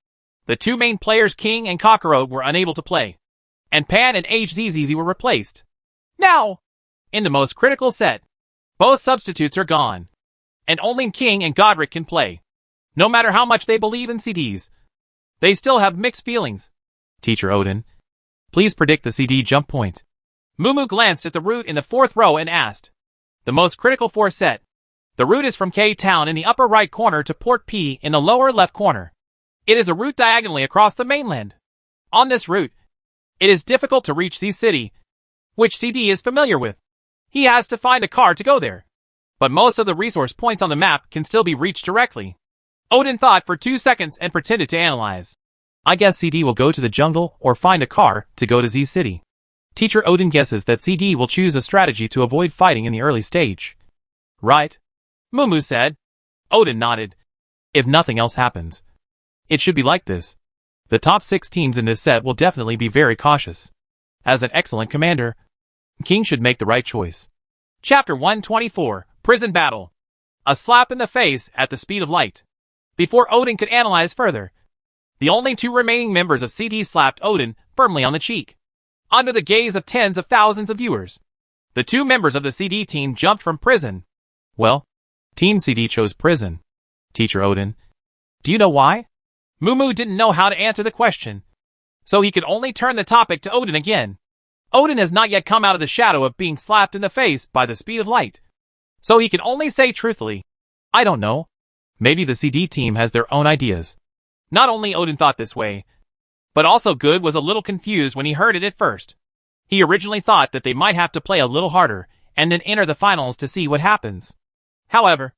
the 2 main players King and Kakarot were unable to play, and Pan and HZZ were replaced. Now, in the most critical set, both substitutes are gone, and only King and Godric can play. No matter how much they believe in CDs, they still have mixed feelings. Teacher Odin, please predict the CD jump point. Mumu glanced at the route in the 4th row and asked. The most critical 4 set. The route is from K-Town in the upper right corner to Port P in the lower left corner. It is a route diagonally across the mainland. On this route, it is difficult to reach Z City, which CD is familiar with. He has to find a car to go there. But most of the resource points on the map can still be reached directly. Odin thought for 2 seconds and pretended to analyze. I guess CD will go to the jungle or find a car to go to Z City. Teacher Odin guesses that CD will choose a strategy to avoid fighting in the early stage. Right? Mumu said. Odin nodded. If nothing else happens, it should be like this. The top 6 teams in this set will definitely be very cautious. As an excellent commander, King should make the right choice. Chapter 124, Prison Battle. A slap in the face at the speed of light. Before Odin could analyze further, the only 2 remaining members of CD slapped Odin firmly on the cheek. Under the gaze of tens of thousands of viewers, the 2 members of the CD team jumped from prison. Well, Team CD chose prison. Teacher Odin, do you know why? Mumu didn't know how to answer the question, so he could only turn the topic to Odin again. Odin has not yet come out of the shadow of being slapped in the face by the speed of light, so he can only say truthfully, I don't know. Maybe the CD team has their own ideas. Not only Odin thought this way, but also Good was a little confused when he heard it at first. He originally thought that they might have to play a little harder and then enter the finals to see what happens. However,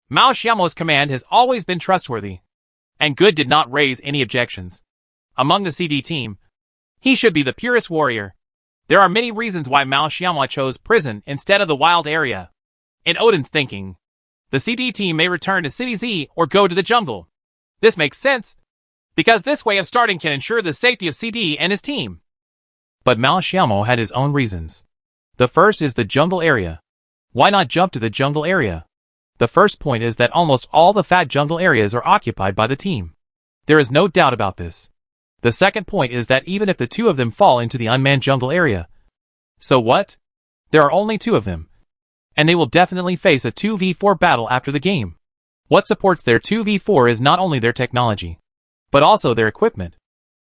Mao Xiaomo's command has always been trustworthy, and Good did not raise any objections. Among the CD team, he should be the purest warrior. There are many reasons why Mao Xiaomo chose prison instead of the wild area. In Odin's thinking, the CD team may return to City Z or go to the jungle. This makes sense, because this way of starting can ensure the safety of CD and his team. But Mao Xiaomo had his own reasons. The first is the jungle area. Why not jump to the jungle area? The first point is that almost all the fat jungle areas are occupied by the team. There is no doubt about this. The second point is that even if the 2 of them fall into the unmanned jungle area, so what? There are only 2 of them, and they will definitely face a 2v4 battle after the game. What supports their 2v4 is not only their technology, but also their equipment.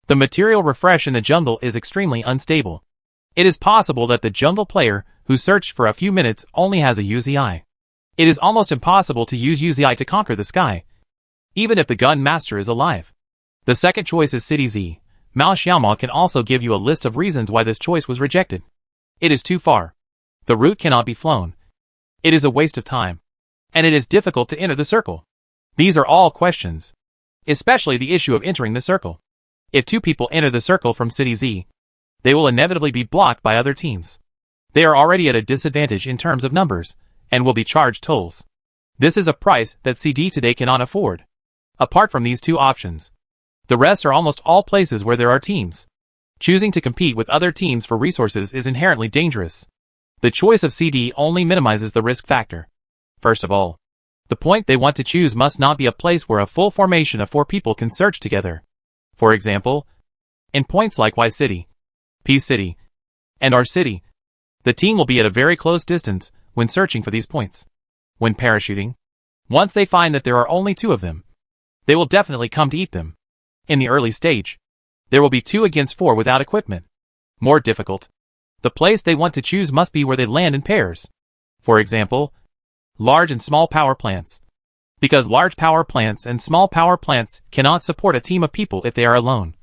The material refresh in the jungle is extremely unstable. It is possible that the jungle player who searched for a few minutes only has a UZI. It is almost impossible to use UZI to conquer the sky, even if the gun master is alive. The second choice is City Z. Mao Xiaomo can also give you a list of reasons why this choice was rejected. It is too far. The route cannot be flown. It is a waste of time, and it is difficult to enter the circle. These are all questions, especially the issue of entering the circle. If 2 people enter the circle from City Z, they will inevitably be blocked by other teams. They are already at a disadvantage in terms of numbers, and will be charged tolls. This is a price that CD today cannot afford. Apart from these 2 options, the rest are almost all places where there are teams. Choosing to compete with other teams for resources is inherently dangerous. The choice of CD only minimizes the risk factor. First of all, the point they want to choose must not be a place where a full formation of 4 people can search together. For example, in points like Y City, P City, and R City, the team will be at a very close distance when searching for these points. When parachuting, once they find that there are only 2 of them, they will definitely come to eat them. In the early stage, there will be 2 against 4 without equipment. More difficult, the place they want to choose must be where they land in pairs. For example, large and small power plants. Because large power plants and small power plants cannot support a team of people if they are alone.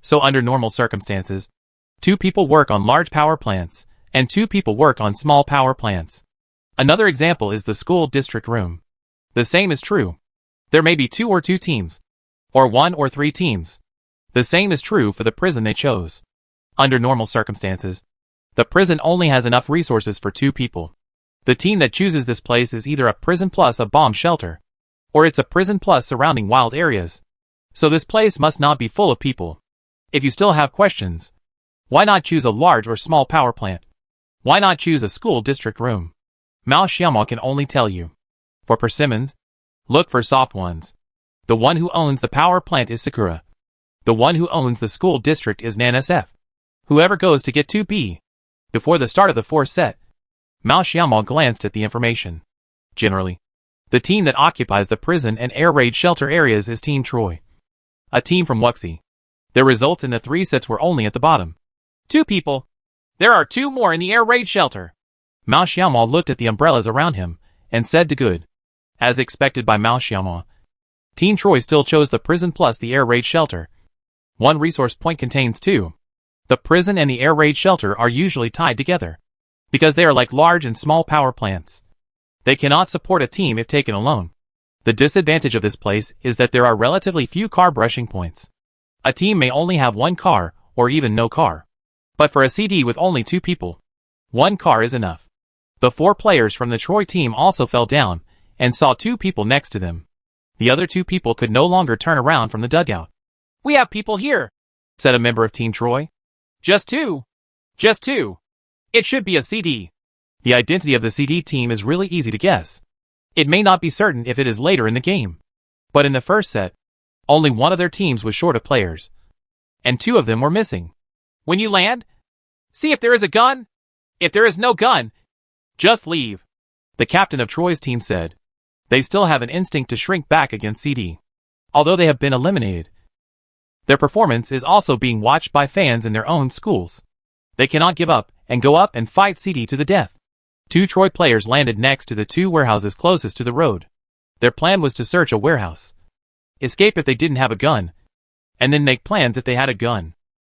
So under normal circumstances, 2 people work on large power plants, and 2 people work on small power plants. Another example is the school district room. The same is true. There may be 2 or 2 teams, or 1 or 3 teams. The same is true for the prison they chose. Under normal circumstances, the prison only has enough resources for 2 people. The team that chooses this place is either a prison plus a bomb shelter, or it's a prison plus surrounding wild areas. So this place must not be full of people. If you still have questions, why not choose a large or small power plant? Why not choose a school district room? Mao Xiaomao can only tell you. For persimmons, look for soft ones. The one who owns the power plant is Sakura. The one who owns the school district is Nan SF. Whoever goes to get 2B. Before the start of the 4th set, Mao Xiaomao glanced at the information. Generally, the team that occupies the prison and air raid shelter areas is Team Troy. A team from Wuxi. Their results in the 3 sets were only at the bottom. 2 people. There are 2 more in the air raid shelter. Mao Xiaomao looked at the umbrellas around him and said to Good. As expected by Mao Xiaomao, Team Troy still chose the prison plus the air raid shelter. 1 resource point contains 2. The prison and the air raid shelter are usually tied together, because they are like large and small power plants. They cannot support a team if taken alone. The disadvantage of this place is that there are relatively few car brushing points. A team may only have 1 car, or even no car. But for a CD with only 2 people, 1 car is enough. The 4 players from the Troy team also fell down, and saw 2 people next to them. The other 2 people could no longer turn around from the dugout. We have people here, said a member of Team Troy. Just 2. Just 2. It should be a CD. The identity of the CD team is really easy to guess. It may not be certain if it is later in the game. But in the first set, only one of their teams was short of players. And 2 of them were missing. When you land, see if there is a gun. If there is no gun, just leave, the captain of Troy's team said. They still have an instinct to shrink back against CD. Although they have been eliminated, their performance is also being watched by fans in their own schools. They cannot give up and go up and fight CD to the death. 2 Troy players landed next to the 2 warehouses closest to the road. Their plan was to search a warehouse, escape if they didn't have a gun, and then make plans if they had a gun.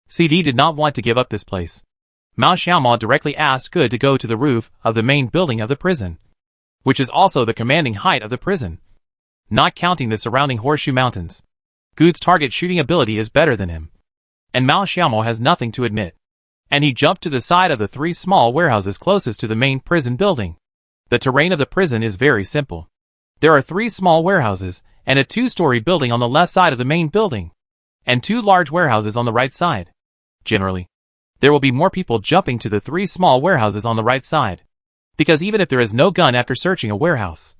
CD did not want to give up this place. Mao Xiaomao directly asked Good to go to the roof of the main building of the prison, which is also the commanding height of the prison, not counting the surrounding horseshoe mountains. Good's target shooting ability is better than him, and Mao Xiaomao has nothing to admit. And he jumped to the side of the 3 small warehouses closest to the main prison building. The terrain of the prison is very simple. There are 3 small warehouses and a 2-story building on the left side of the main building, and 2 large warehouses on the right side. Generally, there will be more people jumping to the 3 small warehouses on the right side, because even if there is no gun after searching a warehouse,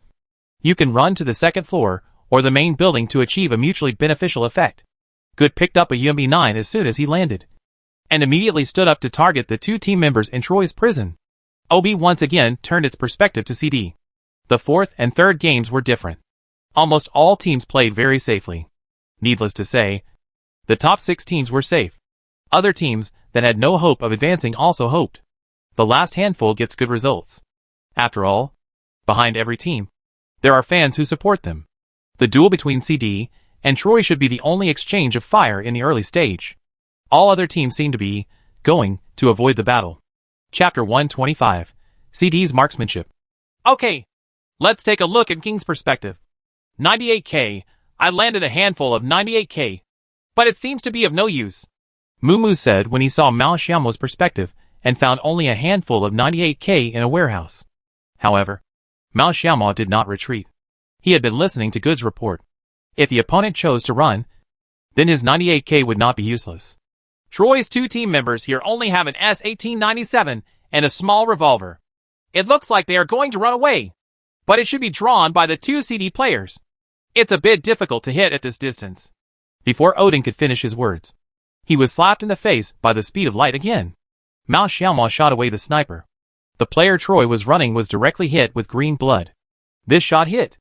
you can run to the 2nd floor or the main building to achieve a mutually beneficial effect. Good picked up a UMP-9 as soon as he landed, and immediately stood up to target the 2 team members in Troy's prison. OB once again turned its perspective to CD. The 4th and 3rd games were different. Almost all teams played very safely. Needless to say, the top 6 teams were safe. Other teams that had no hope of advancing also hoped. The last handful gets good results. After all, behind every team, there are fans who support them. The duel between CD and Troy should be the only exchange of fire in the early stage. All other teams seem to be going to avoid the battle. Chapter 125. CD's Marksmanship. Okay, let's take a look at King's perspective. 98k, I landed a handful of 98k, but it seems to be of no use, Mumu said when he saw Mao Xiaomao's perspective and found only a handful of 98k in a warehouse. However, Mao Xiaomao did not retreat. He had been listening to Good's report. If the opponent chose to run, then his 98k would not be useless. Troy's 2 team members here only have an S1897 and a small revolver. It looks like they are going to run away, but it should be drawn by the 2 CD players. It's a bit difficult to hit at this distance. Before Odin could finish his words, he was slapped in the face by the speed of light again. Mao Xiaomao shot away the sniper. The player Troy was running was directly hit with green blood. This shot hit,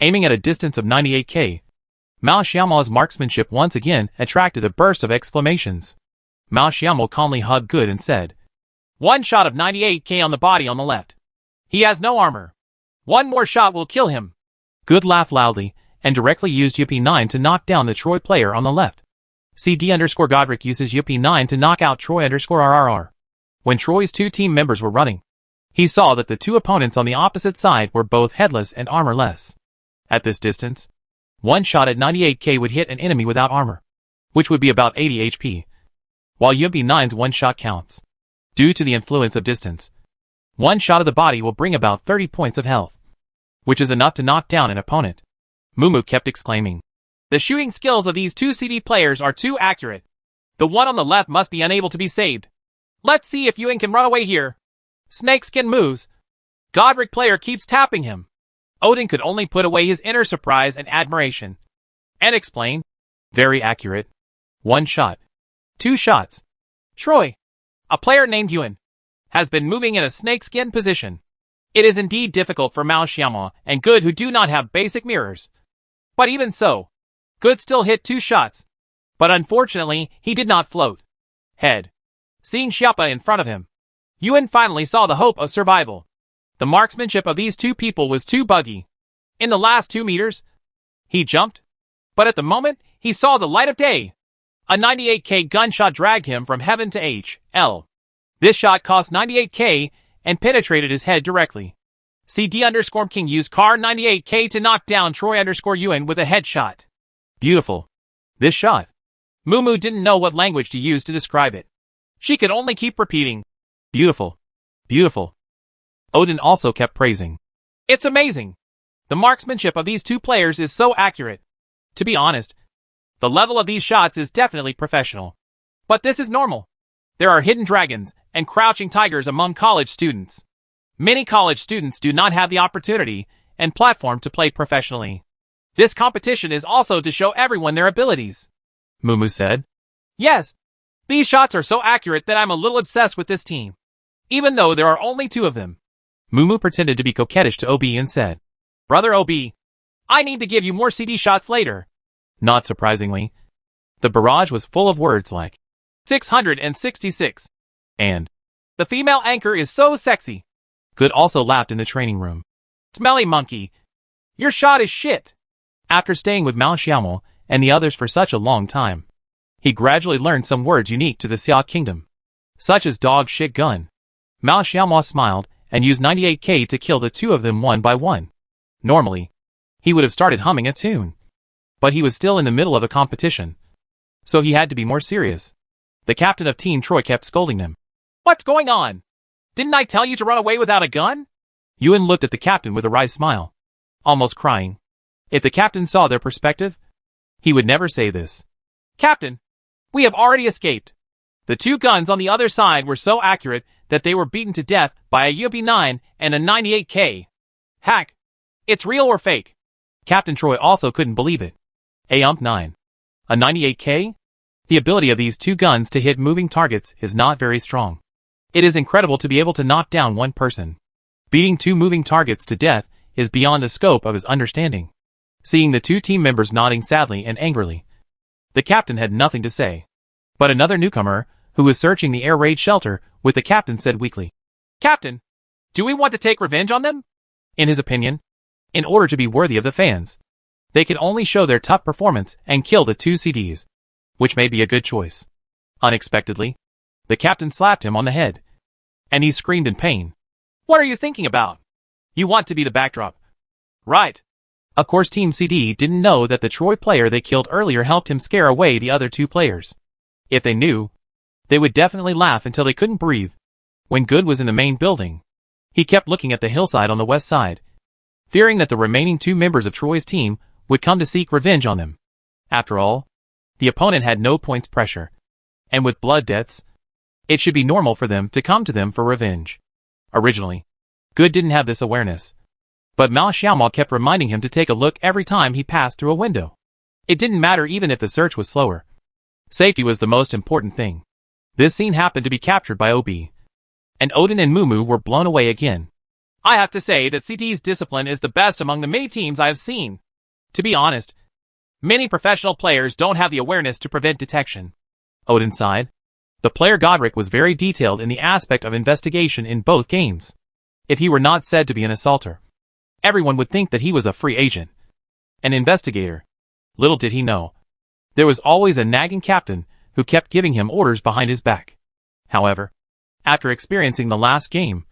aiming at a distance of 98k. Mao Xiaomao's marksmanship once again attracted a burst of exclamations. Mao Xiaomao calmly hugged Good and said, "1 shot of 98k on the body on the left. He has no armor. 1 more shot will kill him." Good laughed loudly and directly used UP9 to knock down the Troy player on the left. CD_Godric uses UP9 to knock out Troy_RRR. When Troy's 2 team members were running, He saw that the two opponents on the opposite side were both headless and armorless. At this distance, one shot at 98k would hit an enemy without armor, which would be about 80 HP, while UMP9's one shot counts. Due to the influence of distance, one shot of the body will bring about 30 points of health, which is enough to knock down an opponent. Mumu kept exclaiming. The shooting skills of these two CD players are too accurate. The one on the left must be unable to be saved. Let's see if Yuan can run away here. Snakeskin moves. Godric player keeps tapping him. Odin could only put away his inner surprise and admiration, and explain. Very accurate. One shot. Two shots. Troy, a player named Yuan, has been moving in a snakeskin position. It is indeed difficult for Mao Xiaoma and Good, who do not have basic mirrors. But even so, Good still hit two shots. But unfortunately, he did not float. Head. Seeing Xiapa in front of him, Yuan finally saw the hope of survival. The marksmanship of these two people was too buggy. In the last 2 meters, he jumped, but at the moment, he saw the light of day. A 98k gunshot dragged him from heaven to H.L. This shot cost 98k and penetrated his head directly. CD_King used car 98k to knock down Troy_Yuan with a headshot. Beautiful. This shot. Mumu didn't know what language to use to describe it. She could only keep repeating. Beautiful. Beautiful. Odin also kept praising. It's amazing. The marksmanship of these two players is so accurate. To be honest, the level of these shots is definitely professional. But this is normal. There are hidden dragons and crouching tigers among college students. Many college students do not have the opportunity and platform to play professionally. This competition is also to show everyone their abilities. Mumu said. Yes. These shots are so accurate that I'm a little obsessed with this team. Even though there are only 2 of them. Mumu pretended to be coquettish to OB and said, Brother OB, I need to give you more CD shots later. Not surprisingly, the barrage was full of words like 666 and the female anchor is so sexy. Good also laughed in the training room. Smelly monkey, your shot is shit. After staying with Mao Xiaomo and the others for such a long time, he gradually learned some words unique to the Xia kingdom, such as dog shit gun. Mao Xiaomo smiled and used 98k to kill the 2 of them one by one. Normally, he would have started humming a tune, but he was still in the middle of a competition, so he had to be more serious. The captain of Team Troy kept scolding them. What's going on? Didn't I tell you to run away without a gun? Yuan looked at the captain with a wry smile, almost crying. If the captain saw their perspective, he would never say this. Captain, we have already escaped. The 2 guns on the other side were so accurate that they were beaten to death by a UMP9 and a 98k. Hack. It's real or fake? Captain Troy also couldn't believe it. A UMP9. A 98k? The ability of these 2 guns to hit moving targets is not very strong. It is incredible to be able to knock down one person. Beating 2 moving targets to death is beyond the scope of his understanding. Seeing the 2 team members nodding sadly and angrily, the captain had nothing to say. But another newcomer, who was searching the air raid shelter with the captain, said weakly, Captain, do we want to take revenge on them? In his opinion, in order to be worthy of the fans, they could only show their tough performance and kill the 2 CDs, which may be a good choice. Unexpectedly, the captain slapped him on the head, and he screamed in pain. What are you thinking about? You want to be the backdrop. Right. Of course, Team CD didn't know that the Troy player they killed earlier helped him scare away the other 2 players. If they knew, they would definitely laugh until they couldn't breathe. When Good was in the main building, he kept looking at the hillside on the west side, fearing that the remaining 2 members of Troy's team would come to seek revenge on them. After all, the opponent had no points pressure, and with blood deaths, it should be normal for them to come to them for revenge. Originally, Good didn't have this awareness, but Mao Xiaomo kept reminding him to take a look every time he passed through a window. It didn't matter even if the search was slower. Safety was the most important thing. This scene happened to be captured by OB, and Odin and Mumu were blown away again. I have to say that CT's discipline is the best among the many teams I have seen. To be honest, many professional players don't have the awareness to prevent detection. Odin sighed. The player Godric was very detailed in the aspect of investigation in both games. If he were not said to be an assaulter, everyone would think that he was a free agent, an investigator. Little did he know, there was always a nagging captain who kept giving him orders behind his back. However, after experiencing the last game,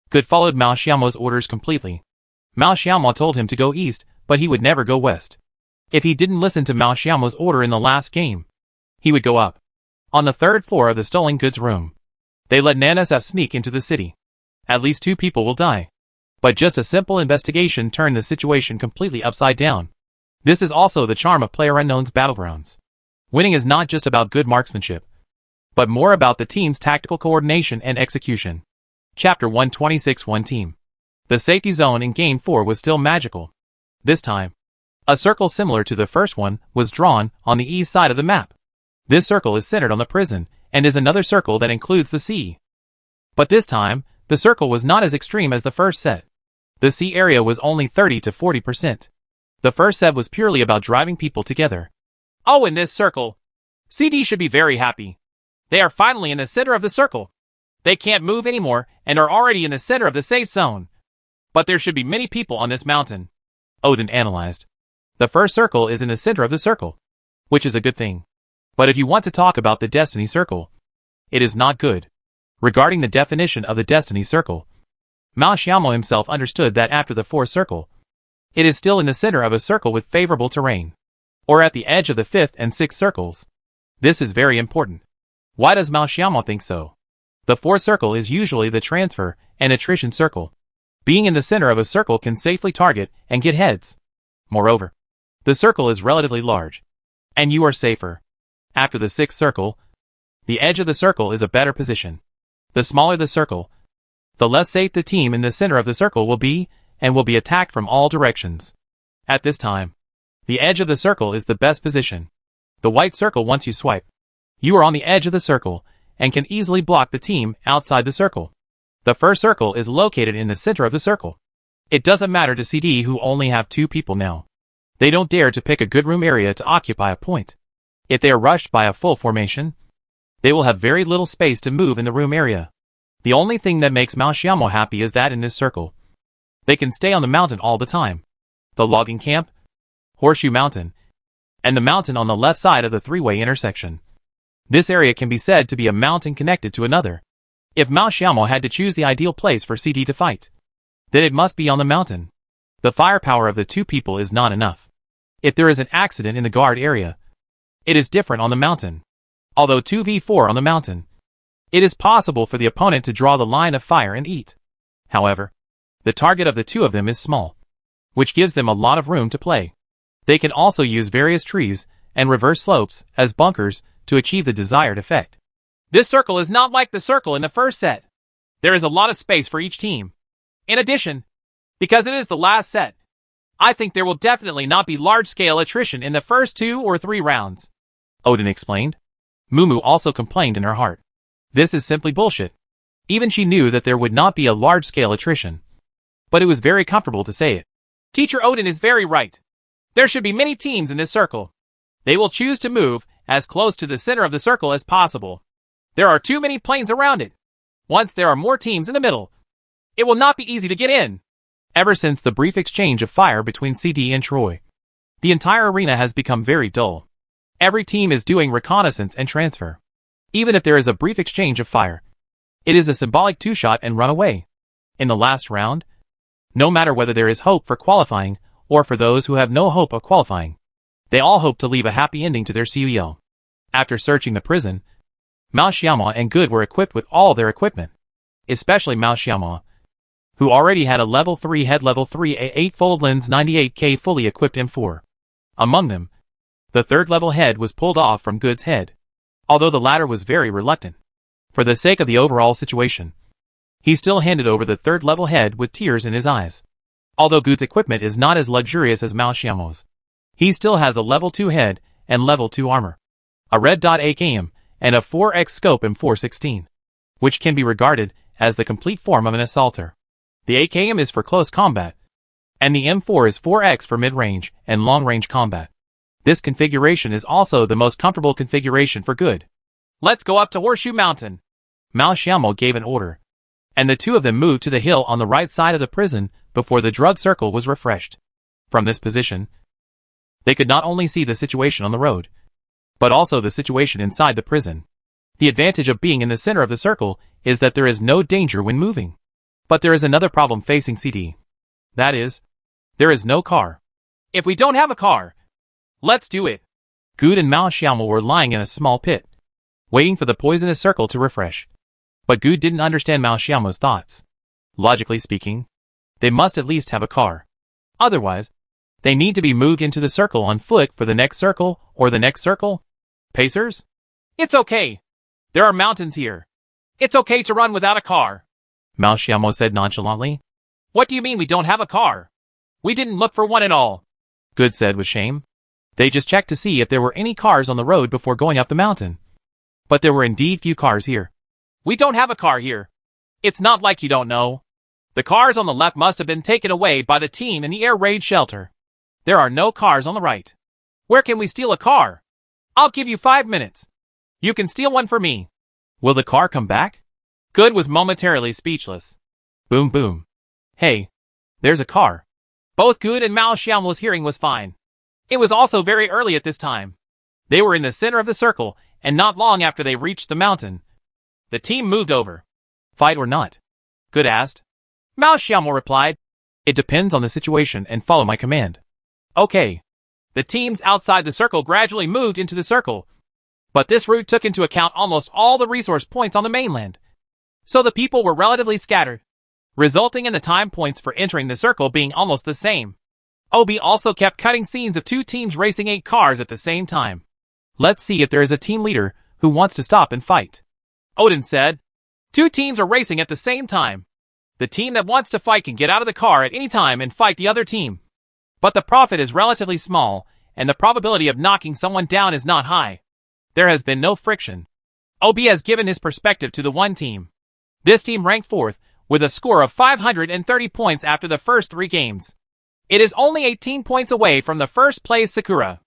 Good followed Mao Xiaomo's orders completely. Mao Xiaomo told him to go east, but he would never go west. If he didn't listen to Mao Xiaomo's order in the last game, he would go up. On the third floor of the stolen goods room, they let NANSF sneak into the city. At least 2 people will die. But just a simple investigation turned the situation completely upside down. This is also the charm of PlayerUnknown's Battlegrounds. Winning is not just about good marksmanship, but more about the team's tactical coordination and execution. Chapter 126 One Team. The safety zone in Game 4 was still magical. This time, a circle similar to the first one was drawn on the east side of the map. This circle is centered on the prison, and is another circle that includes the sea. But this time, the circle was not as extreme as the first set. The sea area was only 30 to 40%. The first set was purely about driving people together. Oh, in this circle, CD should be very happy. They are finally in the center of the circle. They can't move anymore and are already in the center of the safe zone. But there should be many people on this mountain. Odin analyzed. The first circle is in the center of the circle, which is a good thing. But if you want to talk about the Destiny Circle, it is not good. Regarding the definition of the Destiny Circle, Mao Xiaomo himself understood that after the fourth circle, it is still in the center of a circle with favorable terrain, or at the edge of the fifth and sixth circles. This is very important. Why does Mao Xiaomo think so? The fourth circle is usually the transfer and attrition circle. Being in the center of a circle can safely target and get heads. Moreover, the circle is relatively large, and you are safer. After the sixth circle, the edge of the circle is a better position. The smaller the circle, the less safe the team in the center of the circle will be, and will be attacked from all directions. At this time, the edge of the circle is the best position. The white circle once you swipe, you are on the edge of the circle, and can easily block the team outside the circle. The first circle is located in the center of the circle. It doesn't matter to CD who only have 2 people now. They don't dare to pick a good room area to occupy a point. If they are rushed by a full formation, they will have very little space to move in the room area. The only thing that makes Mao Xiaomo happy is that in this circle, they can stay on the mountain all the time. The logging camp, Horseshoe Mountain, and the mountain on the left side of the 3-way intersection. This area can be said to be a mountain connected to another. If Mao Xiaomo had to choose the ideal place for CD to fight, then it must be on the mountain. The firepower of the 2 people is not enough. If there is an accident in the guard area, it is different on the mountain. Although 2v4 on the mountain, it is possible for the opponent to draw the line of fire and eat. However, the target of the 2 of them is small, which gives them a lot of room to play. They can also use various trees and reverse slopes as bunkers to achieve the desired effect. This circle is not like the circle in the first set. There is a lot of space for each team. In addition, because it is the last set, I think there will definitely not be large-scale attrition in the first 2 or 3 rounds. Odin explained. Mumu also complained in her heart. This is simply bullshit. Even she knew that there would not be a large-scale attrition. But it was very comfortable to say it. Teacher Odin is very right. There should be many teams in this circle. They will choose to move as close to the center of the circle as possible. There are too many planes around it. Once there are more teams in the middle, it will not be easy to get in. Ever since the brief exchange of fire between CD and Troy, the entire arena has become very dull. Every team is doing reconnaissance and transfer. Even if there is a brief exchange of fire, it is a symbolic 2-shot and run away. In the last round, no matter whether there is hope for qualifying or for those who have no hope of qualifying, they all hope to leave a happy ending to their CEL. After searching the prison, Mao Xiaomo and Good were equipped with all their equipment, especially Mao Xiaomo, who already had a level 3 head level 3 A8-fold lens 98K fully equipped M4. Among them, the 3rd level head was pulled off from Good's head, although the latter was very reluctant. For the sake of the overall situation, he still handed over the 3rd level head with tears in his eyes. Although Good's equipment is not as luxurious as Mao Xiaomo's, he still has a level 2 head and level 2 armor, a red dot AKM, and a 4x scope M416, which can be regarded as the complete form of an assaulter. The AKM is for close combat, and the M4 is 4x for mid-range and long-range combat. This configuration is also the most comfortable configuration for Good. Let's go up to Horseshoe Mountain. Mao Xiaomo gave an order, and the 2 of them moved to the hill on the right side of the prison before the drug circle was refreshed. From this position, they could not only see the situation on the road, but also the situation inside the prison. The advantage of being in the center of the circle is that there is no danger when moving. But there is another problem facing CD. That is, there is no car. If we don't have a car, let's do it. Good and Mao Xiaomo were lying in a small pit, waiting for the poisonous circle to refresh. But Good didn't understand Mao Xiaomo's thoughts. Logically speaking, they must at least have a car. Otherwise, they need to be moved into the circle on foot for the next circle or the next circle. Pacers? It's okay. There are mountains here. It's okay to run without a car. Mao Xiaomo said nonchalantly. What do you mean we don't have a car? We didn't look for one at all. Good said with shame. They just checked to see if there were any cars on the road before going up the mountain. But there were indeed few cars here. We don't have a car here. It's not like you don't know. The cars on the left must have been taken away by the team in the air raid shelter. There are no cars on the right. Where can we steal a car? I'll give you 5 minutes. You can steal one for me. Will the car come back? Good was momentarily speechless. Boom boom. Hey, there's a car. Both Good and Mao Xiaomo's hearing was fine. It was also very early at this time. They were in the center of the circle, and not long after they reached the mountain, the team moved over. Fight or not? Good asked. Mao Xiaomo replied, It depends on the situation and follow my command. Okay. The teams outside the circle gradually moved into the circle, but this route took into account almost all the resource points on the mainland. So the people were relatively scattered, resulting in the time points for entering the circle being almost the same. Obi also kept cutting scenes of 2 teams racing 8 cars at the same time. Let's see if there is a team leader who wants to stop and fight. Odin said, 2 teams are racing at the same time. The team that wants to fight can get out of the car at any time and fight the other team. But the profit is relatively small, and the probability of knocking someone down is not high. There has been no friction. Obi has given his perspective to the one team. This team ranked 4th, with a score of 530 points after the first 3 games. It is only 18 points away from the first place Sakura.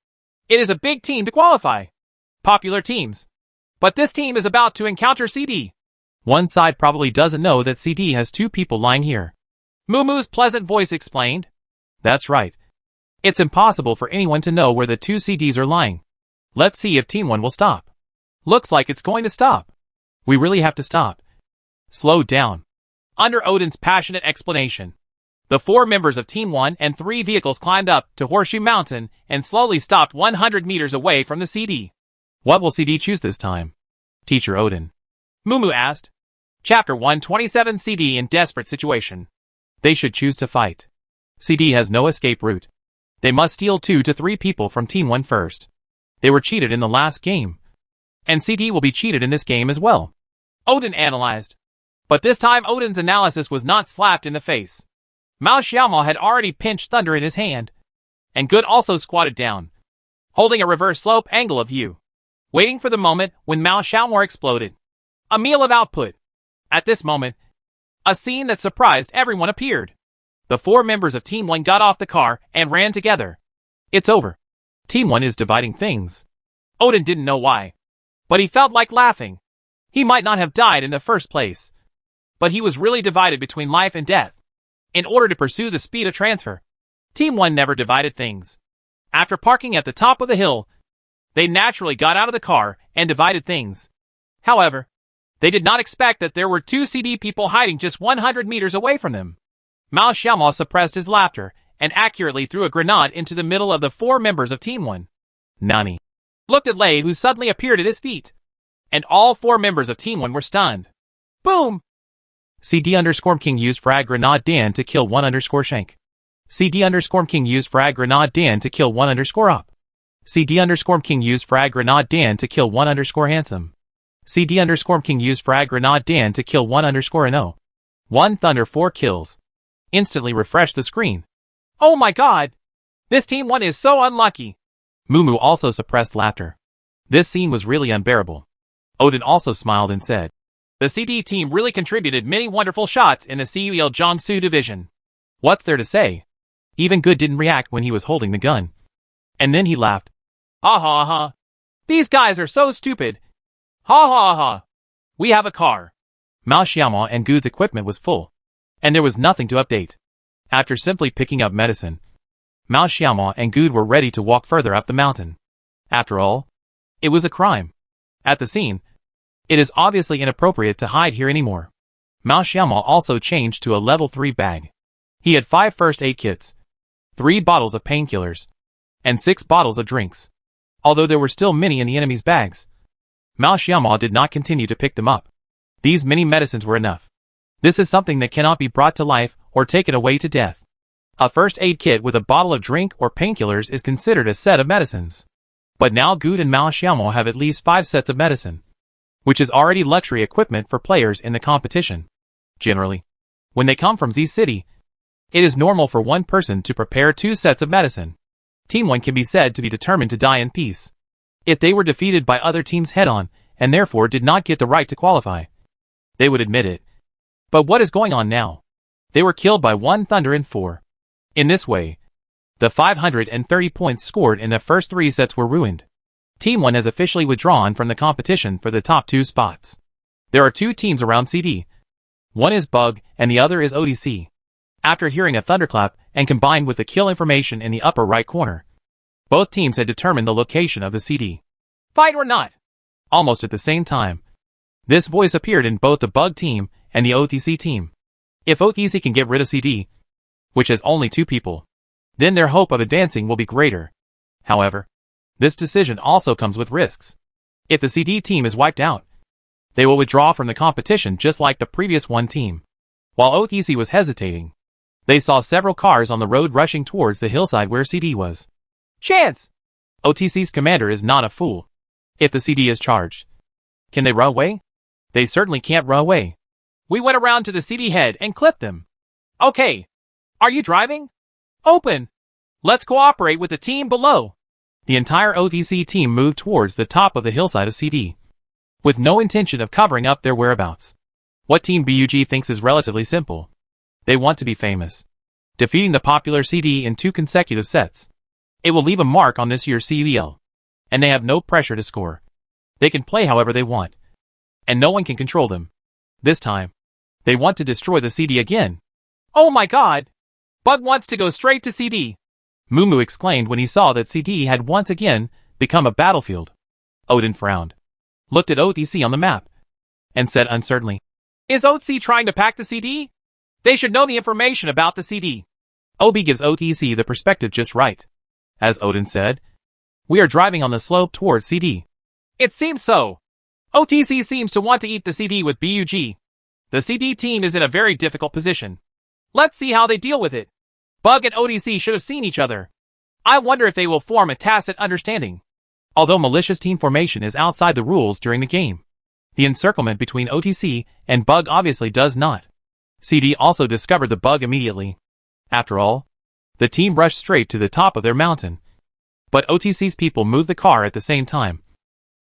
It is a big team to qualify. Popular teams. But this team is about to encounter CD. One side probably doesn't know that CD has 2 people lying here. Mumu's pleasant voice explained. That's right. It's impossible for anyone to know where the 2 CDs are lying. Let's see if Team 1 will stop. Looks like it's going to stop. We really have to stop. Slow down. Under Odin's passionate explanation, the 4 members of Team 1 and 3 vehicles climbed up to Horseshoe Mountain and slowly stopped 100 meters away from the CD. What will CD choose this time? Teacher Odin. Mumu asked. Chapter 127 CD in desperate situation. They should choose to fight. CD has no escape route. They must steal 2 to 3 people from Team 1 first. They were cheated in the last game. And CD will be cheated in this game as well. Odin analyzed. But this time Odin's analysis was not slapped in the face. Mao Xiaomo had already pinched Thunder in his hand. And Good also squatted down, holding a reverse slope angle of view, waiting for the moment when Mao Xiaomo exploded. A meal of output. At this moment, a scene that surprised everyone appeared. The 4 members of Team 1 got off the car and ran together. It's over. Team 1 is dividing things. Odin didn't know why, but he felt like laughing. He might not have died in the first place, but he was really divided between life and death. In order to pursue the speed of transfer, Team 1 never divided things. After parking at the top of the hill, they naturally got out of the car and divided things. However, they did not expect that there were 2 CD people hiding just 100 meters away from them. Mao Xiaomo suppressed his laughter and accurately threw a grenade into the middle of the 4 members of Team 1. Nani looked at Lei, who suddenly appeared at his feet. And all 4 members of Team 1 were stunned. Boom! CD_King used frag grenade Dan to kill 1_Shank. CD_King used frag grenade Dan to kill 1_Op. CD_King used frag grenade Dan to kill 1_Handsome. CD_King used frag grenade Dan to kill 1_No. 1 Thunder 4 kills. Instantly refresh the screen. Oh my god! This Team 1 is so unlucky! Mumu also suppressed laughter. This scene was really unbearable. Odin also smiled and said, The CD team really contributed many wonderful shots in the CUL Jiangsu division. What's there to say? Even Good didn't react when he was holding the gun. And then he laughed. Ha ha ha. These guys are so stupid. Ha ha ha. We have a car. Mao Xiaomo and Good's equipment was full, and there was nothing to update. After simply picking up medicine, Mao Xiaomo and Good were ready to walk further up the mountain. After all, it was a crime. At the scene, it is obviously inappropriate to hide here anymore. Mao Xiaomao also changed to a level 3 bag. He had 5 first aid kits, 3 bottles of painkillers, and 6 bottles of drinks. Although there were still many in the enemy's bags, Mao Xiaomao did not continue to pick them up. These many medicines were enough. This is something that cannot be brought to life or taken away to death. A first aid kit with a bottle of drink or painkillers is considered a set of medicines. But now Good and Mao Xiaomao have at least 5 sets of medicine, which is already luxury equipment for players in the competition. Generally, when they come from Z City, it is normal for one person to prepare 2 sets of medicine. Team 1 can be said to be determined to die in peace. If they were defeated by other teams head-on, and therefore did not get the right to qualify, they would admit it. But what is going on now? They were killed by 1 Thunder and 4. In this way, the 530 points scored in the first 3 sets were ruined. Team 1 has officially withdrawn from the competition for the top 2 spots. There are 2 teams around CD. One is Bug, and the other is ODC. After hearing a thunderclap, and combined with the kill information in the upper right corner, both teams had determined the location of the CD. Fight or not? Almost at the same time, this voice appeared in both the Bug team and the OTC team. If OTC can get rid of CD, which has only 2 people, then their hope of advancing will be greater. However, this decision also comes with risks. If the CD team is wiped out, they will withdraw from the competition just like the previous 1 team. While OTC was hesitating, they saw several cars on the road rushing towards the hillside where CD was. Chance! OTC's commander is not a fool. If the CD is charged, can they run away? They certainly can't run away. We went around to the CD head and clipped them. Okay. Are you driving? Open. Let's cooperate with the team below. The entire OTC team moved towards the top of the hillside of CD, with no intention of covering up their whereabouts. What Team BUG thinks is relatively simple. They want to be famous, defeating the popular CD in 2 consecutive sets. It will leave a mark on this year's CBL, and they have no pressure to score. They can play however they want, and no one can control them. This time, they want to destroy the CD again. Oh my god! Bug wants to go straight to CD. Mumu exclaimed when he saw that CD had once again become a battlefield. Odin frowned, looked at OTC on the map, and said uncertainly, Is OTC trying to pack the CD? They should know the information about the CD. OB gives OTC the perspective just right. As Odin said, we are driving on the slope towards CD. It seems so. OTC seems to want to eat the CD with BUG. The CD team is in a very difficult position. Let's see how they deal with it. Bug and ODC should have seen each other. I wonder if they will form a tacit understanding. Although malicious team formation is outside the rules during the game, the encirclement between OTC and Bug obviously does not. CD also discovered the Bug immediately. After all, the team rushed straight to the top of their mountain. But OTC's people moved the car at the same time.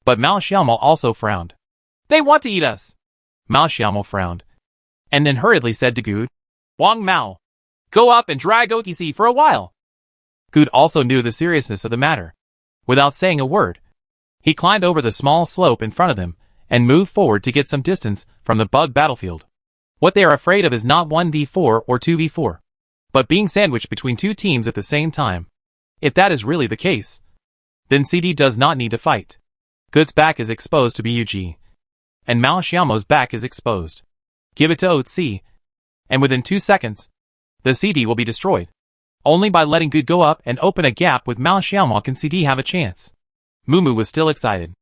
But Mao Xiaomao also frowned. They want to eat us. Mao Xiaomao frowned, and then hurriedly said to Good, Wang Mao, go up and drag OTC for a while. Good also knew the seriousness of the matter. Without saying a word, he climbed over the small slope in front of them and moved forward to get some distance from the Bug battlefield. What they are afraid of is not 1v4 or 2v4, but being sandwiched between 2 teams at the same time. If that is really the case, then CD does not need to fight. Good's back is exposed to BUG, and Mao Xiaomao's back is exposed. Give it to OTC, and within 2 seconds, the CD will be destroyed. Only by letting Good go up and open a gap with Mao Xiaomao can CD have a chance. Mumu was still excited.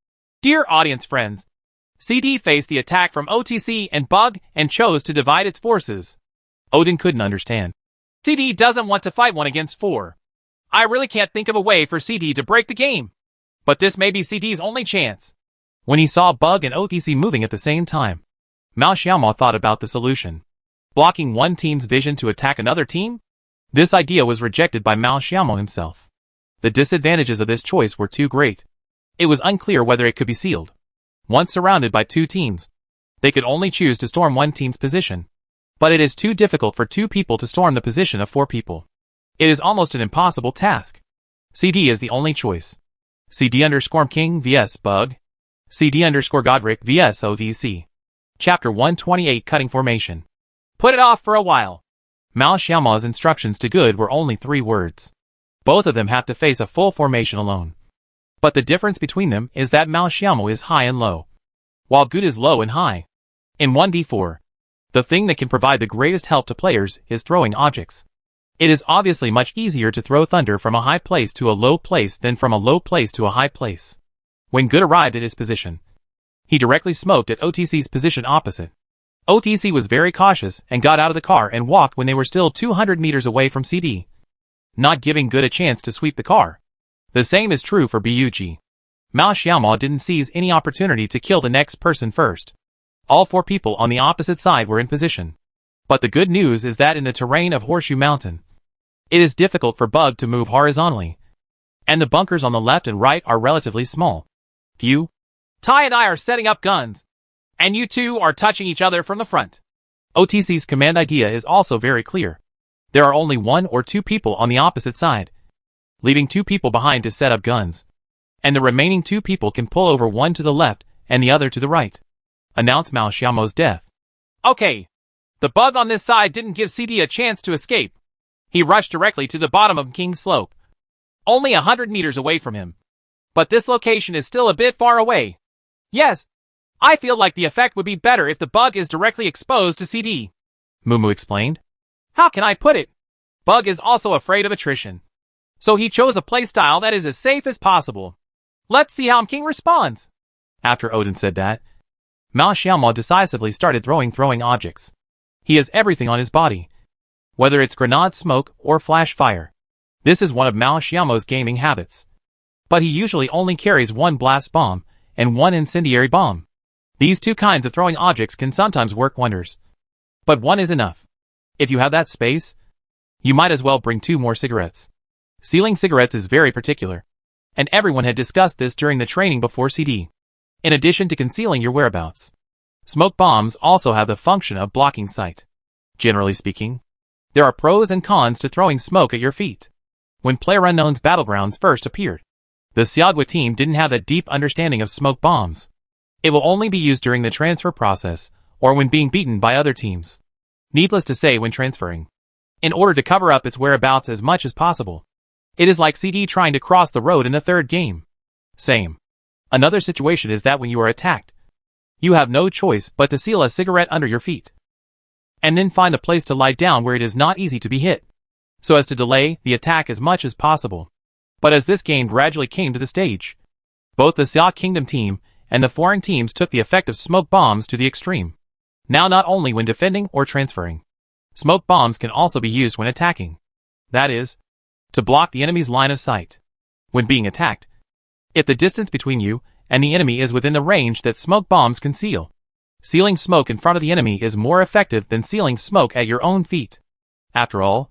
Dear audience friends, CD faced the attack from OTC and Bug and chose to divide its forces. Odin couldn't understand. CD doesn't want to fight 1 against 4. I really can't think of a way for CD to break the game. But this may be CD's only chance. When he saw Bug and OTC moving at the same time, Mao Xiaomao thought about the solution. Blocking one team's vision to attack another team? This idea was rejected by Mao Xiaomao himself. The disadvantages of this choice were too great. It was unclear whether it could be sealed. Once surrounded by 2 teams, they could only choose to storm one team's position. But it is too difficult for 2 people to storm the position of 4 people. It is almost an impossible task. CD is the only choice. CD_King vs Bug. CD_Godric vs OTC. Chapter 128 Cutting Formation. Put it off for a while. Mao Xiaomao's instructions to Good were only 3 words. Both of them have to face a full formation alone. But the difference between them is that Mao Xiaomao is high and low, while Good is low and high. In 1v4, The thing that can provide the greatest help to players is throwing objects. It is obviously much easier to throw thunder from a high place to a low place than from a low place to a high place. When Good arrived at his position, he directly smoked at OTC's position opposite. OTC was very cautious and got out of the car and walked when they were still 200 meters away from CD, not giving Good a chance to sweep the car. The same is true for BUG. Mao Xiaomao didn't seize any opportunity to kill the next person first. All 4 people on the opposite side were in position. But the good news is that in the terrain of Horseshoe Mountain, it is difficult for Bug to move horizontally, and the bunkers on the left and right are relatively small. Few. Tai and I are setting up guns, and you two are touching each other from the front. OTC's command idea is also very clear. There are only 1 or 2 people on the opposite side, leaving 2 people behind to set up guns, and the remaining 2 people can pull over one to the left and the other to the right. Announce Mao Xiaomao's death. Okay. The Bug on this side didn't give CD a chance to escape. He rushed directly to the bottom of King's Slope, only 100 meters away from him. But this location is still a bit far away. Yes, I feel like the effect would be better if the Bug is directly exposed to CD. Mumu explained. How can I put it? Bug is also afraid of attrition, so he chose a playstyle that is as safe as possible. Let's see how King responds. After Odin said that, Mao Xiaomao decisively started throwing objects. He has everything on his body, whether it's grenade smoke or flash fire. This is one of Mao Xiaomao's gaming habits. But he usually only carries 1 blast bomb and 1 incendiary bomb. These 2 kinds of throwing objects can sometimes work wonders. But 1 is enough. If you have that space, you might as well bring 2 more cigarettes. Sealing cigarettes is very particular, and everyone had discussed this during the training before CD. In addition to concealing your whereabouts, smoke bombs also have the function of blocking sight. Generally speaking, there are pros and cons to throwing smoke at your feet. When PlayerUnknown's Battlegrounds first appeared, the Xiaogua team didn't have a deep understanding of smoke bombs. It will only be used during the transfer process or when being beaten by other teams. Needless to say, when transferring, in order to cover up its whereabouts as much as possible. It is like CD trying to cross the road in the 3rd game. Same. Another situation is that when you are attacked, you have no choice but to seal a cigarette under your feet, and then find a place to lie down where it is not easy to be hit, so as to delay the attack as much as possible. But as this game gradually came to the stage, both the Xia Kingdom team and the foreign teams took the effect of smoke bombs to the extreme. Now not only when defending or transferring, smoke bombs can also be used when attacking. That is, to block the enemy's line of sight. When being attacked, if the distance between you and the enemy is within the range that smoke bombs can seal, sealing smoke in front of the enemy is more effective than sealing smoke at your own feet. After all,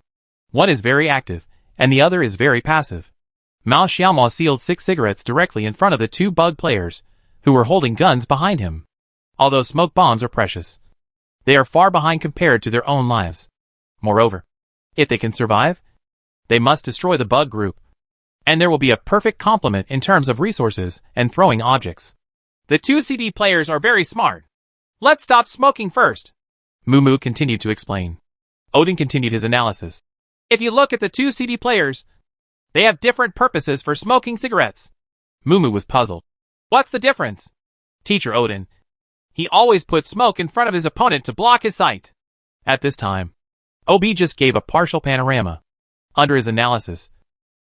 one is very active, and the other is very passive. Mao Xiaomao sealed 6 cigarettes directly in front of the 2 Bug players, who were holding guns behind him. Although smoke bombs are precious, they are far behind compared to their own lives. Moreover, if they can survive, they must destroy the Bug group, and there will be a perfect complement in terms of resources and throwing objects. The 2 CD players are very smart. Let's stop smoking first. Mumu continued to explain. Odin continued his analysis. If you look at the 2 CD players, they have different purposes for smoking cigarettes. Mumu was puzzled. What's the difference? Teacher Odin. He always put smoke in front of his opponent to block his sight. At this time, OB just gave a partial panorama. Under his analysis,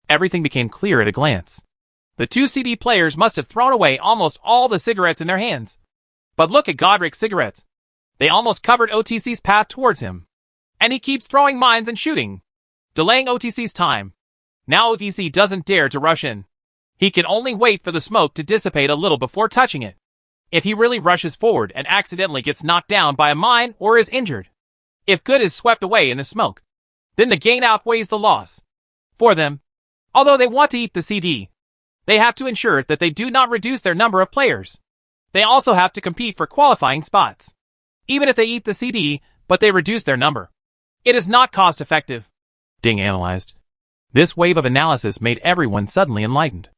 everything became clear at a glance. The 2 CD players must have thrown away almost all the cigarettes in their hands. But look at Godric's cigarettes. They almost covered OTC's path towards him. And he keeps throwing mines and shooting, delaying OTC's time. Now OTC doesn't dare to rush in. He can only wait for the smoke to dissipate a little before touching it. If he really rushes forward and accidentally gets knocked down by a mine or is injured, if Good is swept away in the smoke, then the gain outweighs the loss. For them, although they want to eat the CD, they have to ensure that they do not reduce their number of players. They also have to compete for qualifying spots. Even if they eat the CD, but they reduce their number, it is not cost effective. Ding analyzed. This wave of analysis made everyone suddenly enlightened.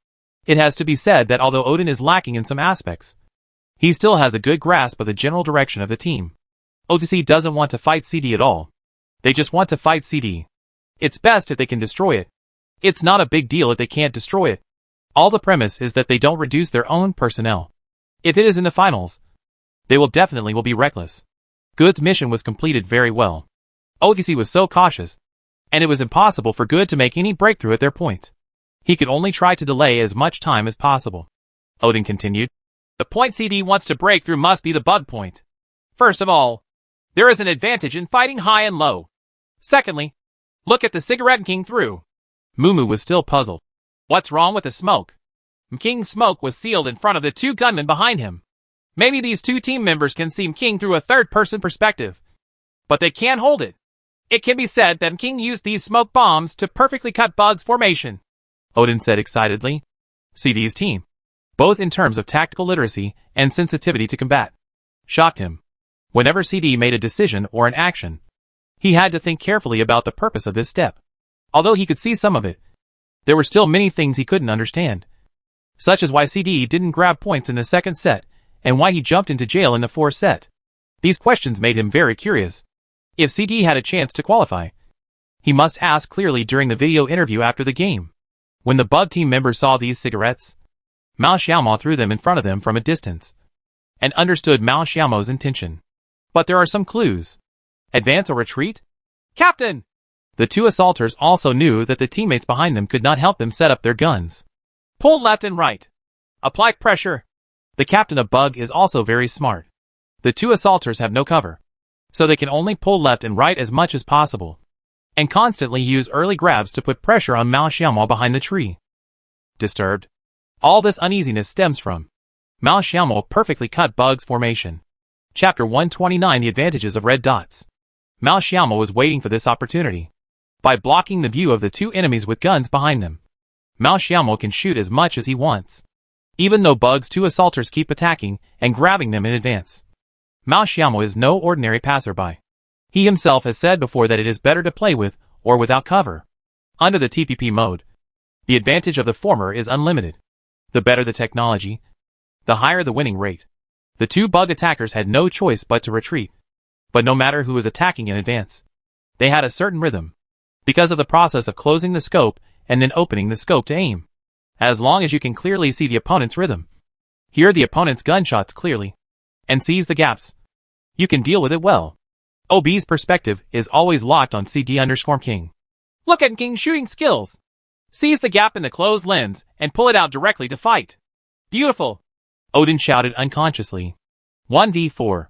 It has to be said that although Odin is lacking in some aspects, he still has a good grasp of the general direction of the team. OTC doesn't want to fight CD at all. They just want to fight CD. It's best if they can destroy it. It's not a big deal if they can't destroy it. All the premise is that they don't reduce their own personnel. If it is in the finals, they will definitely be reckless. Good's mission was completed very well. OTC was so cautious, and it was impossible for Good to make any breakthrough at their point. He could only try to delay as much time as possible. Odin continued. The point CD wants to break through must be the bug point. First of all, there is an advantage in fighting high and low. Secondly, look at the cigarette King threw. Mumu was still puzzled. What's wrong with the smoke? King's smoke was sealed in front of the two gunmen behind him. Maybe these two team members can see King through a third-person perspective. But they can't hold it. It can be said that King used these smoke bombs to perfectly cut Bug's formation. Odin said excitedly. CD's team, both in terms of tactical literacy and sensitivity to combat, shocked him. Whenever CD made a decision or an action, he had to think carefully about the purpose of this step. Although he could see some of it, there were still many things he couldn't understand. Such as why CD didn't grab points in the second set, and why he jumped into jail in the fourth set. These questions made him very curious. If CD had a chance to qualify, he must ask clearly during the video interview after the game. When the Bug team members saw these cigarettes, Mao Xiaomo threw them in front of them from a distance, and understood Mao Xiaomo's intention. But there are some clues. Advance or retreat? Captain! The two assaulters also knew that the teammates behind them could not help them set up their guns. Pull left and right. Apply pressure. The captain of Bug is also very smart. The two assaulters have no cover, so they can only pull left and right as much as possible, and constantly use early grabs to put pressure on Mao Xiaomo behind the tree. Disturbed. All this uneasiness stems from Mao Xiaomo perfectly cut Bug's formation. Chapter 129 The Advantages of Red Dots. Mao Xiaomo was waiting for this opportunity. By blocking the view of the two enemies with guns behind them, Mao Xiaomo can shoot as much as he wants, even though Bug's two assaulters keep attacking and grabbing them in advance. Mao Xiaomo is no ordinary passerby. He himself has said before that it is better to play with or without cover. Under the TPP mode, the advantage of the former is unlimited. The better the technology, the higher the winning rate. The two Bug attackers had no choice but to retreat. But no matter who was attacking in advance, they had a certain rhythm, because of the process of closing the scope and then opening the scope to aim. As long as you can clearly see the opponent's rhythm, hear the opponent's gunshots clearly, and seize the gaps, you can deal with it well. OB's perspective is always locked on CD_King. Look at King's shooting skills. Seize the gap in the closed lens and pull it out directly to fight. Beautiful. Odin shouted unconsciously. 1v4.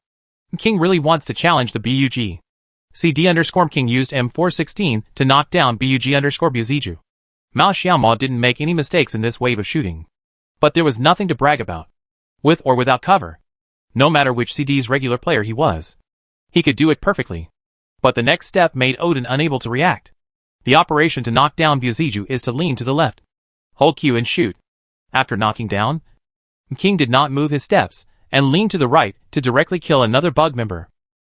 King really wants to challenge the BUG. CD_King used M416 to knock down BUG_Buziju. Mao Xiaomo didn't make any mistakes in this wave of shooting. But there was nothing to brag about. With or without cover. No matter which CD's regular player he was, he could do it perfectly. But the next step made Odin unable to react. The operation to knock down Buziju is to lean to the left, hold Q and shoot. After knocking down, King did not move his steps and lean to the right to directly kill another Bug member.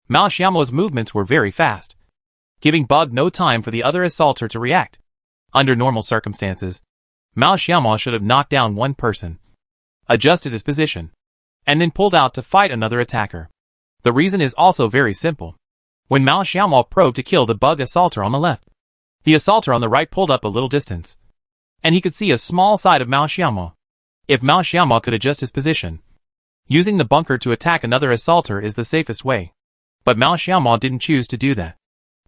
Mao Xiaomo's movements were very fast, giving Bug no time for the other assaulter to react. Under normal circumstances, Mao Xiaomo should have knocked down one person, adjusted his position, and then pulled out to fight another attacker. The reason is also very simple. When Mao Xiaomo probed to kill the Bug assaulter on the left, the assaulter on the right pulled up a little distance, and he could see a small side of Mao Xiaomo. If Mao Xiaomo could adjust his position, using the bunker to attack another assaulter is the safest way. But Mao Xiaomo didn't choose to do that.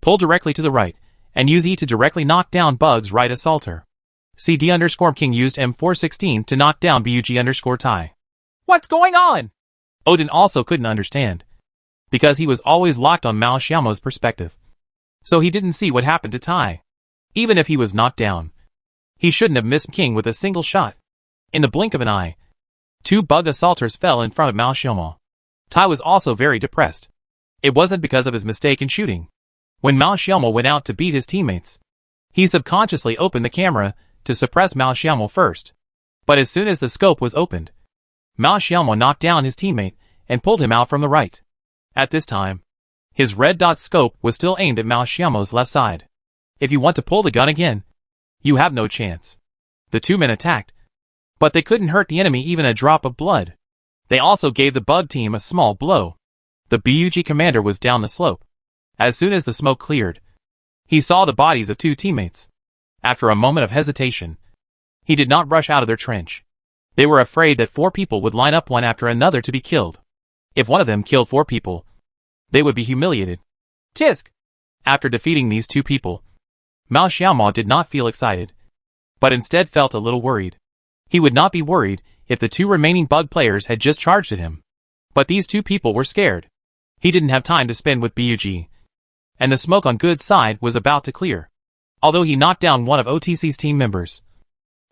Pull directly to the right, and use E to directly knock down Bug's right assaulter. CD_King used M416 to knock down BUG_Tai. What's going on? Odin also couldn't understand, because he was always locked on Mao Xiaomo's perspective. So he didn't see what happened to Tai. Even if he was knocked down, he shouldn't have missed King with a single shot. In the blink of an eye, two Bug assaulters fell in front of Mao Xiaomo. Tai was also very depressed. It wasn't because of his mistake in shooting. When Mao Xiaomo went out to beat his teammates, he subconsciously opened the camera to suppress Mao Xiaomo first. But as soon as the scope was opened, Mao Xiaomo knocked down his teammate and pulled him out from the right. At this time, his red dot scope was still aimed at Mao Xiaomo's left side. If you want to pull the gun again, you have no chance. The two men attacked, but they couldn't hurt the enemy even a drop of blood. They also gave the Bug team a small blow. The BUG commander was down the slope. As soon as the smoke cleared, he saw the bodies of two teammates. After a moment of hesitation, he did not rush out of their trench. They were afraid that 4 people would line up one after another to be killed. If one of them killed 4 people, They would be humiliated. Tisk. After defeating these two people, Mao Xiaomao did not feel excited, but instead felt a little worried. He would not be worried if the two remaining bug players had just charged at him. But these two people were scared. He didn't have time to spend with Bug, and the smoke on Good's side was about to clear. Although he knocked down one of OTC's team members,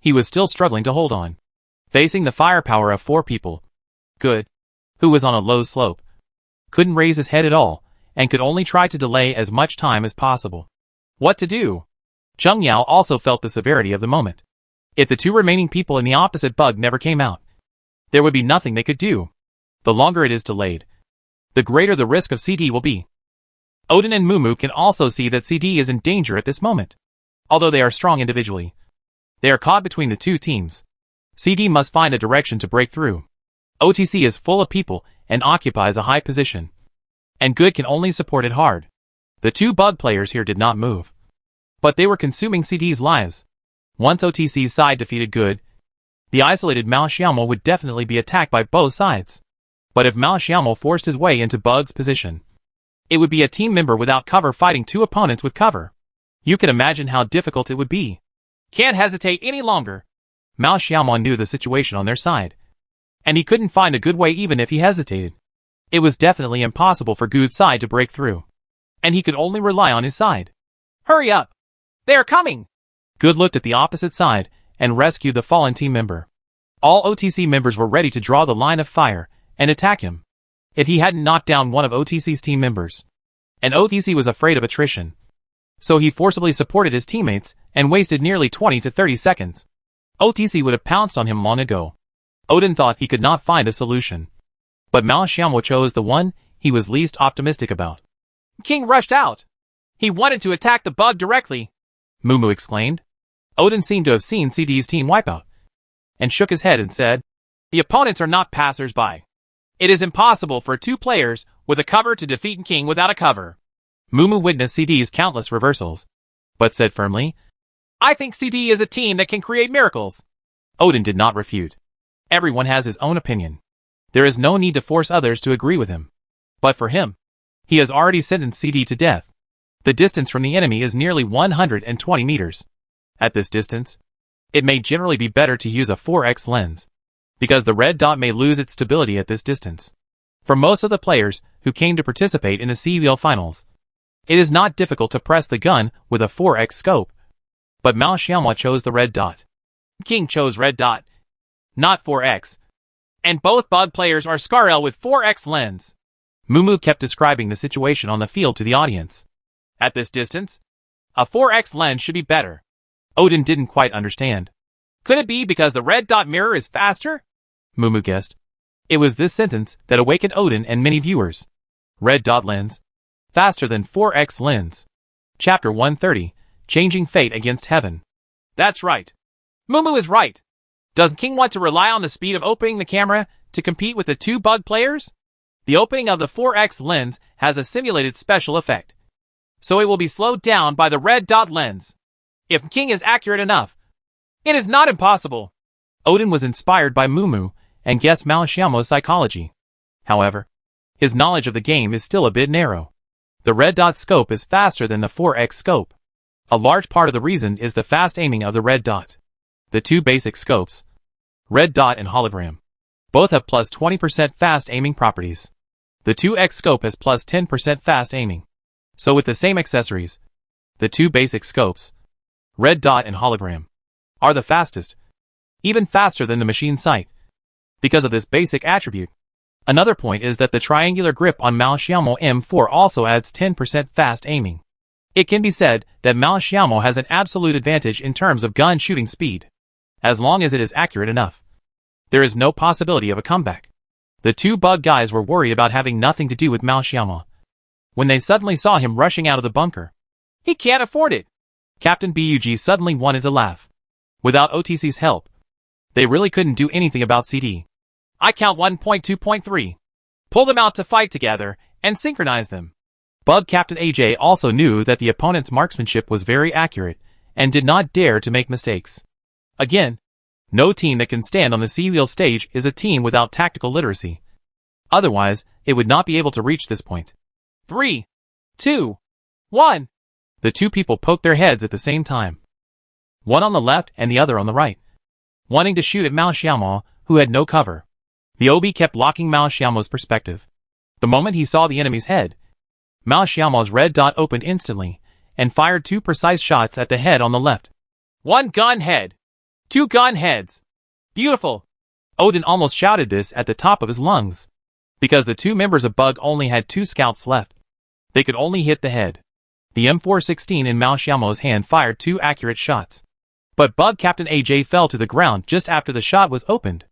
he was still struggling to hold on. Facing the firepower of 4 people, Good, who was on a low slope, couldn't raise his head at all, and could only try to delay as much time as possible. What to do? Zheng Yao also felt the severity of the moment. If the two remaining people in the opposite bug never came out, there would be nothing they could do. The longer it is delayed, the greater the risk of CD will be. Odin and Mumu can also see that CD is in danger at this moment. Although they are strong individually, they are caught between the two teams. CD must find a direction to break through. OTC is full of people and occupies a high position, and Good can only support it hard. The two bug players here did not move, but they were consuming CD's lives. Once OTC's side defeated Good, the isolated Mao Xiaomao would definitely be attacked by both sides. But if Mao Xiaomao forced his way into Bug's position, it would be a team member without cover fighting two opponents with cover. You can imagine how difficult it would be. Can't hesitate any longer. Mao Xiaomao knew the situation on their side, and he couldn't find a good way even if he hesitated. It was definitely impossible for Good's side to break through, and he could only rely on his side. Hurry up! They are coming! Good looked at the opposite side and rescued the fallen team member. All OTC members were ready to draw the line of fire and attack him if he hadn't knocked down one of OTC's team members. And OTC was afraid of attrition, so he forcibly supported his teammates and wasted nearly 20 to 30 seconds. OTC would have pounced on him long ago. Odin thought he could not find a solution, but Mao Xiaomao chose the one he was least optimistic about. King rushed out. He wanted to attack the bug directly, Mumu exclaimed. Odin seemed to have seen CD's team wipeout, and shook his head and said, The opponents are not passers-by. It is impossible for two players with a cover to defeat King without a cover. Mumu witnessed CD's countless reversals, but said firmly, I think CD is a team that can create miracles. Odin did not refute. Everyone has his own opinion. There is no need to force others to agree with him. But for him, he has already sentenced CD to death. The distance from the enemy is nearly 120 meters. At this distance, it may generally be better to use a 4x lens, because the red dot may lose its stability at this distance. For most of the players who came to participate in the CVL finals, it is not difficult to press the gun with a 4x scope. But Mao Xiaomao chose the red dot. King chose red dot, not 4x. And both bug players are Scarl with 4x lens. Mumu kept describing the situation on the field to the audience. At this distance, a 4x lens should be better. Odin didn't quite understand. Could it be because the red dot mirror is faster? Mumu guessed. It was this sentence that awakened Odin and many viewers. Red dot lens, faster than 4x lens. Chapter 130, Changing Fate Against Heaven. That's right. Mumu is right. Does King want to rely on the speed of opening the camera to compete with the two bug players? The opening of the 4x lens has a simulated special effect, so it will be slowed down by the red dot lens. If King is accurate enough, it is not impossible. Odin was inspired by Mumu and guessed Mao Xiaomao's psychology. However, his knowledge of the game is still a bit narrow. The red dot scope is faster than the 4x scope. A large part of the reason is the fast aiming of the red dot. The two basic scopes, red dot and hologram, both have plus 20% fast aiming properties. The 2x scope has plus 10% fast aiming. So with the same accessories, the two basic scopes, red dot and hologram, are the fastest, even faster than the machine sight. Because of this basic attribute. Another point is that the triangular grip on Mao Xiaomao M4 also adds 10% fast aiming. It can be said that Mao Xiaomao has an absolute advantage in terms of gun shooting speed, as long as it is accurate enough. There is no possibility of a comeback. The two bug guys were worried about having nothing to do with Mao Xiaomao when they suddenly saw him rushing out of the bunker. He can't afford it. Captain Bug suddenly wanted to laugh. Without OTC's help, they really couldn't do anything about CD. I count 1.2.3. Pull them out to fight together and synchronize them. Bug Captain AJ also knew that the opponent's marksmanship was very accurate and did not dare to make mistakes. Again, no team that can stand on the C-wheel stage is a team without tactical literacy. Otherwise, it would not be able to reach this point. 3, 2, 1. The two people poked their heads at the same time. One on the left and the other on the right, wanting to shoot at Mao Xiaomo, who had no cover. The OB kept blocking Mao Xiaomo's perspective. The moment he saw the enemy's head, Mao Xiaomo's red dot opened instantly and fired 2 precise shots at the head on the left. 1 gun head. 2 gun heads. Beautiful. Odin almost shouted this at the top of his lungs, because the 2 members of Bug only had 2 scalps left. They could only hit the head. The M416 in Mao Xiaomo's hand fired 2 accurate shots. But Bug Captain AJ fell to the ground just after the shot was opened.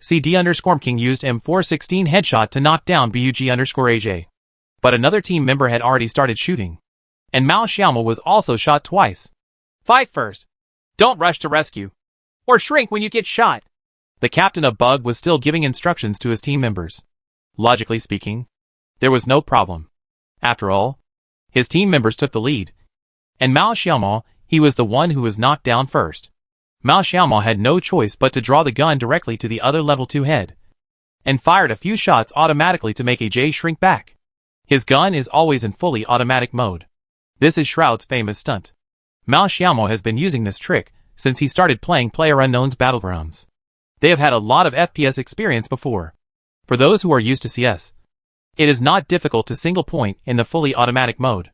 CD_King used M416 headshot to knock down BUG_AJ. But another team member had already started shooting. And Mao Xiaomo was also shot twice. Fight first. Don't rush to rescue. Or shrink when you get shot. The captain of Bug was still giving instructions to his team members. Logically speaking, there was no problem. After all, his team members took the lead. And Mao Xiaomo, he was the one who was knocked down first. Mao Xiaomo had no choice but to draw the gun directly to the other level 2 head, and fired a few shots automatically to make AJ shrink back. His gun is always in fully automatic mode. This is Shroud's famous stunt. Mao Xiaomo has been using this trick since he started playing PlayerUnknown's Battlegrounds. They have had a lot of FPS experience before. For those who are used to CS, it is not difficult to single point in the fully automatic mode.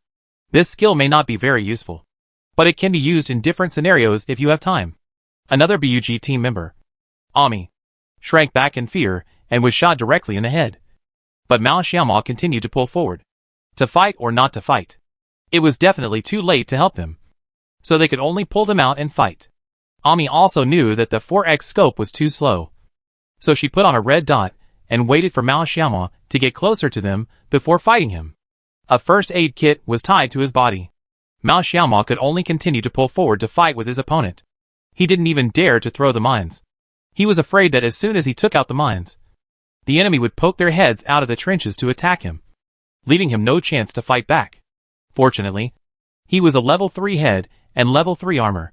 This skill may not be very useful, but it can be used in different scenarios if you have time. Another BUG team member, Ami, shrank back in fear and was shot directly in the head. But Mao Xiaomo continued to pull forward. To fight or not to fight. It was definitely too late to help them, so they could only pull them out and fight. Ami also knew that the 4x scope was too slow, so she put on a red dot and waited for Mao Xiaomo to get closer to them before fighting him. A first aid kit was tied to his body. Mao Xiaomo could only continue to pull forward to fight with his opponent. He didn't even dare to throw the mines. He was afraid that as soon as he took out the mines, the enemy would poke their heads out of the trenches to attack him, leaving him no chance to fight back. Fortunately, he was a level 3 head and level 3 armor,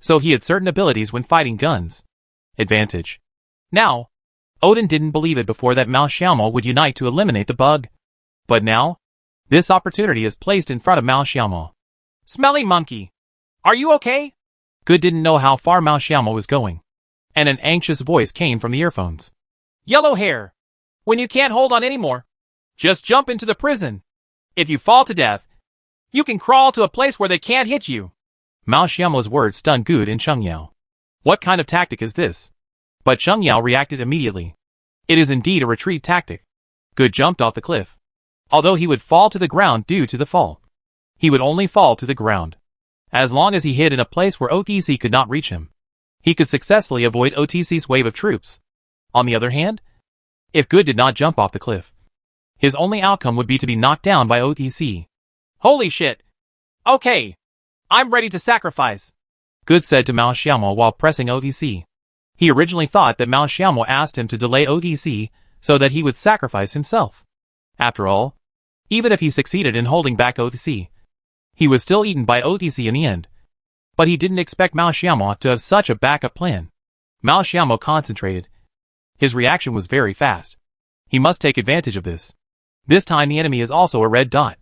so he had certain abilities when fighting guns. Advantage. Now, Odin didn't believe it before that Mao Xiaomo would unite to eliminate the bug. But now, this opportunity is placed in front of Mao Xiaomo. Smelly monkey! Are you okay? Good didn't know how far Mao Xiaomo was going, and an anxious voice came from the earphones. Yellow hair! When you can't hold on anymore, just jump into the prison. If you fall to death, you can crawl to a place where they can't hit you. Mao Xiaomo's words stunned Good and Cheng Yao. What kind of tactic is this? But Cheng Yao reacted immediately. It is indeed a retreat tactic. Good jumped off the cliff. Although he would fall to the ground due to the fall, he would only fall to the ground as long as he hid in a place where OTC could not reach him. He could successfully avoid OTC's wave of troops. On the other hand, if Good did not jump off the cliff, his only outcome would be to be knocked down by OTC. Holy shit! Okay, I'm ready to sacrifice, Good said to Mao Xiaomo while pressing OTC. He originally thought that Mao Xiaomo asked him to delay OTC so that he would sacrifice himself. After all, even if he succeeded in holding back OTC, he was still eaten by OTC in the end. But he didn't expect Mao Xiaomo to have such a backup plan. Mao Xiaomo concentrated. His reaction was very fast. He must take advantage of this. This time the enemy is also a red dot,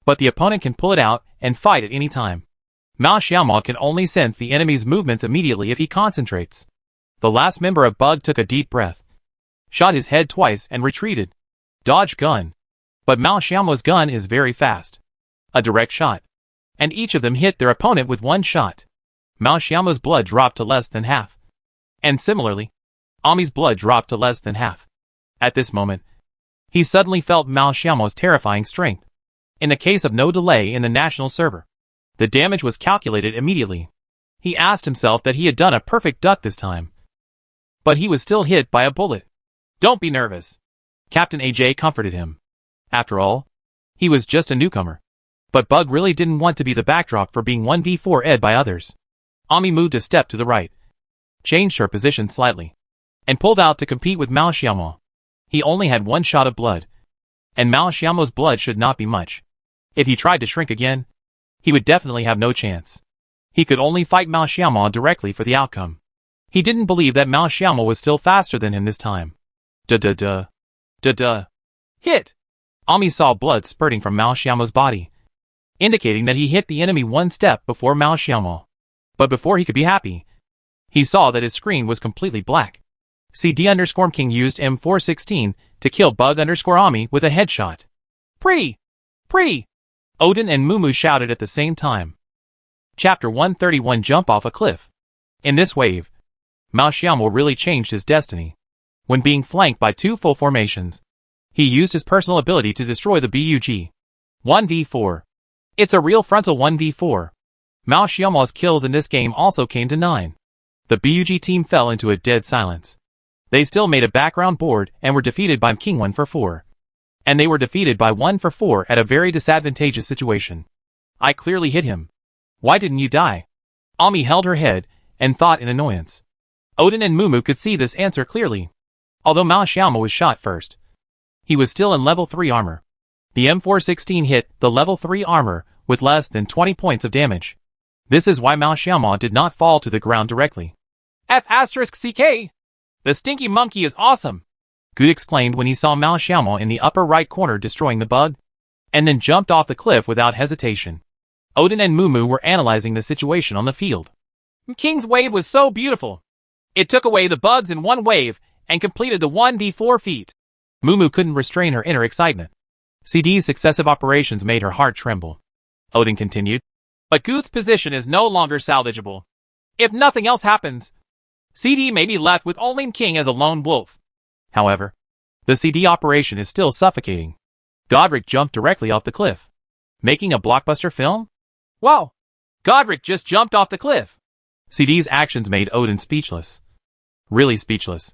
but the opponent can pull it out and fight at any time. Mao Xiaomo can only sense the enemy's movements immediately if he concentrates. The last member of Bug took a deep breath, shot his head twice and retreated. Dodge gun. But Mao Xiaomo's gun is very fast. A direct shot, and each of them hit their opponent with one shot. Mao Xiaomo's blood dropped to less than half. And similarly, Ami's blood dropped to less than half. At this moment, he suddenly felt Mao Xiaomo's terrifying strength. In the case of no delay in the national server, the damage was calculated immediately. He asked himself that he had done a perfect duck this time, but he was still hit by a bullet. Don't be nervous, Captain AJ comforted him. After all, he was just a newcomer. But Bug really didn't want to be the backdrop for being 1v4'd by others. Ami moved a step to the right, changed her position slightly, and pulled out to compete with Mao Xiaomo. He only had one shot of blood, and Mao Xiaomo's blood should not be much. If he tried to shrink again, he would definitely have no chance. He could only fight Mao Xiaomo directly for the outcome. He didn't believe that Mao Xiaomo was still faster than him this time. Duh. Hit! Ami saw blood spurting from Mao Xiaomo's body, indicating that he hit the enemy one step before Mao Xiaomo. But before he could be happy, he saw that his screen was completely black. CD_King used M416 to kill Bug_Ami with a headshot. Pre! Pre! Odin and Mumu shouted at the same time. Chapter 131 Jump off a cliff. In this wave, Mao Xiaomo really changed his destiny. When being flanked by two full formations, he used his personal ability to destroy the BUG. 1v4. It's a real frontal 1v4. Mao Xiaomo's kills in this game also came to 9. The BUG team fell into a dead silence. They still made a background board and were defeated by King 1 for 4. And they were defeated by 1 for 4 at a very disadvantageous situation. I clearly hit him. Why didn't you die? Ami held her head and thought in annoyance. Odin and Mumu could see this answer clearly. Although Mao Xiaomo was shot first, he was still in level 3 armor. The M416 hit the level 3 armor with less than 20 points of damage. This is why Mao Xiaomo did not fall to the ground directly. F***CK! The stinky monkey is awesome! Good exclaimed when he saw Mao Xiaomo in the upper right corner destroying the bug, and then jumped off the cliff without hesitation. Odin and Mumu were analyzing the situation on the field. King's wave was so beautiful. It took away the bugs in one wave and completed the 1v4 feat. Mumu couldn't restrain her inner excitement. CD's successive operations made her heart tremble. Odin continued. But Goot's position is no longer salvageable. If nothing else happens, CD may be left with only King as a lone wolf. However, the CD operation is still suffocating. Godric jumped directly off the cliff. Making a blockbuster film? Wow! Godric just jumped off the cliff. CD's actions made Odin speechless. Really speechless.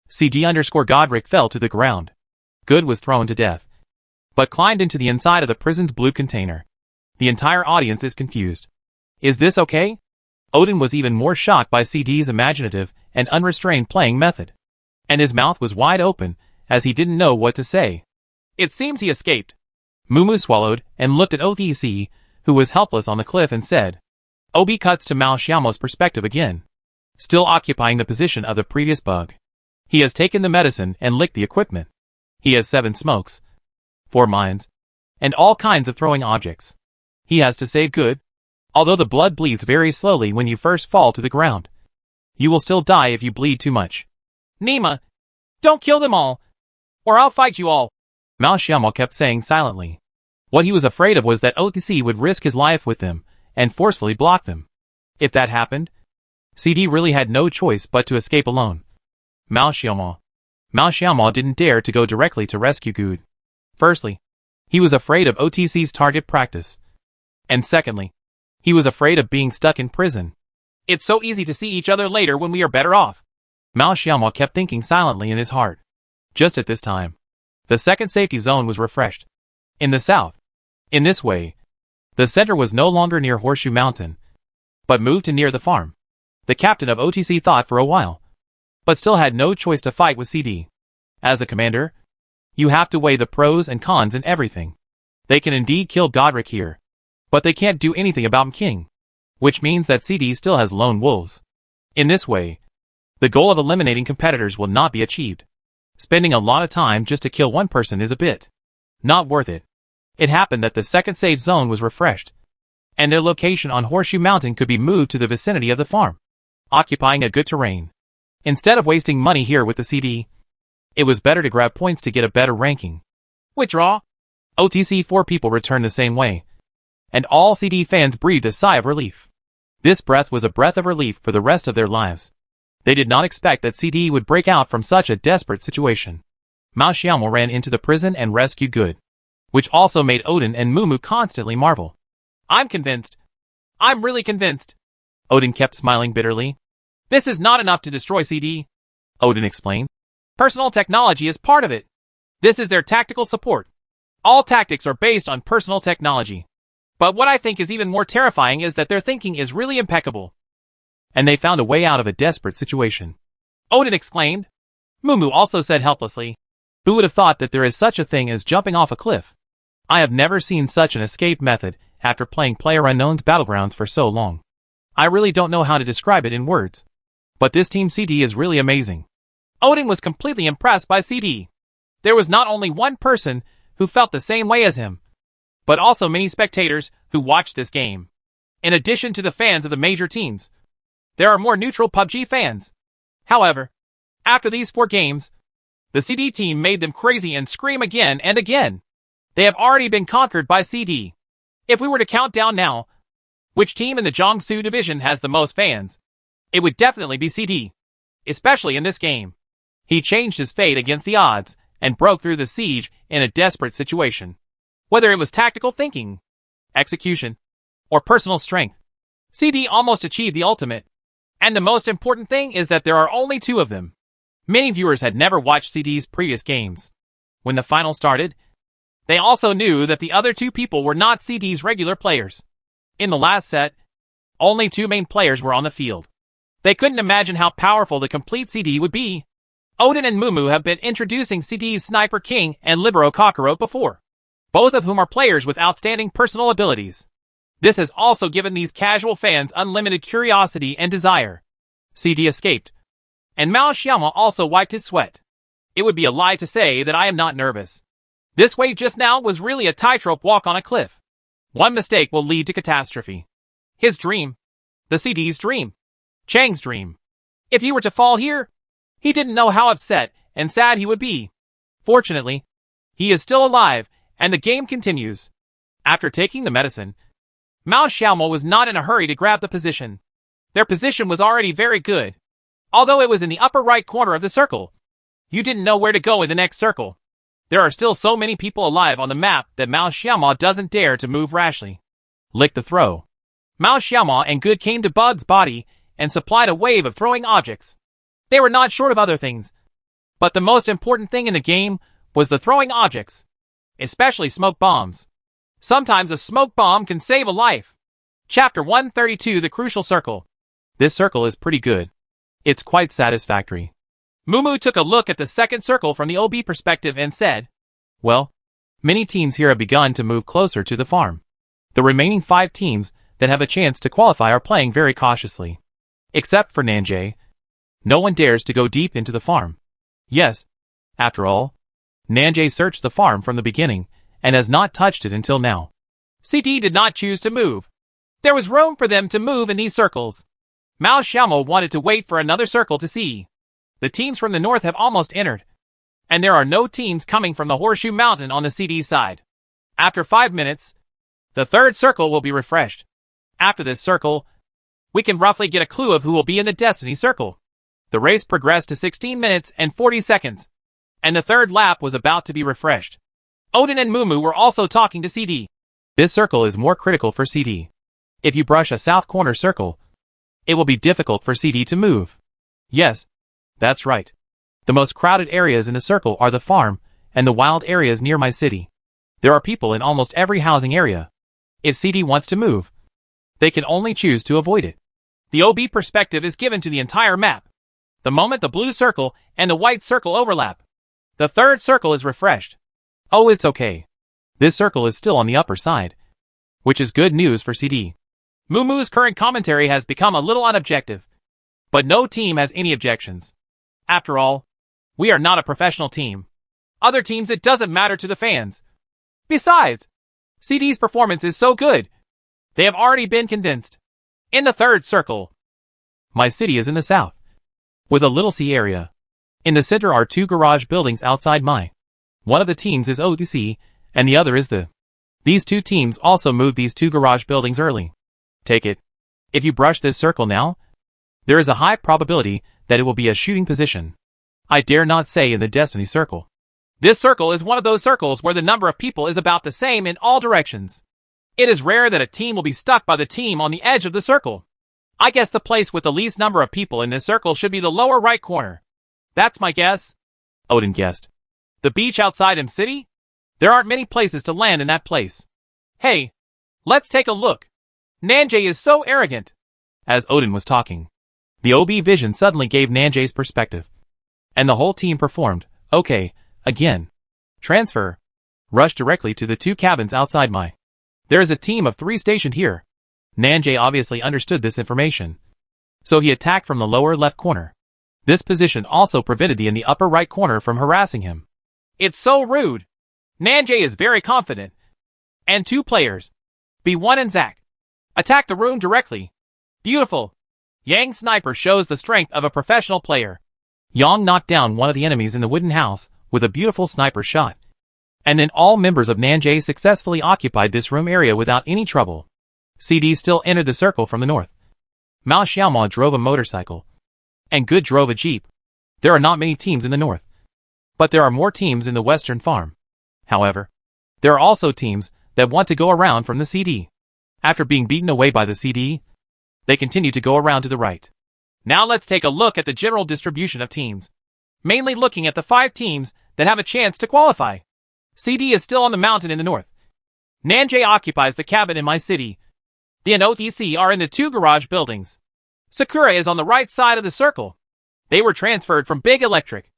CD_Godric fell to the ground. Good was thrown to death, but climbed into the inside of the prison's blue container. The entire audience is confused. Is this okay? Odin was even more shocked by CD's imaginative and unrestrained playing method. And his mouth was wide open, as he didn't know what to say. It seems he escaped. Mumu swallowed and looked at OTC, who was helpless on the cliff, and said. OB cuts to Mao Xiaomo's perspective again. Still occupying the position of the previous bug. He has taken the medicine and licked the equipment. He has 7 smokes, 4 mines, and all kinds of throwing objects. He has to save Good. Although the blood bleeds very slowly when you first fall to the ground, you will still die if you bleed too much. Nima, don't kill them all, or I'll fight you all. Mao Xiaomo kept saying silently. What he was afraid of was that OTC would risk his life with them and forcefully block them. If that happened, CD really had no choice but to escape alone. Mao Xiaomo didn't dare to go directly to rescue Good. Firstly, he was afraid of OTC's target practice. And secondly, he was afraid of being stuck in prison. It's so easy to see each other later when we are better off. Mao Xiaomo kept thinking silently in his heart. Just at this time, the second safety zone was refreshed. In the south. In this way, the center was no longer near Horseshoe Mountain, but moved to near the farm. The captain of OTC thought for a while, but still had no choice to fight with CD. As a commander, you have to weigh the pros and cons in everything. They can indeed kill Godric here, but they can't do anything about King, which means that CD still has lone wolves. In this way, the goal of eliminating competitors will not be achieved. Spending a lot of time just to kill one person is a bit not worth it. It happened that the second safe zone was refreshed, and their location on Horseshoe Mountain could be moved to the vicinity of the farm, occupying a good terrain. Instead of wasting money here with the CD, it was better to grab points to get a better ranking. Withdraw. OTC 4 people returned the same way, and all CD fans breathed a sigh of relief. This breath was a breath of relief for the rest of their lives. They did not expect that CD would break out from such a desperate situation. Mao Xiaomo ran into the prison and rescued Good, which also made Odin and Mumu constantly marvel. I'm convinced. I'm really convinced. Odin kept smiling bitterly. This is not enough to destroy CD. Odin explained. Personal technology is part of it. This is their tactical support. All tactics are based on personal technology. But what I think is even more terrifying is that their thinking is really impeccable. And they found a way out of a desperate situation. Odin exclaimed. Mumu also said helplessly. Who would have thought that there is such a thing as jumping off a cliff? I have never seen such an escape method after playing PlayerUnknown's Battlegrounds for so long. I really don't know how to describe it in words. But this Team CD is really amazing. Odin was completely impressed by CD. There was not only one person who felt the same way as him, but also many spectators who watched this game. In addition to the fans of the major teams, there are more neutral PUBG fans. However, after these 4 games, the CD team made them crazy and scream again and again. They have already been conquered by CD. If we were to count down now, which team in the Jiangsu division has the most fans, it would definitely be CD, especially in this game. He changed his fate against the odds and broke through the siege in a desperate situation. Whether it was tactical thinking, execution, or personal strength, CD almost achieved the ultimate. And the most important thing is that there are only 2 of them. Many viewers had never watched CD's previous games. When the final started, they also knew that the other 2 people were not CD's regular players. In the last set, only 2 main players were on the field. They couldn't imagine how powerful the complete CD would be. Odin and Mumu have been introducing CD's Sniper King and Libero Kakarot before, both of whom are players with outstanding personal abilities. This has also given these casual fans unlimited curiosity and desire. CD escaped, and Mao Xiaoma also wiped his sweat. It would be a lie to say that I am not nervous. This wave just now was really a tightrope walk on a cliff. One mistake will lead to catastrophe. His dream. The CD's dream. Chang's dream. If he were to fall here, he didn't know how upset and sad he would be. Fortunately, he is still alive, and the game continues. After taking the medicine, Mao Xiaoma was not in a hurry to grab the position. Their position was already very good. Although it was in the upper right corner of the circle, you didn't know where to go in the next circle. There are still so many people alive on the map that Mao Xiaoma doesn't dare to move rashly. Lick the throw. Mao Xiaoma and Good came to Bug's body and supplied a wave of throwing objects. They were not short of other things, but the most important thing in the game was the throwing objects, especially smoke bombs. Sometimes a smoke bomb can save a life. Chapter 132, The Crucial Circle. This circle is pretty good. It's quite satisfactory. Mumu took a look at the second circle from the OB perspective and said, well, many teams here have begun to move closer to the farm. The remaining 5 teams that have a chance to qualify are playing very cautiously. Except for Nanjay. No one dares to go deep into the farm. Yes, after all, Nanjay searched the farm from the beginning and has not touched it until now. CD did not choose to move. There was room for them to move in these circles. Mao Xiaoma wanted to wait for another circle to see. The teams from the north have almost entered, and there are no teams coming from the Horseshoe Mountain on the CD side. After 5 minutes, the third circle will be refreshed. After this circle, we can roughly get a clue of who will be in the Destiny Circle. The race progressed to 16 minutes and 40 seconds, and the third lap was about to be refreshed. Odin and Mumu were also talking to CD. This circle is more critical for CD. If you brush a south corner circle, it will be difficult for CD to move. Yes, that's right. The most crowded areas in the circle are the farm and the wild areas near my city. There are people in almost every housing area. If CD wants to move, they can only choose to avoid it. The OB perspective is given to the entire map. The moment the blue circle and the white circle overlap, the third circle is refreshed. Oh, it's okay. This circle is still on the upper side, which is good news for CD. Mumu's current commentary has become a little unobjective, but no team has any objections. After all, we are not a professional team. Other teams, it doesn't matter to the fans. Besides, CD's performance is so good. They have already been convinced. In the third circle, my city is in the south, with a little sea area. In the center are 2 garage buildings outside my. One of the teams is OTC, and the other is the. These 2 teams also moved these 2 garage buildings early. Take it. If you brush this circle now, there is a high probability that it will be a shooting position. I dare not say in the Destiny Circle. This circle is one of those circles where the number of people is about the same in all directions. It is rare that a team will be stuck by the team on the edge of the circle. I guess the place with the least number of people in this circle should be the lower right corner. That's my guess. Odin guessed. The beach outside M City? There aren't many places to land in that place. Hey, let's take a look. Nanjay is so arrogant. As Odin was talking, the OB vision suddenly gave Nanjay's perspective. And the whole team performed, okay, again. Transfer. Rush directly to the 2 cabins outside my. There is a team of 3 stationed here. Nanjay obviously understood this information, so he attacked from the lower left corner. This position also prevented the in the upper right corner from harassing him. It's so rude. Nanjay is very confident. And 2 players, B1 and Zack, attack the room directly. Beautiful. Yang's sniper shows the strength of a professional player. Yang knocked down one of the enemies in the wooden house with a beautiful sniper shot. And then all members of Nanjay successfully occupied this room area without any trouble. CD still entered the circle from the north. Mao Xiaoma drove a motorcycle. And Good drove a jeep. There are not many teams in the north. But there are more teams in the western farm. However, there are also teams that want to go around from the CD. After being beaten away by the CD, they continue to go around to the right. Now let's take a look at the general distribution of teams. Mainly looking at the 5 teams that have a chance to qualify. CD is still on the mountain in the north. Nanjay occupies the cabin in my city. The NOTC are in the 2 garage buildings. Sakura is on the right side of the circle. They were transferred from Big Electric.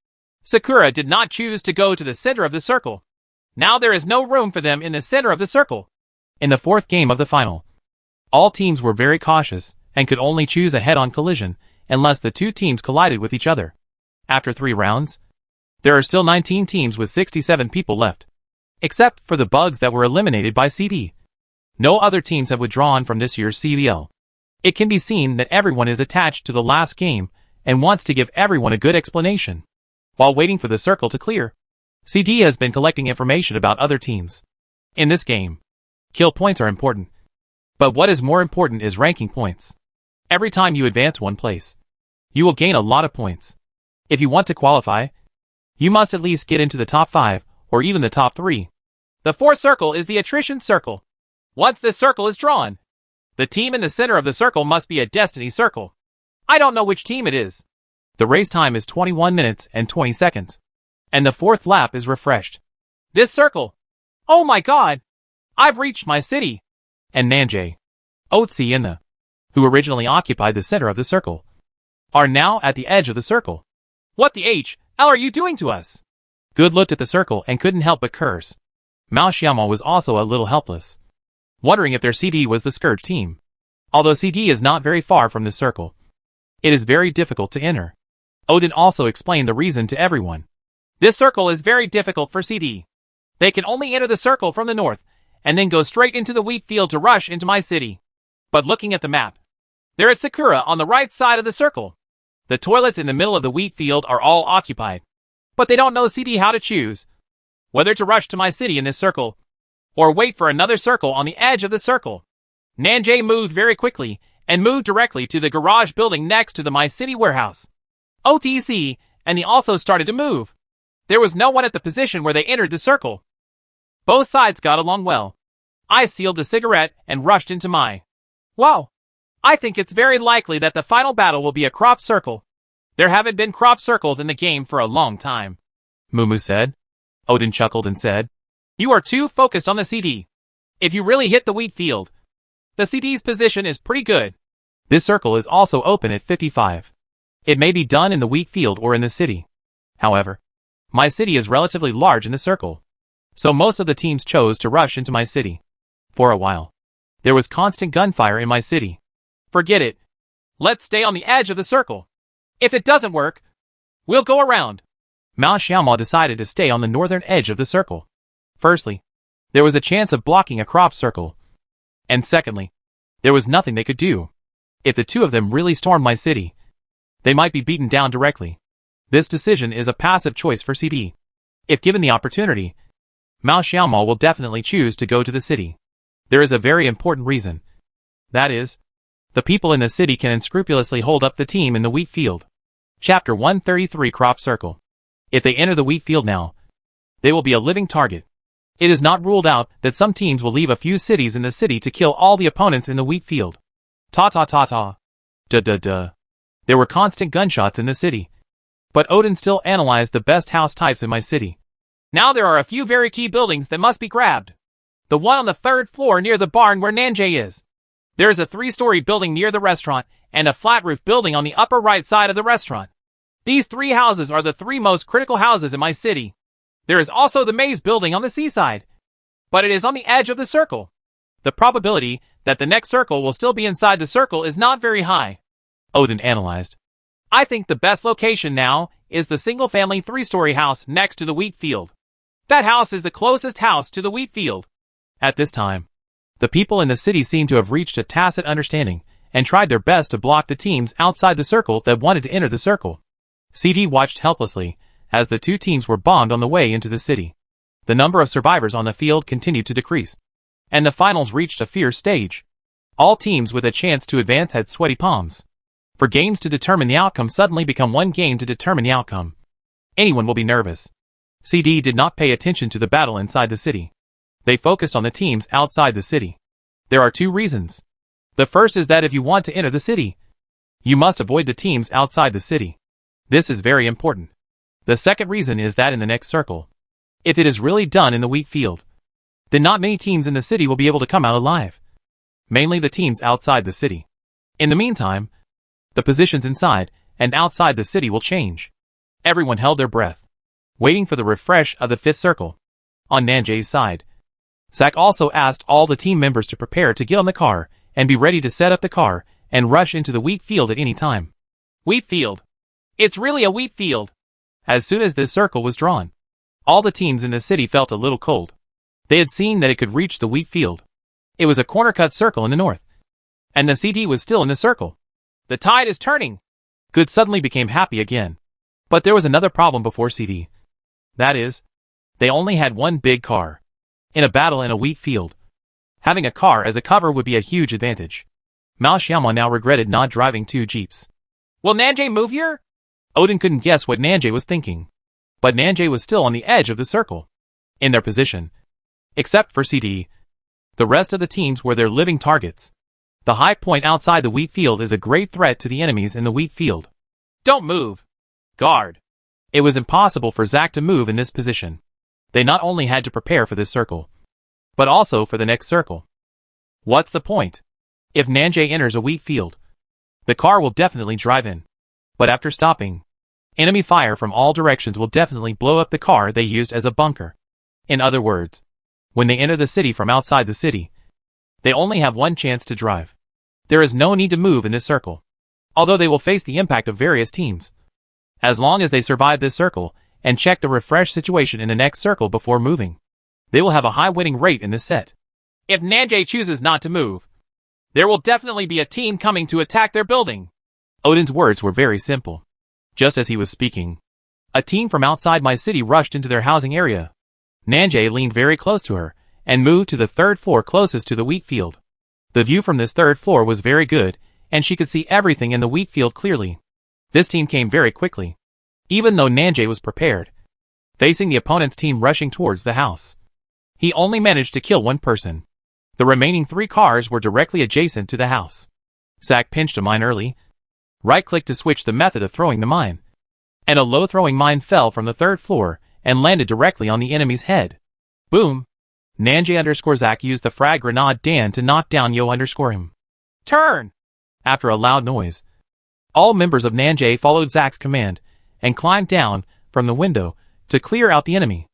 Sakura did not choose to go to the center of the circle. Now there is no room for them in the center of the circle. In the 4th game of the final, all teams were very cautious and could only choose a head-on collision unless the 2 teams collided with each other. After 3 rounds, there are still 19 teams with 67 people left. Except for the bugs that were eliminated by CD. No other teams have withdrawn from this year's CBL. It can be seen that everyone is attached to the last game and wants to give everyone a good explanation. While waiting for the circle to clear, CD has been collecting information about other teams. In this game, kill points are important. But what is more important is ranking points. Every time you advance 1 place, you will gain a lot of points. If you want to qualify, you must at least get into the top 5 or even the top 3. The 4th circle is the attrition circle. Once this circle is drawn, the team in the center of the circle must be a destiny circle. I don't know which team it is. The race time is 21 minutes and 20 seconds. And the 4th lap is refreshed. This circle. Oh my god! I've reached my city. And Nanjay, Otzi and the, who originally occupied the center of the circle, are now at the edge of the circle. What the hell are you doing to us? Good looked at the circle and couldn't help but curse. Mao Xiaoma was also a little helpless, wondering if their CD was the Scourge team. Although CD is not very far from the circle, it is very difficult to enter. Odin also explained the reason to everyone. This circle is very difficult for CD. They can only enter the circle from the north, and then go straight into the wheat field to rush into my city. But looking at the map, there is Sakura on the right side of the circle. The toilets in the middle of the wheat field are all occupied. But they don't know CD how to choose whether to rush to my city in this circle, or wait for another circle on the edge of the circle. Nanjay moved very quickly, and moved directly to the garage building next to the My City warehouse. OTC, and he also started to move. There was no one at the position where they entered the circle. Both sides got along well. I sealed a cigarette and rushed into my. Wow! I think it's very likely that the final battle will be a crop circle. There haven't been crop circles in the game for a long time. Mumu said. Odin chuckled and said, "You are too focused on the CD. If you really hit the wheat field, the CD's position is pretty good." This circle is also open at 55. It may be done in the wheat field or in the city. However, my city is relatively large in the circle, so most of the teams chose to rush into my city. For a while, there was constant gunfire in my city. Forget it. Let's stay on the edge of the circle. If it doesn't work, we'll go around. Mao Xiaoma decided to stay on the northern edge of the circle. Firstly, there was a chance of blocking a crop circle. And secondly, there was nothing they could do. If the 2 of them really stormed my city, they might be beaten down directly. This decision is a passive choice for CD. If given the opportunity, Mao Xiaoma will definitely choose to go to the city. There is a very important reason. That is, the people in the city can unscrupulously hold up the team in the wheat field. Chapter 133 Crop Circle. If they enter the wheat field now, they will be a living target. It is not ruled out that some teams will leave a few cities in the city to kill all the opponents in the wheat field. Ta-ta-ta-ta. Duh-duh-duh. There were constant gunshots in the city. But Odin still analyzed the best house types in my city. Now there are a few very key buildings that must be grabbed. The one on the 3rd floor near the barn where Nanjay is. There is a 3-story building near the restaurant, and a flat roof building on the upper right side of the restaurant. These 3 houses are the 3 most critical houses in my city. There is also the maze building on the seaside, but it is on the edge of the circle. The probability that the next circle will still be inside the circle is not very high. Odin analyzed. I think the best location now is the single-family 3-story house next to the wheat field. That house is the closest house to the wheat field. At this time, the people in the city seemed to have reached a tacit understanding and tried their best to block the teams outside the circle that wanted to enter the circle. CD watched helplessly as the two teams were bombed on the way into the city. The number of survivors on the field continued to decrease, and the finals reached a fierce stage. All teams with a chance to advance had sweaty palms. For games to determine the outcome suddenly become one game to determine the outcome. Anyone will be nervous. CD did not pay attention to the battle inside the city. They focused on the teams outside the city. There are two reasons. The first is that if you want to enter the city, you must avoid the teams outside the city. This is very important. The second reason is that in the next circle, if it is really done in the wheat field, then not many teams in the city will be able to come out alive. Mainly the teams outside the city. In the meantime, the positions inside and outside the city will change. Everyone held their breath, waiting for the refresh of the fifth circle. On Nanjay's side, Zack also asked all the team members to prepare to get on the car and be ready to set up the car and rush into the wheat field at any time. Wheat field. It's really a wheat field. As soon as this circle was drawn, all the teams in the city felt a little cold. They had seen that it could reach the wheat field. It was a corner-cut circle in the north, and the CD was still in the circle. The tide is turning. Good suddenly became happy again. But there was another problem before CD. That is, they only had one big car. In a battle in a wheat field, having a car as a cover would be a huge advantage. Mao Xiaomon now regretted not driving two jeeps. Will Nanjay move here? Odin couldn't guess what Nanjay was thinking. But Nanjay was still on the edge of the circle, in their position. Except for CD, the rest of the teams were their living targets. The high point outside the wheat field is a great threat to the enemies in the wheat field. Don't move. Guard. It was impossible for Zack to move in this position. They not only had to prepare for this circle, but also for the next circle. What's the point? If Nanjay enters a wheat field, the car will definitely drive in. But after stopping, enemy fire from all directions will definitely blow up the car they used as a bunker. In other words, when they enter the city from outside the city, they only have one chance to drive. There is no need to move in this circle, although they will face the impact of various teams. As long as they survive this circle and check the refresh situation in the next circle before moving, they will have a high winning rate in this set. If Nanjay chooses not to move, there will definitely be a team coming to attack their building. Odin's words were very simple. Just as he was speaking, a team from outside my city rushed into their housing area. Nanjay leaned very close to her and moved to the third floor closest to the wheat field. The view from this third floor was very good, and she could see everything in the wheat field clearly. This team came very quickly, even though Nanjay was prepared, facing the opponent's team rushing towards the house. He only managed to kill one person. The remaining 3 cars were directly adjacent to the house. Zack pinched a mine early, right-clicked to switch the method of throwing the mine, and a low-throwing mine fell from the 3rd floor and landed directly on the enemy's head. Boom! Nanjay_Zack used the frag grenade Dan to knock down Yo_him. Turn! After a loud noise, all members of Nanjay followed Zack's command and climbed down from the window to clear out the enemy.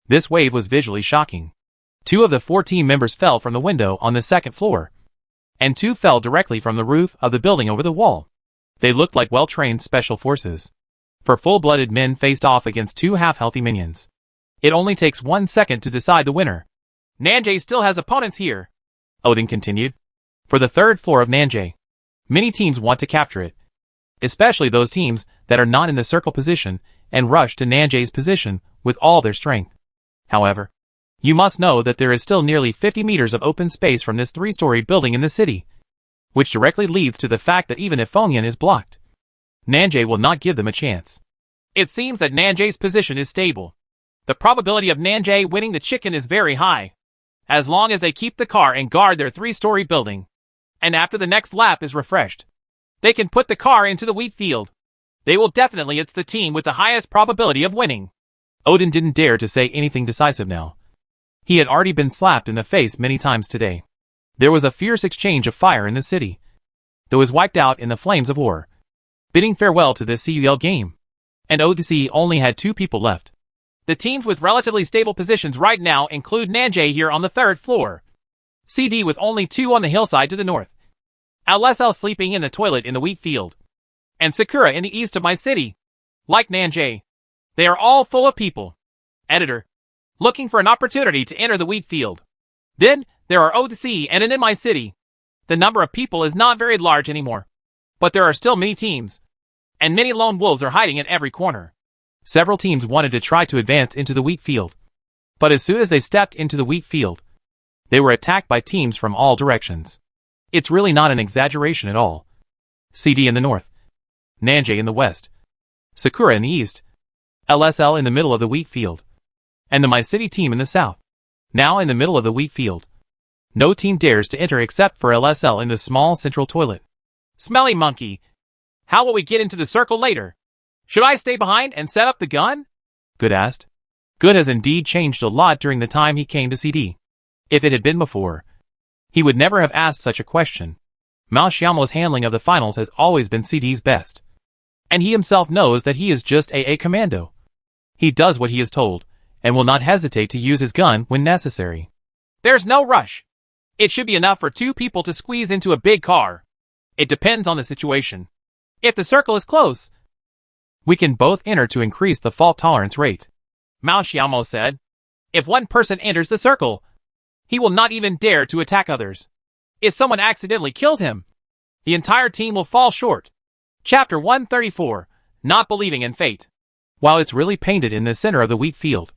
This wave was visually shocking. 2 of the 4 team members fell from the window on the 2nd floor, and 2 fell directly from the roof of the building over the wall. They looked like well-trained special forces. For full-blooded men faced off against 2 half-healthy minions. It only takes 1 second to decide the winner. Nanjay still has opponents here, Odin continued. For the 3rd floor of Nanjay, many teams want to capture it, especially those teams that are not in the circle position and rush to Nanjay's position with all their strength. However, you must know that there is still nearly 50 meters of open space from this 3-story building in the city, which directly leads to the fact that even if Fengyan is blocked, Nanjay will not give them a chance. It seems that Nanjay's position is stable. The probability of Nanjay winning the chicken is very high, as long as they keep the car and guard their 3-story building. And after the next lap is refreshed, they can put the car into the wheat field. They will definitely it's the team with the highest probability of winning. Odin didn't dare to say anything decisive now. He had already been slapped in the face many times today. There was a fierce exchange of fire in the city, that was wiped out in the flames of war, bidding farewell to this CUL game. And ODC only had 2 people left. The teams with relatively stable positions right now include Nanjay here on the 3rd floor, CD with only 2 on the hillside to the north, LSL sleeping in the toilet in the wheat field, and Sakura in the east of my city. Like Nanjay, they are all full of people. Editor. looking for an opportunity to enter the wheat field. Then, there are OTC and an in my city. The number of people is not very large anymore. But there are still many teams. And many lone wolves are hiding in every corner. Several teams wanted to try to advance into the wheat field. But as soon as they stepped into the wheat field, they were attacked by teams from all directions. It's really not an exaggeration at all. CD in the north, Nanjay in the west, Sakura in the east, LSL in the middle of the wheat field, and the My City team in the south, now in the middle of the wheat field. No team dares to enter except for LSL in the small central toilet. Smelly monkey. How will we get into the circle later? Should I stay behind and set up the gun? Good asked. Good has indeed changed a lot during the time he came to CD. If it had been before, he would never have asked such a question. Mao Xiaomo's handling of the finals has always been CD's best. And he himself knows that he is just a commando. He does what he is told, and will not hesitate to use his gun when necessary. There's no rush. It should be enough for 2 people to squeeze into a big car. It depends on the situation. If the circle is close, we can both enter to increase the fault tolerance rate, Mao Xiaomo said. If one person enters the circle, he will not even dare to attack others. If someone accidentally kills him, the entire team will fall short. Chapter 134, Not Believing in Fate. While it's really painted in the center of the wheat field.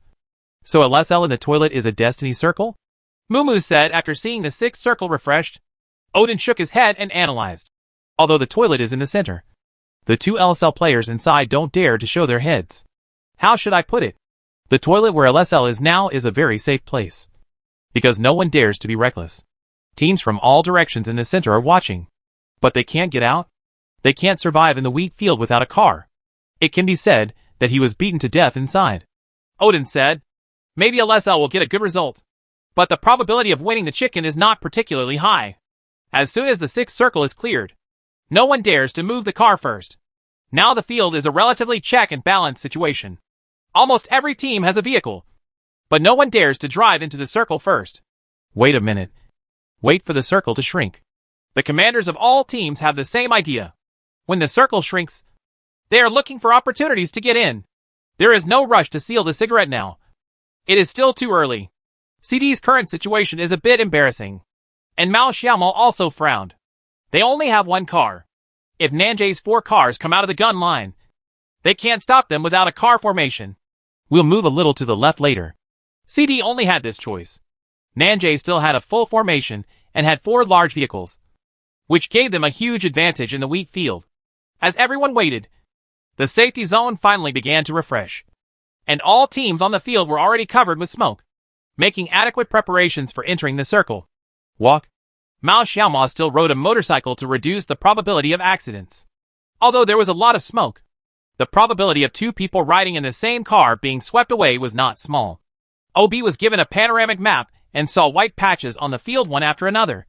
So LSL in the toilet is a destiny circle? Mumu said after seeing the 6th circle refreshed. Odin shook his head and analyzed. Although the toilet is in the center, the 2 LSL players inside don't dare to show their heads. How should I put it? The toilet where LSL is now is a very safe place. Because no one dares to be reckless. Teams from all directions in the center are watching. But they can't get out. They can't survive in the wheat field without a car. It can be said that he was beaten to death inside. Odin said, maybe LSL will get a good result. But the probability of winning the chicken is not particularly high. As soon as the 6th circle is cleared, no one dares to move the car first. Now the field is a relatively check and balance situation. Almost every team has a vehicle. But no one dares to drive into the circle first. Wait a minute. Wait for the circle to shrink. The commanders of all teams have the same idea. When the circle shrinks, they are looking for opportunities to get in. There is no rush to seal the cigarette now. It is still too early. CD's current situation is a bit embarrassing. And Mao Xiaomo also frowned. They only have 1 car. If Nanjay's 4 cars come out of the gun line, they can't stop them without a car formation. We'll move a little to the left later. CD only had this choice. Nanjay still had a full formation and had 4 large vehicles, which gave them a huge advantage in the wheat field. As everyone waited, the safety zone finally began to refresh. And all teams on the field were already covered with smoke, making adequate preparations for entering the circle. Walk. Mao Xiaomo still rode a motorcycle to reduce the probability of accidents. Although there was a lot of smoke, the probability of 2 people riding in the same car being swept away was not small. OB was given a panoramic map and saw white patches on the field one after another,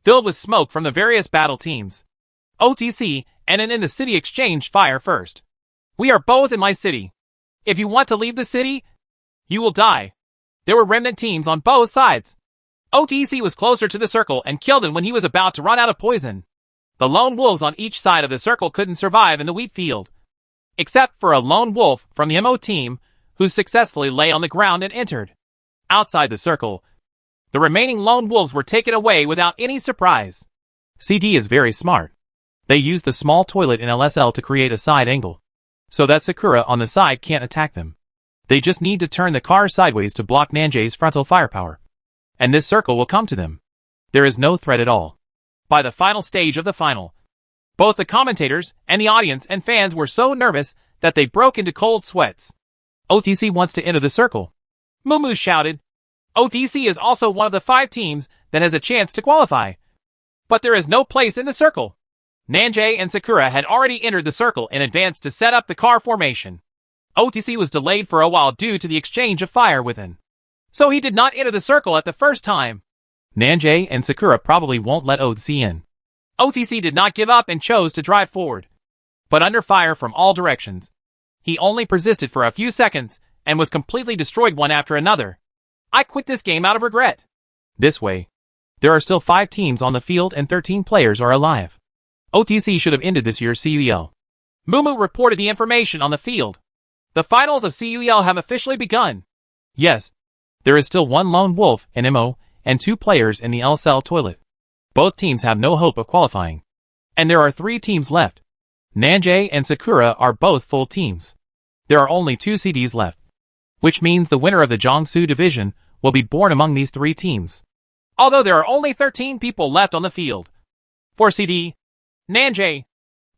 filled with smoke from the various battle teams. OTC and in the city exchanged fire first. We are both in my city. If you want to leave the city, you will die. There were remnant teams on both sides. OTC was closer to the circle and killed him when he was about to run out of poison. The lone wolves on each side of the circle couldn't survive in the wheat field, except for a lone wolf from the MO team who successfully lay on the ground and entered. Outside the circle, the remaining lone wolves were taken away without any surprise. CD is very smart. They used the small toilet in LSL to create a side angle, so that Sakura on the side can't attack them. They just need to turn the car sideways to block Nanjay's frontal firepower, and this circle will come to them. There is no threat at all. By the final stage of the final, both the commentators and the audience and fans were so nervous that they broke into cold sweats. OTC wants to enter the circle, Mumu shouted. OTC is also one of the 5 teams that has a chance to qualify. But there is no place in the circle. Nanjay and Sakura had already entered the circle in advance to set up the car formation. OTC was delayed for a while due to the exchange of fire within, so he did not enter the circle at the first time. Nanjay and Sakura probably won't let OTC in. OTC did not give up and chose to drive forward. But under fire from all directions, he only persisted for a few seconds and was completely destroyed one after another. I quit this game out of regret. This way, there are still 5 teams on the field and 13 players are alive. OTC should have ended this year's CUEL. Mumu reported the information on the field. The finals of CUEL have officially begun. Yes, There is still one lone wolf in MO and 2 players in the L cell toilet. Both teams have no hope of qualifying. And there are 3 teams left. Nanjay and Sakura are both full teams. There are only 2 CDs left, which means the winner of the Jiangsu division will be born among these 3 teams. Although there are only 13 people left on the field. For CD, Nanjay,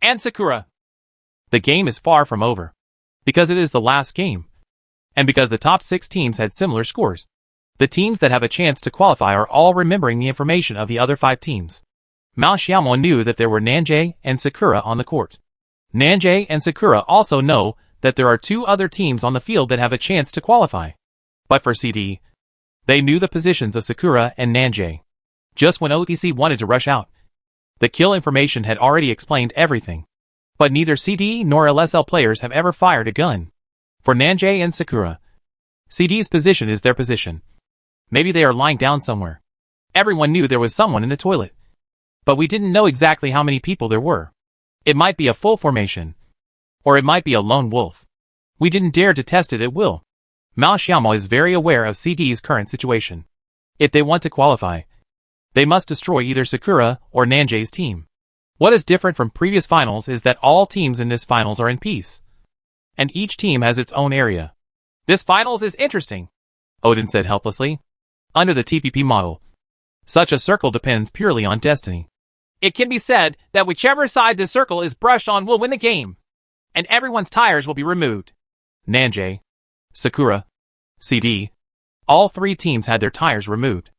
and Sakura. The game is far from over. Because it is the last game. And because the top 6 teams had similar scores. The teams that have a chance to qualify are all remembering the information of the other 5 teams. Mao Xiaomao knew that there were Nanjay and Sakura on the court. Nanjay and Sakura also know that there are 2 other teams on the field that have a chance to qualify. But for CD, they knew the positions of Sakura and Nanjay. Just when OTC wanted to rush out, the kill information had already explained everything. But neither CD nor LSL players have ever fired a gun. For Nanjay and Sakura, CD's position is their position. Maybe they are lying down somewhere. Everyone knew there was someone in the toilet. But we didn't know exactly how many people there were. It might be a full formation. Or it might be a lone wolf. We didn't dare to test it at will. Mao Xiaomao is very aware of CD's current situation. If they want to qualify, they must destroy either Sakura or Nanjay's team. What is different from previous finals is that all teams in this finals are in peace. And each team has its own area. This finals is interesting, Odin said helplessly. Under the TPP model, such a circle depends purely on destiny. It can be said that whichever side the circle is brushed on will win the game. And everyone's tires will be removed. Nanjay, Sakura, CD, all 3 teams had their tires removed.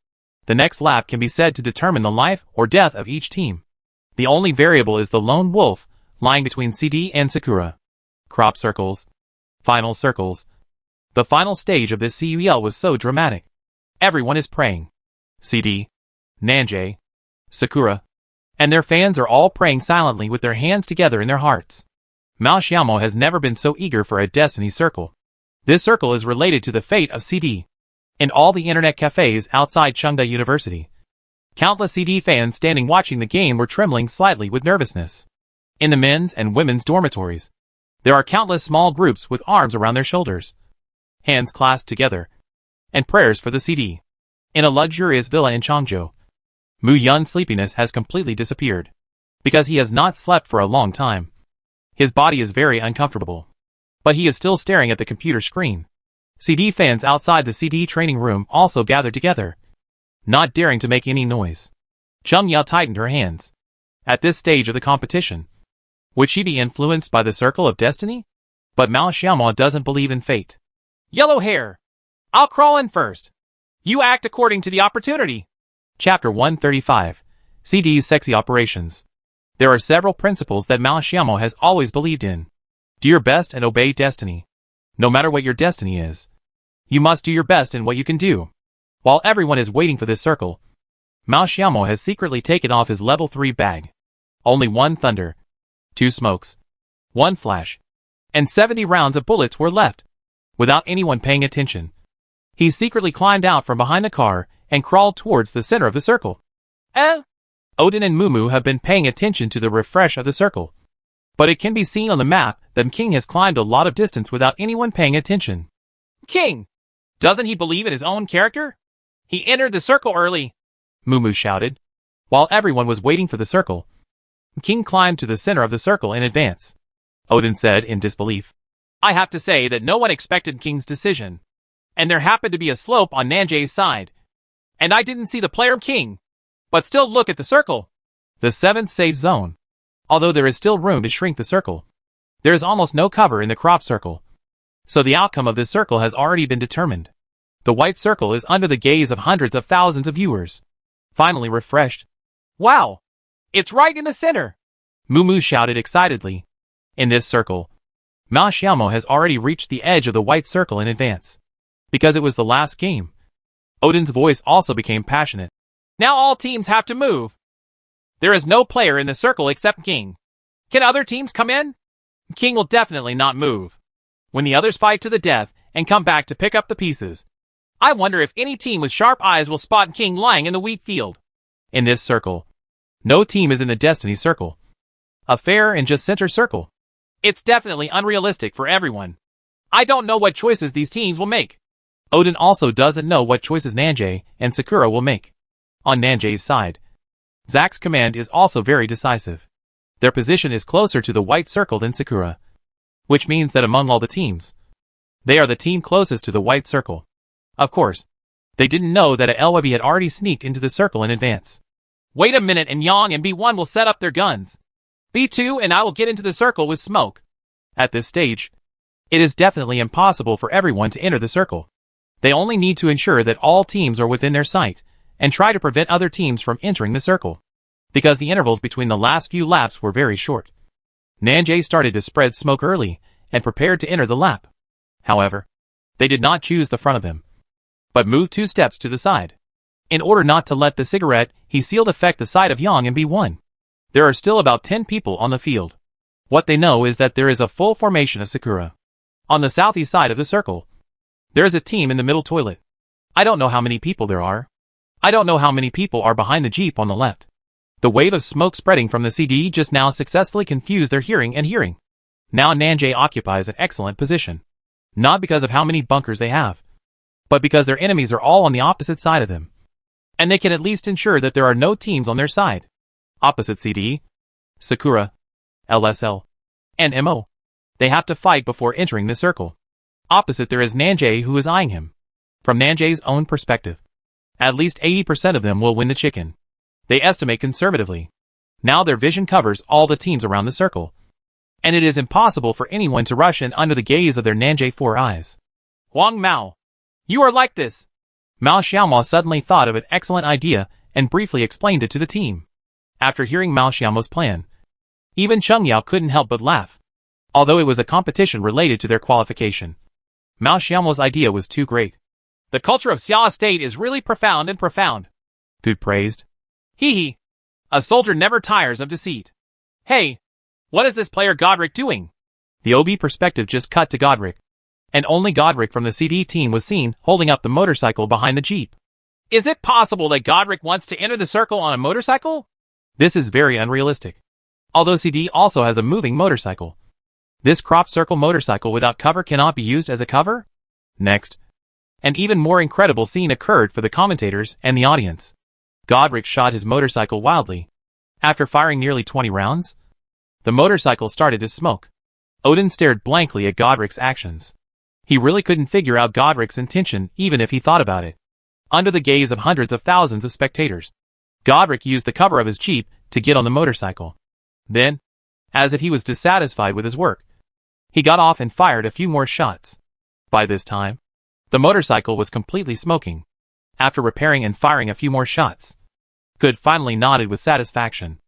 The next lap can be said to determine the life or death of each team. The only variable is the lone wolf lying between CD and Sakura. Crop circles. Final circles. The final stage of this CUEL was so dramatic. Everyone is praying. CD, Nanjay, Sakura, and their fans are all praying silently with their hands together in their hearts. Mao Xiaomao has never been so eager for a destiny circle. This circle is related to the fate of CD. In all the internet cafes outside Chengde University, countless CD fans standing watching the game were trembling slightly with nervousness. In the men's and women's dormitories, there are countless small groups with arms around their shoulders, hands clasped together, and prayers for the CD. In a luxurious villa in Changzhou, Mu Yun's sleepiness has completely disappeared. Because he has not slept for a long time. His body is very uncomfortable. But he is still staring at the computer screen. CD fans outside the CD training room also gathered together, not daring to make any noise. Cheng Yao tightened her hands. At this stage of the competition, would she be influenced by the circle of destiny? But Mao Xiaomao doesn't believe in fate. Yellow hair. I'll crawl in first. You act according to the opportunity. Chapter 135. CD's Sexy Operations. There are several principles that Mao Xiaomao has always believed in. Do your best and obey destiny. No matter what your destiny is, you must do your best in what you can do. While everyone is waiting for this circle, Mao Xiaomao has secretly taken off his level 3 bag. Only 1 thunder, 2 smokes, 1 flash, and 70 rounds of bullets were left. Without anyone paying attention, he secretly climbed out from behind the car and crawled towards the center of the circle. Odin and Mumu have been paying attention to the refresh of the circle. But it can be seen on the map that King has climbed a lot of distance without anyone paying attention. King! Doesn't he believe in his own character? He entered the circle early, Mumu shouted. While everyone was waiting for the circle, King climbed to the center of the circle in advance. Odin said in disbelief. I have to say that no one expected King's decision. And there happened to be a slope on Nanjay's side. And I didn't see the player King. But still look at the circle. The 7th safe zone. Although there is still room to shrink the circle, there is almost no cover in the crop circle. So the outcome of this circle has already been determined. The white circle is under the gaze of hundreds of thousands of viewers. Finally refreshed. Wow! It's right in the center! Mumu shouted excitedly. In this circle, Mao Xiaomao has already reached the edge of the white circle in advance. Because it was the last game. Odin's voice also became passionate. Now all teams have to move. There is no player in the circle except King. Can other teams come in? King will definitely not move. When the others fight to the death and come back to pick up the pieces, I wonder if any team with sharp eyes will spot King lying in the wheat field. In this circle, no team is in the destiny circle. A fair and just center circle. It's definitely unrealistic for everyone. I don't know what choices these teams will make. Odin also doesn't know what choices Nanjay and Sakura will make. On Nanjay's side, Zack's command is also very decisive. Their position is closer to the white circle than Sakura, which means that among all the teams, they are the team closest to the white circle. Of course, they didn't know that a LYB had already sneaked into the circle in advance. Wait a minute, and Yang and B1 will set up their guns. B2 and I will get into the circle with smoke. At this stage, it is definitely impossible for everyone to enter the circle. They only need to ensure that all teams are within their sight, and try to prevent other teams from entering the circle, because the intervals between the last few laps were very short. Nanjay started to spread smoke early, and prepared to enter the lap. However, they did not choose the front of him, but moved 2 steps to the side. In order not to let the cigarette, he sealed affect the side of Yang and B1. There are still about 10 people on the field. What they know is that there is a full formation of Sakura. On the southeast side of the circle, there is a team in the middle toilet. I don't know how many people there are. I don't know how many people are behind the jeep on the left. The wave of smoke spreading from the CD just now successfully confused their hearing and hearing. Now Nanjay occupies an excellent position. Not because of how many bunkers they have, but because their enemies are all on the opposite side of them. And they can at least ensure that there are no teams on their side. Opposite CD, Sakura, LSL, and MO. They have to fight before entering the circle. Opposite there is Nanjay, who is eyeing him. From Nanjay's own perspective, at least 80% of them will win the chicken. They estimate conservatively. Now their vision covers all the teams around the circle, and it is impossible for anyone to rush in under the gaze of their Nanjay 4 eyes. Wang Mao, you are like this. Mao Xiaomo suddenly thought of an excellent idea and briefly explained it to the team. After hearing Mao Xiaomo's plan, even Cheng Yao couldn't help but laugh. Although it was a competition related to their qualification, Mao Xiaomo's idea was too great. The culture of Xia State is really profound and profound. Good praised. Hee hee. A soldier never tires of deceit. Hey, what is this player Godric doing? The OB perspective just cut to Godric, and only Godric from the CD team was seen holding up the motorcycle behind the jeep. Is it possible that Godric wants to enter the circle on a motorcycle? This is very unrealistic. Although CD also has a moving motorcycle, this crop circle motorcycle without cover cannot be used as a cover? Next, an even more incredible scene occurred for the commentators and the audience. Godric shot his motorcycle wildly. After firing nearly 20 rounds, the motorcycle started to smoke. Odin stared blankly at Godric's actions. He really couldn't figure out Godric's intention even if he thought about it. Under the gaze of hundreds of thousands of spectators, Godric used the cover of his jeep to get on the motorcycle. Then, as if he was dissatisfied with his work, he got off and fired a few more shots. By this time, the motorcycle was completely smoking. After repairing and firing a few more shots, Good finally nodded with satisfaction.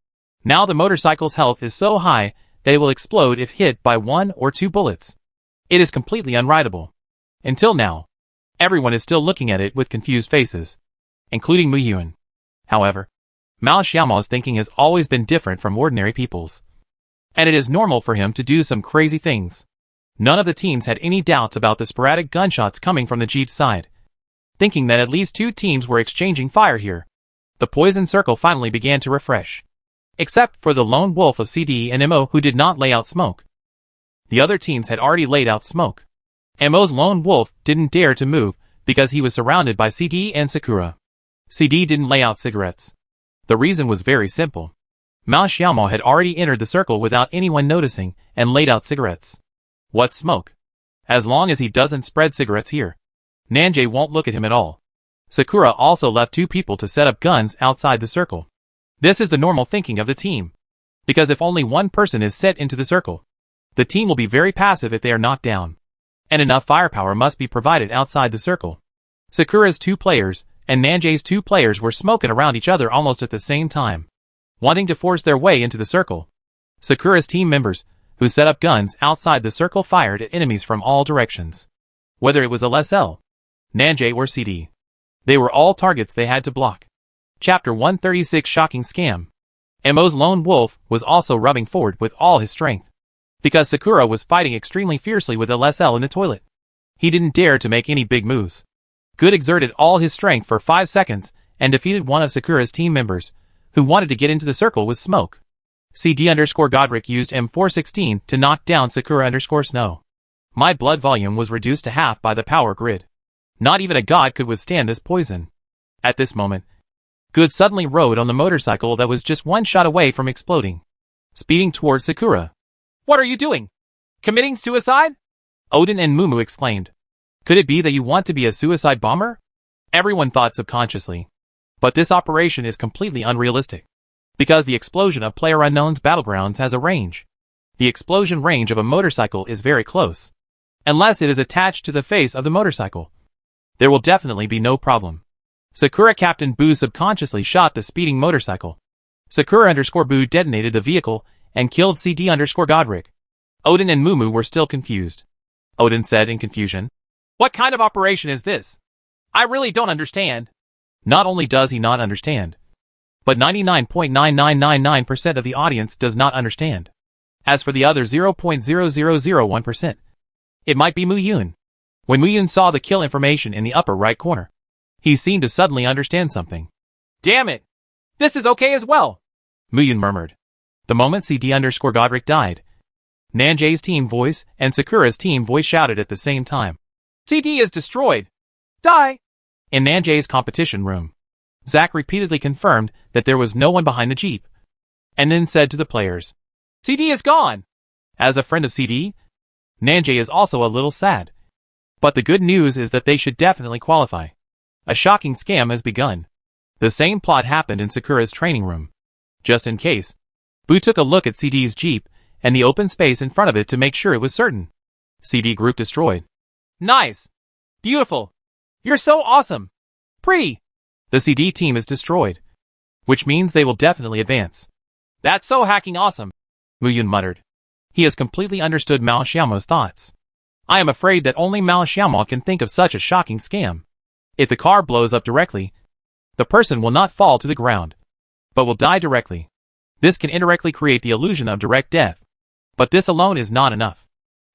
Now the motorcycle's health is so high that it will explode if hit by 1 or 2 bullets. It is completely unrideable. Until now, everyone is still looking at it with confused faces, including Mu Yuan. However, Mao Xiaomo's thinking has always been different from ordinary people's, and it is normal for him to do some crazy things. None of the teams had any doubts about the sporadic gunshots coming from the jeep's side. Thinking that at least 2 teams were exchanging fire here, the poison circle finally began to refresh. Except for the lone wolf of CD and MO, who did not lay out smoke. The other teams had already laid out smoke. MO's lone wolf didn't dare to move because he was surrounded by CD and Sakura. CD didn't lay out cigarettes. The reason was very simple. Mao Xiaomo had already entered the circle without anyone noticing and laid out cigarettes. What smoke? As long as he doesn't spread cigarettes here, Nanjay won't look at him at all. Sakura also left 2 people to set up guns outside the circle. This is the normal thinking of the team, because if only one person is set into the circle, the team will be very passive if they are knocked down, and enough firepower must be provided outside the circle. Sakura's 2 players and Nanjay's 2 players were smoking around each other almost at the same time, wanting to force their way into the circle. Sakura's team members, who set up guns outside the circle, fired at enemies from all directions. Whether it was LSL, Nanjay or CD, they were all targets they had to block. Chapter 136 Shocking Scam. MO's lone wolf was also rubbing forward with all his strength, because Sakura was fighting extremely fiercely with LSL in the toilet. He didn't dare to make any big moves. Good exerted all his strength for 5 seconds and defeated one of Sakura's team members, who wanted to get into the circle with smoke. CD_Godric used M416 to knock down Sakura_Snow. My blood volume was reduced to half by the power grid. Not even a god could withstand this poison. At this moment, Good suddenly rode on the motorcycle that was just one shot away from exploding, speeding towards Sakura. What are you doing? Committing suicide? Odin and Mumu exclaimed. Could it be that you want to be a suicide bomber? Everyone thought subconsciously. But this operation is completely unrealistic, because the explosion of PlayerUnknown's Battlegrounds has a range. The explosion range of a motorcycle is very close. Unless it is attached to the face of the motorcycle, there will definitely be no problem. Sakura Captain Boo subconsciously shot the speeding motorcycle. Sakura_Boo detonated the vehicle and killed CD_Godric. Odin and Mumu were still confused. Odin said in confusion, What kind of operation is this? I really don't understand. Not only does he not understand, but 99.9999% of the audience does not understand. As for the other 0.0001%, it might be Muyun. When Muyun saw the kill information in the upper right corner, he seemed to suddenly understand something. Damn it! This is okay as well, Muyun murmured. The moment CD_Godric died, Nanjay's team voice and Sakura's team voice shouted at the same time. CD is destroyed. Die! In Nanjay's competition room, Zack repeatedly confirmed that there was no one behind the jeep, and then said to the players, CD is gone! As a friend of CD, Nanjay is also a little sad. But the good news is that they should definitely qualify. A shocking scam has begun. The same plot happened in Sakura's training room. Just in case, Boo took a look at CD's jeep and the open space in front of it to make sure it was certain. CD group destroyed. Nice. Beautiful. You're so awesome. Pretty. The CD team is destroyed, which means they will definitely advance. That's so hacking awesome, Muyun muttered. He has completely understood Mao Xiaomo's thoughts. I am afraid that only Mao Xiaomo can think of such a shocking scam. If the car blows up directly, the person will not fall to the ground, but will die directly. This can indirectly create the illusion of direct death. But this alone is not enough.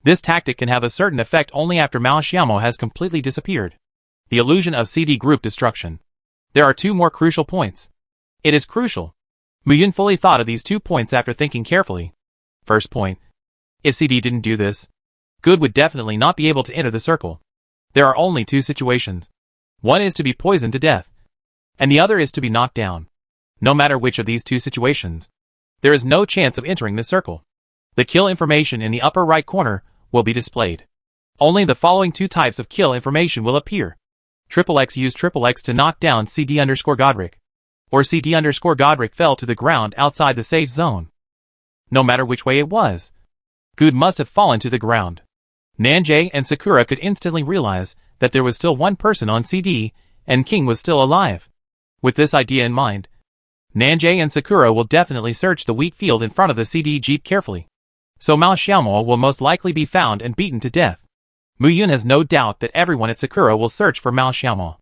This tactic can have a certain effect only after Mao Xiaomo has completely disappeared. The illusion of CD group destruction. There are two more crucial points. It is crucial. Muyun fully thought of these 2 points after thinking carefully. First point. If CD didn't do this, Good would definitely not be able to enter the circle. There are only 2 situations. One is to be poisoned to death, and the other is to be knocked down. No matter which of these 2 situations, there is no chance of entering the circle. The kill information in the upper right corner will be displayed. Only the following 2 types of kill information will appear. XXX used XXX to knock down CD_Godric, or CD_Godric fell to the ground outside the safe zone. No matter which way it was, Good must have fallen to the ground. Nanjay and Sakura could instantly realize that there was still one person on CD, and King was still alive. With this idea in mind, Nanjay and Sakura will definitely search the wheat field in front of the CD jeep carefully. So Mao Xiaomo will most likely be found and beaten to death. Muyun has no doubt that everyone at Sakura will search for Mao Xiaomo.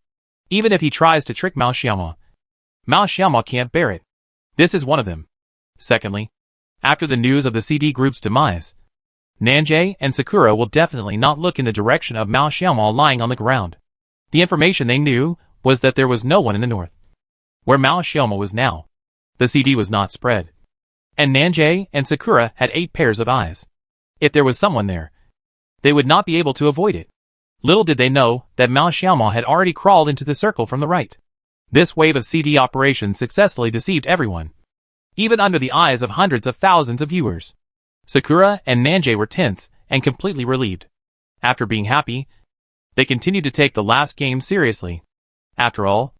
Even if he tries to trick Mao Xiaomo can't bear it. This is one of them. Secondly, after the news of the CD group's demise, Nanjay and Sakura will definitely not look in the direction of Mao Xiaomo lying on the ground. The information they knew was that there was no one in the north, where Mao Xiaomo was now. The CD was not spread, and Nanjay and Sakura had 8 pairs of eyes. If there was someone there, they would not be able to avoid it. Little did they know that Mao Xiaomo had already crawled into the circle from the right. This wave of CD operations successfully deceived everyone, even under the eyes of hundreds of thousands of viewers. Sakura and Nanjay were tense and completely relieved. After being happy, they continued to take the last game seriously. After all,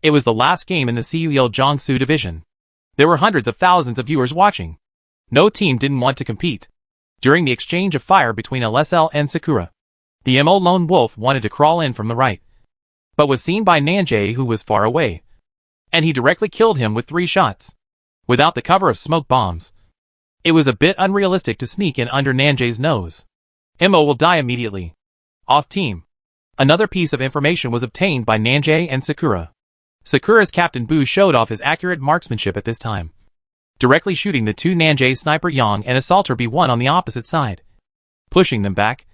it was the last game in the CUEL Jiangsu division. There were hundreds of thousands of viewers watching. No team didn't want to compete. During the exchange of fire between LSL and Sakura, the MO Lone Wolf wanted to crawl in from the right, but was seen by Nanjay, who was far away, and he directly killed him with 3 shots. Without the cover of smoke bombs, it was a bit unrealistic to sneak in under Nanjay's nose. MO will die immediately. Off team. Another piece of information was obtained by Nanjay and Sakura. Sakura's Captain Boo showed off his accurate marksmanship at this time, directly shooting the 2 Nanjay sniper Yang and assaulter B1 on the opposite side, pushing them back,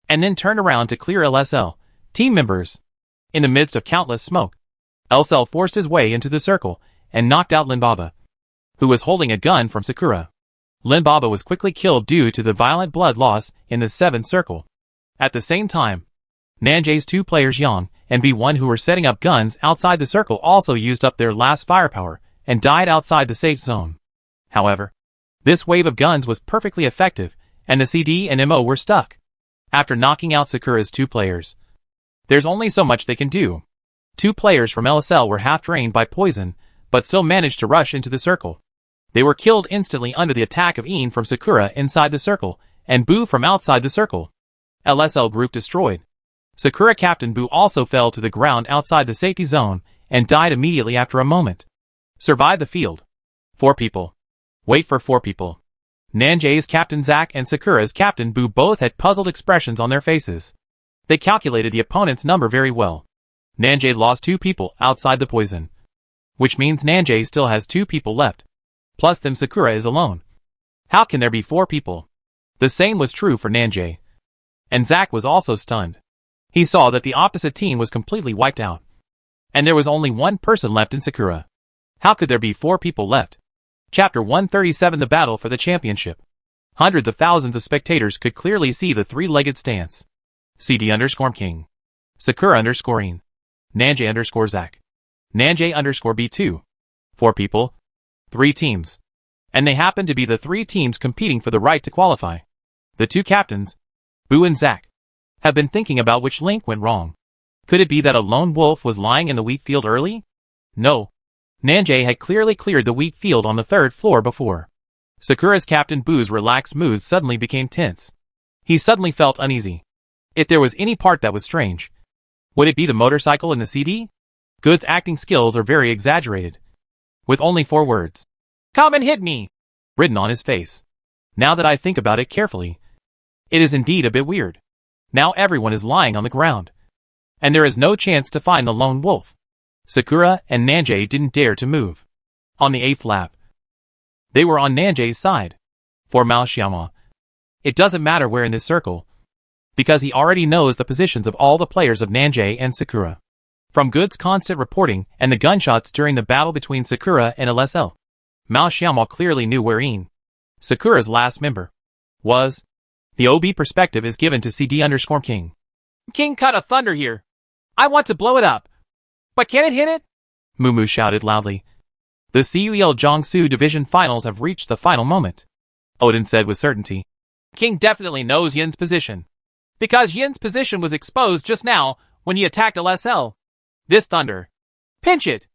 and then turned around to clear LSL team members. In the midst of countless smoke, LSL forced his way into the circle and knocked out Linbaba, who was holding a gun from Sakura. Linbaba was quickly killed due to the violent blood loss in the 7th circle. At the same time, Nanjay's 2 players Yang and B1 who were setting up guns outside the circle also used up their last firepower and died outside the safe zone. However, this wave of guns was perfectly effective, and the CD and MO were stuck. After knocking out Sakura's 2 players, there's only so much they can do. 2 players from LSL were half drained by poison, but still managed to rush into the circle. They were killed instantly under the attack of Ian from Sakura inside the circle, and Boo from outside the circle. LSL group destroyed. Sakura Captain Boo also fell to the ground outside the safety zone, and died immediately after a moment. Survive the field. 4 people. Wait for 4 people. Nanjay's Captain Zack and Sakura's Captain Boo both had puzzled expressions on their faces. They calculated the opponent's number very well. Nanjay lost 2 people outside the poison, which means Nanjay still has 2 people left. Plus them Sakura is alone. How can there be 4 people? The same was true for Nanjay. And Zack was also stunned. He saw that the opposite team was completely wiped out. And there was only 1 person left in Sakura. How could there be 4 people left? Chapter 137 The Battle for the Championship. Hundreds of thousands of spectators could clearly see the 3-legged stance. CD_King. Sakura_Ian. Nanjay_Zack. Nanjay_B2. 4 people. 3 teams. And they happen to be the 3 teams competing for the right to qualify. The 2 captains, Boo and Zack, have been thinking about which link went wrong. Could it be that a lone wolf was lying in the wheat field early? No. Nanjay had clearly cleared the wheat field on the 3rd floor before. Sakura's Captain Boo's relaxed mood suddenly became tense. He suddenly felt uneasy. If there was any part that was strange, would it be the motorcycle in the CD? Good's acting skills are very exaggerated. With only 4 words, "Come and hit me," written on his face. Now that I think about it carefully, it is indeed a bit weird. Now everyone is lying on the ground, and there is no chance to find the lone wolf. Sakura and Nanjay didn't dare to move. On the 8th lap, they were on Nanjay's side. For Mao Xiaoma, it doesn't matter where in this circle, because he already knows the positions of all the players of Nanjay and Sakura. From Good's constant reporting and the gunshots during the battle between Sakura and LSL, Mao Xiaoma clearly knew where Ian, Sakura's last member, was. The OB perspective is given to CD_King. King cut a thunder here. I want to blow it up. But can it hit it? Mumu shouted loudly. The CUEL Jiangsu Division Finals have reached the final moment, Odin said with certainty. King definitely knows Yin's position, because Yin's position was exposed just now when he attacked LSL. This thunder. Pinch it.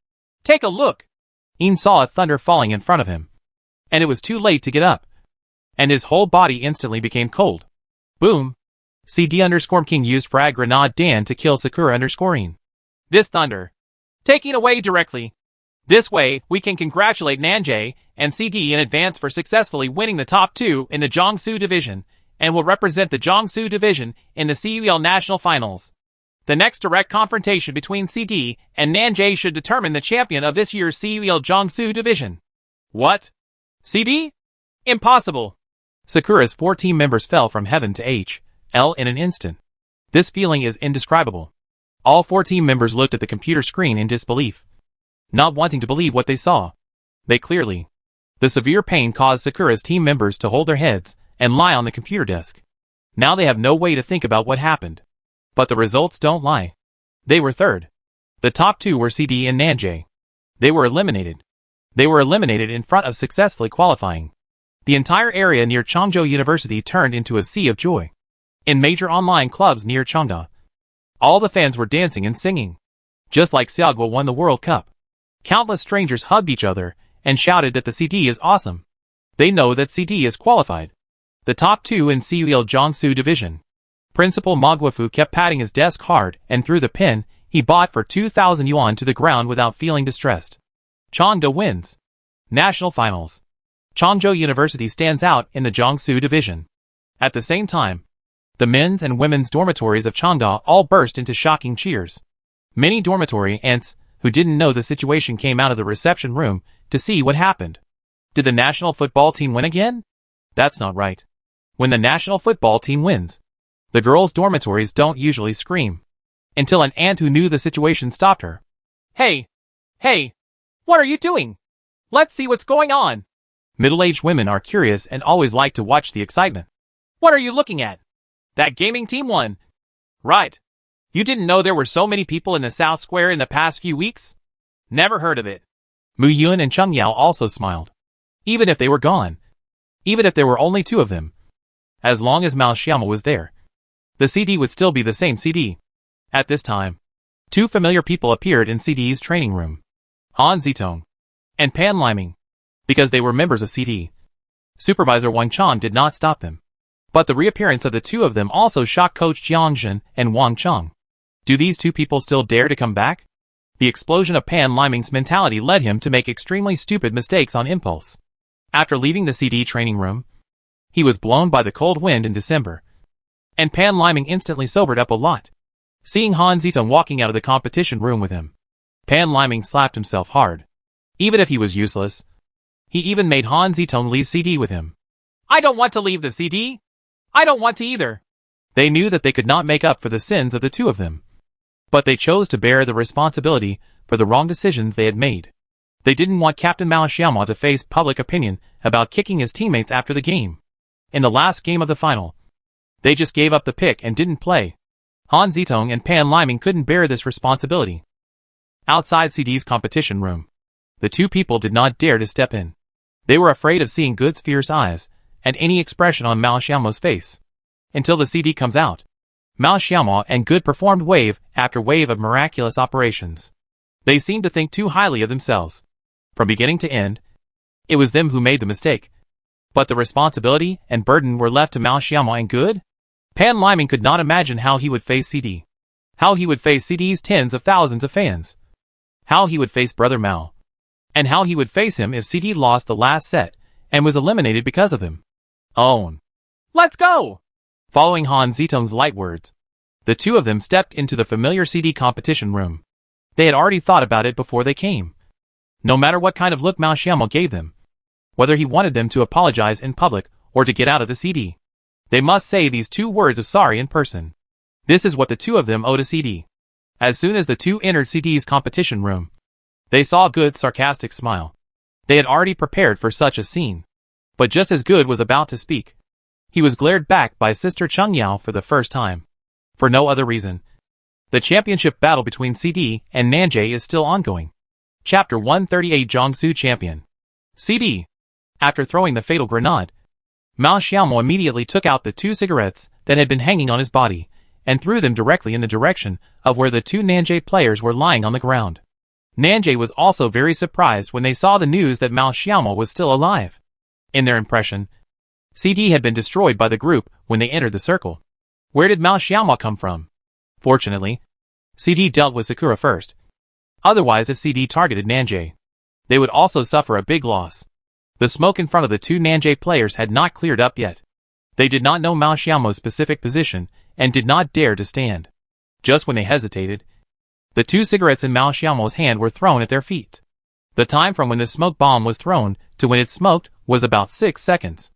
Take a look. Ian saw a thunder falling in front of him, and it was too late to get up, and his whole body instantly became cold. Boom. CD_King used Frag Grenade Dan to kill Sakura_Ian. This thunder. Taking away directly. This way, we can congratulate Nanjay and CD in advance for successfully winning the top 2 in the Jiangsu Division, and will represent the Jiangsu Division in the CUEL National Finals. The next direct confrontation between CD and Nanjay should determine the champion of this year's CUEL Jiangsu Division. What? CD? Impossible. Sakura's 4 team members fell from heaven to H.L. in an instant. This feeling is indescribable. All 4 team members looked at the computer screen in disbelief, not wanting to believe what they saw. They clearly. The severe pain caused Sakura's team members to hold their heads and lie on the computer desk. Now they have no way to think about what happened. But the results don't lie. They were third. The top 2 were CD and Nanjay. They were eliminated. They were eliminated in front of successfully qualifying. The entire area near Changzhou University turned into a sea of joy. In major online clubs near Changda, all the fans were dancing and singing, just like Xiaoguo won the World Cup. Countless strangers hugged each other and shouted that the CD is awesome. They know that CD is qualified. The top 2 in CUEL Jiangsu Division. Principal Maguifu kept patting his desk hard and threw the pen he bought for 2,000 yuan to the ground without feeling distressed. Changda wins. National Finals. Changzhou University stands out in the Jiangsu Division. At the same time, the men's and women's dormitories of Changda all burst into shocking cheers. Many dormitory ants who didn't know the situation came out of the reception room to see what happened. Did the national football team win again? That's not right. When the national football team wins, the girls' dormitories don't usually scream. Until an ant who knew the situation stopped her. Hey! Hey! What are you doing? Let's see what's going on. Middle-aged women are curious and always like to watch the excitement. What are you looking at? That gaming team won. Right. You didn't know there were so many people in the South Square in the past few weeks? Never heard of it. Mu Yun and Cheng Yao also smiled. Even if they were gone. Even if there were only two of them. As long as Mao Xiaomo was there. The CD would still be the same CD. At this time, two familiar people appeared in CD's training room. Han Zitong and Pan Liming. Because they were members of CD. Supervisor Wang Chan did not stop them. But the reappearance of the two of them also shocked Coach Jiang Jin and Wang Cheng. Do these two people still dare to come back? The explosion of Pan Liming's mentality led him to make extremely stupid mistakes on impulse. After leaving the CD training room, he was blown by the cold wind in December. And Pan Liming instantly sobered up a lot. Seeing Han Zitong walking out of the competition room with him, Pan Liming slapped himself hard. Even if he was useless, he even made Han Zitong leave CD with him. I don't want to leave the CD. I don't want to either. They knew that they could not make up for the sins of the two of them. But they chose to bear the responsibility for the wrong decisions they had made. They didn't want Captain Mao Xiaomo to face public opinion about kicking his teammates after the game. In the last game of the final, they just gave up the pick and didn't play. Han Zitong and Pan Liming couldn't bear this responsibility. Outside CD's competition room, the two people did not dare to step in. They were afraid of seeing Good's fierce eyes and any expression on Mao Xiaomo's face. Until the CD comes out, Mao Xiaomo and Good performed wave after wave of miraculous operations. They seemed to think too highly of themselves. From beginning to end, it was them who made the mistake. But the responsibility and burden were left to Mao Xiaomo and Good? Pan Liming could not imagine how he would face CD. How he would face CD's tens of thousands of fans. How he would face Brother Mao. And how he would face him if CD lost the last set and was eliminated because of him. Own. Let's go! Following Han Zitong's light words, the two of them stepped into the familiar CD competition room. They had already thought about it before they came. No matter what kind of look Mao Xiaomo gave them, whether he wanted them to apologize in public or to get out of the CD, they must say these two words of sorry in person. This is what the two of them owed to CD. As soon as the two entered CD's competition room, they saw Good's sarcastic smile. They had already prepared for such a scene. But just as Good was about to speak, he was glared back by Sister Cheng Yao for the first time. For no other reason. The championship battle between CD and Nanjay is still ongoing. Chapter 138 Jiangsu Champion. CD. After throwing the fatal grenade, Mao Xiaomo immediately took out the two cigarettes that had been hanging on his body and threw them directly in the direction of where the two Nanjay players were lying on the ground. Nanjay was also very surprised when they saw the news that Mao Xiaomo was still alive. In their impression, CD had been destroyed by the group when they entered the circle. Where did Mao Xiaomo come from? Fortunately, CD dealt with Sakura first. Otherwise, if CD targeted Nanjay, they would also suffer a big loss. The smoke in front of the two Nanjay players had not cleared up yet. They did not know Mao Xiaomo's specific position and did not dare to stand. Just when they hesitated, the two cigarettes in Mao Xiaomo's hand were thrown at their feet. The time from when the smoke bomb was thrown to when it smoked was about 6 seconds.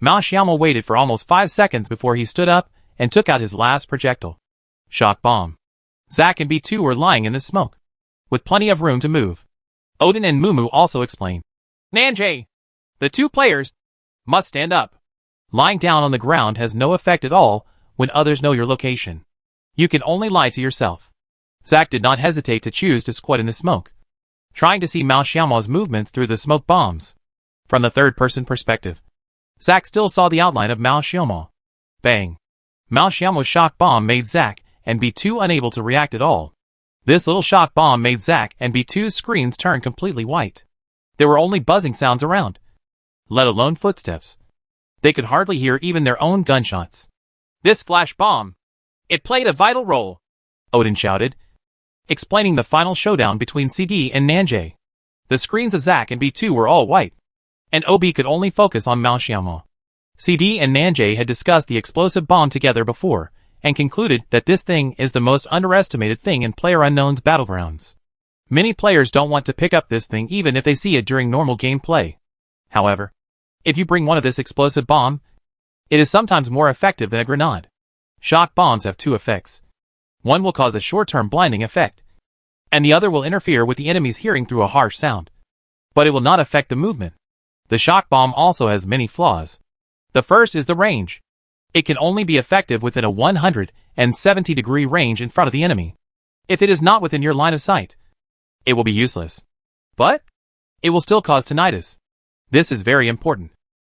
Mao Xiaomo waited for almost 5 seconds before he stood up and took out his last projectile. Shock bomb. Zack and B2 were lying in the smoke, with plenty of room to move. Odin and Mumu also explained. Nanjay, the two players must stand up. Lying down on the ground has no effect at all when others know your location. You can only lie to yourself. Zack did not hesitate to choose to squat in the smoke, trying to see Mao Xiaomo's movements through the smoke bombs. From the third-person perspective, Zack still saw the outline of Mao Xiaomo. Bang! Mao Xiaomo's shock bomb made Zack and B2 unable to react at all. This little shock bomb made Zack and B2's screens turn completely white. There were only buzzing sounds around, let alone footsteps. They could hardly hear even their own gunshots. This flash bomb, it played a vital role, Odin shouted, explaining the final showdown between CD and Nanjay. The screens of Zack and B2 were all white, and OB could only focus on Mao Xiaomo. CD and Nanjay had discussed the explosive bomb together before, and concluded that this thing is the most underestimated thing in PlayerUnknown's battlegrounds. Many players don't want to pick up this thing even if they see it during normal gameplay. However, if you bring one of this explosive bomb, it is sometimes more effective than a grenade. Shock bombs have two effects. One will cause a short-term blinding effect, and the other will interfere with the enemy's hearing through a harsh sound. But it will not affect the movement. The shock bomb also has many flaws. The first is the range. It can only be effective within a 100 and 70-degree range in front of the enemy. If it is not within your line of sight, it will be useless. But it will still cause tinnitus. This is very important.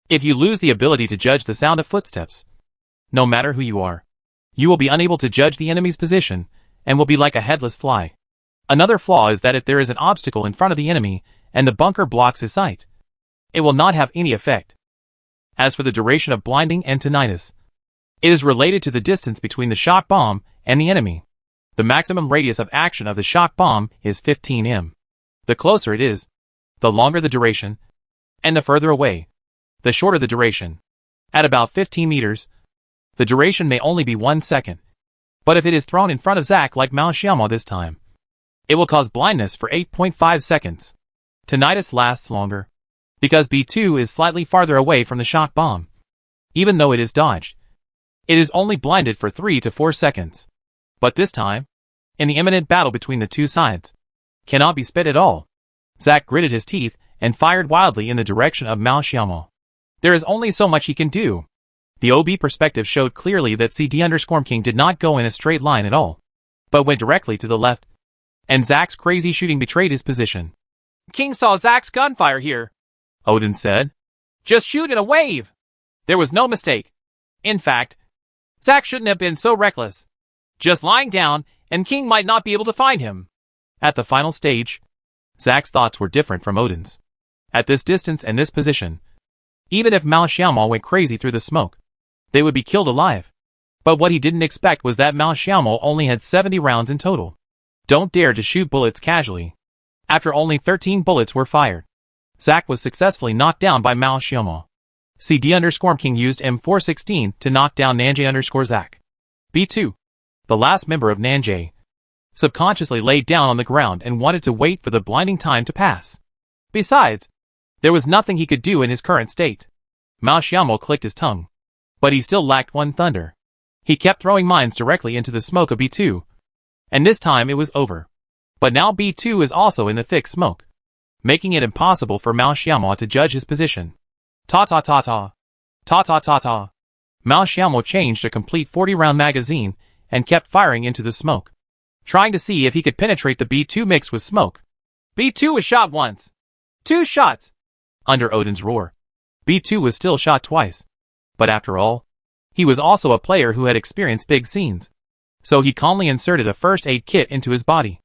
If you lose the ability to judge the sound of footsteps, no matter who you are, you will be unable to judge the enemy's position and will be like a headless fly. Another flaw is that if there is an obstacle in front of the enemy and the bunker blocks his sight, it will not have any effect. As for the duration of blinding and tinnitus, it is related to the distance between the shock bomb and the enemy. The maximum radius of action of the shock bomb is 15 m. The closer it is, the longer the duration, and the further away, the shorter the duration. At about 15 meters, the duration may only be 1 second. But if it is thrown in front of Zack like Mao Xiaomo this time, it will cause blindness for 8.5 seconds. Tinnitus lasts longer, because B2 is slightly farther away from the shock bomb. Even though it is dodged, it is only blinded for 3 to 4 seconds. But this time, in the imminent battle between the two sides, cannot be sped at all. Zack gritted his teeth and fired wildly in the direction of Mao Xiaomo. There is only so much he can do. The OB perspective showed clearly that CD_King did not go in a straight line at all, but went directly to the left, and Zack's crazy shooting betrayed his position. King saw Zack's gunfire here, Odin said. Just shoot in a wave. There was no mistake. In fact, Zack shouldn't have been so reckless. Just lying down, and King might not be able to find him. At the final stage, Zack's thoughts were different from Odin's. At this distance and this position, even if Mao Xiaomo went crazy through the smoke, they would be killed alive. But what he didn't expect was that Mao Xiaomo only had 70 rounds in total. Don't dare to shoot bullets casually. After only 13 bullets were fired, Zack was successfully knocked down by Mao Xiaomo. CD_King used M416 to knock down Nanjay_Zack. B2, the last member of Nanjay, subconsciously laid down on the ground and wanted to wait for the blinding time to pass. Besides, there was nothing he could do in his current state. Mao Xiaomo clicked his tongue, but he still lacked one thunder. He kept throwing mines directly into the smoke of B2, and this time it was over. But now B2 is also in the thick smoke, making it impossible for Mao Xiaomo to judge his position. Ta-ta-ta-ta. Ta-ta-ta-ta. Mao Xiaomo changed a complete 40-round magazine and kept firing into the smoke, trying to see if he could penetrate the B2 mixed with smoke. B2 was shot once. 2 shots. Under Odin's roar, B2 was still shot twice. But after all, he was also a player who had experienced big scenes. So he calmly inserted a first aid kit into his body.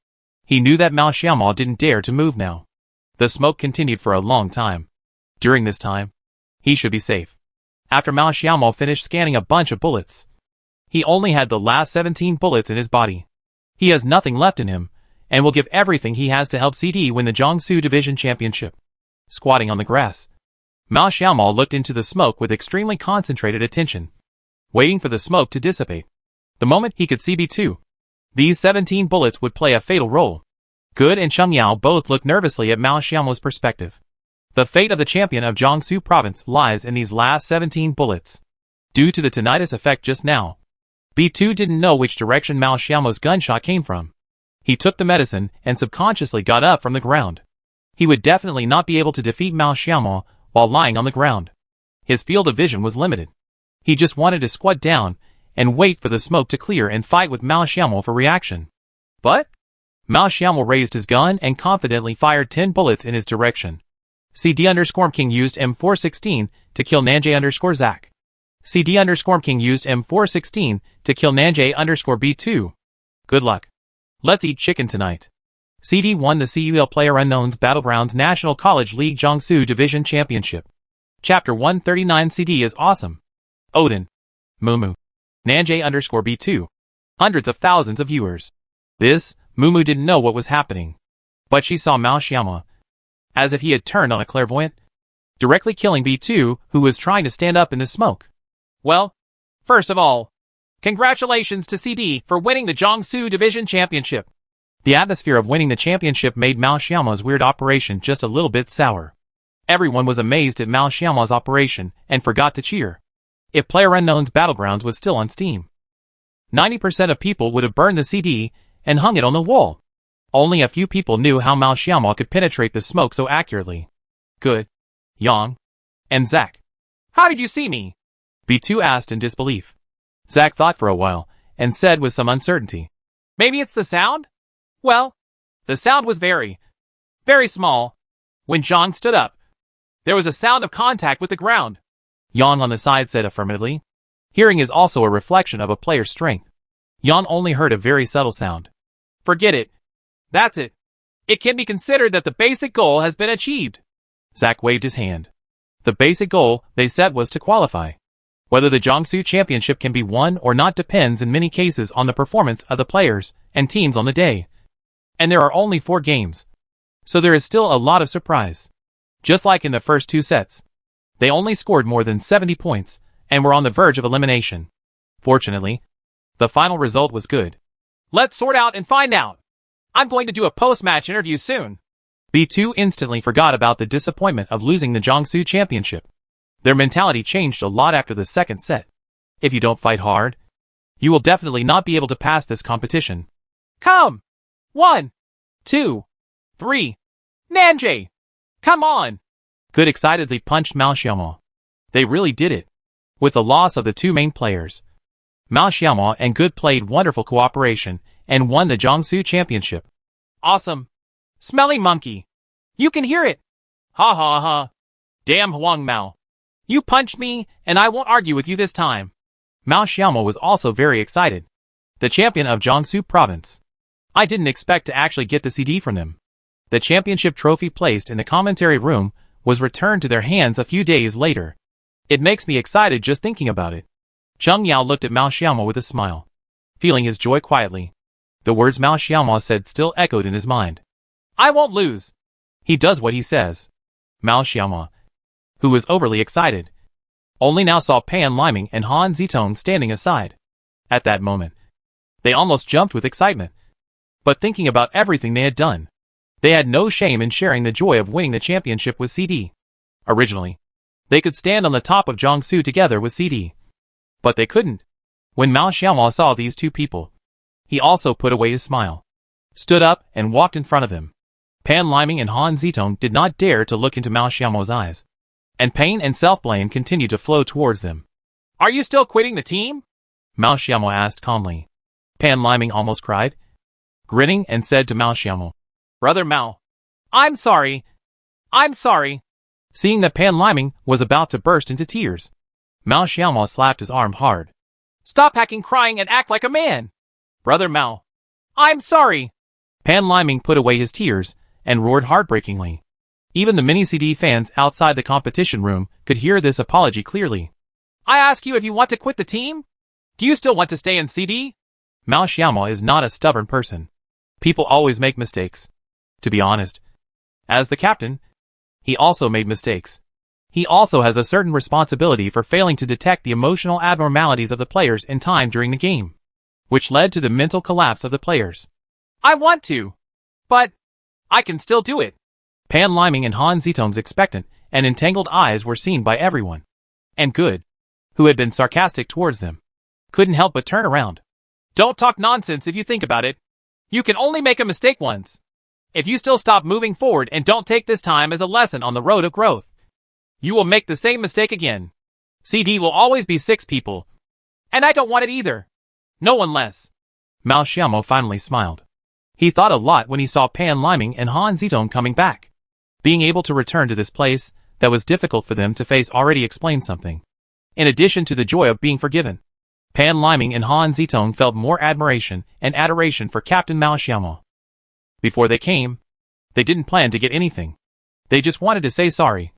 He knew that Mao Xiaomo didn't dare to move now. The smoke continued for a long time. During this time, he should be safe. After Mao Xiaomo finished scanning a bunch of bullets, he only had the last 17 bullets in his body. He has nothing left in him, and will give everything he has to help CD win the Jiangsu Division Championship. Squatting on the grass, Mao Xiaomo looked into the smoke with extremely concentrated attention, waiting for the smoke to dissipate. The moment he could see B2, these 17 bullets would play a fatal role. Good and Cheng Yao both looked nervously at Mao Xiaomo's perspective. The fate of the champion of Jiangsu province lies in these last 17 bullets. Due to the tinnitus effect just now, B2 didn't know which direction Mao Xiaomo's gunshot came from. He took the medicine and subconsciously got up from the ground. He would definitely not be able to defeat Mao Xiaomo while lying on the ground. His field of vision was limited. He just wanted to squat down and wait for the smoke to clear and fight with Mao Xiaomo for reaction. But Mao Xiaomo raised his gun and confidently fired 10 bullets in his direction. CD_King used M416 to kill Nanjay_Zack. CD_King used M416 to kill Nanjay_B2. Good luck. Let's eat chicken tonight. CD won the CUL PlayerUnknown's Battlegrounds National College League Jiangsu Division Championship. Chapter 139 CD is awesome. Odin. Mumu. Nanjay_B2. Hundreds of thousands of viewers. This, Mumu didn't know what was happening. But she saw Mao Xiaomo, as if he had turned on a clairvoyant, directly killing B2, who was trying to stand up in the smoke. Well, first of all, congratulations to CD for winning the Jiangsu Division Championship. The atmosphere of winning the championship made Mao Xiaomo's weird operation just a little bit sour. Everyone was amazed at Mao Xiaomo's operation and forgot to cheer. If PlayerUnknown's Battlegrounds was still on Steam, 90% of people would have burned the CD and hung it on the wall. Only a few people knew how Mao Xiaomo could penetrate the smoke so accurately. Good, Yang, and Zack. How did you see me? B2 asked in disbelief. Zack thought for a while and said with some uncertainty. Maybe it's the sound? Well, the sound was very, very small. When Zhang stood up, there was a sound of contact with the ground. Yang on the side said affirmatively. Hearing is also a reflection of a player's strength. Yang only heard a very subtle sound. Forget it. That's it. It can be considered that the basic goal has been achieved. Zach waved his hand. The basic goal, they set, was to qualify. Whether the Jiangsu Championship can be won or not depends in many cases on the performance of the players and teams on the day. And there are only 4 games. So there is still a lot of surprise. Just like in the first 2 sets. They only scored more than 70 points and were on the verge of elimination. Fortunately, the final result was good. Let's sort out and find out. I'm going to do a post-match interview soon. B2 instantly forgot about the disappointment of losing the Jiangsu Championship. Their mentality changed a lot after the second set. If you don't fight hard, you will definitely not be able to pass this competition. Come! 1, 2, 3. Nanjay! Come on! Good excitedly punched Mao Xiaomo. They really did it. With the loss of the 2 main players, Mao Xiaomo and Good played wonderful cooperation and won the Jiangsu Championship. Awesome. Smelly monkey. You can hear it. Ha ha ha. Damn Huang Mao. You punched me, and I won't argue with you this time. Mao Xiaomo was also very excited. The champion of Jiangsu province. I didn't expect to actually get the CD from them. The championship trophy placed in the commentary room was returned to their hands a few days later. It makes me excited just thinking about it. Cheng Yao looked at Mao Xiaomo with a smile, feeling his joy quietly. The words Mao Xiaomo said still echoed in his mind. I won't lose. He does what he says. Mao Xiaomo, who was overly excited, only now saw Pan Liming and Han Zitong standing aside. At that moment, they almost jumped with excitement. But thinking about everything they had done, they had no shame in sharing the joy of winning the championship with CD. Originally, they could stand on the top of Jiangsu together with CD. But they couldn't. When Mao Xiaomo saw these 2 people, he also put away his smile, stood up and walked in front of them. Pan Liming and Han Zitong did not dare to look into Mao Xiaomo's eyes, and pain and self-blame continued to flow towards them. Are you still quitting the team? Mao Xiaomo asked calmly. Pan Liming almost cried, grinning, and said to Mao Xiaomo, Brother Mao, I'm sorry. I'm sorry. Seeing that Pan Liming was about to burst into tears, Mao Xiaomo slapped his arm hard. Stop hacking, crying, and act like a man. Brother Mao, I'm sorry. Pan Liming put away his tears and roared heartbreakingly. Even the mini-CD fans outside the competition room could hear this apology clearly. I ask you if you want to quit the team? Do you still want to stay in CD? Mao Xiaomo is not a stubborn person. People always make mistakes. To be honest, as the captain, he also made mistakes. He also has a certain responsibility for failing to detect the emotional abnormalities of the players in time during the game, which led to the mental collapse of the players. I want to, but I can still do it. Pan Liming and Han Zitong's expectant and entangled eyes were seen by everyone. And Good, who had been sarcastic towards them, couldn't help but turn around. Don't talk nonsense if you think about it. You can only make a mistake once. If you still stop moving forward and don't take this time as a lesson on the road of growth, you will make the same mistake again. CD will always be 6 people. And I don't want it either. No one less. Mao Xiaomo finally smiled. He thought a lot when he saw Pan Liming and Han Zitong coming back. Being able to return to this place that was difficult for them to face already explained something. In addition to the joy of being forgiven, Pan Liming and Han Zitong felt more admiration and adoration for Captain Mao Xiaomo. Before they came, they didn't plan to get anything. They just wanted to say sorry.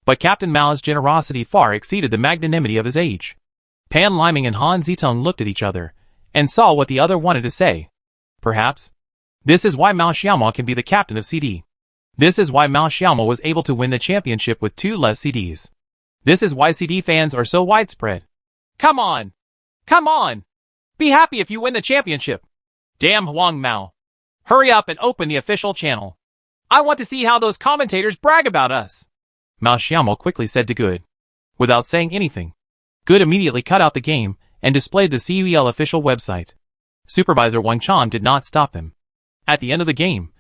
But Captain Mao's generosity far exceeded the magnanimity of his age. Pan Liming and Han Zitong looked at each other and saw what the other wanted to say. Perhaps this is why Mao Xiaomo can be the captain of CD. This is why Mao Xiaomo was able to win the championship with 2 less CDs. This is why CD fans are so widespread. Come on! Come on! Be happy if you win the championship. Damn Huang Mao. Hurry up and open the official channel. I want to see how those commentators brag about us. Mao Xiaomo quickly said to Good. Without saying anything, Good immediately cut out the game and displayed the CUEL official website. Supervisor Wang Chan did not stop him. At the end of the game,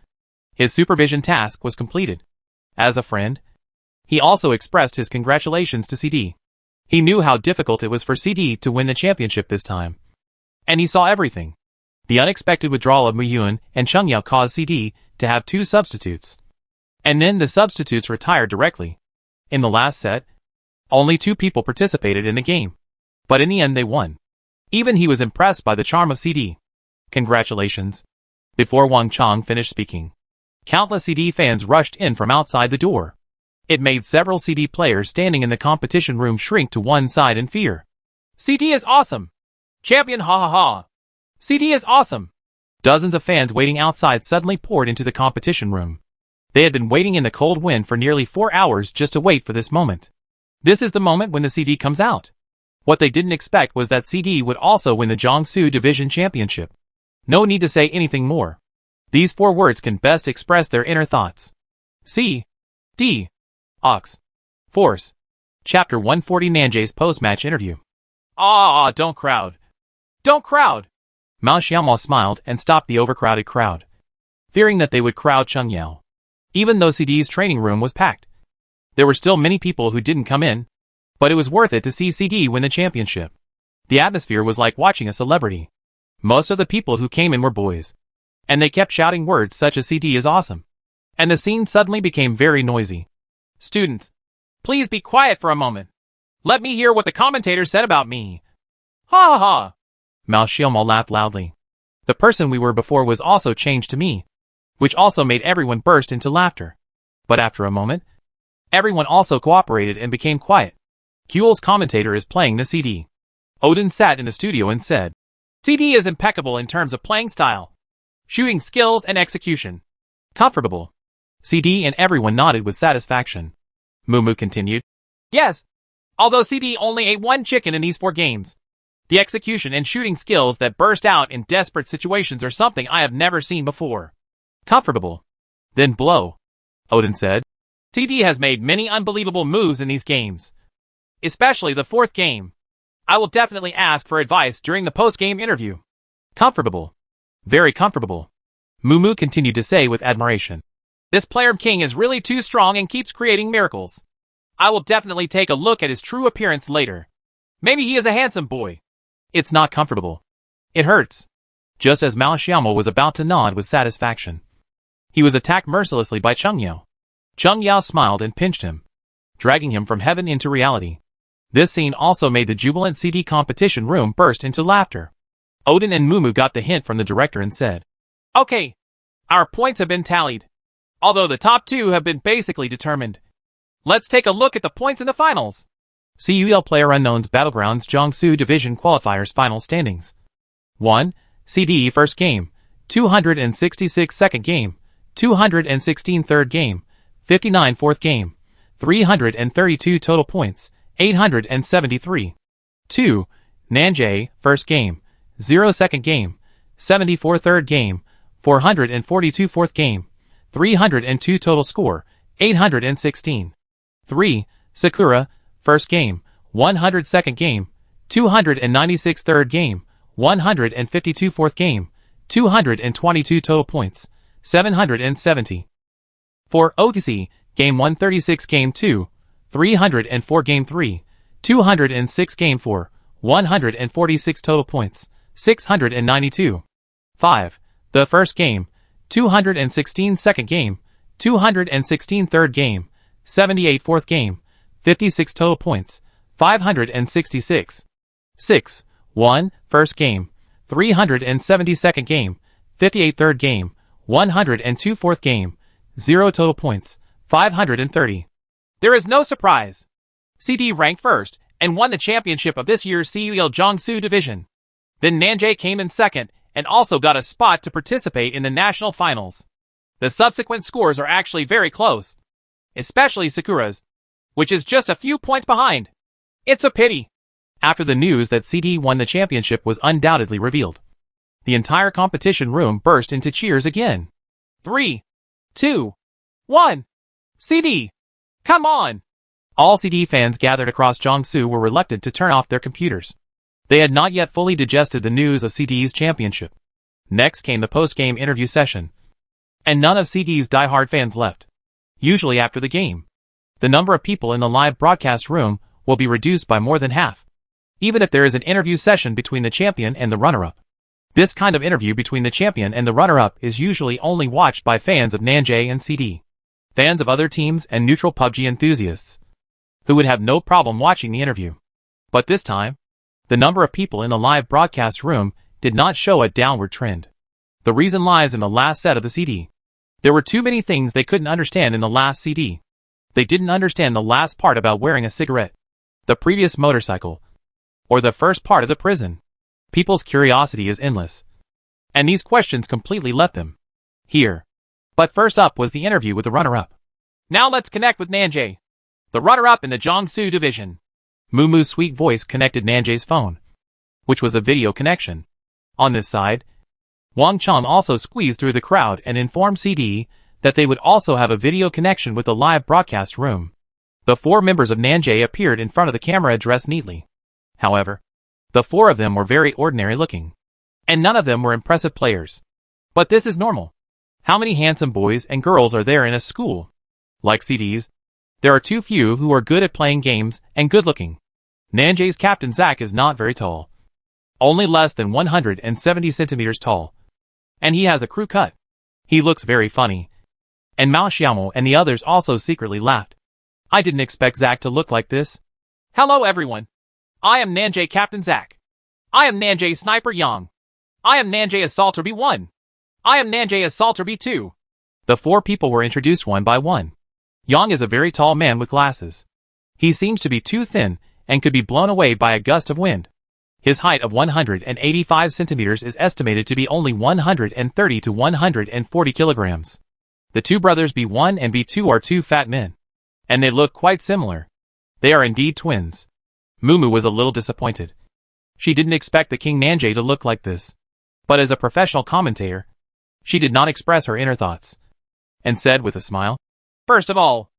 his supervision task was completed. As a friend, he also expressed his congratulations to CD. He knew how difficult it was for CD to win the championship this time. And he saw everything. The unexpected withdrawal of Muyun and Chungyao caused CD to have 2 substitutes. And then the substitutes retired directly. In the last set, only 2 people participated in the game. But in the end they won. Even he was impressed by the charm of CD. Congratulations. Before Wang Chong finished speaking, countless CD fans rushed in from outside the door. It made several CD players standing in the competition room shrink to one side in fear. CD is awesome! Champion ha ha ha! CD is awesome! Dozens of fans waiting outside suddenly poured into the competition room. They had been waiting in the cold wind for nearly 4 hours just to wait for this moment. This is the moment when the CD comes out. What they didn't expect was that CD would also win the Jiangsu Division Championship. No need to say anything more. These 4 words can best express their inner thoughts. C. D. Ox. Force. Chapter 140 Nanjay's post-match interview. Don't crowd. Don't crowd! Mao Xiaomao smiled and stopped the overcrowded crowd, fearing that they would crowd Chungyao. Even though CD's training room was packed, there were still many people who didn't come in, but it was worth it to see CD win the championship. The atmosphere was like watching a celebrity. Most of the people who came in were boys, and they kept shouting words such as CD is awesome. And the scene suddenly became very noisy. Students, please be quiet for a moment. Let me hear what the commentator said about me. Ha ha ha! Mao Xiaomao laughed loudly. The person we were before was also changed to me, which also made everyone burst into laughter. But after a moment, everyone also cooperated and became quiet. Kuel's commentator is playing the CD. Odin sat in the studio and said, CD is impeccable in terms of playing style, shooting skills and execution. Comfortable. CD and everyone nodded with satisfaction. Mumu continued, Yes, although CD only ate 1 chicken in these 4 games. The execution and shooting skills that burst out in desperate situations are something I have never seen before. Comfortable. Then blow. Odin said, CD has made many unbelievable moves in these games, especially the 4th game. I will definitely ask for advice during the post-game interview. Comfortable. Very comfortable. Mumu continued to say with admiration. This player king is really too strong and keeps creating miracles. I will definitely take a look at his true appearance later. Maybe he is a handsome boy. It's not comfortable. It hurts. Just as Mao Xiaomao was about to nod with satisfaction, he was attacked mercilessly by Chungyao. Chungyao smiled and pinched him, dragging him from heaven into reality. This scene also made the jubilant CD competition room burst into laughter. Odin and Mumu got the hint from the director and said, Okay, our points have been tallied, although the top 2 have been basically determined. Let's take a look at the points in the finals. CUL PlayerUnknown's Battlegrounds Jiangsu Division Qualifiers Final Standings. 1. CD First Game, 266 Second Game, 216 Third Game, 59 Fourth Game, 332 Total Points, 873. 2. Nanjay First Game, 0 Second Game, 74 Third Game, 442 Fourth Game, 302 Total Score, 816. 3. Sakura First Game, 100 Second Game, 296 Third Game, 152 Fourth Game, 222 Total Points, 770. 4. OTC, Game 136 Game 2, 304 Game 3, 206 Game 4, 146 Total Points, 692. 5. The First Game, 216 Second Game, 216 Third Game, 78 Fourth Game, 56 Total Points, 566. 6. 1. First Game, 370 Second Game, 58 Third Game, 102 Fourth Game, 0 Total Points, 530. There is no surprise. CD ranked first and won the championship of this year's CUL Jiangsu Division. Then Nanjay came in second and also got a spot to participate in the national finals. The subsequent scores are actually very close, especially Sakura's, which is just a few points behind. It's a pity. After the news that CD won the championship was undoubtedly revealed, the entire competition room burst into cheers again. 3, 2, 1. CD! Come on! All CD fans gathered across Jiangsu were reluctant to turn off their computers. They had not yet fully digested the news of CD's championship. Next came the post-game interview session, and none of CD's die-hard fans left. Usually after the game, the number of people in the live broadcast room will be reduced by more than half. even if there is an interview session between the champion and the runner-up. This kind of interview between the champion and the runner-up is usually only watched by fans of Nanjay and CD, fans of other teams and neutral PUBG enthusiasts, who would have no problem watching the interview. But this time, the number of people in the live broadcast room did not show a downward trend. The reason lies in the last set of the CD. There were too many things they couldn't understand in the last CD. They didn't understand the last part about wearing a cigarette, the previous motorcycle, or the first part of the prison. People's curiosity is endless, and these questions completely left them here. But first up was the interview with the runner-up. Now let's connect with Nanjay, the runner-up in the Jiangsu division. Mumu's sweet voice connected Nanjay's phone, which was a video connection. On this side, Wang Chong also squeezed through the crowd and informed CD that they would also have a video connection with the live broadcast room. The 4 members of Nanjay appeared in front of the camera dressed neatly. However, the 4 of them were very ordinary looking, and none of them were impressive players. But this is normal. How many handsome boys and girls are there in a school? Like CD's, there are too few who are good at playing games and good looking. Nanjay's captain Zach is not very tall, only less than 170 centimeters tall, and he has a crew cut. He looks very funny, and Mao Xiaomo and the others also secretly laughed. I didn't expect Zach to look like this. Hello everyone. I am Nanjay Captain Zach. I am Nanjay Sniper Yang. I am Nanjay Assaulter B1. I am Nanjay Assaulter B2. The 4 people were introduced one by one. Yang is a very tall man with glasses. He seems to be too thin and could be blown away by a gust of wind. His height of 185 centimeters is estimated to be only 130 to 140 kilograms. The 2 brothers B1 and B2 are 2 fat men, and they look quite similar. They are indeed twins. Mumu was a little disappointed. She didn't expect the King Nanjay to look like this. But as a professional commentator, she did not express her inner thoughts, and said with a smile, First of all,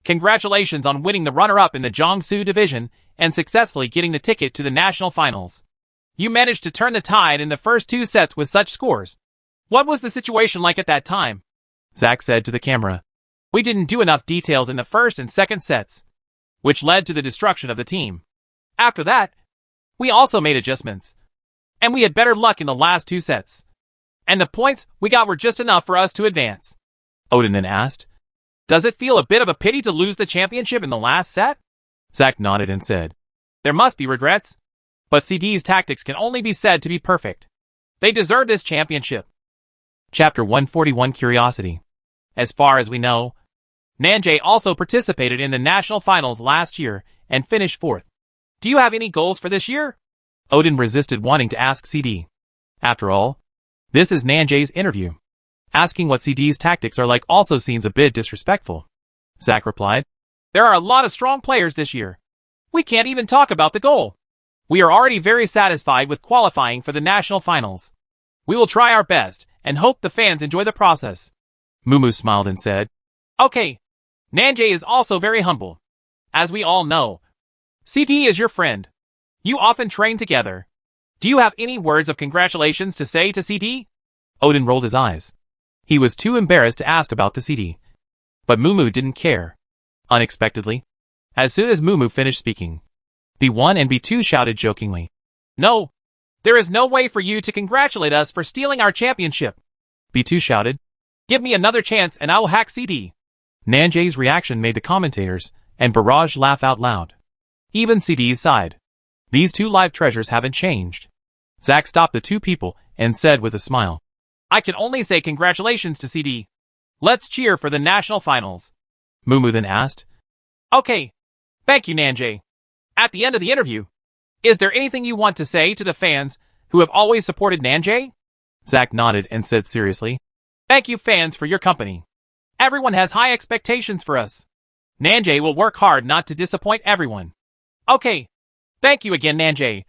congratulations on winning the runner-up in the Jiangsu division and successfully getting the ticket to the national finals. You managed to turn the tide in the first 2 sets with such scores. What was the situation like at that time? Zach said to the camera. We didn't do enough details in the first and second sets, which led to the destruction of the team. After that, we also made adjustments, and we had better luck in the last 2 sets. And the points we got were just enough for us to advance. Odin then asked, Does it feel a bit of a pity to lose the championship in the last set? Zach nodded and said, There must be regrets, but CD's tactics can only be said to be perfect. They deserve this championship. Chapter 141 Curiosity. As far as we know, Nanjay also participated in the national finals last year and finished 4th. Do you have any goals for this year? Odin resisted wanting to ask CD. After all, this is Nanjay's interview. Asking what CD's tactics are like also seems a bit disrespectful. Zach replied, There are a lot of strong players this year. We can't even talk about the goal. We are already very satisfied with qualifying for the national finals. We will try our best and hope the fans enjoy the process. Mumu smiled and said, Okay. Nanjay is also very humble. As we all know, CD is your friend. You often train together. Do you have any words of congratulations to say to CD? Odin rolled his eyes. He was too embarrassed to ask about the CD. But Mumu didn't care. Unexpectedly, as soon as Mumu finished speaking, B1 and B2 shouted jokingly, No, there is no way for you to congratulate us for stealing our championship. B2 shouted, Give me another chance and I will hack CD. Nanjay's reaction made the commentators and Barrage laugh out loud. Even CD's sighed. These 2 live treasures haven't changed. Zach stopped the 2 people and said with a smile, I can only say congratulations to CD. Let's cheer for the national finals. Mumu then asked, Okay. Thank you, Nanjay. At the end of the interview, is there anything you want to say to the fans who have always supported Nanjay? Zach nodded and said seriously, Thank you, fans, for your company. Everyone has high expectations for us. Nanjay will work hard not to disappoint everyone. Okay. Thank you again, Nanjay.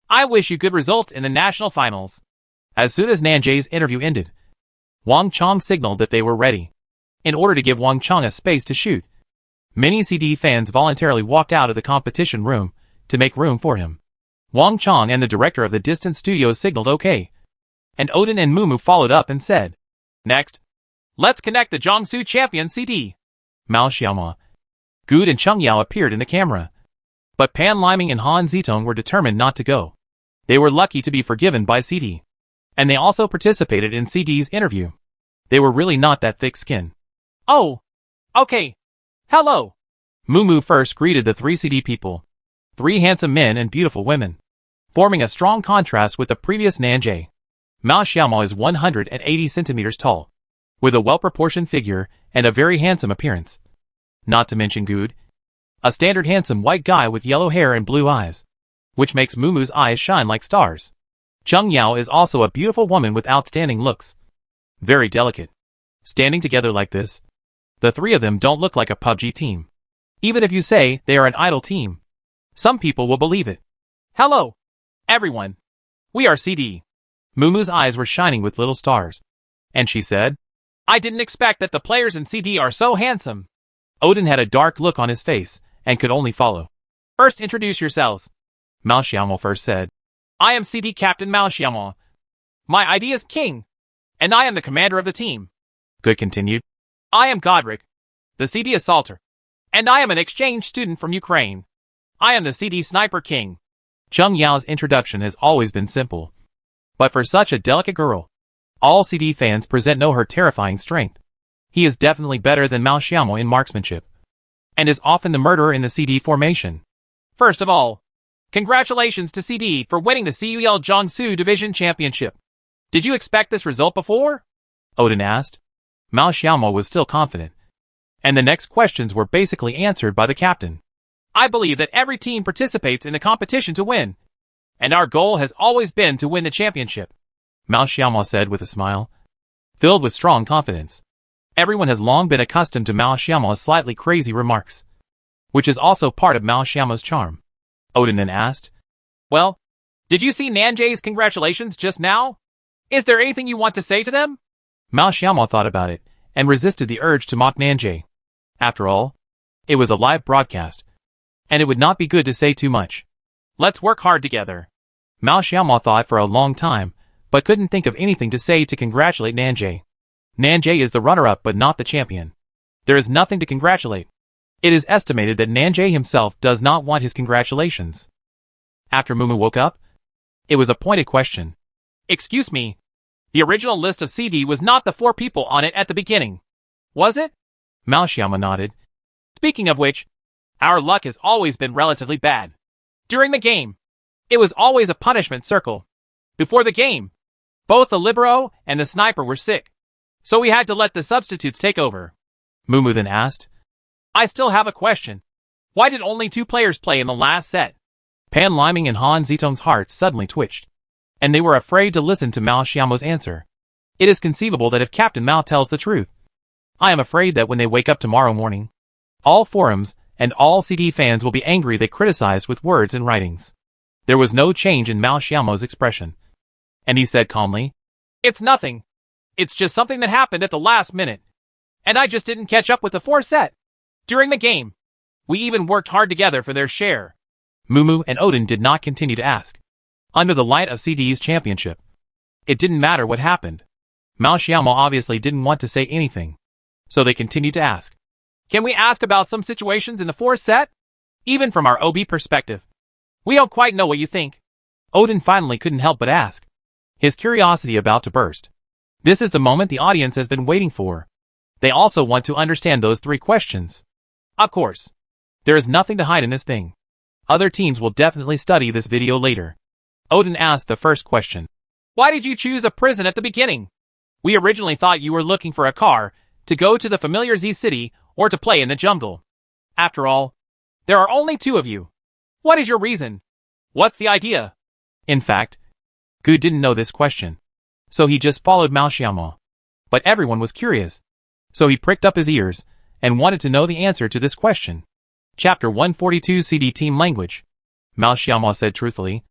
I wish you good results in the national finals. As soon as Nanjay's interview ended, Wang Chong signaled that they were ready. In order to give Wang Chong a space to shoot, many CD fans voluntarily walked out of the competition room to make room for him. Wang Chong and the director of the distant studios signaled okay, and Odin and Mumu followed up and said, Next, let's connect the Jiangsu champion CD. Mao Xiaoma, Good and Chung Yao appeared in the camera. But Pan Liming and Han Zitong were determined not to go. They were lucky to be forgiven by CD. And they also participated in CD's interview. They were really not that thick-skinned. Oh, okay. Hello. Mumu first greeted the three CD people. Three handsome men and beautiful women, forming a strong contrast with the previous Nanjay. Mao Xiaomo is 180 centimeters tall, with a well-proportioned figure and a very handsome appearance. Not to mention Good, a standard handsome white guy with yellow hair and blue eyes, which makes Mumu's eyes shine like stars. Cheng Yao is also a beautiful woman with outstanding looks. Very delicate. Standing together like this, the three of them don't look like a PUBG team. Even if you say they are an idol team, some people will believe it. Hello, everyone. We are CD. Mumu's eyes were shining with little stars. And she said, I didn't expect that the players in CD are so handsome. Odin had a dark look on his face and could only follow. First introduce yourselves. Mao Xiaomo first said, I am CD Captain Mao Xiaomo. My ID is King, and I am the commander of the team. Good continued. I am Godric, the CD Assaulter, and I am an exchange student from Ukraine. I am the CD Sniper King. Cheng Yao's introduction has always been simple. But for such a delicate girl, all CD fans know her terrifying strength. He is definitely better than Mao Xiaomo in marksmanship, and is often the murderer in the CD formation. First of all, congratulations to CD for winning the CUL Jiangsu Division Championship. Did you expect this result before? Odin asked. Mao Xiaomo was still confident, and the next questions were basically answered by the captain. I believe that every team participates in the competition to win, and our goal has always been to win the championship, Mao Xiaomo said with a smile, filled with strong confidence. Everyone has long been accustomed to Mao Xiaomo's slightly crazy remarks, which is also part of Mao Xiaomo's charm. Odin then asked, Well, did you see Nanjay's congratulations just now? Is there anything you want to say to them? Mao Xiaomo thought about it and resisted the urge to mock Nanjay. After all, it was a live broadcast, and it would not be good to say too much. Let's work hard together. Mao Xiaomo thought for a long time, but couldn't think of anything to say to congratulate Nanjay. Nanjay is the runner-up but not the champion. There is nothing to congratulate. It is estimated that Nanjay himself does not want his congratulations. After Mumu woke up, it was a pointed question. Excuse me, the original list of CD was not the 4 people on it at the beginning, was it? Mao Xiaomo nodded. Speaking of which, our luck has always been relatively bad. During the game, it was always a punishment circle. Before the game, both the libero and the sniper were sick, so we had to let the substitutes take over. Mumu then asked, I still have a question. Why did only 2 players play in the last set? Pan Liming and Han Zitong's hearts suddenly twitched, and they were afraid to listen to Mao Xiaomo's answer. It is conceivable that if Captain Mao tells the truth, I am afraid that when they wake up tomorrow morning, all forums and all CD fans will be angry they criticized with words and writings. There was no change in Mao Xiaomo's expression, and he said calmly, It's nothing. It's just something that happened at the last minute, and I just didn't catch up with the 4 set. During the game, we even worked hard together for their share. Mumu and Odin did not continue to ask. Under the light of CD's championship, it didn't matter what happened. Mao Xiaomo obviously didn't want to say anything, so they continued to ask. Can we ask about some situations in the 4th set? Even from our OB perspective. We don't quite know what you think. Odin finally couldn't help but ask, his curiosity about to burst. This is the moment the audience has been waiting for. They also want to understand those 3 questions. Of course. There is nothing to hide in this thing. Other teams will definitely study this video later. Odin asked the first question. Why did you choose a prison at the beginning? We originally thought you were looking for a car to go to the familiar Z city or to play in the jungle. After all, there are only 2 of you. What is your reason? What's the idea? In fact, Gu didn't know this question, so he just followed Mao Xiaomo. But everyone was curious, so he pricked up his ears and wanted to know the answer to this question. Chapter 142 CD Team Language. Mao Xiaomo said truthfully,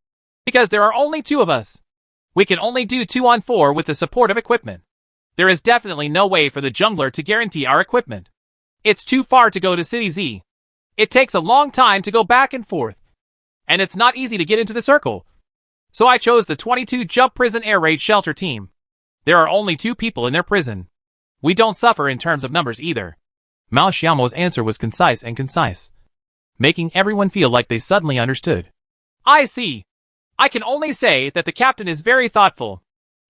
Because there are only 2 of us. We can only do 2-on-4 with the support of equipment. There is definitely no way for the jungler to guarantee our equipment. It's too far to go to City Z. It takes a long time to go back and forth. And it's not easy to get into the circle. So I chose the 22 Jump Prison Air Raid Shelter team. There are only 2 people in their prison. We don't suffer in terms of numbers either. Mao Xiaomo's answer was concise. making everyone feel like they suddenly understood. I see. I can only say that the captain is very thoughtful.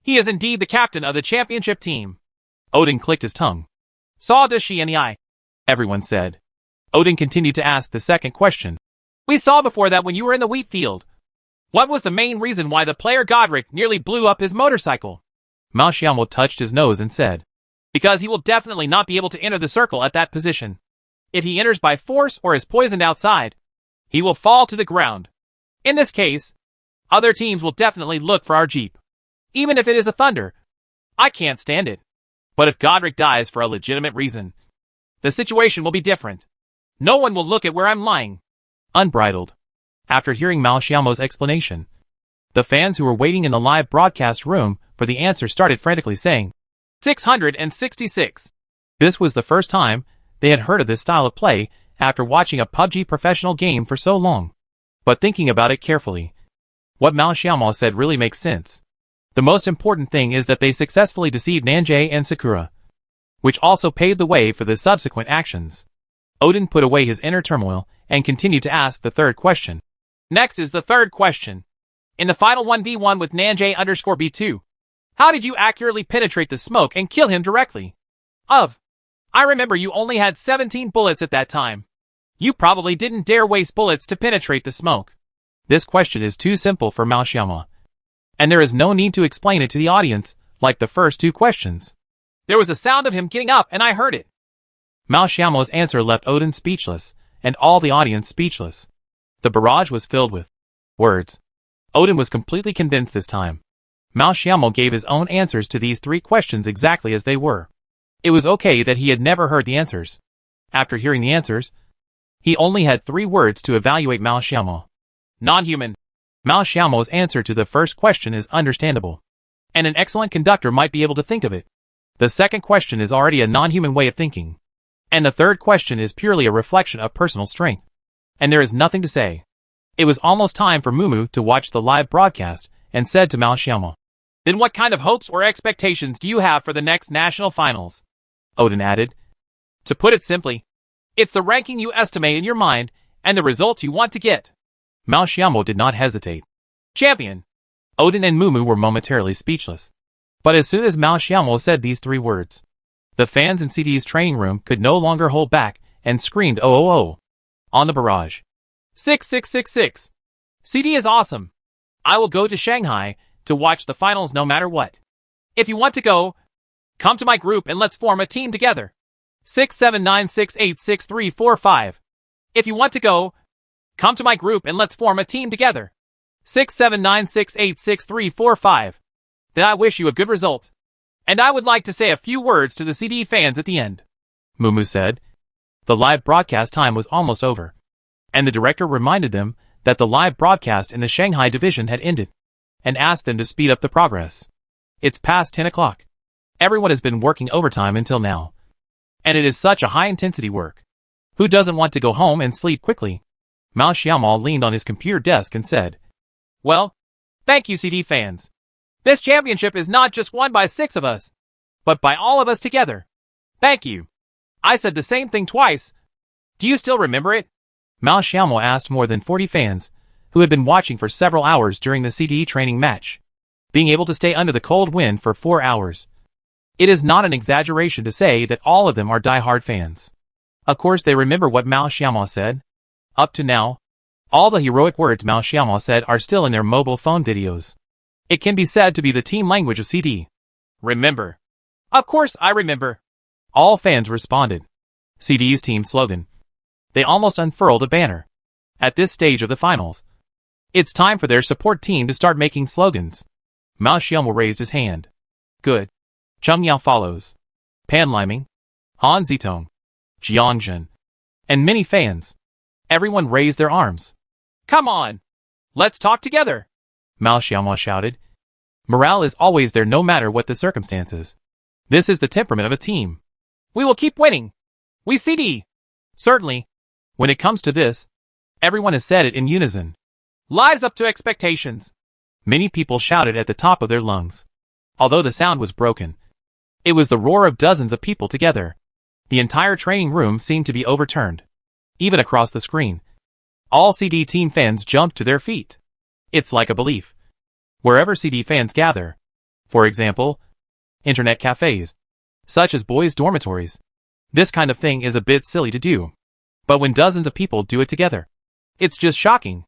He is indeed the captain of the championship team. Odin clicked his tongue. Saw Dashi in the eye, everyone said. Odin continued to ask the second question. We saw before that when you were in the wheat field. What was the main reason why the player Godric nearly blew up his motorcycle? Mao Xiaomo touched his nose and said, Because he will definitely not be able to enter the circle at that position. If he enters by force or is poisoned outside, he will fall to the ground. In this case, other teams will definitely look for our Jeep. Even if it is a Thunder. I can't stand it. But if Godric dies for a legitimate reason, the situation will be different. No one will look at where I'm lying. Unbridled. After hearing Mao Xiaomo's explanation, the fans who were waiting in the live broadcast room for the answer started frantically saying, 666. This was the first time they had heard of this style of play after watching a PUBG professional game for so long. But thinking about it carefully, what Mao Xiaomo said really makes sense. The most important thing is that they successfully deceived Nanjay and Sakura, which also paved the way for the subsequent actions. Odin put away his inner turmoil and continued to ask the third question. Next is the third question. In the final 1v1 with Nanjay_B2, how did you accurately penetrate the smoke and kill him directly? I remember you only had 17 bullets at that time. You probably didn't dare waste bullets to penetrate the smoke. This question is too simple for Mao Xiaomo, and there is no need to explain it to the audience like the first two questions. There was a sound of him getting up and I heard it. Mao Xiaomo's answer left Odin speechless and all the audience speechless. The barrage was filled with words. Odin was completely convinced this time. Mao Xiaomo gave his own answers to these three questions exactly as they were. It was okay that he had never heard the answers. After hearing the answers, he only had 3 words to evaluate Mao Xiaomo. Non-human. Mao Xiaomo's answer to the first question is understandable, and an excellent conductor might be able to think of it. The second question is already a non-human way of thinking, and the third question is purely a reflection of personal strength. And there is nothing to say. It was almost time for Mumu to watch the live broadcast and said to Mao Xiaomo, Then what kind of hopes or expectations do you have for the next national finals? Odin added. To put it simply, it's the ranking you estimate in your mind and the results you want to get. Mao Xiaomo did not hesitate. Champion. Odin and Mumu were momentarily speechless. But as soon as Mao Xiaomo said these 3 words, the fans in CD's training room could no longer hold back and screamed oh. On the barrage. 6666. CD is awesome. I will go to Shanghai to watch the finals no matter what. If you want to go, come to my group and let's form a team together. 679686345. If you want to go, come to my group and let's form a team together. 679686345. Then I wish you a good result. And I would like to say a few words to the CD fans at the end. Mumu said. The live broadcast time was almost over, and the director reminded them that the live broadcast in the Shanghai division had ended, and asked them to speed up the progress. It's past 10 o'clock. Everyone has been working overtime until now, and it is such a high-intensity work. Who doesn't want to go home and sleep quickly? Mao Xiaomo leaned on his computer desk and said, Well, thank you CD fans. This championship is not just won by 6 of us, but by all of us together. Thank you. I said the same thing twice. Do you still remember it? Mao Xiaomo asked more than 40 fans, who had been watching for several hours during the CDE training match, being able to stay under the cold wind for 4 hours. It is not an exaggeration to say that all of them are die-hard fans. Of course they remember what Mao Xiaomo said. Up to now, all the heroic words Mao Xiaomo said are still in their mobile phone videos. It can be said to be the team language of CD. Remember. Of course I remember. All fans responded. CD's team slogan. They almost unfurled a banner. At this stage of the finals, it's time for their support team to start making slogans. Mao Xiaomo raised his hand. Good. Cheng Yao follows. Pan Liming, Han Zitong, Jiangjin, and many fans. Everyone raised their arms. Come on. Let's talk together. Mao Xiaomo shouted. Morale is always there no matter what the circumstances. This is the temperament of a team. We will keep winning. We CD. Certainly. When it comes to this, everyone has said it in unison. Lives up to expectations. Many people shouted at the top of their lungs. Although the sound was broken, it was the roar of dozens of people together. The entire training room seemed to be overturned. Even across the screen, All CD team fans jumped to their feet. It's like a belief. Wherever CD fans gather, for example, internet cafes, such as boys' dormitories, this kind of thing is a bit silly to do. But when dozens of people do it together, it's just shocking.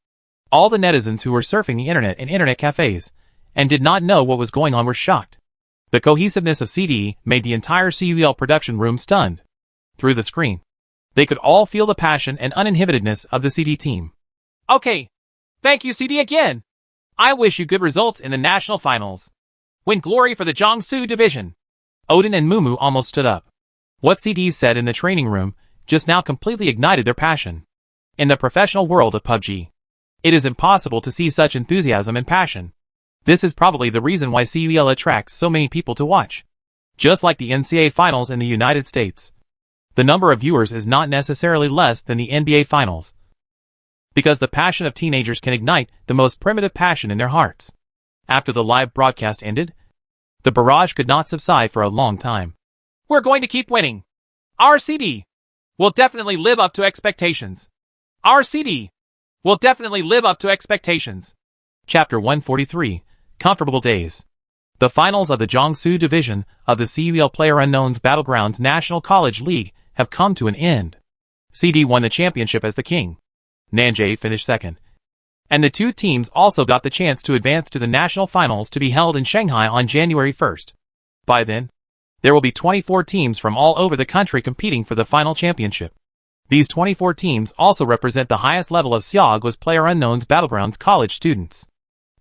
All the netizens who were surfing the internet in internet cafes and did not know what was going on were shocked. The cohesiveness of CD made the entire CUL production room stunned. Through the screen, they could all feel the passion and uninhibitedness of the CD team. Okay. Thank you, CD, again. I wish you good results in the national finals. Win glory for the Jiangsu division. Odin and Mumu almost stood up. What CD said in the training room just now completely ignited their passion. In the professional world of PUBG, it is impossible to see such enthusiasm and passion. This is probably the reason why CUL attracts so many people to watch. Just like the NCAA finals in the United States, the number of viewers is not necessarily less than the NBA finals. Because the passion of teenagers can ignite the most primitive passion in their hearts. After the live broadcast ended, the barrage could not subside for a long time. We're going to keep winning. Our CD will definitely live up to expectations. Our CD will definitely live up to expectations. Chapter 143, Comfortable Days. The finals of the Jiangsu division of the CUL PlayerUnknown's Battlegrounds National College League have come to an end. CD won the championship as the king. Nanjay finished second. And the two teams also got the chance to advance to the national finals to be held in Shanghai on January 1st. By then, there will be 24 teams from all over the country competing for the final championship. These 24 teams also represent the highest level of Xiaoguo's PlayerUnknown's Battlegrounds college students.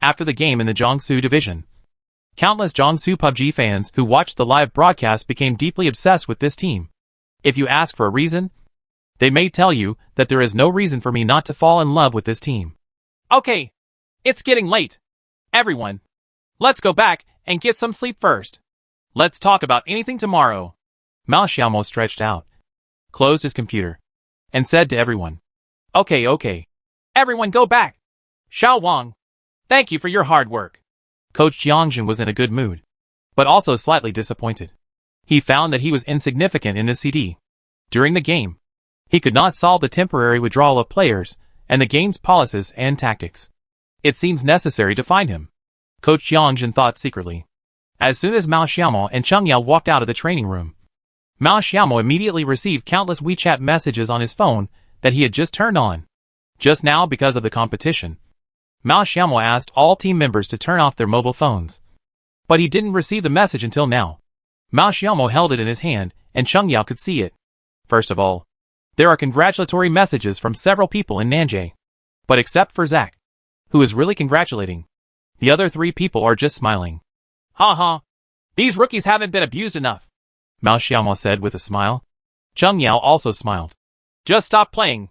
After the game in the Jiangsu division, countless Jiangsu PUBG fans who watched the live broadcast became deeply obsessed with this team. If you ask for a reason, they may tell you that there is no reason for me not to fall in love with this team. Okay. It's getting late. Everyone, let's go back and get some sleep first. Let's talk about anything tomorrow. Mao Xiaomo stretched out, closed his computer, and said to everyone, Okay. Everyone go back. Xiao Wang, thank you for your hard work. Coach Jiangjin was in a good mood, but also slightly disappointed. He found that he was insignificant in the CD. During the game, he could not solve the temporary withdrawal of players and the game's policies and tactics. It seems necessary to find him, Coach Jiangjin thought secretly. As soon as Mao Xiaomo and Cheng Yao walked out of the training room, Mao Xiaomo immediately received countless WeChat messages on his phone that he had just turned on. Just now, because of the competition, Mao Xiaomo asked all team members to turn off their mobile phones. But he didn't receive the message until now. Mao Xiaomo held it in his hand, and Cheng Yao could see it. First of all, there are congratulatory messages from several people in Nanjay. But except for Zach, who is really congratulating, the other three people are just smiling. Ha. These rookies haven't been abused enough, Mao Xiaomo said with a smile. Cheng Yao also smiled. Just stop playing.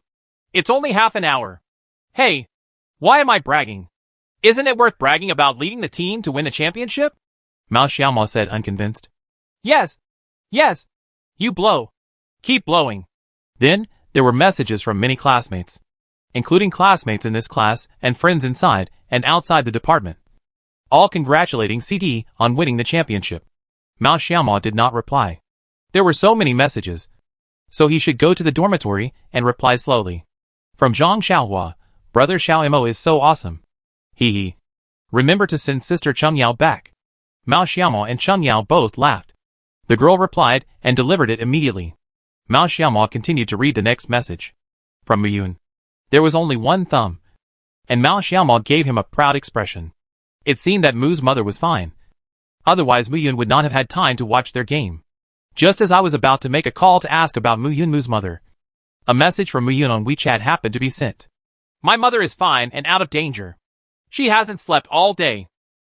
It's only half an hour. Hey, why am I bragging? Isn't it worth bragging about leading the team to win the championship? Mao Xiaomo said unconvinced. Yes. You blow. Keep blowing. Then, there were messages from many classmates, including classmates in this class and friends inside and outside the department, all congratulating CD on winning the championship. Mao Xiaomo did not reply. There were so many messages, so he should go to the dormitory and reply slowly. From Zhang Xiaohua, brother Xiaomo is so awesome. He. Remember to send sister Cheng Yao back. Mao Xiaomo and Cheng Yao both laughed. The girl replied and delivered it immediately. Mao Xiaomo continued to read the next message. From Muyun. There was only one thumb, and Mao Xiaomo gave him a proud expression. It seemed that Mu's mother was fine. Otherwise Muyun would not have had time to watch their game. Just as I was about to make a call to ask about Mu's mother, a message from Muyun on WeChat happened to be sent. My mother is fine and out of danger. She hasn't slept all day.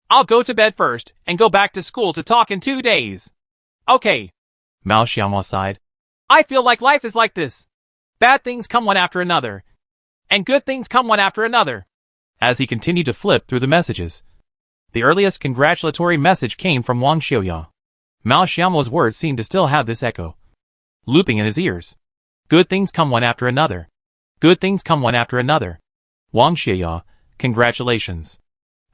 I'll go to bed first and go back to school to talk in 2 days. Okay. Mao Xiaomo sighed. I feel like life is like this. Bad things come one after another, and good things come one after another. As he continued to flip through the messages, the earliest congratulatory message came from Wang Xiaoya. Mao Xiaomo's words seemed to still have this echo, looping in his ears. Good things come one after another. Good things come one after another. Wang Xiaoya, congratulations.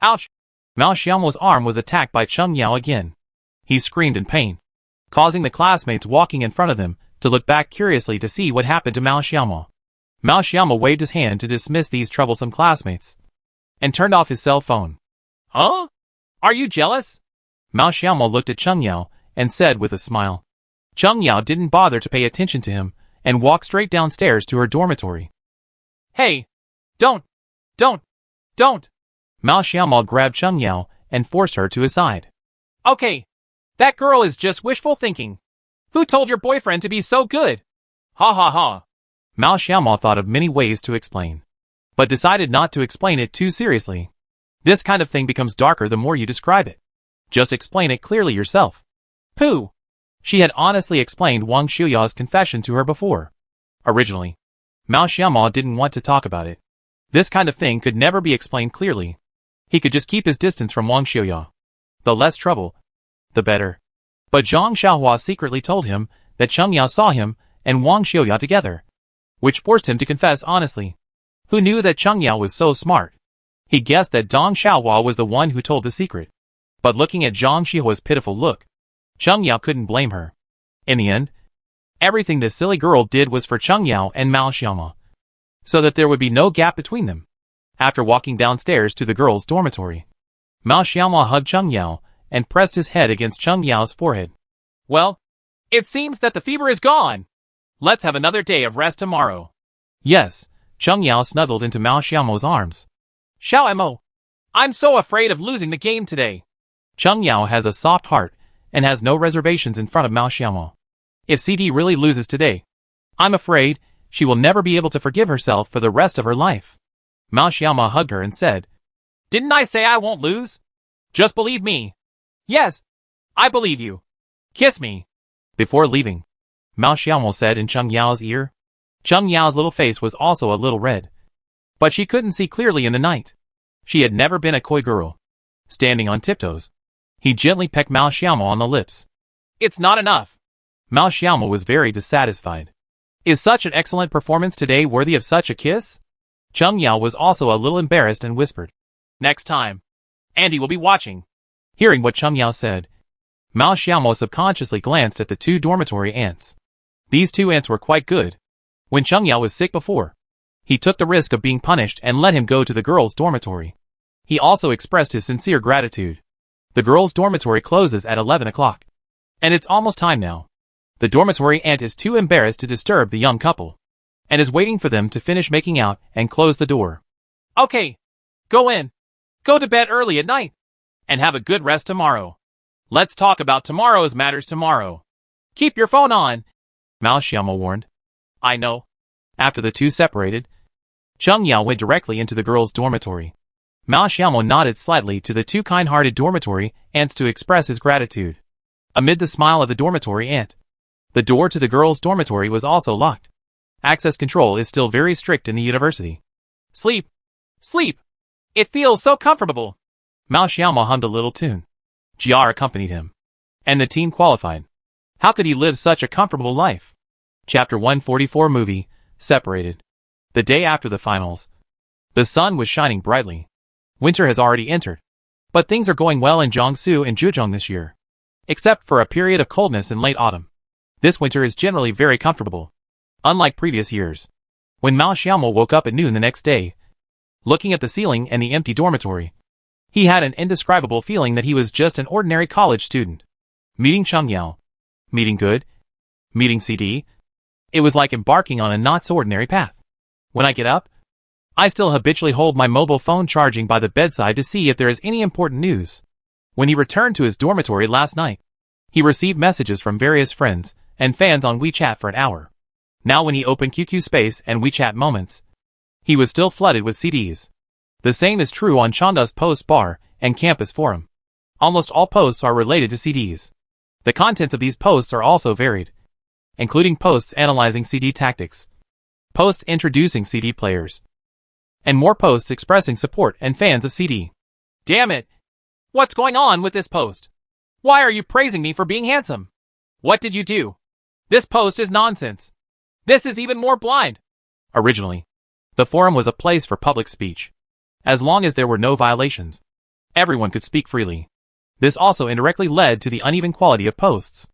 Ouch! Mao Xiaomo's arm was attacked by Cheng Yao again. He screamed in pain, causing the classmates walking in front of them to look back curiously to see what happened to Mao Xiaomo. Mao Xiaomo waved his hand to dismiss these troublesome classmates and turned off his cell phone. Huh? Are you jealous? Mao Xiaomo looked at Cheng Yao and said with a smile. Cheng Yao didn't bother to pay attention to him and walked straight downstairs to her dormitory. Hey! Don't! Mao Xiaomo grabbed Cheng Yao and forced her to his side. Okay. That girl is just wishful thinking. Who told your boyfriend to be so good? Ha ha ha. Mao Xiaomo thought of many ways to explain, but decided not to explain it too seriously. This kind of thing becomes darker the more you describe it. Just explain it clearly yourself. Who? She had honestly explained Wang Xiuyao's confession to her before. Originally, Mao Xiaomo didn't want to talk about it. This kind of thing could never be explained clearly. He could just keep his distance from Wang Xiuyao. The less trouble, the better. But Zhang Xiaohua secretly told him that Cheng Yao saw him and Wang Xiuyao together, which forced him to confess honestly. Who knew that Cheng Yao was so smart? He guessed that Zhang Xiaohua was the one who told the secret. But looking at Zhang Xiaohua's pitiful look, Cheng Yao couldn't blame her. In the end, everything this silly girl did was for Cheng Yao and Mao Xiaomo, so that there would be no gap between them. After walking downstairs to the girls' dormitory, Mao Xiaomo hugged Cheng Yao and pressed his head against Cheng Yao's forehead. Well, it seems that the fever is gone. Let's have another day of rest tomorrow. Yes, Cheng Yao snuggled into Mao Xiaomo's arms. Xiao, I'm so afraid of losing the game today. Cheng Yao has a soft heart and has no reservations in front of Mao Xiaomo. If CD really loses today, I'm afraid she will never be able to forgive herself for the rest of her life. Mao Xiaomo hugged her and said, Didn't I say I won't lose? Just believe me. Yes, I believe you. Kiss me. Before leaving, Mao Xiaomo said in Cheng Yao's ear. Cheng Yao's little face was also a little red, but she couldn't see clearly in the night. She had never been a coy girl. Standing on tiptoes, he gently pecked Mao Xiaomo on the lips. It's not enough. Mao Xiaomo was very dissatisfied. Is such an excellent performance today worthy of such a kiss? Cheng Yao was also a little embarrassed and whispered, Next time, Andy will be watching. Hearing what Cheng Yao said, Mao Xiaomo subconsciously glanced at the two dormitory ants. These two ants were quite good. When Cheng Yao was sick before, he took the risk of being punished and let him go to the girls' dormitory. He also expressed his sincere gratitude. The girls' dormitory closes at 11 o'clock. And it's almost time now. The dormitory ant is too embarrassed to disturb the young couple, and is waiting for them to finish making out and close the door. Okay, go in. Go to bed early at night. And have a good rest tomorrow. Let's talk about tomorrow's matters tomorrow. Keep your phone on, Mao Xiaomo warned. I know. After the two separated, Cheng Yao went directly into the girls' dormitory. Mao Xiaomo nodded slightly to the two kind-hearted dormitory ants to express his gratitude. Amid the smile of the dormitory ant, the door to the girls' dormitory was also locked. Access control is still very strict in the university. Sleep. Sleep. It feels so comfortable. Mao Xiaomo hummed a little tune. Jiar accompanied him, and the team qualified. How could he live such a comfortable life? Chapter 144 Movie, Separated. The day after the finals. The sun was shining brightly. Winter has already entered, but things are going well in Jiangsu and Zhejiang this year, except for a period of coldness in late autumn. This winter is generally very comfortable, unlike previous years. When Mao Xiaomo woke up at noon the next day, looking at the ceiling and the empty dormitory, he had an indescribable feeling that he was just an ordinary college student. Meeting Cheng Yao, meeting Good, meeting CD, it was like embarking on a not-so-ordinary path. When I get up, I still habitually hold my mobile phone charging by the bedside to see if there is any important news. When he returned to his dormitory last night, he received messages from various friends and fans on WeChat for an hour. Now when he opened QQ Space and WeChat Moments, he was still flooded with CDs. The same is true on Chanda's post bar and campus forum. Almost all posts are related to CDs. The contents of these posts are also varied, including posts analyzing CD tactics, posts introducing CD players, and more posts expressing support and fans of CD. Damn it! What's going on with this post? Why are you praising me for being handsome? What did you do? This post is nonsense. This is even more blind. Originally, the forum was a place for public speech. As long as there were no violations, everyone could speak freely. This also indirectly led to the uneven quality of posts.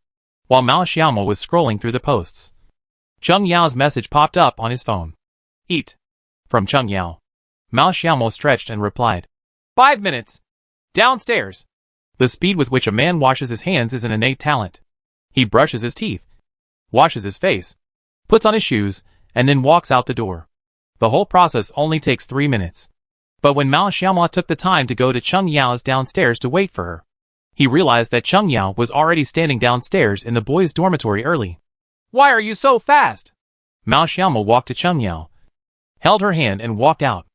While Mao Xiaomo was scrolling through the posts, Cheng Yao's message popped up on his phone. Eat. From Chung Yao. Mao Xiaomo stretched and replied. 5 minutes. Downstairs. The speed with which a man washes his hands is an innate talent. He brushes his teeth, washes his face, puts on his shoes, and then walks out the door. The whole process only takes 3 minutes. But when Mao Xiaomo took the time to go to Chung Yao's downstairs to wait for her, he realized that Chung Yao was already standing downstairs in the boys' dormitory early. Why are you so fast? Mao Xiaomo walked to Chung Yao, held her hand and walked out.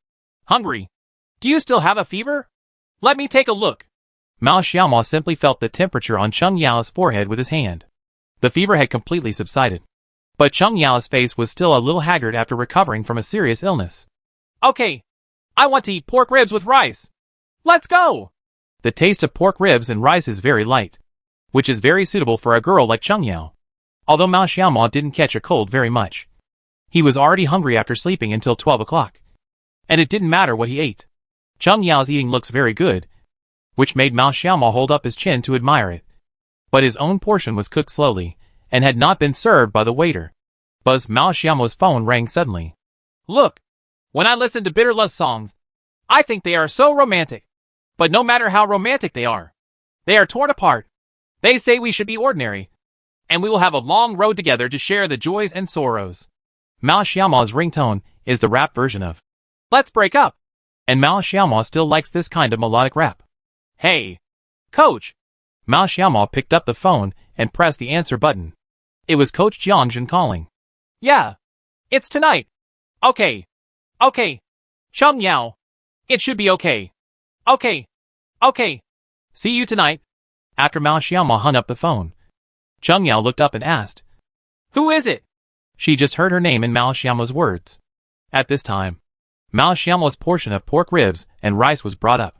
Hungry? Do you still have a fever? Let me take a look. Mao Xiaomo simply felt the temperature on Chung Yao's forehead with his hand. The fever had completely subsided. But Chung Yao's face was still a little haggard after recovering from a serious illness. Okay. I want to eat pork ribs with rice. Let's go! The taste of pork ribs and rice is very light, which is very suitable for a girl like Chung Yao. Although Mao Xiaomo didn't catch a cold very much. He was already hungry after sleeping until 12 o'clock. And it didn't matter what he ate. Chung Yao's eating looks very good, which made Mao Xiaomo hold up his chin to admire it. But his own portion was cooked slowly, and had not been served by the waiter. Buzz Mao Xiaomo's phone rang suddenly. Look! When I listen to bitter love songs, I think they are so romantic. But no matter how romantic they are torn apart. They say we should be ordinary, and we will have a long road together to share the joys and sorrows. Mao Xiaomo's ringtone is the rap version of Let's break up. And Mao Xiaomo still likes this kind of melodic rap. Hey, Coach. Mao Xiaomo picked up the phone and pressed the answer button. It was Coach Jiangjun calling. Yeah. It's tonight. Okay. Okay. Chung Yao. It should be okay. Okay. Okay. See you tonight. After Mao Xiaomo hung up the phone, Chung Yao looked up and asked, Who is it? She just heard her name in Mao Xiaomo's words. At this time, Mao Xiaomo's portion of pork ribs and rice was brought up.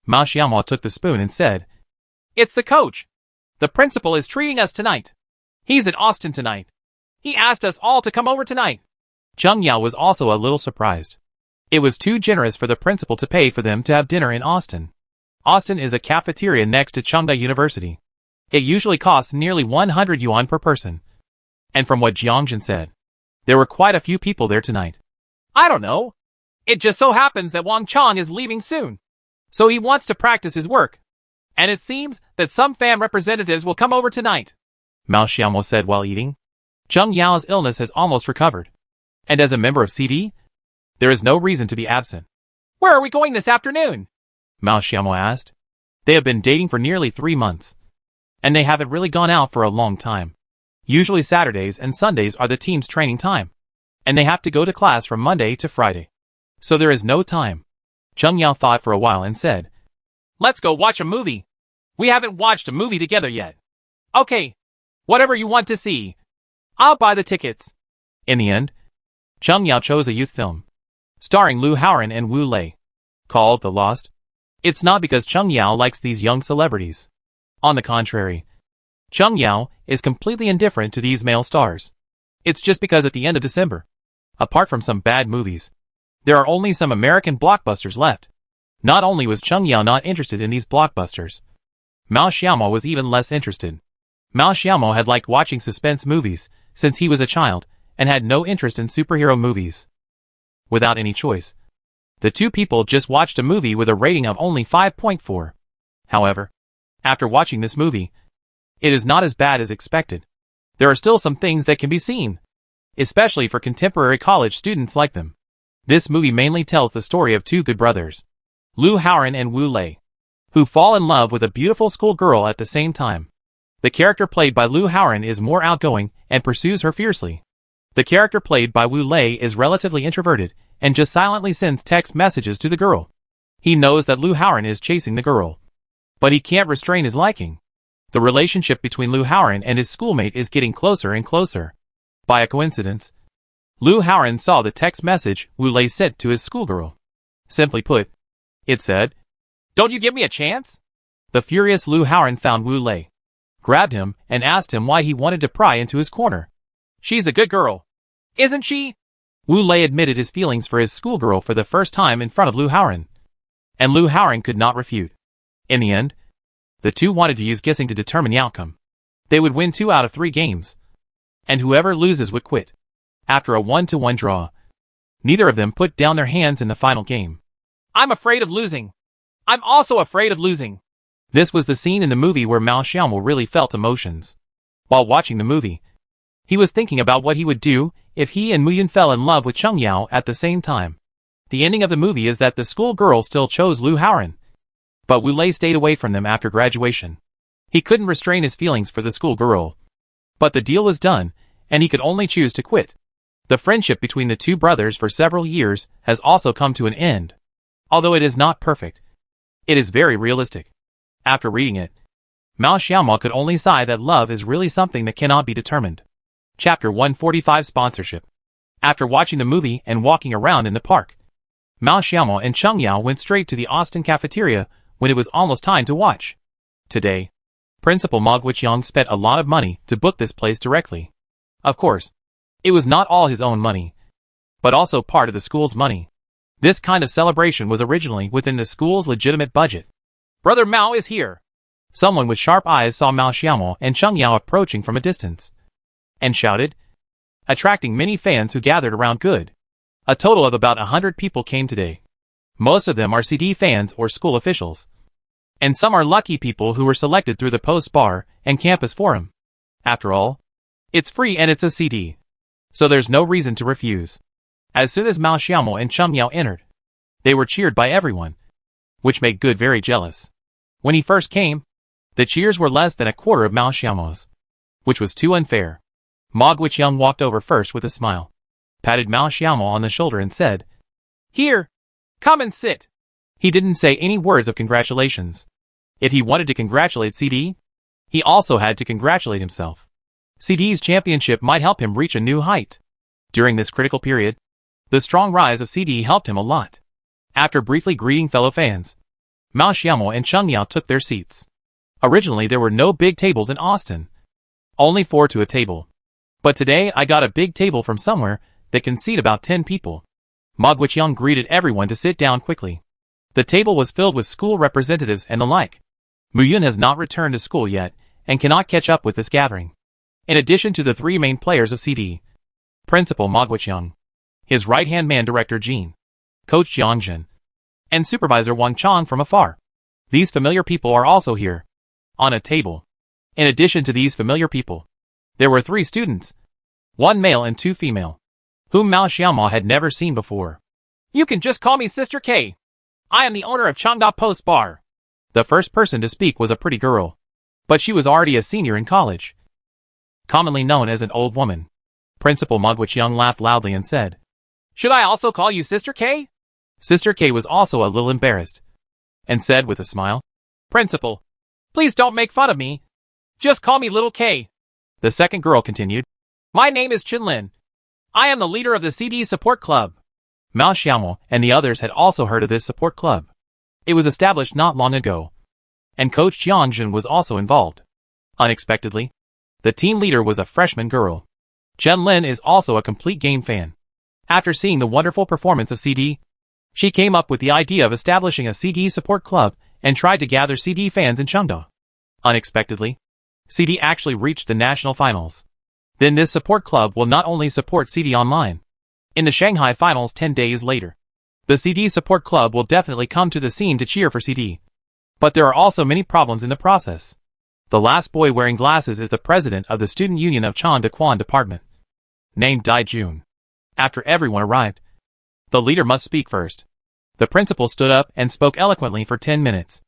Mao Xiaomo took the spoon and said, It's the coach. The principal is treating us tonight. He's in Austin tonight. He asked us all to come over tonight. Chung Yao was also a little surprised. It was too generous for the principal to pay for them to have dinner in Austin. Austin is a cafeteria next to Chengda University. It usually costs nearly 100 yuan per person. And from what Jiangjun said, there were quite a few people there tonight. I don't know. It just so happens that Wang Chong is leaving soon. So he wants to practice his work. And it seems that some fan representatives will come over tonight. Mao Xiaomo said while eating. Chung Yao's illness has almost recovered. And as a member of CD, there is no reason to be absent. Where are we going this afternoon? Mao Xiaomo asked. They have been dating for nearly 3 months. And they haven't really gone out for a long time. Usually Saturdays and Sundays are the team's training time. And they have to go to class from Monday to Friday. So there is no time. Chung Yao thought for a while and said, Let's go watch a movie. We haven't watched a movie together yet. Okay. Whatever you want to see. I'll buy the tickets. In the end, Chung Yao chose a youth film, starring Lu Haoran and Wu Lei, called The Lost. It's not because Chung Yao likes these young celebrities. On the contrary, Chung Yao is completely indifferent to these male stars. It's just because at the end of December, apart from some bad movies, there are only some American blockbusters left. Not only was Chung Yao not interested in these blockbusters, Mao Xiaomo was even less interested. Mao Xiaomo had liked watching suspense movies since he was a child and had no interest in superhero movies. Without any choice, the two people just watched a movie with a rating of only 5.4. However, after watching this movie, it is not as bad as expected. There are still some things that can be seen, especially for contemporary college students like them. This movie mainly tells the story of two good brothers, Lu Haoran and Wu Lei, who fall in love with a beautiful schoolgirl at the same time. The character played by Lu Haoran is more outgoing and pursues her fiercely. The character played by Wu Lei is relatively introverted and just silently sends text messages to the girl. He knows that Lu Haoran is chasing the girl, but he can't restrain his liking. The relationship between Lu Haoran and his schoolmate is getting closer and closer. By a coincidence, Lu Haoran saw the text message Wu Lei sent to his schoolgirl. Simply put, it said, Don't you give me a chance? The furious Lu Haoran found Wu Lei, grabbed him, and asked him why he wanted to pry into his corner. She's a good girl, isn't she? Wu Lei admitted his feelings for his schoolgirl for the first time in front of Lu Haoran. And Lu Haoran could not refute. In the end, the two wanted to use guessing to determine the outcome. They would win 2 out of 3 games, and whoever loses would quit. After a 1-1 draw, Neither of them put down their hands in the final game. I'm afraid of losing. I'm also afraid of losing. This was the scene in the movie where Mao Xiaomo really felt emotions. While watching the movie, he was thinking about what he would do if he and Muyun fell in love with Cheng Yao at the same time. The ending of the movie is that the school girl still chose Lu Haoran, but Wu Lei stayed away from them after graduation. He couldn't restrain his feelings for the school girl. But the deal was done, and he could only choose to quit. The friendship between the two brothers for several years has also come to an end. Although it is not perfect, it is very realistic. After reading it, Mao Xiaomo could only sigh that love is really something that cannot be determined. Chapter 145 Sponsorship. After watching the movie and walking around in the park, Mao Xiaomo and Cheng Yao went straight to the Austin cafeteria when it was almost time to watch. Today, Principal Ma Guiqiang spent a lot of money to book this place directly. Of course, it was not all his own money, but also part of the school's money. This kind of celebration was originally within the school's legitimate budget. Brother Mao is here. Someone with sharp eyes saw Mao Xiaomo and Cheng Yao approaching from a distance, and shouted, attracting many fans who gathered around. Good. A total of about 100 people came today. Most of them are CD fans or school officials. And some are lucky people who were selected through the post bar and campus forum. After all, it's free and it's a CD. So there's no reason to refuse. As soon as Mao Xiaomo and Cheng Yao entered, they were cheered by everyone, which made Good very jealous. When he first came, the cheers were less than a quarter of Mao Xiaomo's, which was too unfair. Ma Guiqiang walked over first with a smile, patted Mao Xiaomo on the shoulder and said, Here, come and sit. He didn't say any words of congratulations. If he wanted to congratulate CD, he also had to congratulate himself. CD's championship might help him reach a new height. During this critical period, the strong rise of CD helped him a lot. After briefly greeting fellow fans, Mao Xiaomo and Cheng Yao took their seats. Originally there were no big tables in Austin. Only 4 to a table. But today I got a big table from somewhere that can seat about 10 people. Ma Guiqiang greeted everyone to sit down quickly. The table was filled with school representatives and the like. Muyun has not returned to school yet and cannot catch up with this gathering. In addition to the 3 main players of CD, Principal Ma Guiqiang, his right-hand man Director Jean, Coach Jiangjin, and Supervisor Wang Chong from afar. These familiar people are also here, on a table. In addition to these familiar people, there were 3 students, 1 male and 2 female, whom Mao Xiaomo had never seen before. You can just call me Sister K. I am the owner of Changda Post Bar. The first person to speak was a pretty girl, but she was already a senior in college. Commonly known as an old woman. Principal Ma Guiqiang laughed loudly and said, Should I also call you Sister K? Sister K was also a little embarrassed, and said with a smile, Principal, please don't make fun of me. Just call me Little K. The second girl continued, My name is Chinlin. I am the leader of the CD Support Club. Mao Xiaomo and the others had also heard of this support club. It was established not long ago, and Coach Jiangjin was also involved. Unexpectedly, the team leader was a freshman girl. Chen Lin is also a complete game fan. After seeing the wonderful performance of CD, she came up with the idea of establishing a CD support club and tried to gather CD fans in Chengdu. Unexpectedly, CD actually reached the national finals. Then this support club will not only support CD online. In the Shanghai finals 10 days later, the CD support club will definitely come to the scene to cheer for CD. But there are also many problems in the process. The last boy wearing glasses is the president of the Student Union of Changdequan Department, named Dai Jun. After everyone arrived, the leader must speak first. The principal stood up and spoke eloquently for 10 minutes,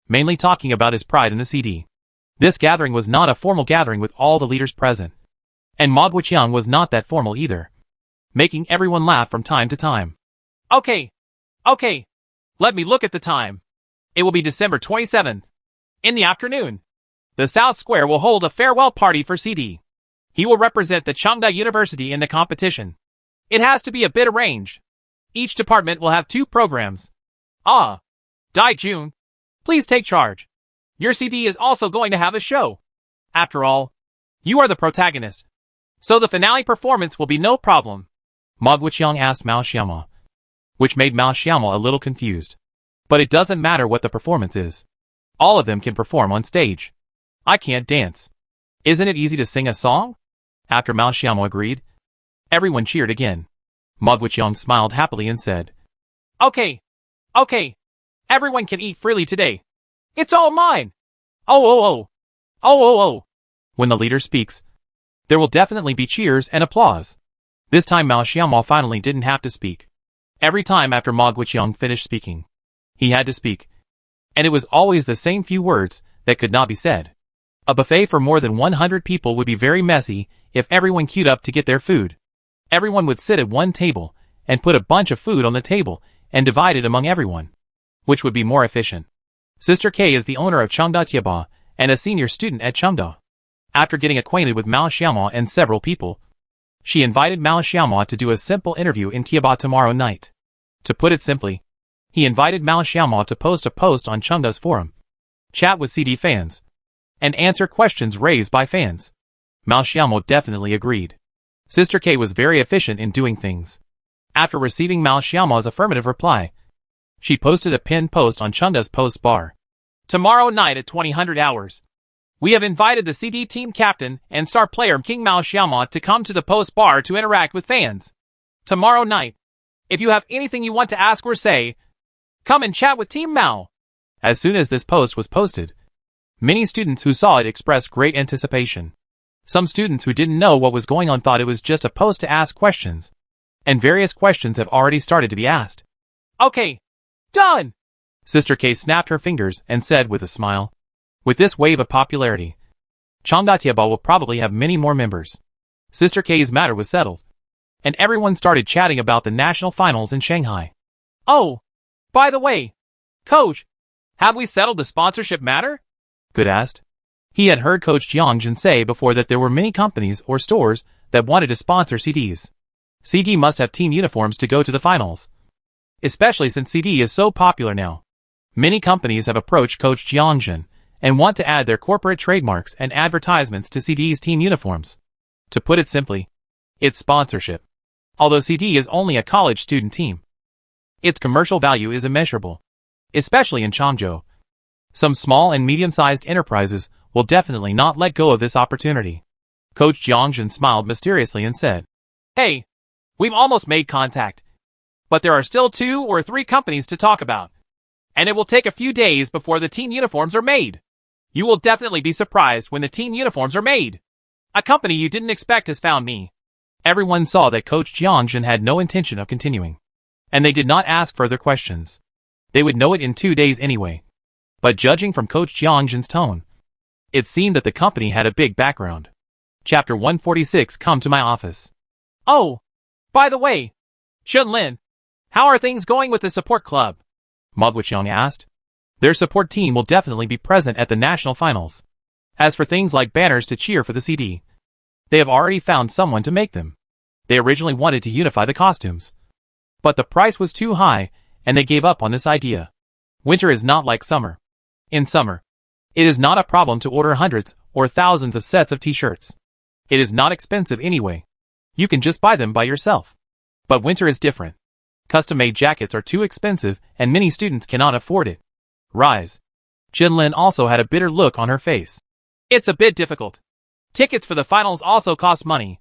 mainly talking about his pride in the CD. This gathering was not a formal gathering with all the leaders present, and Ma Guiqiang was not that formal either, making everyone laugh from time to time. Okay. Let me look at the time. It will be December 27th. In the afternoon, the South Square will hold a farewell party for CD. He will represent the Chengda University in the competition. It has to be a bit arranged. Each department will have 2 programs. Dai Jun, please take charge. Your CD is also going to have a show. After all, you are the protagonist. So the finale performance will be no problem. Ma Guiqiang asked Mao Xiaomo, which made Mao Xiaomo a little confused. But it doesn't matter what the performance is. All of them can perform on stage. I can't dance. Isn't it easy to sing a song? After Mao Xiaomo agreed, everyone cheered again. Ma Guiqiang smiled happily and said, Okay. Okay. Everyone can eat freely today. It's all mine. Oh, oh, oh. Oh, oh, oh. When the leader speaks, there will definitely be cheers and applause. This time Mao Xiaomao finally didn't have to speak. Every time after Ma Guiqiang finished speaking, he had to speak. And it was always the same few words that could not be said. A buffet for more than 100 people would be very messy if everyone queued up to get their food. Everyone would sit at one table and put a bunch of food on the table and divide it among everyone, which would be more efficient. Sister K is the owner of Chengda Tieba and a senior student at Chengda. After getting acquainted with Mao Xiaomao and several people, she invited Mao Xiaomao to do a simple interview in Tieba tomorrow night. To put it simply, he invited Mao Xiaomao to post a post on Chengda's forum, chat with CD fans, and answer questions raised by fans. Mao Xiaomao definitely agreed. Sister K was very efficient in doing things. After receiving Mao Xiaomao's affirmative reply, she posted a pinned post on Chengda's post bar. Tomorrow night at 2000 hours. We have invited the CD team captain and star player King Mao Xiaomao to come to the post bar to interact with fans. Tomorrow night. If you have anything you want to ask or say, come and chat with Team Mao. As soon as this post was posted, many students who saw it expressed great anticipation. Some students who didn't know what was going on thought it was just a post to ask questions, and various questions have already started to be asked. Okay. Done! Sister K snapped her fingers and said with a smile, with this wave of popularity, Chengda Tieba will probably have many more members. Sister K's matter was settled, and everyone started chatting about the national finals in Shanghai. Oh, by the way, Coach, have we settled the sponsorship matter? Good asked. He had heard Coach Jiangjun say before that there were many companies or stores that wanted to sponsor CDs. CD must have team uniforms to go to the finals. Especially since CD is so popular now. Many companies have approached Coach Jiangjun and want to add their corporate trademarks and advertisements to CD's team uniforms. To put it simply, it's sponsorship. Although CD is only a college student team, its commercial value is immeasurable, especially in Changzhou. Some small and medium-sized enterprises will definitely not let go of this opportunity. Coach Jiangjun smiled mysteriously and said, Hey, we've almost made contact, but there are still 2 or 3 companies to talk about, and it will take a few days before the team uniforms are made. You will definitely be surprised when the team uniforms are made. A company you didn't expect has found me. Everyone saw that Coach Jiangjun had no intention of continuing, and they did not ask further questions. They would know it in 2 days anyway. But judging from Coach Jiangjun's tone, it seemed that the company had a big background. Chapter 146. Come to my office. Oh, by the way, Chunlin, how are things going with the support club? Ma Guiqiang asked. Their support team will definitely be present at the national finals. As for things like banners to cheer for the CD, they have already found someone to make them. They originally wanted to unify the costumes, but the price was too high, and they gave up on this idea. Winter is not like summer. In summer, it is not a problem to order hundreds or thousands of sets of t-shirts. It is not expensive anyway. You can just buy them by yourself. But winter is different. Custom-made jackets are too expensive and many students cannot afford it. Rise. Jinlin also had a bitter look on her face. It's a bit difficult. Tickets for the finals also cost money,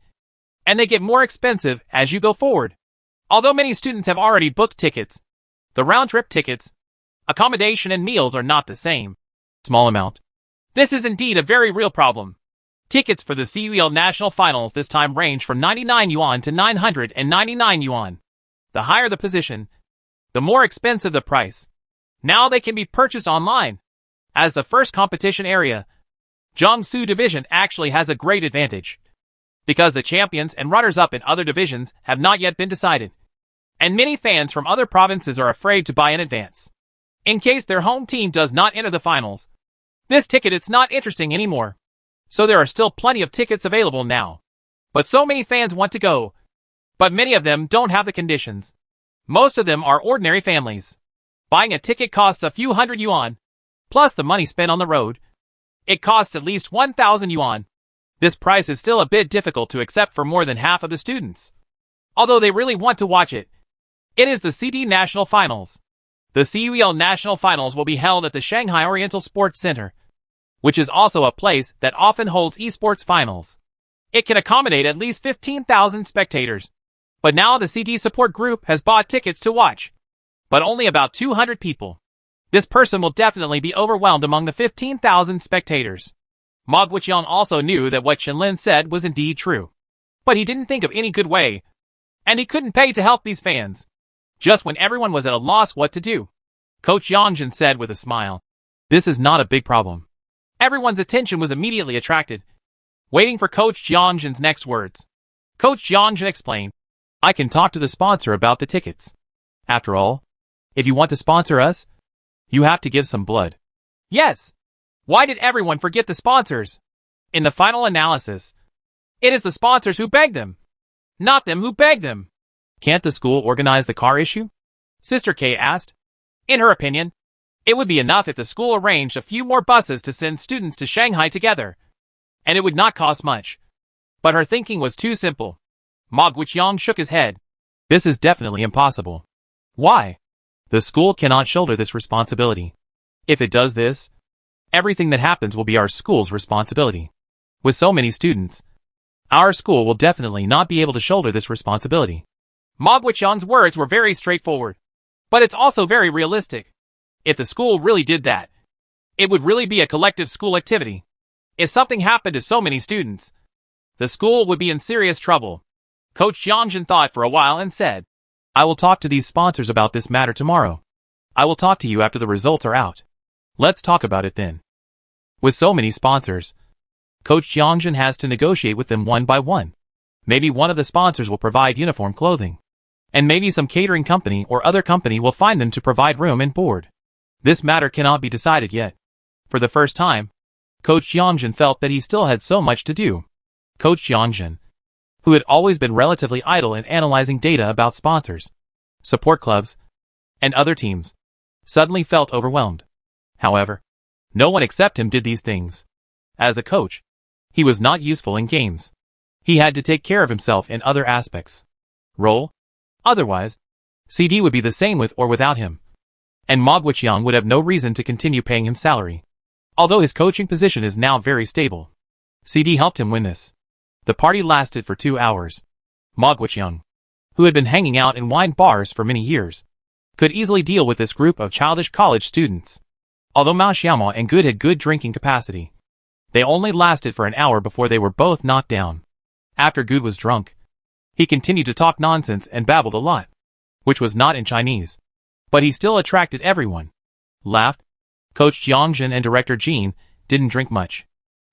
and they get more expensive as you go forward. Although many students have already booked tickets, the round-trip tickets, accommodation and meals are not the same. Small amount. This is indeed a very real problem. Tickets for the CUL National Finals this time range from 99 yuan to 999 yuan. The higher the position, the more expensive the price. Now they can be purchased online. As the first competition area, Jiangsu Division actually has a great advantage, because the champions and runners-up in other divisions have not yet been decided, and many fans from other provinces are afraid to buy in advance. In case their home team does not enter the finals, this ticket is not interesting anymore. So there are still plenty of tickets available now. But so many fans want to go, but many of them don't have the conditions. Most of them are ordinary families. Buying a ticket costs a few hundred yuan, plus the money spent on the road. It costs at least 1,000 yuan. This price is still a bit difficult to accept for more than half of the students. Although they really want to watch it. It is the CD National Finals. The CUL National Finals will be held at the Shanghai Oriental Sports Center, which is also a place that often holds esports finals. It can accommodate at least 15,000 spectators. But now the CD support group has bought tickets to watch. But only about 200 people. This person will definitely be overwhelmed among the 15,000 spectators. Ma Guiqiang also knew that what Shenlin said was indeed true. But he didn't think of any good way. And he couldn't pay to help these fans. Just when everyone was at a loss what to do, Coach Yangjin said with a smile, "This is not a big problem." Everyone's attention was immediately attracted, waiting for Coach Yangjin's next words. Coach Yangjin explained, "I can talk to the sponsor about the tickets. After all, if you want to sponsor us, you have to give some blood." Yes! Why did everyone forget the sponsors? In the final analysis, it is the sponsors who beg them, not them who beg them. Can't the school organize the car issue? Sister K asked. In her opinion, it would be enough if the school arranged a few more buses to send students to Shanghai together, and it would not cost much. But her thinking was too simple. Ma Guiqiang shook his head. This is definitely impossible. Why? The school cannot shoulder this responsibility. If it does this, everything that happens will be our school's responsibility. With so many students, our school will definitely not be able to shoulder this responsibility. Ma Guiqiang's words were very straightforward, but it's also very realistic. If the school really did that, it would really be a collective school activity. If something happened to so many students, the school would be in serious trouble. Coach Yangjin thought for a while and said, "I will talk to these sponsors about this matter tomorrow. I will talk to you after the results are out. Let's talk about it then." With so many sponsors, Coach Yangjin has to negotiate with them one by one. Maybe one of the sponsors will provide uniform clothing, and maybe some catering company or other company will find them to provide room and board. This matter cannot be decided yet. For the first time, Coach Yangjin felt that he still had so much to do. Coach Yangjin, who had always been relatively idle in analyzing data about sponsors, support clubs, and other teams, suddenly felt overwhelmed. However, no one except him did these things. As a coach, he was not useful in games. He had to take care of himself in other aspects. Role? Otherwise, CD would be the same with or without him. And Ma Guiqiang would have no reason to continue paying him salary. Although his coaching position is now very stable, CD helped him win this. The party lasted for 2 hours. Ma Guiqiang, who had been hanging out in wine bars for many years, could easily deal with this group of childish college students. Although Mao Xiaomao and Good had good drinking capacity, they only lasted for an hour before they were both knocked down. After Good was drunk, he continued to talk nonsense and babbled a lot, which was not in Chinese. But he still attracted everyone. Laughed. Coach Yangjin and Director Jean didn't drink much.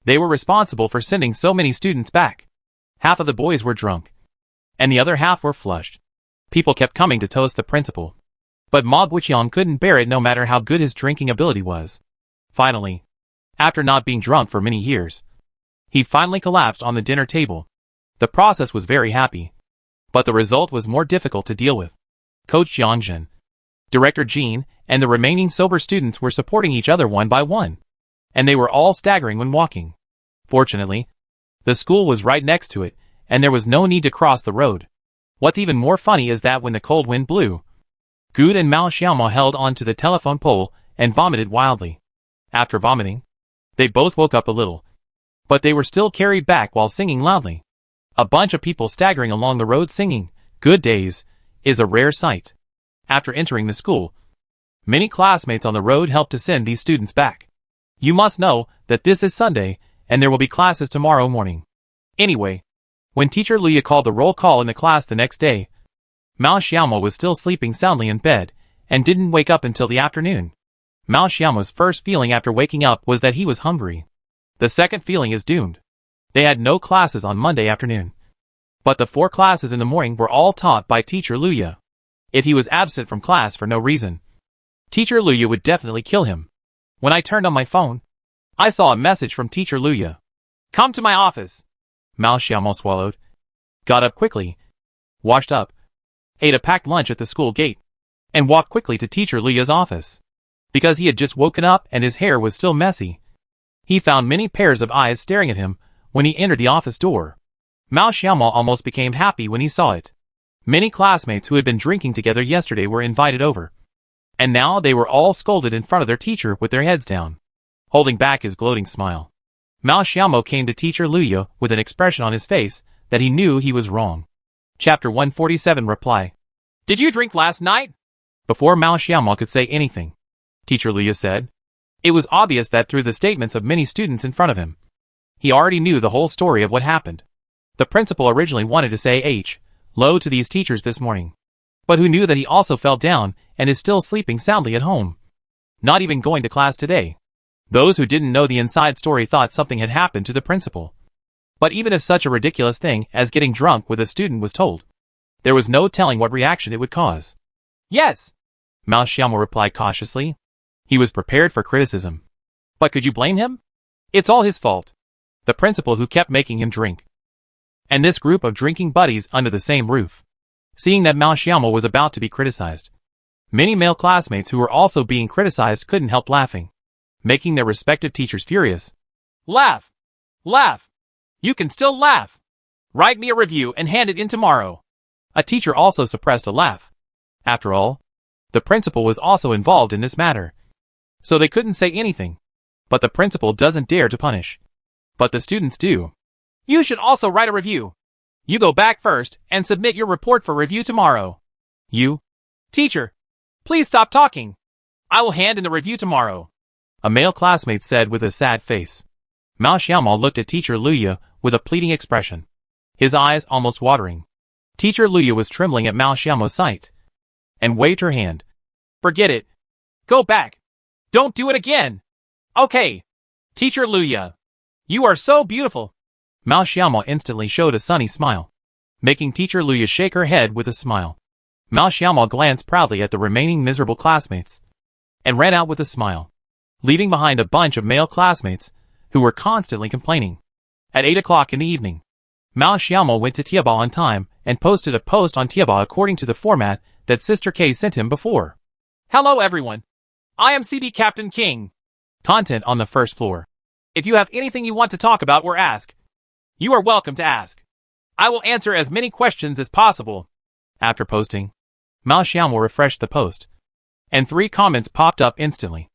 They were responsible for sending so many students back. Half of the boys were drunk, and the other half were flushed. People kept coming to toast the principal. But Ma Guiqiang couldn't bear it no matter how good his drinking ability was. Finally, after not being drunk for many years, he finally collapsed on the dinner table. The process was very happy, but the result was more difficult to deal with. Coach Yangjin, Director Jean, and the remaining sober students were supporting each other one by one, and they were all staggering when walking. Fortunately, the school was right next to it, and there was no need to cross the road. What's even more funny is that when the cold wind blew, Good and Mao Xiaomao held onto the telephone pole and vomited wildly. After vomiting, they both woke up a little, but they were still carried back while singing loudly. A bunch of people staggering along the road singing "Good Days" is a rare sight. After entering the school, many classmates on the road helped to send these students back. You must know that this is Sunday, and there will be classes tomorrow morning. Anyway, when Teacher Luya called the roll call in the class the next day, Mao Xiaomao was still sleeping soundly in bed, and didn't wake up until the afternoon. Mao Xiaomao's first feeling after waking up was that he was hungry. The second feeling is doomed. They had no classes on Monday afternoon. But the 4 classes in the morning were all taught by Teacher Luya. If he was absent from class for no reason, Teacher Luya would definitely kill him. When I turned on my phone, I saw a message from Teacher Luya. "Come to my office." Mao Xiaomao swallowed, got up quickly, washed up, ate a packed lunch at the school gate, and walked quickly to Teacher Luya's office. Because he had just woken up and his hair was still messy, he found many pairs of eyes staring at him when he entered the office door. Mao Xiaomao almost became happy when he saw it. Many classmates who had been drinking together yesterday were invited over, and now they were all scolded in front of their teacher with their heads down. Holding back his gloating smile, Mao Xiaomao came to Teacher Luya with an expression on his face that he knew he was wrong. Chapter 147 Reply. Did you drink last night? Before Mao Xiaomao could say anything, Teacher Luya said. It was obvious that through the statements of many students in front of him, he already knew the whole story of what happened. The principal originally wanted to say hello to these teachers this morning, but who knew that he also fell down and is still sleeping soundly at home, not even going to class today. Those who didn't know the inside story thought something had happened to the principal. But even if such a ridiculous thing as getting drunk with a student was told, there was no telling what reaction it would cause. Yes, Mao Xiaomao replied cautiously. He was prepared for criticism. But could you blame him? It's all his fault. The principal who kept making him drink. And this group of drinking buddies under the same roof. Seeing that Mao Xiaomao was about to be criticized, many male classmates who were also being criticized couldn't help laughing, making their respective teachers furious. Laugh! Laugh! You can still laugh! Write me a review and hand it in tomorrow. A teacher also suppressed a laugh. After all, the principal was also involved in this matter. So they couldn't say anything. But the principal doesn't dare to punish. But the students do. You should also write a review. You go back first and submit your report for review tomorrow. You? Teacher, please stop talking. I will hand in the review tomorrow. A male classmate said with a sad face. Mao Xiaomao looked at Teacher Luya with a pleading expression, his eyes almost watering. Teacher Luya was trembling at Mao Xiaomao's sight, and waved her hand. Forget it. Go back. Don't do it again. Okay. Teacher Luya, you are so beautiful. Mao Xiaomao instantly showed a sunny smile, making Teacher Luya shake her head with a smile. Mao Xiaomao glanced proudly at the remaining miserable classmates, and ran out with a smile, leaving behind a bunch of male classmates who were constantly complaining. At 8 o'clock in the evening, Mao Xiaomao went to Tiaba on time and posted a post on Tiaba according to the format that Sister K sent him before. Hello everyone. I am CD Captain King. Content on the first floor. If you have anything you want to talk about or ask, you are welcome to ask. I will answer as many questions as possible. After posting, Mao Xiaomao refreshed the post, and 3 comments popped up instantly,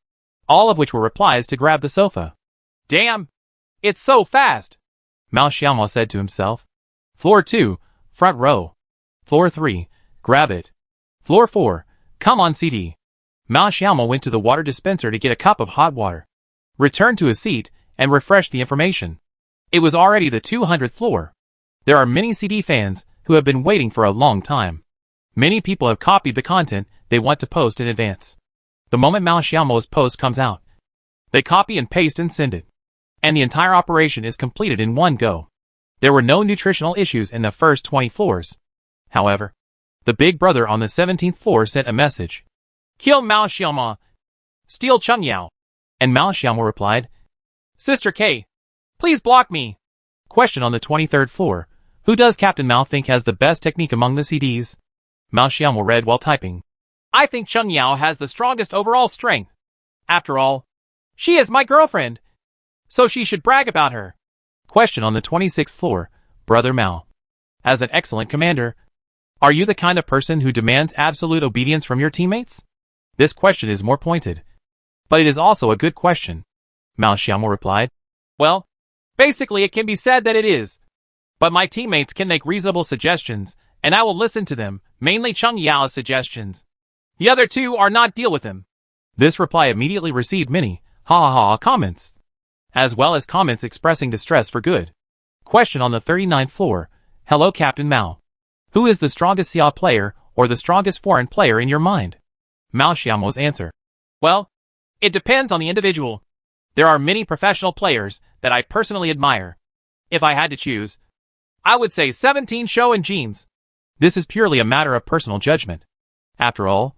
all of which were replies to grab the sofa. Damn! It's so fast! Mao Xiaomao said to himself. Floor 2, front row. Floor 3, grab it. Floor 4, come on CD. Mao Xiaomao went to the water dispenser to get a cup of hot water, returned to his seat, and refreshed the information. It was already the 200th floor. There are many CD fans who have been waiting for a long time. Many people have copied the content they want to post in advance. The moment Mao Xiaomao's post comes out, they copy and paste and send it. And the entire operation is completed in one go. There were no nutritional issues in the first 20 floors. However, the big brother on the 17th floor sent a message. Kill Mao Xiaomao. Steal Cheng Yao. And Mao Xiaomao replied, Sister K, please block me. Question on the 23rd floor. Who does Captain Mao think has the best technique among the CDs? Mao Xiaomao read while typing. I think Cheng Yao has the strongest overall strength. After all, she is my girlfriend, so she should brag about her. Question on the 26th floor. Brother Mao. As an excellent commander, are you the kind of person who demands absolute obedience from your teammates? This question is more pointed, but it is also a good question. Mao Xiaomao replied. Well, basically it can be said that it is. But my teammates can make reasonable suggestions, and I will listen to them, mainly Cheng Yao's suggestions. The other two are not deal with them. This reply immediately received many comments, as well as comments expressing distress for good. Question on the 39th floor. Hello Captain Mao. Who is the strongest Xia player or the strongest foreign player in your mind? Mao Xiaomao's answer. Well, it depends on the individual. There are many professional players that I personally admire. If I had to choose, I would say 17 Shou and James. This is purely a matter of personal judgment. After all,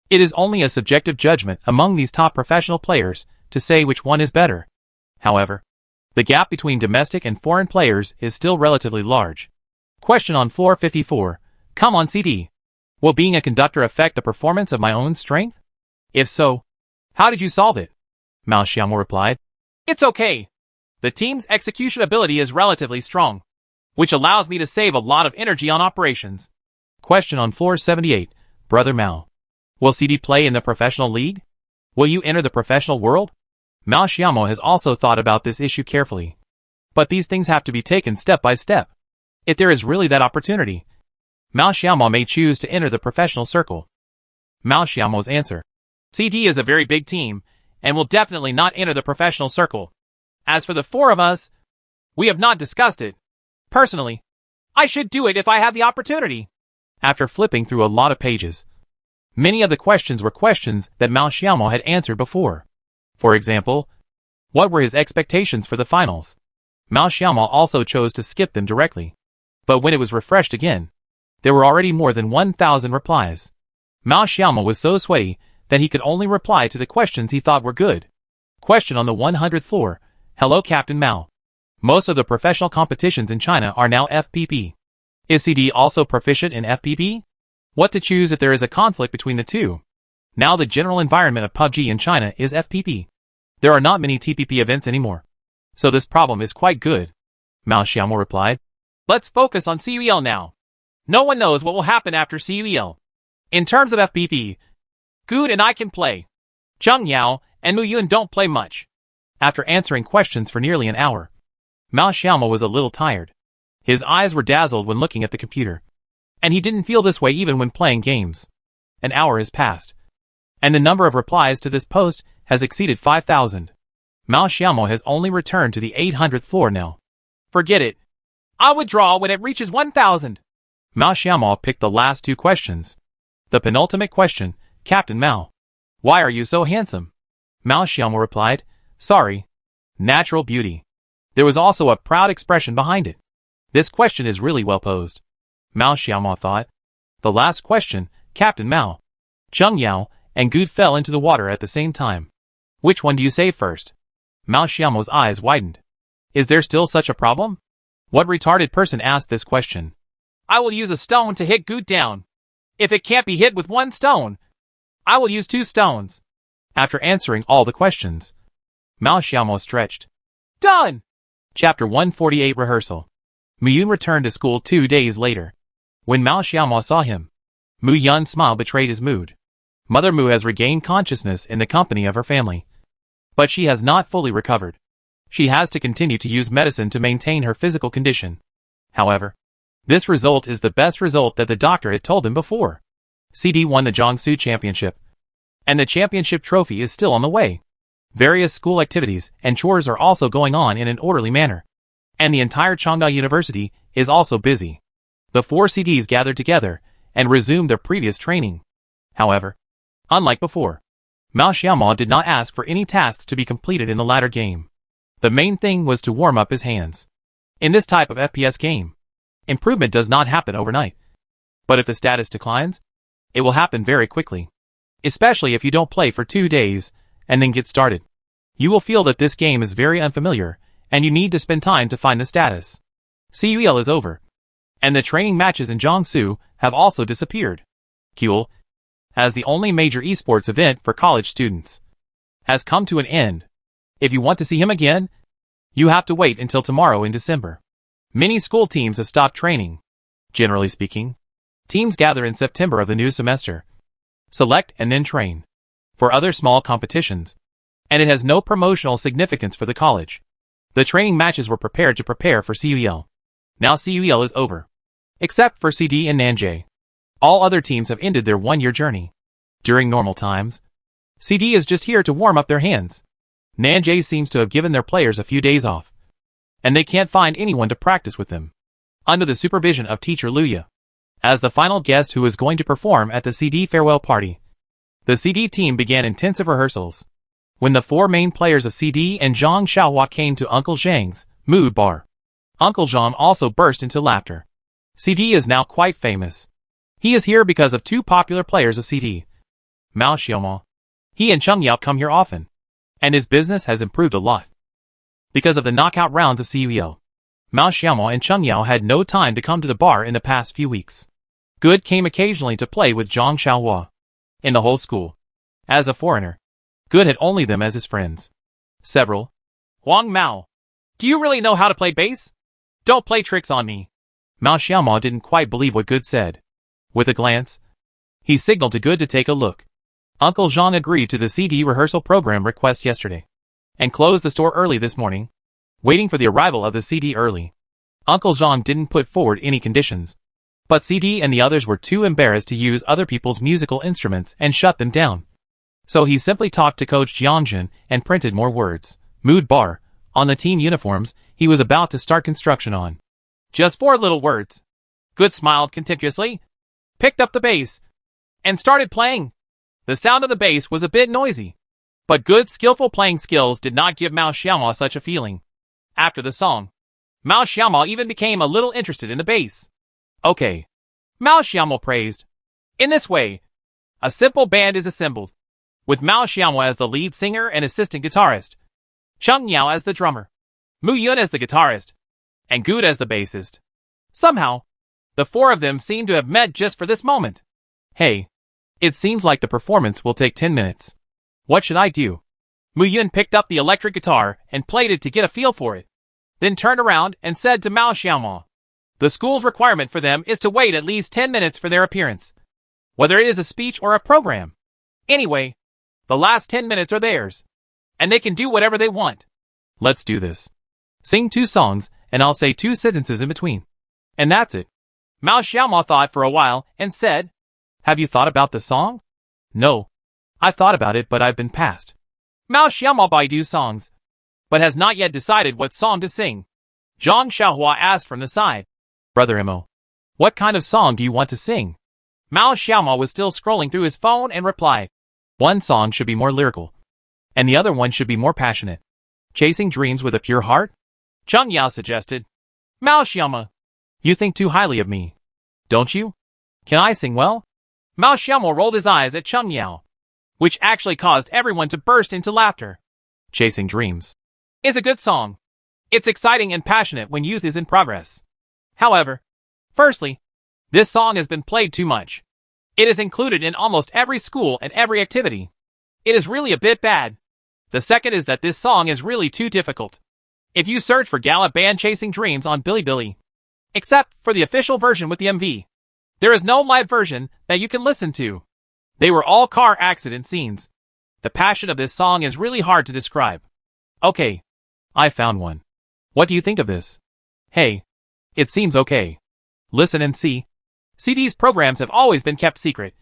it is only a subjective judgment among these top professional players to say which one is better. However, the gap between domestic and foreign players is still relatively large. Question on floor 54. Come on CD. Will being a conductor affect the performance of my own strength? If so, how did you solve it? Mao Xiaomao replied. It's okay. The team's execution ability is relatively strong, which allows me to save a lot of energy on operations. Question on floor 78. Brother Mao. Will CD play in the professional league? Will you enter the professional world? Mao Xiaomao has also thought about this issue carefully. But these things have to be taken step by step. If there is really that opportunity, Mao Xiaomo may choose to enter the professional circle. Mao Xiaomo's answer. CD is a very big team, and will definitely not enter the professional circle. As for the four of us, we have not discussed it. Personally, I should do it if I have the opportunity. After flipping through a lot of pages, many of the questions were questions that Mao Xiaomo had answered before. For example, what were his expectations for the finals? Mao Xiaomo also chose to skip them directly. But when it was refreshed again, there were already more than 1,000 replies. Mao Xiaomo was so sweaty that he could only reply to the questions he thought were good. Question on the 100th floor. Hello Captain Mao. Most of the professional competitions in China are now FPP. Is CD also proficient in FPP? What to choose if there is a conflict between the two? Now the general environment of PUBG in China is FPP. There are not many TPP events anymore. So this problem is quite good. Mao Xiaomo replied. Let's focus on CUEL now. No one knows what will happen after CUEL. In terms of FPP, Good and I can play. Zheng Yao and Mu Yun don't play much. After answering questions for nearly an hour, Mao Xiaomo was a little tired. His eyes were dazzled when looking at the computer. And he didn't feel this way even when playing games. An hour has passed. And the number of replies to this post has exceeded 5,000. Mao Xiaomo has only returned to the 800th floor now. Forget it. I'll withdraw when it reaches 1,000. Mao Xiaomo picked the last two questions. The penultimate question. Captain Mao. Why are you so handsome? Mao Xiaomo replied. Sorry. Natural beauty. There was also a proud expression behind it. This question is really well posed. Mao Xiaomo thought. The last question. Captain Mao. Zheng Yao and Good fell into the water at the same time. Which one do you save first? Mao Xiaomo's eyes widened. Is there still such a problem? What retarded person asked this question? I will use a stone to hit Good down. If it can't be hit with one stone, I will use 2 stones. After answering all the questions, Mao Xiaomo stretched. Done! Chapter 148 Rehearsal. Mu Yun returned to school 2 days later. When Mao Xiaomo saw him, Mu Yun's smile betrayed his mood. Mother Mu has regained consciousness in the company of her family. But she has not fully recovered. She has to continue to use medicine to maintain her physical condition. However, this result is the best result that the doctor had told him before. CD won the Jiangsu Championship. And the championship trophy is still on the way. Various school activities and chores are also going on in an orderly manner. And the entire Changda University is also busy. The 4 CDs gathered together and resumed their previous training. However, unlike before, Mao Xiaomo did not ask for any tasks to be completed in the latter game. The main thing was to warm up his hands. In this type of FPS game, improvement does not happen overnight. But if the status declines, it will happen very quickly. Especially if you don't play for 2 days and then get started. You will feel that this game is very unfamiliar and you need to spend time to find the status. CUEL is over. And the training matches in Jiangsu have also disappeared. CUEL, as the only major esports event for college students, has come to an end. If you want to see him again, you have to wait until tomorrow in December. Many school teams have stopped training. Generally speaking, teams gather in September of the new semester, select and then train for other small competitions, and it has no promotional significance for the college. The training matches were prepared to prepare for CUEL. Now CUEL is over. Except for CD and Nanjay. All other teams have ended their 1-year journey. During normal times, CD is just here to warm up their hands. Nanjay seems to have given their players a few days off, and they can't find anyone to practice with them. Under the supervision of teacher Luya, as the final guest who is going to perform at the CD farewell party, the CD team began intensive rehearsals. When the 4 main players of CD and Zhang Xiaohua came to Uncle Zhang's mood bar, Uncle Zhang also burst into laughter. CD is now quite famous. He is here because of 2 popular players of CD. Mao Xiaomo. He and Zheng Yao come here often, and his business has improved a lot. Because of the knockout rounds of CUEL, Mao Xiaomo and Zheng Yao had no time to come to the bar in the past few weeks. Good came occasionally to play with Zhang Xiaohua. In the whole school, as a foreigner, Good had only them as his friends. Several. Huang Mao, do you really know how to play bass? Don't play tricks on me. Mao Xiaomo didn't quite believe what Good said. With a glance, he signaled to Good to take a look. Uncle Zhang agreed to the CD rehearsal program request yesterday, and closed the store early this morning, waiting for the arrival of the CD early. Uncle Zhang didn't put forward any conditions. But CD and the others were too embarrassed to use other people's musical instruments and shut them down. So he simply talked to Coach Jiangjun and printed more words. Mood bar. On the team uniforms he was about to start construction on. Just 4 little words. Good smiled contemptuously, picked up the bass, and started playing. The sound of the bass was a bit noisy, but Good's skillful playing skills did not give Mao Xiaoma such a feeling. After the song, Mao Xiaoma even became a little interested in the bass. Okay, Mao Xiaoma praised. In this way, a simple band is assembled, with Mao Xiaoma as the lead singer and assistant guitarist, Cheng Yao as the drummer, Mu Yun as the guitarist, and Good as the bassist. Somehow, the 4 of them seem to have met just for this moment. Hey, it seems like the performance will take 10 minutes. What should I do? Mu Yun picked up the electric guitar and played it to get a feel for it, then turned around and said to Mao Xiaoma, the school's requirement for them is to wait at least 10 minutes for their appearance, whether it is a speech or a program. Anyway, the last 10 minutes are theirs, and they can do whatever they want. Let's do this. Sing 2 songs, and I'll say 2 sentences in between. And that's it. Mao Xiaoma thought for a while and said, Have you thought about the song? No. I've thought about it, but I've been passed. Mao Xiaoma baidu songs, but has not yet decided what song to sing. Zhang Xiaohua asked from the side, Brother Mo, what kind of song do you want to sing? Mao Xiaoma was still scrolling through his phone and replied, One song should be more lyrical, and the other one should be more passionate. Chasing dreams with a pure heart? Cheng Yao suggested. Mao Xiaoma, you think too highly of me, don't you? Can I sing well? Mao Xiaoma rolled his eyes at Cheng Yao, which actually caused everyone to burst into laughter. Chasing Dreams is a good song. It's exciting and passionate when youth is in progress. However, firstly, this song has been played too much. It is included in almost every school and every activity. It is really a bit bad. The second is that this song is really too difficult. If you search for Gala Band Chasing Dreams on Bilibili, except for the official version with the MV, there is no live version that you can listen to. They were all car accident scenes. The passion of this song is really hard to describe. Okay, I found one. What do you think of this? Hey, it seems okay. Listen and see. CD's programs have always been kept secret,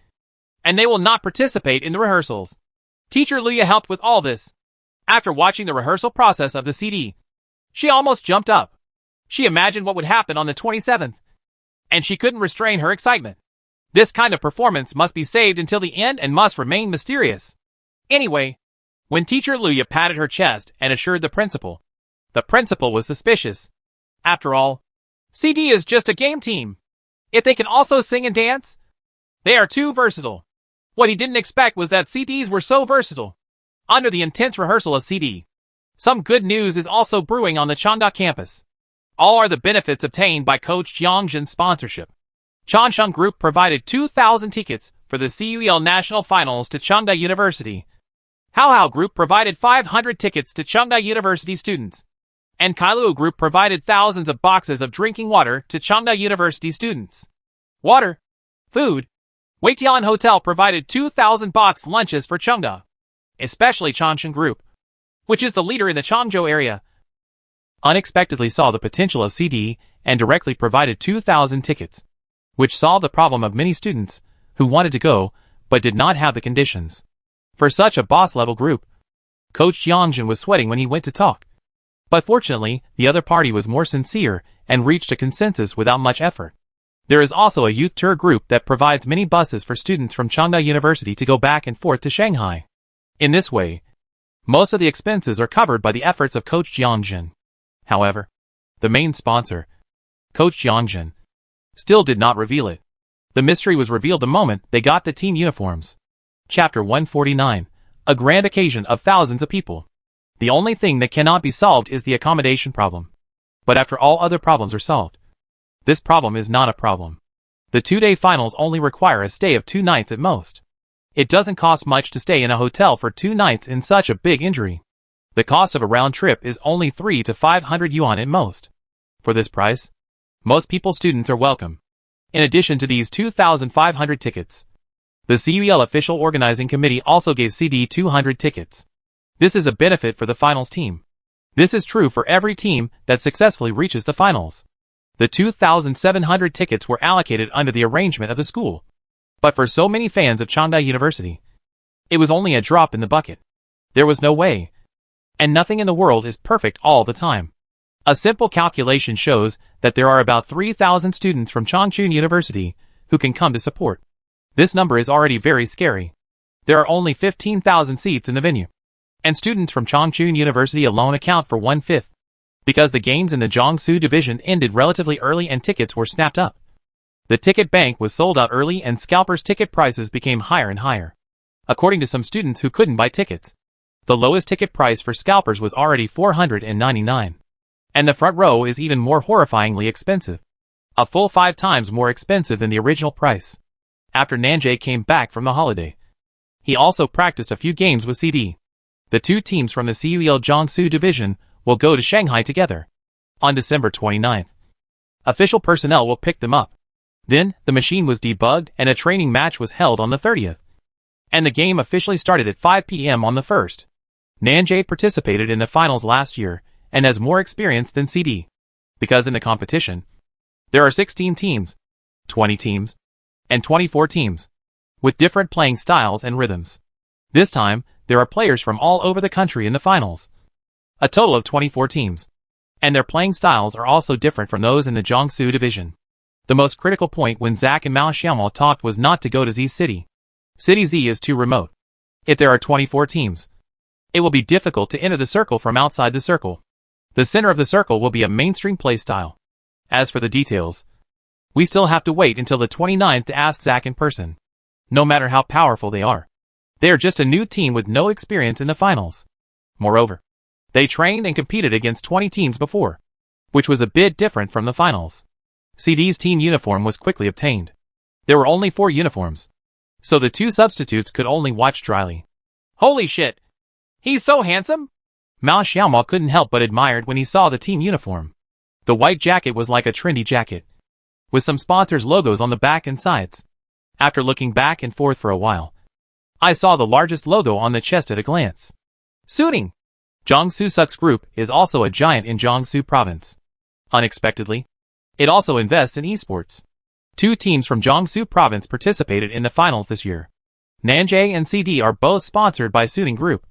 and they will not participate in the rehearsals. Teacher Luya helped with all this. After watching the rehearsal process of the CD, she almost jumped up. She imagined what would happen on the 27th, and she couldn't restrain her excitement. This kind of performance must be saved until the end and must remain mysterious. Anyway, when Teacher Luya patted her chest and assured the principal was suspicious. After all, CD is just a game team. If they can also sing and dance, they are too versatile. What he didn't expect was that CDs were so versatile. Under the intense rehearsal of CD, some good news is also brewing on the Changda campus. All are the benefits obtained by Coach Jiangjun's sponsorship. Changsheng Group provided 2,000 tickets for the CUEL National Finals to Chengda University. Haohao Group provided 500 tickets to Chengda University students. And Kailuo Group provided thousands of boxes of drinking water to Chengda University students. Water, food. Weitian Hotel provided 2,000 box lunches for Chengda, especially Changsheng Group, which is the leader in the Changzhou area, unexpectedly saw the potential of CD and directly provided 2,000 tickets, which solved the problem of many students who wanted to go but did not have the conditions. For such a boss-level group, Coach Jiangjun was sweating when he went to talk. But fortunately, the other party was more sincere and reached a consensus without much effort. There is also a youth tour group that provides many buses for students from Chengda University to go back and forth to Shanghai. In this way, most of the expenses are covered by the efforts of Coach Jiangjun. However, the main sponsor, Coach Jiangjun, still did not reveal it. The mystery was revealed the moment they got the team uniforms. Chapter 149, a grand occasion of thousands of people. The only thing that cannot be solved is the accommodation problem. But after all other problems are solved, this problem is not a problem. The 2-day finals only require a stay of 2 nights at most. It doesn't cost much to stay in a hotel for 2 nights in such a big injury. The cost of a round trip is only 300 to 500 yuan at most. For this price, most students are welcome. In addition to these 2,500 tickets, the CUEL official organizing committee also gave CD 200 tickets. This is a benefit for the finals team. This is true for every team that successfully reaches the finals. The 2,700 tickets were allocated under the arrangement of the school. But for so many fans of Changda University, it was only a drop in the bucket. There was no way. And nothing in the world is perfect all the time. A simple calculation shows that there are about 3,000 students from Chongqing University who can come to support. This number is already very scary. There are only 15,000 seats in the venue. And students from Chongqing University alone account for 1/5. Because the games in the Jiangsu division ended relatively early and tickets were snapped up. The ticket bank was sold out early and scalpers' ticket prices became higher and higher. According to some students who couldn't buy tickets, the lowest ticket price for scalpers was already 499. And the front row is even more horrifyingly expensive. A full 5 times more expensive than the original price. After Nanjay came back from the holiday, he also practiced a few games with CD. The two teams from the CUEL Jiangsu division will go to Shanghai together on December 29th. Official personnel will pick them up. Then, the machine was debugged and a training match was held on the 30th. And the game officially started at 5 p.m. on the 1st. Nanjay participated in the finals last year and has more experience than CD. Because in the competition, there are 16 teams, 20 teams, and 24 teams, with different playing styles and rhythms. This time, there are players from all over the country in the finals. A total of 24 teams. And their playing styles are also different from those in the Jiangsu division. The most critical point when Zach and Mao Xiaomo talked was not to go to Z City. City Z is too remote. If there are 24 teams, it will be difficult to enter the circle from outside the circle. The center of the circle will be a mainstream playstyle. As for the details, we still have to wait until the 29th to ask Zach in person. No matter how powerful they are just a new team with no experience in the finals. Moreover, they trained and competed against 20 teams before, which was a bit different from the finals. CD's team uniform was quickly obtained. There were only 4 uniforms, so the 2 substitutes could only watch dryly. Holy shit! He's so handsome! Mao Xiaomo couldn't help but admired when he saw the team uniform. The white jacket was like a trendy jacket, with some sponsors' logos on the back and sides. After looking back and forth for a while, I saw the largest logo on the chest at a glance. Suiting! Jiangsu Sucks Group is also a giant in Jiangsu province. Unexpectedly, it also invests in esports. 2 teams from Jiangsu province participated in the finals this year. Nanjay and CD are both sponsored by Suiting Group.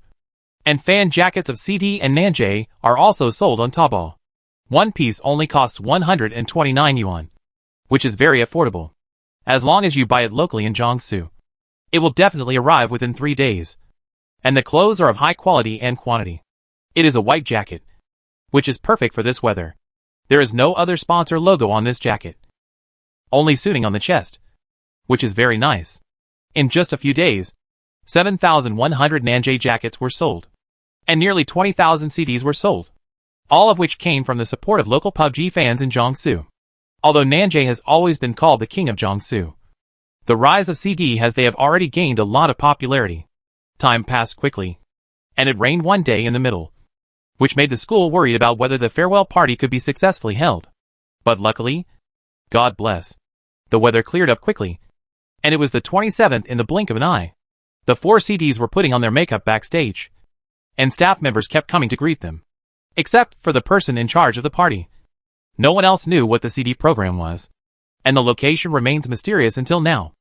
And fan jackets of CD and Nanjay are also sold on Taobao. One piece only costs 129 yuan, which is very affordable. As long as you buy it locally in Jiangsu, it will definitely arrive within 3 days. And the clothes are of high quality and quantity. It is a white jacket, which is perfect for this weather. There is no other sponsor logo on this jacket. Only Suiting on the chest, which is very nice. In just a few days, 7,100 Nanjay jackets were sold, and nearly 20,000 CDs were sold, all of which came from the support of local PUBG fans in Jiangsu. Although Nanjay has always been called the king of Jiangsu, the rise of CD has they have already gained a lot of popularity. Time passed quickly, and it rained one day in the middle, which made the school worried about whether the farewell party could be successfully held. But luckily, God bless, the weather cleared up quickly, and it was the 27th in the blink of an eye. The 4 CDs were putting on their makeup backstage, and staff members kept coming to greet them. Except for the person in charge of the party. No one else knew what the CD program was, and the location remains mysterious until now.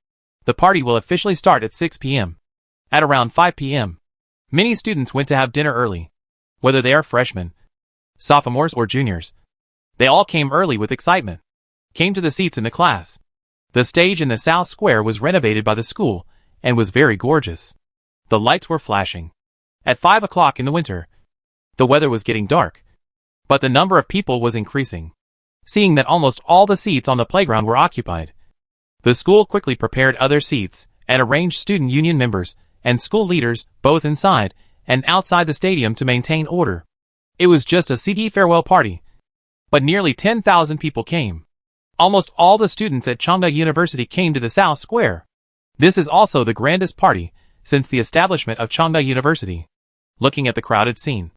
The party will officially start at 6 p.m. At around 5 p.m., many students went to have dinner early. Whether they are freshmen, sophomores or juniors, they all came early with excitement, came to the seats in the class. The stage in the South Square was renovated by the school and was very gorgeous. The lights were flashing. At 5 o'clock in the winter, the weather was getting dark, but the number of people was increasing. Seeing that almost all the seats on the playground were occupied, the school quickly prepared other seats and arranged student union members and school leaders both inside and outside the stadium to maintain order. It was just a CD farewell party, but nearly 10,000 people came. Almost all the students at Changda University came to the South Square. This is also the grandest party since the establishment of Changda University. Looking at the crowded scene,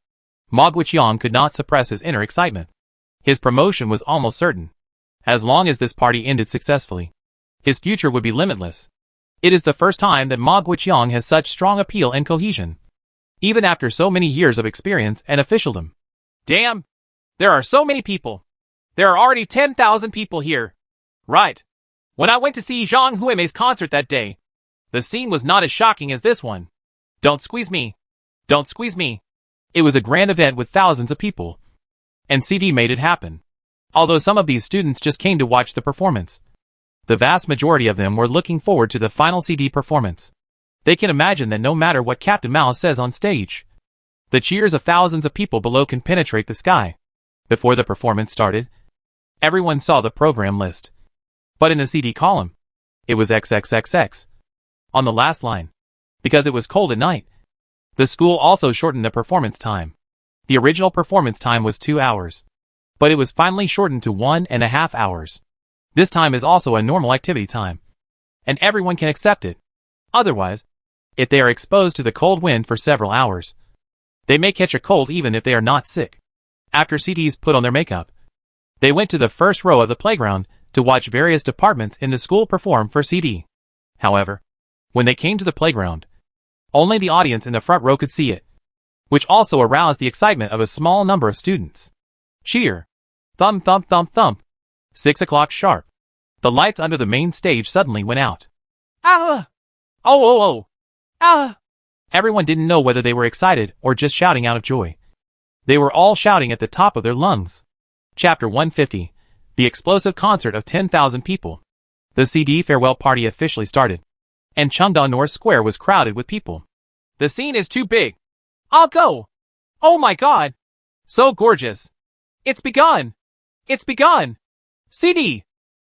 Ma Guiqiang could not suppress his inner excitement. His promotion was almost certain. As long as this party ended successfully, his future would be limitless. It is the first time that Ma Guiqiang has such strong appeal and cohesion, even after so many years of experience and officialdom. Damn! There are so many people. There are already 10,000 people here. Right. When I went to see Zhang Huimei's concert that day, the scene was not as shocking as this one. Don't squeeze me. Don't squeeze me. It was a grand event with thousands of people. And CD made it happen. Although some of these students just came to watch the performance, the vast majority of them were looking forward to the final CD performance. They can imagine that no matter what Captain Mao says on stage, the cheers of thousands of people below can penetrate the sky. Before the performance started, everyone saw the program list. But in the CD column, it was XXXX on the last line. Because it was cold at night, the school also shortened the performance time. The original performance time was 2 hours, but it was finally shortened to 1.5 hours. This time is also a normal activity time, and everyone can accept it. Otherwise, if they are exposed to the cold wind for several hours, they may catch a cold even if they are not sick. After CDs put on their makeup, they went to the first row of the playground to watch various departments in the school perform for CD. However, when they came to the playground, only the audience in the front row could see it, which also aroused the excitement of a small number of students. Cheer! Thump thump thump thump! 6 o'clock sharp. The lights under the main stage suddenly went out. Ah! Oh oh oh! Ah! Everyone didn't know whether they were excited or just shouting out of joy. They were all shouting at the top of their lungs. Chapter 150. The explosive concert of 10,000 people. The CD farewell party officially started, and Chengda North Square was crowded with people. The scene is too big. I'll go. Oh my god. So gorgeous. It's begun. It's begun. CD.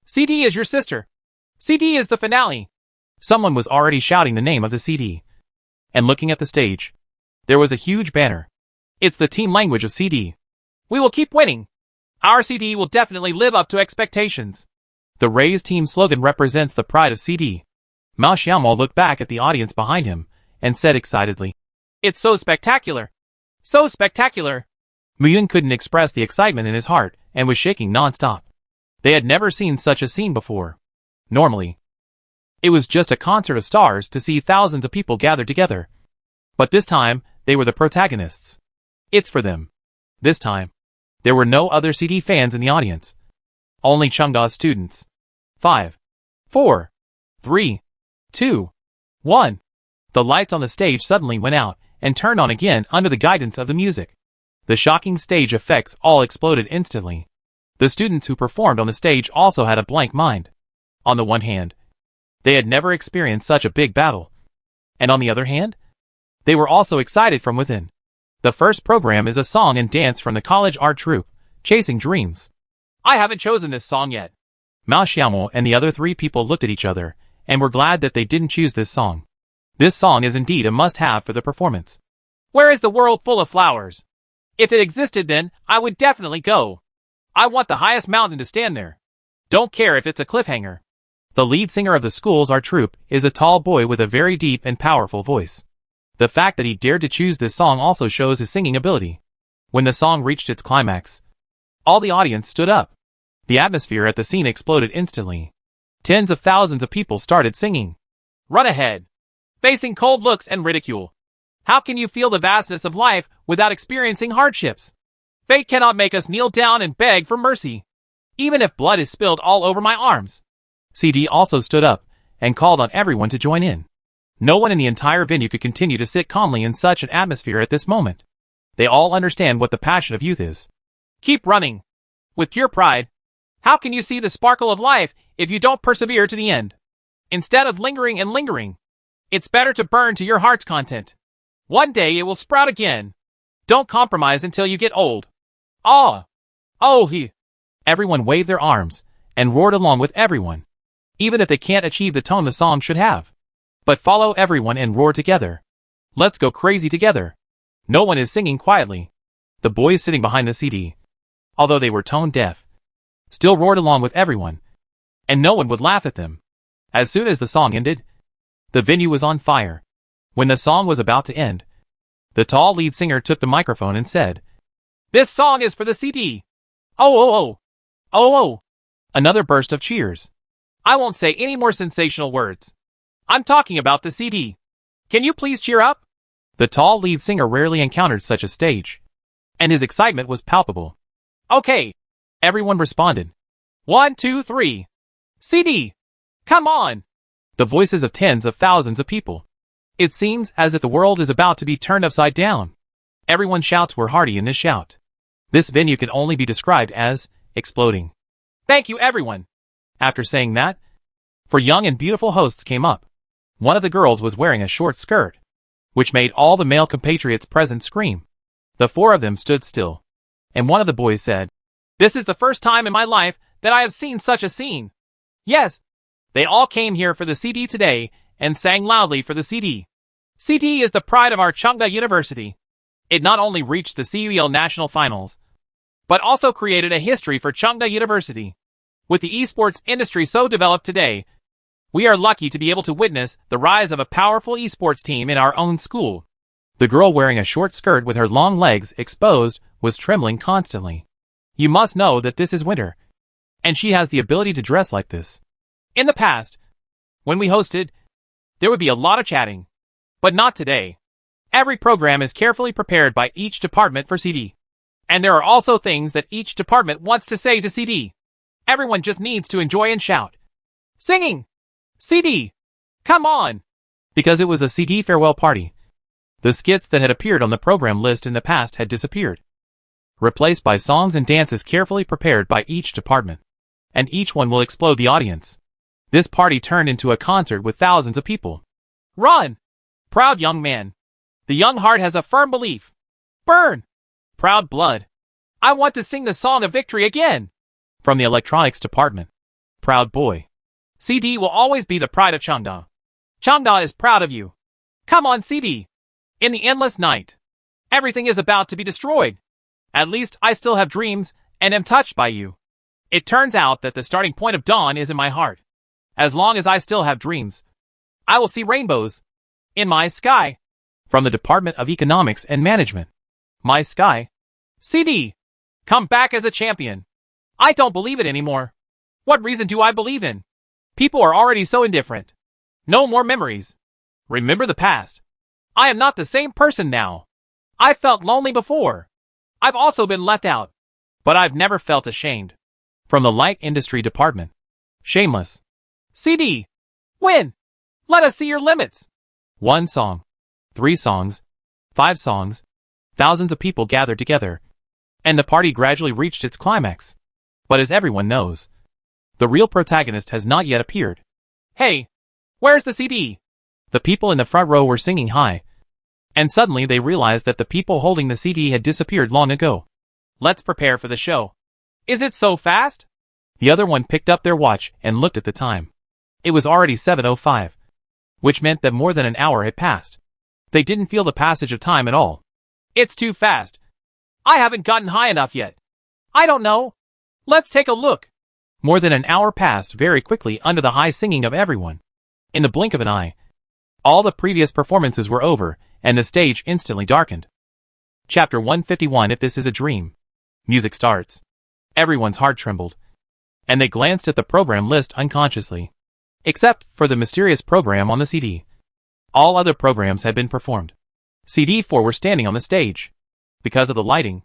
CD is your sister. CD is the finale. Someone was already shouting the name of the CD. And looking at the stage, there was a huge banner. It's the team language of CD. We will keep winning. Our CD will definitely live up to expectations. The raised team slogan represents the pride of CD. Mao Xiaomo looked back at the audience behind him and said excitedly, "It's so spectacular. So spectacular." Muyun couldn't express the excitement in his heart and was shaking non-stop. They had never seen such a scene before. Normally, it was just a concert of stars to see thousands of people gathered together. But this time, they were the protagonists. It's for them. This time, there were no other CD fans in the audience. Only Chengda's students. 5, 4, 3, 2, 1. The lights on the stage suddenly went out and turned on again under the guidance of the music. The shocking stage effects all exploded instantly. The students who performed on the stage also had a blank mind. On the one hand, they had never experienced such a big battle. And on the other hand, they were also excited from within. The first program is a song and dance from the college art troupe, Chasing Dreams. I haven't chosen this song yet. Mao Xiaomo and the other 3 people looked at each other and were glad that they didn't choose this song. This song is indeed a must-have for the performance. Where is the world full of flowers? If it existed then, I would definitely go. I want the highest mountain to stand there. Don't care if it's a cliffhanger. The lead singer of the school's art troupe is a tall boy with a very deep and powerful voice. The fact that he dared to choose this song also shows his singing ability. When the song reached its climax, all the audience stood up. The atmosphere at the scene exploded instantly. Tens of thousands of people started singing. Run ahead. Facing cold looks and ridicule. How can you feel the vastness of life without experiencing hardships? Fate cannot make us kneel down and beg for mercy, even if blood is spilled all over my arms. CD also stood up and called on everyone to join in. No one in the entire venue could continue to sit calmly in such an atmosphere at this moment. They all understand what the passion of youth is. Keep running. With pure pride. How can you see the sparkle of life if you don't persevere to the end? Instead of lingering and lingering, it's better to burn to your heart's content. One day it will sprout again. Don't compromise until you get old. Ah! Oh he! Everyone waved their arms and roared along with everyone, even if they can't achieve the tone the song should have. But follow everyone and roar together. Let's go crazy together. No one is singing quietly. The boys sitting behind the CD, although they were tone deaf, still roared along with everyone, and no one would laugh at them. As soon as the song ended, the venue was on fire. When the song was about to end, the tall lead singer took the microphone and said, "This song is for the CD. Oh oh oh. Oh oh." Another burst of cheers. I won't say any more sensational words. I'm talking about the CD. Can you please cheer up? The tall lead singer rarely encountered such a stage, and his excitement was palpable. Okay, Everyone responded. 1, 2, 3. CD! Come on! The voices of tens of thousands of people. It seems as if the world is about to be turned upside down. Everyone's shouts were hearty in this shout. This venue can only be described as exploding. Thank you, everyone! After saying that, 4 young and beautiful hosts came up. One of the girls was wearing a short skirt, which made all the male compatriots present scream. The 4 of them stood still, and one of the boys said, "This is the first time in my life that I have seen such a scene." Yes, they all came here for the CD today and sang loudly for the CD. CD is the pride of our Chungda University. It not only reached the CUEL National Finals, but also created a history for Chungda University. With the esports industry so developed today, we are lucky to be able to witness the rise of a powerful esports team in our own school. The girl wearing a short skirt with her long legs exposed was trembling constantly. You must know that this is winter, and she has the ability to dress like this. In the past, when we hosted, there would be a lot of chatting, but not today. Every program is carefully prepared by each department for CD. And there are also things that each department wants to say to CD. Everyone just needs to enjoy and shout. Singing! CD! Come on! Because it was a CD farewell party. The skits that had appeared on the program list in the past had disappeared, replaced by songs and dances carefully prepared by each department. And each one will explode the audience. This party turned into a concert with thousands of people. Run! Proud young man. The young heart has a firm belief. Burn! Proud blood. I want to sing the song of victory again. From the electronics department. Proud boy. CD will always be the pride of Chungda. Chungda is proud of you. Come on, CD. In the endless night, everything is about to be destroyed. At least I still have dreams and am touched by you. It turns out that the starting point of dawn is in my heart. As long as I still have dreams, I will see rainbows in my sky. From the Department of Economics and Management. My sky. CD. Come back as a champion. I don't believe it anymore. What reason do I believe in? People are already so indifferent. No more memories. Remember the past. I am not the same person now. I felt lonely before. I've also been left out. But I've never felt ashamed. From the Light Industry Department. Shameless. CD. Win. Let us see your limits. 1 song. 3 songs. 5 songs. Thousands of people gathered together. And the party gradually reached its climax. But as everyone knows, the real protagonist has not yet appeared. Hey, where's the CD? The people in the front row were singing high. And suddenly they realized that the people holding the CD had disappeared long ago. Let's prepare for the show. Is it so fast? The other one picked up their watch and looked at the time. It was already 7:05, which meant that more than an hour had passed. They didn't feel the passage of time at all. It's too fast. I haven't gotten high enough yet. I don't know. Let's take a look. More than an hour passed very quickly under the high singing of everyone. In the blink of an eye, all the previous performances were over, and the stage instantly darkened. Chapter 151. If this is a dream. Music starts. Everyone's heart trembled, and they glanced at the program list unconsciously. Except for the mysterious program on the CD. All other programs had been performed. CD4 were standing on the stage. Because of the lighting,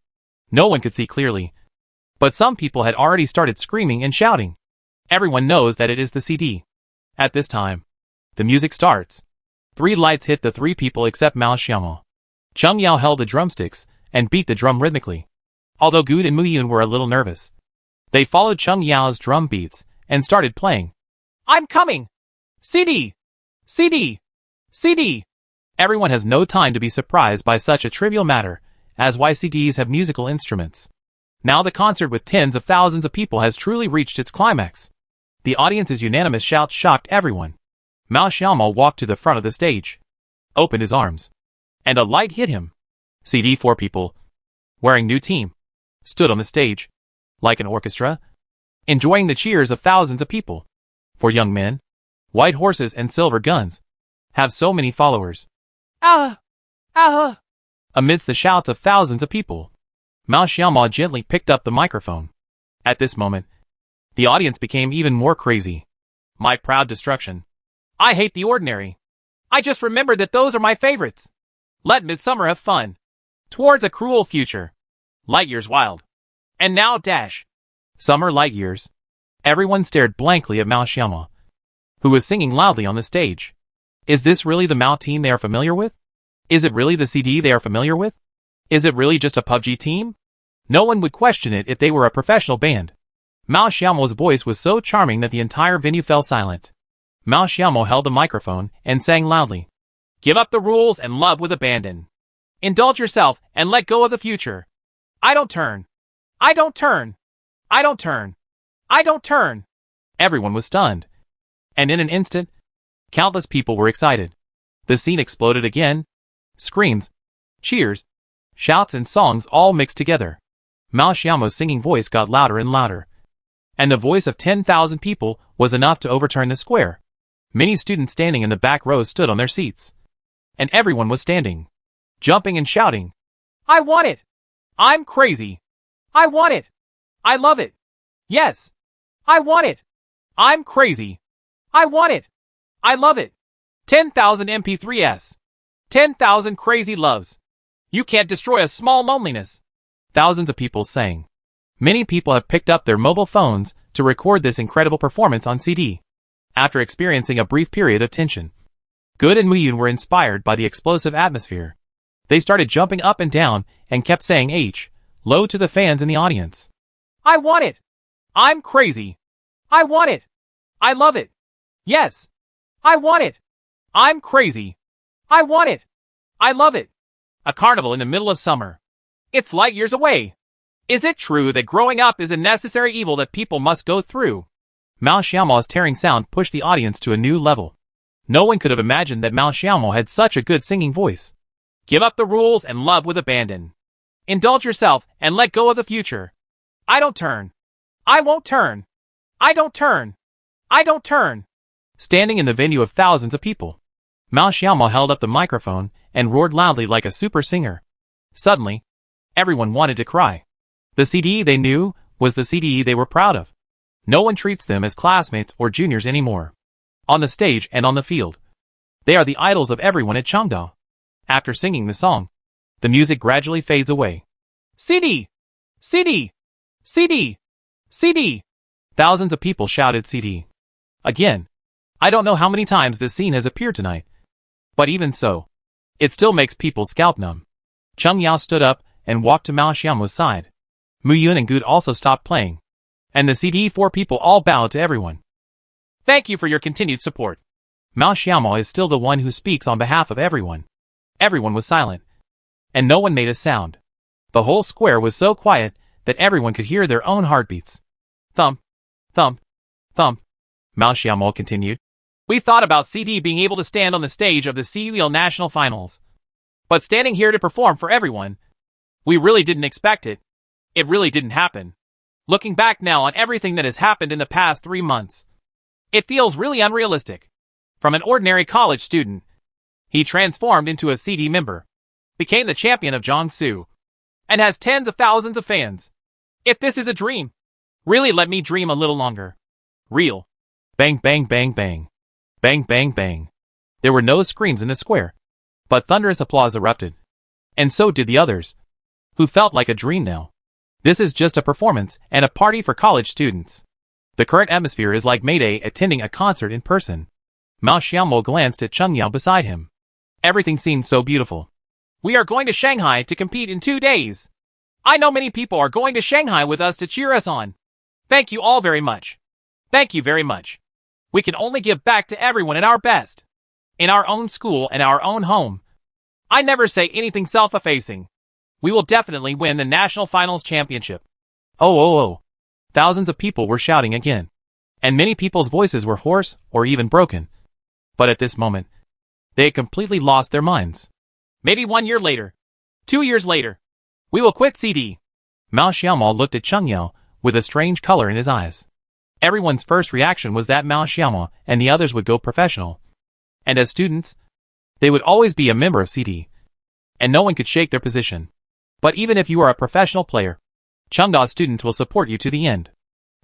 no one could see clearly. But some people had already started screaming and shouting. Everyone knows that it is the CD. At this time, the music starts. 3 lights hit the 3 people except Mao Xiaomo. Chung Yao held the drumsticks and beat the drum rhythmically. Although Good and Muyun were a little nervous, they followed Chung Yao's drum beats and started playing. I'm coming! CD! CD! CD! Everyone has no time to be surprised by such a trivial matter, as why CDs have musical instruments. Now the concert with tens of thousands of people has truly reached its climax. The audience's unanimous shout shocked everyone. Mao Xiaomo walked to the front of the stage, opened his arms, and a light hit him. CD4 people, wearing new team, stood on the stage, like an orchestra, enjoying the cheers of thousands of people. 4 young men, white horses and silver guns, have so many followers. Ah! Ah! Amidst the shouts of thousands of people, Mao Xiaomo gently picked up the microphone. At this moment, the audience became even more crazy. My proud destruction. I hate the ordinary. I just remembered that those are my favorites. Let midsummer have fun. Towards a cruel future. Light years wild. And now dash. Summer light years. Everyone stared blankly at Mao Xiaoma, who was singing loudly on the stage. Is this really the Mao team they are familiar with? Is it really the CD they are familiar with? Is it really just a PUBG team? No one would question it if they were a professional band. Mao Xiaomo's voice was so charming that the entire venue fell silent. Mao Xiaomo held the microphone and sang loudly. Give up the rules and love with abandon. Indulge yourself and let go of the future. I don't turn. I don't turn. I don't turn. I don't turn. Everyone was stunned. And in an instant, countless people were excited. The scene exploded again. Screams, cheers, shouts and songs all mixed together. Mao Xiaomo's singing voice got louder and louder. And the voice of 10,000 people was enough to overturn the square. Many students standing in the back rows stood on their seats. And everyone was standing, jumping and shouting. I want it! I'm crazy! I want it! I love it! Yes! I want it! I'm crazy! I want it! I love it! 10,000 MP3s! 10,000 crazy loves! You can't destroy a small loneliness! Thousands of people sang. Many people have picked up their mobile phones to record this incredible performance on CD. After experiencing a brief period of tension, Good and Muyun were inspired by the explosive atmosphere. They started jumping up and down and kept saying H, low to the fans in the audience. I want it! I'm crazy! I want it! I love it! Yes! I want it! I'm crazy! I want it! I love it! A carnival in the middle of summer. It's light years away. Is it true that growing up is a necessary evil that people must go through? Mao Xiaomo's tearing sound pushed the audience to a new level. No one could have imagined that Mao Xiaomo had such a good singing voice. Give up the rules and love with abandon. Indulge yourself and let go of the future. I don't turn. I won't turn. I don't turn. I don't turn. Standing in the venue of thousands of people, Mao Xiaomo held up the microphone and roared loudly like a super singer. Suddenly, everyone wanted to cry. The CD they knew was the CD they were proud of. No one treats them as classmates or juniors anymore. On the stage and on the field, they are the idols of everyone at Chengda. After singing the song, the music gradually fades away. CD! CD! CD! CD! Thousands of people shouted CD. Again. I don't know how many times this scene has appeared tonight. But even so, it still makes people's scalp numb. Cheng Yao stood up and walked to Mao Xiaomo's side. Muyun and Good also stopped playing. And the CD4 people all bowed to everyone. Thank you for your continued support. Mao Xiaomo is still the one who speaks on behalf of everyone. Everyone was silent. And no one made a sound. The whole square was so quiet that everyone could hear their own heartbeats. Thump, thump, thump. Mao Xiaomo continued. We thought about CD being able to stand on the stage of the CUL National Finals. But standing here to perform for everyone, we really didn't expect it. It really didn't happen. Looking back now on everything that has happened in the past 3 months, it feels really unrealistic. From an ordinary college student, he transformed into a CD member, became the champion of Jiangsu, and has tens of thousands of fans. If this is a dream, really let me dream a little longer. Real. Bang, bang, bang, bang. Bang, bang, bang. There were no screams in the square, but thunderous applause erupted. And so did the others, who felt like a dream now. This is just a performance and a party for college students. The current atmosphere is like Mayday attending a concert in person. Mao Xiaomo glanced at Cheng Yao beside him. Everything seemed so beautiful. We are going to Shanghai to compete in 2 days. I know many people are going to Shanghai with us to cheer us on. Thank you all very much. Thank you very much. We can only give back to everyone in our best. In our own school and our own home. I never say anything self-effacing. We will definitely win the National Finals Championship. Oh. Thousands of people were shouting again. And many people's voices were hoarse or even broken. But at this moment, they had completely lost their minds. Maybe 1 year later. 2 years later. We will quit CD. Mao Xiaomo looked at Cheng Yao with a strange color in his eyes. Everyone's first reaction was that Mao Xiaomo and the others would go professional. And as students, they would always be a member of CD. And no one could shake their position. But even if you are a professional player, Chengda students will support you to the end.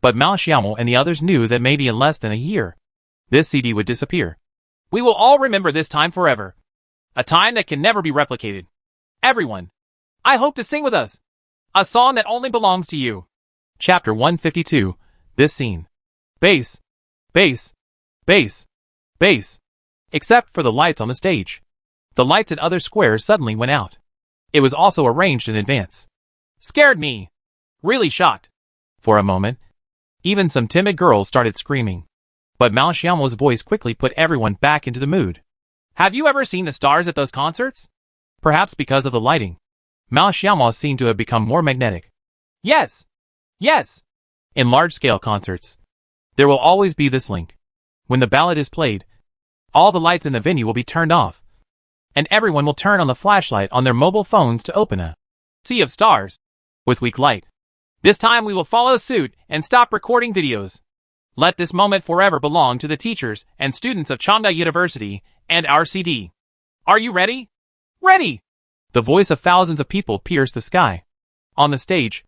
But Mao Xiaomo and the others knew that maybe in less than a year, this CD would disappear. We will all remember this time forever. A time that can never be replicated. Everyone, I hope to sing with us. A song that only belongs to you. Chapter 152. This scene. Bass. Bass. Bass. Bass. Except for the lights on the stage. The lights at other squares suddenly went out. It was also arranged in advance. Scared me. Really shocked. For a moment, even some timid girls started screaming. But Mao Xiaomo's voice quickly put everyone back into the mood. Have you ever seen the stars at those concerts? Perhaps because of the lighting. Mao Xiaomo seemed to have become more magnetic. Yes. Yes. In large-scale concerts, there will always be this link. When the ballad is played, all the lights in the venue will be turned off, and everyone will turn on the flashlight on their mobile phones to open a sea of stars with weak light. This time we will follow suit and stop recording videos. Let this moment forever belong to the teachers and students of Changda University and our CD. Are you ready? Ready! The voice of thousands of people pierced the sky. On the stage,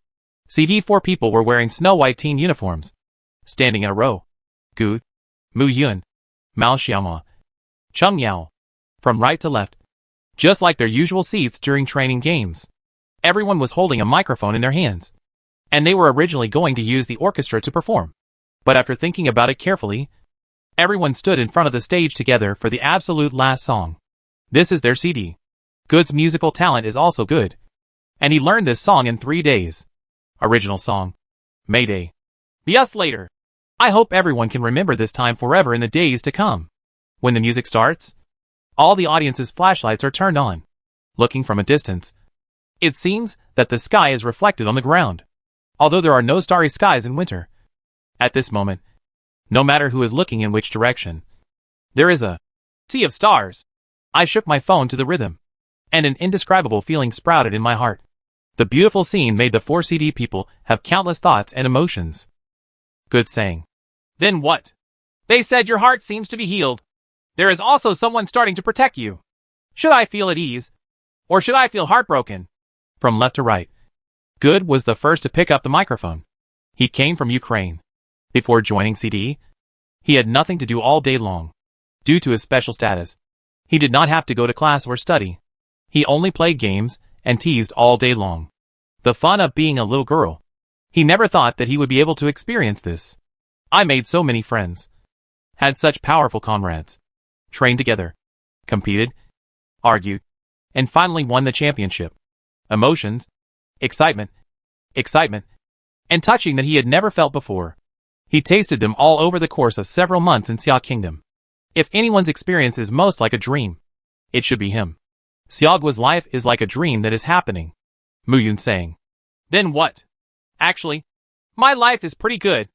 CD4 people were wearing snow-white teen uniforms, standing in a row. Gu, Mu Yun, Mao Xiaomo, Cheng Yao, from right to left, just like their usual seats during training games. Everyone was holding a microphone in their hands, and they were originally going to use the orchestra to perform. But after thinking about it carefully, everyone stood in front of the stage together for the absolute last song. This is their CD. Good's musical talent is also good, and he learned this song in 3 days. Original song. Mayday. Yes, later. I hope everyone can remember this time forever in the days to come. When the music starts, all the audience's flashlights are turned on. Looking from a distance, it seems that the sky is reflected on the ground, although there are no starry skies in winter. At this moment, no matter who is looking in which direction, there is a sea of stars. I shook my phone to the rhythm, and an indescribable feeling sprouted in my heart. The beautiful scene made the 4 CD people have countless thoughts and emotions. Good saying. Then what? They said your heart seems to be healed. There is also someone starting to protect you. Should I feel at ease? Or should I feel heartbroken? From left to right, Good was the first to pick up the microphone. He came from Ukraine. Before joining CD, he had nothing to do all day long. Due to his special status, he did not have to go to class or study. He only played games and teased all day long. The fun of being a little girl. He never thought that he would be able to experience this. I made so many friends. Had such powerful comrades. Trained together. Competed. Argued. And finally won the championship. Emotions. Excitement. Excitement. And touching that he had never felt before. He tasted them all over the course of several months in Xia Kingdom. If anyone's experience is most like a dream, it should be him. Xiaoguo's life is like a dream that is happening. Mu Yun saying. Then what? Actually, my life is pretty good.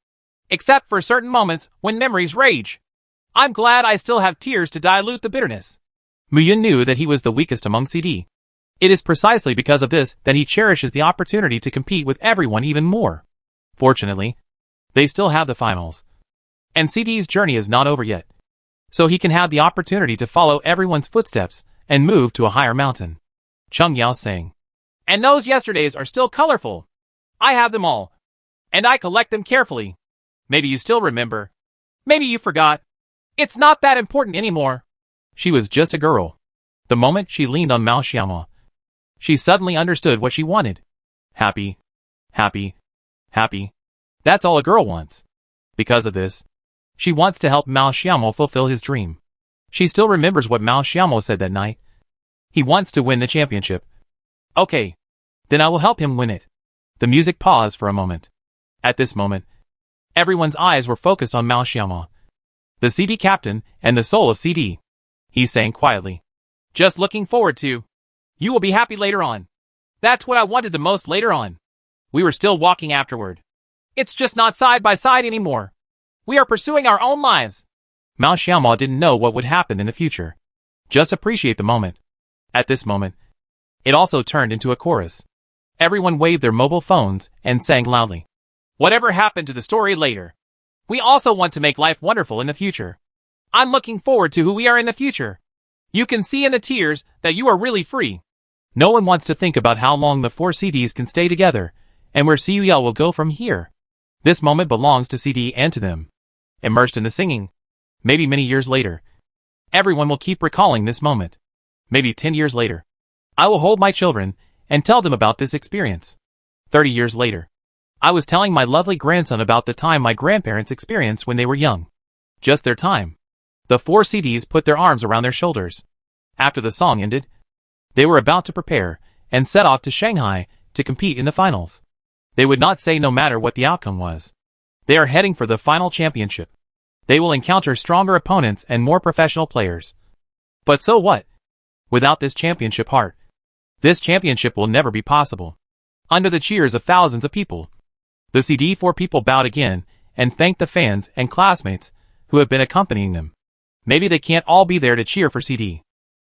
Except for certain moments when memories rage. I'm glad I still have tears to dilute the bitterness. Mu Yun knew that he was the weakest among CD. It is precisely because of this that he cherishes the opportunity to compete with everyone even more. Fortunately, they still have the finals. And CD's journey is not over yet. So he can have the opportunity to follow everyone's footsteps and move to a higher mountain. Cheng Yao saying. And those yesterdays are still colorful. I have them all. And I collect them carefully. Maybe you still remember. Maybe you forgot. It's not that important anymore. She was just a girl. The moment she leaned on Mao Xiaomo, she suddenly understood what she wanted. Happy. Happy. Happy. That's all a girl wants. Because of this, she wants to help Mao Xiaomo fulfill his dream. She still remembers what Mao Xiaomo said that night. He wants to win the championship. Okay. Then I will help him win it. The music paused for a moment. At this moment, everyone's eyes were focused on Mao Xiaomo, the CD captain and the soul of CD. He sang quietly. Just looking forward to. You will be happy later on. That's what I wanted the most later on. We were still walking afterward. It's just not side by side anymore. We are pursuing our own lives. Mao Xiaomo didn't know what would happen in the future. Just appreciate the moment. At this moment, it also turned into a chorus. Everyone waved their mobile phones and sang loudly. Whatever happened to the story later. We also want to make life wonderful in the future. I'm looking forward to who we are in the future. You can see in the tears that you are really free. No one wants to think about how long the 4 CDs can stay together, and where CUL will go from here. This moment belongs to CD and to them. Immersed in the singing, maybe many years later, everyone will keep recalling this moment. Maybe 10 years later, I will hold my children and tell them about this experience. 30 years later, I was telling my lovely grandson about the time my grandparents experienced when they were young. Just their time. The 4 CDs put their arms around their shoulders. After the song ended, they were about to prepare and set off to Shanghai to compete in the finals. They would not say no matter what the outcome was. They are heading for the final championship. They will encounter stronger opponents and more professional players. But so what? Without this championship heart, this championship will never be possible. Under the cheers of thousands of people, the CD4 people bowed again and thanked the fans and classmates who have been accompanying them. Maybe they can't all be there to cheer for CD.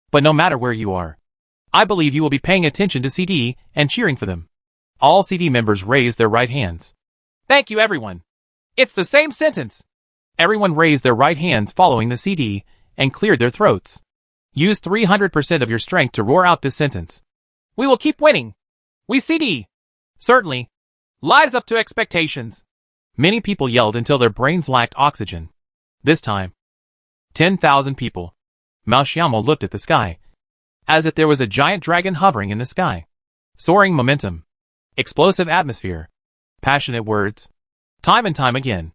But no matter where you are, I believe you will be paying attention to CD and cheering for them. All CD members raised their right hands. Thank you, everyone. It's the same sentence. Everyone raised their right hands following the CD and cleared their throats. Use 300% of your strength to roar out this sentence. We will keep winning. We CD. Certainly. Lives up to expectations. Many people yelled until their brains lacked oxygen. This time, 10,000 people. Mao Xiaomo looked at the sky, as if there was a giant dragon hovering in the sky. Soaring momentum. Explosive atmosphere. Passionate words. Time and time again,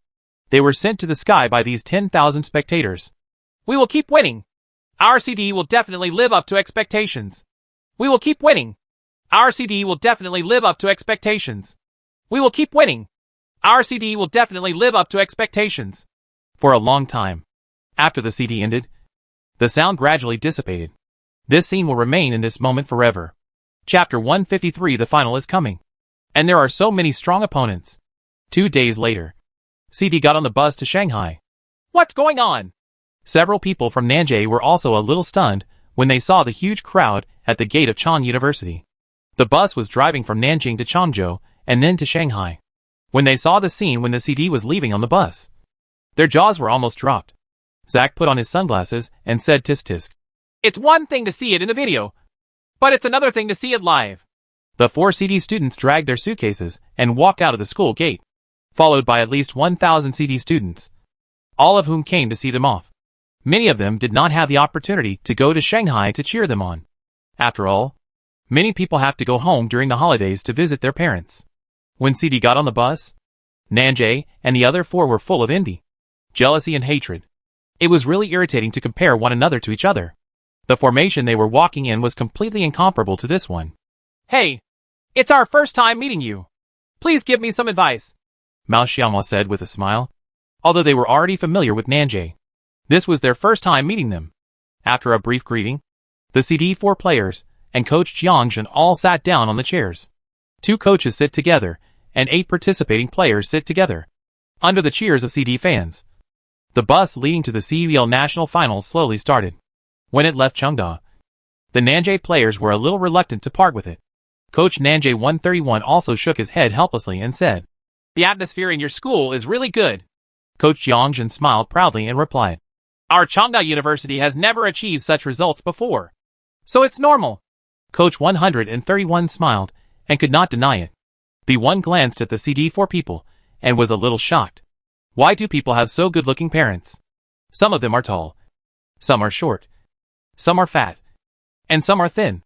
they were sent to the sky by these 10,000 spectators. We will keep winning. Our CD will definitely live up to expectations. We will keep winning. Our CD will definitely live up to expectations. We will keep winning. Our CD will definitely live up to expectations. For a long time, after the CD ended, the sound gradually dissipated. This scene will remain in this moment forever. Chapter 153. The final is coming. And there are so many strong opponents. 2 days later, CD got on the bus to Shanghai. What's going on? Several people from Nanjing were also a little stunned when they saw the huge crowd at the gate of Chong University. The bus was driving from Nanjing to Changzhou and then to Shanghai. When they saw the scene when the CD was leaving on the bus, their jaws were almost dropped. Zach put on his sunglasses and said tisk tisk. It's one thing to see it in the video, but it's another thing to see it live. The 4 CD students dragged their suitcases and walked out of the school gate, followed by at least 1,000 CD students, all of whom came to see them off. Many of them did not have the opportunity to go to Shanghai to cheer them on. After all, many people have to go home during the holidays to visit their parents. When CD got on the bus, Nanjing and the other 4 were full of envy, jealousy and hatred. It was really irritating to compare one another to each other. The formation they were walking in was completely incomparable to this one. Hey, it's our first time meeting you. Please give me some advice, Mao Xiaomo said with a smile. Although they were already familiar with Nanjing, this was their first time meeting them. After a brief greeting, the CD4 players and Coach Jiangzhen all sat down on the chairs. 2 coaches sit together, and 8 participating players sit together, under the cheers of CD fans. The bus leading to the CUL National Finals slowly started. When it left Chengda, the Nanjing players were a little reluctant to part with it. Coach Nanjing 131 also shook his head helplessly and said, The atmosphere in your school is really good. Coach Jiangzhen smiled proudly and replied, Our Chengda University has never achieved such results before, so it's normal. Coach 131 smiled and could not deny it. B1 glanced at the CD4 people and was a little shocked. Why do people have so good-looking parents? Some of them are tall, some are short, some are fat, and some are thin.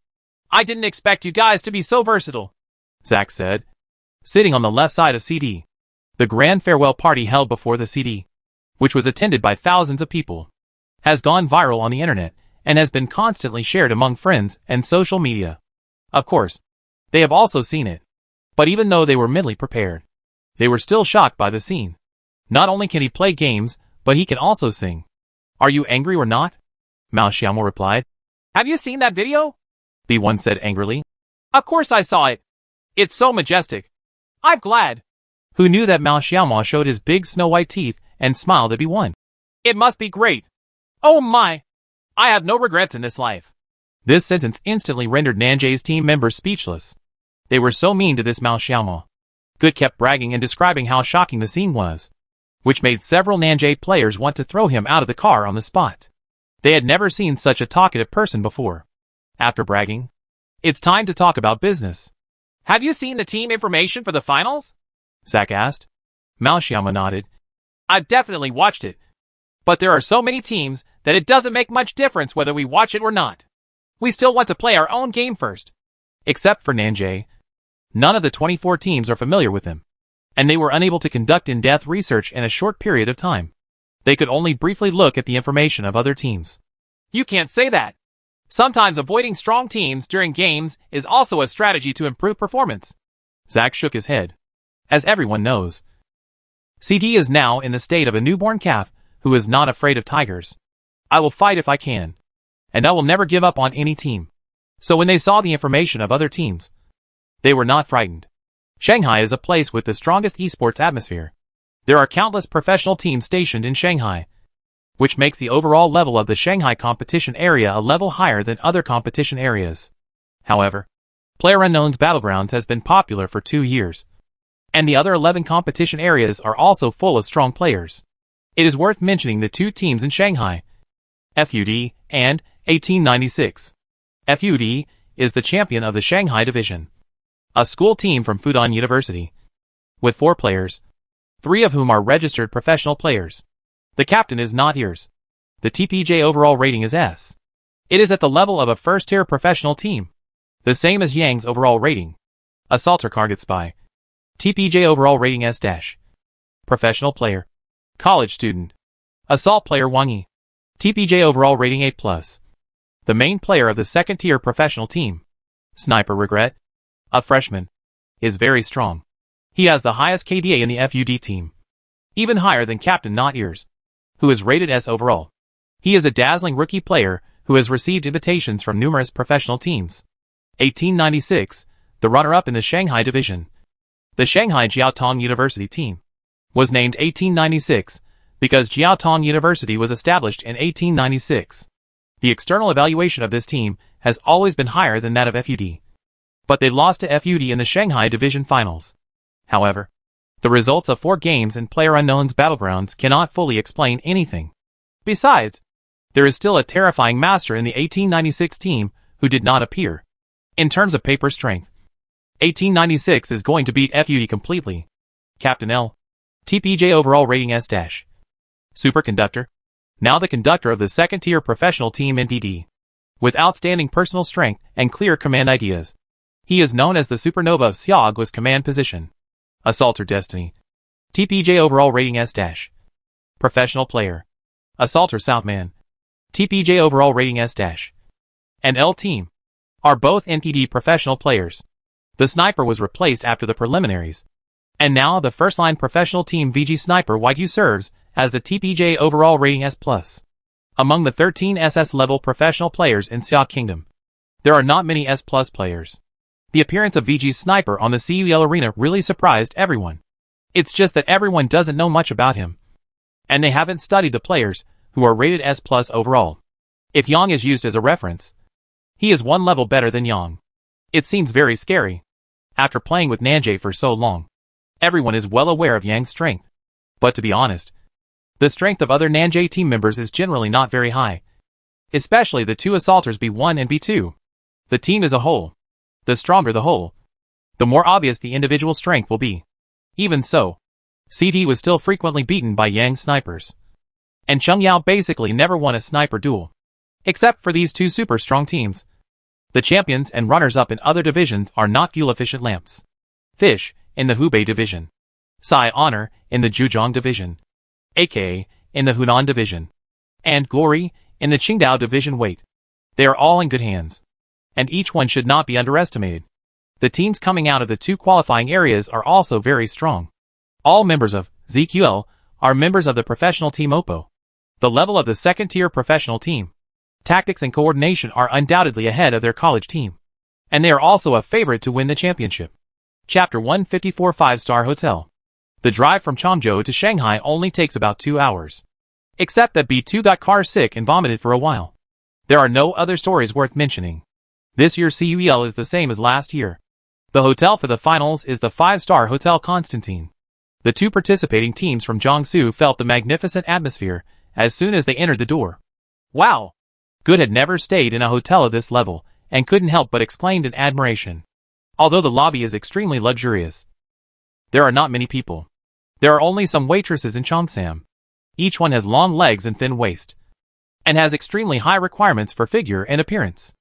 I didn't expect you guys to be so versatile, Zach said, sitting on the left side of CD. The grand farewell party held before the CD, which was attended by thousands of people, has gone viral on the internet and has been constantly shared among friends and social media. Of course, they have also seen it. But even though they were mentally prepared, they were still shocked by the scene. Not only can he play games, but he can also sing. Are you angry or not? Mao Xiaomo replied. Have you seen that video? B1 said angrily. Of course I saw it. It's so majestic. I'm glad. Who knew that Mao Xiaomo showed his big snow-white teeth and smiled at B1? It must be great. Oh my! I have no regrets in this life. This sentence instantly rendered Nanjing's team members speechless. They were so mean to this Mao Xiaomo. Good kept bragging and describing how shocking the scene was, which made several Nanjing players want to throw him out of the car on the spot. They had never seen such a talkative person before. After bragging, it's time to talk about business. Have you seen the team information for the finals? Zach asked. Mao Xiaomo nodded. I've definitely watched it. But there are so many teams that it doesn't make much difference whether we watch it or not. We still want to play our own game first. Except for Nanjing. None of the 24 teams are familiar with him. and they were unable to conduct in-depth research in a short period of time. They could only briefly look at the information of other teams. You can't say that. Sometimes avoiding strong teams during games is also a strategy to improve performance. Zach shook his head. As everyone knows, CD is now in the state of a newborn calf who is not afraid of tigers. I will fight if I can, and I will never give up on any team. So when they saw the information of other teams, they were not frightened. Shanghai is a place with the strongest esports atmosphere. There are countless professional teams stationed in Shanghai, which makes the overall level of the Shanghai competition area a level higher than other competition areas. However, PlayerUnknown's Battlegrounds has been popular for 2 years, and the other 11 competition areas are also full of strong players. It is worth mentioning the 2 teams in Shanghai, FUD and 1896. FUD is the champion of the Shanghai division, a school team from Fudan University, with 4 players, 3 of whom are registered professional players. The captain is not yours. The TPJ overall rating is S. It is at the level of a first-tier professional team, the same as Yang's overall rating. Assaulter Karget Spy. TPJ overall rating S-. Professional player. College student. Assault player Wang Yi. TPJ overall rating A+. The main player of the second-tier professional team, Sniper Regret, a freshman, is very strong. He has the highest KDA in the FUD team, even higher than Captain Not Ears, who is rated S overall. He is a dazzling rookie player who has received invitations from numerous professional teams. 1896, the runner-up in the Shanghai division. The Shanghai Jiaotong University team was named 1896 because Jiaotong University was established in 1896. The external evaluation of this team has always been higher than that of FUD, but they lost to FUD in the Shanghai division finals. However, the results of 4 games in PlayerUnknown's Battlegrounds cannot fully explain anything. Besides, there is still a terrifying master in the 1896 team who did not appear. In terms of paper strength, 1896 is going to beat FUD completely. Captain L. TPJ overall rating S-. Superconductor. Now the conductor of the second-tier professional team NTD. With outstanding personal strength and clear command ideas. He is known as the Supernova of Xiaoguo's command position. Assaulter Destiny. TPJ overall rating S-. Professional player. Assaulter Southman. TPJ overall rating S-. And L team are both NTD professional players. The Sniper was replaced after the preliminaries. And now the first-line professional team VG Sniper YQ serves as the TPJ overall rating S+. Among the 13 SS-level professional players in Xia Kingdom, there are not many S+ players. The appearance of VG's Sniper on the CUL arena really surprised everyone. It's just that everyone doesn't know much about him, and they haven't studied the players who are rated S+ overall. If Yang is used as a reference, he is 1 level better than Yang. It seems very scary. After playing with Nanjay for so long, everyone is well aware of Yang's strength. But to be honest, the strength of other Nanjay team members is generally not very high. Especially the 2 assaulters B1 and B2. The team as a whole. The stronger the whole, the more obvious the individual strength will be. Even so, CD was still frequently beaten by Yang snipers. And Cheng Yao basically never won a sniper duel. Except for these 2 super strong teams. The champions and runners-up in other divisions are not fuel-efficient lamps. Fish, in the Hubei division. Sai Honor, in the Zhejiang division. aka, in the Hunan division. And Glory, in the Qingdao division weight. They are all in good hands. And each one should not be underestimated. The teams coming out of the 2 qualifying areas are also very strong. All members of ZQL are members of the professional team Oppo. The level of the second-tier professional team. Tactics and coordination are undoubtedly ahead of their college team. And they are also a favorite to win the championship. Chapter 154 5-Star Hotel. The drive from Changzhou to Shanghai only takes about 2 hours. Except that B2 got car sick and vomited for a while. There are no other stories worth mentioning. This year's CUEL is the same as last year. The hotel for the finals is the 5-star Hotel Constantine. The 2 participating teams from Jiangsu felt the magnificent atmosphere as soon as they entered the door. Wow! Good had never stayed in a hotel of this level, and couldn't help but exclaim in admiration. Although the lobby is extremely luxurious, there are not many people. There are only some waitresses in Cheongsam. Each one has long legs and thin waist, and has extremely high requirements for figure and appearance.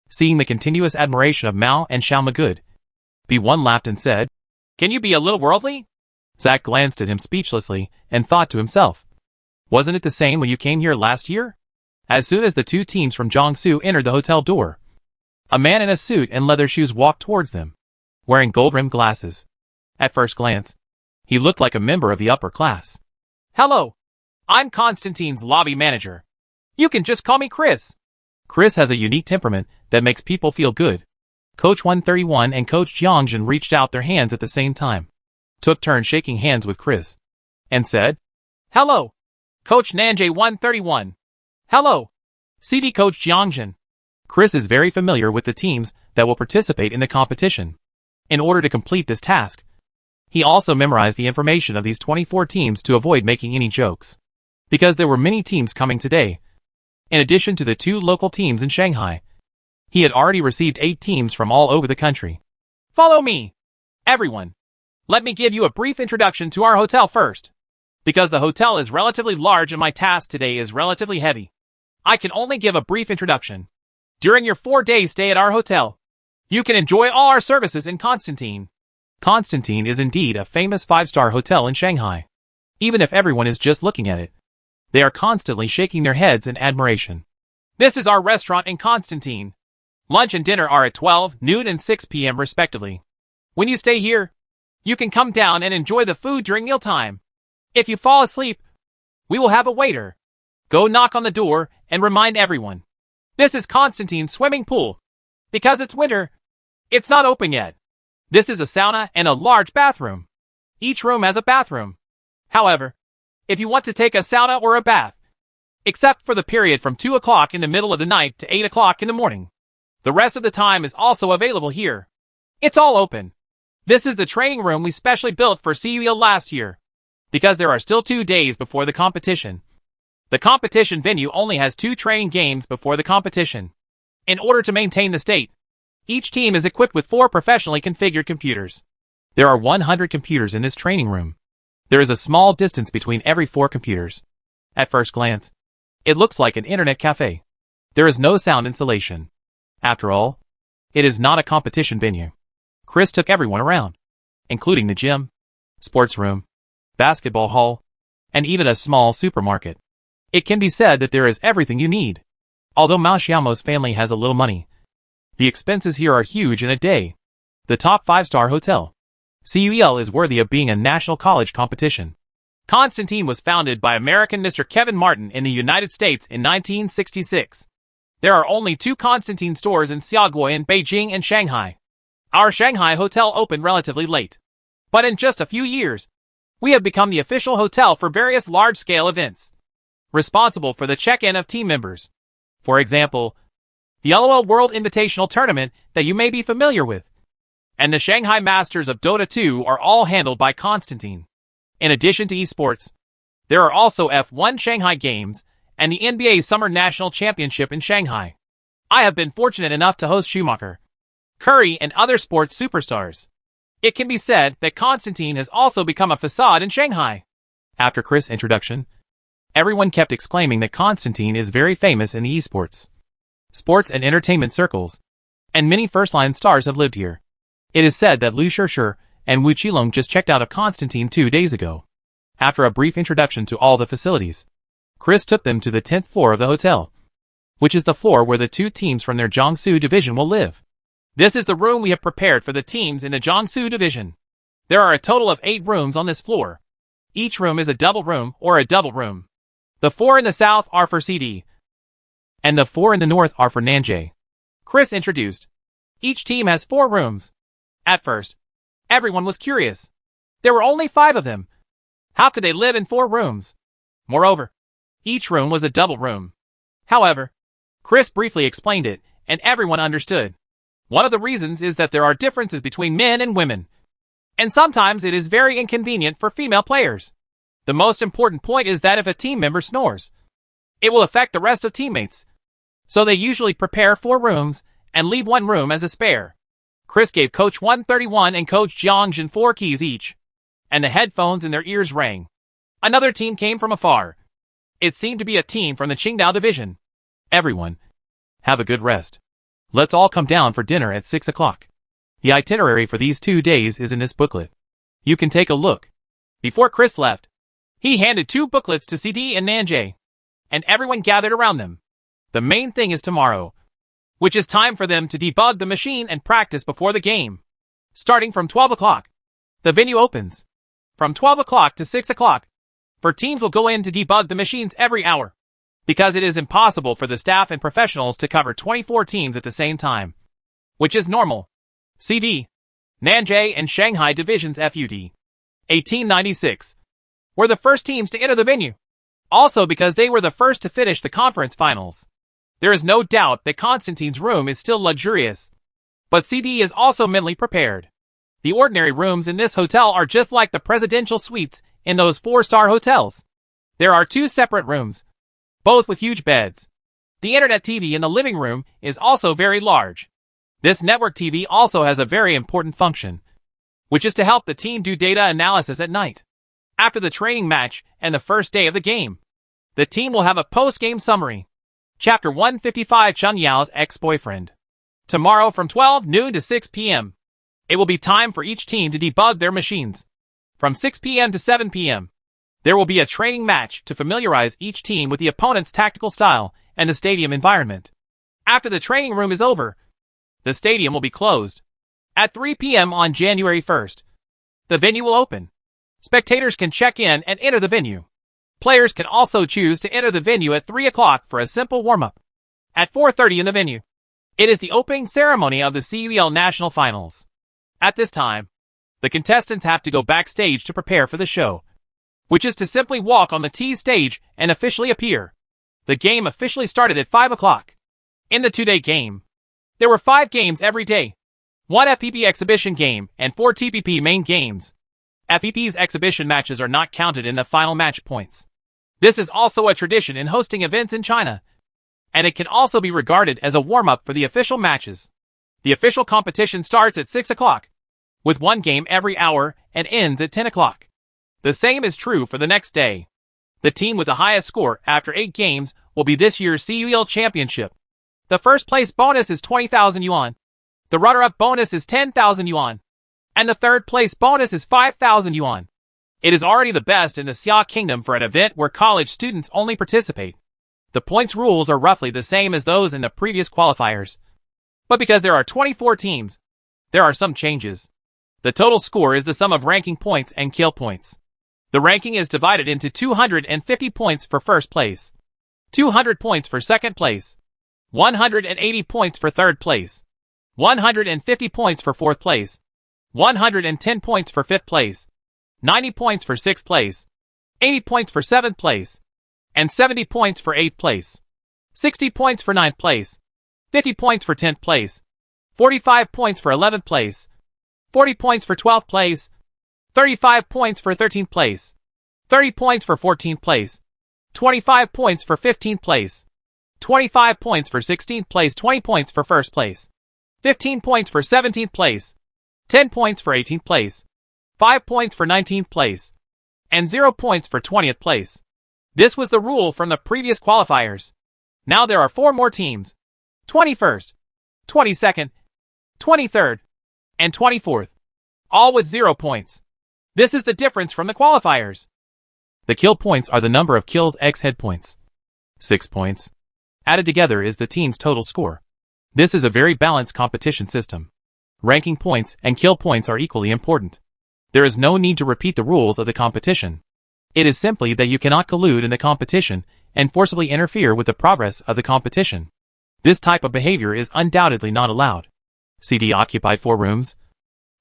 Seeing the continuous admiration of Mao and Xiao Magood, B1 laughed and said, "Can you be a little worldly?" Zach glanced at him speechlessly and thought to himself, wasn't it the same when you came here last year? As soon as the two teams from Jiangsu entered the hotel door, a man in a suit and leather shoes walked towards them, wearing gold-rimmed glasses. At first glance, he looked like a member of the upper class. Hello. I'm Constantine's lobby manager. You can just call me Chris. Chris has a unique temperament that makes people feel good. Coach 131 and Coach Jiangjin reached out their hands at the same time, took turns shaking hands with Chris, and said, Hello. Coach Nanjay 131. Hello. CD Coach Jiangjin. Chris is very familiar with the teams that will participate in the competition. In order to complete this task, he also memorized the information of these 24 teams to avoid making any jokes. Because there were many teams coming today, in addition to the 2 local teams in Shanghai, he had already received 8 teams from all over the country. Follow me. Everyone. Let me give you a brief introduction to our hotel first. Because the hotel is relatively large and my task today is relatively heavy, I can only give a brief introduction. During your 4-day stay at our hotel, you can enjoy all our services in Constantine. Constantine is indeed a famous 5-star hotel in Shanghai. Even if everyone is just looking at it, they are constantly shaking their heads in admiration. This is our restaurant in Constantine. Lunch and dinner are at 12, noon and 6 p.m. respectively. When you stay here, you can come down and enjoy the food during mealtime. If you fall asleep, we will have a waiter. Go knock on the door and remind everyone. This is Constantine's swimming pool. Because it's winter, it's not open yet. This is a sauna and a large bathroom. Each room has a bathroom. However, if you want to take a sauna or a bath, except for the period from 2 o'clock in the middle of the night to 8 o'clock in the morning, the rest of the time is also available here. It's all open. This is the training room we specially built for CUEL last year. Because there are still 2 days before the competition. The competition venue only has 2 training games before the competition. In order to maintain the state, each team is equipped with 4 professionally configured computers. There are 100 computers in this training room. There is a small distance between every 4 computers. At first glance, it looks like an internet cafe. There is no sound insulation. After all, it is not a competition venue. Chris took everyone around, including the gym, sports room, basketball hall, and even a small supermarket. It can be said that there is everything you need. Although Mao Xiaomo's family has a little money, the expenses here are huge in a day. The top 5-star hotel, CUEL, is worthy of being a national college competition. Constantine was founded by American Mr. Kevin Martin in the United States in 1966. There are only 2 Constantine stores in Xiaoguo in Beijing and Shanghai. Our Shanghai hotel opened relatively late. But in just a few years, we have become the official hotel for various large-scale events, responsible for the check-in of team members. For example, the LOL World Invitational Tournament that you may be familiar with, and the Shanghai Masters of Dota 2 are all handled by Constantine. In addition to esports, there are also F1 Shanghai Games and the NBA Summer National Championship in Shanghai. I have been fortunate enough to host Schumacher, Curry, and other sports superstars. It can be said that Constantine has also become a facade in Shanghai. After Chris' introduction, everyone kept exclaiming that Constantine is very famous in the esports, sports and entertainment circles, and many first-line stars have lived here. It is said that Lu Shishir and Wu Qilong just checked out of Constantine 2 days ago. After a brief introduction to all the facilities, Chris took them to the 10th floor of the hotel, which is the floor where the 2 teams from their Jiangsu division will live. This is the room we have prepared for the teams in the Jiangsu division. There are a total of 8 rooms on this floor. Each room is a double room or a double room. The 4 in the south are for CD, and the 4 in the north are for Nanjay. Chris introduced. Each team has 4 rooms. At first, everyone was curious. There were only 5 of them. How could they live in 4 rooms? Moreover, each room was a double room. However, Chris briefly explained it, and everyone understood. One of the reasons is that there are differences between men and women, and sometimes it is very inconvenient for female players. The most important point is that if a team member snores, it will affect the rest of teammates. So they usually prepare 4 rooms and leave 1 room as a spare. Chris gave Coach 131 and Coach Jiangjin 4 keys each, and the headphones in their ears rang. Another team came from afar. It seemed to be a team from the Qingdao division. Everyone, have a good rest. Let's all come down for dinner at 6 o'clock. The itinerary for these 2 days is in this booklet. You can take a look. Before Chris left, he handed 2 booklets to CD and Nanjay, and everyone gathered around them. The main thing is tomorrow, which is time for them to debug the machine and practice before the game. Starting from 12 o'clock, the venue opens. From 12 o'clock to 6 o'clock, for teams will go in to debug the machines every hour, because it is impossible for the staff and professionals to cover 24 teams at the same time, which is normal. CD, Nanjay and Shanghai Divisions FUD 1896 were the first teams to enter the venue, also because they were the first to finish the conference finals. There is no doubt that Constantine's room is still luxurious, but CD is also mentally prepared. The ordinary rooms in this hotel are just like the presidential suites in those 4-star hotels. There are 2 separate rooms, both with huge beds. The internet TV in the living room is also very large. This network TV also has a very important function, which is to help the team do data analysis at night. After the training match and the first day of the game, the team will have a post-game summary. Chapter 155 Cheng Yao's ex-boyfriend. Tomorrow from 12 noon to 6 p.m. It will be time for each team to debug their machines. From 6 p.m. to 7 p.m. there will be a training match to familiarize each team with the opponent's tactical style and the stadium environment. After the training room is over, the stadium will be closed. At 3 p.m. on January 1st, the venue will open. Spectators can check in and enter the venue. Players can also choose to enter the venue at 3 o'clock for a simple warm-up. At 4:30 in the venue, it is the opening ceremony of the CUEL National Finals. At this time, the contestants have to go backstage to prepare for the show, which is to simply walk on the T stage and officially appear. The game officially started at 5 o'clock. In the 2-day game, there were 5 games every day, 1 FPP exhibition game and 4 TPP main games. FPP's exhibition matches are not counted in the final match points. This is also a tradition in hosting events in China, and it can also be regarded as a warm-up for the official matches. The official competition starts at 6 o'clock, with 1 game every hour and ends at 10 o'clock. The same is true for the next day. The team with the highest score after 8 games will be this year's CUEL Championship. The first place bonus is 20,000 yuan. The runner-up bonus is 10,000 yuan. And the third place bonus is 5,000 yuan. It is already the best in the Xia Kingdom for an event where college students only participate. The points rules are roughly the same as those in the previous qualifiers. But because there are 24 teams, there are some changes. The total score is the sum of ranking points and kill points. The ranking is divided into 250 points for first place, 200 points for second place, 180 points for third place, 150 points for fourth place, 110 points for fifth place, 90 points for sixth place, 80 points for seventh place, and 70 points for eighth place, 60 points for ninth place, 50 points for 10th place, 45 points for 11th place, 40 points for 12th place, 35 points for 13th place, 30 points for 14th place, 25 points for 15th place, 25 points for 16th place, 20 points for first place, 15 points for 17th place, 10 points for 18th place, 5 points for 19th place, and 0 points for 20th place. This was the rule from the previous qualifiers. Now there are 4 more teams, 21st, 22nd, 23rd, and 24th, all with 0 points. This is the difference from the qualifiers. The kill points are the number of kills x head points. 6 points. Added together is the team's total score. This is a very balanced competition system. Ranking points and kill points are equally important. There is no need to repeat the rules of the competition. It is simply that you cannot collude in the competition and forcibly interfere with the progress of the competition. This type of behavior is undoubtedly not allowed. CD occupied 4 rooms.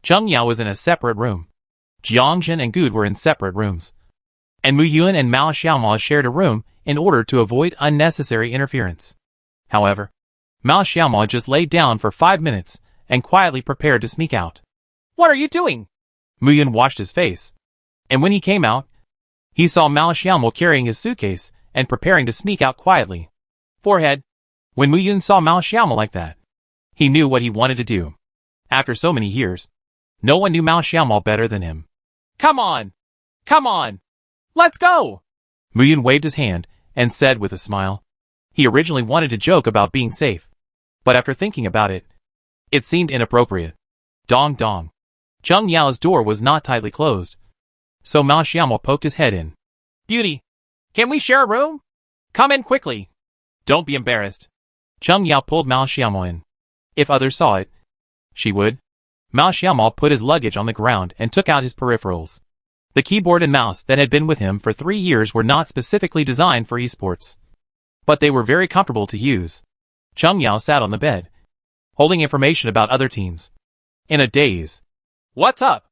Cheng Yao was in a separate room. Jiangjin and Good were in separate rooms. And Mu Yun and Mao Xiaomao shared a room in order to avoid unnecessary interference. However, Mao Xiaomao just laid down for 5 minutes and quietly prepared to sneak out. What are you doing? Mu Yun washed his face. And when he came out, he saw Mao Xiaomao carrying his suitcase and preparing to sneak out quietly. Forehead. When Mu Yun saw Mao Xiaomao like that, he knew what he wanted to do. After so many years, no one knew Mao Xiaomao better than him. Come on! Come on! Let's go! Mu Yun waved his hand and said with a smile. He originally wanted to joke about being safe, but after thinking about it, it seemed inappropriate. Dong dong. Cheng Yao's door was not tightly closed. So Mao Xiaomo poked his head in. Beauty, can we share a room? Come in quickly. Don't be embarrassed. Cheng Yao pulled Mao Xiaomo in. If others saw it, she would. Mao Xiaomo put his luggage on the ground and took out his peripherals. The keyboard and mouse that had been with him for 3 years were not specifically designed for esports, but they were very comfortable to use. Cheng Yao sat on the bed, holding information about other teams. In a daze. What's up?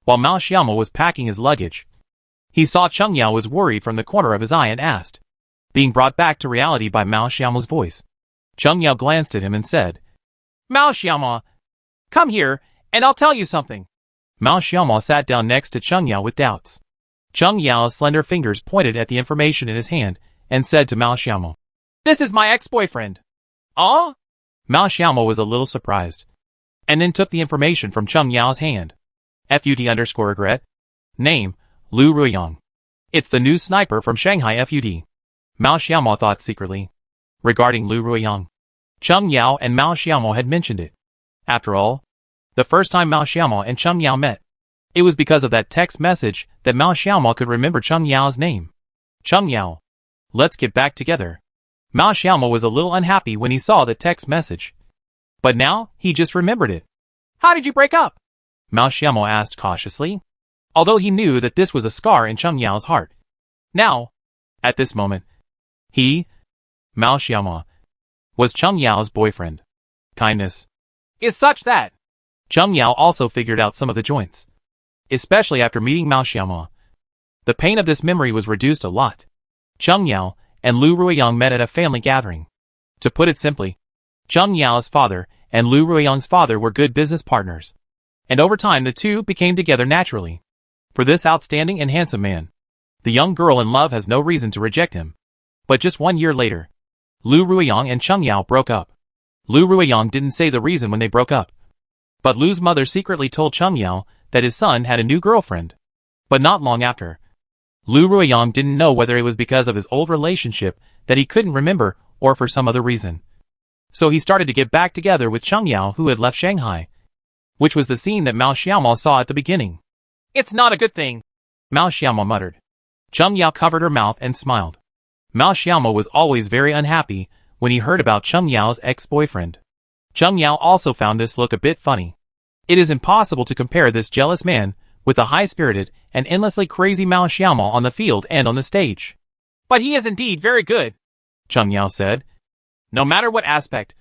While Mao Xiaomo was packing his luggage, he saw Cheng Yao was worried from the corner of his eye and asked, being brought back to reality by Mao Xiaomo's voice. Cheng Yao glanced at him and said, Mao Xiaomo, come here, and I'll tell you something. Mao Xiaomo sat down next to Cheng Yao with doubts. Cheng Yao's slender fingers pointed at the information in his hand and said to Mao Xiaomo, This is my ex-boyfriend. Oh? Mao Xiaomo was a little surprised, and then took the information from Cheng Yao's hand. FUD_regret. Name, Lu Ruiyang. It's the new sniper from Shanghai FUD. Mao Xiaomo thought secretly. Regarding Lu Ruiyang, Cheng Yao and Mao Xiaomo had mentioned it. After all, the first time Mao Xiaomo and Cheng Yao met, it was because of that text message that Mao Xiaomo could remember Cheng Yao's name. Cheng Yao. Let's get back together. Mao Xiaomo was a little unhappy when he saw the text message. But now, he just remembered it. How did you break up? Mao Xiaomo asked cautiously, although he knew that this was a scar in Cheng Yao's heart. Now, at this moment, he, Mao Xiaomo, was Cheng Yao's boyfriend. Kindness is such that Cheng Yao also figured out some of the joints. Especially after meeting Mao Xiaomo. The pain of this memory was reduced a lot. Cheng Yao and Lu Ruiyang met at a family gathering. To put it simply, Cheng Yao's father and Lu Ruiyang's father were good business partners. And over time the two became together naturally. For this outstanding and handsome man, the young girl in love has no reason to reject him. But just 1 year later, Lu Ruiyang and Cheng Yao broke up. Lu Ruiyang didn't say the reason when they broke up. But Lu's mother secretly told Cheng Yao that his son had a new girlfriend. But not long after, Lu Ruiyang didn't know whether it was because of his old relationship that he couldn't remember or for some other reason. So he started to get back together with Cheng Yao, who had left Shanghai, which was the scene that Mao Xiaomo saw at the beginning. It's not a good thing, Mao Xiaomo muttered. Cheng Yao covered her mouth and smiled. Mao Xiaomo was always very unhappy when he heard about Cheng Yao's ex-boyfriend. Cheng Yao also found this look a bit funny. It is impossible to compare this jealous man with the high-spirited and endlessly crazy Mao Xiaomo on the field and on the stage. But he is indeed very good, Cheng Yao said. No matter what aspect,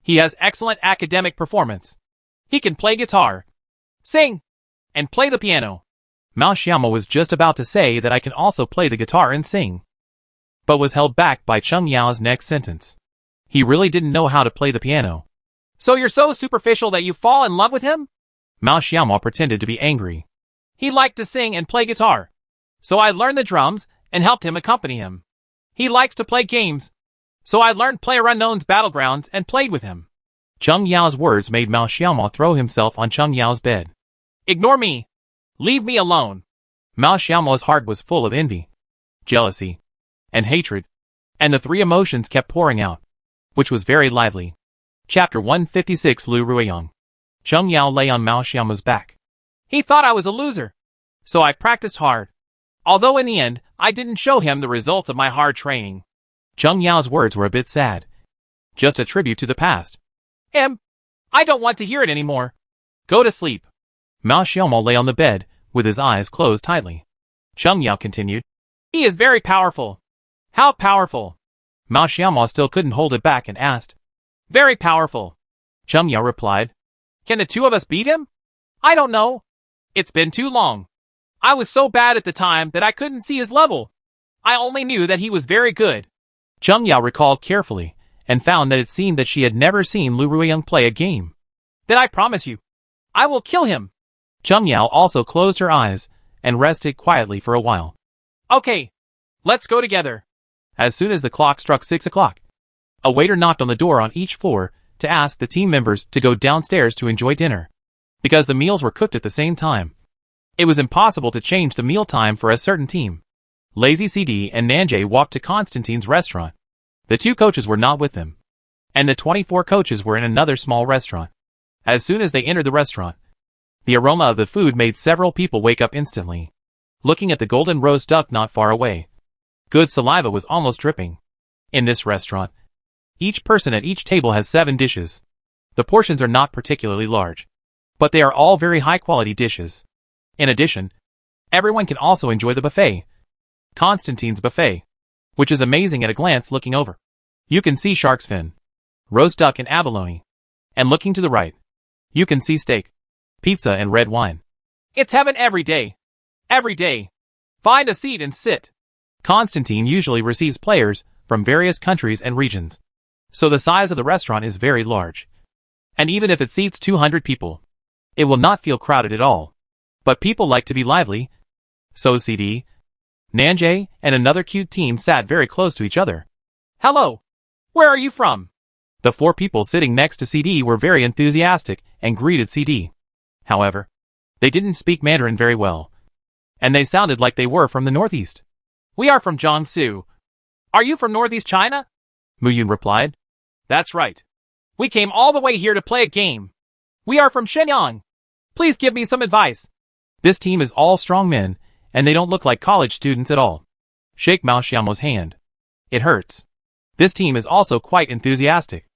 he has excellent academic performance. He can play guitar, sing, and play the piano. Mao Xiaomo was just about to say that I can also play the guitar and sing, but was held back by Cheng Yao's next sentence. He really didn't know how to play the piano. So you're so superficial that you fall in love with him? Mao Xiaomo pretended to be angry. He liked to sing and play guitar, so I learned the drums and helped him accompany him. He likes to play games, so I learned PlayerUnknown's Battlegrounds and played with him. Cheng Yao's words made Mao Xiaomo throw himself on Cheng Yao's bed. Ignore me. Leave me alone. Mao Xiaomo's heart was full of envy, jealousy, and hatred, and the three emotions kept pouring out, which was very lively. Chapter 156. Lu Ruiyang. Cheng Yao lay on Mao Xiaomo's back. He thought I was a loser, so I practiced hard. Although in the end, I didn't show him the results of my hard training. Cheng Yao's words were a bit sad. Just a tribute to the past. I don't want to hear it anymore. Go to sleep. Mao Xiaomo lay on the bed, with his eyes closed tightly. Cheng Yao continued. He is very powerful. How powerful? Mao Xiaomo still couldn't hold it back and asked. Very powerful. Cheng Yao replied. Can the two of us beat him? I don't know. It's been too long. I was so bad at the time that I couldn't see his level. I only knew that he was very good. Cheng Yao recalled carefully, and found that it seemed that she had never seen Lu Ruiyang play a game. Then I promise you, I will kill him. Cheng Yao also closed her eyes, and rested quietly for a while. Okay, let's go together. As soon as the clock struck 6 o'clock, a waiter knocked on the door on each floor to ask the team members to go downstairs to enjoy dinner, because the meals were cooked at the same time. It was impossible to change the meal time for a certain team. Lazy CD and Nanjay walked to Constantine's restaurant. The 2 coaches were not with them, and the 24 coaches were in another small restaurant. As soon as they entered the restaurant, the aroma of the food made several people wake up instantly. looking at the golden roast duck not far away. Good saliva was almost dripping. In this restaurant, each person at each table has 7 dishes. The portions are not particularly large, but they are all very high-quality dishes. In addition, everyone can also enjoy the buffet, Constantine's buffet, which is amazing at a glance looking over. You can see shark's fin, roast duck and abalone, and looking to the right, you can see steak, pizza and red wine. It's heaven every day. Every day. Find a seat and sit. Constantine usually receives players from various countries and regions, so the size of the restaurant is very large. And even if it seats 200 people, it will not feel crowded at all. But people like to be lively, so CD, Nanjay, and another cute team sat very close to each other. Hello. Where are you from? The 4 people sitting next to CD were very enthusiastic and greeted CD. However, they didn't speak Mandarin very well, and they sounded like they were from the northeast. We are from Jiangsu. Are you from northeast China? Muyun replied. That's right. We came all the way here to play a game. We are from Shenyang. Please give me some advice. This team is all strong men, and they don't look like college students at all. Shake Mao Xiaomo's hand. It hurts. This team is also quite enthusiastic,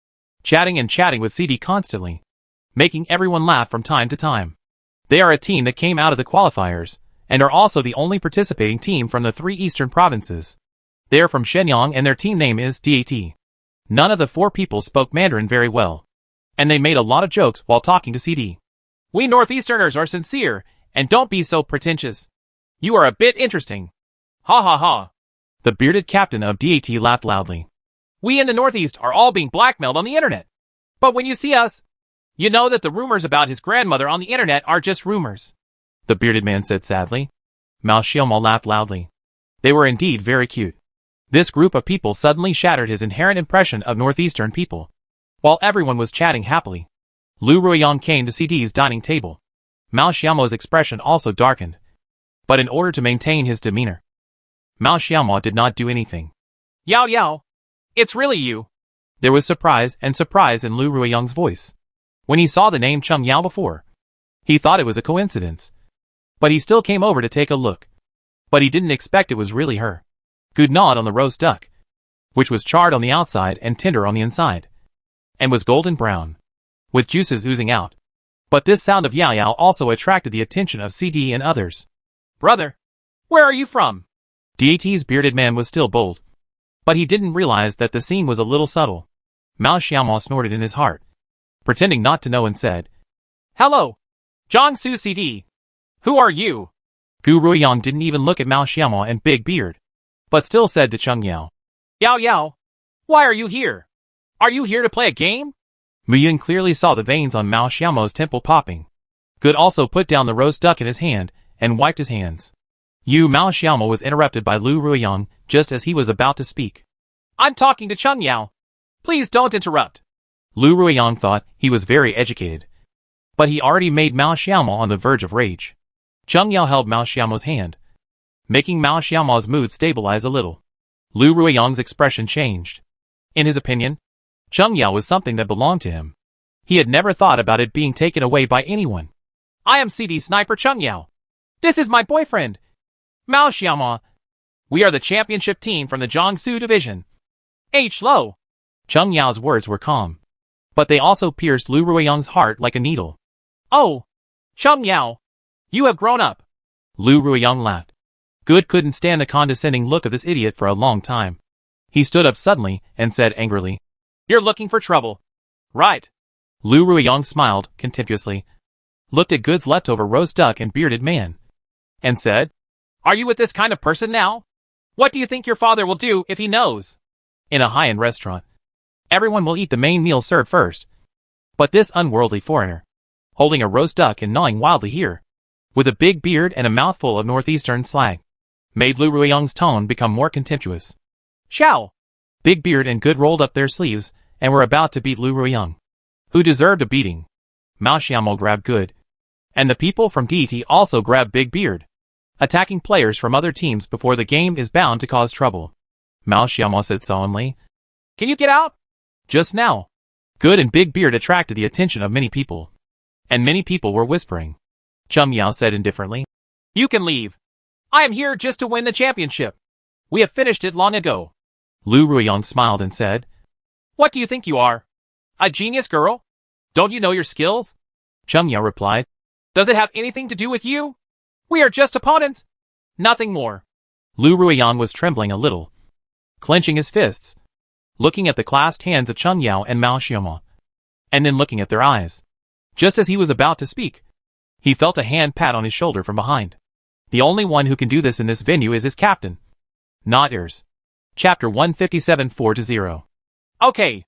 chatting and chatting with CD constantly, making everyone laugh from time to time. They are a team that came out of the qualifiers, and are also the only participating team from the 3 eastern provinces. They are from Shenyang and their team name is DAT. None of the 4 people spoke Mandarin very well, and they made a lot of jokes while talking to CD. We Northeasterners are sincere, and don't be so pretentious. You are a bit interesting. Ha ha ha. The bearded captain of DAT laughed loudly. We in the Northeast are all being blackmailed on the internet. But when you see us, you know that the rumors about his grandmother on the internet are just rumors. The bearded man said sadly. Mao Xiaomo laughed loudly. They were indeed very cute. This group of people suddenly shattered his inherent impression of Northeastern people. While everyone was chatting happily, Lu Ruiyang came to CD's dining table. Mao Xiaomo's expression also darkened. But in order to maintain his demeanor, Mao Xiaomo did not do anything. Yao Yao, it's really you. There was surprise in Lu Ruiyang's voice. When he saw the name Cheng Yao before, he thought it was a coincidence. But he still came over to take a look. But he didn't expect it was really her. Good gnawed on the roast duck, which was charred on the outside and tender on the inside, and was golden brown, with juices oozing out. But this sound of Yao Yao also attracted the attention of CD and others. Brother, where are you from? DAT's bearded man was still bold, but he didn't realize that the scene was a little subtle. Mao Xiaomo snorted in his heart, pretending not to know and said, Hello, Jiangsu CD. Who are you? Gu Ruiyang didn't even look at Mao Xiaomo and Big Beard, but still said to Cheng Yao, Yao Yao, why are you here? Are you here to play a game? Muyun clearly saw the veins on Mao Xiaomo's temple popping. Good also put down the roast duck in his hand and wiped his hands. Mao Xiaomo was interrupted by Lu Ruiyang just as he was about to speak. I'm talking to Cheng Yao. Please don't interrupt. Lu Ruiyang thought he was very educated, but he already made Mao Xiaomo on the verge of rage. Cheng Yao held Mao Xiaomo's hand, making Mao Xiaomo's mood stabilize a little. Lu Ruiyang's expression changed. In his opinion, Cheng Yao was something that belonged to him. He had never thought about it being taken away by anyone. I am CD Sniper Cheng Yao. This is my boyfriend, Mao Xiaomo. We are the championship team from the Jiangsu division. H. Lo. Cheng Yao's words were calm, but they also pierced Lu Ruiyang's heart like a needle. Oh, Cheng Yao, you have grown up. Lu Ruiyang laughed. Good couldn't stand the condescending look of this idiot for a long time. He stood up suddenly and said angrily, You're looking for trouble. Right. Lu Ruiyang smiled contemptuously, looked at Good's leftover roast duck and bearded man, and said, Are you with this kind of person now? What do you think your father will do if he knows? In a high-end restaurant, everyone will eat the main meal served first. But this unworldly foreigner, holding a roast duck and gnawing wildly here, with a big beard and a mouthful of northeastern slang, made Lu Ruiyang's tone become more contemptuous. Xiao! Big Beard and Good rolled up their sleeves and were about to beat Lu Ruiyang, who deserved a beating. Mao Xiaomo grabbed Good, and the people from DT also grabbed Big Beard, attacking players from other teams before the game is bound to cause trouble. Mao Xiaomo said solemnly, Can you get out? Just now. Good and Big Beard attracted the attention of many people, and many people were whispering. Cheng Yao said indifferently, You can leave. I am here just to win the championship. We have finished it long ago. Lu Ruiyang smiled and said, What do you think you are? A genius girl? Don't you know your skills? Cheng Yao replied, Does it have anything to do with you? We are just opponents. Nothing more. Lu Ruiyang was trembling a little, clenching his fists, looking at the clasped hands of Cheng Yao and Mao Xiaomo, and then looking at their eyes. Just as he was about to speak, he felt a hand pat on his shoulder from behind. The only one who can do this in this venue is his captain, Not Ears. Chapter 157 4-0. Okay.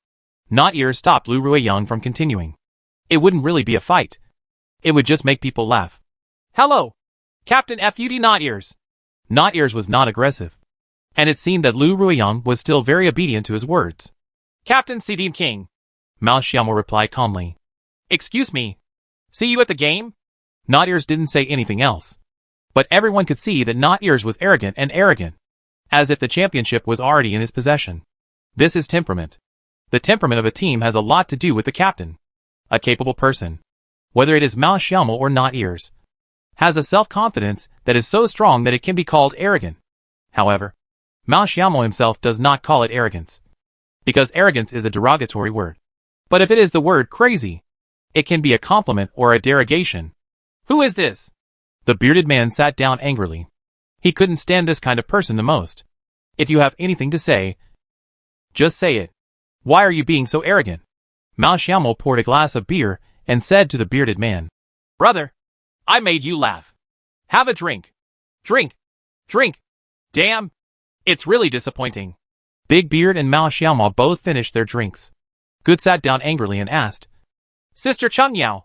Not Ears stopped Lu Ruiyang from continuing. It wouldn't really be a fight. It would just make people laugh. Hello, Captain FUD Not Ears. Not Ears was not aggressive, and it seemed that Lu Ruiyang was still very obedient to his words. Captain Sidim King. Mao Xiaomo replied calmly. Excuse me. See you at the game? Not Ears didn't say anything else, but everyone could see that Not Ears was arrogant, as if the championship was already in his possession. This is temperament. The temperament of a team has a lot to do with the captain. A capable person, whether it is Mao Xiaomo or Not Ears, has a self-confidence that is so strong that it can be called arrogant. However, Mao Xiaomo himself does not call it arrogance, because arrogance is a derogatory word. But if it is the word crazy, it can be a compliment or a derogation. Who is this? The bearded man sat down angrily. He couldn't stand this kind of person the most. If you have anything to say, just say it. Why are you being so arrogant? Mao Xiaomo poured a glass of beer and said to the bearded man, Brother, I made you laugh. Have a drink. Drink. Drink. Damn. It's really disappointing. Big Beard and Mao Xiaomo both finished their drinks. Good sat down angrily and asked, Sister Cheng Yao,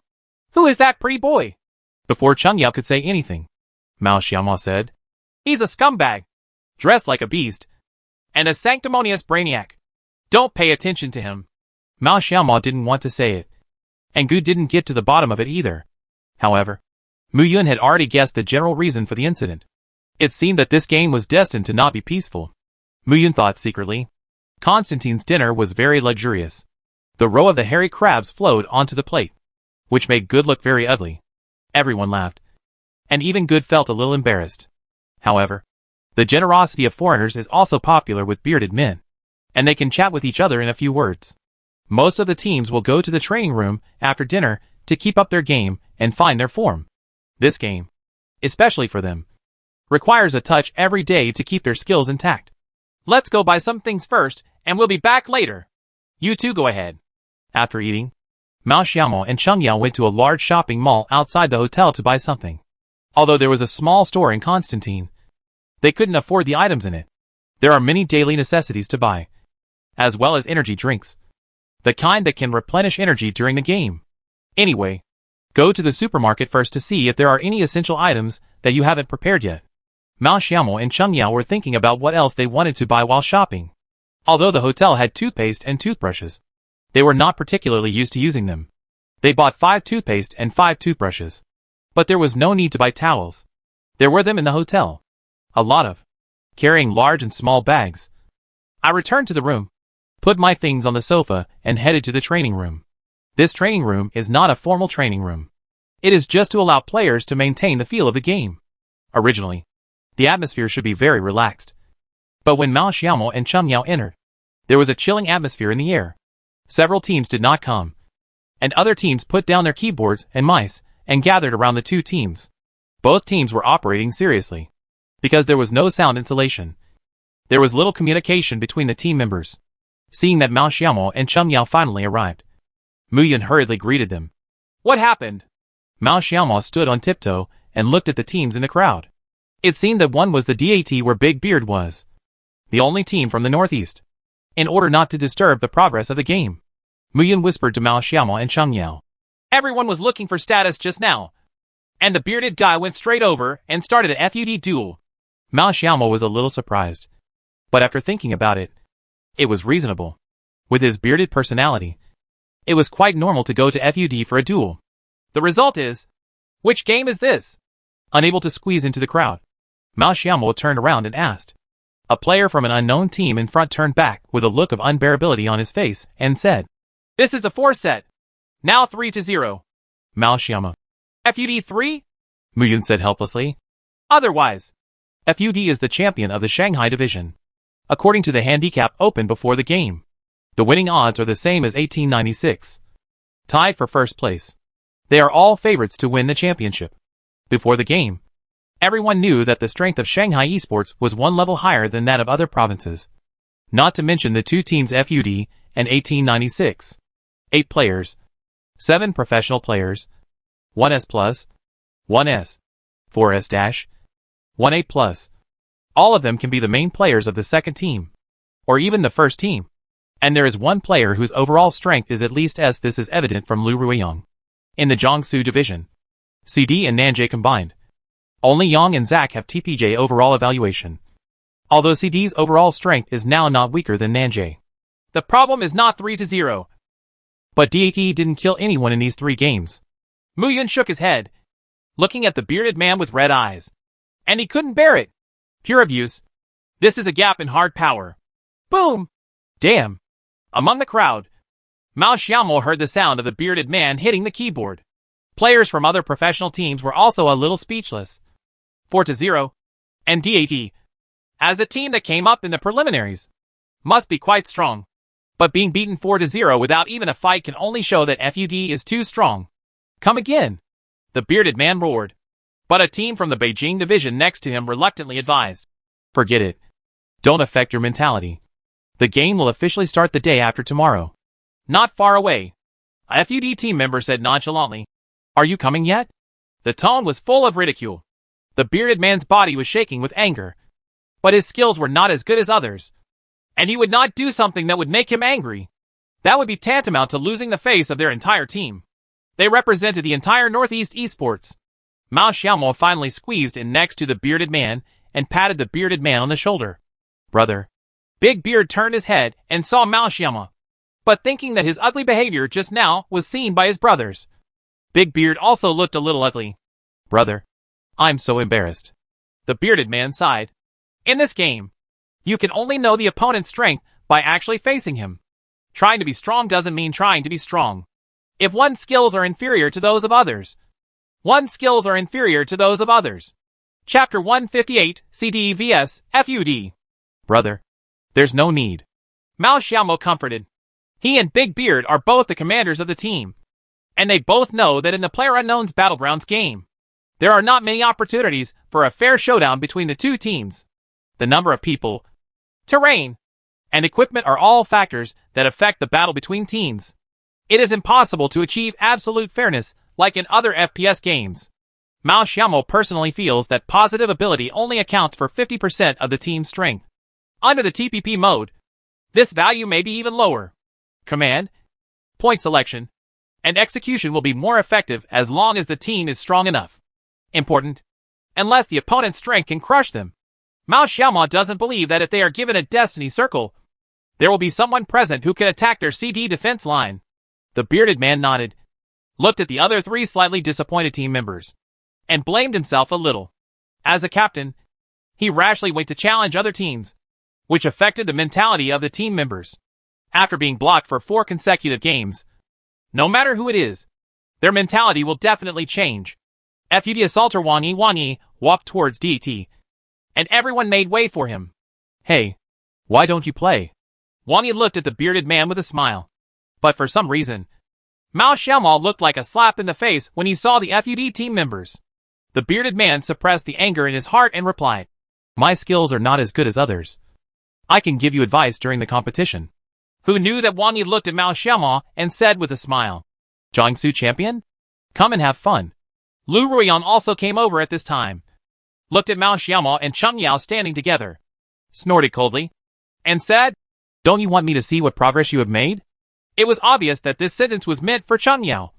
who is that pretty boy? Before Cheng Yao could say anything, Mao Xiaomo said, He's a scumbag, dressed like a beast, and a sanctimonious brainiac. Don't pay attention to him. Mao Xiaomo didn't want to say it, and Gu didn't get to the bottom of it either. However, Mu Yun had already guessed the general reason for the incident. It seemed that this game was destined to not be peaceful. Mu Yun thought secretly. Constantine's dinner was very luxurious. The row of the hairy crabs flowed onto the plate, which made Good look very ugly. Everyone laughed, and even Good felt a little embarrassed. However, the generosity of foreigners is also popular with bearded men, and they can chat with each other in a few words. Most of the teams will go to the training room after dinner to keep up their game and find their form. This game, especially for them, requires a touch every day to keep their skills intact. Let's go buy some things first, and we'll be back later. You two go ahead. After eating, Mao Xiaomo and Cheng Yao went to a large shopping mall outside the hotel to buy something. Although there was a small store in Constantine, they couldn't afford the items in it. There are many daily necessities to buy, as well as energy drinks, the kind that can replenish energy during the game. Anyway, go to the supermarket first to see if there are any essential items that you haven't prepared yet. Mao Xiaomo and Cheng Yao were thinking about what else they wanted to buy while shopping. Although the hotel had toothpaste and toothbrushes, they were not particularly used to using them. They bought 5 toothpaste and 5 toothbrushes. But there was no need to buy towels. There were them in the hotel. A lot of. Carrying large and small bags. I returned to the room, put my things on the sofa, and headed to the training room. This training room is not a formal training room. It is just to allow players to maintain the feel of the game. Originally, the atmosphere should be very relaxed. But when Mao Xiaomo and Cheng Yao entered, there was a chilling atmosphere in the air. Several teams did not come, and other teams put down their keyboards and mice and gathered around the two teams. Both teams were operating seriously, because there was no sound insulation. There was little communication between the team members. Seeing that Mao Xiaomo and Cheng Yao finally arrived, Mu Yun hurriedly greeted them. What happened? Mao Xiaomo stood on tiptoe and looked at the teams in the crowd. It seemed that one was the DAT where Big Beard was, the only team from the northeast. In order not to disturb the progress of the game, Mu Yun whispered to Mao Xiaomo and Cheng Yao. Everyone was looking for status just now, and the bearded guy went straight over and started a FUD duel. Mao Xiaomo was a little surprised, but after thinking about it, it was reasonable. With his bearded personality, it was quite normal to go to FUD for a duel. The result is, which game is this? Unable to squeeze into the crowd, Mao Xiaomo turned around and asked. A player from an unknown team in front turned back with a look of unbearability on his face and said, This is the 4th set. Now 3-0. Mao Xiaomo. FUD 3? Mu Yun said helplessly. Otherwise. FUD is the champion of the Shanghai division. According to the handicap open before the game, the winning odds are the same as 1896. Tied for first place. They are all favorites to win the championship. Before the game, everyone knew that the strength of Shanghai esports was one level higher than that of other provinces. Not to mention the two teams FUD and 1896. 8 players. 7 professional players. 1S+, 1S, 4S-, 1A+. All of them can be the main players of the second team, or even the first team. And there is one player whose overall strength is at least as this is evident from Lu Ruiyang. In the Jiangsu division, CD and Nanjay combined. Only Yang and Zach have TPJ overall evaluation. Although CD's overall strength is now not weaker than Nanjay. The problem is not 3-0. But DAT didn't kill anyone in these 3 games. Mu Yun shook his head, looking at the bearded man with red eyes. And he couldn't bear it. Pure abuse. This is a gap in hard power. Boom! Damn! Among the crowd, Mao Xiaomo heard the sound of the bearded man hitting the keyboard. Players from other professional teams were also a little speechless. 4-0. And DAT, as a team that came up in the preliminaries, must be quite strong. But being beaten 4-0 without even a fight can only show that FUD is too strong. Come again! The bearded man roared. But a team from the Beijing division next to him reluctantly advised. Forget it. Don't affect your mentality. The game will officially start the day after tomorrow. Not far away, a FUD team member said nonchalantly. Are you coming yet? The tone was full of ridicule. The bearded man's body was shaking with anger. But his skills were not as good as others. And he would not do something that would make him angry. That would be tantamount to losing the face of their entire team. They represented the entire Northeast esports. Mao Xiaomo finally squeezed in next to the bearded man and patted the bearded man on the shoulder. Brother. Big Beard turned his head and saw Mao Xiaomo, but thinking that his ugly behavior just now was seen by his brothers. Big Beard also looked a little ugly. Brother. I'm so embarrassed. The bearded man sighed. In this game, you can only know the opponent's strength by actually facing him. Trying to be strong doesn't mean trying to be strong. If one's skills are inferior to those of others, one's skills are inferior to those of others. Chapter 158, CD vs. FUD. Brother. There's no need. Mao Xiaomo comforted. He and Big Beard are both the commanders of the team. And they both know that in the PlayerUnknown's Battlegrounds game, there are not many opportunities for a fair showdown between the two teams. The number of people, terrain, and equipment are all factors that affect the battle between teams. It is impossible to achieve absolute fairness like in other FPS games. Mao Xiaomo personally feels that positive ability only accounts for 50% of the team's strength. Under the TPP mode, this value may be even lower. Command, point selection, and execution will be more effective as long as the team is strong enough. Important, unless the opponent's strength can crush them. Mao Xiaomo doesn't believe that if they are given a destiny circle, there will be someone present who can attack their CD defense line. The bearded man nodded, looked at the other 3 slightly disappointed team members, and blamed himself a little. As a captain, he rashly went to challenge other teams, which affected the mentality of the team members. After being blocked for 4 consecutive games, no matter who it is, their mentality will definitely change. FUD assaulter Wang Yi walked towards DT, and everyone made way for him. Hey, why don't you play? Wang Yi looked at the bearded man with a smile. But for some reason, Mao Xiaomo looked like a slap in the face when he saw the FUD team members. The bearded man suppressed the anger in his heart and replied, My skills are not as good as others. I can give you advice during the competition. Who knew that Wang Yi looked at Mao Xiaomo and said with a smile, Jiangsu champion? Come and have fun. Lu Ruiyang also came over at this time, looked at Mao Xiaomo and Cheng Yao standing together, snorted coldly, and said, Don't you want me to see what progress you have made? It was obvious that this sentence was meant for Cheng Yao.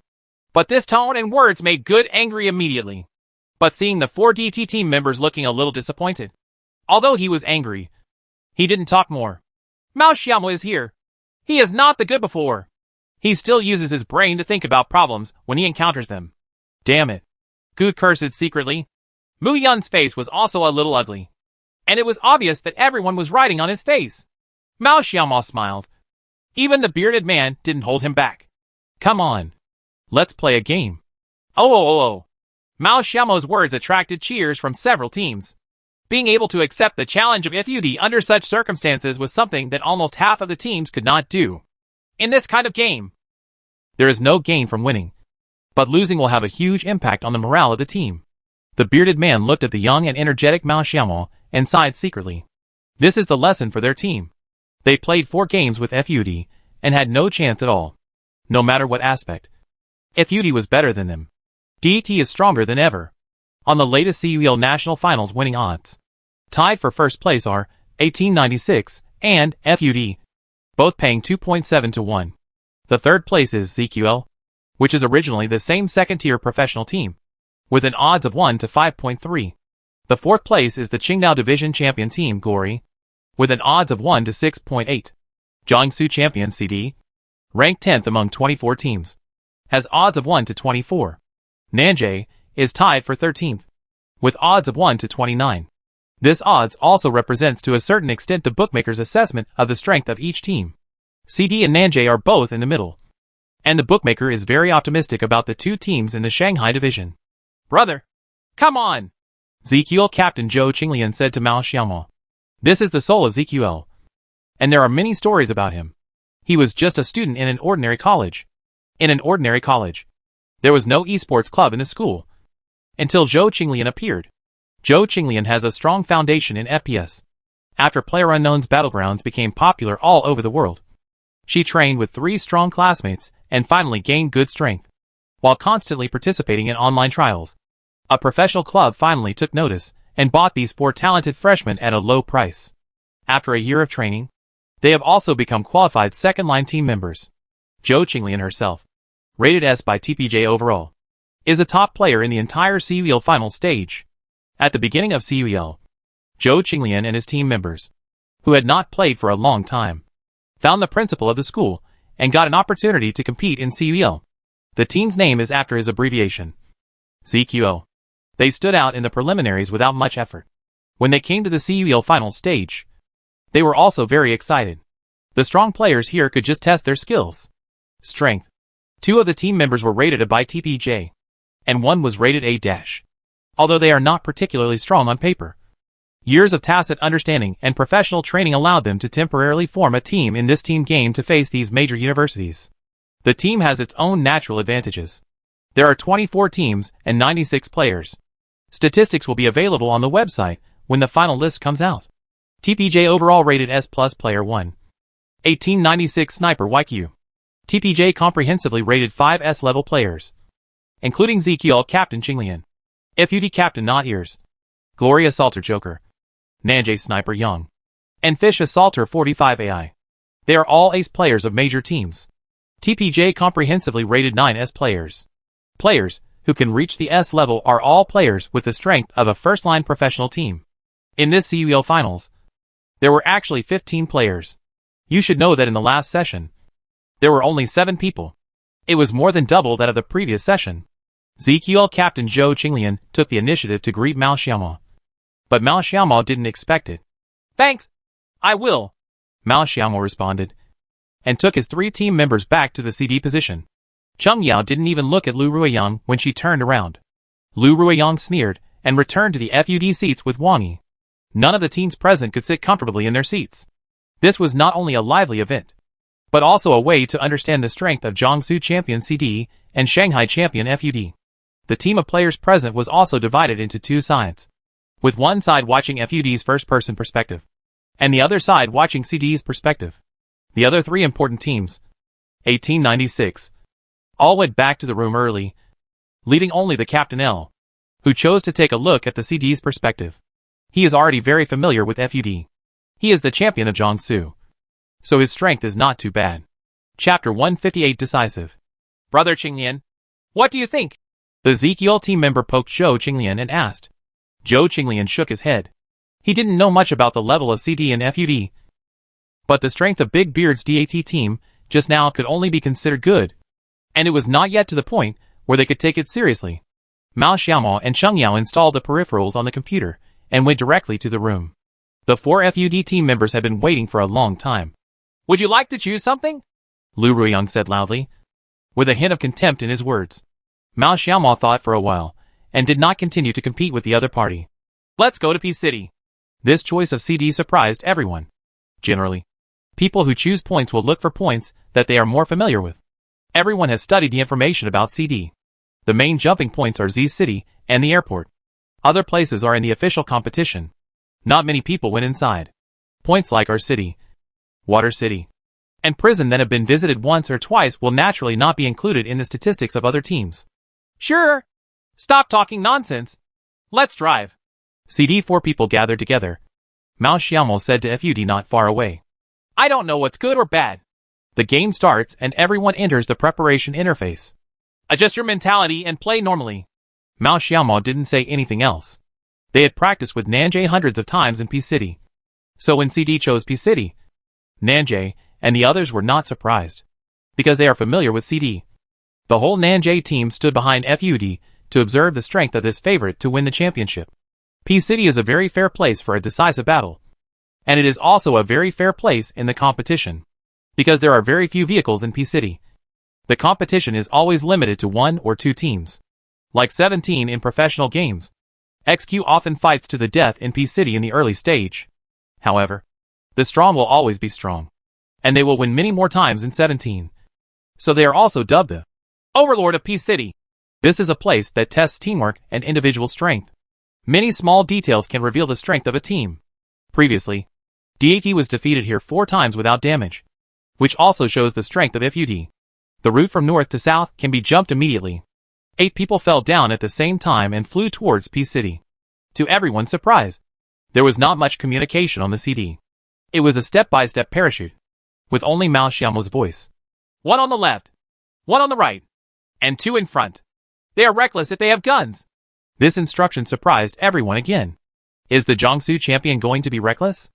But this tone and words made Good angry immediately. But seeing the 4 DT team members looking a little disappointed, although he was angry, he didn't talk more. Mao Xiaomo is here. He is not the Good before. He still uses his brain to think about problems when he encounters them. Damn it. Good cursed secretly. Mu Yun's face was also a little ugly. And it was obvious that everyone was writing on his face. Mao Xiaomo smiled. Even the bearded man didn't hold him back. Come on. Let's play a game. Oh. Mao Xiaomo's words attracted cheers from several teams. Being able to accept the challenge of FUD under such circumstances was something that almost half of the teams could not do. In this kind of game, there is no gain from winning, but losing will have a huge impact on the morale of the team. The bearded man looked at the young and energetic Mao Xiaomao and sighed secretly. This is the lesson for their team. They played 4 games with FUD and had no chance at all. No matter what aspect, FUD was better than them. DET is stronger than ever. On the latest CUEL National Finals winning odds, tied for first place are 1896 and FUD, both paying 2.7 to 1. The third place is ZQL, which is originally the same second-tier professional team, with an odds of 1 to 5.3. The fourth place is the Qingdao Division champion team Glory, with an odds of 1 to 6.8. Jiangsu champion CD, ranked 10th among 24 teams, has odds of 1 to 24. Nanjing is tied for 13th, with odds of 1 to 29. This odds also represents to a certain extent the bookmaker's assessment of the strength of each team. CD and Nanjing are both in the middle, and the bookmaker is very optimistic about the 2 teams in the Shanghai division. Brother, come on! ZQL captain Zhou Qinglian said to Mao Xiaomao. This is the soul of ZQL, and there are many stories about him. He was just a student in an ordinary college. In an ordinary college, there was no esports club in the school, until Zhou Qinglian appeared. Zhou Qinglian has a strong foundation in FPS. After PlayerUnknown's Battlegrounds became popular all over the world, she trained with 3 strong classmates and finally gained good strength. While constantly participating in online trials, a professional club finally took notice and bought these 4 talented freshmen at a low price. After a year of training, they have also become qualified second-line team members. Zhou Qinglian herself, rated S by TPJ overall, is a top player in the entire CUEL final stage. At the beginning of CUEL, Zhou Qinglian and his team members, who had not played for a long time, found the principal of the school and got an opportunity to compete in CUEL. The team's name is after his abbreviation, ZQO. They stood out in the preliminaries without much effort. When they came to the CUEL final stage, they were also very excited. The strong players here could just test their skills. Strength. 2 of the team members were rated A by TPJ, and 1 was rated A-. Although they are not particularly strong on paper, years of tacit understanding and professional training allowed them to temporarily form a team in this team game to face these major universities. The team has its own natural advantages. There are 24 teams and 96 players. Statistics will be available on the website when the final list comes out. TPJ overall rated S plus player 1. 1896 Sniper YQ. TPJ comprehensively rated 5 S-level players, including ZQL Captain Qinglian, FUD Captain Not Ears, Glory Assaulter Joker, Nanjing Sniper Young, and Fish Assaulter 45 AI. They are all ace players of major teams. TPJ comprehensively rated 9 S players. Players who can reach the S level are all players with the strength of a first-line professional team. In this CUEL finals, there were actually 15 players. You should know that in the last session, there were only 7 people. It was more than double that of the previous session. ZQL captain Zhou Qinglian took the initiative to greet Mao Xiaomao. But Mao Xiaomao didn't expect it. Thanks, I will, Mao Xiaomao responded, and took his 3 team members back to the CD position. Cheng Yao didn't even look at Lu Ruiyang when she turned around. Lu Ruiyang sneered and returned to the FUD seats with Wang Yi. None of the teams present could sit comfortably in their seats. This was not only a lively event, but also a way to understand the strength of Jiangsu champion CD and Shanghai champion FUD. The team of players present was also divided into 2 sides, with one side watching FUD's first-person perspective, and the other side watching CD's perspective. The other 3 important teams, 1896, all went back to the room early, leaving only the Captain L, who chose to take a look at the CD's perspective. He is already very familiar with FUD. He is the champion of Jiangsu, so his strength is not too bad. Chapter 158 Decisive. Brother Qinglian, what do you think? The ZQL team member poked Zhou Qinglian and asked. Zhou Qinglian shook his head. He didn't know much about the level of CD and FUD, but the strength of Big Beard's DAT team just now could only be considered good, and it was not yet to the point where they could take it seriously. Mao Xiaomao and Cheng Yao installed the peripherals on the computer and went directly to the room. The 4 FUD team members had been waiting for a long time. Would you like to choose something? Lu Ruiyang said loudly, with a hint of contempt in his words. Mao Xiaomao thought for a while, and did not continue to compete with the other party. Let's go to P City. This choice of CD surprised everyone. Generally, people who choose points will look for points that they are more familiar with. Everyone has studied the information about CD. The main jumping points are Z City and the airport. Other places are in the official competition. Not many people went inside. Points like our city, Water City, and prison that have been visited once or twice will naturally not be included in the statistics of other teams. Sure. Stop talking nonsense. Let's drive. CD 4 people gathered together. Mao Xiaomo said to FUD not far away. I don't know what's good or bad. The game starts and everyone enters the preparation interface. Adjust your mentality and play normally. Mao Xiaomo didn't say anything else. They had practiced with Nanjay hundreds of times in P-City. So when CD chose P-City, Nanjay and the others were not surprised. Because they are familiar with CD. The whole Nanjay team stood behind FUD to observe the strength of this favorite to win the championship. P-City is a very fair place for a decisive battle. And it is also a very fair place in the competition. Because there are very few vehicles in P-City. The competition is always limited to 1 or 2 teams. Like 17 in professional games. XQ often fights to the death in P-City in the early stage. However, the strong will always be strong. And they will win many more times in 17. So they are also dubbed the Overlord of P-City. This is a place that tests teamwork and individual strength. Many small details can reveal the strength of a team. Previously, DAT was defeated here 4 times without damage. Which also shows the strength of FUD. The route from north to south can be jumped immediately. 8 people fell down at the same time and flew towards P-City. To everyone's surprise, there was not much communication on the CD. It was a step-by-step parachute. With only Mao Xiaomo's voice. 1 on the left, 1 on the right, and 2 in front. They are reckless if they have guns. This instruction surprised everyone again. Is the Jiangsu champion going to be reckless?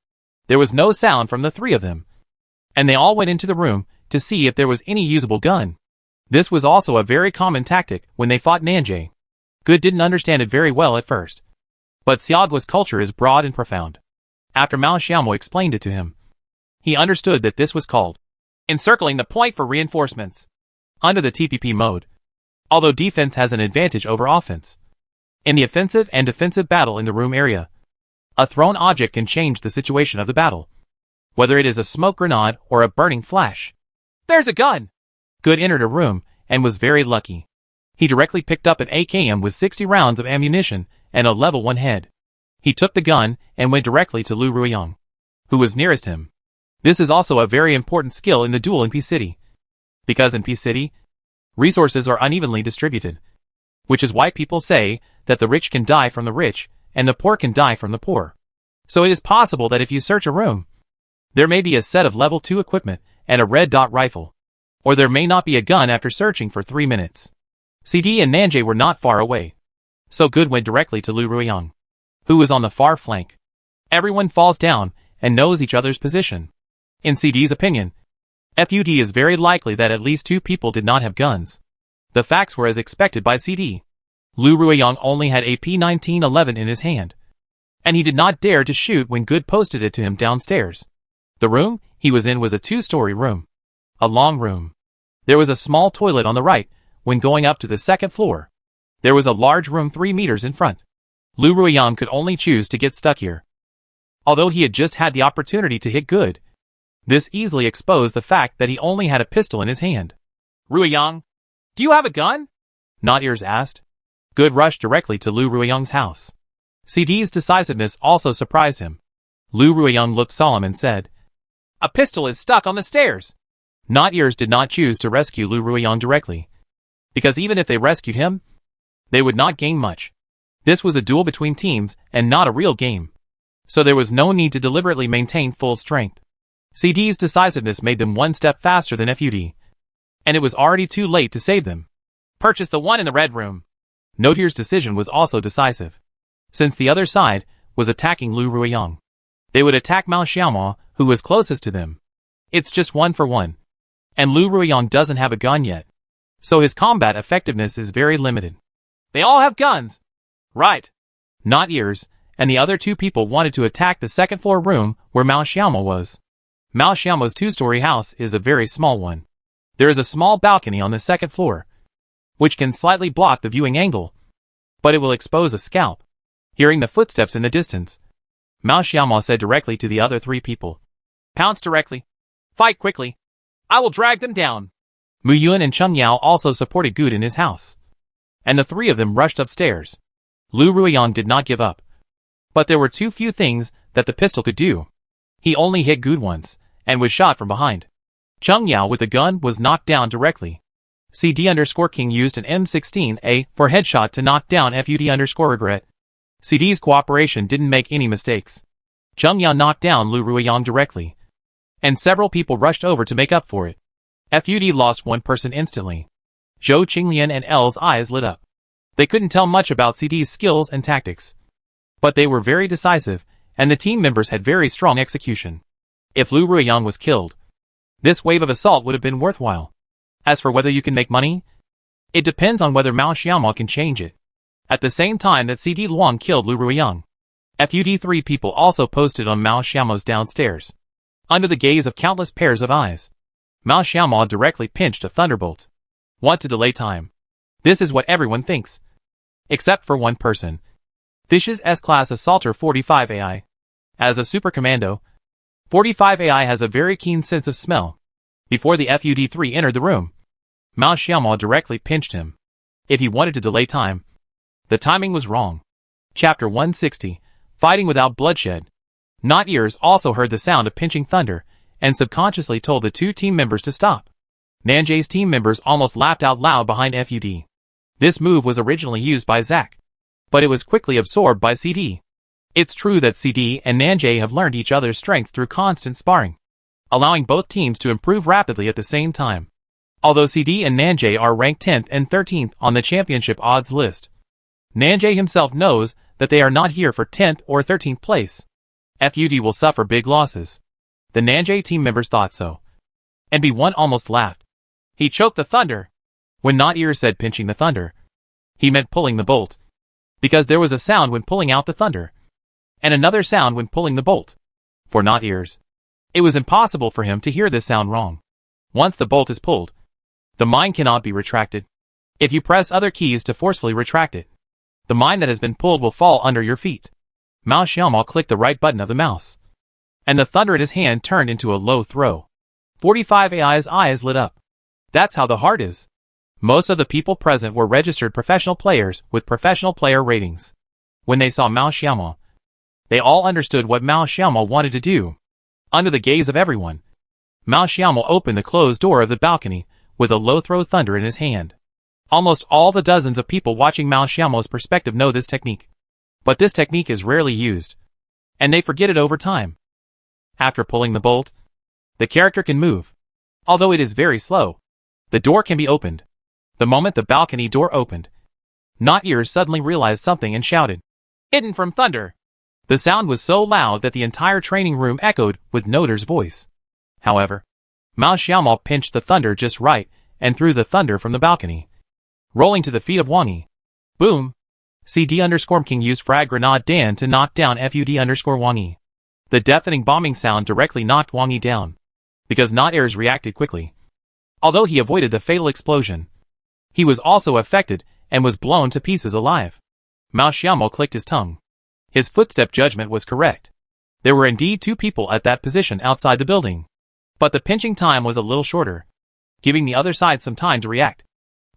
There was no sound from the 3 of them. And they all went into the room to see if there was any usable gun. This was also a very common tactic when they fought Nanjay. Good didn't understand it very well at first. But Xiaoguo's culture is broad and profound. After Mao Xiaomo explained it to him, he understood that this was called encircling the point for reinforcements. Under the TPP mode. Although defense has an advantage over offense. In the offensive and defensive battle in the room area, a thrown object can change the situation of the battle. Whether it is a smoke grenade or a burning flash. There's a gun! Good entered a room and was very lucky. He directly picked up an AKM with 60 rounds of ammunition and a level 1 head. He took the gun and went directly to Lu Ruiyang, who was nearest him. This is also a very important skill in the duel in P-City. Because in P-City, resources are unevenly distributed. Which is why people say that the rich can die from the rich and the poor can die from the poor. So it is possible that if you search a room, there may be a set of level 2 equipment and a red dot rifle. Or there may not be a gun after searching for 3 minutes. CD and Nanjay were not far away. So Good went directly to Lu Ruiyang, who was on the far flank. Everyone falls down and knows each other's position. In CD's opinion, FUD is very likely that at least 2 people did not have guns. The facts were as expected by CD. Lu Ruiyang only had a P1911 in his hand. And he did not dare to shoot when Good posted it to him downstairs. The room he was in was a 2-story room. A long room. There was a small toilet on the right when going up to the 2nd floor. There was a large room 3 meters in front. Lu Ruiyang could only choose to get stuck here. Although he had just had the opportunity to hit Good, this easily exposed the fact that he only had a pistol in his hand. Ruiyang, do you have a gun? Not Ears asked. Good rushed directly to Lu Ruiyang's house. CD's decisiveness also surprised him. Lu Ruiyang looked solemn and said, A pistol is stuck on the stairs. Not Ears did not choose to rescue Lu Ruiyang directly. Because even if they rescued him, they would not gain much. This was a duel between teams and not a real game. So there was no need to deliberately maintain full strength. CD's decisiveness made them 1 step faster than FUD. And it was already too late to save them. Purchase the one in the red room. Notir's decision was also decisive. Since the other side was attacking Lu Ruiyang, they would attack Mao Xiaomo, who was closest to them. It's just 1 for 1. And Lu Ruiyang doesn't have a gun yet. So his combat effectiveness is very limited. They all have guns. Right. Not Ears, and the other 2 people wanted to attack the 2nd floor room where Mao Xiaomo was. Mao Xiaomo's 2-story house is a very small one. There is a small balcony on the 2nd floor, which can slightly block the viewing angle, but it will expose a scalp. Hearing the footsteps in the distance, Mao Xiaomao said directly to the other three people. Pounce directly. Fight quickly. I will drag them down. Mu Yuan and Cheng Yao also supported Good in his house, and the three of them rushed upstairs. Lu Ruiyang did not give up. But there were too few things that the pistol could do. He only hit Good once, and was shot from behind. Cheng Yao with the gun was knocked down directly. CD_King used an M16A for headshot to knock down FUD_regret. CD's cooperation didn't make any mistakes. Cheng Yao knocked down Lu Ruiyang directly, and several people rushed over to make up for it. FUD lost one person instantly. Zhou Qinglian and L's eyes lit up. They couldn't tell much about CD's skills and tactics, but they were very decisive, and the team members had very strong execution. If Lu Ruiyang was killed, this wave of assault would have been worthwhile. As for whether you can make money, it depends on whether Mao Xiaomao can change it. At the same time that CD Luang killed Lu Ruiyang, FUD3 people also posted on Mao Xiaomao's downstairs. Under the gaze of countless pairs of eyes, Mao Xiaomao directly pinched a thunderbolt. Want to delay time? This is what everyone thinks. Except for one person. Fish's S-Class Assaulter 45 AI. As a super commando, 45 AI has a very keen sense of smell. Before the FUD3 entered the room, Mao Xiaomao directly pinched him. If he wanted to delay time, the timing was wrong. Chapter 160, Fighting Without Bloodshed. Not Ears also heard the sound of pinching thunder, and subconsciously told the two team members to stop. Nanjay's team members almost laughed out loud behind FUD. This move was originally used by Zack, but it was quickly absorbed by CD. It's true that CD and Nanjay have learned each other's strengths through constant sparring, allowing both teams to improve rapidly at the same time. Although CD and Nanjay are ranked 10th and 13th on the championship odds list, Nanjay himself knows that they are not here for 10th or 13th place. FUD will suffer big losses. The Nanjay team members thought so. And B1 almost laughed. He choked the thunder. When Not Ear said pinching the thunder, he meant pulling the bolt. Because there was a sound when pulling out the thunder, and another sound when pulling the bolt. For Not Ears, it was impossible for him to hear this sound wrong. Once the bolt is pulled, the mine cannot be retracted. If you press other keys to forcefully retract it, the mine that has been pulled will fall under your feet. Mao Xiaomao clicked the right button of the mouse, and the thunder in his hand turned into a low throw. 45 AI's eyes lit up. That's how the heart is. Most of the people present were registered professional players with professional player ratings. When they saw Mao Xiaomao, they all understood what Mao Xiaomao wanted to do. Under the gaze of everyone, Mao Xiaomao opened the closed door of the balcony with a low throw thunder in his hand. Almost all the dozens of people watching Mao Xiaomao's perspective know this technique. But this technique is rarely used, and they forget it over time. After pulling the bolt, the character can move. Although it is very slow, the door can be opened. The moment the balcony door opened, Not Ears suddenly realized something and shouted, "Hidden from thunder!" The sound was so loud that the entire training room echoed with Noder's voice. However, Mao Xiaomao pinched the thunder just right and threw the thunder from the balcony, rolling to the feet of Wang Yi. Boom! CD_King used Frag Grenade Dan to knock down FUD_Wang Yi. The deafening bombing sound directly knocked Wang Yi down, because Not Ears reacted quickly. Although he avoided the fatal explosion, he was also affected and was blown to pieces alive. Mao Xiaomao clicked his tongue. His footstep judgment was correct. There were indeed two people at that position outside the building. But the pinching time was a little shorter, giving the other side some time to react.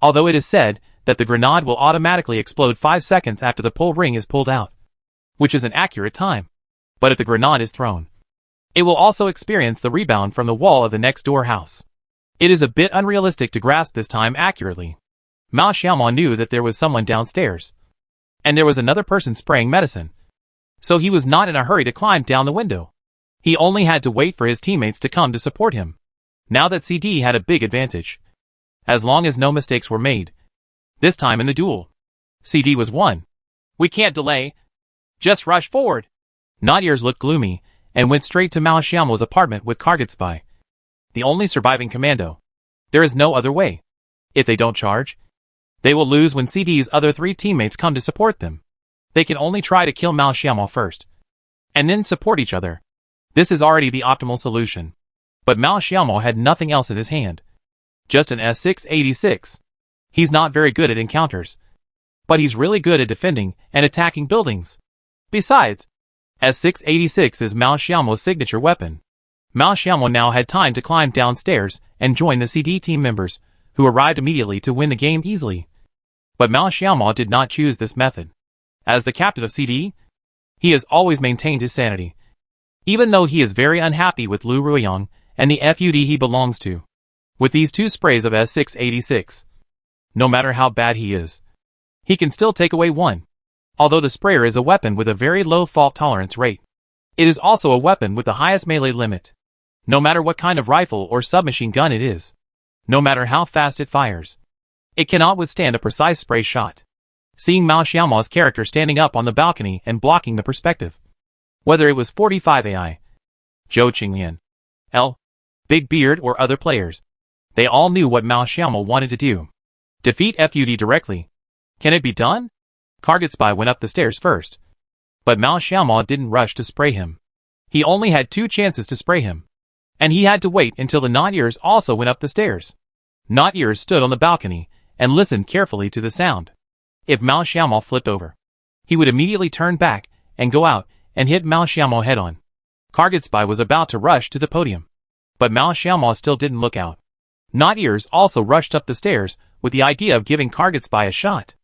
Although it is said that the grenade will automatically explode 5 seconds after the pull ring is pulled out, which is an accurate time. But if the grenade is thrown, it will also experience the rebound from the wall of the next door house. It is a bit unrealistic to grasp this time accurately. Mao Xiaomao knew that there was someone downstairs, and there was another person spraying medicine, so he was not in a hurry to climb down the window. He only had to wait for his teammates to come to support him. Now that CD had a big advantage, as long as no mistakes were made. This time in the duel, CD was won. We can't delay. Just rush forward. Not Ears looked gloomy and went straight to Mao Xiaomao's apartment with Target Spy, the only surviving commando. There is no other way. If they don't charge, they will lose when CD's other 3 teammates come to support them. They can only try to kill Mao Xiaomao first, and then support each other. This is already the optimal solution. But Mao Xiaomao had nothing else in his hand. Just an S686. He's not very good at encounters, but he's really good at defending and attacking buildings. Besides, S686 is Mao Xiaomo's signature weapon. Mao Xiaomo now had time to climb downstairs and join the CD team members, who arrived immediately to win the game easily. But Mao Xiaomo did not choose this method. As the captain of CD, he has always maintained his sanity, even though he is very unhappy with Lu Ruiyang and the FUD he belongs to. With these two sprays of S686, no matter how bad he is, he can still take away one. Although the sprayer is a weapon with a very low fault tolerance rate, it is also a weapon with the highest melee limit. No matter what kind of rifle or submachine gun it is, no matter how fast it fires, it cannot withstand a precise spray shot. Seeing Mao Xiaomo's character standing up on the balcony and blocking the perspective, whether it was 45 AI, Zhou Qingyan, L, Big Beard or other players, they all knew what Mao Xiaomo wanted to do. Defeat FUD directly. Can it be done? Target Spy went up the stairs first, but Mao Xiaomo didn't rush to spray him. He only had 2 chances to spray him, and he had to wait until the Not Ears also went up the stairs. Not Ears stood on the balcony and listened carefully to the sound. If Mao Xiaomo flipped over, he would immediately turn back and go out and hit Mao Xiaomo head on. Target Spy was about to rush to the podium, but Mao Xiaomo still didn't look out. Not Ears also rushed up the stairs with the idea of giving Target Spy a shot.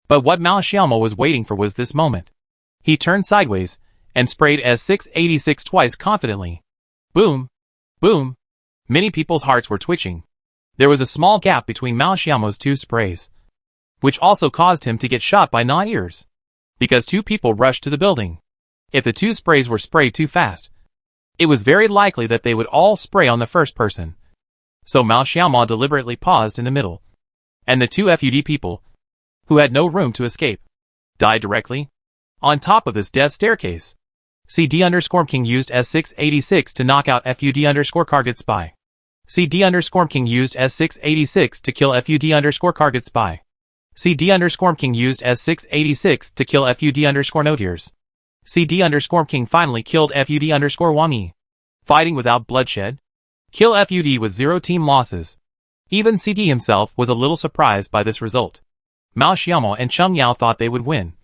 But what Mao Xiaomo was waiting for was this moment. He turned sideways and sprayed S686 twice confidently. Boom! Boom! Many people's hearts were twitching. There was a small gap between Mao Xiaomo's 2 sprays, which also caused him to get shot by Not Ears, because 2 people rushed to the building. If the 2 sprays were sprayed too fast, it was very likely that they would all spray on the first person. So Mao Xiaomo deliberately paused in the middle, and the 2 FUD people, who had no room to escape, died directly on top of this death staircase. CD_King used S686 to knock out FUD_Target Spy. CD_King used S686 to kill FUD_Target Spy. CD_King used S686 to kill FUD_Not Ears. CD_King finally killed FUD_Wang Yi. Fighting without bloodshed. Kill FUD with 0 team losses. Even CD himself was a little surprised by this result. Mao Xiaomo and Cheng Yao thought they would win,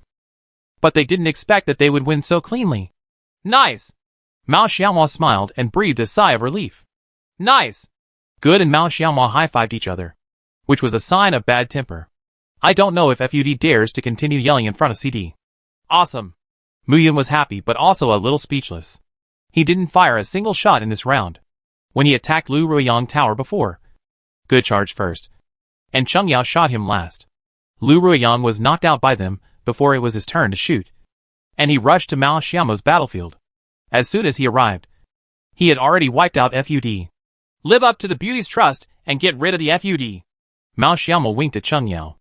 but they didn't expect that they would win so cleanly. Nice! Mao Xiaomo smiled and breathed a sigh of relief. Nice! Good and Mao Xiaomo high-fived each other, which was a sign of bad temper. I don't know if FUD dares to continue yelling in front of CD. Awesome! Muyan was happy but also a little speechless. He didn't fire a single shot in this round, when he attacked Lu Ruiyang Tower before. Good charge first, and Cheng Yao shot him last. Lu Ruiyang was knocked out by them before it was his turn to shoot, and he rushed to Mao Xiaomo's battlefield. As soon as he arrived, he had already wiped out FUD. Live up to the beauty's trust and get rid of the FUD. Mao Xiaomo winked at Cheng Yao.